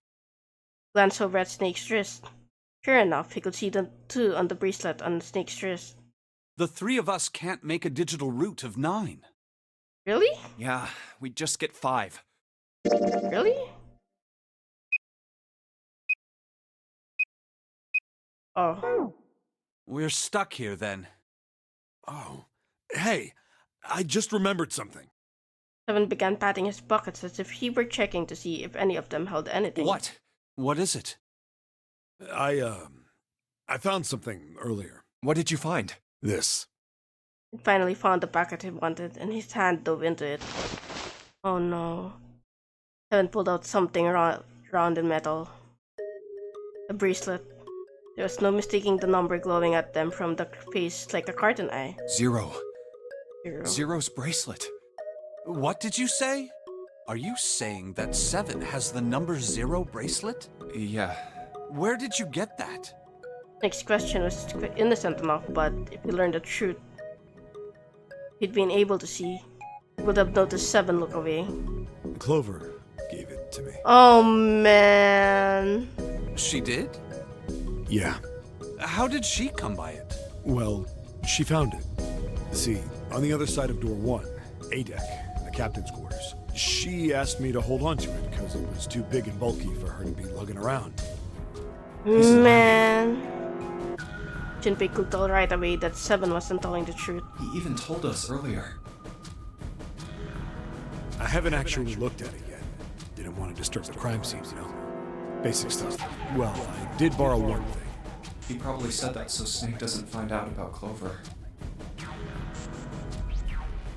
Glanced over at Snake's wrist. Sure enough, he could see the two on the bracelet on Snake's wrist. The three of us can't make a digital route of 9. Really? Yeah, we just get 5. Really? Oh. We're stuck here then. Oh. Hey, I just remembered something. Seven began patting his pockets as if he were checking to see if any of them held anything. What? What is it? I found something earlier. What did you find? This. He finally found the packet he wanted, and his hand dove into it. Oh no. Seven pulled out something round and metal. A bracelet. There was no mistaking the number glowing at them from the face like a carton eye. 0. 0. Zero's bracelet. What did you say? Are you saying that 7 has the number 0 bracelet? Yeah. Where did you get that? Next question was innocent enough, but if he learned the truth, he'd been able to see. He would have noticed 7 look away. Clover gave it to me. Oh man. She did? Yeah. How did she come by it? Well, she found it. See, on the other side of door 1, A deck, the captain's quarters. She asked me to hold on to it because it was too big and bulky for her to be lugging around. Man. Junpei could tell right away that 7 wasn't telling the truth. He even told us earlier. haven't actually looked at it yet. Didn't want to disturb the crime scene, you know? Basic stuff. Well, I did borrow one thing. He probably said that so Snake doesn't find out about Clover.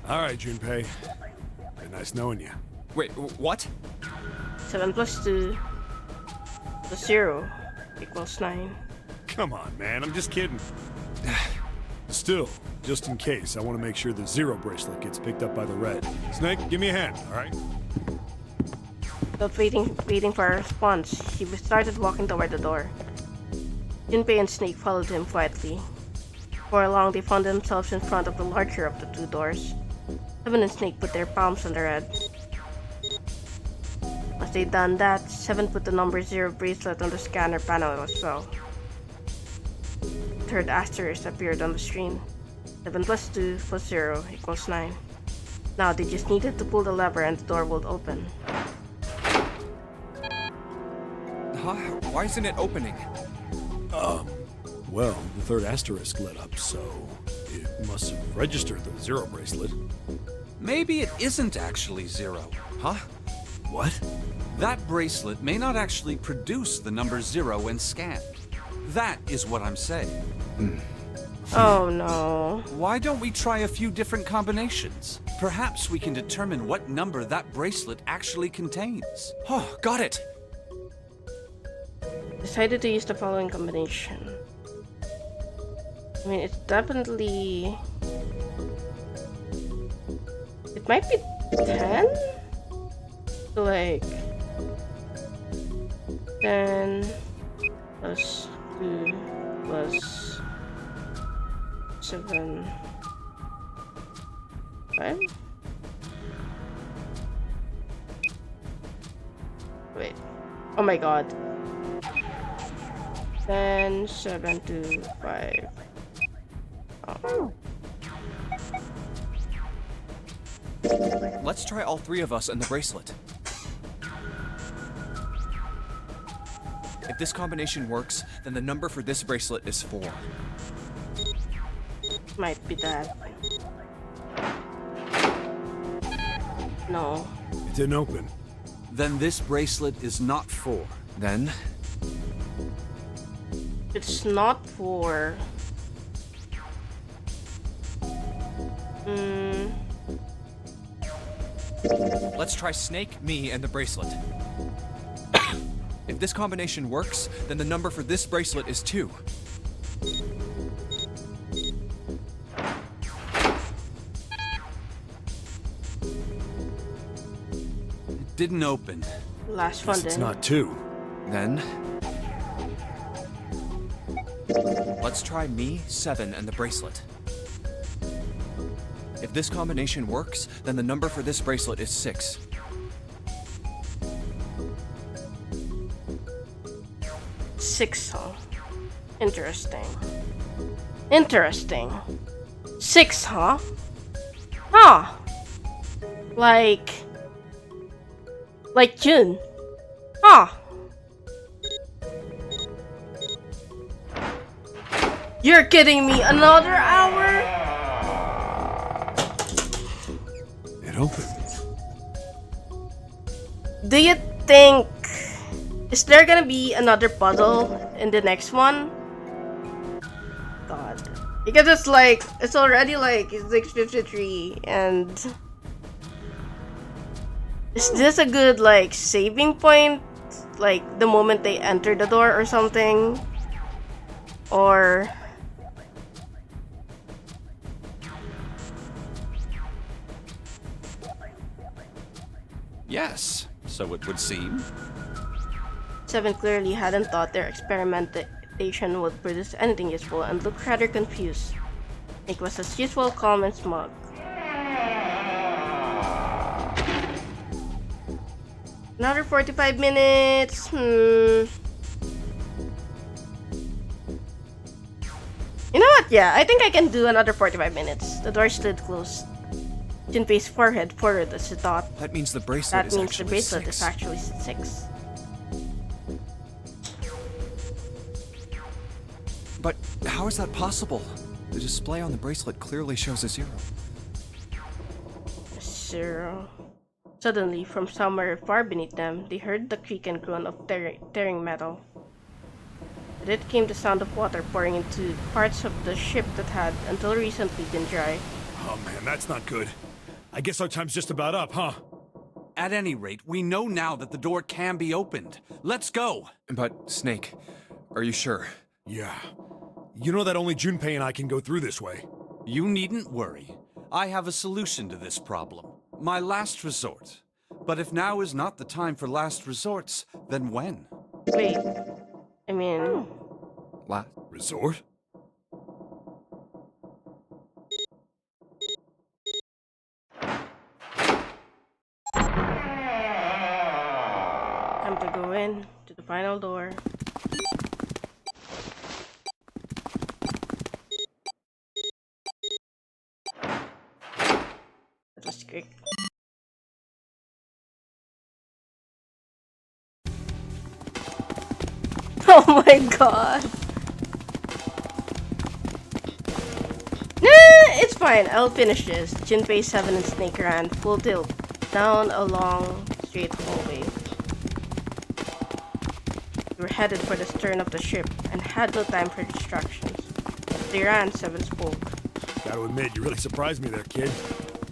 All right, Junpei. Been nice knowing you. Wait, what? 7 plus 2 plus 0 equals 9. Come on, man. I'm just kidding. Still, just in case, I want to make sure the Zero bracelet gets picked up by the Red. Snake, give me a hand, all right? Without waiting for a response, he started walking toward the door. Junpei and Snake followed him quietly. Before long, they found themselves in front of the larger of the two doors. 7 and Snake put their palms on the Red. As they done that, 7 put the number 0 bracelet on the scanner panel as well. The third asterisk appeared on the screen. 7 plus 2 plus 0 equals 9. Now they just needed to pull the lever and the door would open. Huh? Why isn't it opening? Well, the third asterisk lit up, so it must have registered the Zero bracelet. Maybe it isn't actually 0. Huh? What? That bracelet may not actually produce the number 0 when scanned. That is what I'm saying. Oh no. Why don't we try a few different combinations? Perhaps we can determine what number that bracelet actually contains. Oh, got it! Decided to use the following combination. I mean, it's definitely... It might be 10? So like... 10 plus 2 plus 7... 5? Wait. Oh my god. 10, 7, 2, 5. Oh. Let's try all 3 of us and the bracelet. If this combination works, then the number for this bracelet is 4. Might be that. No. It didn't open. Then this bracelet is not 4. Then... It's not 4. Let's try Snake, me, and the bracelet. If this combination works, then the number for this bracelet is 2. It didn't open. Last one It's then. not 2. Then... Let's try me, 7, and the bracelet. If this combination works, then the number for this bracelet is 6. Six, huh? Interesting. Interesting. 6, huh? Huh. Like June. Huh. You're kidding me, another hour? It opened. Do you think... Is there gonna be another puzzle in the next one? God. Because it's like... It's already like 6:53 and... Is this a good like saving point? Like the moment they enter the door or something? Or... Yes, so it would seem. 7 clearly hadn't thought their experimentation would produce anything useful and looked rather confused. Nick was as usual calm and smug. Another 45 minutes. You know what? Yeah, I think I can do another 45 minutes. The door slid closed. Junpei's forehead furrowed as he thought. That means the bracelet That is means the actually bracelet 6. is actually 6. But how is that possible? The display on the bracelet clearly shows a 0. 0. Suddenly, from somewhere far beneath them, they heard the creak and groan of tearing metal. With it came the sound of water pouring into parts of the ship that had, until recently, been dry. Oh man, that's not good. I guess our time's just about up, huh? At any rate, we know now that the door can be opened. Let's go! But, Snake, are you sure? Yeah. You know that only Junpei and I can go through this way. You needn't worry. I have a solution to this problem. My last resort. But if now is not the time for last resorts, then when? Wait. I mean... Last resort? Time to go in to the final door. That was quick. Oh my god! Nah, it's fine. I'll finish this. Junpei 7 and Snake ran full tilt down a long, straight hallway. They were headed for the stern of the ship and had no time for distractions. They ran, 7 spoke. Gotta admit, you really surprised me there, kid.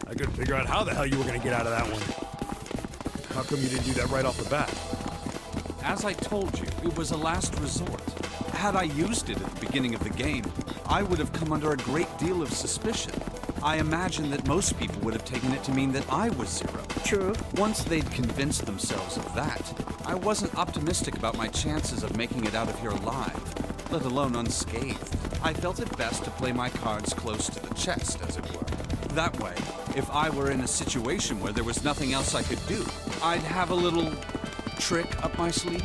I couldn't figure out how the hell you were gonna get out of that one. How come you didn't do that right off the bat? As I told you, it was a last resort. Had I used it at the beginning of the game, I would have come under a great deal of suspicion. I imagine that most people would have taken it to mean that I was Zero. True. Once they'd convinced themselves of that, I wasn't optimistic about my chances of making it out of here alive, let alone unscathed. I felt it best to play my cards close to the chest, as it were. That way, if I were in a situation where there was nothing else I could do, I'd have a little trick up my sleeve.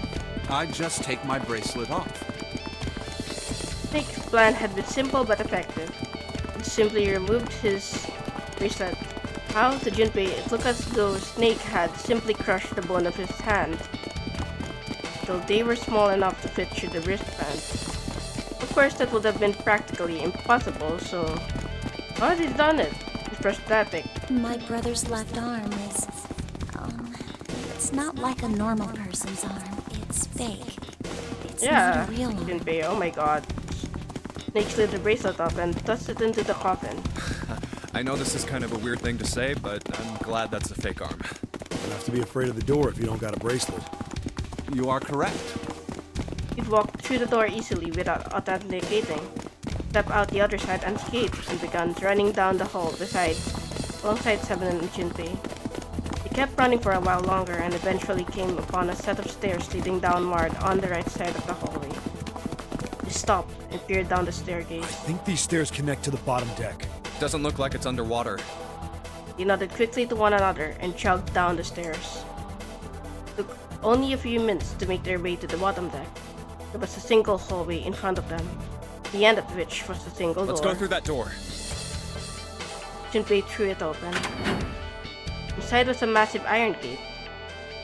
I'd just take my bracelet off. Snake's plan had been simple but effective. He simply removed his bracelet. How? To Junpei, it looked as though Snake had simply crushed the bone of his hand, though they were small enough to fit through the wristband. Of course, that would have been practically impossible, so how had he done it? He's prosthetic. My brother's left arm is, it's not like a normal person's arm. It's fake. It's not a real arm. Junpei, oh my god. Snake slid the bracelet up and tossed it into the coffin. I know this is kind of a weird thing to say, but I'm glad that's a fake arm. You don't have to be afraid of the door if you don't got a bracelet. You are correct. He'd walked through the door easily without authenticating, stepped out the other side unscathed, and began running down the hall alongside 7 and Junpei. He kept running for a while longer and eventually came upon a set of stairs leading downward on the right side of the hallway. He stopped and peered down the staircase. I think these stairs connect to the bottom deck. Doesn't look like it's underwater. They nodded quickly to one another and jogged down the stairs. It took only a few minutes to make their way to the bottom deck. There was a single hallway in front of them, the end of which was a single door. Let's go through that door. Junpei threw it open. Inside was a massive iron gate.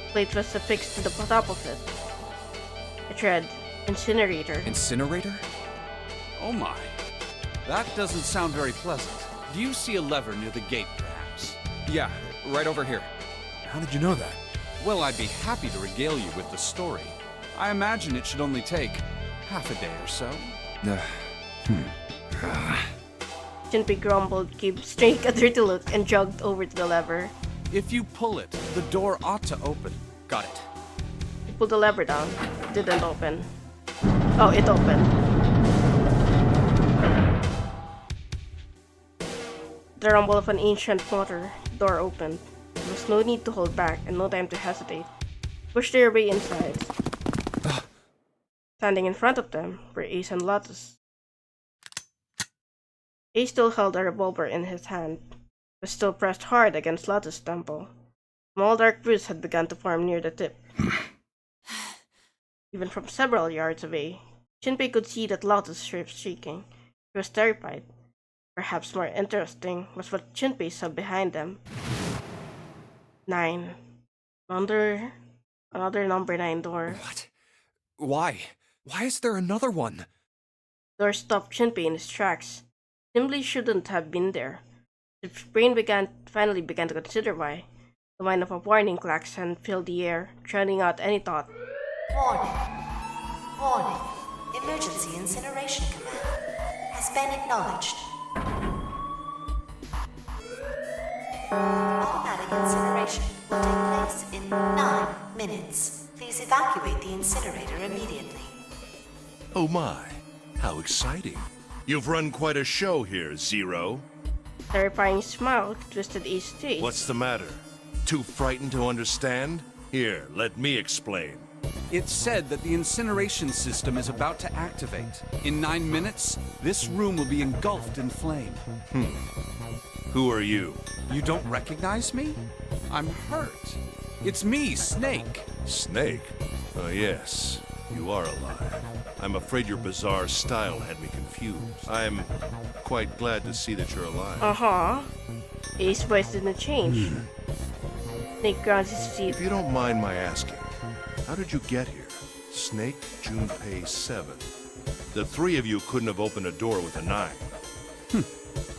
The plate was affixed to the top of it. It read, Incinerator. Incinerator? Oh my. That doesn't sound very pleasant. Do you see a lever near the gate, perhaps? Yeah, right over here. How did you know that? Well, I'd be happy to regale you with the story. I imagine it should only take half a day or so. Junpei grumbled, gave Snake a dirty look, and jogged over to the lever. If you pull it, the door ought to open. Got it. He pulled the lever down. It didn't open. Oh, it opened. The rumble of an ancient motor. The door opened. There was no need to hold back and no time to hesitate. Pushed their way inside. Standing in front of them were Ace and Lotus. Ace still held a revolver in his hand, but still pressed hard against Lotus' temple. A small dark bruise had begun to form near the tip. Even from several yards away, Junpei could see that Lotus was shaking. He was terrified. Perhaps more interesting was what Junpei saw behind them. 9. Another number 9 door. What? Why? Why is there another one? The door stopped Junpei in his tracks. Simply shouldn't have been there. His brain finally began to consider why. The whine of a warning klaxon filled the air, drowning out any thought. Warning. Warning. Emergency incineration command has been acknowledged. Automatic incineration will take place in 9 minutes. Please evacuate the incinerator immediately. Oh my, how exciting. You've run quite a show here, Zero. Terrifying smile twisted Ace's face. What's the matter? Too frightened to understand? Here, let me explain. It's said that the incineration system is about to activate. In 9 minutes, this room will be engulfed in flame. Who are you? You don't recognize me? I'm hurt. It's me, Snake. Snake? Oh, yes. You are alive. I'm afraid your bizarre style had me confused. I'm quite glad to see that you're alive. Uh-huh. Ace's voice didn't change. Snake grounds his teeth. If you don't mind my asking, how did you get here? Snake, Junpei 7. The three of you couldn't have opened a door with a knife.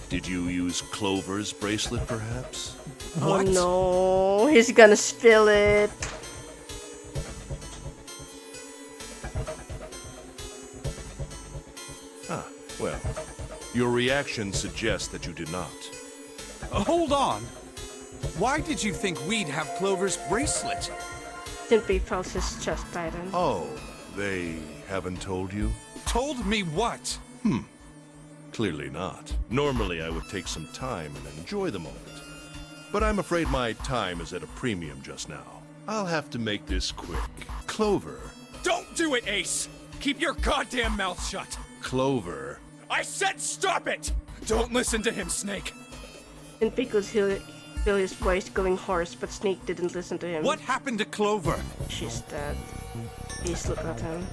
Did you use Clover's bracelet, perhaps? What? Oh no, he's gonna spill it. Ah, well, your reaction suggests that you did not. Hold on. Why did you think we'd have Clover's bracelet? Junpei felt his chest tighten. Oh, they haven't told you? Told me what? Clearly not. Normally I would take some time and enjoy the moment. But I'm afraid my time is at a premium just now. I'll have to make this quick. Clover. Don't do it, Ace! Keep your goddamn mouth shut! Clover. I said stop it! Don't listen to him, Snake! Junpei could feel his voice going hoarse, but Snake didn't listen to him. What happened to Clover? She's dead. Ace looked at him.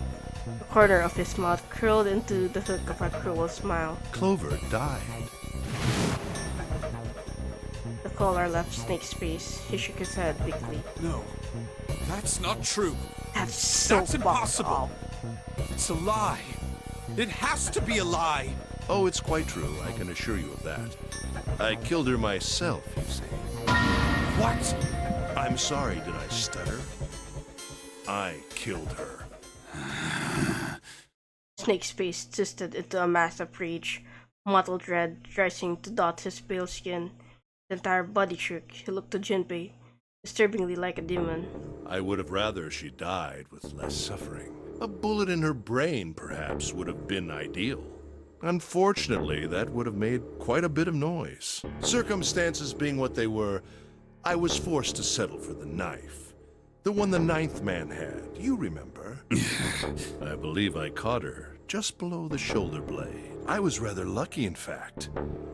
The corner of his mouth curled into the hook of a cruel smile. Clover died. The color left Snake's face. He shook his head weakly. No, that's not true. That's so That's impossible. up. It's a lie. It has to be a lie. Oh, it's quite true. I can assure you of that. I killed her myself, you see. What? I'm sorry, did I stutter? I killed her. Snake's face twisted into a mass of rage, mottled red rising to dot his pale skin. The entire body shook. He looked to Junpei, disturbingly like a demon. I would have rather she died with less suffering. A bullet in her brain, perhaps, would have been ideal. Unfortunately, that would have made quite a bit of noise. Circumstances being what they were, I was forced to settle for the knife. The one the ninth man had, you remember. I believe I caught her just below the shoulder blade. I was rather lucky, in fact.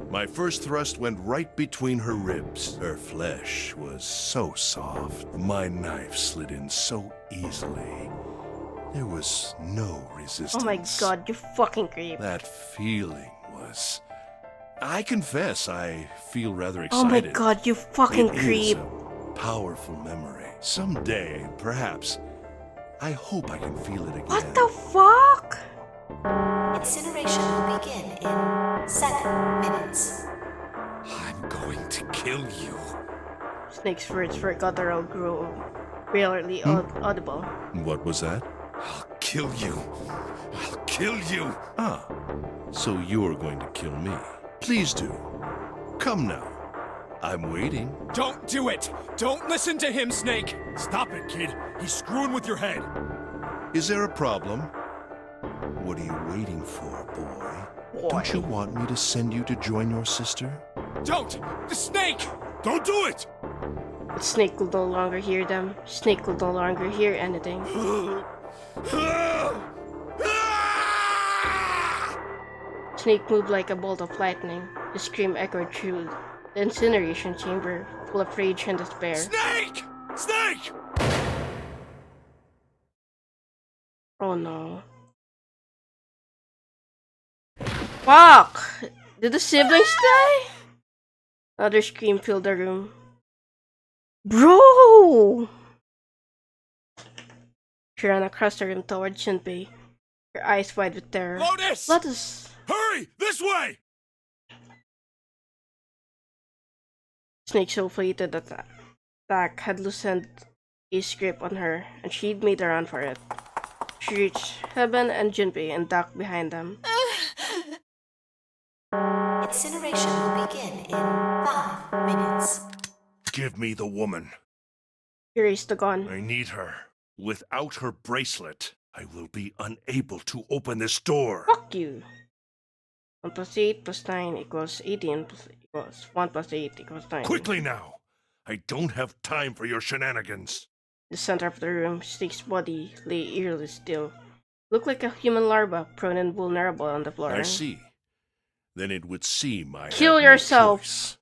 My first thrust went right between her ribs. Her flesh was so soft. My knife slid in so easily. There was no resistance. Oh my god, you fucking creep. That feeling was... I confess, I feel rather Oh my excited. god, you fucking It creep. is a powerful memory. Someday, perhaps, I hope I can feel it again. What the fuck? Incineration will begin in 7 minutes. I'm going to kill you. Snake's words were guttural, grew barely audible. What was that? I'll kill you. I'll kill you. Ah, so you're going to kill me. Please do. Come now. I'm waiting. Don't do it! Don't listen to him, Snake! Stop it, kid. He's screwing with your head. Is there a problem? What are you waiting for, boy? Don't you want me to send you to join your sister? Don't! The Snake! Don't do it! But Snake could no longer hear them. Snake could no longer hear anything. Snake moved like a bolt of lightning. His scream echoed through the incineration chamber, full of rage and despair. Snake! Snake! Oh no. Fuck! Did the siblings die? Another scream filled the room. Bro! She ran across the room toward Junpei, her eyes wide with terror. Lotus! Lotus! Hurry! This way! Snake so fleeted Dak had loosened Ace's grip on her, and she'd made a run for it. She reached Heaven and Junpei and ducked behind them. Incineration will begin in 5 minutes. Give me the woman. He raised the gun. I need her. Without her bracelet, I will be unable to open this door. Fuck you. 1 plus 8 plus 9 equals 18 plus equals 1 plus 8 equals 9. Quickly now! I don't have time for your shenanigans. In the center of the room, Snake's body lay eerily still. Looked like a human larva, prone and vulnerable on the floor. I see. Then it would seem I Kill have no yourself! choice.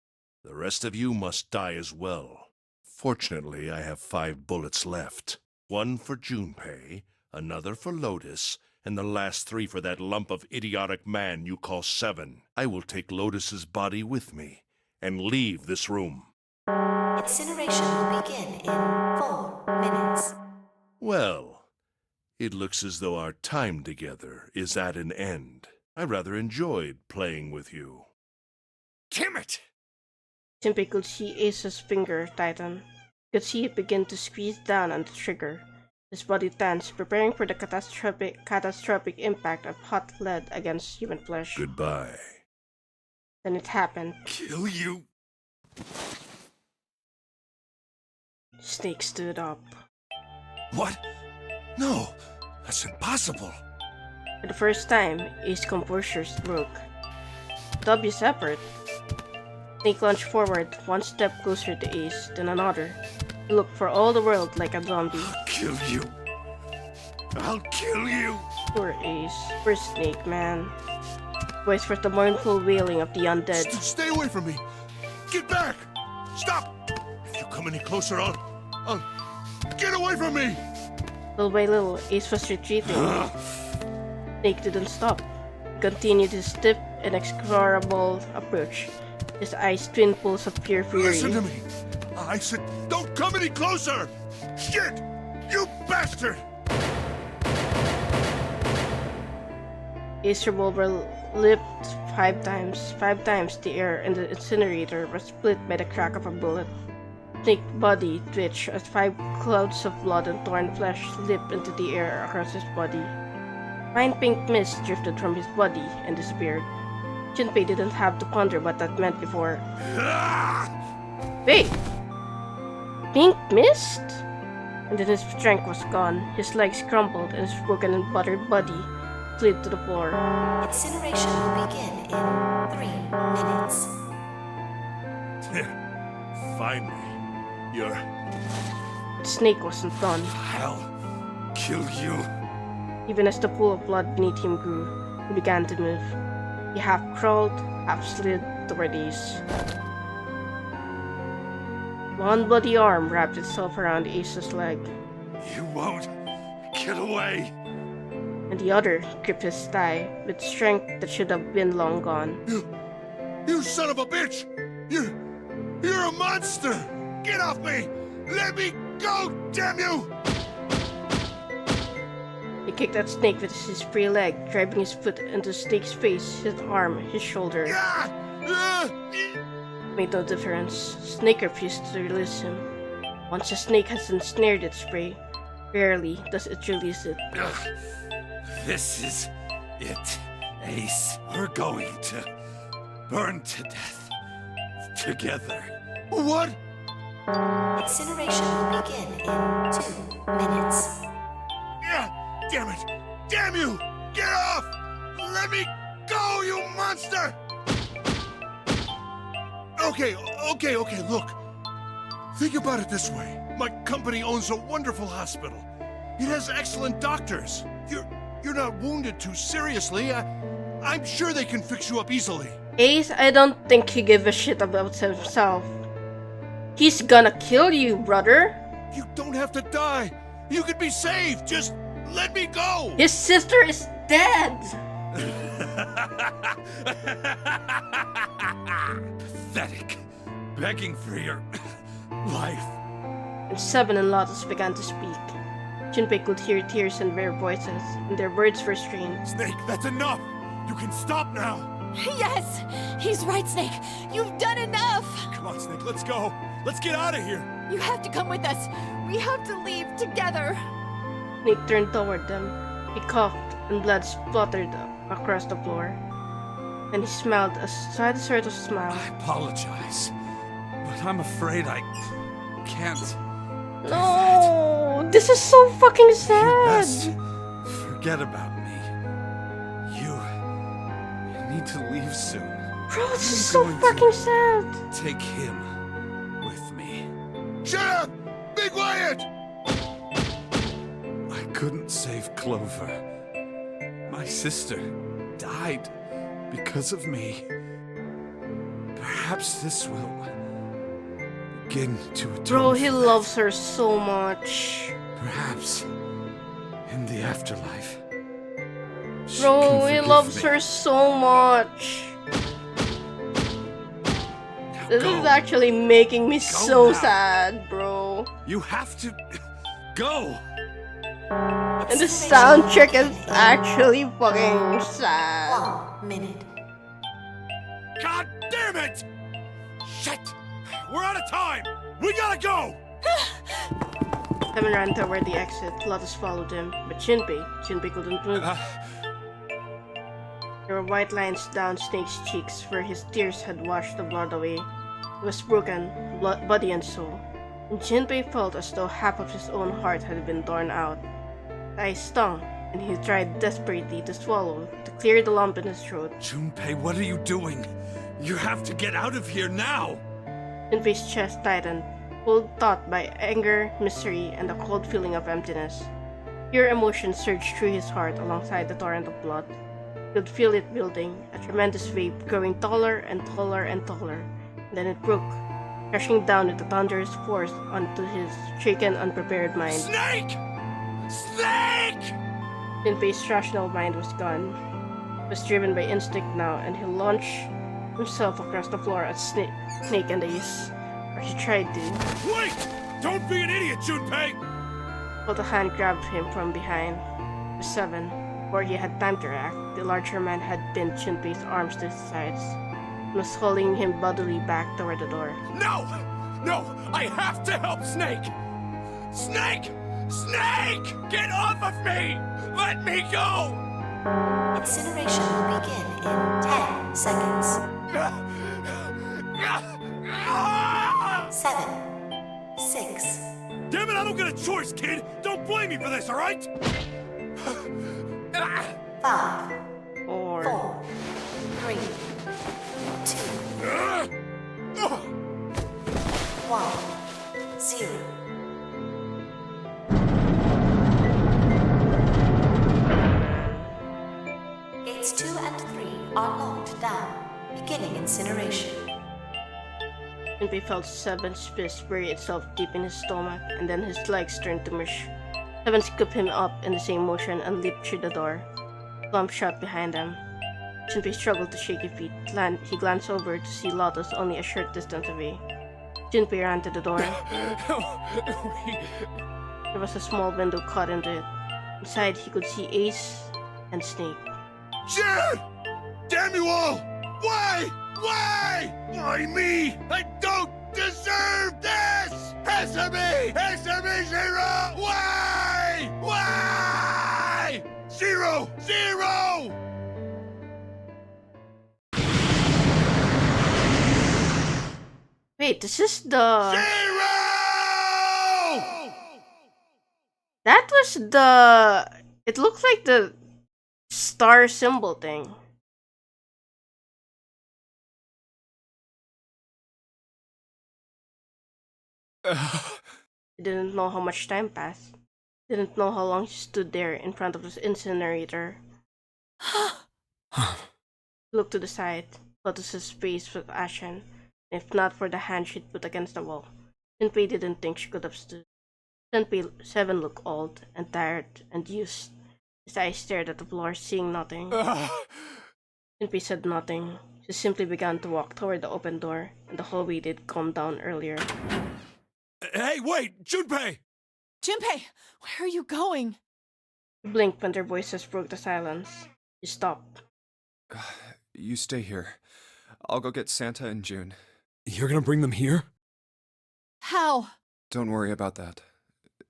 The rest of you must die as well. Fortunately, I have 5 bullets left. 1 for Junpei, another for Lotus, and the last 3 for that lump of idiotic man you call Seven. I will take Lotus's body with me and leave this room. Incineration will begin in 4 minutes. Well, it looks as though our time together is at an end. I rather enjoyed playing with you. Damn it! Junpei could see Ace's finger tighten. He could see it begin to squeeze down on the trigger. His body tensed, preparing for the catastrophic impact of hot lead against human flesh. Goodbye. Then it happened. Kill you! Snake stood up. What? No, that's impossible. For the first time, Ace's composure broke. With obvious effort, Snake lunged forward, one step closer to Ace, then another. He looked for all the world like a zombie. I'll kill you. I'll kill you. Poor Ace. Poor Snake, man. Voice was the mournful wailing of the undead. Stay away from me. Get back. Stop. If you come any closer, I'll... Get away from me. Little by little, Ace was retreating. Snake didn't stop. He continued his stiff, inexorable approach. His eyes twin pools of pure fury. Listen to me. I said, don't come any closer. Shit! You bastard! Ace's revolver leaped 5 times. 5 times the air in the incinerator was split by the crack of a bullet. Snake's body twitched as 5 clouds of blood and torn flesh leaped into the air across his body. Fine pink mist drifted from his body and disappeared. Junpei didn't have to ponder what that meant before. Wait! Pink mist? And then his strength was gone. His legs crumpled and his broken and battered body slid to the floor. Incineration will begin in 3 minutes. Finally, you're... But Snake wasn't done. I'll kill you. Even as the pool of blood beneath him grew, he began to move. He half crawled, half slid toward Ace. One bloody arm wrapped itself around Ace's leg. You won't get away. And the other gripped his thigh with strength that should have been long gone. You son of a bitch! You're a monster! Get off me! Let me go, damn you! He kicked at Snake with his free leg, driving his foot into Snake's face, his arm, his shoulder. Made no difference. Snake refused to release him. Once a snake has ensnared its prey, rarely does it release it. This is it, Ace. We're going to burn to death together. What? Incineration will begin in 2 minutes. Damn it! Damn you! Get off! Let me go, you monster! Okay, look. Think about it this way. My company owns a wonderful hospital. It has excellent doctors. You're not wounded too seriously. I'm sure they can fix you up easily. Ace, I don't think he gives a shit about himself. He's gonna kill you, brother. You don't have to die. You could be saved. Just let me go. His sister is dead. Pathetic. Begging for your life. And Seven and Lotus began to speak. Junpei could hear tears in their voices, and their words were strained. Snake, that's enough. You can stop now. Yes! He's right, Snake. You've done enough! Come on, Snake, let's go. Let's get out of here. You have to come with us. We have to leave together. Snake turned toward them. He coughed, and blood spluttered across the floor. And he smiled a sad sort of smile. I apologize, but I'm afraid I can't. No, this is so fucking You sad. best forget about me. You need to leave soon. Bro, this is I'm so going fucking to sad. Take him with me. Shut up! Be quiet! I couldn't save Clover. My sister died because of me. Perhaps this will begin to atone. Bro, he for loves her so much. that. Perhaps in the afterlife. she Bro, can he forgive loves me. her so much. This go. is actually making me so now. sad, bro. You have to go. And the soundtrack is actually fucking sad. 1 minute. God damn it! Shit! We're out of time! We gotta go! Seven ran toward the exit. Lotus followed him, but Junpei couldn't move. There were white lines down Snake's cheeks where his tears had washed the blood away. He was broken, body and soul, and Junpei felt as though half of his own heart had been torn out. His eyes stung, and he tried desperately to swallow, to clear the lump in his throat. Junpei, what are you doing? You have to get out of here now! Junpei's chest tightened, pulled taut by anger, misery, and a cold feeling of emptiness. Pure emotion surged through his heart alongside the torrent of blood. He could feel it building, a tremendous wave growing taller and taller and taller. Then it broke, crashing down with a thunderous force onto his shaken, unprepared mind. Snake! Snake! Junpei's rational mind was gone. He was driven by instinct now, and he launched himself across the floor at Snake and Ace, or he tried to. Wait! Don't be an idiot, Junpei! But a hand grabbed him from behind. It was Seven. Before he had time to react, the larger man had pinned Junpei's arms to his sides and was holding him bodily back toward the door. No! No! I have to help Snake! Snake! Snake! Get off of me! Let me go! Incineration will begin in 10 seconds. 7, 6. Damn it, I don't get a choice, kid! Don't blame me for this, alright? 5, Or 4, 3, 2, 1, 0. Gates 2 and 3 are locked down, beginning incineration. Junpei felt Seven's fist bury itself deep in his stomach, and then his legs turned to mush. Seven scooped him up in the same motion and leaped through the door. Clump shut behind him. Junpei struggled to shake his feet. He glanced over to see Lotus only a short distance away. Junpei ran to the door. There was a small window cut into it. Inside, he could see Ace and Snake. Shit! Damn you all! Why? Why? Why me? I don't deserve this! Answer me! Answer me, Zero! Why? Why? Zero! Zero! Wait, this is the... Zero! That was the... It looked like the star symbol thing. He didn't know how much time passed. Didn't know how long he stood there in front of this incinerator. Looked to the side. Lotus's face was ashen. If not for the hand she'd put against the wall, Junpei didn't think she could have stood. Seven looked old and tired and used. His eyes stared at the floor, seeing nothing. Junpei said nothing. She simply began to walk toward the open door, and the hallway did calm down earlier. Hey, wait! Junpei! Junpei, where are you going? She blinked when their voices broke the silence. She stopped. You stay here. I'll go get Santa and June. You're gonna bring them here? How? Don't worry about that.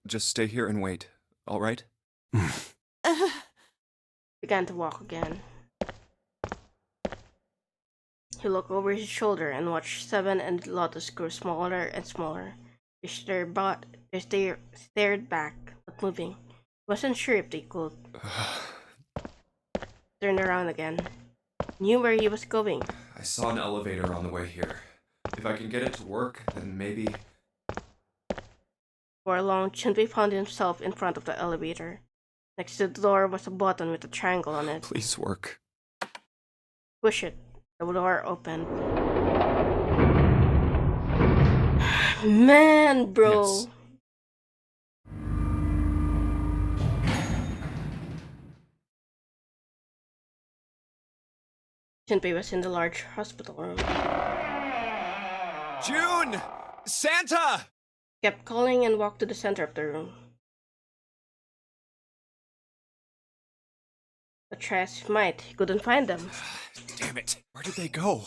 Just stay here and wait, alright? Began to walk again. He looked over his shoulder and watched Seven and Lotus grow smaller and smaller. They stared back, not moving. Wasn't sure if they could. Turned around again. Knew where he was going. I saw an elevator on the way here. If I can get it to work, then maybe... For long, Junpei found himself in front of the elevator. Next to the door was a button with a triangle on it. Please work. Push it. The door opened. Man, bro. Yes. Junpei was in the large hospital room. June! Santa! Kept calling and walked to the center of the room. But try as he might, he couldn't find them. Damn it! Where did they go?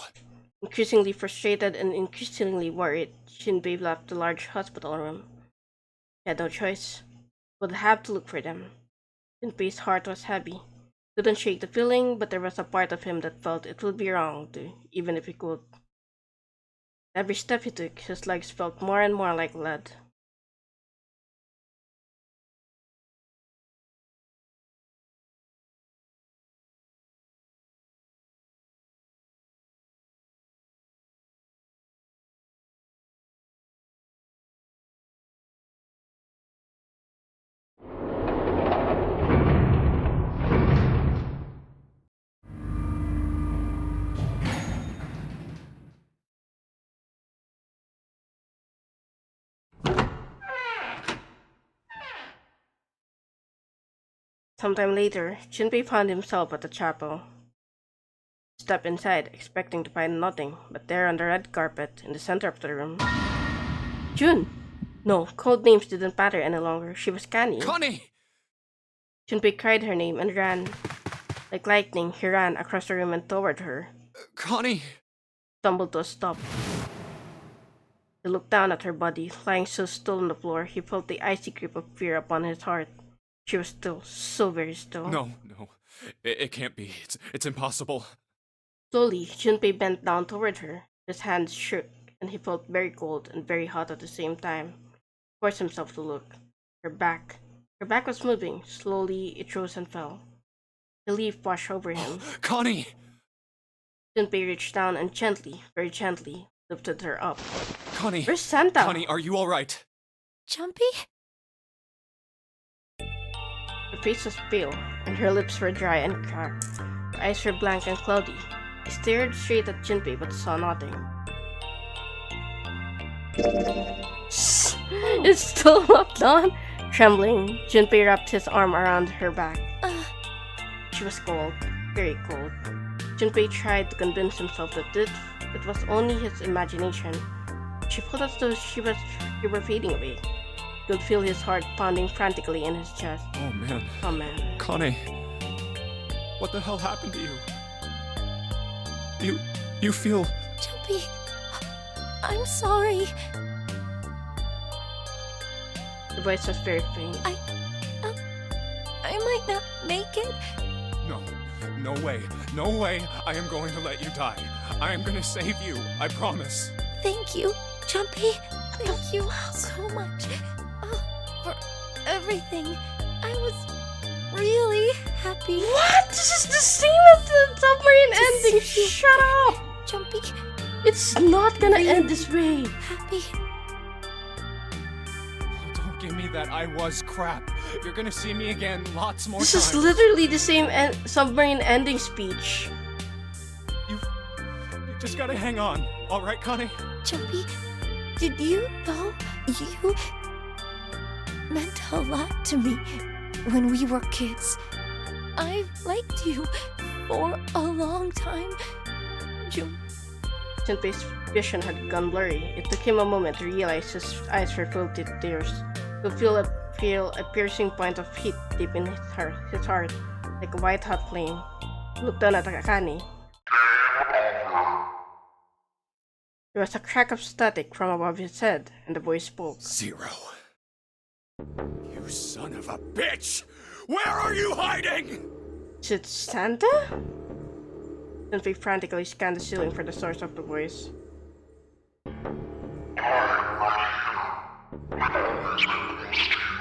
Increasingly frustrated and increasingly worried, Junpei left the large hospital room. He had no choice. Would have to look for them. Junpei's heart was heavy. Couldn't shake the feeling, but there was a part of him that felt it would be wrong to, even if he could. Every step he took, his legs felt more and more like lead. Sometime later, Junpei found himself at the chapel. Stepped inside, expecting to find nothing, but there on the red carpet, in the center of the room... June! No, code names didn't matter any longer. She was Connie. Connie! Junpei cried her name and ran. Like lightning, he ran across the room and toward her. Connie! Stumbled to a stop. He looked down at her body, lying so still on the floor, he felt the icy grip of fear upon his heart. She was still, so very still. No. It can't be. It's impossible. Slowly, Junpei bent down toward her. His hands shook, and he felt very cold and very hot at the same time. He forced himself to look. Her back was moving. Slowly, it rose and fell. The leaf washed over him. Connie! Junpei reached down and gently, very gently, lifted her up. Connie! Where's Santa? Connie, are you alright? Junpei? Her face was pale, and her lips were dry and cracked. Her eyes were blank and cloudy. He stared straight at Junpei but saw nothing. It's still not done. Trembling, Junpei wrapped his arm around her back. She was cold, very cold. Junpei tried to convince himself that it was only his imagination. She felt as though she were fading away. He could feel his heart pounding frantically in his chest. Oh man. Oh man. Connie. What the hell happened to you? You feel... Junpei, I'm sorry. The voice was very faint. I might not make it. No way. No way I am going to let you die. I am going to save you. I promise. Thank you, Junpei. Thank you so much for everything. I was really happy. What? This is the scene of the submarine ending. Shut up. Junpei. It's not gonna end this way. Happy. Don't give me that I was crap. You're gonna see me again lots more This times. is literally the same submarine ending speech. You just gotta hang on. Alright, Connie? Junpei, did you know you meant a lot to me when we were kids? I've liked you for a long time. Junpei's vision had gone blurry. It took him a moment to realize his eyes were filled with tears. He could feel a piercing point of heat deep in his heart, like a white-hot flame. He looked down at Akane. There was a crack of static from above his head, and the voice spoke. Zero. You son of a bitch! Where are you hiding? Is it Santa? Junpei frantically scanned the ceiling for the source of the voice.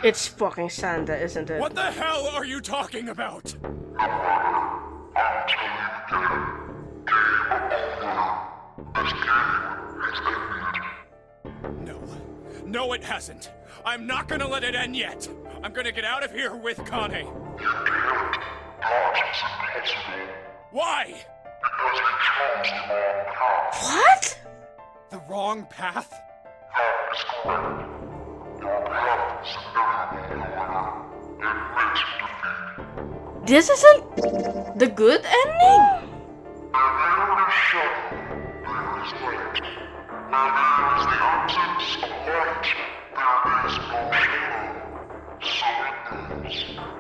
It's fucking Santa, isn't it? What the hell are you talking about? No. No, it hasn't. I'm not gonna let it end yet. I'm gonna get out of here with Connie. Why? What? The wrong path? This isn't the good ending?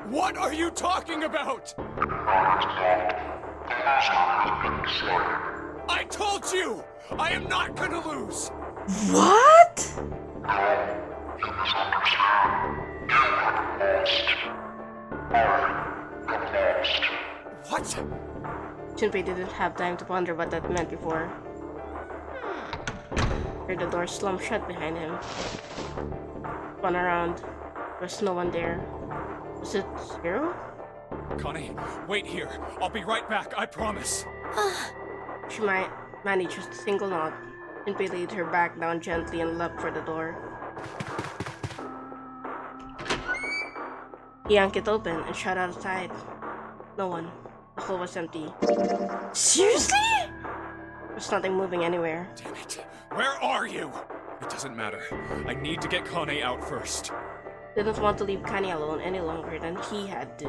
What are you talking about? I told you! I am not gonna lose! What? What? Junpei didn't have time to ponder what that meant before. Heard the door slam shut behind him. Spun around. There was no one there. Was it Zero? Connie, wait here. I'll be right back, I promise. She might manage just a single knot. Junpei laid her back down gently and leapt for the door. He yanked it open and shot outside. No one. The hole was empty. Seriously? There's nothing moving anywhere. Damn it. Where are you? It doesn't matter. I need to get Connie out first. Didn't want to leave Connie alone any longer than he had to.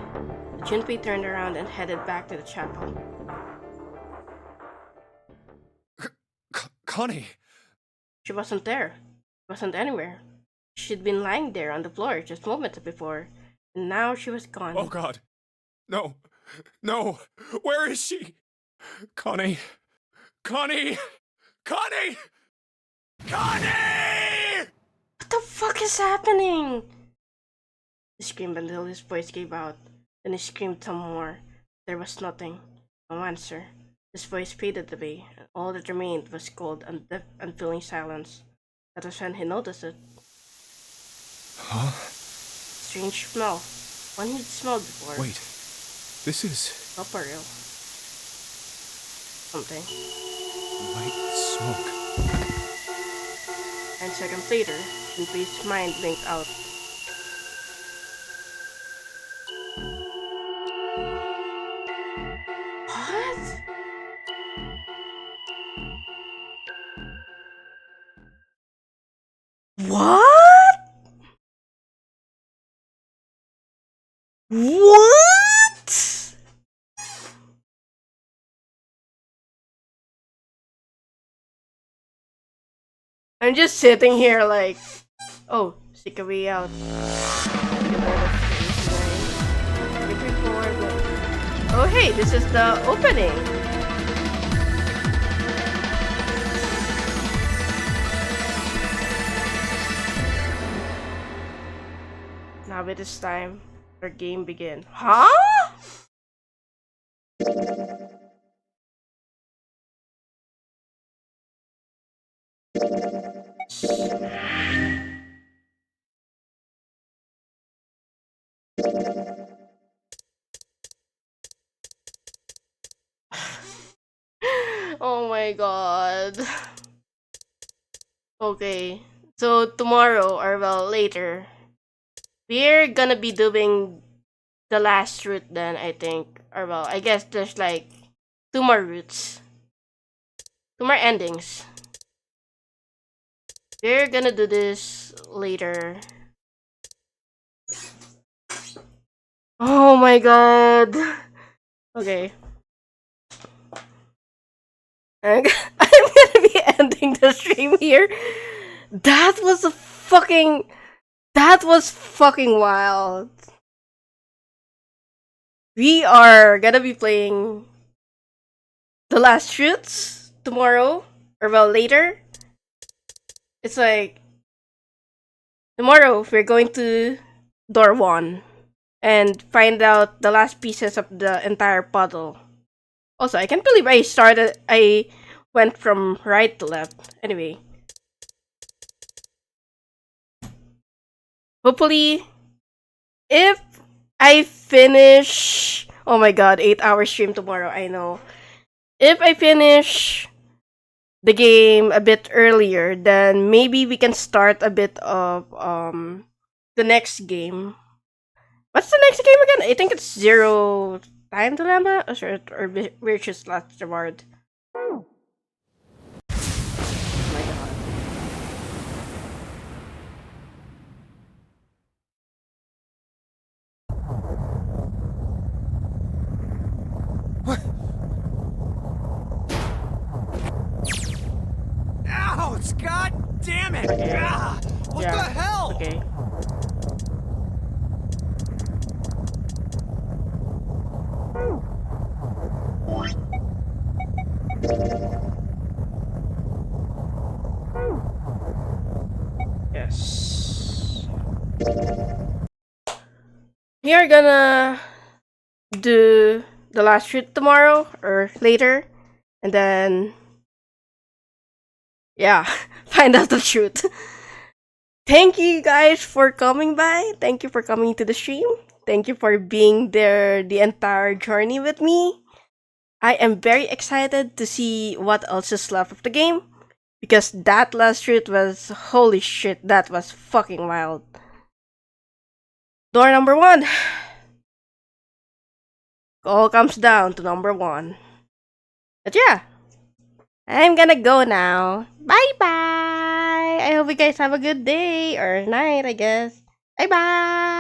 Junpei turned around and headed back to the chapel. Connie! She wasn't there. Wasn't anywhere. She'd been lying there on the floor just moments before, and now she was gone. Oh god. No. No. Where is she? Connie. Connie! Connie! Connie! What the fuck is happening? He screamed until his voice gave out. Then he screamed some more. There was nothing. No answer. His voice faded away, and all that remained was cold and deaf and filling silence. That was when he noticed it. Huh? Strange smell. One he'd smelled before. Wait. This is... Not for real. Something. white smoke. 9 seconds later, Junpei's mind blinked out. What? What? What? I'm just sitting here like, oh, seek a way out. Oh hey, this is the opening. Now it is time for game begin. Huh? Oh my god. Okay, so tomorrow, or well, later, we're gonna be doing the last route then, I think. Or well, I guess there's like 2 more routes. 2 more endings. We're gonna do this later. Oh my god. Okay. I'm gonna be ending the stream here. That was fucking wild. We are gonna be playing the last shoots tomorrow, or well, later. It's like tomorrow we're going to door 1 and find out the last pieces of the entire puzzle. Also, I can't believe I went from right to left. Anyway. Hopefully, if I finish... Oh my god, 8-hour stream tomorrow, I know. If I finish the game a bit earlier, then maybe we can start a bit of the next game. What's the next game again? I think it's Zero Time Dilemma or Virtuous Last Reward. Oh my god. Ouch! God damn it! Okay. Ah, what the hell? Okay. Yes. We are gonna do the last shoot tomorrow or later, and then yeah, find out the truth. Thank you guys for coming by. Thank you for coming to the stream. Thank you for being there the entire journey with me. I am very excited to see what else is left of the game, because that last shoot was, holy shit, that was fucking wild. Door number 1. All comes down to number 1. But yeah, I'm gonna go now. Bye bye. I hope you guys have a good day or night, I guess. Bye bye.